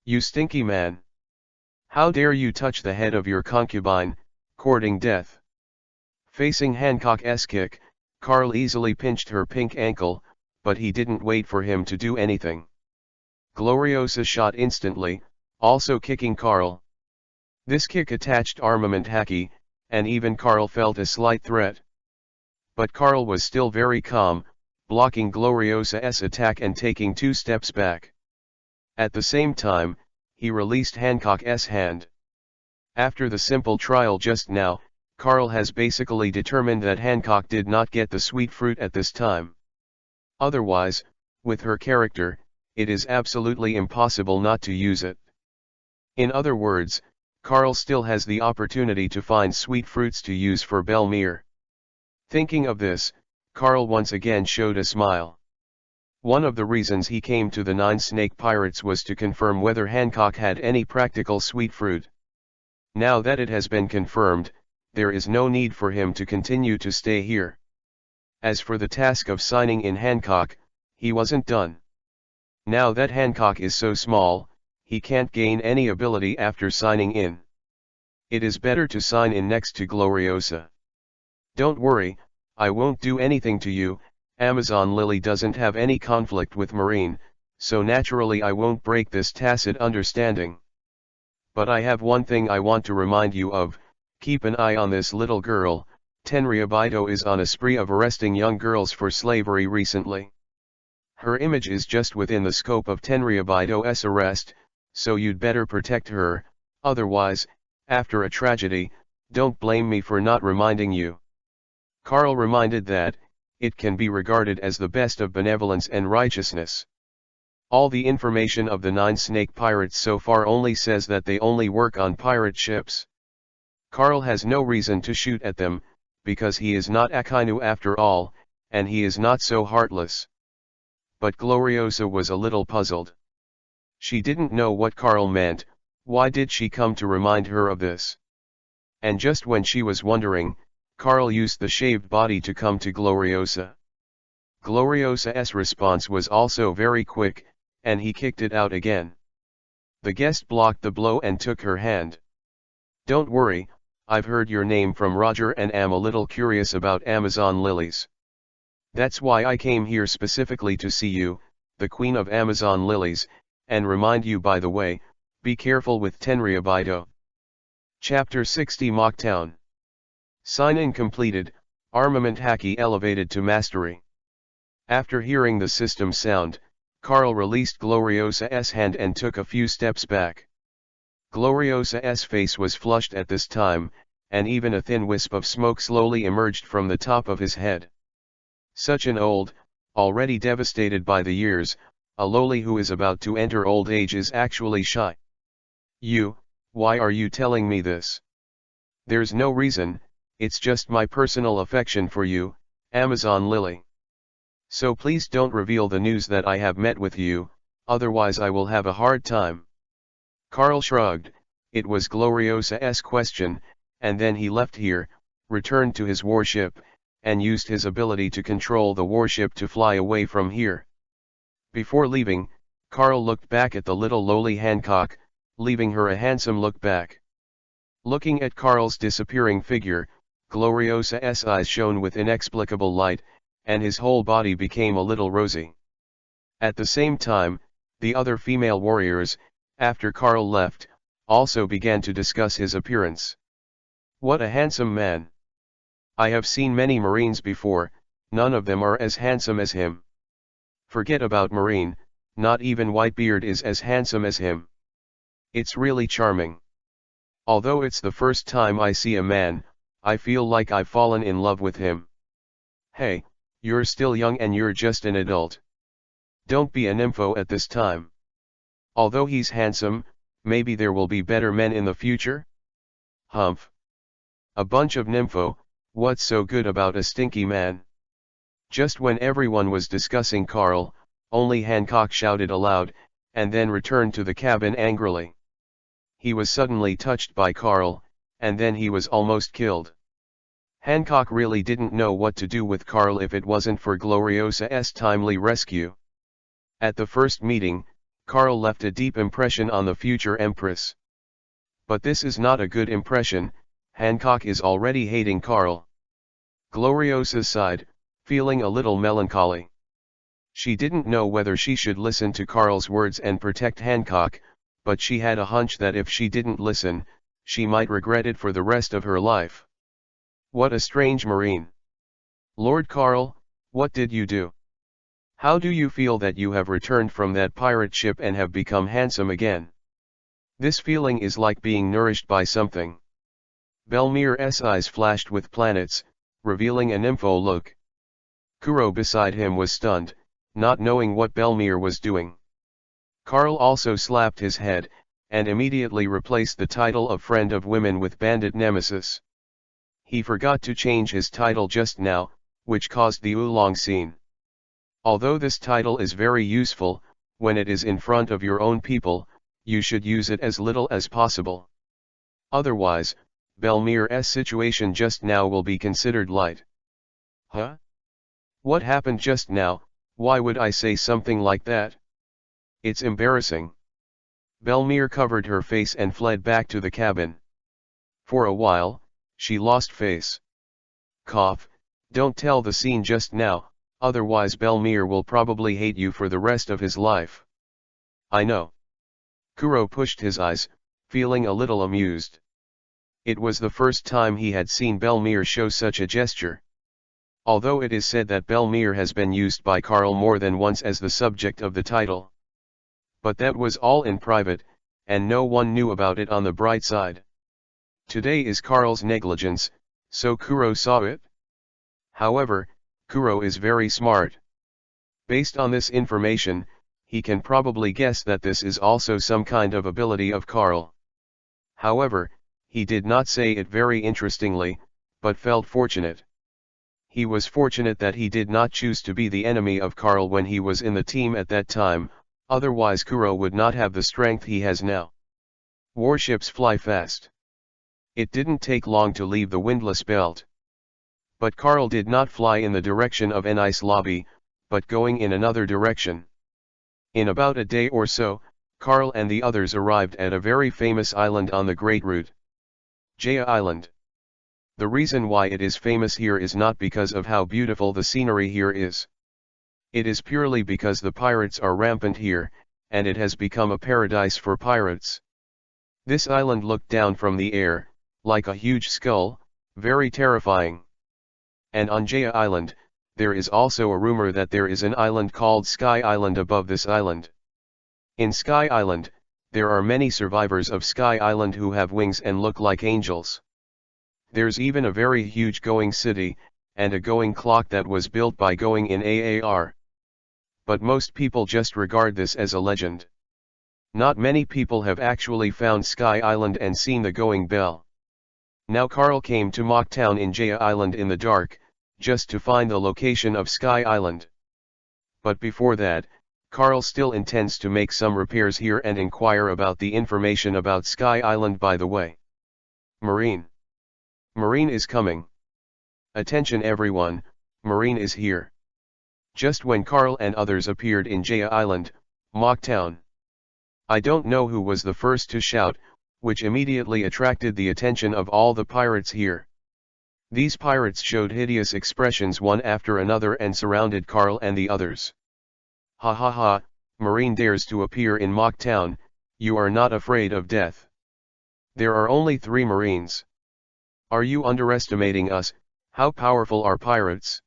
S1: You stinky man! How dare you touch the head of your concubine, courting death? Facing Hancock's kick, Carl easily pinched her pink ankle, but he didn't wait for him to do anything. Gloriosa shot instantly, also kicking Carl. This kick attached armament Haki, and even Carl felt a slight threat. But Carl was still very calm, blocking Gloriosa's attack and taking 2 steps back. At the same time, he released Hancock's hand. After the simple trial just now, Carl has basically determined that Hancock did not get the sweet fruit at this time. Otherwise, with her character, it is absolutely impossible not to use it. In other words, Carl still has the opportunity to find sweet fruits to use for Belmere. Thinking of this, Carl once again showed a smile. One of the reasons he came to the 9 Snake Pirates was to confirm whether Hancock had any practical sweet fruit. Now that it has been confirmed, there is no need for him to continue to stay here. As for the task of signing in Hancock, he wasn't done. Now that Hancock is so small, he can't gain any ability after signing in. It is better to sign in next to Gloriosa. Don't worry, I won't do anything to you. Amazon Lily doesn't have any conflict with Marine, so naturally I won't break this tacit understanding. But I have one thing I want to remind you of: keep an eye on this little girl. Tenryabito is on a spree of arresting young girls for slavery recently. Her image is just within the scope of Tenryabito's arrest, so you'd better protect her, otherwise, after a tragedy, don't blame me for not reminding you. Carl reminded that it can be regarded as the best of benevolence and righteousness. All the information of the 9 Snake Pirates so far only says that they only work on pirate ships. Carl has no reason to shoot at them, because he is not Akainu after all, and he is not so heartless. But Gloriosa was a little puzzled. She didn't know what Carl meant. Why did she come to remind her of this? And just when she was wondering, Carl used the shaved body to come to Gloriosa. Gloriosa's response was also very quick, and he kicked it out again. The guest blocked the blow and took her hand. Don't worry, I've heard your name from Roger and am a little curious about Amazon lilies. That's why I came here specifically to see you, the Queen of Amazon Lilies, and remind you, by the way, be careful with Tenryabito. Chapter 60 Mocktown. Sign-in completed, armament Haki elevated to mastery. After hearing the system sound, Carl released Gloriosa's hand and took a few steps back. Gloriosa's face was flushed at this time, and even a thin wisp of smoke slowly emerged from the top of his head. Such an old, already devastated by the years, a loli who is about to enter old age is actually shy. Why are you telling me this? There's no reason, it's just my personal affection for you, Amazon Lily. So please don't reveal the news that I have met with you, otherwise I will have a hard time. Carl shrugged. It was Gloriosa's question, and then he left here, returned to his warship, and used his ability to control the warship to fly away from here. Before leaving, Carl looked back at the little lowly Hancock, leaving her a handsome look back. Looking at Carl's disappearing figure, Gloriosa's eyes shone with inexplicable light, and his whole body became a little rosy. At the same time, the other female warriors, after Carl left, also began to discuss his appearance. What a handsome man! I have seen many Marines before, none of them are as handsome as him. Forget about Marine, not even Whitebeard is as handsome as him. It's really charming. Although it's the first time I see a man, I feel like I've fallen in love with him. Hey, you're still young and you're just an adult. Don't be a nympho at this time. Although he's handsome, maybe there will be better men in the future? Humph. A bunch of nympho, what's so good about a stinky man? Just when everyone was discussing Carl, only Hancock shouted aloud, and then returned to the cabin angrily. He was suddenly touched by Carl, and then he was almost killed. Hancock really didn't know what to do with Carl if it wasn't for Gloriosa's timely rescue. At the first meeting, Carl left a deep impression on the future Empress. But this is not a good impression. Hancock is already hating Carl. Gloriosa sighed, feeling a little melancholy. She didn't know whether she should listen to Carl's words and protect Hancock, but she had a hunch that if she didn't listen, she might regret it for the rest of her life. What a strange marine. Lord Carl, what did you do? How do you feel that you have returned from that pirate ship and have become handsome again? This feeling is like being nourished by something. Belmir's eyes flashed with planets, revealing a nympho look. Kuro beside him was stunned, not knowing what Belmir was doing. Carl also slapped his head, and immediately replaced the title of Friend of Women with Bandit Nemesis. He forgot to change his title just now, which caused the oolong scene. Although this title is very useful, when it is in front of your own people, you should use it as little as possible. Otherwise, Belmir's situation just now will be considered light. Huh? What happened just now? Why would I say something like that? It's embarrassing. Belmir covered her face and fled back to the cabin. For a while, she lost face. Cough, don't tell the scene just now, otherwise Belmir will probably hate you for the rest of his life. I know. Kuro pushed his eyes, feeling a little amused. It was the first time he had seen Belmir show such a gesture. Although it is said that Belmir has been used by Carl more than once as the subject of the title. But that was all in private, and no one knew about it on the bright side. Today is Carl's negligence, so Kuro saw it. However, Kuro is very smart. Based on this information, he can probably guess that this is also some kind of ability of Carl. However, he did not say it very interestingly, but felt fortunate. He was fortunate that he did not choose to be the enemy of Carl when he was in the team at that time, otherwise Kuro would not have the strength he has now. Warships fly fast. It didn't take long to leave the windless belt. But Carl did not fly in the direction of an ice lobby, but going in another direction. In about a day or so, Carl and the others arrived at a very famous island on the Great Route. Jaya Island. The reason why it is famous here is not because of how beautiful the scenery here is. It is purely because the pirates are rampant here, and it has become a paradise for pirates. This island looked down from the air, like a huge skull, very terrifying. And on Jaya Island, there is also a rumor that there is an island called Sky Island above this island. In Sky Island, there are many survivors of Sky Island who have wings and look like angels. There's even a very huge going city, and a going clock that was built by going in AAR. But most people just regard this as a legend. Not many people have actually found Sky Island and seen the going bell. Now Carl came to Mocktown in Jaya Island in the dark, just to find the location of Sky Island. But before that, Carl still intends to make some repairs here and inquire about the information about Sky Island by the way. Marine. Marine is coming. Attention everyone, Marine is here. Just when Carl and others appeared in Jaya Island, Mocktown. I don't know who was the first to shout, which immediately attracted the attention of all the pirates here. These pirates showed hideous expressions one after another and surrounded Carl and the others. Ha ha ha, Marine dares to appear in Mocktown, you are not afraid of death. There are only 3 Marines. Are you underestimating us? How powerful are pirates?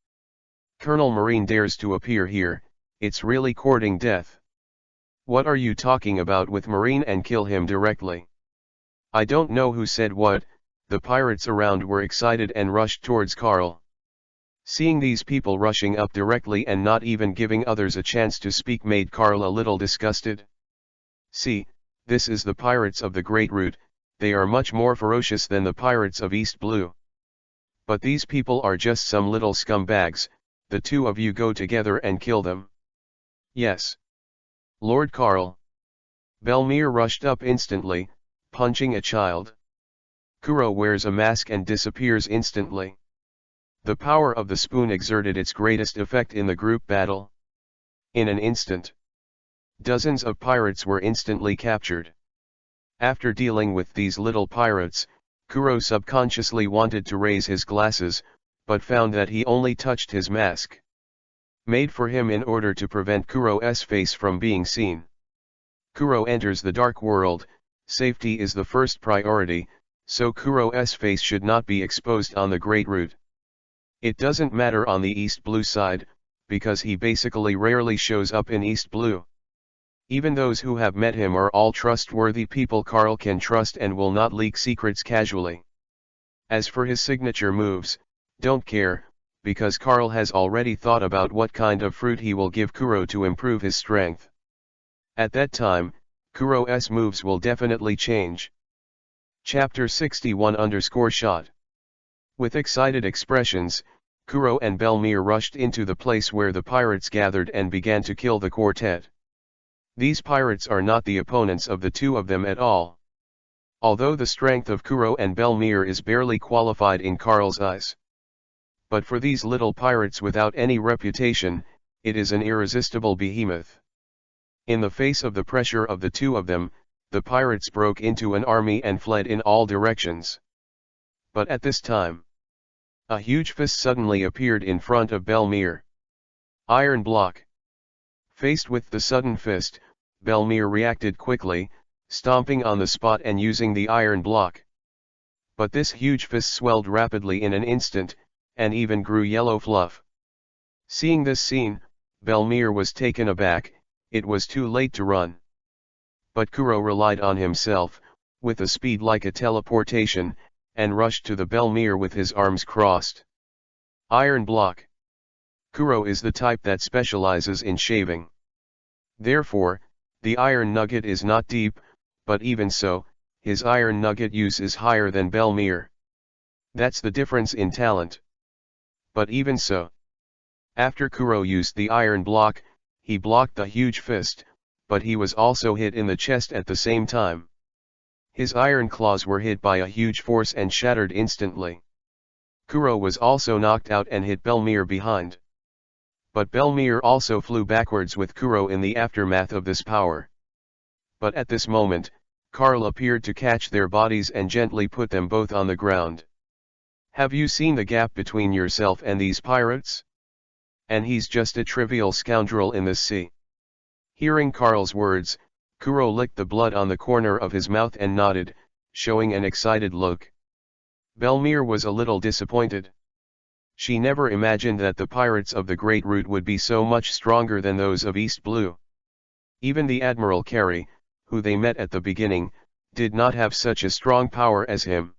S1: Colonel Marine dares to appear here, it's really courting death. What are you talking about with Marine and kill him directly? I don't know who said what, the pirates around were excited and rushed towards Carl. Seeing these people rushing up directly and not even giving others a chance to speak made Carl a little disgusted. See, this is the pirates of the Great Route, they are much more ferocious than the pirates of East Blue. But these people are just some little scumbags, the 2 of you go together and kill them. Yes. Lord Carl. Belmir rushed up instantly, punching a child. Kuro wears a mask and disappears instantly. The power of the spoon exerted its greatest effect in the group battle. In an instant, dozens of pirates were instantly captured. After dealing with these little pirates, Kuro subconsciously wanted to raise his glasses, but found that he only touched his mask. made for him in order to prevent Kuro's face from being seen. Kuro enters the dark world, safety is the first priority, so Kuro's face should not be exposed on the Great Route. It doesn't matter on the East Blue side, because he basically rarely shows up in East Blue. Even those who have met him are all trustworthy people Carl can trust and will not leak secrets casually. As for his signature moves, don't care, because Carl has already thought about what kind of fruit he will give Kuro to improve his strength. At that time, Kuro's moves will definitely change. Chapter 61_shot. With excited expressions, Kuro and Belmir rushed into the place where the pirates gathered and began to kill the quartet. These pirates are not the opponents of the two of them at all. Although the strength of Kuro and Belmir is barely qualified in Carl's eyes. But for these little pirates without any reputation, it is an irresistible behemoth. In the face of the pressure of the two of them, the pirates broke into an army and fled in all directions. But at this time, a huge fist suddenly appeared in front of Belmir. Iron block. Faced with the sudden fist, Belmir reacted quickly, stomping on the spot and using the iron block. But this huge fist swelled rapidly in an instant, and even grew yellow fluff. Seeing this scene, Belmir was taken aback, it was too late to run. But Kuro relied on himself, with a speed like a teleportation, and rushed to the Belmir with his arms crossed. Iron block. Kuro is the type that specializes in shaving. Therefore, the iron nugget is not deep, but even so, his iron nugget use is higher than Belmir. That's the difference in talent. But even so, after Kuro used the iron block, he blocked the huge fist, but he was also hit in the chest at the same time. His iron claws were hit by a huge force and shattered instantly. Kuro was also knocked out and hit Belmir behind. But Belmir also flew backwards with Kuro in the aftermath of this power. But at this moment, Carl appeared to catch their bodies and gently put them both on the ground. Have you seen the gap between yourself and these pirates? And he's just a trivial scoundrel in this sea. Hearing Carl's words, Kuro licked the blood on the corner of his mouth and nodded, showing an excited look. Belmir was a little disappointed. She never imagined that the pirates of the Great Route would be so much stronger than those of East Blue. Even the Admiral Carey, who they met at the beginning, did not have such a strong power as him.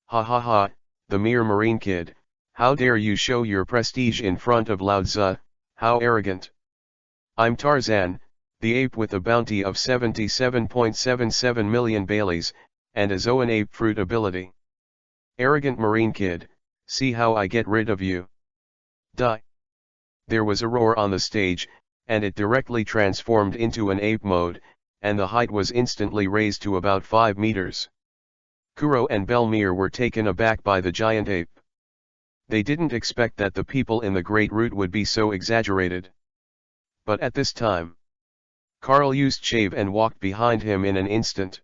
S1: Ha ha ha, the mere marine kid, how dare you show your prestige in front of Lao Tzu, how arrogant. I'm Tarzan, the ape with a bounty of 77.77 million Baileys, and a Zoan ape fruit ability. Arrogant marine kid, see how I get rid of you. Die. There was a roar on the stage, and it directly transformed into an ape mode, and the height was instantly raised to about 5 meters. Kuro and Belmir were taken aback by the giant ape. They didn't expect that the people in the Great Route would be so exaggerated. But at this time, Carl used shave and walked behind him in an instant.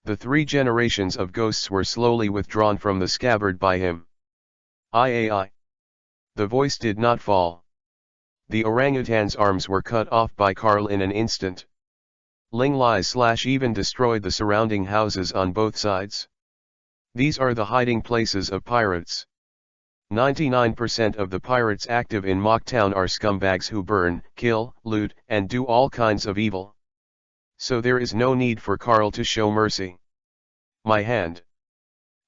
S1: The 3 generations of ghosts were slowly withdrawn from the scabbard by him. I. The voice did not fall. The orangutan's arms were cut off by Carl in an instant. Ling Lai/even destroyed the surrounding houses on both sides. These are the hiding places of pirates. 99% of the pirates active in Mocktown are scumbags who burn, kill, loot, and do all kinds of evil. So there is no need for Carl to show mercy. My hand.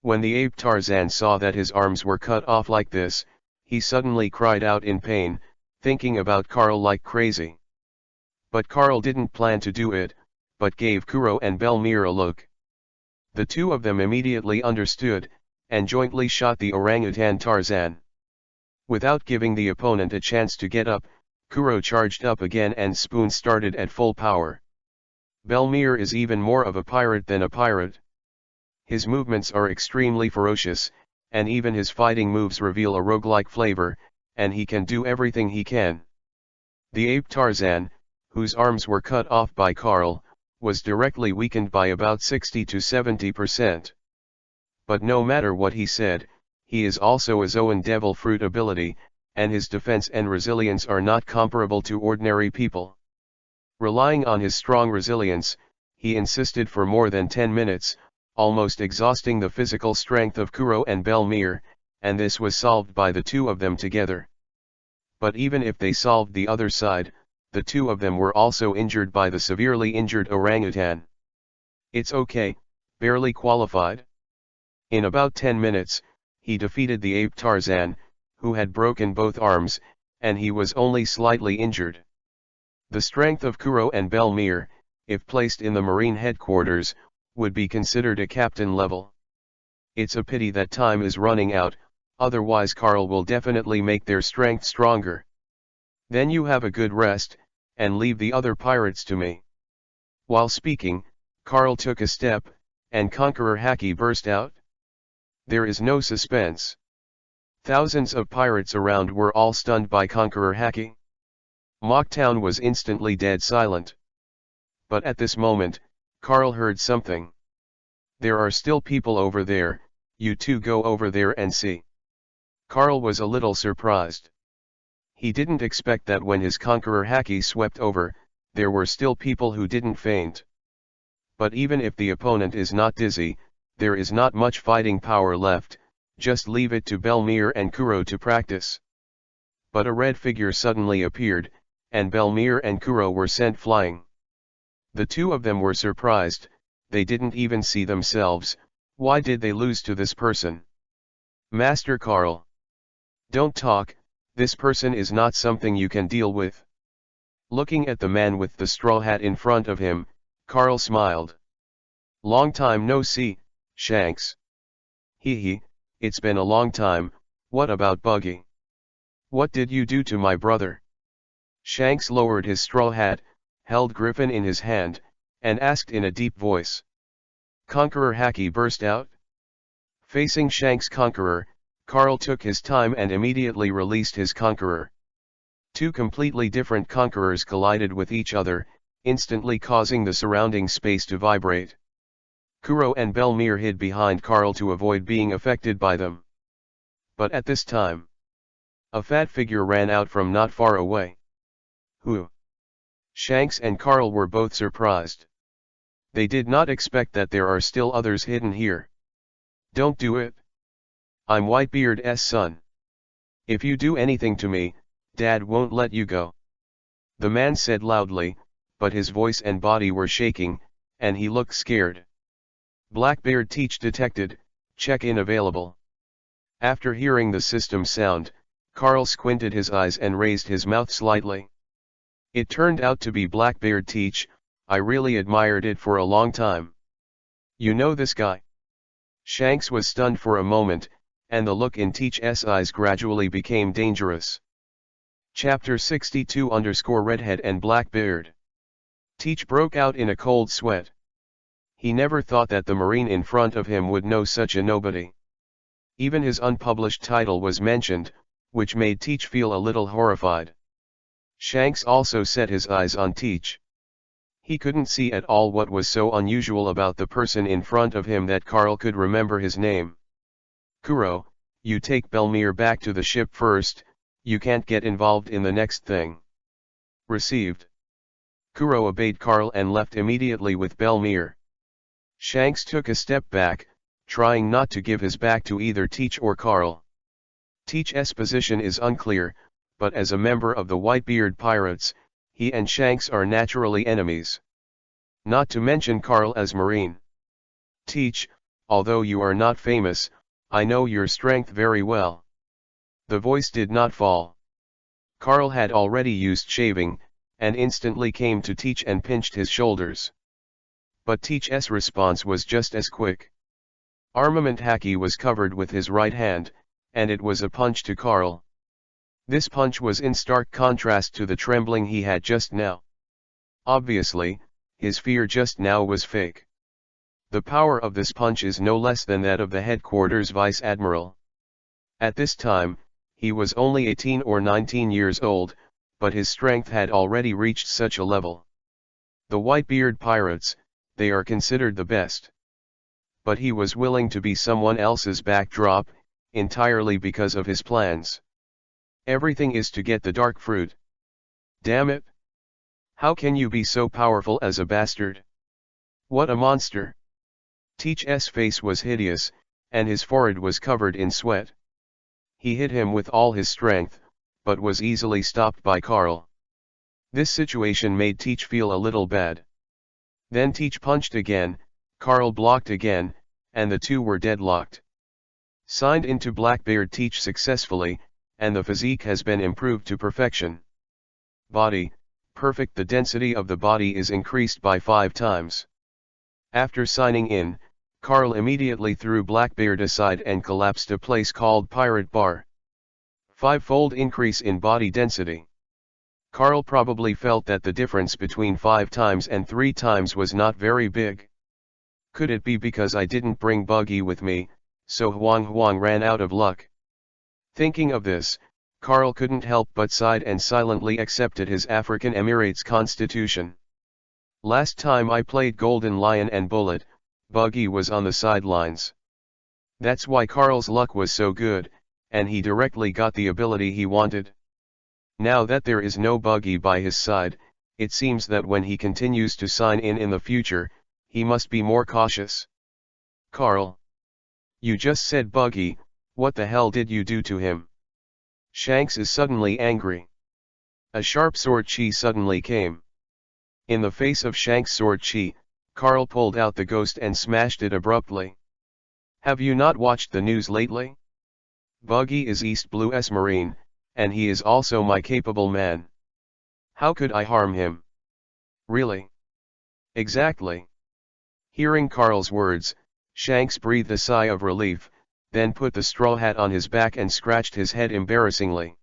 S1: When the ape Tarzan saw that his arms were cut off like this, he suddenly cried out in pain, thinking about Carl like crazy. But Carl didn't plan to do it, but gave Kuro and Belmir a look. The two of them immediately understood, and jointly shot the orangutan Tarzan. Without giving the opponent a chance to get up, Kuro charged up again and Spoon started at full power. Belmir is even more of a pirate than a pirate. His movements are extremely ferocious, and even his fighting moves reveal a roguelike flavor, and he can do everything he can. The ape Tarzan, whose arms were cut off by Carl, was directly weakened by about 60 to 70%. But no matter what he said, he is also a Zoan devil fruit ability, and his defense and resilience are not comparable to ordinary people. Relying on his strong resilience, he insisted for more than 10 minutes, almost exhausting the physical strength of Kuro and Belmir, and this was solved by the two of them together. But even if they solved the other side, the two of them were also injured by the severely injured orangutan. It's okay, barely qualified. In about 10 minutes, he defeated the ape Tarzan, who had broken both arms, and he was only slightly injured. The strength of Kuro and Belmir, if placed in the Marine headquarters, would be considered a captain level. It's a pity that time is running out, otherwise Carl will definitely make their strength stronger. Then you have a good rest, and leave the other pirates to me. While speaking, Carl took a step, and Conqueror Haki burst out. There is no suspense. Thousands of pirates around were all stunned by Conqueror Haki. Mocktown was instantly dead silent. But at this moment, Carl heard something. There are still people over there, you two go over there and see. Carl was a little surprised. He didn't expect that when his Conqueror Haki swept over, there were still people who didn't faint. But even if the opponent is not dizzy, there is not much fighting power left, just leave it to Belmir and Kuro to practice. But a red figure suddenly appeared, and Belmir and Kuro were sent flying. The two of them were surprised, they didn't even see themselves. Why did they lose to this person? Master Carl. Don't talk, this person is not something you can deal with. Looking at the man with the straw hat in front of him, Carl smiled. Long time no see, Shanks. Hee, it's been a long time. What about Buggy? What did you do to my brother? Shanks lowered his straw hat, held Griffin in his hand, and asked in a deep voice. Conqueror Haki burst out. Facing Shanks' conqueror, Carl took his time and immediately released his conqueror. Two completely different conquerors collided with each other, instantly causing the surrounding space to vibrate. Kuro and Belmir hid behind Carl to avoid being affected by them. But at this time, a fat figure ran out from not far away. Who? Shanks and Carl were both surprised. They did not expect that there are still others hidden here. Don't do it. I'm Whitebeard's son. If you do anything to me, Dad won't let you go. The man said loudly, but his voice and body were shaking, and he looked scared. Blackbeard Teach detected, check-in available. After hearing the system sound, Carl squinted his eyes and raised his mouth slightly. It turned out to be Blackbeard Teach. I really admired it for a long time. You know this guy? Shanks was stunned for a moment, and the look in Teach's eyes gradually became dangerous. Chapter 62_Redhead and Blackbeard. Teach broke out in a cold sweat. He never thought that the Marine in front of him would know such a nobody. Even his unpublished title was mentioned, which made Teach feel a little horrified. Shanks also set his eyes on Teach. He couldn't see at all what was so unusual about the person in front of him that Carl could remember his name. Kuro, you take Belmir back to the ship first, you can't get involved in the next thing. Received. Kuro obeyed Carl and left immediately with Belmir. Shanks took a step back, trying not to give his back to either Teach or Carl. Teach's position is unclear, but as a member of the Whitebeard Pirates, he and Shanks are naturally enemies. Not to mention Carl as Marine. Teach, although you are not famous, I know your strength very well. The voice did not fall. Carl had already used shaving, and instantly came to Teach and pinched his shoulders. But Teach's response was just as quick. Armament Haki was covered with his right hand, and it was a punch to Carl. This punch was in stark contrast to the trembling he had just now. Obviously, his fear just now was fake. The power of this punch is no less than that of the headquarters vice admiral. At this time, he was only 18 or 19 years old, but his strength had already reached such a level. The Whitebeard Pirates, they are considered the best. But he was willing to be someone else's backdrop, entirely because of his plans. Everything is to get the dark fruit. Damn it! How can you be so powerful as a bastard? What a monster! Teach's face was hideous, and his forehead was covered in sweat. He hit him with all his strength, but was easily stopped by Carl. This situation made Teach feel a little bad. Then Teach punched again, Carl blocked again, and the two were deadlocked. Signed into Blackbeard Teach successfully, and the physique has been improved to perfection. Body, perfect. The density of the body is increased by 5 times. After signing in, Carl immediately threw Blackbeard aside and collapsed a place called Pirate Bar. 5-fold increase in body density. Carl probably felt that the difference between 5 times and 3 times was not very big. Could it be because I didn't bring Buggy with me, so Huang ran out of luck? Thinking of this, Carl couldn't help but sighed and silently accepted his African Emirates constitution. Last time I played Golden Lion and Bullet, Buggy was on the sidelines. That's why Carl's luck was so good, and he directly got the ability he wanted. Now that there is no Buggy by his side, it seems that when he continues to sign in the future, he must be more cautious. Carl. You just said Buggy, what the hell did you do to him? Shanks is suddenly angry. A sharp sword chi suddenly came. In the face of Shanks' sword chi, Carl pulled out the ghost and smashed it abruptly. Have you not watched the news lately? Buggy is East Blue's Marine, and he is also my capable man. How could I harm him? Really? Exactly. Hearing Carl's words, Shanks breathed a sigh of relief, then put the straw hat on his back and scratched his head embarrassingly.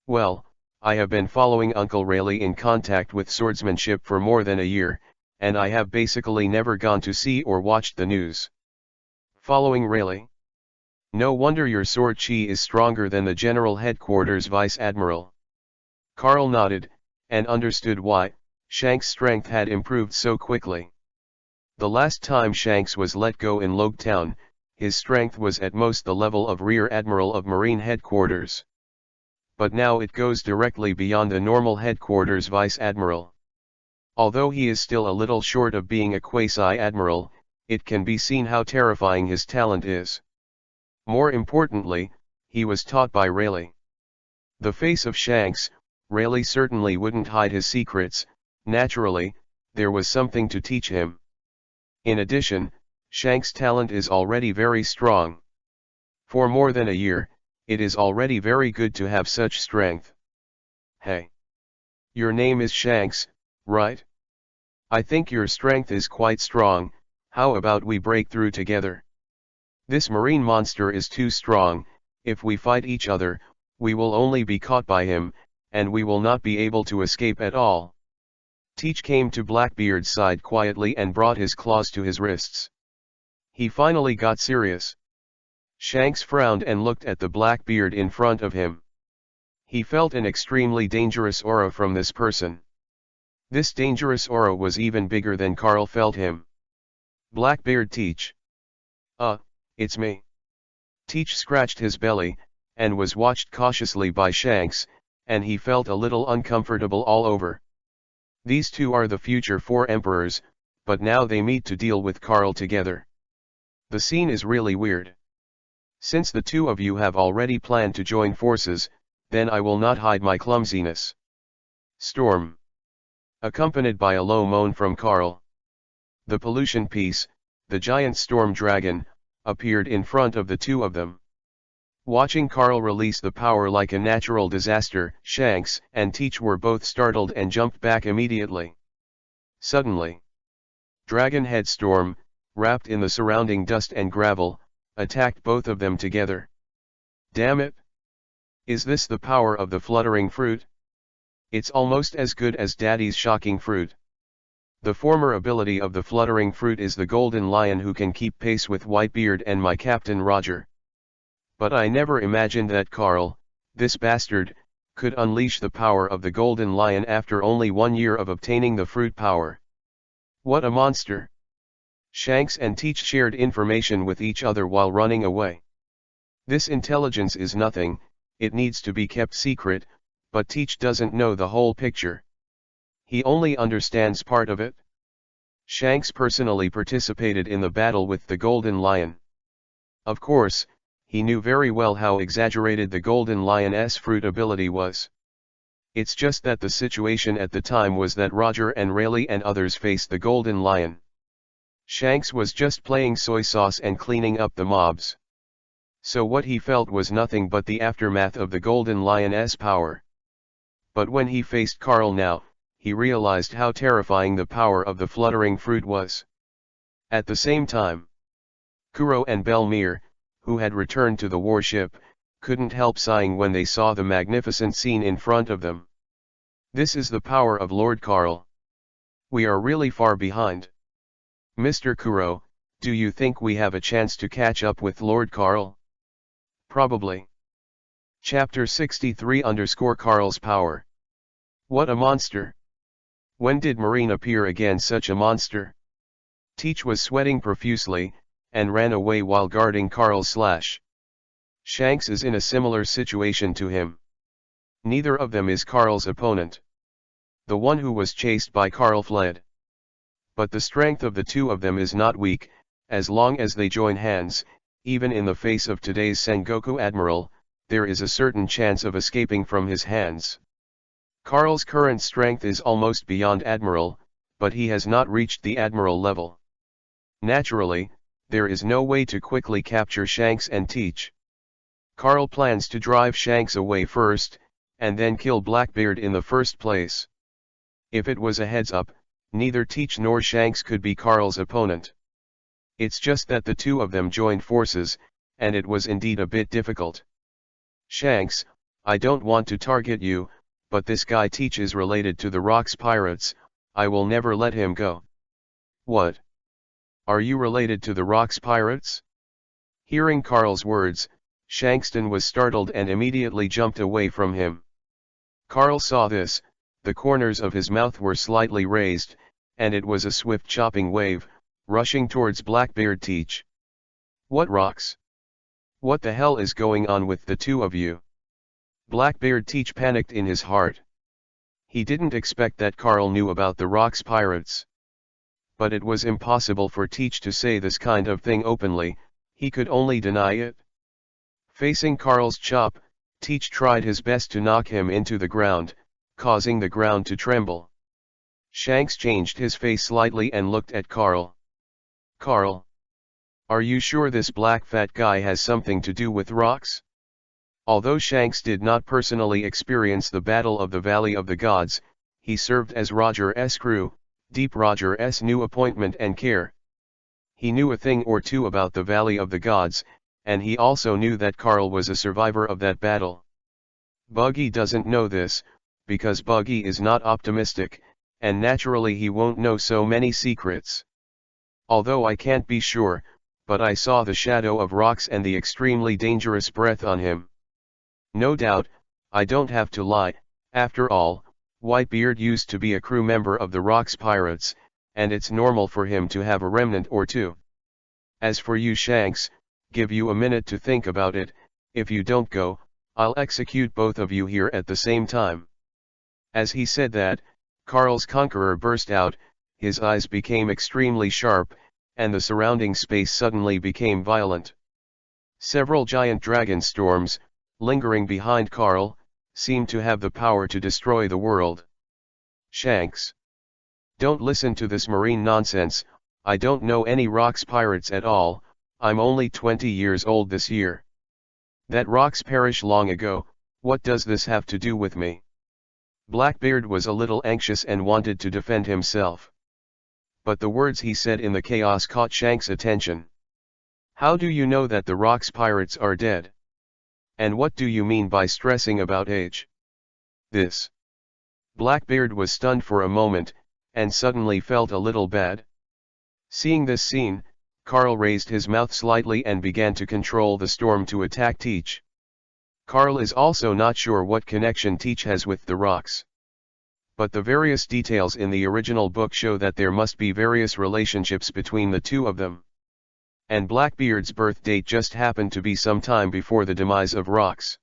S1: Well, I have been following Uncle Rayleigh in contact with swordsmanship for more than a year, and I have basically never gone to see or watched the news. Following Rayleigh? No wonder your sword chi is stronger than the General Headquarters Vice Admiral. Carl nodded, and understood why Shanks' strength had improved so quickly. The last time Shanks was let go in Logtown, his strength was at most the level of Rear Admiral of Marine Headquarters. But now it goes directly beyond the normal Headquarters Vice Admiral. Although he is still a little short of being a quasi-admiral, it can be seen how terrifying his talent is. More importantly, he was taught by Rayleigh. The face of Shanks, Rayleigh certainly wouldn't hide his secrets. Naturally, there was something to teach him. In addition, Shanks' talent is already very strong. For more than a year, it is already very good to have such strength. Hey. Your name is Shanks, right? I think your strength is quite strong. How about we break through together? This marine monster is too strong. If we fight each other, we will only be caught by him, and we will not be able to escape at all. Teach came to Blackbeard's side quietly and brought his claws to his wrists. He finally got serious. Shanks frowned and looked at the Blackbeard in front of him. He felt an extremely dangerous aura from this person. This dangerous aura was even bigger than Carl felt him. Blackbeard Teach. It's me. Teach scratched his belly, and was watched cautiously by Shanks, and he felt a little uncomfortable all over. These two are the future 4 emperors, but now they meet to deal with Carl together. The scene is really weird. Since the two of you have already planned to join forces, then I will not hide my clumsiness. Storm. Accompanied by a low moan from Carl. The pollution piece, the giant storm dragon, appeared in front of the two of them. Watching Carl release the power like a natural disaster, Shanks and Teach were both startled and jumped back immediately. Suddenly, Dragonhead Storm, wrapped in the surrounding dust and gravel, attacked both of them together. Damn it! Is this the power of the fluttering fruit? It's almost as good as Daddy's shocking fruit. The former ability of the fluttering fruit is the golden lion who can keep pace with Whitebeard and my Captain Roger. But I never imagined that Carl, this bastard, could unleash the power of the golden lion after only 1 year of obtaining the fruit power. What a monster! Shanks and Teach shared information with each other while running away. This intelligence is nothing, it needs to be kept secret, but Teach doesn't know the whole picture. He only understands part of it. Shanks personally participated in the battle with the Golden Lion. Of course, he knew very well how exaggerated the Golden Lion's fruit ability was. It's just that the situation at the time was that Roger and Rayleigh and others faced the Golden Lion. Shanks was just playing soy sauce and cleaning up the mobs. So what he felt was nothing but the aftermath of the Golden Lion's power. But when he faced Carl now, he realized how terrifying the power of the fluttering fruit was. At the same time, Kuro and Belmere, who had returned to the warship, couldn't help sighing when they saw the magnificent scene in front of them. This is the power of Lord Carl. We are really far behind. Mr. Kuro, do you think we have a chance to catch up with Lord Carl? Probably. Chapter 63 Carl's power. What a monster! When did Marine appear again, such a monster? Teach was sweating profusely, and ran away while guarding Carl. Shanks is in a similar situation to him. Neither of them is Carl's opponent. The one who was chased by Carl fled. But the strength of the two of them is not weak, as long as they join hands. Even in the face of today's Sengoku Admiral, there is a certain chance of escaping from his hands. Carl's current strength is almost beyond Admiral, but he has not reached the Admiral level. Naturally, there is no way to quickly capture Shanks and Teach. Carl plans to drive Shanks away first, and then kill Blackbeard in the first place. If it was a heads-up, neither Teach nor Shanks could be Carl's opponent. It's just that the two of them joined forces, and it was indeed a bit difficult. Shanks, I don't want to target you, but this guy Teach is related to the Rocks Pirates. I will never let him go. What? Are you related to the Rocks Pirates? Hearing Carl's words, Shankston was startled and immediately jumped away from him. Carl saw this, the corners of his mouth were slightly raised, and it was a swift chopping wave, rushing towards Blackbeard Teach. What rocks? What the hell is going on with the two of you? Blackbeard Teach panicked in his heart. He didn't expect that Carl knew about the Rocks Pirates. But it was impossible for Teach to say this kind of thing openly, he could only deny it. Facing Carl's chop, Teach tried his best to knock him into the ground, causing the ground to tremble. Shanks changed his face slightly and looked at Carl. Carl? Are you sure this black fat guy has something to do with rocks? Although Shanks did not personally experience the Battle of the Valley of the Gods, he served as Roger's crew, Deep Roger's new appointment and care. He knew a thing or two about the Valley of the Gods, and he also knew that Carl was a survivor of that battle. Buggy doesn't know this, because Buggy is not optimistic, and naturally he won't know so many secrets. Although I can't be sure, but I saw the shadow of rocks and the extremely dangerous breath on him. No doubt, I don't have to lie. After all, Whitebeard used to be a crew member of the Rocks Pirates, and it's normal for him to have a remnant or two. As for you Shanks, give you a minute to think about it. If you don't go, I'll execute both of you here at the same time. As he said that, Carl's conqueror burst out, his eyes became extremely sharp, and the surrounding space suddenly became violent. Several giant dragon storms, lingering behind Carl, seemed to have the power to destroy the world. Shanks. Don't listen to this marine nonsense. I don't know any Rocks Pirates at all. I'm only 20 years old this year. That rocks perished long ago. What does this have to do with me? Blackbeard was a little anxious and wanted to defend himself. But the words he said in the chaos caught Shanks' attention. How do you know that the Rocks Pirates are dead? And what do you mean by stressing about age? This. Blackbeard was stunned for a moment, and suddenly felt a little bad. Seeing this scene, Carl raised his mouth slightly and began to control the storm to attack Teach. Carl is also not sure what connection Teach has with the rocks. But the various details in the original book show that there must be various relationships between the two of them. And Blackbeard's birth date just happened to be some time before the demise of Rocks.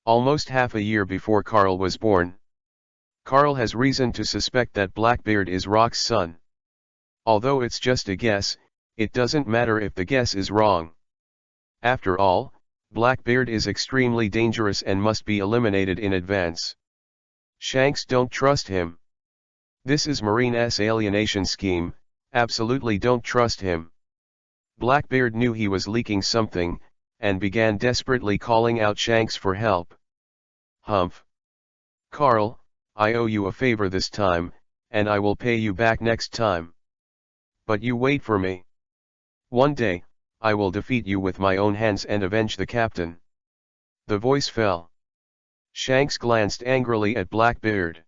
S1: almost half a year before Carl was born. Carl has reason to suspect that Blackbeard is Rock's son. Although it's just a guess, it doesn't matter if the guess is wrong. After all, Blackbeard is extremely dangerous and must be eliminated in advance. Shanks don't trust him. This is Marine's alienation scheme, absolutely don't trust him. Blackbeard knew he was leaking something, and began desperately calling out Shanks for help. Humph. Carl, I owe you a favor this time, and I will pay you back next time. But you wait for me. One day, I will defeat you with my own hands and avenge the captain. The voice fell. Shanks glanced angrily at Blackbeard.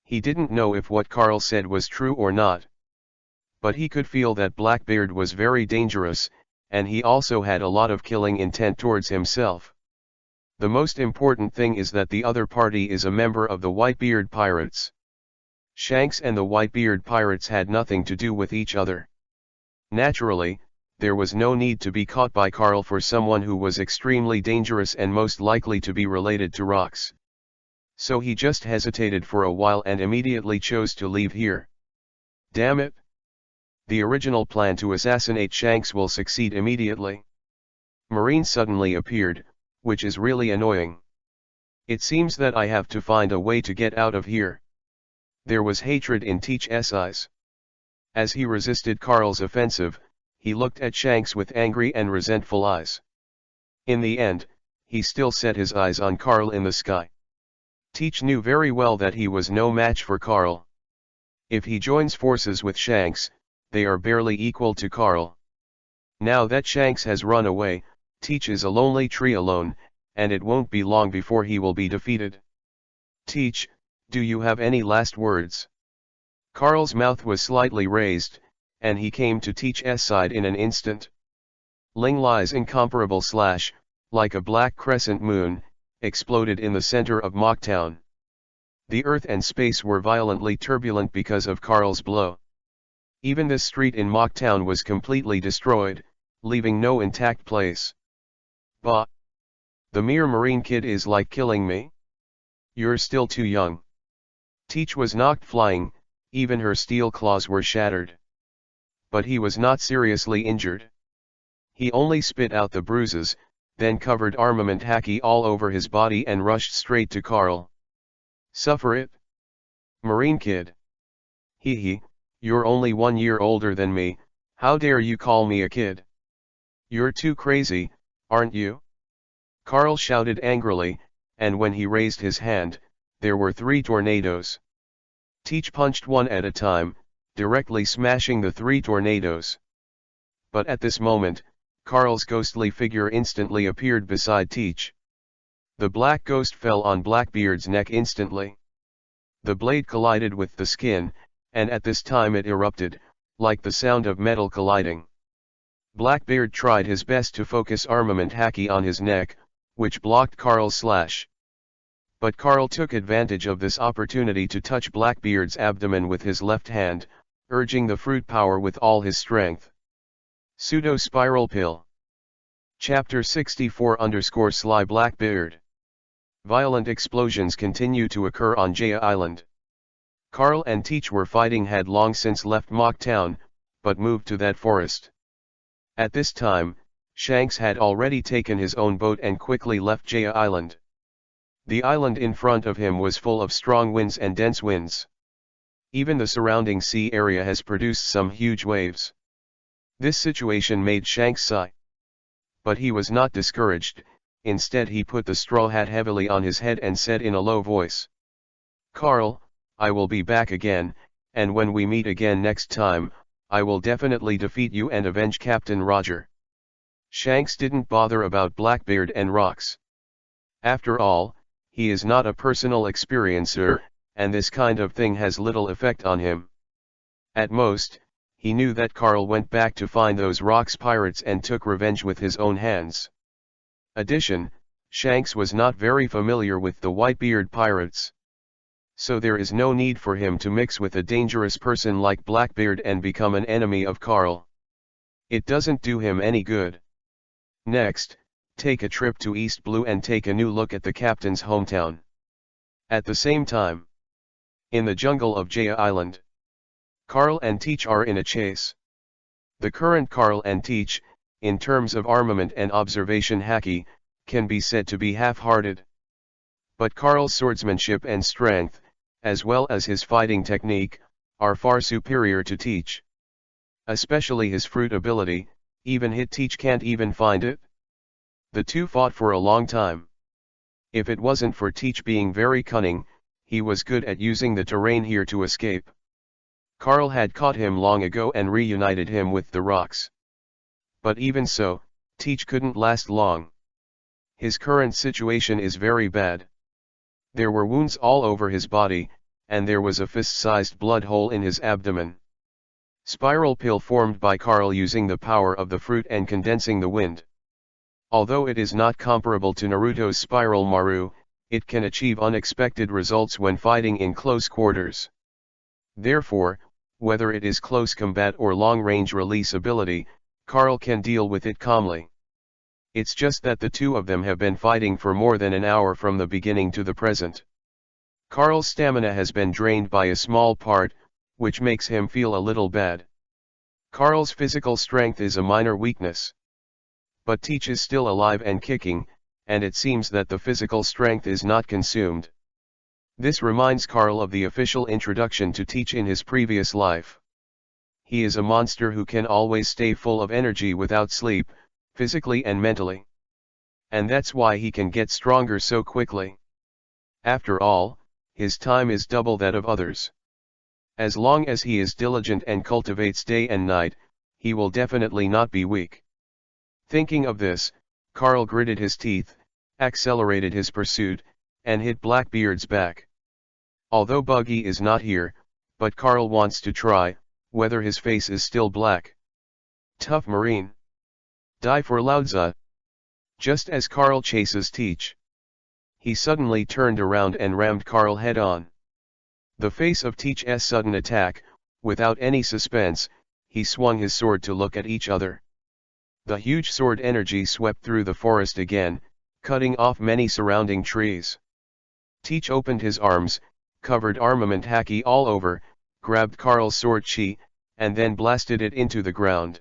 S1: He didn't know if what Carl said was true or not. But he could feel that Blackbeard was very dangerous, and he also had a lot of killing intent towards himself. The most important thing is that the other party is a member of the Whitebeard Pirates. Shanks and the Whitebeard Pirates had nothing to do with each other. Naturally, there was no need to be caught by Carl for someone who was extremely dangerous and most likely to be related to Rox. So he just hesitated for a while and immediately chose to leave here. Damn it! The original plan to assassinate Shanks will succeed immediately. Marine suddenly appeared, which is really annoying. It seems that I have to find a way to get out of here. There was hatred in Teach's eyes. As he resisted Carl's offensive, he looked at Shanks with angry and resentful eyes. In the end, he still set his eyes on Carl in the sky. Teach knew very well that he was no match for Carl. If he joins forces with Shanks, they are barely equal to Carl. Now that Shanks has run away, Teach is a lonely tree alone, and it won't be long before he will be defeated. Teach, do you have any last words? Carl's mouth was slightly raised, and he came to Teach's side in an instant. Ling Lai's incomparable slash, like a black crescent moon, exploded in the center of Mocktown. The earth and space were violently turbulent because of Carl's blow. Even the street in Mocktown was completely destroyed, leaving no intact place. Bah! The mere marine kid is like killing me? You're still too young. Teach was knocked flying, even her steel claws were shattered. But he was not seriously injured. He only spit out the bruises, then covered armament haki all over his body and rushed straight to Carl. Suffer it? Marine kid. Hee, you're only 1 year older than me, how dare you call me a kid? You're too crazy, aren't you? Carl shouted angrily, and when he raised his hand, there were 3 tornadoes. Teach punched one at a time, directly smashing the 3 tornadoes. But at this moment, Carl's ghostly figure instantly appeared beside Teach. The black ghost fell on Blackbeard's neck instantly. The blade collided with the skin, and at this time it erupted, like the sound of metal colliding. Blackbeard tried his best to focus armament haki on his neck, which blocked Carl's slash. But Carl took advantage of this opportunity to touch Blackbeard's abdomen with his left hand, urging the fruit power with all his strength. Pseudo-spiral pill. Chapter 64 _ Sly Blackbeard. Violent explosions continue to occur on Jaya Island. Carl and Teach were fighting had long since left Mocktown, but moved to that forest. At this time, Shanks had already taken his own boat and quickly left Jaya Island. The island in front of him was full of strong winds and dense winds. Even the surrounding sea area has produced some huge waves. This situation made Shanks sigh. But he was not discouraged, instead he put the straw hat heavily on his head and said in a low voice. Carl, I will be back again, and when we meet again next time, I will definitely defeat you and avenge Captain Roger. Shanks didn't bother about Blackbeard and Rox. After all, he is not a personal experiencer, and this kind of thing has little effect on him. At most, he knew that Carl went back to find those Rox pirates and took revenge with his own hands. Addition, Shanks was not very familiar with the Whitebeard pirates. So there is no need for him to mix with a dangerous person like Blackbeard and become an enemy of Carl. It doesn't do him any good. Next, take a trip to East Blue and take a new look at the captain's hometown. At the same time, in the jungle of Jaya Island, Carl and Teach are in a chase. The current Carl and Teach, in terms of armament and observation haki, can be said to be half-hearted. But Carl's swordsmanship and strength, as well as his fighting technique, are far superior to Teach. Especially his fruit ability, even hit Teach can't even find it. The two fought for a long time. If it wasn't for Teach being very cunning, he was good at using the terrain here to escape. Carl had caught him long ago and reunited him with the rocks. But even so, Teach couldn't last long. His current situation is very bad. There were wounds all over his body, and there was a fist-sized blood hole in his abdomen. Spiral pill formed by Carl using the power of the fruit and condensing the wind. Although it is not comparable to Naruto's Spiral Maru, it can achieve unexpected results when fighting in close quarters. Therefore, whether it is close combat or long-range release ability, Carl can deal with it calmly. It's just that the two of them have been fighting for more than an hour from the beginning to the present. Carl's stamina has been drained by a small part, which makes him feel a little bad. Carl's physical strength is a minor weakness. But Teach is still alive and kicking, and it seems that the physical strength is not consumed. This reminds Carl of the official introduction to Teach in his previous life. He is a monster who can always stay full of energy without sleep, physically and mentally. And that's why he can get stronger so quickly. After all, his time is double that of others. As long as he is diligent and cultivates day and night, he will definitely not be weak. Thinking of this, Carl gritted his teeth, accelerated his pursuit, and hit Blackbeard's back. Although Buggy is not here, but Carl wants to try, whether his face is still black. Tough Marine. Die for Laozi. Just as Carl chases Teach, he suddenly turned around and rammed Carl head-on. The face of Teach's sudden attack, without any suspense, he swung his sword to look at each other. The huge sword energy swept through the forest again, cutting off many surrounding trees. Teach opened his arms, covered armament haki all over, grabbed Carl's sword chi, and then blasted it into the ground.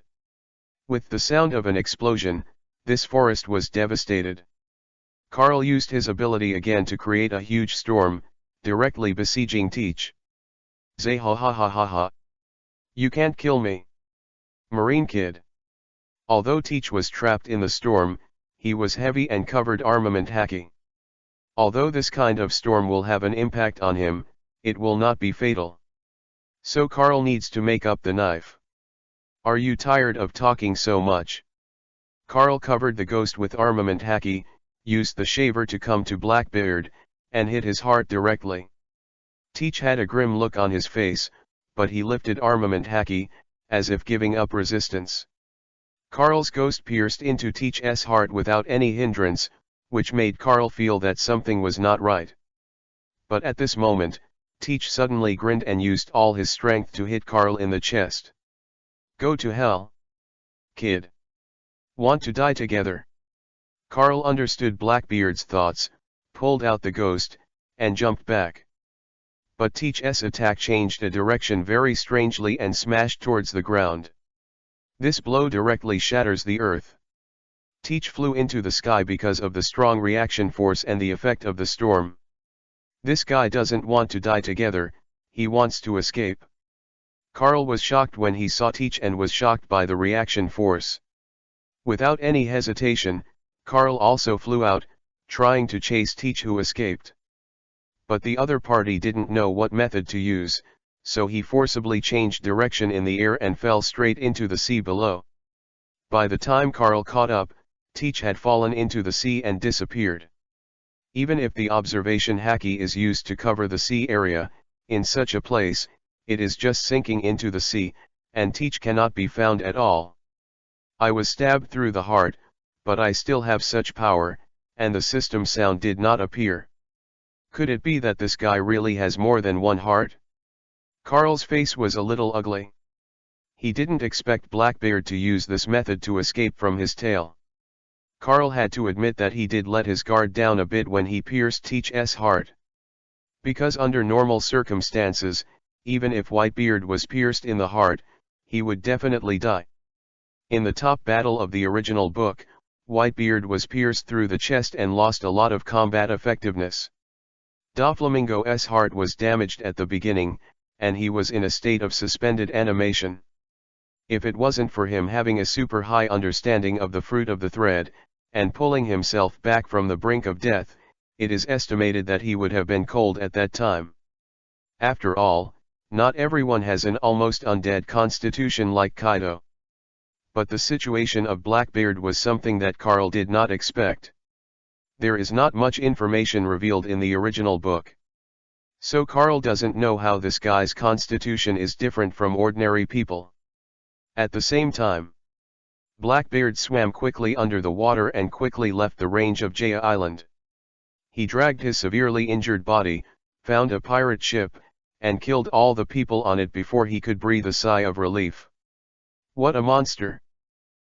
S1: With the sound of an explosion, this forest was devastated. Carl used his ability again to create a huge storm, directly besieging Teach. Zay ha ha ha ha ha. You can't kill me, Marine Kid. Although Teach was trapped in the storm, he was heavy and covered armament haki. Although this kind of storm will have an impact on him, it will not be fatal. So Carl needs to make up the knife. Are you tired of talking so much? Carl covered the ghost with armament haki, used the shaver to come to Blackbeard, and hit his heart directly. Teach had a grim look on his face, but he lifted armament haki, as if giving up resistance. Carl's ghost pierced into Teach's heart without any hindrance, which made Carl feel that something was not right. But at this moment, Teach suddenly grinned and used all his strength to hit Carl in the chest. Go to hell, kid. Want to die together? Carl understood Blackbeard's thoughts, pulled out the ghost, and jumped back. But Teach's attack changed a direction very strangely and smashed towards the ground. This blow directly shatters the earth. Teach flew into the sky because of the strong reaction force and the effect of the storm. This guy doesn't want to die together, he wants to escape. Carl was shocked when he saw Teach and was shocked by the reaction force. Without any hesitation, Carl also flew out, trying to chase Teach, who escaped. But the other party didn't know what method to use, so he forcibly changed direction in the air and fell straight into the sea below. By the time Carl caught up, Teach had fallen into the sea and disappeared. Even if the observation haki is used to cover the sea area, in such a place, it is just sinking into the sea, and Teach cannot be found at all. I was stabbed through the heart, but I still have such power, and the system sound did not appear. Could it be that this guy really has more than one heart? Carl's face was a little ugly. He didn't expect Blackbeard to use this method to escape from his tail. Carl had to admit that he did let his guard down a bit when he pierced Teach's heart. Because under normal circumstances, even if Whitebeard was pierced in the heart, he would definitely die. In the top battle of the original book, Whitebeard was pierced through the chest and lost a lot of combat effectiveness. Doflamingo's heart was damaged at the beginning, and he was in a state of suspended animation. If it wasn't for him having a super high understanding of the fruit of the thread, and pulling himself back from the brink of death, it is estimated that he would have been cold at that time. After all, not everyone has an almost undead constitution like Kaido. But the situation of Blackbeard was something that Carl did not expect. There is not much information revealed in the original book. So Carl doesn't know how this guy's constitution is different from ordinary people. At the same time, Blackbeard swam quickly under the water and quickly left the range of Jaya Island. He dragged his severely injured body, found a pirate ship, and killed all the people on it before he could breathe a sigh of relief. What a monster!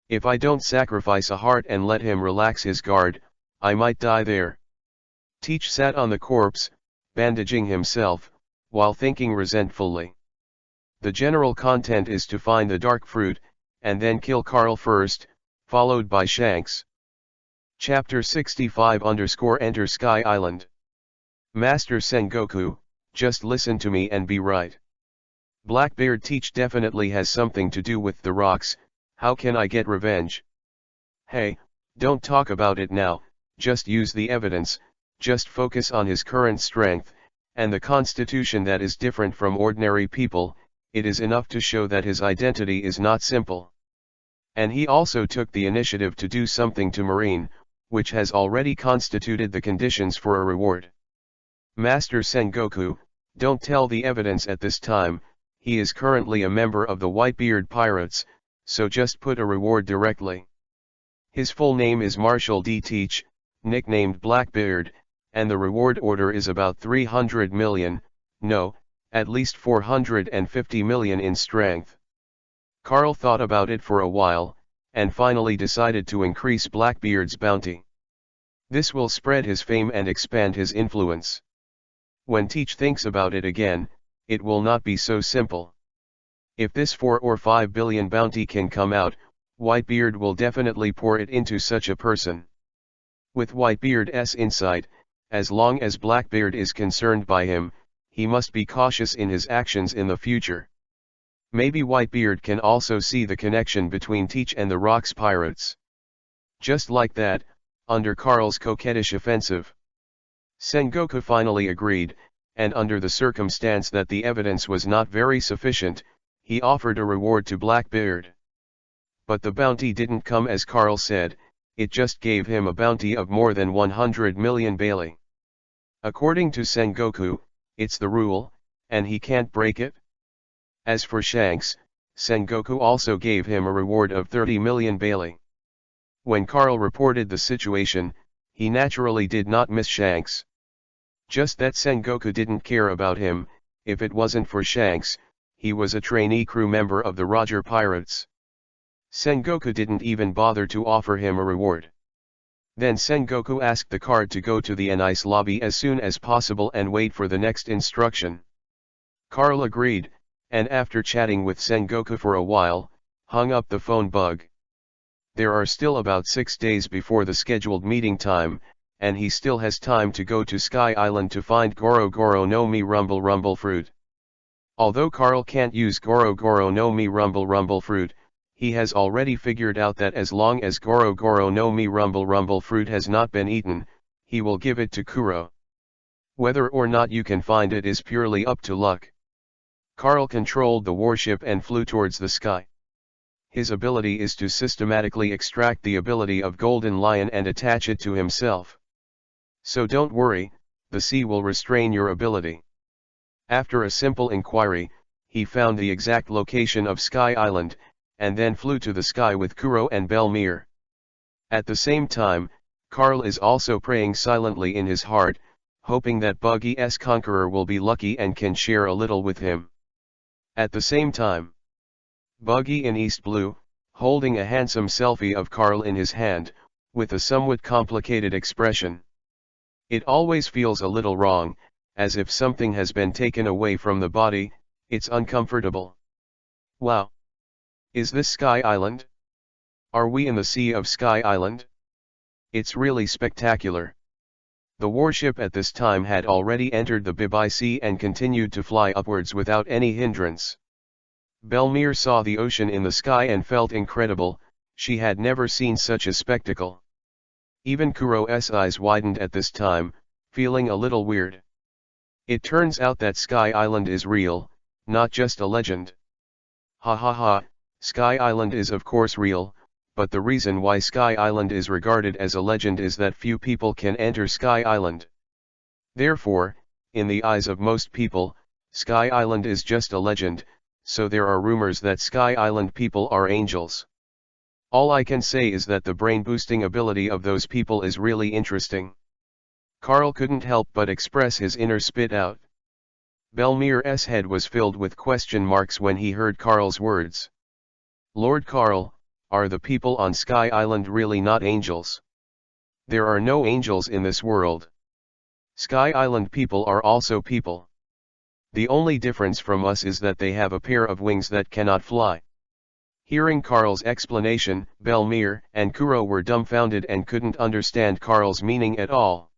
S1: If I don't sacrifice a heart and let him relax his guard, I might die there. Teach sat on the corpse, bandaging himself, while thinking resentfully. The general content is to find the dark fruit, and then kill Carl first, followed by Shanks. Chapter 65_Enter Sky Island. Master Sengoku, just listen to me and be right. Blackbeard Teach definitely has something to do with the rocks. How can I get revenge? Hey, don't talk about it now, just use the evidence, just focus on his current strength, and the constitution that is different from ordinary people. It is enough to show that his identity is not simple. And he also took the initiative to do something to Marine, which has already constituted the conditions for a reward. Master Sengoku, don't tell the evidence at this time. He is currently a member of the Whitebeard Pirates, so just put a reward directly. His full name is Marshall D. Teach, nicknamed Blackbeard, and the reward order is about 300 million, no, at least 450 million in strength. Carl thought about it for a while, and finally decided to increase Blackbeard's bounty. This will spread his fame and expand his influence. When Teach thinks about it again, it will not be so simple. If this 4 or 5 billion bounty can come out, Whitebeard will definitely pour it into such a person. With Whitebeard's insight, as long as Blackbeard is concerned by him, he must be cautious in his actions in the future. Maybe Whitebeard can also see the connection between Teach and the Rocks Pirates. Just like that, under Carl's coquettish offensive, Sengoku finally agreed, and under the circumstance that the evidence was not very sufficient, he offered a reward to Blackbeard. But the bounty didn't come as Carl said, it just gave him a bounty of more than 100 million Bailey. According to Sengoku, it's the rule, and he can't break it. As for Shanks, Sengoku also gave him a reward of 30 million Bailey. When Carl reported the situation, he naturally did not miss Shanks. Just that Sengoku didn't care about him. If it wasn't for Shanks, he was a trainee crew member of the Roger Pirates. Sengoku didn't even bother to offer him a reward. Then Sengoku asked the card to go to the Enice lobby as soon as possible and wait for the next instruction. Carl agreed, and after chatting with Sengoku for a while, hung up the phone bug. There are still about 6 days before the scheduled meeting time, and he still has time to go to Sky Island to find Goro Goro no Mi Rumble Rumble Fruit. Although Carl can't use Goro Goro no Mi Rumble Rumble Fruit, he has already figured out that as long as Goro Goro no Mi Rumble Rumble Fruit has not been eaten, he will give it to Kuro. Whether or not you can find it is purely up to luck. Carl controlled the warship and flew towards the sky. His ability is to systematically extract the ability of Golden Lion and attach it to himself. So don't worry, the sea will restrain your ability. After a simple inquiry, he found the exact location of Sky Island, and then flew to the sky with Kuro and Belmere. At the same time, Carl is also praying silently in his heart, hoping that Buggy's conqueror will be lucky and can share a little with him. At the same time, Buggy in East Blue, holding a handsome selfie of Carl in his hand, with a somewhat complicated expression. It always feels a little wrong, as if something has been taken away from the body. It's uncomfortable. Wow! Is this Sky Island? Are we in the sea of Sky Island? It's really spectacular. The warship at this time had already entered the EPUB Sea and continued to fly upwards without any hindrance. Belmere saw the ocean in the sky and felt incredible. She had never seen such a spectacle. Even Kuro's eyes widened at this time, feeling a little weird. It turns out that Sky Island is real, not just a legend. Ha ha ha, Sky Island is of course real, but the reason why Sky Island is regarded as a legend is that few people can enter Sky Island. Therefore, in the eyes of most people, Sky Island is just a legend, so there are rumors that Sky Island people are angels. All I can say is that the brain-boosting ability of those people is really interesting. Carl couldn't help but express his inner spit out. Belmere's head was filled with question marks when he heard Carl's words. Lord Carl, are the people on Sky Island really not angels? There are no angels in this world. Sky Island people are also people. The only difference from us is that they have a pair of wings that cannot fly. Hearing Carl's explanation, Belmere and Kuro were dumbfounded and couldn't understand Carl's meaning at all.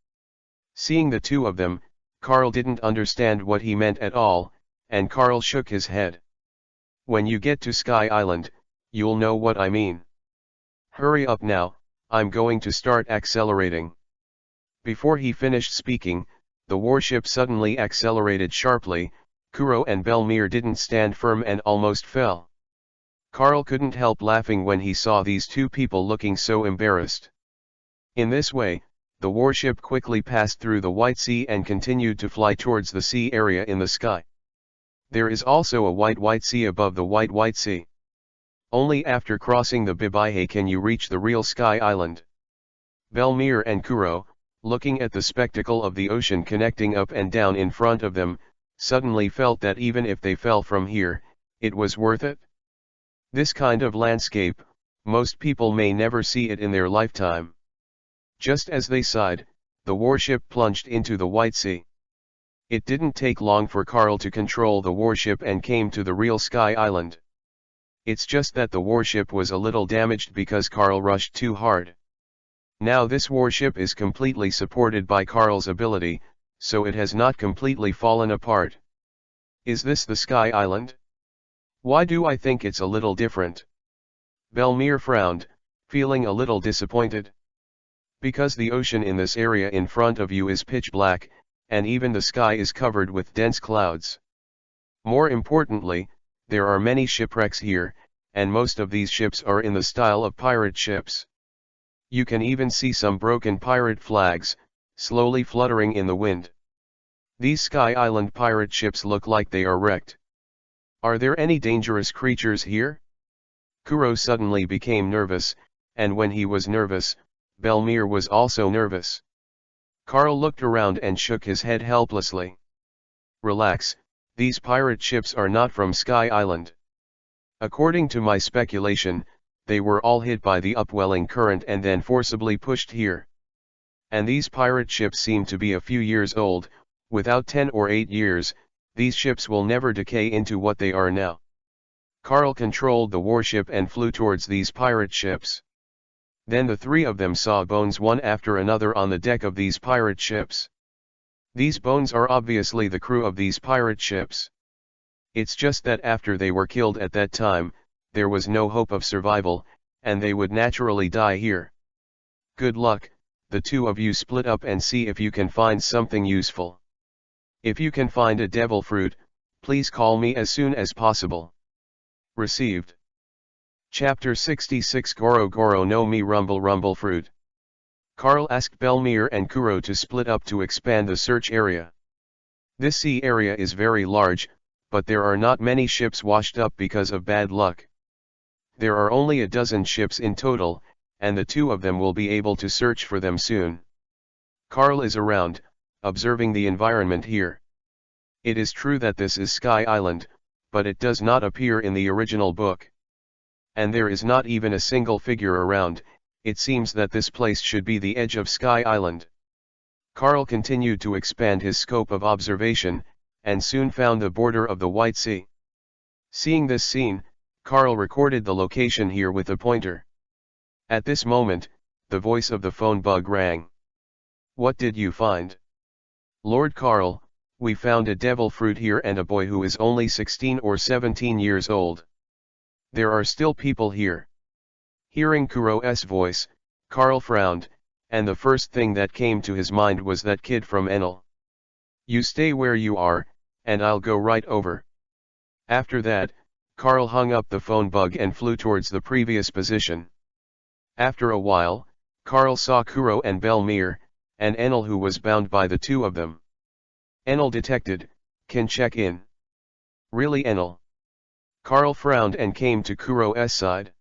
S1: Seeing the two of them, Carl didn't understand what he meant at all, and Carl shook his head. When you get to Sky Island, you'll know what I mean. Hurry up now, I'm going to start accelerating. Before he finished speaking, the warship suddenly accelerated sharply. Kuro and Belmere didn't stand firm and almost fell. Carl couldn't help laughing when he saw these two people looking so embarrassed. In this way, the warship quickly passed through the White Sea and continued to fly towards the sea area in the sky. There is also a White Sea above the White Sea. Only after crossing the EPUB can you reach the real Sky Island. Belmere and Kuro, looking at the spectacle of the ocean connecting up and down in front of them, suddenly felt that even if they fell from here, it was worth it. This kind of landscape, most people may never see it in their lifetime. Just as they sighed, the warship plunged into the White Sea. It didn't take long for Carl to control the warship and came to the real Sky Island. It's just that the warship was a little damaged because Carl rushed too hard. Now this warship is completely supported by Carl's ability, so it has not completely fallen apart. Is this the Sky Island? Why do I think it's a little different? Belmere frowned, feeling a little disappointed. Because the ocean in this area in front of you is pitch black, and even the sky is covered with dense clouds. More importantly, there are many shipwrecks here, and most of these ships are in the style of pirate ships. You can even see some broken pirate flags, slowly fluttering in the wind. These Sky Island pirate ships look like they are wrecked. Are there any dangerous creatures here? Kuro suddenly became nervous, and when he was nervous, Belmere was also nervous. Carl looked around and shook his head helplessly. Relax, these pirate ships are not from Sky Island. According to my speculation, they were all hit by the upwelling current and then forcibly pushed here. And these pirate ships seem to be a few years old. Without 10 or 8 years, these ships will never decay into what they are now. Carl controlled the warship and flew towards these pirate ships. Then the three of them saw bones one after another on the deck of these pirate ships. These bones are obviously the crew of these pirate ships. It's just that after they were killed at that time, there was no hope of survival, and they would naturally die here. Good luck, the two of you split up and see if you can find something useful. If you can find a devil fruit, please call me as soon as possible. Received. Chapter 66 Goro Goro no Mi Rumble Rumble Fruit. Carl asked Belmere and Kuro to split up to expand the search area. This sea area is very large, but there are not many ships washed up because of bad luck. There are only a dozen ships in total, and the two of them will be able to search for them soon. Carl is around, observing the environment here. It is true that this is Sky Island, but it does not appear in the original book. And there is not even a single figure around. It seems that this place should be the edge of Sky Island. Carl continued to expand his scope of observation, and soon found the border of the White Sea. Seeing this scene, Carl recorded the location here with a pointer. At this moment, the voice of the phone bug rang. "What did you find?" "Lord Carl, we found a devil fruit here and a boy who is only 16 or 17 years old. There are still people here." Hearing Kuro's voice, Carl frowned, and the first thing that came to his mind was that kid from Enel. "You stay where you are, and I'll go right over." After that, Carl hung up the phone bug and flew towards the previous position. After a while, Carl saw Kuro and Belmir, and Enel, who was bound by the two of them. Enel detected, "Can check in." "Really, Enel?" Carl frowned and came to Kuro's side.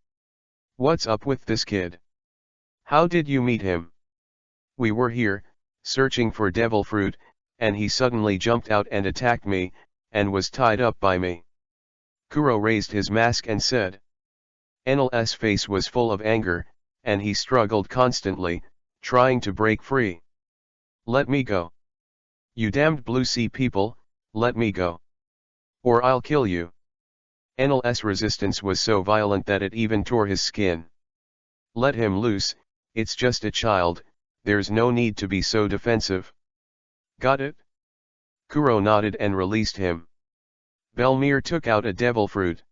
S1: "What's up with this kid? How did you meet him?" "We were here, searching for devil fruit, and he suddenly jumped out and attacked me, and was tied up by me." Kuro raised his mask and said. Enel's face was full of anger, and he struggled constantly, trying to break free. "Let me go. You damned Blue Sea people, let me go. Or I'll kill you." Enel's resistance was so violent that it even tore his skin. "Let him loose, it's just a child, there's no need to be so defensive." "Got it?" Kuro nodded and released him. Belmir took out a devil fruit.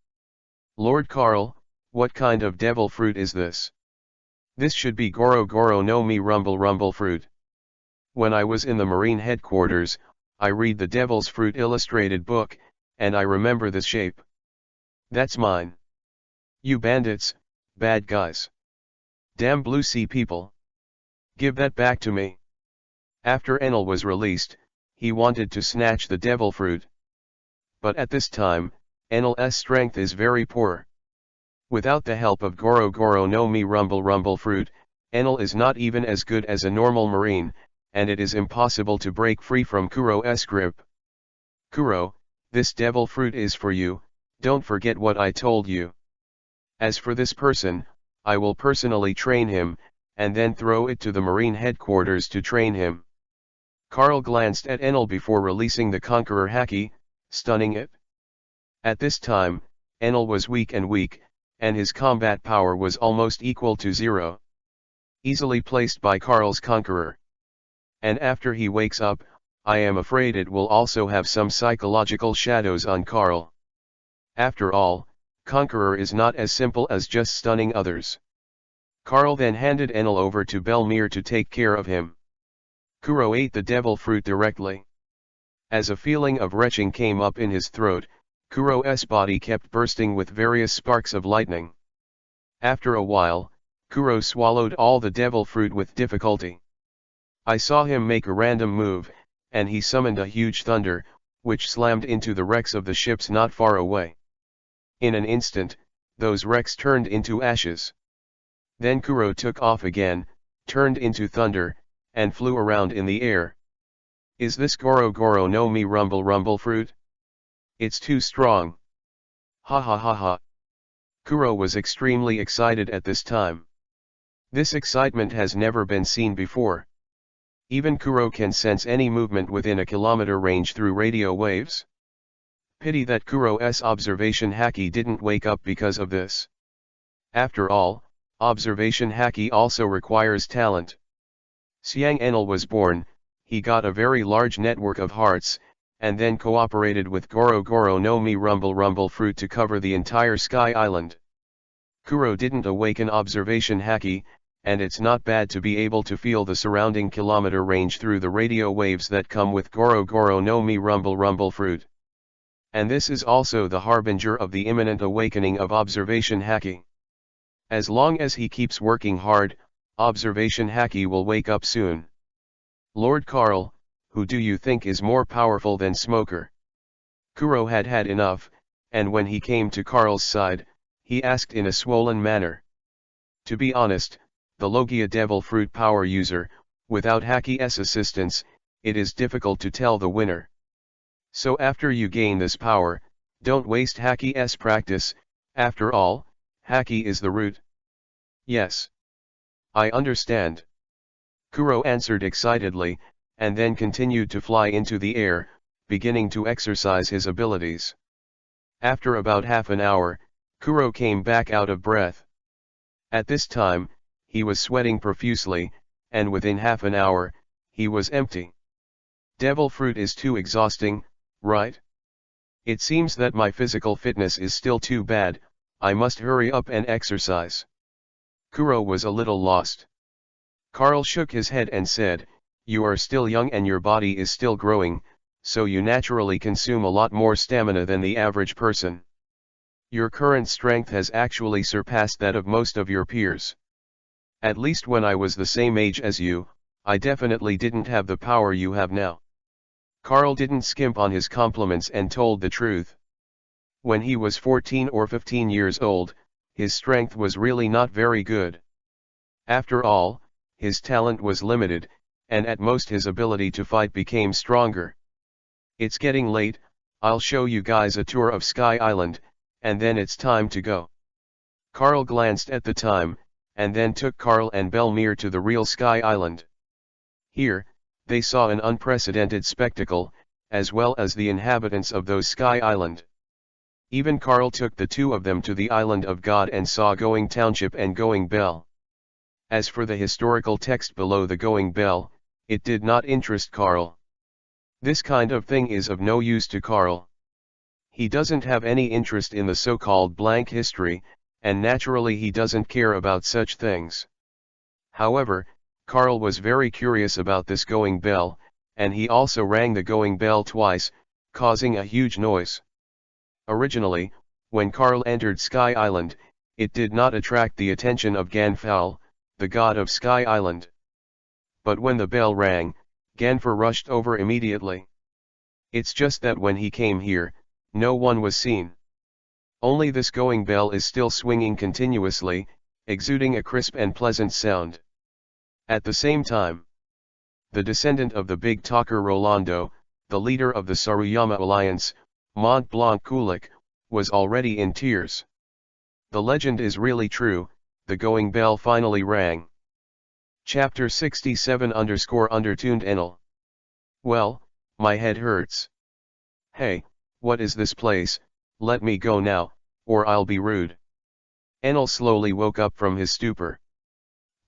S1: "Lord Carl, what kind of devil fruit is this?" "This should be Goro Goro no Mi Rumble Rumble fruit. When I was in the Marine headquarters, I read the Devil's Fruit illustrated book, and I remember this shape. That's mine." "You bandits, bad guys. Damn Blue Sea people. Give that back to me." After Enel was released, he wanted to snatch the devil fruit. But at this time, Enel's strength is very poor. Without the help of Goro Goro no Mi Rumble Rumble fruit, Enel is not even as good as a normal Marine, and it is impossible to break free from Kuro's grip. "Kuro, this devil fruit is for you, don't forget what I told you. As for this person, I will personally train him, and then throw it to the Marine headquarters to train him." Carl glanced at Enel before releasing the Conqueror Haki, stunning it. At this time, Enel was weak, and his combat power was almost equal to 0. Easily placed by Carl's Conqueror. And after he wakes up, I am afraid it will also have some psychological shadows on Carl. After all, Conqueror is not as simple as just stunning others. Carl then handed Enel over to Belmir to take care of him. Kuro ate the devil fruit directly. As a feeling of retching came up in his throat, Kuro's body kept bursting with various sparks of lightning. After a while, Kuro swallowed all the devil fruit with difficulty. I saw him make a random move, and he summoned a huge thunder, which slammed into the wrecks of the ships not far away. In an instant, those wrecks turned into ashes. Then Kuro took off again, turned into thunder, and flew around in the air. "Is this Goro Goro no Mi Rumble Rumble fruit? It's too strong. Ha ha ha ha." Kuro was extremely excited at this time. This excitement has never been seen before. Even Kuro can sense any movement within a kilometer range through radio waves. Pity that Kuro's observation haki didn't wake up because of this. After all, observation haki also requires talent. Siang Enel was born, he got a very large network of hearts, and then cooperated with Goro Goro no Mi Rumble Rumble fruit to cover the entire Sky Island. Kuro didn't awaken observation haki, and it's not bad to be able to feel the surrounding kilometer range through the radio waves that come with Goro Goro no Mi Rumble Rumble fruit. And this is also the harbinger of the imminent awakening of observation haki. As long as he keeps working hard, observation haki will wake up soon. "Lord Carl, who do you think is more powerful than Smoker?" Kuro had had enough, and when he came to Carl's side, he asked in a swollen manner. To be honest, the Logia Devil Fruit power user, without Haki's assistance, it is difficult to tell the winner. So after you gain this power, don't waste Haki's practice, after all, Haki is the root. Yes. I understand. Kuro answered excitedly, and then continued to fly into the air, beginning to exercise his abilities. After about half an hour, Kuro came back out of breath. At this time, he was sweating profusely, and within half an hour, he was empty. Devil fruit is too exhausting, right? It seems that my physical fitness is still too bad, I must hurry up and exercise. Kuro was a little lost. Carl shook his head and said, "You are still young and your body is still growing, so you naturally consume a lot more stamina than the average person. Your current strength has actually surpassed that of most of your peers. At least when I was the same age as you, I definitely didn't have the power you have now." Carl didn't skimp on his compliments and told the truth. When he was 14 or 15 years old, his strength was really not very good. After all, his talent was limited, and at most his ability to fight became stronger. "It's getting late, I'll show you guys a tour of Sky Island, and then it's time to go." Carl glanced at the time, and then took Carl and Belmir to the real Sky Island. Here, they saw an unprecedented spectacle, as well as the inhabitants of those Sky Island. Even Carl took the two of them to the Island of God and saw Going Township and Going Bell. As for the historical text below the Going Bell, it did not interest Carl. This kind of thing is of no use to Carl. He doesn't have any interest in the so-called blank history, and naturally he doesn't care about such things. However, Carl was very curious about this Going Bell, and he also rang the Going Bell twice, causing a huge noise. Originally, when Carl entered Sky Island, it did not attract the attention of Ganfal, the god of Sky Island. But when the bell rang, Ganfer rushed over immediately. It's just that when he came here, no one was seen. Only this Going Bell is still swinging continuously, exuding a crisp and pleasant sound. At the same time, the descendant of the big talker Rolando, the leader of the Saruyama Alliance, Mont Blanc Kulik, was already in tears. The legend is really true, the Going Bell finally rang. Chapter 67_undertuned Enel. Well, my head hurts. Hey, what is this place? Let me go now, or I'll be rude. Enel slowly woke up from his stupor.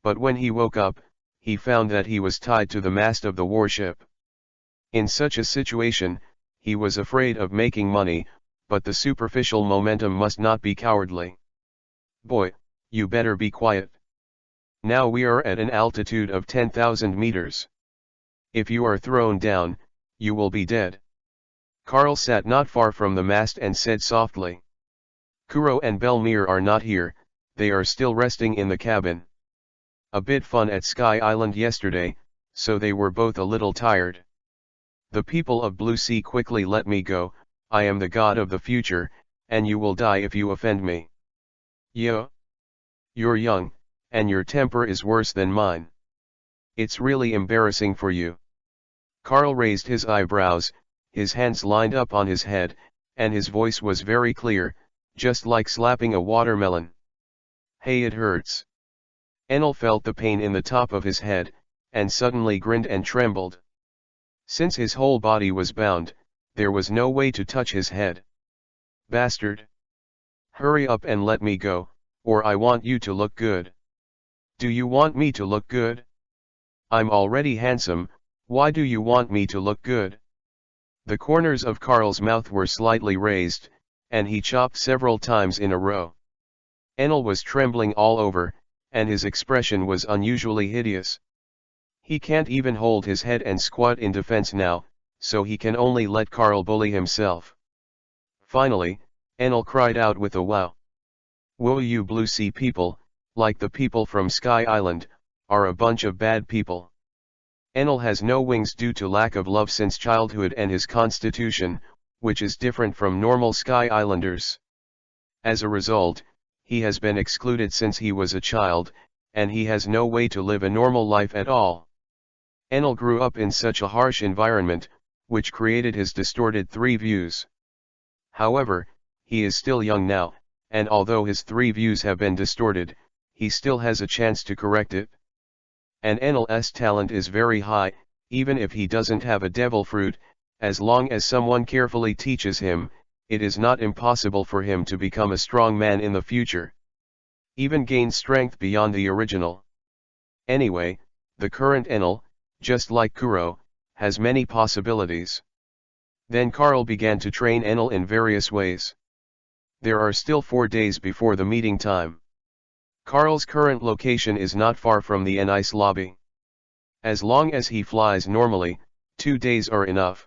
S1: But when he woke up, he found that he was tied to the mast of the warship. In such a situation, he was afraid of making money, but the superficial momentum must not be cowardly. Boy, you better be quiet. Now we are at an altitude of 10,000 meters. If you are thrown down, you will be dead. Carl sat not far from the mast and said softly. Kuro and Belmir are not here, they are still resting in the cabin. A bit fun at Sky Island yesterday, so they were both a little tired. The people of Blue Sea quickly let me go, I am the god of the future, and you will die if you offend me. Yeah? You're young, and your temper is worse than mine. It's really embarrassing for you. Carl raised his eyebrows, his hands lined up on his head, and his voice was very clear, just like slapping a watermelon. Hey, it hurts. Enel felt the pain in the top of his head, and suddenly grinned and trembled. Since his whole body was bound, there was no way to touch his head. Bastard! Hurry up and let me go, or I want you to look good. Do you want me to look good? I'm already handsome, why do you want me to look good? The corners of Carl's mouth were slightly raised, and he chopped several times in a row. Enel was trembling all over, and his expression was unusually hideous. He can't even hold his head and squat in defense now, so he can only let Carl bully himself. Finally, Enel cried out with a wow. Whoa, you Blue Sea people, like the people from Sky Island, are a bunch of bad people. Enel has no wings due to lack of love since childhood and his constitution, which is different from normal Sky Islanders. As a result, he has been excluded since he was a child, and he has no way to live a normal life at all. Enel grew up in such a harsh environment, which created his distorted three views. However, he is still young now, and although his three views have been distorted, he still has a chance to correct it. And Enel's talent is very high, even if he doesn't have a devil fruit, as long as someone carefully teaches him, it is not impossible for him to become a strong man in the future. Even gain strength beyond the original. Anyway, the current Enel, just like Kuro, has many possibilities. Then Carl began to train Enel in various ways. There are still 4 days before the meeting time. Carl's current location is not far from the Nice lobby. As long as he flies normally, 2 days are enough.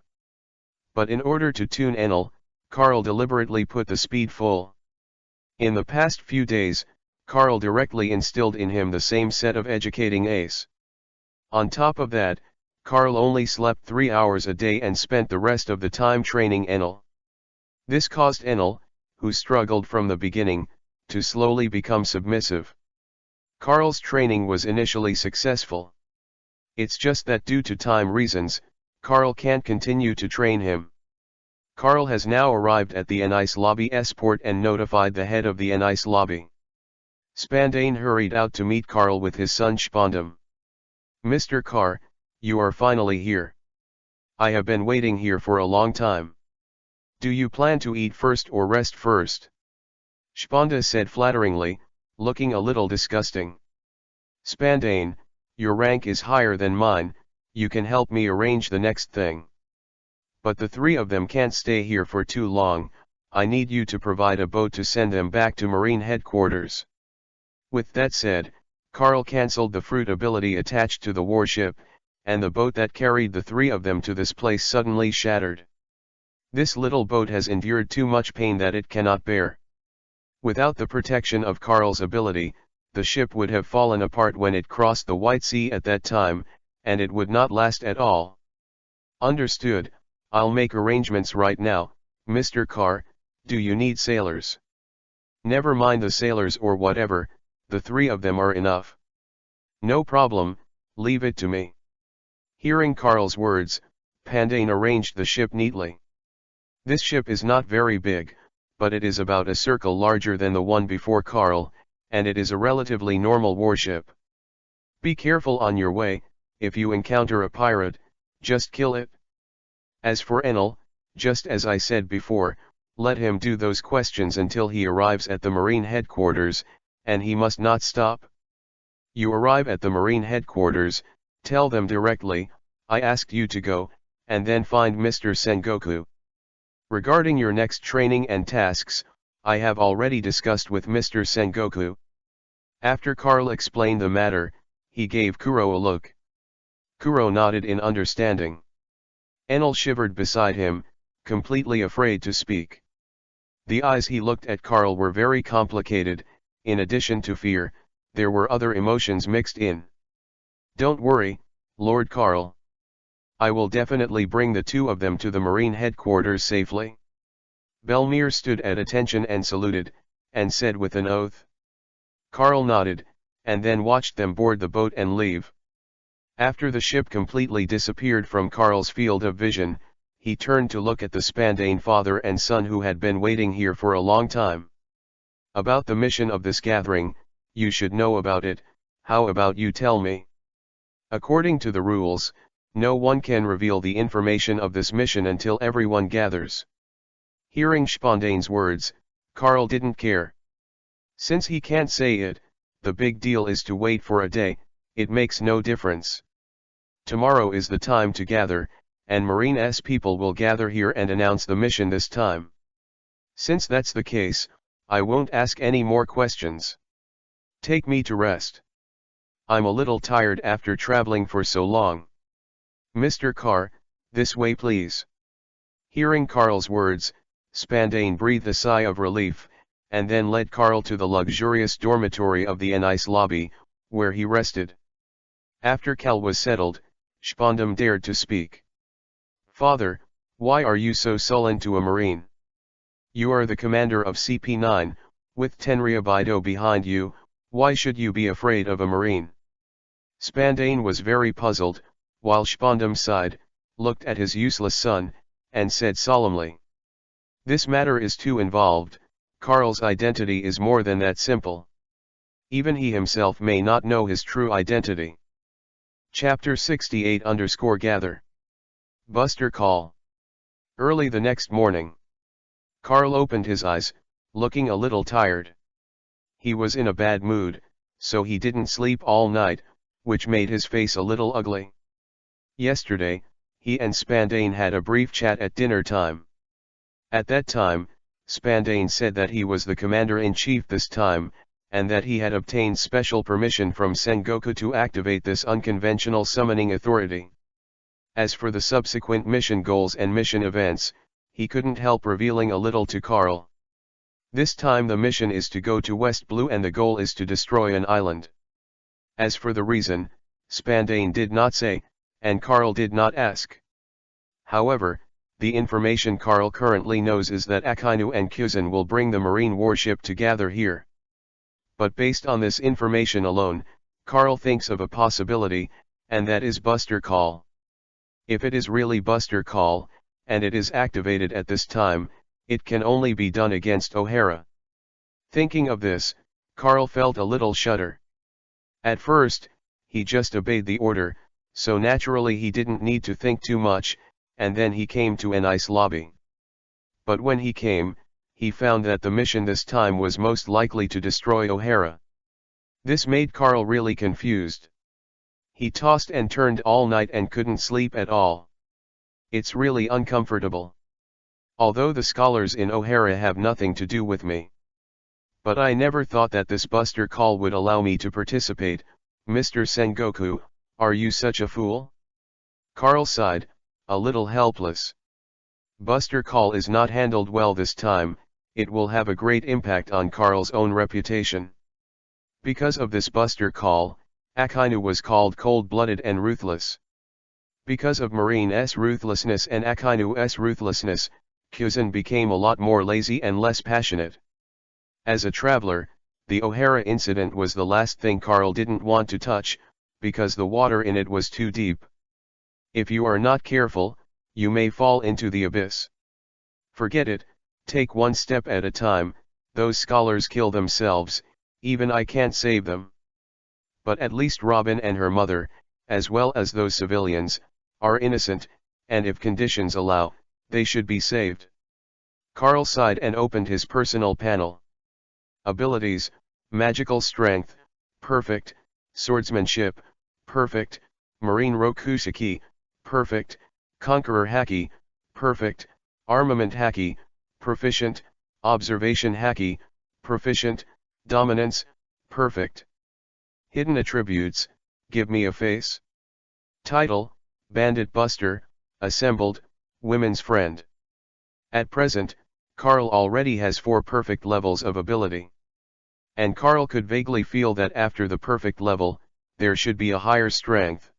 S1: But in order to tune Enel, Carl deliberately put the speed full. In the past few days, Carl directly instilled in him the same set of educating ace. On top of that, Carl only slept 3 hours a day and spent the rest of the time training Enel. This caused Enel, who struggled from the beginning, to slowly become submissive. Carl's training was initially successful. It's just that due to time reasons, Carl can't continue to train him. Carl has now arrived at the Nice lobby port and notified the head of the Nice lobby. Spandane hurried out to meet Carl with his son Spandam. "Mr. Carr, you are finally here. I have been waiting here for a long time. Do you plan to eat first or rest first?" Spanda said flatteringly, looking a little disgusting. "Spandane, your rank is higher than mine, you can help me arrange the next thing. But the 3 of them can't stay here for too long, I need you to provide a boat to send them back to Marine headquarters." With that said, Carl cancelled the fruit ability attached to the warship, and the boat that carried the 3 of them to this place suddenly shattered. This little boat has endured too much pain that it cannot bear. Without the protection of Carl's ability, the ship would have fallen apart when it crossed the White Sea at that time, and it would not last at all. "Understood, I'll make arrangements right now, Mr. Carr. Do you need sailors?" "Never mind the sailors or whatever, the 3 of them are enough." "No problem, leave it to me." Hearing Carl's words, Pandane arranged the ship neatly. This ship is not very big, but it is about a circle larger than the one before Carl, and it is a relatively normal warship. Be careful on your way, if you encounter a pirate, just kill it. As for Enel, just as I said before, let him do those questions until he arrives at the Marine headquarters, and he must not stop. You arrive at the Marine headquarters, tell them directly, I asked you to go, and then find Mr. Sengoku. Regarding your next training and tasks, I have already discussed with Mr. Sengoku. After Carl explained the matter, he gave Kuro a look. Kuro nodded in understanding. Enel shivered beside him, completely afraid to speak. The eyes he looked at Carl were very complicated. In addition to fear, there were other emotions mixed in. "Don't worry, Lord Carl. I will definitely bring the 2 of them to the Marine headquarters safely." Belmere stood at attention and saluted, and said with an oath. Carl nodded, and then watched them board the boat and leave. After the ship completely disappeared from Carl's field of vision, he turned to look at the Spandane father and son who had been waiting here for a long time. "About the mission of this gathering, you should know about it, how about you tell me?" "According to the rules, no one can reveal the information of this mission until everyone gathers." Hearing Spandane's words, Carl didn't care. Since he can't say it, the big deal is to wait for a day, it makes no difference. Tomorrow is the time to gather, and Marine's people will gather here and announce the mission this time. Since that's the case, I won't ask any more questions. Take me to rest. I'm a little tired after traveling for so long. Mr. Carr, this way please." Hearing Carl's words, Spandane breathed a sigh of relief, and then led Carl to the luxurious dormitory of the Nice lobby, where he rested. After Cal was settled, Spandam dared to speak. "Father, why are you so sullen to a Marine? You are the commander of CP9, with Tenryabaido behind you, why should you be afraid of a Marine?" Spandane was very puzzled, while Spandam sighed, looked at his useless son, and said solemnly. "This matter is too involved, Carl's identity is more than that simple. Even he himself may not know his true identity. Chapter 68_Gather. Buster Call. Early the next morning, Carl opened his eyes, looking a little tired. He was in a bad mood, so he didn't sleep all night, which made his face a little ugly. Yesterday, he and Spandane had a brief chat at dinner time. At that time, Spandane said that he was the commander-in-chief this time, and that he had obtained special permission from Sengoku to activate this unconventional summoning authority. As for the subsequent mission goals and mission events, he couldn't help revealing a little to Carl. This time the mission is to go to West Blue and the goal is to destroy an island. As for the reason, Spandane did not say, and Carl did not ask. However, the information Carl currently knows is that Akainu and Kyuzen will bring the marine warship to gather here. But based on this information alone, Carl thinks of a possibility, and that is Buster Call. If it is really Buster Call, and it is activated at this time, it can only be done against O'Hara. Thinking of this, Carl felt a little shudder. At first, he just obeyed the order, so naturally he didn't need to think too much, and then he came to an ice lobby. But when he came, he found that the mission this time was most likely to destroy O'Hara. This made Carl really confused. He tossed and turned all night and couldn't sleep at all. It's really uncomfortable. Although the scholars in O'Hara have nothing to do with me. But I never thought that this Buster Call would allow me to participate. Mr. Sengoku, are you such a fool? Carl sighed, a little helpless. Buster Call is not handled well this time. It will have a great impact on Carl's own reputation. Because of this Buster Call, Akainu was called cold-blooded and ruthless. Because of Marine's ruthlessness and Akainu's ruthlessness, Kyuzen became a lot more lazy and less passionate. As a traveler, the O'Hara incident was the last thing Carl didn't want to touch, because the water in it was too deep. If you are not careful, you may fall into the abyss. Forget it, take one step at a time. Those scholars kill themselves, even I can't save them. But at least Robin and her mother, as well as those civilians, are innocent, and if conditions allow, they should be saved. Carl sighed and opened his personal panel. Abilities: Magical Strength, Perfect; Swordsmanship, Perfect; Marine Rokuseki, Perfect; Conqueror Haki, Perfect; Armament Haki, Proficient; Observation Haki, Proficient; Dominance, Perfect. Hidden Attributes: Give me a face. Title: Bandit Buster, Assembled, Women's Friend. At present, Carl already has 4 perfect levels of ability. And Carl could vaguely feel that after the perfect level, there should be a higher strength.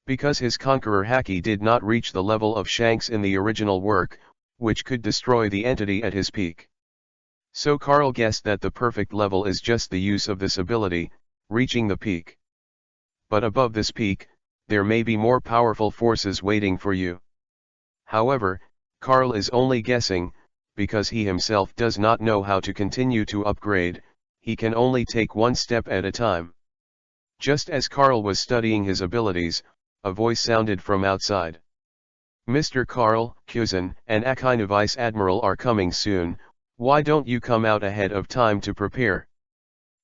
S1: Because his Conqueror Haki did not reach the level of Shanks in the original work, which could destroy the entity at his peak. So Carl guessed that the perfect level is just the use of this ability, reaching the peak. But above this peak, there may be more powerful forces waiting for you. However, Carl is only guessing, because he himself does not know how to continue to upgrade. He can only take one step at a time. Just as Carl was studying his abilities, a voice sounded from outside. Mr. Carl, Kyuzen, and Akainu Vice Admiral are coming soon. Why don't you come out ahead of time to prepare?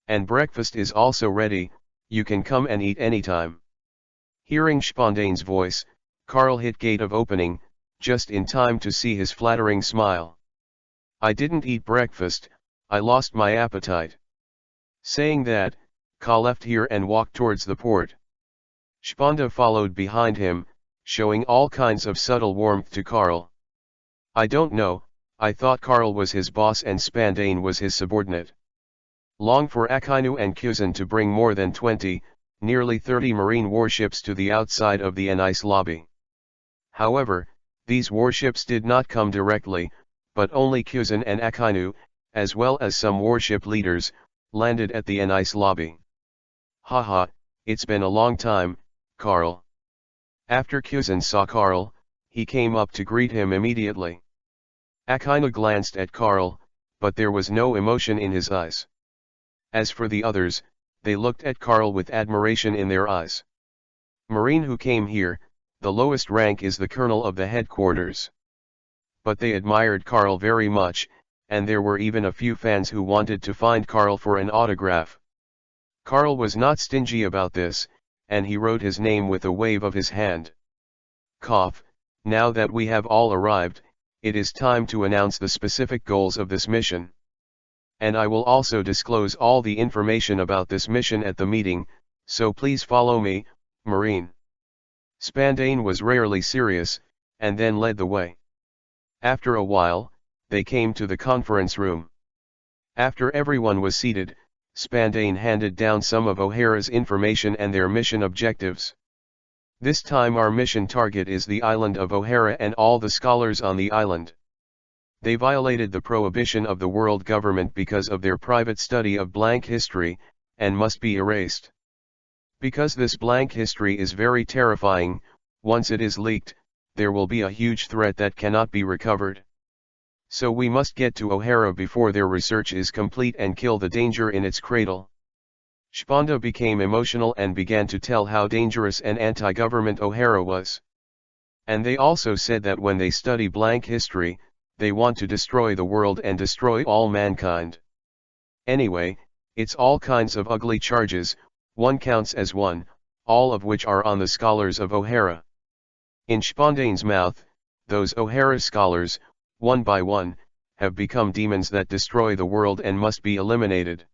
S1: And breakfast is also ready, you can come and eat anytime. Hearing Spondane's voice, Carl hit gate of opening, just in time to see his flattering smile. I didn't eat breakfast, I lost my appetite. Saying that, Ka left here and walked towards the port. Sponda followed behind him, showing all kinds of subtle warmth to Carl. I don't know, I thought Carl was his boss and Spandane was his subordinate. Long for Akainu and Kyuzen to bring more than 20, nearly 30 marine warships to the outside of the ice lobby. However, these warships did not come directly, but only Kyuzen and Akainu, as well as some warship leaders, landed at the ice lobby. Haha, it's been a long time, Carl. After Kyuzen saw Carl, he came up to greet him immediately. Akainu glanced at Carl, but there was no emotion in his eyes. As for the others, they looked at Karl with admiration in their eyes. Marine who came here, the lowest rank is the colonel of the headquarters. But they admired Karl very much, and there were even a few fans who wanted to find Karl for an autograph. Karl was not stingy about this, and he wrote his name with a wave of his hand. Cough, now that we have all arrived, it is time to announce the specific goals of this mission. And I will also disclose all the information about this mission at the meeting, so please follow me, Marine. Spandane was rarely serious, and then led the way. After a while, they came to the conference room. After everyone was seated, Spandane handed down some of O'Hara's information and their mission objectives. This time our mission target is the island of O'Hara and all the scholars on the island. They violated the prohibition of the world government because of their private study of blank history, and must be erased. Because this blank history is very terrifying, once it is leaked, there will be a huge threat that cannot be recovered. So we must get to O'Hara before their research is complete and kill the danger in its cradle. Spanda became emotional and began to tell how dangerous and anti-government O'Hara was. And they also said that when they study blank history, they want to destroy the world and destroy all mankind. Anyway, it's all kinds of ugly charges, one counts as one, all of which are on the scholars of O'Hara. In Spandane's mouth, those O'Hara scholars, one by one, have become demons that destroy the world and must be eliminated.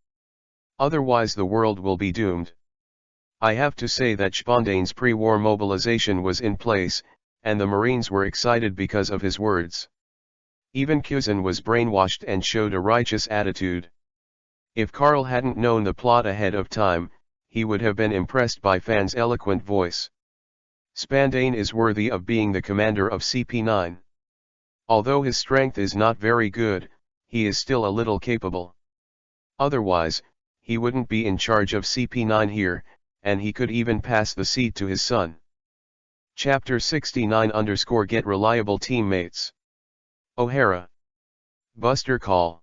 S1: Otherwise the world will be doomed. I have to say that Spandane's pre-war mobilization was in place, and the Marines were excited because of his words. Even Kuzan was brainwashed and showed a righteous attitude. If Karl hadn't known the plot ahead of time, he would have been impressed by Fan's eloquent voice. Spandane is worthy of being the commander of CP9. Although his strength is not very good, he is still a little capable. Otherwise, he wouldn't be in charge of CP9 here, and he could even pass the seat to his son. Chapter 69 _ Get reliable teammates. O'Hara. Buster call.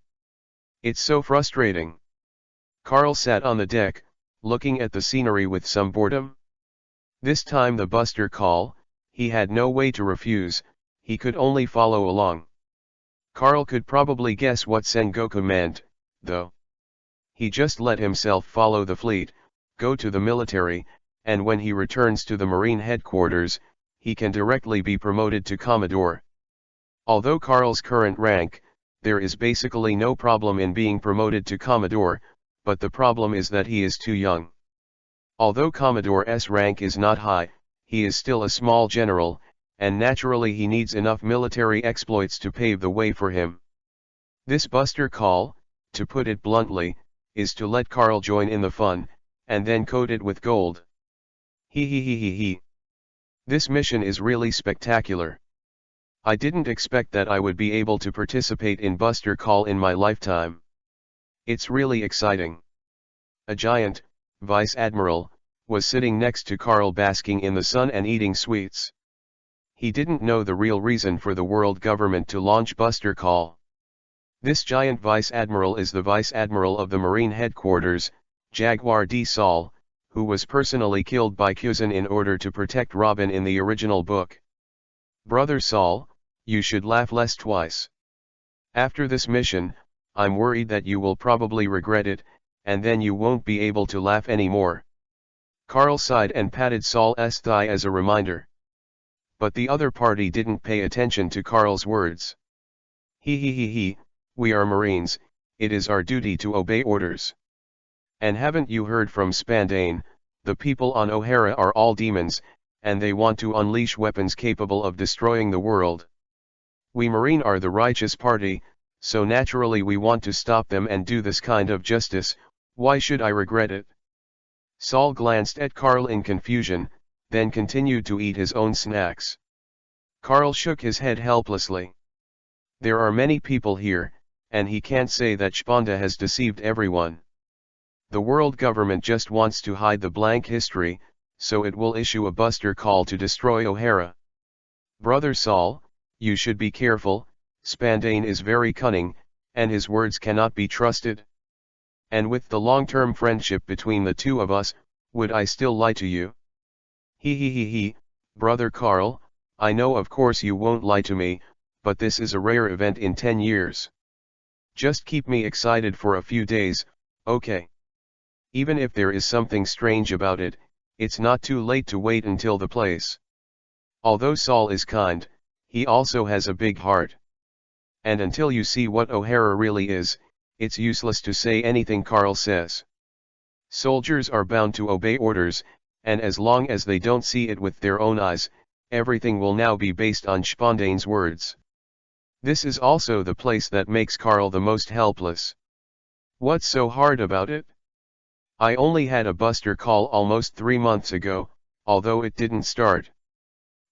S1: It's so frustrating. Karl sat on the deck, looking at the scenery with some boredom. This time the Buster call, he had no way to refuse, he could only follow along. Karl could probably guess what Sengoku meant, though. He just let himself follow the fleet, go to the military, and when he returns to the Marine headquarters, he can directly be promoted to Commodore. Although Karl's current rank, there is basically no problem in being promoted to Commodore, but the problem is that he is too young. Although Commodore's rank is not high, he is still a small general, and naturally he needs enough military exploits to pave the way for him. This Buster call, to put it bluntly, is to let Karl join in the fun, and then coat it with gold. He. This mission is really spectacular. I didn't expect that I would be able to participate in Buster call in my lifetime. It's really exciting. A giant, Vice Admiral, was sitting next to Karl basking in the sun and eating sweets. He didn't know the real reason for the world government to launch Buster call. This giant Vice Admiral is the Vice Admiral of the Marine headquarters, Jaguar D. Saul, who was personally killed by Kuzan in order to protect Robin in the original book. Brother Saul, you should laugh less twice. After this mission, I'm worried that you will probably regret it, and then you won't be able to laugh anymore. Karl sighed and patted Saul's thigh as a reminder. But the other party didn't pay attention to Karl's words. He. We are Marines, it is our duty to obey orders. And haven't you heard from Spandane, the people on O'Hara are all demons, and they want to unleash weapons capable of destroying the world. We Marine are the righteous party, so naturally we want to stop them and do this kind of justice, why should I regret it? Saul glanced at Karl in confusion, then continued to eat his own snacks. Karl shook his head helplessly. There are many people here, and he can't say that Spanda has deceived everyone. The world government just wants to hide the blank history, so it will issue a Buster call to destroy O'Hara. Brother Saul, you should be careful, Spandane is very cunning, and his words cannot be trusted. And with the long-term friendship between the two of us, would I still lie to you? He, brother Carl, I know of course you won't lie to me, but this is a rare event in 10 years. Just keep me excited for a few days, okay? Even if there is something strange about it, it's not too late to wait until the place. Although Saul is kind, he also has a big heart. And until you see what O'Hara really is, it's useless to say anything, Carl says. Soldiers are bound to obey orders, and as long as they don't see it with their own eyes, everything will now be based on Spondane's words. This is also the place that makes Carl the most helpless. What's so hard about it? I only had a buster call almost 3 months ago, although it didn't start.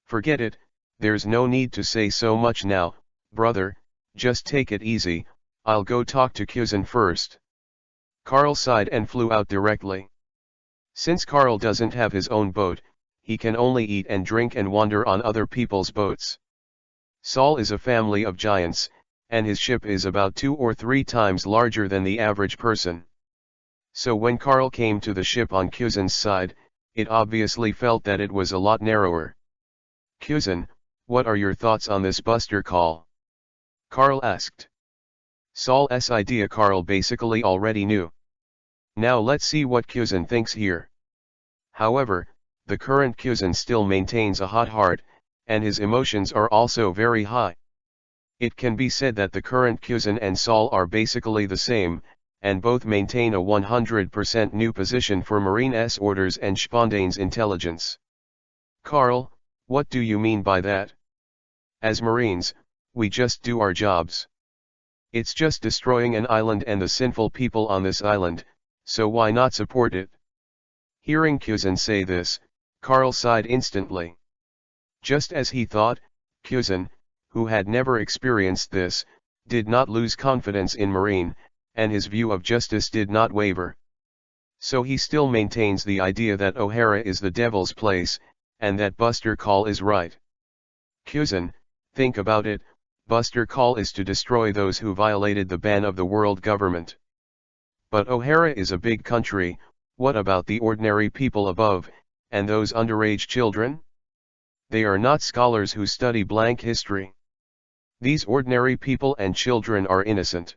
S1: Forget it, there's no need to say so much now, brother, just take it easy, I'll go talk to Cousin first. Carl sighed and flew out directly. Since Carl doesn't have his own boat, he can only eat and drink and wander on other people's boats. Saul is a family of giants, and his ship is about 2 or 3 times larger than the average person. So when Carl came to the ship on Cousin's side, it obviously felt that it was a lot narrower. Cousin, what are your thoughts on this buster call? Carl asked. Saul's idea Carl basically already knew. Now let's see what Cousin thinks here. However, the current Cousin still maintains a hot heart, and his emotions are also very high. It can be said that the current Cousin and Saul are basically the same, and both maintain a 100% new position for Marine's orders and Spondane's intelligence. Carl, what do you mean by that? As Marines, we just do our jobs. It's just destroying an island and the sinful people on this island, so why not support it? Hearing Cousin say this, Carl sighed instantly. Just as he thought, Cousin, who had never experienced this, did not lose confidence in Marine, and his view of justice did not waver. So he still maintains the idea that O'Hara is the devil's place, and that Buster Call is right. Cousin, think about it, Buster Call is to destroy those who violated the ban of the world government. But O'Hara is a big country, what about the ordinary people above, and those underage children? They are not scholars who study blank history. These ordinary people and children are innocent.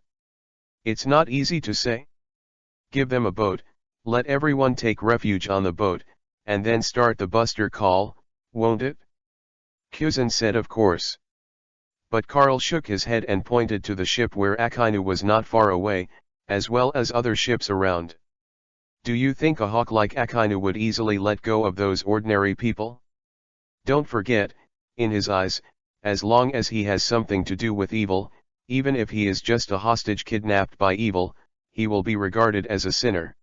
S1: It's not easy to say. Give them a boat, let everyone take refuge on the boat, and then start the Buster Call, won't it? Cousin said of course. But Carl shook his head and pointed to the ship where Akainu was not far away, as well as other ships around. Do you think a hawk like Akainu would easily let go of those ordinary people? Don't forget, in his eyes, as long as he has something to do with evil, even if he is just a hostage kidnapped by evil, he will be regarded as a sinner.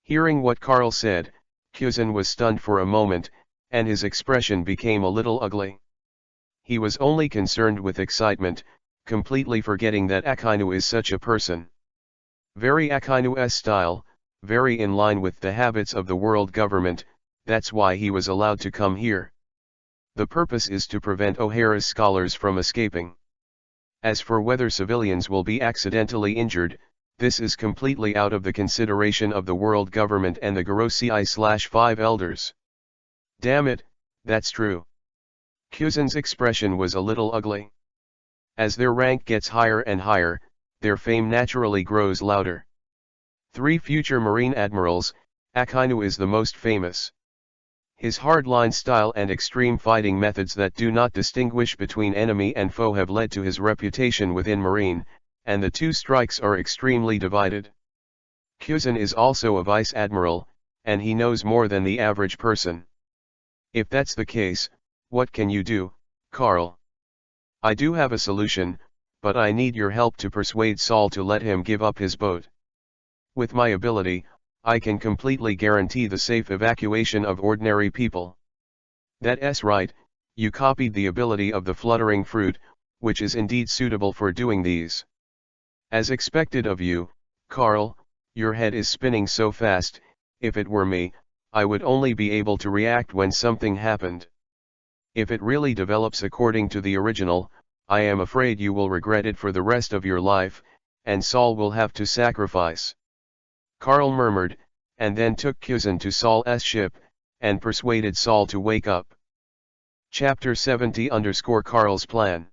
S1: Hearing what Carl said, Cousin was stunned for a moment, and his expression became a little ugly. He was only concerned with excitement, completely forgetting that Akainu is such a person. Very Akainu's style, very in line with the habits of the world government, that's why he was allowed to come here. The purpose is to prevent O'Hara's scholars from escaping. As for whether civilians will be accidentally injured, this is completely out of the consideration of the world government and the Gorosei/5 elders. Damn it, that's true. Cousin's expression was a little ugly. As their rank gets higher and higher, their fame naturally grows louder. 3 future Marine admirals, Akainu is the most famous. His hardline style and extreme fighting methods that do not distinguish between enemy and foe have led to his reputation within Marine, and the 2 strikes are extremely divided. Cousin is also a vice admiral, and he knows more than the average person. If that's the case, what can you do, Carl? I do have a solution, but I need your help to persuade Saul to let him give up his boat. With my ability, I can completely guarantee the safe evacuation of ordinary people. That's right, you copied the ability of the fluttering fruit, which is indeed suitable for doing these. As expected of you, Carl, your head is spinning so fast, if it were me, I would only be able to react when something happened. If it really develops according to the original, I am afraid you will regret it for the rest of your life, and Saul will have to sacrifice. Carl murmured, and then took Kyuzin to Saul's ship, and persuaded Saul to wake up. Chapter 70 _ Carl's plan.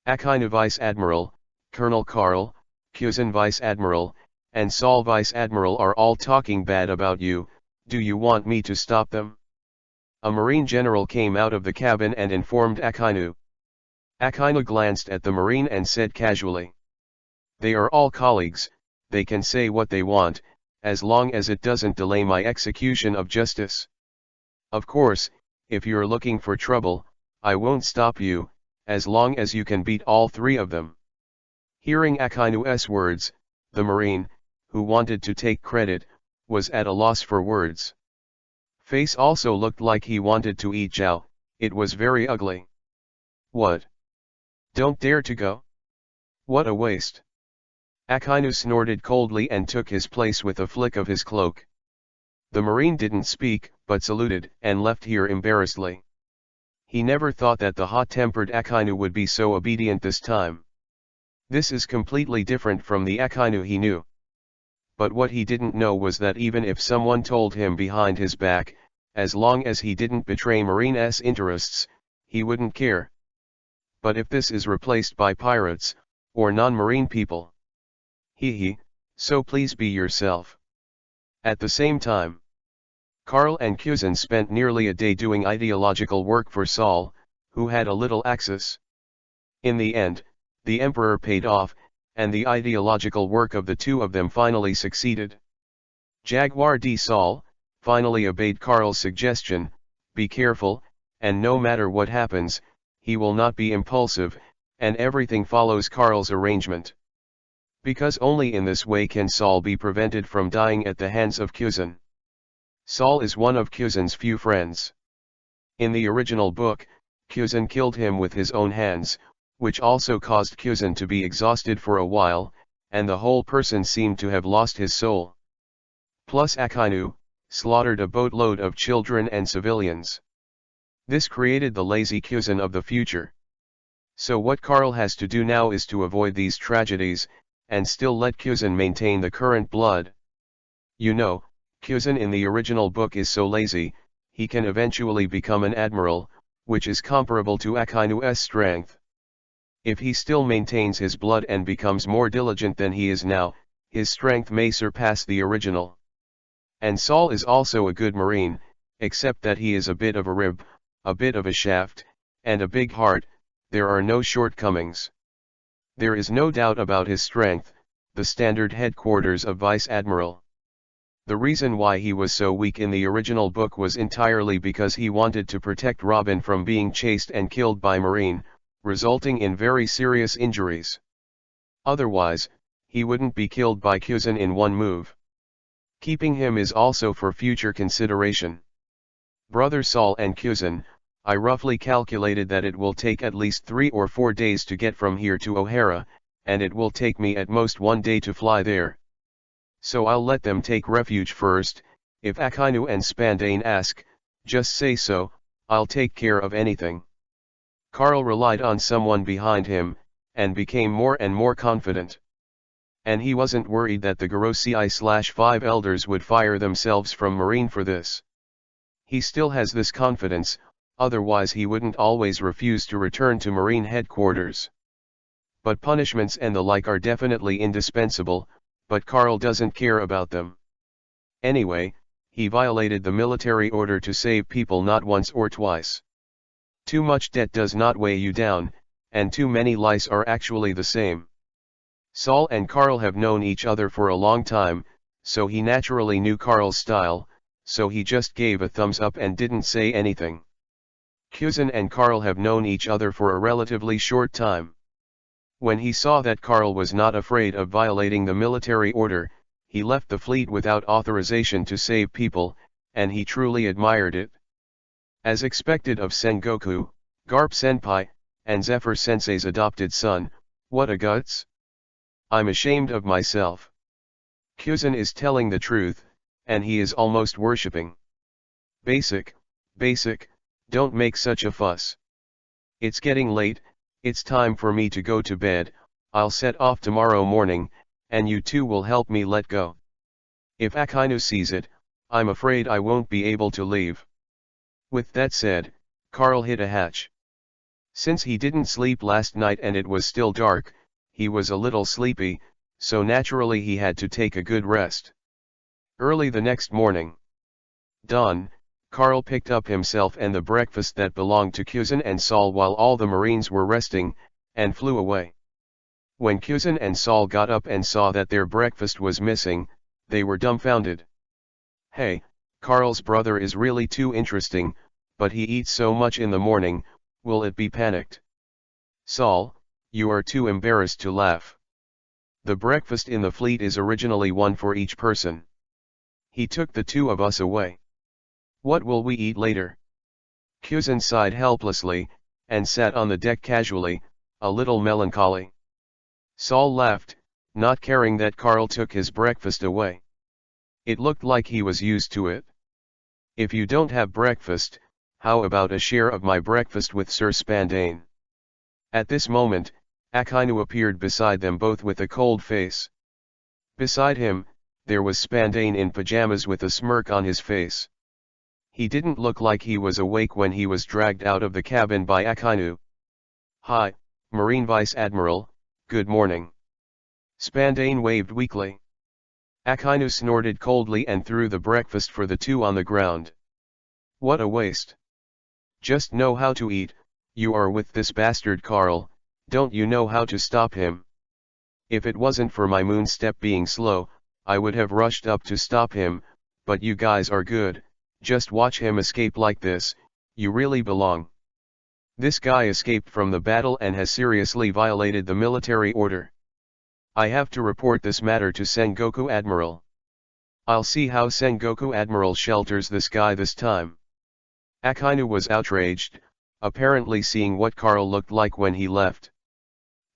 S1: Akainu Vice Admiral, Colonel Carl, Kyuzin Vice Admiral, and Saul Vice Admiral are all talking bad about you. Do you want me to stop them? A Marine general came out of the cabin and informed Akainu. Akainu glanced at the Marine and said casually, "They are all colleagues, they can say what they want, as long as it doesn't delay my execution of justice. Of course, if you're looking for trouble, I won't stop you, as long as you can beat all three of them." Hearing Akainu's words, the Marine, who wanted to take credit, was at a loss for words. Face also looked like he wanted to eat Zhao. It was very ugly. "What? Don't dare to go? What a waste." Akainu snorted coldly and took his place with a flick of his cloak. The Marine didn't speak, but saluted and left here embarrassedly. He never thought that the hot-tempered Akainu would be so obedient this time. This is completely different from the Akainu he knew. But what he didn't know was that even if someone told him behind his back, as long as he didn't betray Marine's interests, he wouldn't care. But if this is replaced by pirates, or non-marine people, so please be yourself. At the same time, Carl and Kyuzin spent nearly a day doing ideological work for Saul, who had a little access. In the end, the Emperor paid off, and the ideological work of the two of them finally succeeded. Jaguar D. Saul finally obeyed Carl's suggestion, be careful, and no matter what happens, he will not be impulsive, and everything follows Carl's arrangement. Because only in this way can Saul be prevented from dying at the hands of Kyuzin. Saul is one of Kyuzin's few friends. In the original book, Kyuzin killed him with his own hands, which also caused Kyuzin to be exhausted for a while, and the whole person seemed to have lost his soul. Plus Akainu slaughtered a boatload of children and civilians. This created the lazy Kyuzin of the future. So what Carl has to do now is to avoid these tragedies, and still let Kyuzin maintain the current blood. You know, Kyuzin in the original book is so lazy, he can eventually become an admiral, which is comparable to Akainu's strength. If he still maintains his blood and becomes more diligent than he is now, his strength may surpass the original. And Saul is also a good marine, except that he is a bit of a rib, a bit of a shaft, and a big heart. There are no shortcomings. There is no doubt about his strength, the standard headquarters of Vice Admiral. The reason why he was so weak in the original book was entirely because he wanted to protect Robin from being chased and killed by Marine, resulting in very serious injuries. Otherwise, he wouldn't be killed by Kyuzin in one move. Keeping him is also for future consideration. Brother Saul and Kyuzin, I roughly calculated that it will take at least 3 or 4 days to get from here to O'Hara, and it will take me at most 1 day to fly there. So I'll let them take refuge first. If Akainu and Spandane ask, just say so, I'll take care of anything. Carl relied on someone behind him, and became more and more confident. And he wasn't worried that the Gorosei/5 elders would fire themselves from Marine for this. He still has this confidence, otherwise he wouldn't always refuse to return to Marine headquarters. But punishments and the like are definitely indispensable, but Carl doesn't care about them. Anyway, he violated the military order to save people not once or twice. Too much debt does not weigh you down, and too many lice are actually the same. Saul and Carl have known each other for a long time, so he naturally knew Carl's style, so he just gave a thumbs up and didn't say anything. Kyuzin and Carl have known each other for a relatively short time. When he saw that Carl was not afraid of violating the military order, he left the fleet without authorization to save people, and he truly admired it. As expected of Sengoku, Garp Senpai, and Zephyr Sensei's adopted son, what a guts! I'm ashamed of myself. Kyuzin is telling the truth, and he is almost worshipping. Basic, don't make such a fuss. It's getting late, it's time for me to go to bed. I'll set off tomorrow morning, and you two will help me let go. If Akainu sees it, I'm afraid I won't be able to leave. With that said, Carl hit a hatch. Since he didn't sleep last night and it was still dark, he was a little sleepy, so naturally he had to take a good rest. Early the next morning. Dawn, Carl picked up himself and the breakfast that belonged to Kuzan and Saul while all the Marines were resting, and flew away. When Kuzan and Saul got up and saw that their breakfast was missing, they were dumbfounded. Hey, Carl's brother is really too interesting, but he eats so much in the morning, will it be panicked? Saul, you are too embarrassed to laugh. The breakfast in the fleet is originally one for each person. He took the two of us away. What will we eat later? Kuzan sighed helplessly, and sat on the deck casually, a little melancholy. Saul laughed, not caring that Carl took his breakfast away. It looked like he was used to it. If you don't have breakfast, how about a share of my breakfast with Sir Spandane? At this moment, Akainu appeared beside them both with a cold face. Beside him, there was Spandane in pajamas with a smirk on his face. He didn't look like he was awake when he was dragged out of the cabin by Akainu. Hi, Marine Vice Admiral, good morning. Spandane waved weakly. Akainu snorted coldly and threw the breakfast for the two on the ground. What a waste. Just know how to eat, you are with this bastard Carl, don't you know how to stop him? If it wasn't for my moon step being slow, I would have rushed up to stop him, but you guys are good, just watch him escape like this, you really belong. This guy escaped from the battle and has seriously violated the military order. I have to report this matter to Sengoku Admiral. I'll see how Sengoku Admiral shelters this guy this time. Akainu was outraged, apparently seeing what Carl looked like when he left.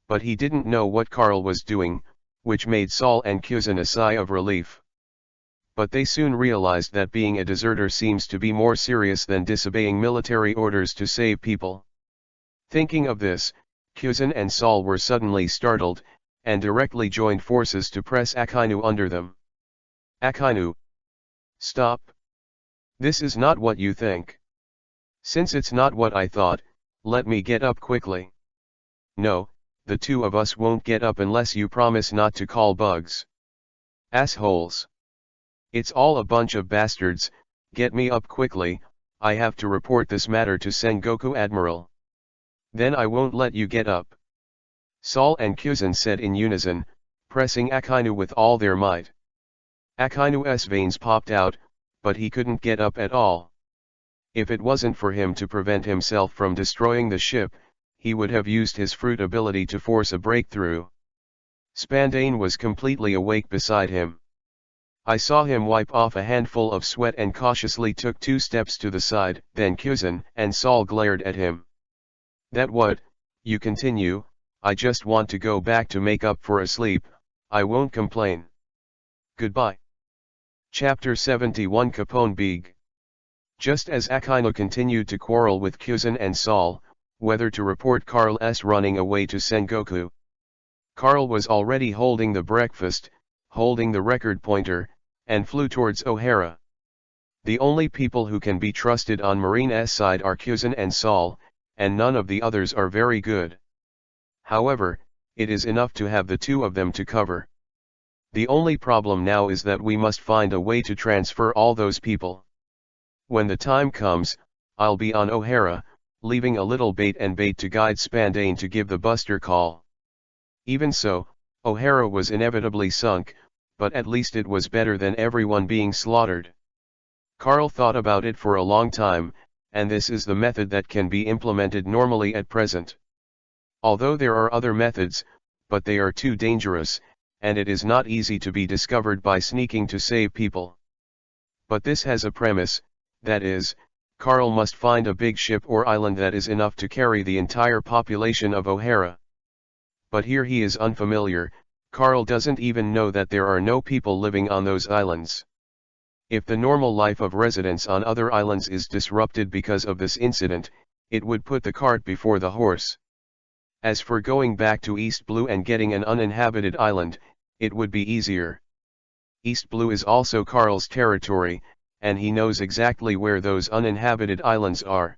S1: But he didn't know what Carl was doing, which made Saul and Kuzan a sigh of relief. But they soon realized that being a deserter seems to be more serious than disobeying military orders to save people. Thinking of this, Kuzan and Saul were suddenly startled, and directly joined forces to press Akainu under them. Akainu! Stop! This is not what you think. Since it's not what I thought, let me get up quickly. No, the two of us won't get up unless you promise not to call bugs. Assholes. It's all a bunch of bastards, get me up quickly, I have to report this matter to Sengoku Admiral. Then I won't let you get up. Saul and Kuzan said in unison, pressing Akainu with all their might. Akainu's veins popped out, but he couldn't get up at all. If it wasn't for him to prevent himself from destroying the ship, he would have used his fruit ability to force a breakthrough. Spandane was completely awake beside him. I saw him wipe off a handful of sweat and cautiously took 2 steps to the side, then Kuzan and Saul glared at him. That what, you continue, I just want to go back to make up for a sleep, I won't complain. Goodbye. Chapter 71 Capone Big. Just as Akainu continued to quarrel with Kuzan and Saul, whether to report Carl's running away to Sengoku. Carl was already holding the breakfast, holding the record pointer, and flew towards O'Hara. The only people who can be trusted on Marine's side are Kuzan and Saul, and none of the others are very good. However, it is enough to have the two of them to cover. The only problem now is that we must find a way to transfer all those people. When the time comes, I'll be on O'Hara, leaving a little bait to guide Spandane to give the buster call. Even so, O'Hara was inevitably sunk, but at least it was better than everyone being slaughtered. Carl thought about it for a long time, and this is the method that can be implemented normally at present. Although there are other methods, but they are too dangerous, and it is not easy to be discovered by sneaking to save people. But this has a premise, that is, Carl must find a big ship or island that is enough to carry the entire population of O'Hara. But here he is unfamiliar, Carl doesn't even know that there are no people living on those islands. If the normal life of residents on other islands is disrupted because of this incident, it would put the cart before the horse. As for going back to East Blue and getting an uninhabited island, it would be easier. East Blue is also Carl's territory, and he knows exactly where those uninhabited islands are.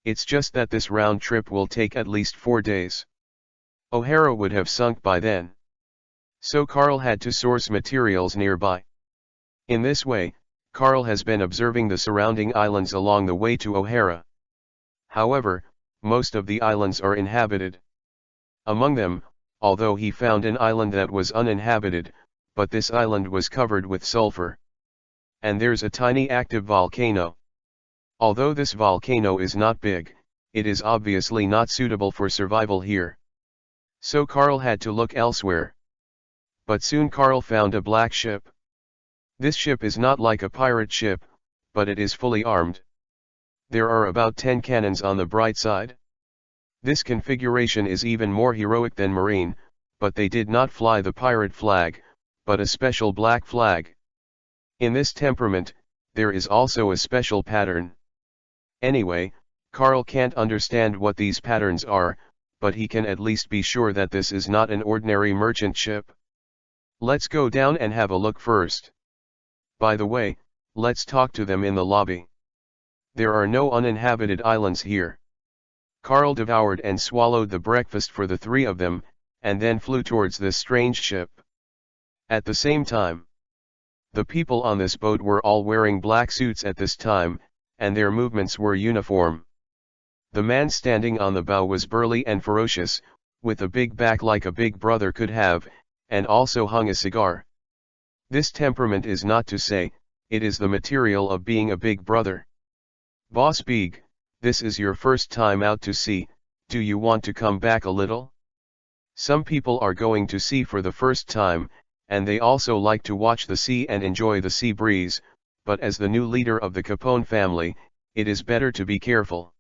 S1: It's just that this round trip will take at least 4 days. O'Hara would have sunk by then. So Carl had to source materials nearby. In this way, Carl has been observing the surrounding islands along the way to O'Hara. However, most of the islands are inhabited. Among them, although he found an island that was uninhabited, but this island was covered with sulfur. And there's a tiny active volcano. Although this volcano is not big, it is obviously not suitable for survival here. So Carl had to look elsewhere. But soon Carl found a black ship. This ship is not like a pirate ship, but it is fully armed. There are about 10 cannons on the bright side. This configuration is even more heroic than marine, but they did not fly the pirate flag, but a special black flag. In this temperament, there is also a special pattern. Anyway, Carl can't understand what these patterns are, but he can at least be sure that this is not an ordinary merchant ship. Let's go down and have a look first. By the way, let's talk to them in the lobby. There are no uninhabited islands here. Carl devoured and swallowed the breakfast for the 3 of them, and then flew towards this strange ship. At the same time, the people on this boat were all wearing black suits at this time, and their movements were uniform. The man standing on the bow was burly and ferocious, with a big back like a big brother could have, and also hung a cigar. This temperament is not to say, it is the material of being a big brother. Boss Big, this is your first time out to sea, do you want to come back a little? Some people are going to sea for the first time, and they also like to watch the sea and enjoy the sea breeze, but as the new leader of the Capone family, it is better to be careful.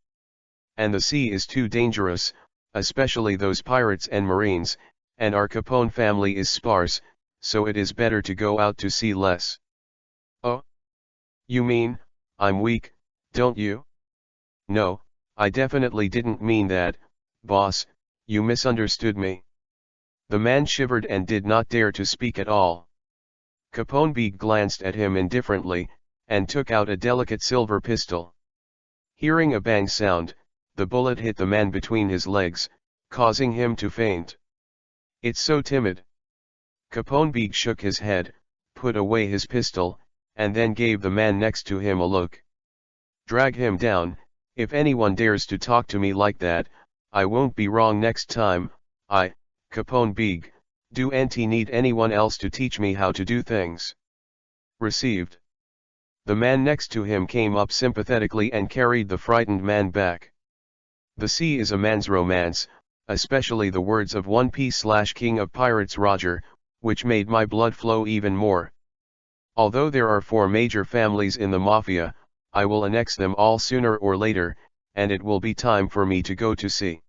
S1: And the sea is too dangerous, especially those pirates and marines, and our Capone family is sparse, so it is better to go out to sea less. Oh? You mean, I'm weak, don't you? No, I definitely didn't mean that, boss, you misunderstood me. The man shivered and did not dare to speak at all. Capone Big glanced at him indifferently, and took out a delicate silver pistol. Hearing a bang sound, the bullet hit the man between his legs, causing him to faint. It's so timid. Capone Big shook his head, put away his pistol, and then gave the man next to him a look. Drag him down, if anyone dares to talk to me like that, I won't be wrong next time. Capone Big, do Auntie need anyone else to teach me how to do things? Received. The man next to him came up sympathetically and carried the frightened man back. The sea is a man's romance, especially the words of One Piece/King of Pirates Roger, which made my blood flow even more. Although there are 4 major families in the Mafia, I will annex them all sooner or later, and it will be time for me to go to sea.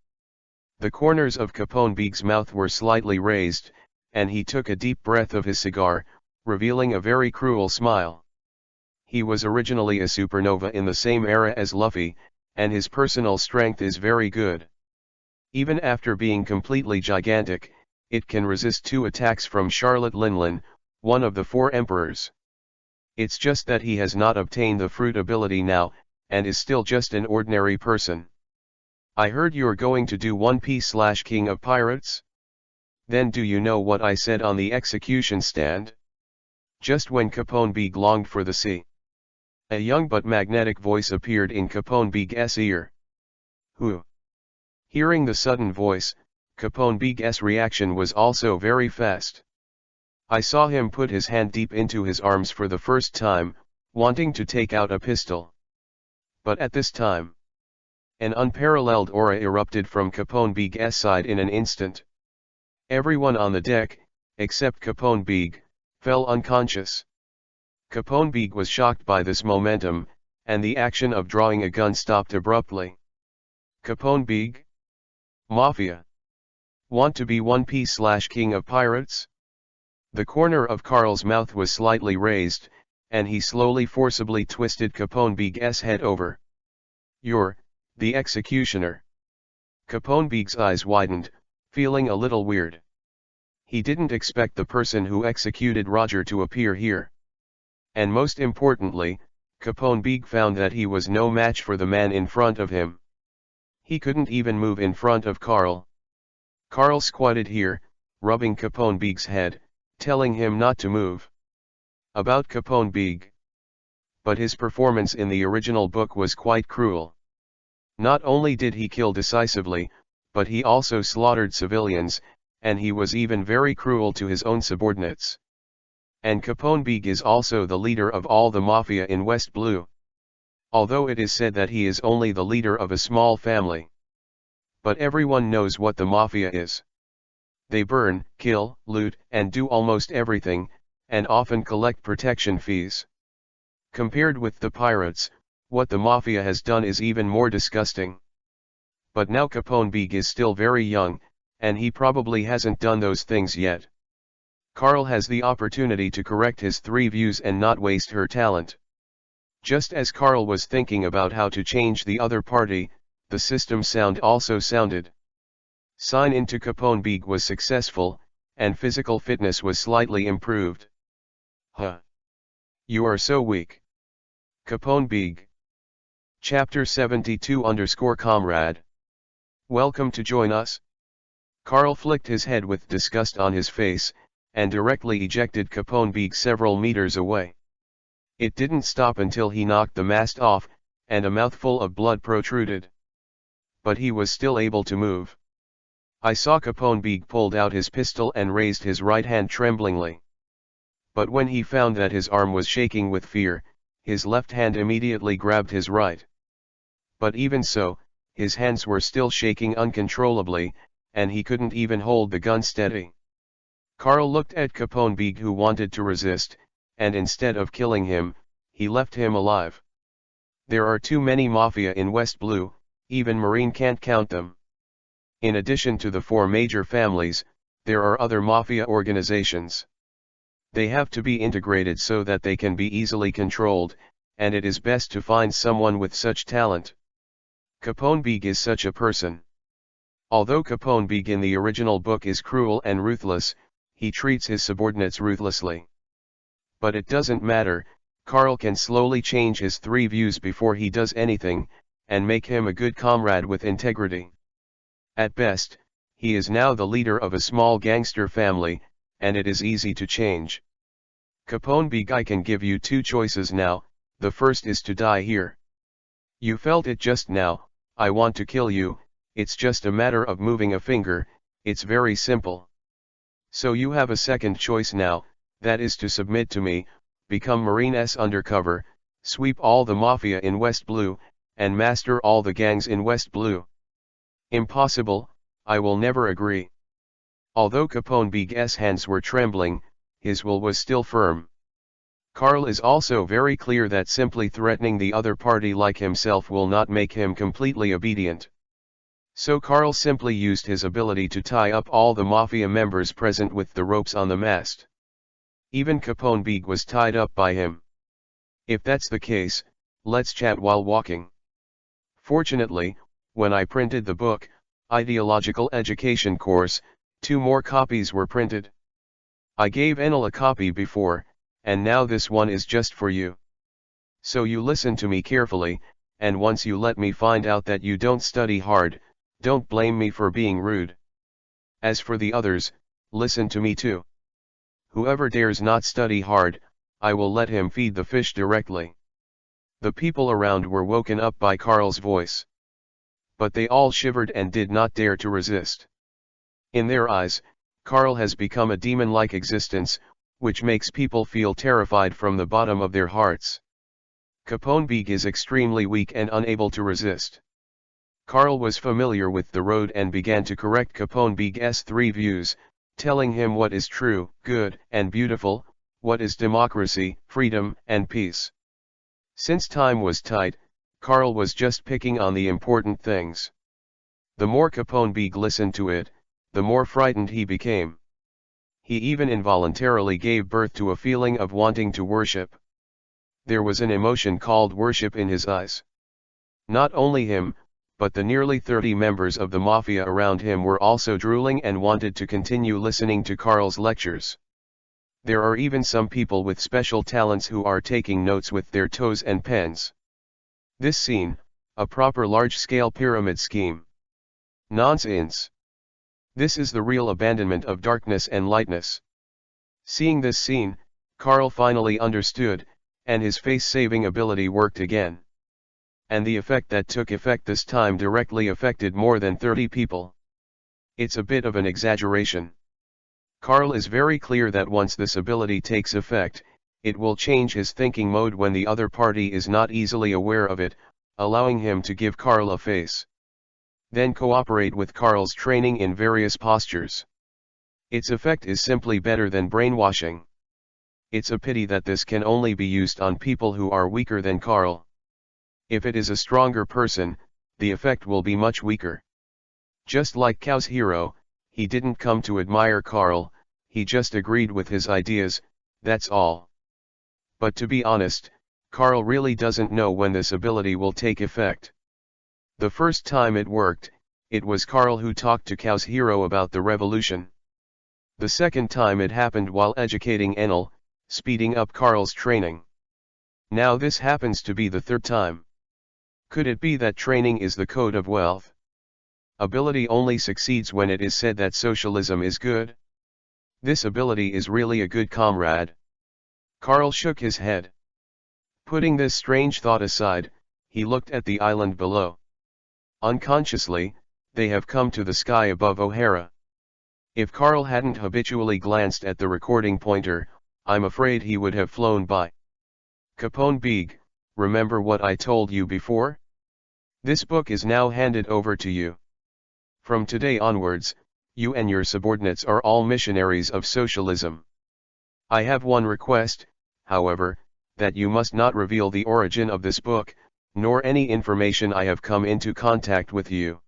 S1: The corners of Capone Big's mouth were slightly raised, and he took a deep breath of his cigar, revealing a very cruel smile. He was originally a supernova in the same era as Luffy, and his personal strength is very good. Even after being completely gigantic, it can resist 2 attacks from Charlotte Linlin, one of the 4 emperors. It's just that he has not obtained the fruit ability now, and is still just an ordinary person. I heard you're going to do One Piece/King of Pirates? Then do you know what I said on the execution stand? Just when Capone Big longed for the sea. A young but magnetic voice appeared in Capone Big's ear. Who? Hearing the sudden voice, Capone Big's reaction was also very fast. I saw him put his hand deep into his arms for the first time, wanting to take out a pistol. But at this time, an unparalleled aura erupted from Capone Big's side in an instant. Everyone on the deck, except Capone Big, fell unconscious. Capone Big was shocked by this momentum, and the action of drawing a gun stopped abruptly. Capone Big? Mafia? Want to be One Piece/King of Pirates? The corner of Carl's mouth was slightly raised, and he slowly forcibly twisted Capone Big's head over. You're the executioner. Capone Big's eyes widened, feeling a little weird. He didn't expect the person who executed Roger to appear here. And most importantly, Capone Beeg found that he was no match for the man in front of him. He couldn't even move in front of Carl. Carl squatted here, rubbing Capone Beeg's head, telling him not to move. About Capone Beeg. But his performance in the original book was quite cruel. Not only did he kill decisively, but he also slaughtered civilians, and he was even very cruel to his own subordinates. And Capone Beeg is also the leader of all the mafia in West Blue. Although it is said that he is only the leader of a small family. But everyone knows what the mafia is. They burn, kill, loot, and do almost everything, and often collect protection fees. Compared with the pirates, what the mafia has done is even more disgusting. But now Capone Beeg is still very young, and he probably hasn't done those things yet. Carl has the opportunity to correct his 3 views and not waste her talent. Just as Carl was thinking about how to change the other party, the system sound also sounded. Sign into Capone Beeg was successful, and physical fitness was slightly improved. Huh. You are so weak. Capone Beeg. Chapter 72_Comrade. Welcome to join us. Carl flicked his head with disgust on his face, and directly ejected Capone Beeg several meters away. It didn't stop until he knocked the mast off, and a mouthful of blood protruded. But he was still able to move. I saw Capone Beeg pulled out his pistol and raised his right hand tremblingly. But when he found that his arm was shaking with fear, his left hand immediately grabbed his right. But even so, his hands were still shaking uncontrollably, and he couldn't even hold the gun steady. Carl looked at Capone Beeg, who wanted to resist, and instead of killing him, he left him alive. There are too many mafia in West Blue, even Marine can't count them. In addition to the 4 major families, there are other mafia organizations. They have to be integrated so that they can be easily controlled, and it is best to find someone with such talent. Capone Beeg is such a person. Although Capone Beeg in the original book is cruel and ruthless, he treats his subordinates ruthlessly. But it doesn't matter, Carl can slowly change his 3 views before he does anything, and make him a good comrade with integrity. At best, he is now the leader of a small gangster family, and it is easy to change. Capone Beeg, I can give you 2 choices now. The first is to die here. You felt it just now. I want to kill you. It's just a matter of moving a finger. It's very simple. So you have a second choice now, that is to submit to me, become Marine's undercover, sweep all the mafia in West Blue, and master all the gangs in West Blue. Impossible, I will never agree. Although Capone Beeg's hands were trembling, his will was still firm. Carl is also very clear that simply threatening the other party like himself will not make him completely obedient. So Carl simply used his ability to tie up all the mafia members present with the ropes on the mast. Even Capone Beeg was tied up by him. If that's the case, let's chat while walking. Fortunately, when I printed the book, Ideological Education course, 2 more copies were printed. I gave Enel a copy before, and now this one is just for you. So you listen to me carefully, and once you let me find out that you don't study hard, don't blame me for being rude. As for the others, listen to me too. Whoever dares not study hard, I will let him feed the fish directly. The people around were woken up by Carl's voice. But they all shivered and did not dare to resist. In their eyes, Carl has become a demon-like existence, which makes people feel terrified from the bottom of their hearts. Capone Beeg is extremely weak and unable to resist. Carl was familiar with the road and began to correct Capone Beeg's 3 views, telling him what is true, good, and beautiful, what is democracy, freedom, and peace. Since time was tight, Carl was just picking on the important things. The more Capone Beeg listened to it, the more frightened he became. He even involuntarily gave birth to a feeling of wanting to worship. There was an emotion called worship in his eyes. Not only him, but the nearly 30 members of the mafia around him were also drooling and wanted to continue listening to Carl's lectures. There are even some people with special talents who are taking notes with their toes and pens. This scene, a proper large-scale pyramid scheme. Nonsense. This is the real abandonment of darkness and lightness. Seeing this scene, Carl finally understood, and his face-saving ability worked again. And the effect that took effect this time directly affected more than 30 people. It's a bit of an exaggeration. Carl is very clear that once this ability takes effect, it will change his thinking mode when the other party is not easily aware of it, allowing him to give Carl a face. Then cooperate with Carl's training in various postures. Its effect is simply better than brainwashing. It's a pity that this can only be used on people who are weaker than Carl. If it is a stronger person, the effect will be much weaker. Just like Cow's hero, he didn't come to admire Carl, he just agreed with his ideas, that's all. But to be honest, Carl really doesn't know when this ability will take effect. The first time it worked, it was Carl who talked to Cow's hero about the revolution. The second time it happened while educating Enel, speeding up Carl's training. Now this happens to be the third time. Could it be that training is the code of wealth? Ability only succeeds when it is said that socialism is good. This ability is really a good comrade. Carl shook his head. Putting this strange thought aside, he looked at the island below. Unconsciously, they have come to the sky above O'Hara. If Carl hadn't habitually glanced at the recording pointer, I'm afraid he would have flown by. Capone Beg, remember what I told you before? This book is now handed over to you. From today onwards, you and your subordinates are all missionaries of socialism. I have one request, however, that you must not reveal the origin of this book, nor any information I have come into contact with you.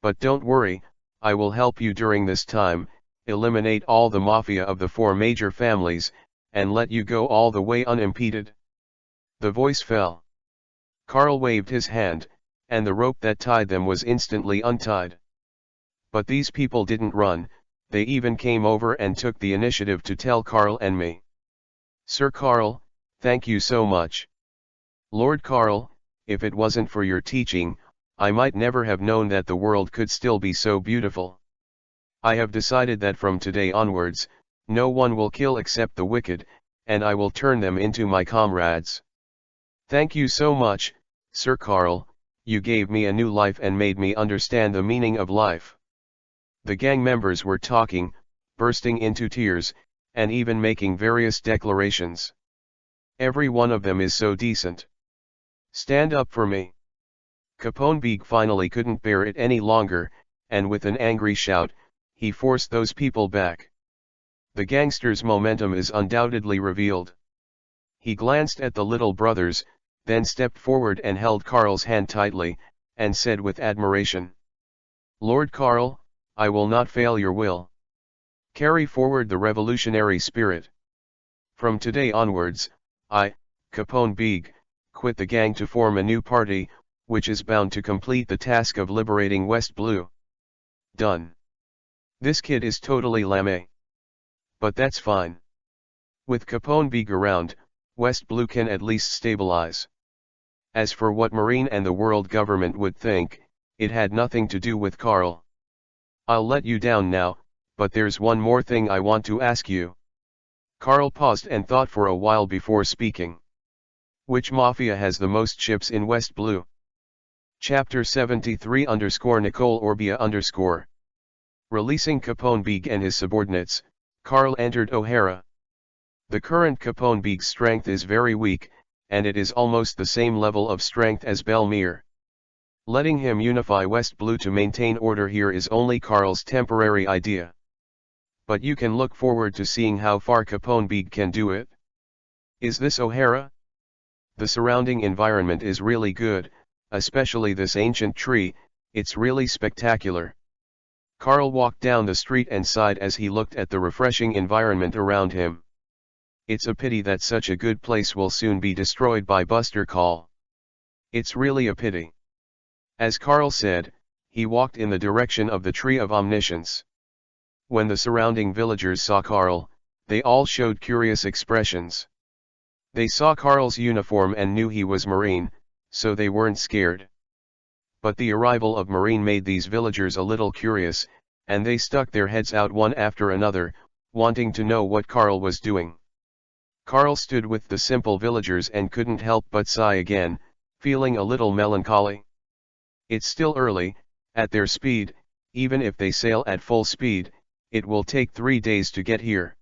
S1: But don't worry, I will help you during this time, eliminate all the mafia of the 4 major families, and let you go all the way unimpeded. The voice fell. Carl waved his hand, and the rope that tied them was instantly untied. But these people didn't run, they even came over and took the initiative to tell Carl and me. Sir Carl, thank you so much. Lord Carl, if it wasn't for your teaching, I might never have known that the world could still be so beautiful. I have decided that from today onwards, no one will kill except the wicked, and I will turn them into my comrades. Thank you so much, Sir Carl, you gave me a new life and made me understand the meaning of life. The gang members were talking, bursting into tears, and even making various declarations. Every one of them is so decent. Stand up for me. Capone Beg finally couldn't bear it any longer, and with an angry shout, he forced those people back. The gangster's momentum is undoubtedly revealed. He glanced at the little brothers, then stepped forward and held Carl's hand tightly, and said with admiration, Lord Carl, I will not fail your will. Carry forward the revolutionary spirit. From today onwards, I, Capone Beg, quit the gang to form a new party, which is bound to complete the task of liberating West Blue. Done. This kid is totally lame. But that's fine. With Capone Beg around, West Blue can at least stabilize. As for what Marine and the world government would think, it had nothing to do with Carl. I'll let you down now, but there's one more thing I want to ask you. Carl paused and thought for a while before speaking. Which mafia has the most ships in West Blue? Chapter 73_Nicole Orbia_. Releasing Capone Beg and his subordinates, Carl entered O'Hara. The current Capone Beg's strength is very weak, and it is almost the same level of strength as Belmere. Letting him unify West Blue to maintain order here is only Carl's temporary idea. But you can look forward to seeing how far Capone Beg can do it. Is this O'Hara? The surrounding environment is really good, especially this ancient tree, it's really spectacular. Carl walked down the street and sighed as he looked at the refreshing environment around him. It's a pity that such a good place will soon be destroyed by Buster Call. It's really a pity. As Carl said, he walked in the direction of the Tree of Omniscience. When the surrounding villagers saw Carl, they all showed curious expressions. They saw Carl's uniform and knew he was Marine, so they weren't scared. But the arrival of Marine made these villagers a little curious, and they stuck their heads out one after another, wanting to know what Carl was doing. Carl stood with the simple villagers and couldn't help but sigh again, feeling a little melancholy. It's still early, at their speed, even if they sail at full speed, it will take 3 days to get here.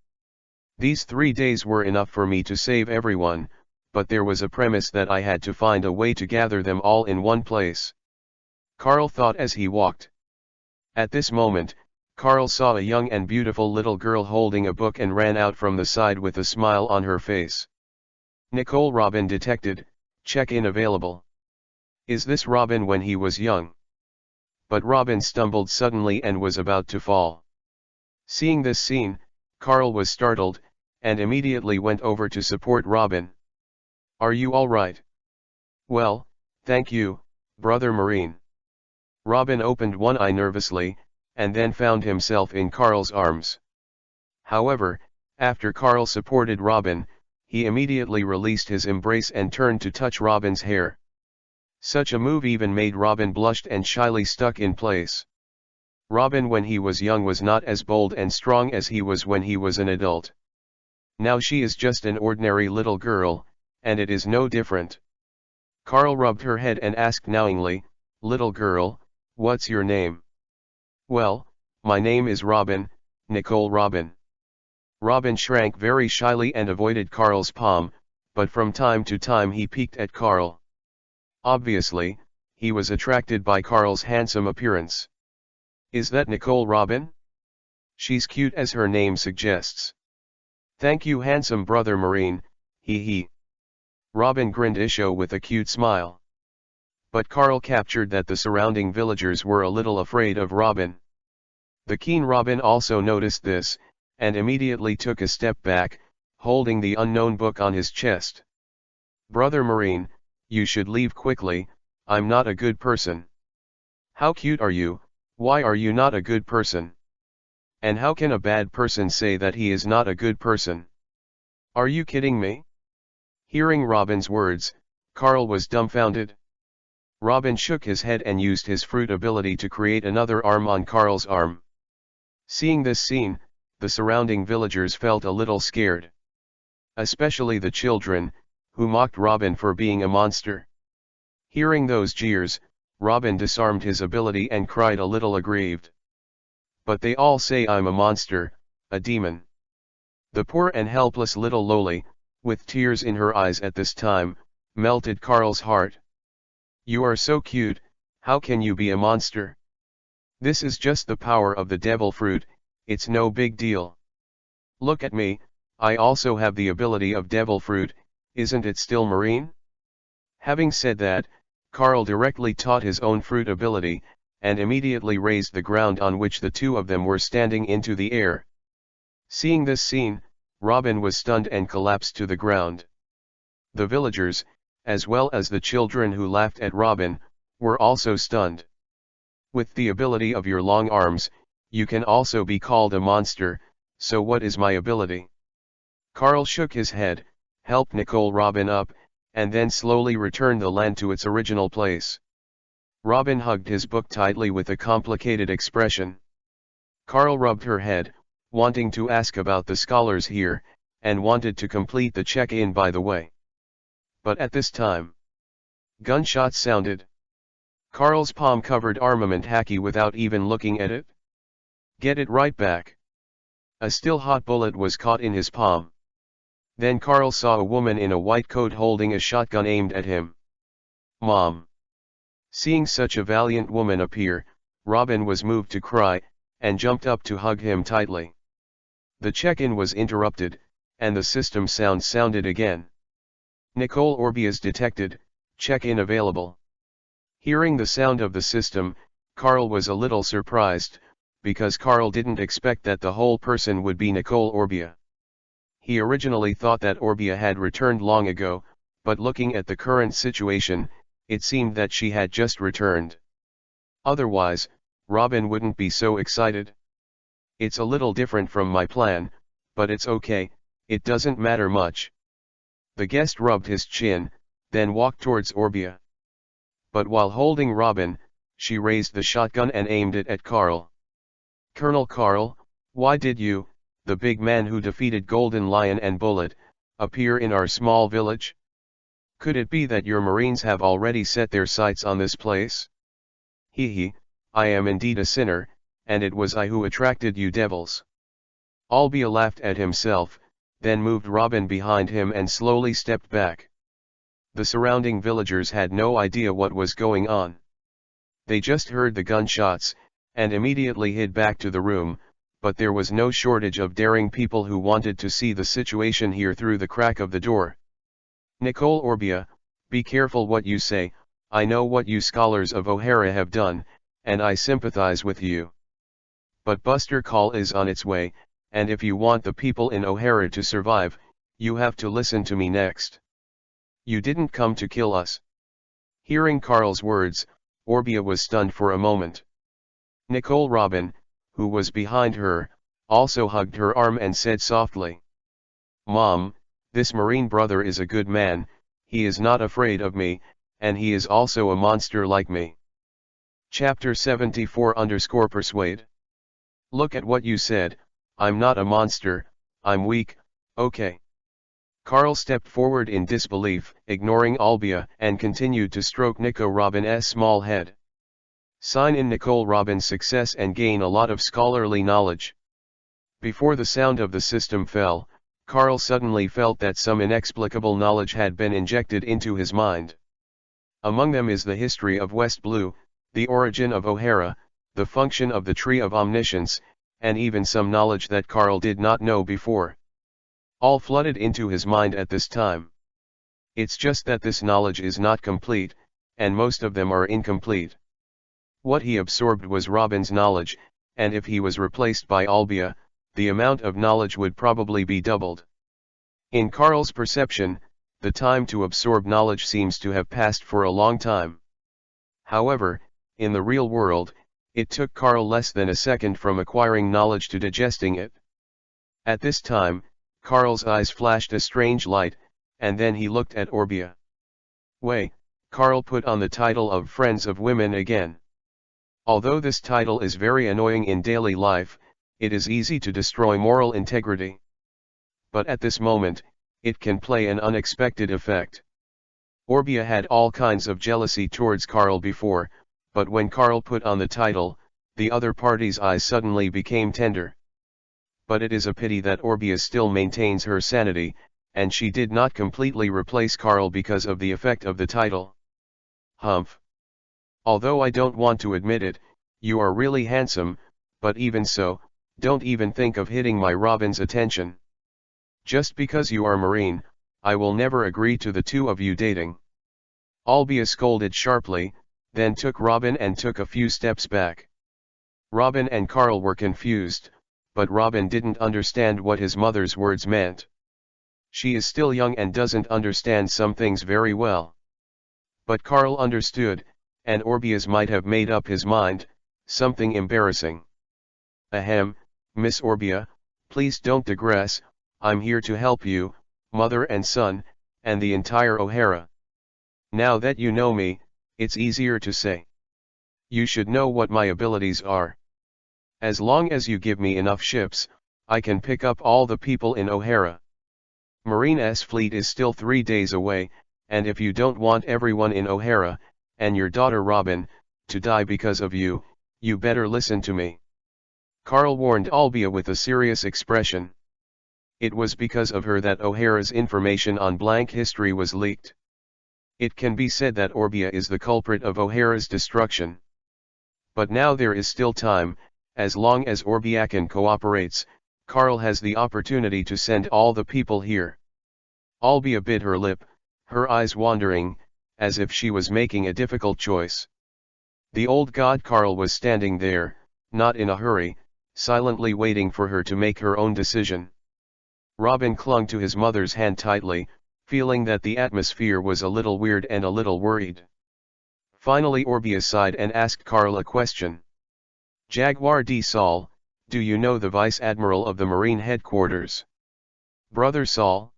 S1: These 3 days were enough for me to save everyone, but there was a premise that I had to find a way to gather them all in one place. Carl thought as he walked. At this moment, Carl saw a young and beautiful little girl holding a book and ran out from the side with a smile on her face. Nicole Robin detected, check-in available. Is this Robin when he was young? But Robin stumbled suddenly and was about to fall. Seeing this scene, Carl was startled, and immediately went over to support Robin. Are you all right? Well, thank you, Brother Marine. Robin opened one eye nervously, and then found himself in Carl's arms. However, after Carl supported Robin, he immediately released his embrace and turned to touch Robin's hair. Such a move even made Robin blushed and shyly stuck in place. Robin when he was young was not as bold and strong as he was when he was an adult. Now she is just an ordinary little girl, and it is no different. Carl rubbed her head and asked knowingly, "Little girl, what's your name?" "Well, my name is Robin, Nicole Robin." Robin shrank very shyly and avoided Carl's palm, but from time to time he peeked at Carl. Obviously, he was attracted by Carl's handsome appearance. Is that Nicole Robin? She's cute as her name suggests. Thank you handsome Brother Marine, he. Robin grinned isho with a cute smile. But Carl captured that the surrounding villagers were a little afraid of Robin. The keen Robin also noticed this, and immediately took a step back, holding the unknown book on his chest. Brother Marine, you should leave quickly, I'm not a good person. How cute are you, why are you not a good person? And how can a bad person say that he is not a good person? Are you kidding me? Hearing Robin's words, Carl was dumbfounded. Robin shook his head and used his fruit ability to create another arm on Carl's arm. Seeing this scene, the surrounding villagers felt a little scared. Especially the children, who mocked Robin for being a monster. Hearing those jeers, Robin disarmed his ability and cried a little aggrieved. But they all say I'm a monster, a demon. The poor and helpless little Loli, with tears in her eyes at this time, melted Carl's heart. You are so cute, how can you be a monster? This is just the power of the devil fruit, it's no big deal. Look at me, I also have the ability of devil fruit, isn't it still Marine? Having said that, Carl directly taught his own fruit ability, and immediately raised the ground on which the two of them were standing into the air. Seeing this scene, Robin was stunned and collapsed to the ground. The villagers, as well as the children who laughed at Robin, were also stunned. With the ability of your long arms, you can also be called a monster, so what is my ability? Carl shook his head, helped Nicole Robin up, and then slowly returned the land to its original place. Robin hugged his book tightly with a complicated expression. Carl rubbed her head, wanting to ask about the scholars here, and wanted to complete the check-in by the way. But at this time, gunshots sounded. Carl's palm-covered armament hacky without even looking at it. Get it right back. A still-hot bullet was caught in his palm. Then Carl saw a woman in a white coat holding a shotgun aimed at him. Mom. Seeing such a valiant woman appear, Robin was moved to cry, and jumped up to hug him tightly. The check-in was interrupted, and the system sound sounded again. Nicole Orbias detected, check-in available. Hearing the sound of the system, Carl was a little surprised, because Carl didn't expect that the whole person would be Nicole Orbia. He originally thought that Orbia had returned long ago, but looking at the current situation, it seemed that she had just returned. Otherwise, Robin wouldn't be so excited. It's a little different from my plan, but it's okay, it doesn't matter much. The guest rubbed his chin, then walked towards Orbia. But while holding Robin, she raised the shotgun and aimed it at Carl. Colonel Carl, why did you, the big man who defeated Golden Lion and Bullet, appear in our small village? Could it be that your Marines have already set their sights on this place? Hee, I am indeed a sinner, and it was I who attracted you devils. Albia laughed at himself, then moved Robin behind him and slowly stepped back. The surrounding villagers had no idea what was going on. They just heard the gunshots, and immediately hid back to the room, but there was no shortage of daring people who wanted to see the situation here through the crack of the door. Nicole Orbia, be careful what you say, I know what you scholars of O'Hara have done, and I sympathize with you. But Buster Call is on its way, and if you want the people in O'Hara to survive, you have to listen to me next. You didn't come to kill us. Hearing Carl's words, Orbia was stunned for a moment. Nicole Robin, who was behind her, also hugged her arm and said softly, Mom, this Marine brother is a good man, he is not afraid of me, and he is also a monster like me. Chapter 74_Persuade. Look at what you said, I'm not a monster, I'm weak, okay. Carl stepped forward in disbelief, ignoring Albia, and continued to stroke Nico Robin's small head. Sign in Nicole Robin's success and gain a lot of scholarly knowledge. Before the sound of the system fell, Carl suddenly felt that some inexplicable knowledge had been injected into his mind. Among them is the history of West Blue, the origin of O'Hara, the function of the Tree of Omniscience, and even some knowledge that Carl did not know before. All flooded into his mind at this time. It's just that this knowledge is not complete, and most of them are incomplete. What he absorbed was Robin's knowledge, and if he was replaced by Albia, the amount of knowledge would probably be doubled. In Carl's perception, the time to absorb knowledge seems to have passed for a long time. However, in the real world, it took Carl less than a second from acquiring knowledge to digesting it. At this time, Carl's eyes flashed a strange light, and then he looked at Orbia. Way, Carl put on the title of Friends of Women again. Although this title is very annoying in daily life, it is easy to destroy moral integrity. But at this moment, it can play an unexpected effect. Orbia had all kinds of jealousy towards Carl before, but when Carl put on the title, the other party's eyes suddenly became tender. But it is a pity that Orbia still maintains her sanity, and she did not completely replace Carl because of the effect of the title. Humph. Although I don't want to admit it, you are really handsome, but even so, don't even think of hitting my Robin's attention. Just because you are Marine, I will never agree to the two of you dating. Albia scolded sharply, then took Robin and took a few steps back. Robin and Carl were confused, but Robin didn't understand what his mother's words meant. She is still young and doesn't understand some things very well. But Carl understood, and Orbia's might have made up his mind, something embarrassing. Ahem, Miss Orbia, please don't digress, I'm here to help you, mother and son, and the entire O'Hara. Now that you know me, it's easier to say. You should know what my abilities are. As long as you give me enough ships, I can pick up all the people in O'Hara. Marine's fleet is still 3 days away, and if you don't want everyone in O'Hara, and your daughter Robin, to die because of you, you better listen to me. Carl warned Albia with a serious expression. It was because of her that O'Hara's information on blank history was leaked. It can be said that Orbia is the culprit of O'Hara's destruction. But now there is still time, as long as Orbiacan cooperates, Carl has the opportunity to send all the people here. Albia bit her lip, her eyes wandering, as if she was making a difficult choice. The old god Carl was standing there, not in a hurry, silently waiting for her to make her own decision. Robin clung to his mother's hand tightly, feeling that the atmosphere was a little weird and a little worried. Finally Orbia sighed and asked Karl a question. Jaguar D. Saul, do you know the Vice Admiral of the Marine Headquarters? Brother Saul?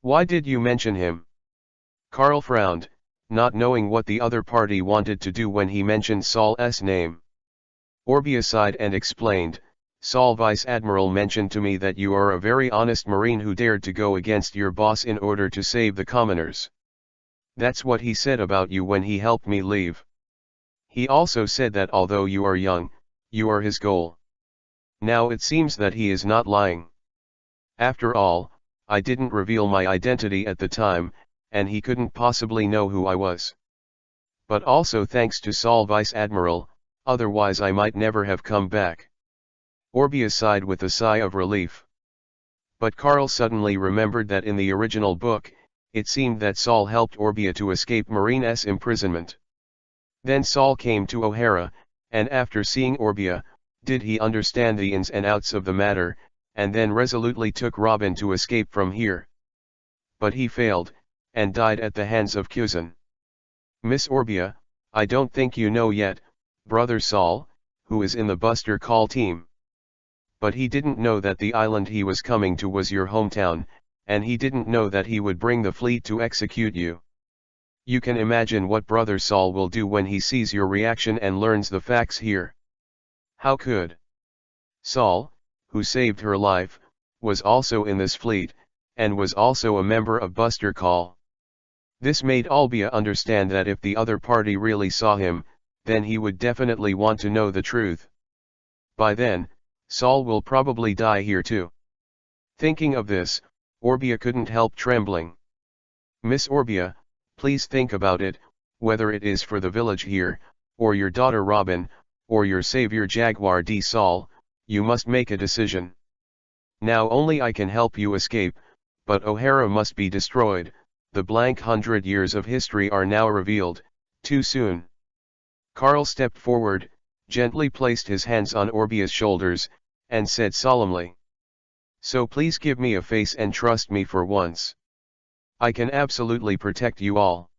S1: Why did you mention him? Karl frowned, not knowing what the other party wanted to do when he mentioned Saul's name. Orbia sighed and explained, Saul, Vice Admiral mentioned to me that you are a very honest Marine who dared to go against your boss in order to save the commoners. That's what he said about you when he helped me leave. He also said that although you are young, you are his goal. Now it seems that he is not lying. After all, I didn't reveal my identity at the time, and he couldn't possibly know who I was. But also thanks to Saul, Vice Admiral, otherwise I might never have come back. Orbia sighed with a sigh of relief. But Karl suddenly remembered that in the original book, it seemed that Saul helped Orbia to escape Marine's imprisonment. Then Saul came to O'Hara, and after seeing Orbia, did he understand the ins and outs of the matter, and then resolutely took Robin to escape from here. But he failed, and died at the hands of Kuzan. Miss Orbia, I don't think you know yet, Brother Saul, who is in the Buster Call team. But he didn't know that the island he was coming to was your hometown, and he didn't know that he would bring the fleet to execute you. You can imagine what Brother Saul will do when he sees your reaction and learns the facts here. How could Saul, who saved her life, was also in this fleet, and was also a member of Buster Call. This made Albia understand that if the other party really saw him, then he would definitely want to know the truth. By then, Saul will probably die here too. Thinking of this, Orbia couldn't help trembling. Miss Orbia, please think about it, whether it is for the village here, or your daughter Robin, or your savior Jaguar D. Saul, you must make a decision. Now only I can help you escape, but O'Hara must be destroyed, the blank 100 years of history are now revealed, too soon. Karl stepped forward, gently placed his hands on Orbia's shoulders, and said solemnly. So please give me a face and trust me for once. I can absolutely protect you all.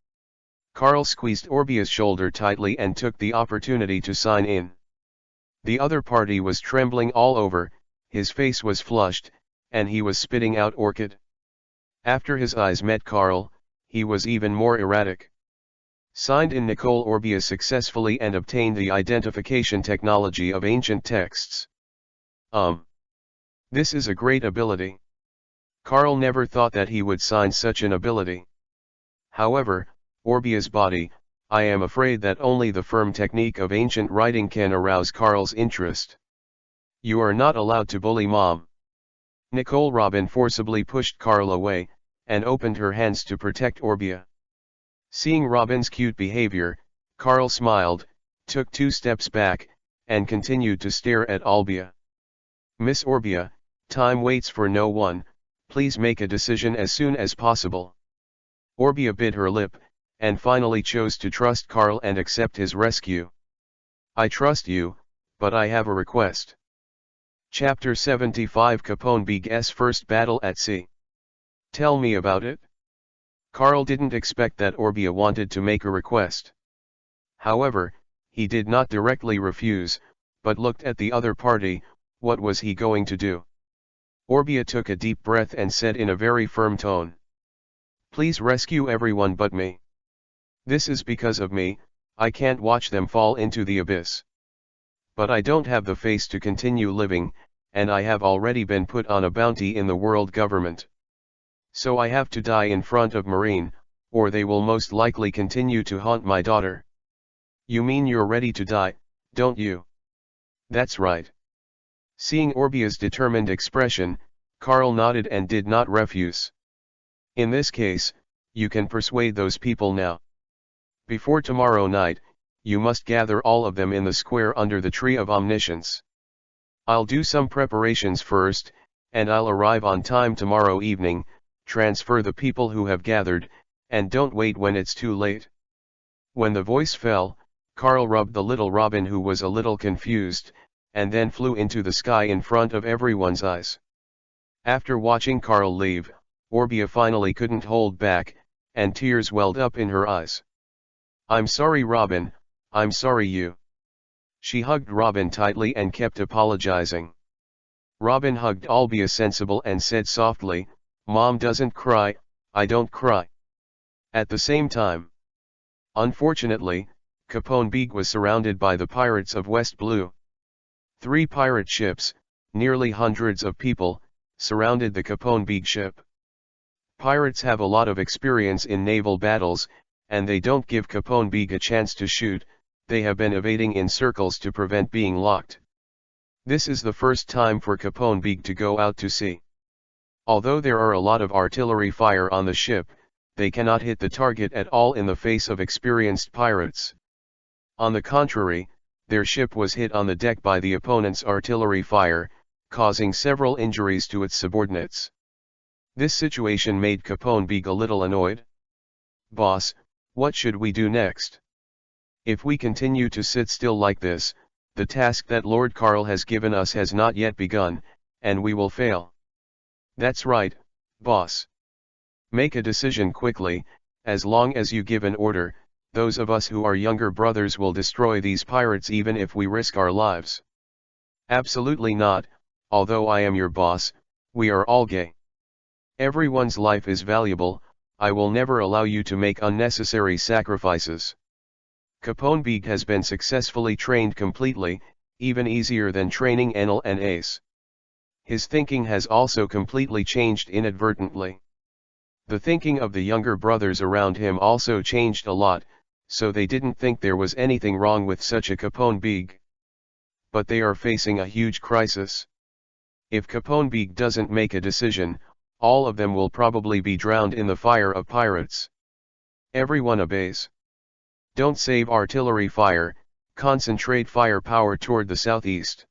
S1: Karl squeezed Orbia's shoulder tightly and took the opportunity to sign in. The other party was trembling all over, his face was flushed, and he was spitting out orchid. After his eyes met Karl, he was even more erratic. Signed in. Nicole Orbia successfully and obtained the identification technology of ancient texts. This is a great ability. Karl never thought that he would sign such an ability. However, Orbia's body, I am afraid that only the firm technique of ancient writing can arouse Karl's interest. You are not allowed to bully Mom. Nicole Robin forcibly pushed Karl away, and opened her hands to protect Orbia. Seeing Robin's cute behavior, Karl smiled, took 2 steps back, and continued to stare at Albia. Miss Orbia, time waits for no one, please make a decision as soon as possible. Orbia bit her lip, and finally chose to trust Karl and accept his rescue. I trust you, but I have a request. Chapter 75 Capone Big's First Battle at Sea. Tell me about it. Karl didn't expect that Orbia wanted to make a request. However, he did not directly refuse, but looked at the other party. What was he going to do? Orbia took a deep breath and said in a very firm tone. Please rescue everyone but me. This is because of me, I can't watch them fall into the abyss. But I don't have the face to continue living, and I have already been put on a bounty in the world government. So I have to die in front of Marine, or they will most likely continue to haunt my daughter. You mean you're ready to die, don't you? That's right. Seeing Orbia's determined expression, Karl nodded and did not refuse. In this case, you can persuade those people now. Before tomorrow night, you must gather all of them in the square under the Tree of Omniscience. I'll do some preparations first, and I'll arrive on time tomorrow evening, transfer the people who have gathered, and don't wait when it's too late. When the voice fell, Karl rubbed the little Robin who was a little confused, and then flew into the sky in front of everyone's eyes. After watching Karl leave, Orbia finally couldn't hold back, and tears welled up in her eyes. I'm sorry Robin, I'm sorry you. She hugged Robin tightly and kept apologizing. Robin hugged Albia sensible and said softly, Mom doesn't cry, I don't cry. At the same time. Unfortunately, Capone Beeg was surrounded by the pirates of West Blue. 3 pirate ships, nearly hundreds of people, surrounded the Capone Beeg ship. Pirates have a lot of experience in naval battles, and they don't give Capone Beeg a chance to shoot. They have been evading in circles to prevent being locked. This is the first time for Capone Beeg to go out to sea. Although there are a lot of artillery fire on the ship, they cannot hit the target at all in the face of experienced pirates. On the contrary, their ship was hit on the deck by the opponent's artillery fire, causing several injuries to its subordinates. This situation made Capone Beeg a little annoyed. Boss, what should we do next? If we continue to sit still like this, the task that Lord Carl has given us has not yet begun, and we will fail. That's right, boss. Make a decision quickly. As long as you give an order, those of us who are younger brothers will destroy these pirates even if we risk our lives. Absolutely not, although I am your boss, we are all gay. Everyone's life is valuable, I will never allow you to make unnecessary sacrifices. Capone Beeg has been successfully trained completely, even easier than training Enel and Ace. His thinking has also completely changed inadvertently. The thinking of the younger brothers around him also changed a lot, so they didn't think there was anything wrong with such a Capone Beeg. But they are facing a huge crisis. If Capone Beeg doesn't make a decision, all of them will probably be drowned in the fire of pirates. Everyone obeys. Don't save artillery fire, concentrate firepower toward the southeast.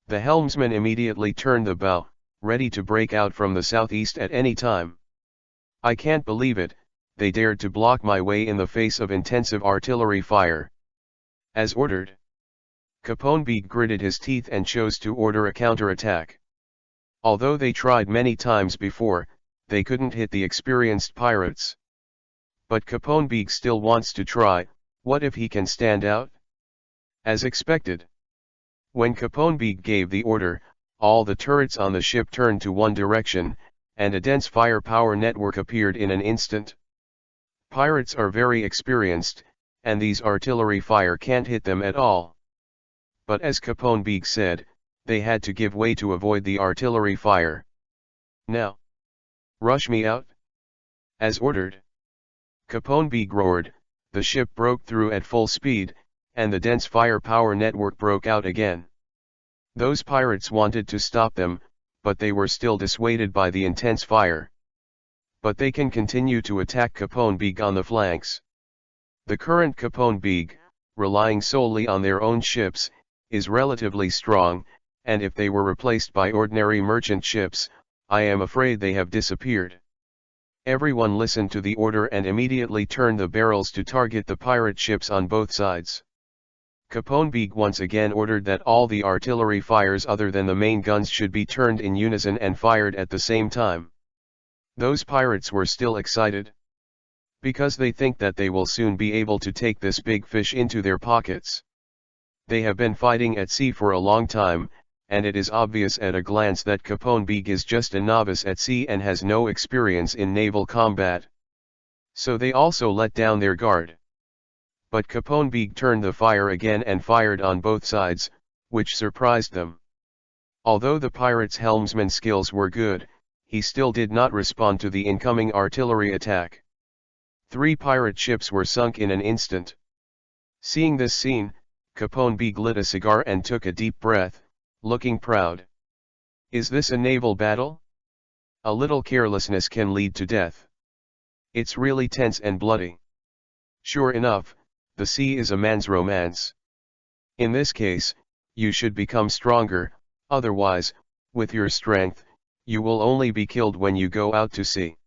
S1: The helmsman immediately turned the bow, ready to break out from the southeast at any time. I can't believe it, they dared to block my way in the face of intensive artillery fire. As ordered. Capone Beeg gritted his teeth and chose to order a counterattack. Although they tried many times before, they couldn't hit the experienced pirates. But Capone Beeg still wants to try. What if he can stand out? As expected. When Capone Beeg gave the order, all the turrets on the ship turned to one direction, and a dense firepower network appeared in an instant. Pirates are very experienced, and these artillery fire can't hit them at all. But as Capone Beeg said, they had to give way to avoid the artillery fire. Now, rush me out? As ordered. Capone Beeg roared, the ship broke through at full speed, and the dense firepower network broke out again. Those pirates wanted to stop them, but they were still dissuaded by the intense fire. But they can continue to attack Capone Beeg on the flanks. The current Capone Beeg, relying solely on their own ships, is relatively strong, and if they were replaced by ordinary merchant ships, I am afraid they have disappeared. Everyone listened to the order and immediately turned the barrels to target the pirate ships on both sides. Capone Beeg once again ordered that all the artillery fires other than the main guns should be turned in unison and fired at the same time. Those pirates were still excited. Because they think that they will soon be able to take this big fish into their pockets. They have been fighting at sea for a long time, and it is obvious at a glance that Capone Beeg is just a novice at sea and has no experience in naval combat. So they also let down their guard. But Capone Beeg turned the fire again and fired on both sides, which surprised them. Although the pirate's helmsman skills were good, he still did not respond to the incoming artillery attack. 3 pirate ships were sunk in an instant. Seeing this scene, Capone Beeg lit a cigar and took a deep breath, looking proud. Is this a naval battle? A little carelessness can lead to death. It's really tense and bloody. Sure enough, the sea is a man's romance. In this case, you should become stronger, otherwise, with your strength, you will only be killed when you go out to sea.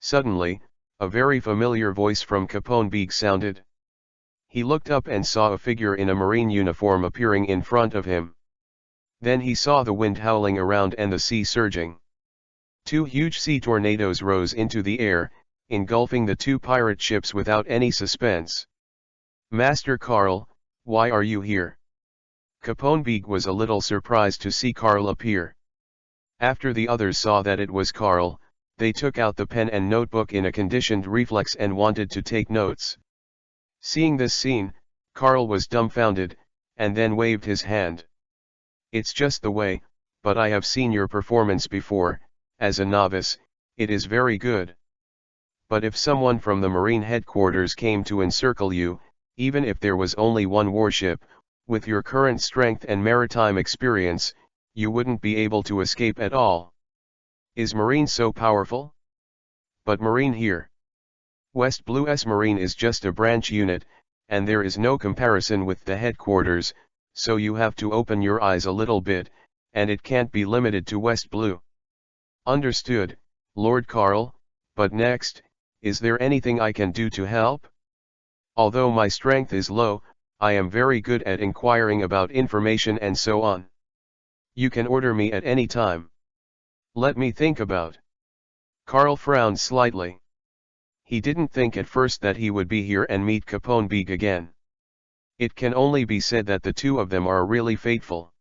S1: Suddenly, a very familiar voice from Capone Beeg sounded. He looked up and saw a figure in a marine uniform appearing in front of him. Then he saw the wind howling around and the sea surging. 2 huge sea tornadoes rose into the air, engulfing the 2 pirate ships without any suspense. Master Karl, why are you here? Kaponbeek was a little surprised to see Karl appear. After the others saw that it was Karl, they took out the pen and notebook in a conditioned reflex and wanted to take notes. Seeing this scene, Karl was dumbfounded, and then waved his hand. It's just the way, but I have seen your performance before. As a novice, it is very good. But if someone from the Marine headquarters came to encircle you, even if there was only one warship, with your current strength and maritime experience, you wouldn't be able to escape at all. Is Marine so powerful? But Marine here. West Blue's Marine is just a branch unit, and there is no comparison with the headquarters, so you have to open your eyes a little bit, and it can't be limited to West Blue. Understood, Lord Karl, but next, is there anything I can do to help? Although my strength is low, I am very good at inquiring about information and so on. You can order me at any time. Let me think about. Karl frowned slightly. He didn't think at first that he would be here and meet Kaponbeek again. It can only be said that the two of them are really fateful.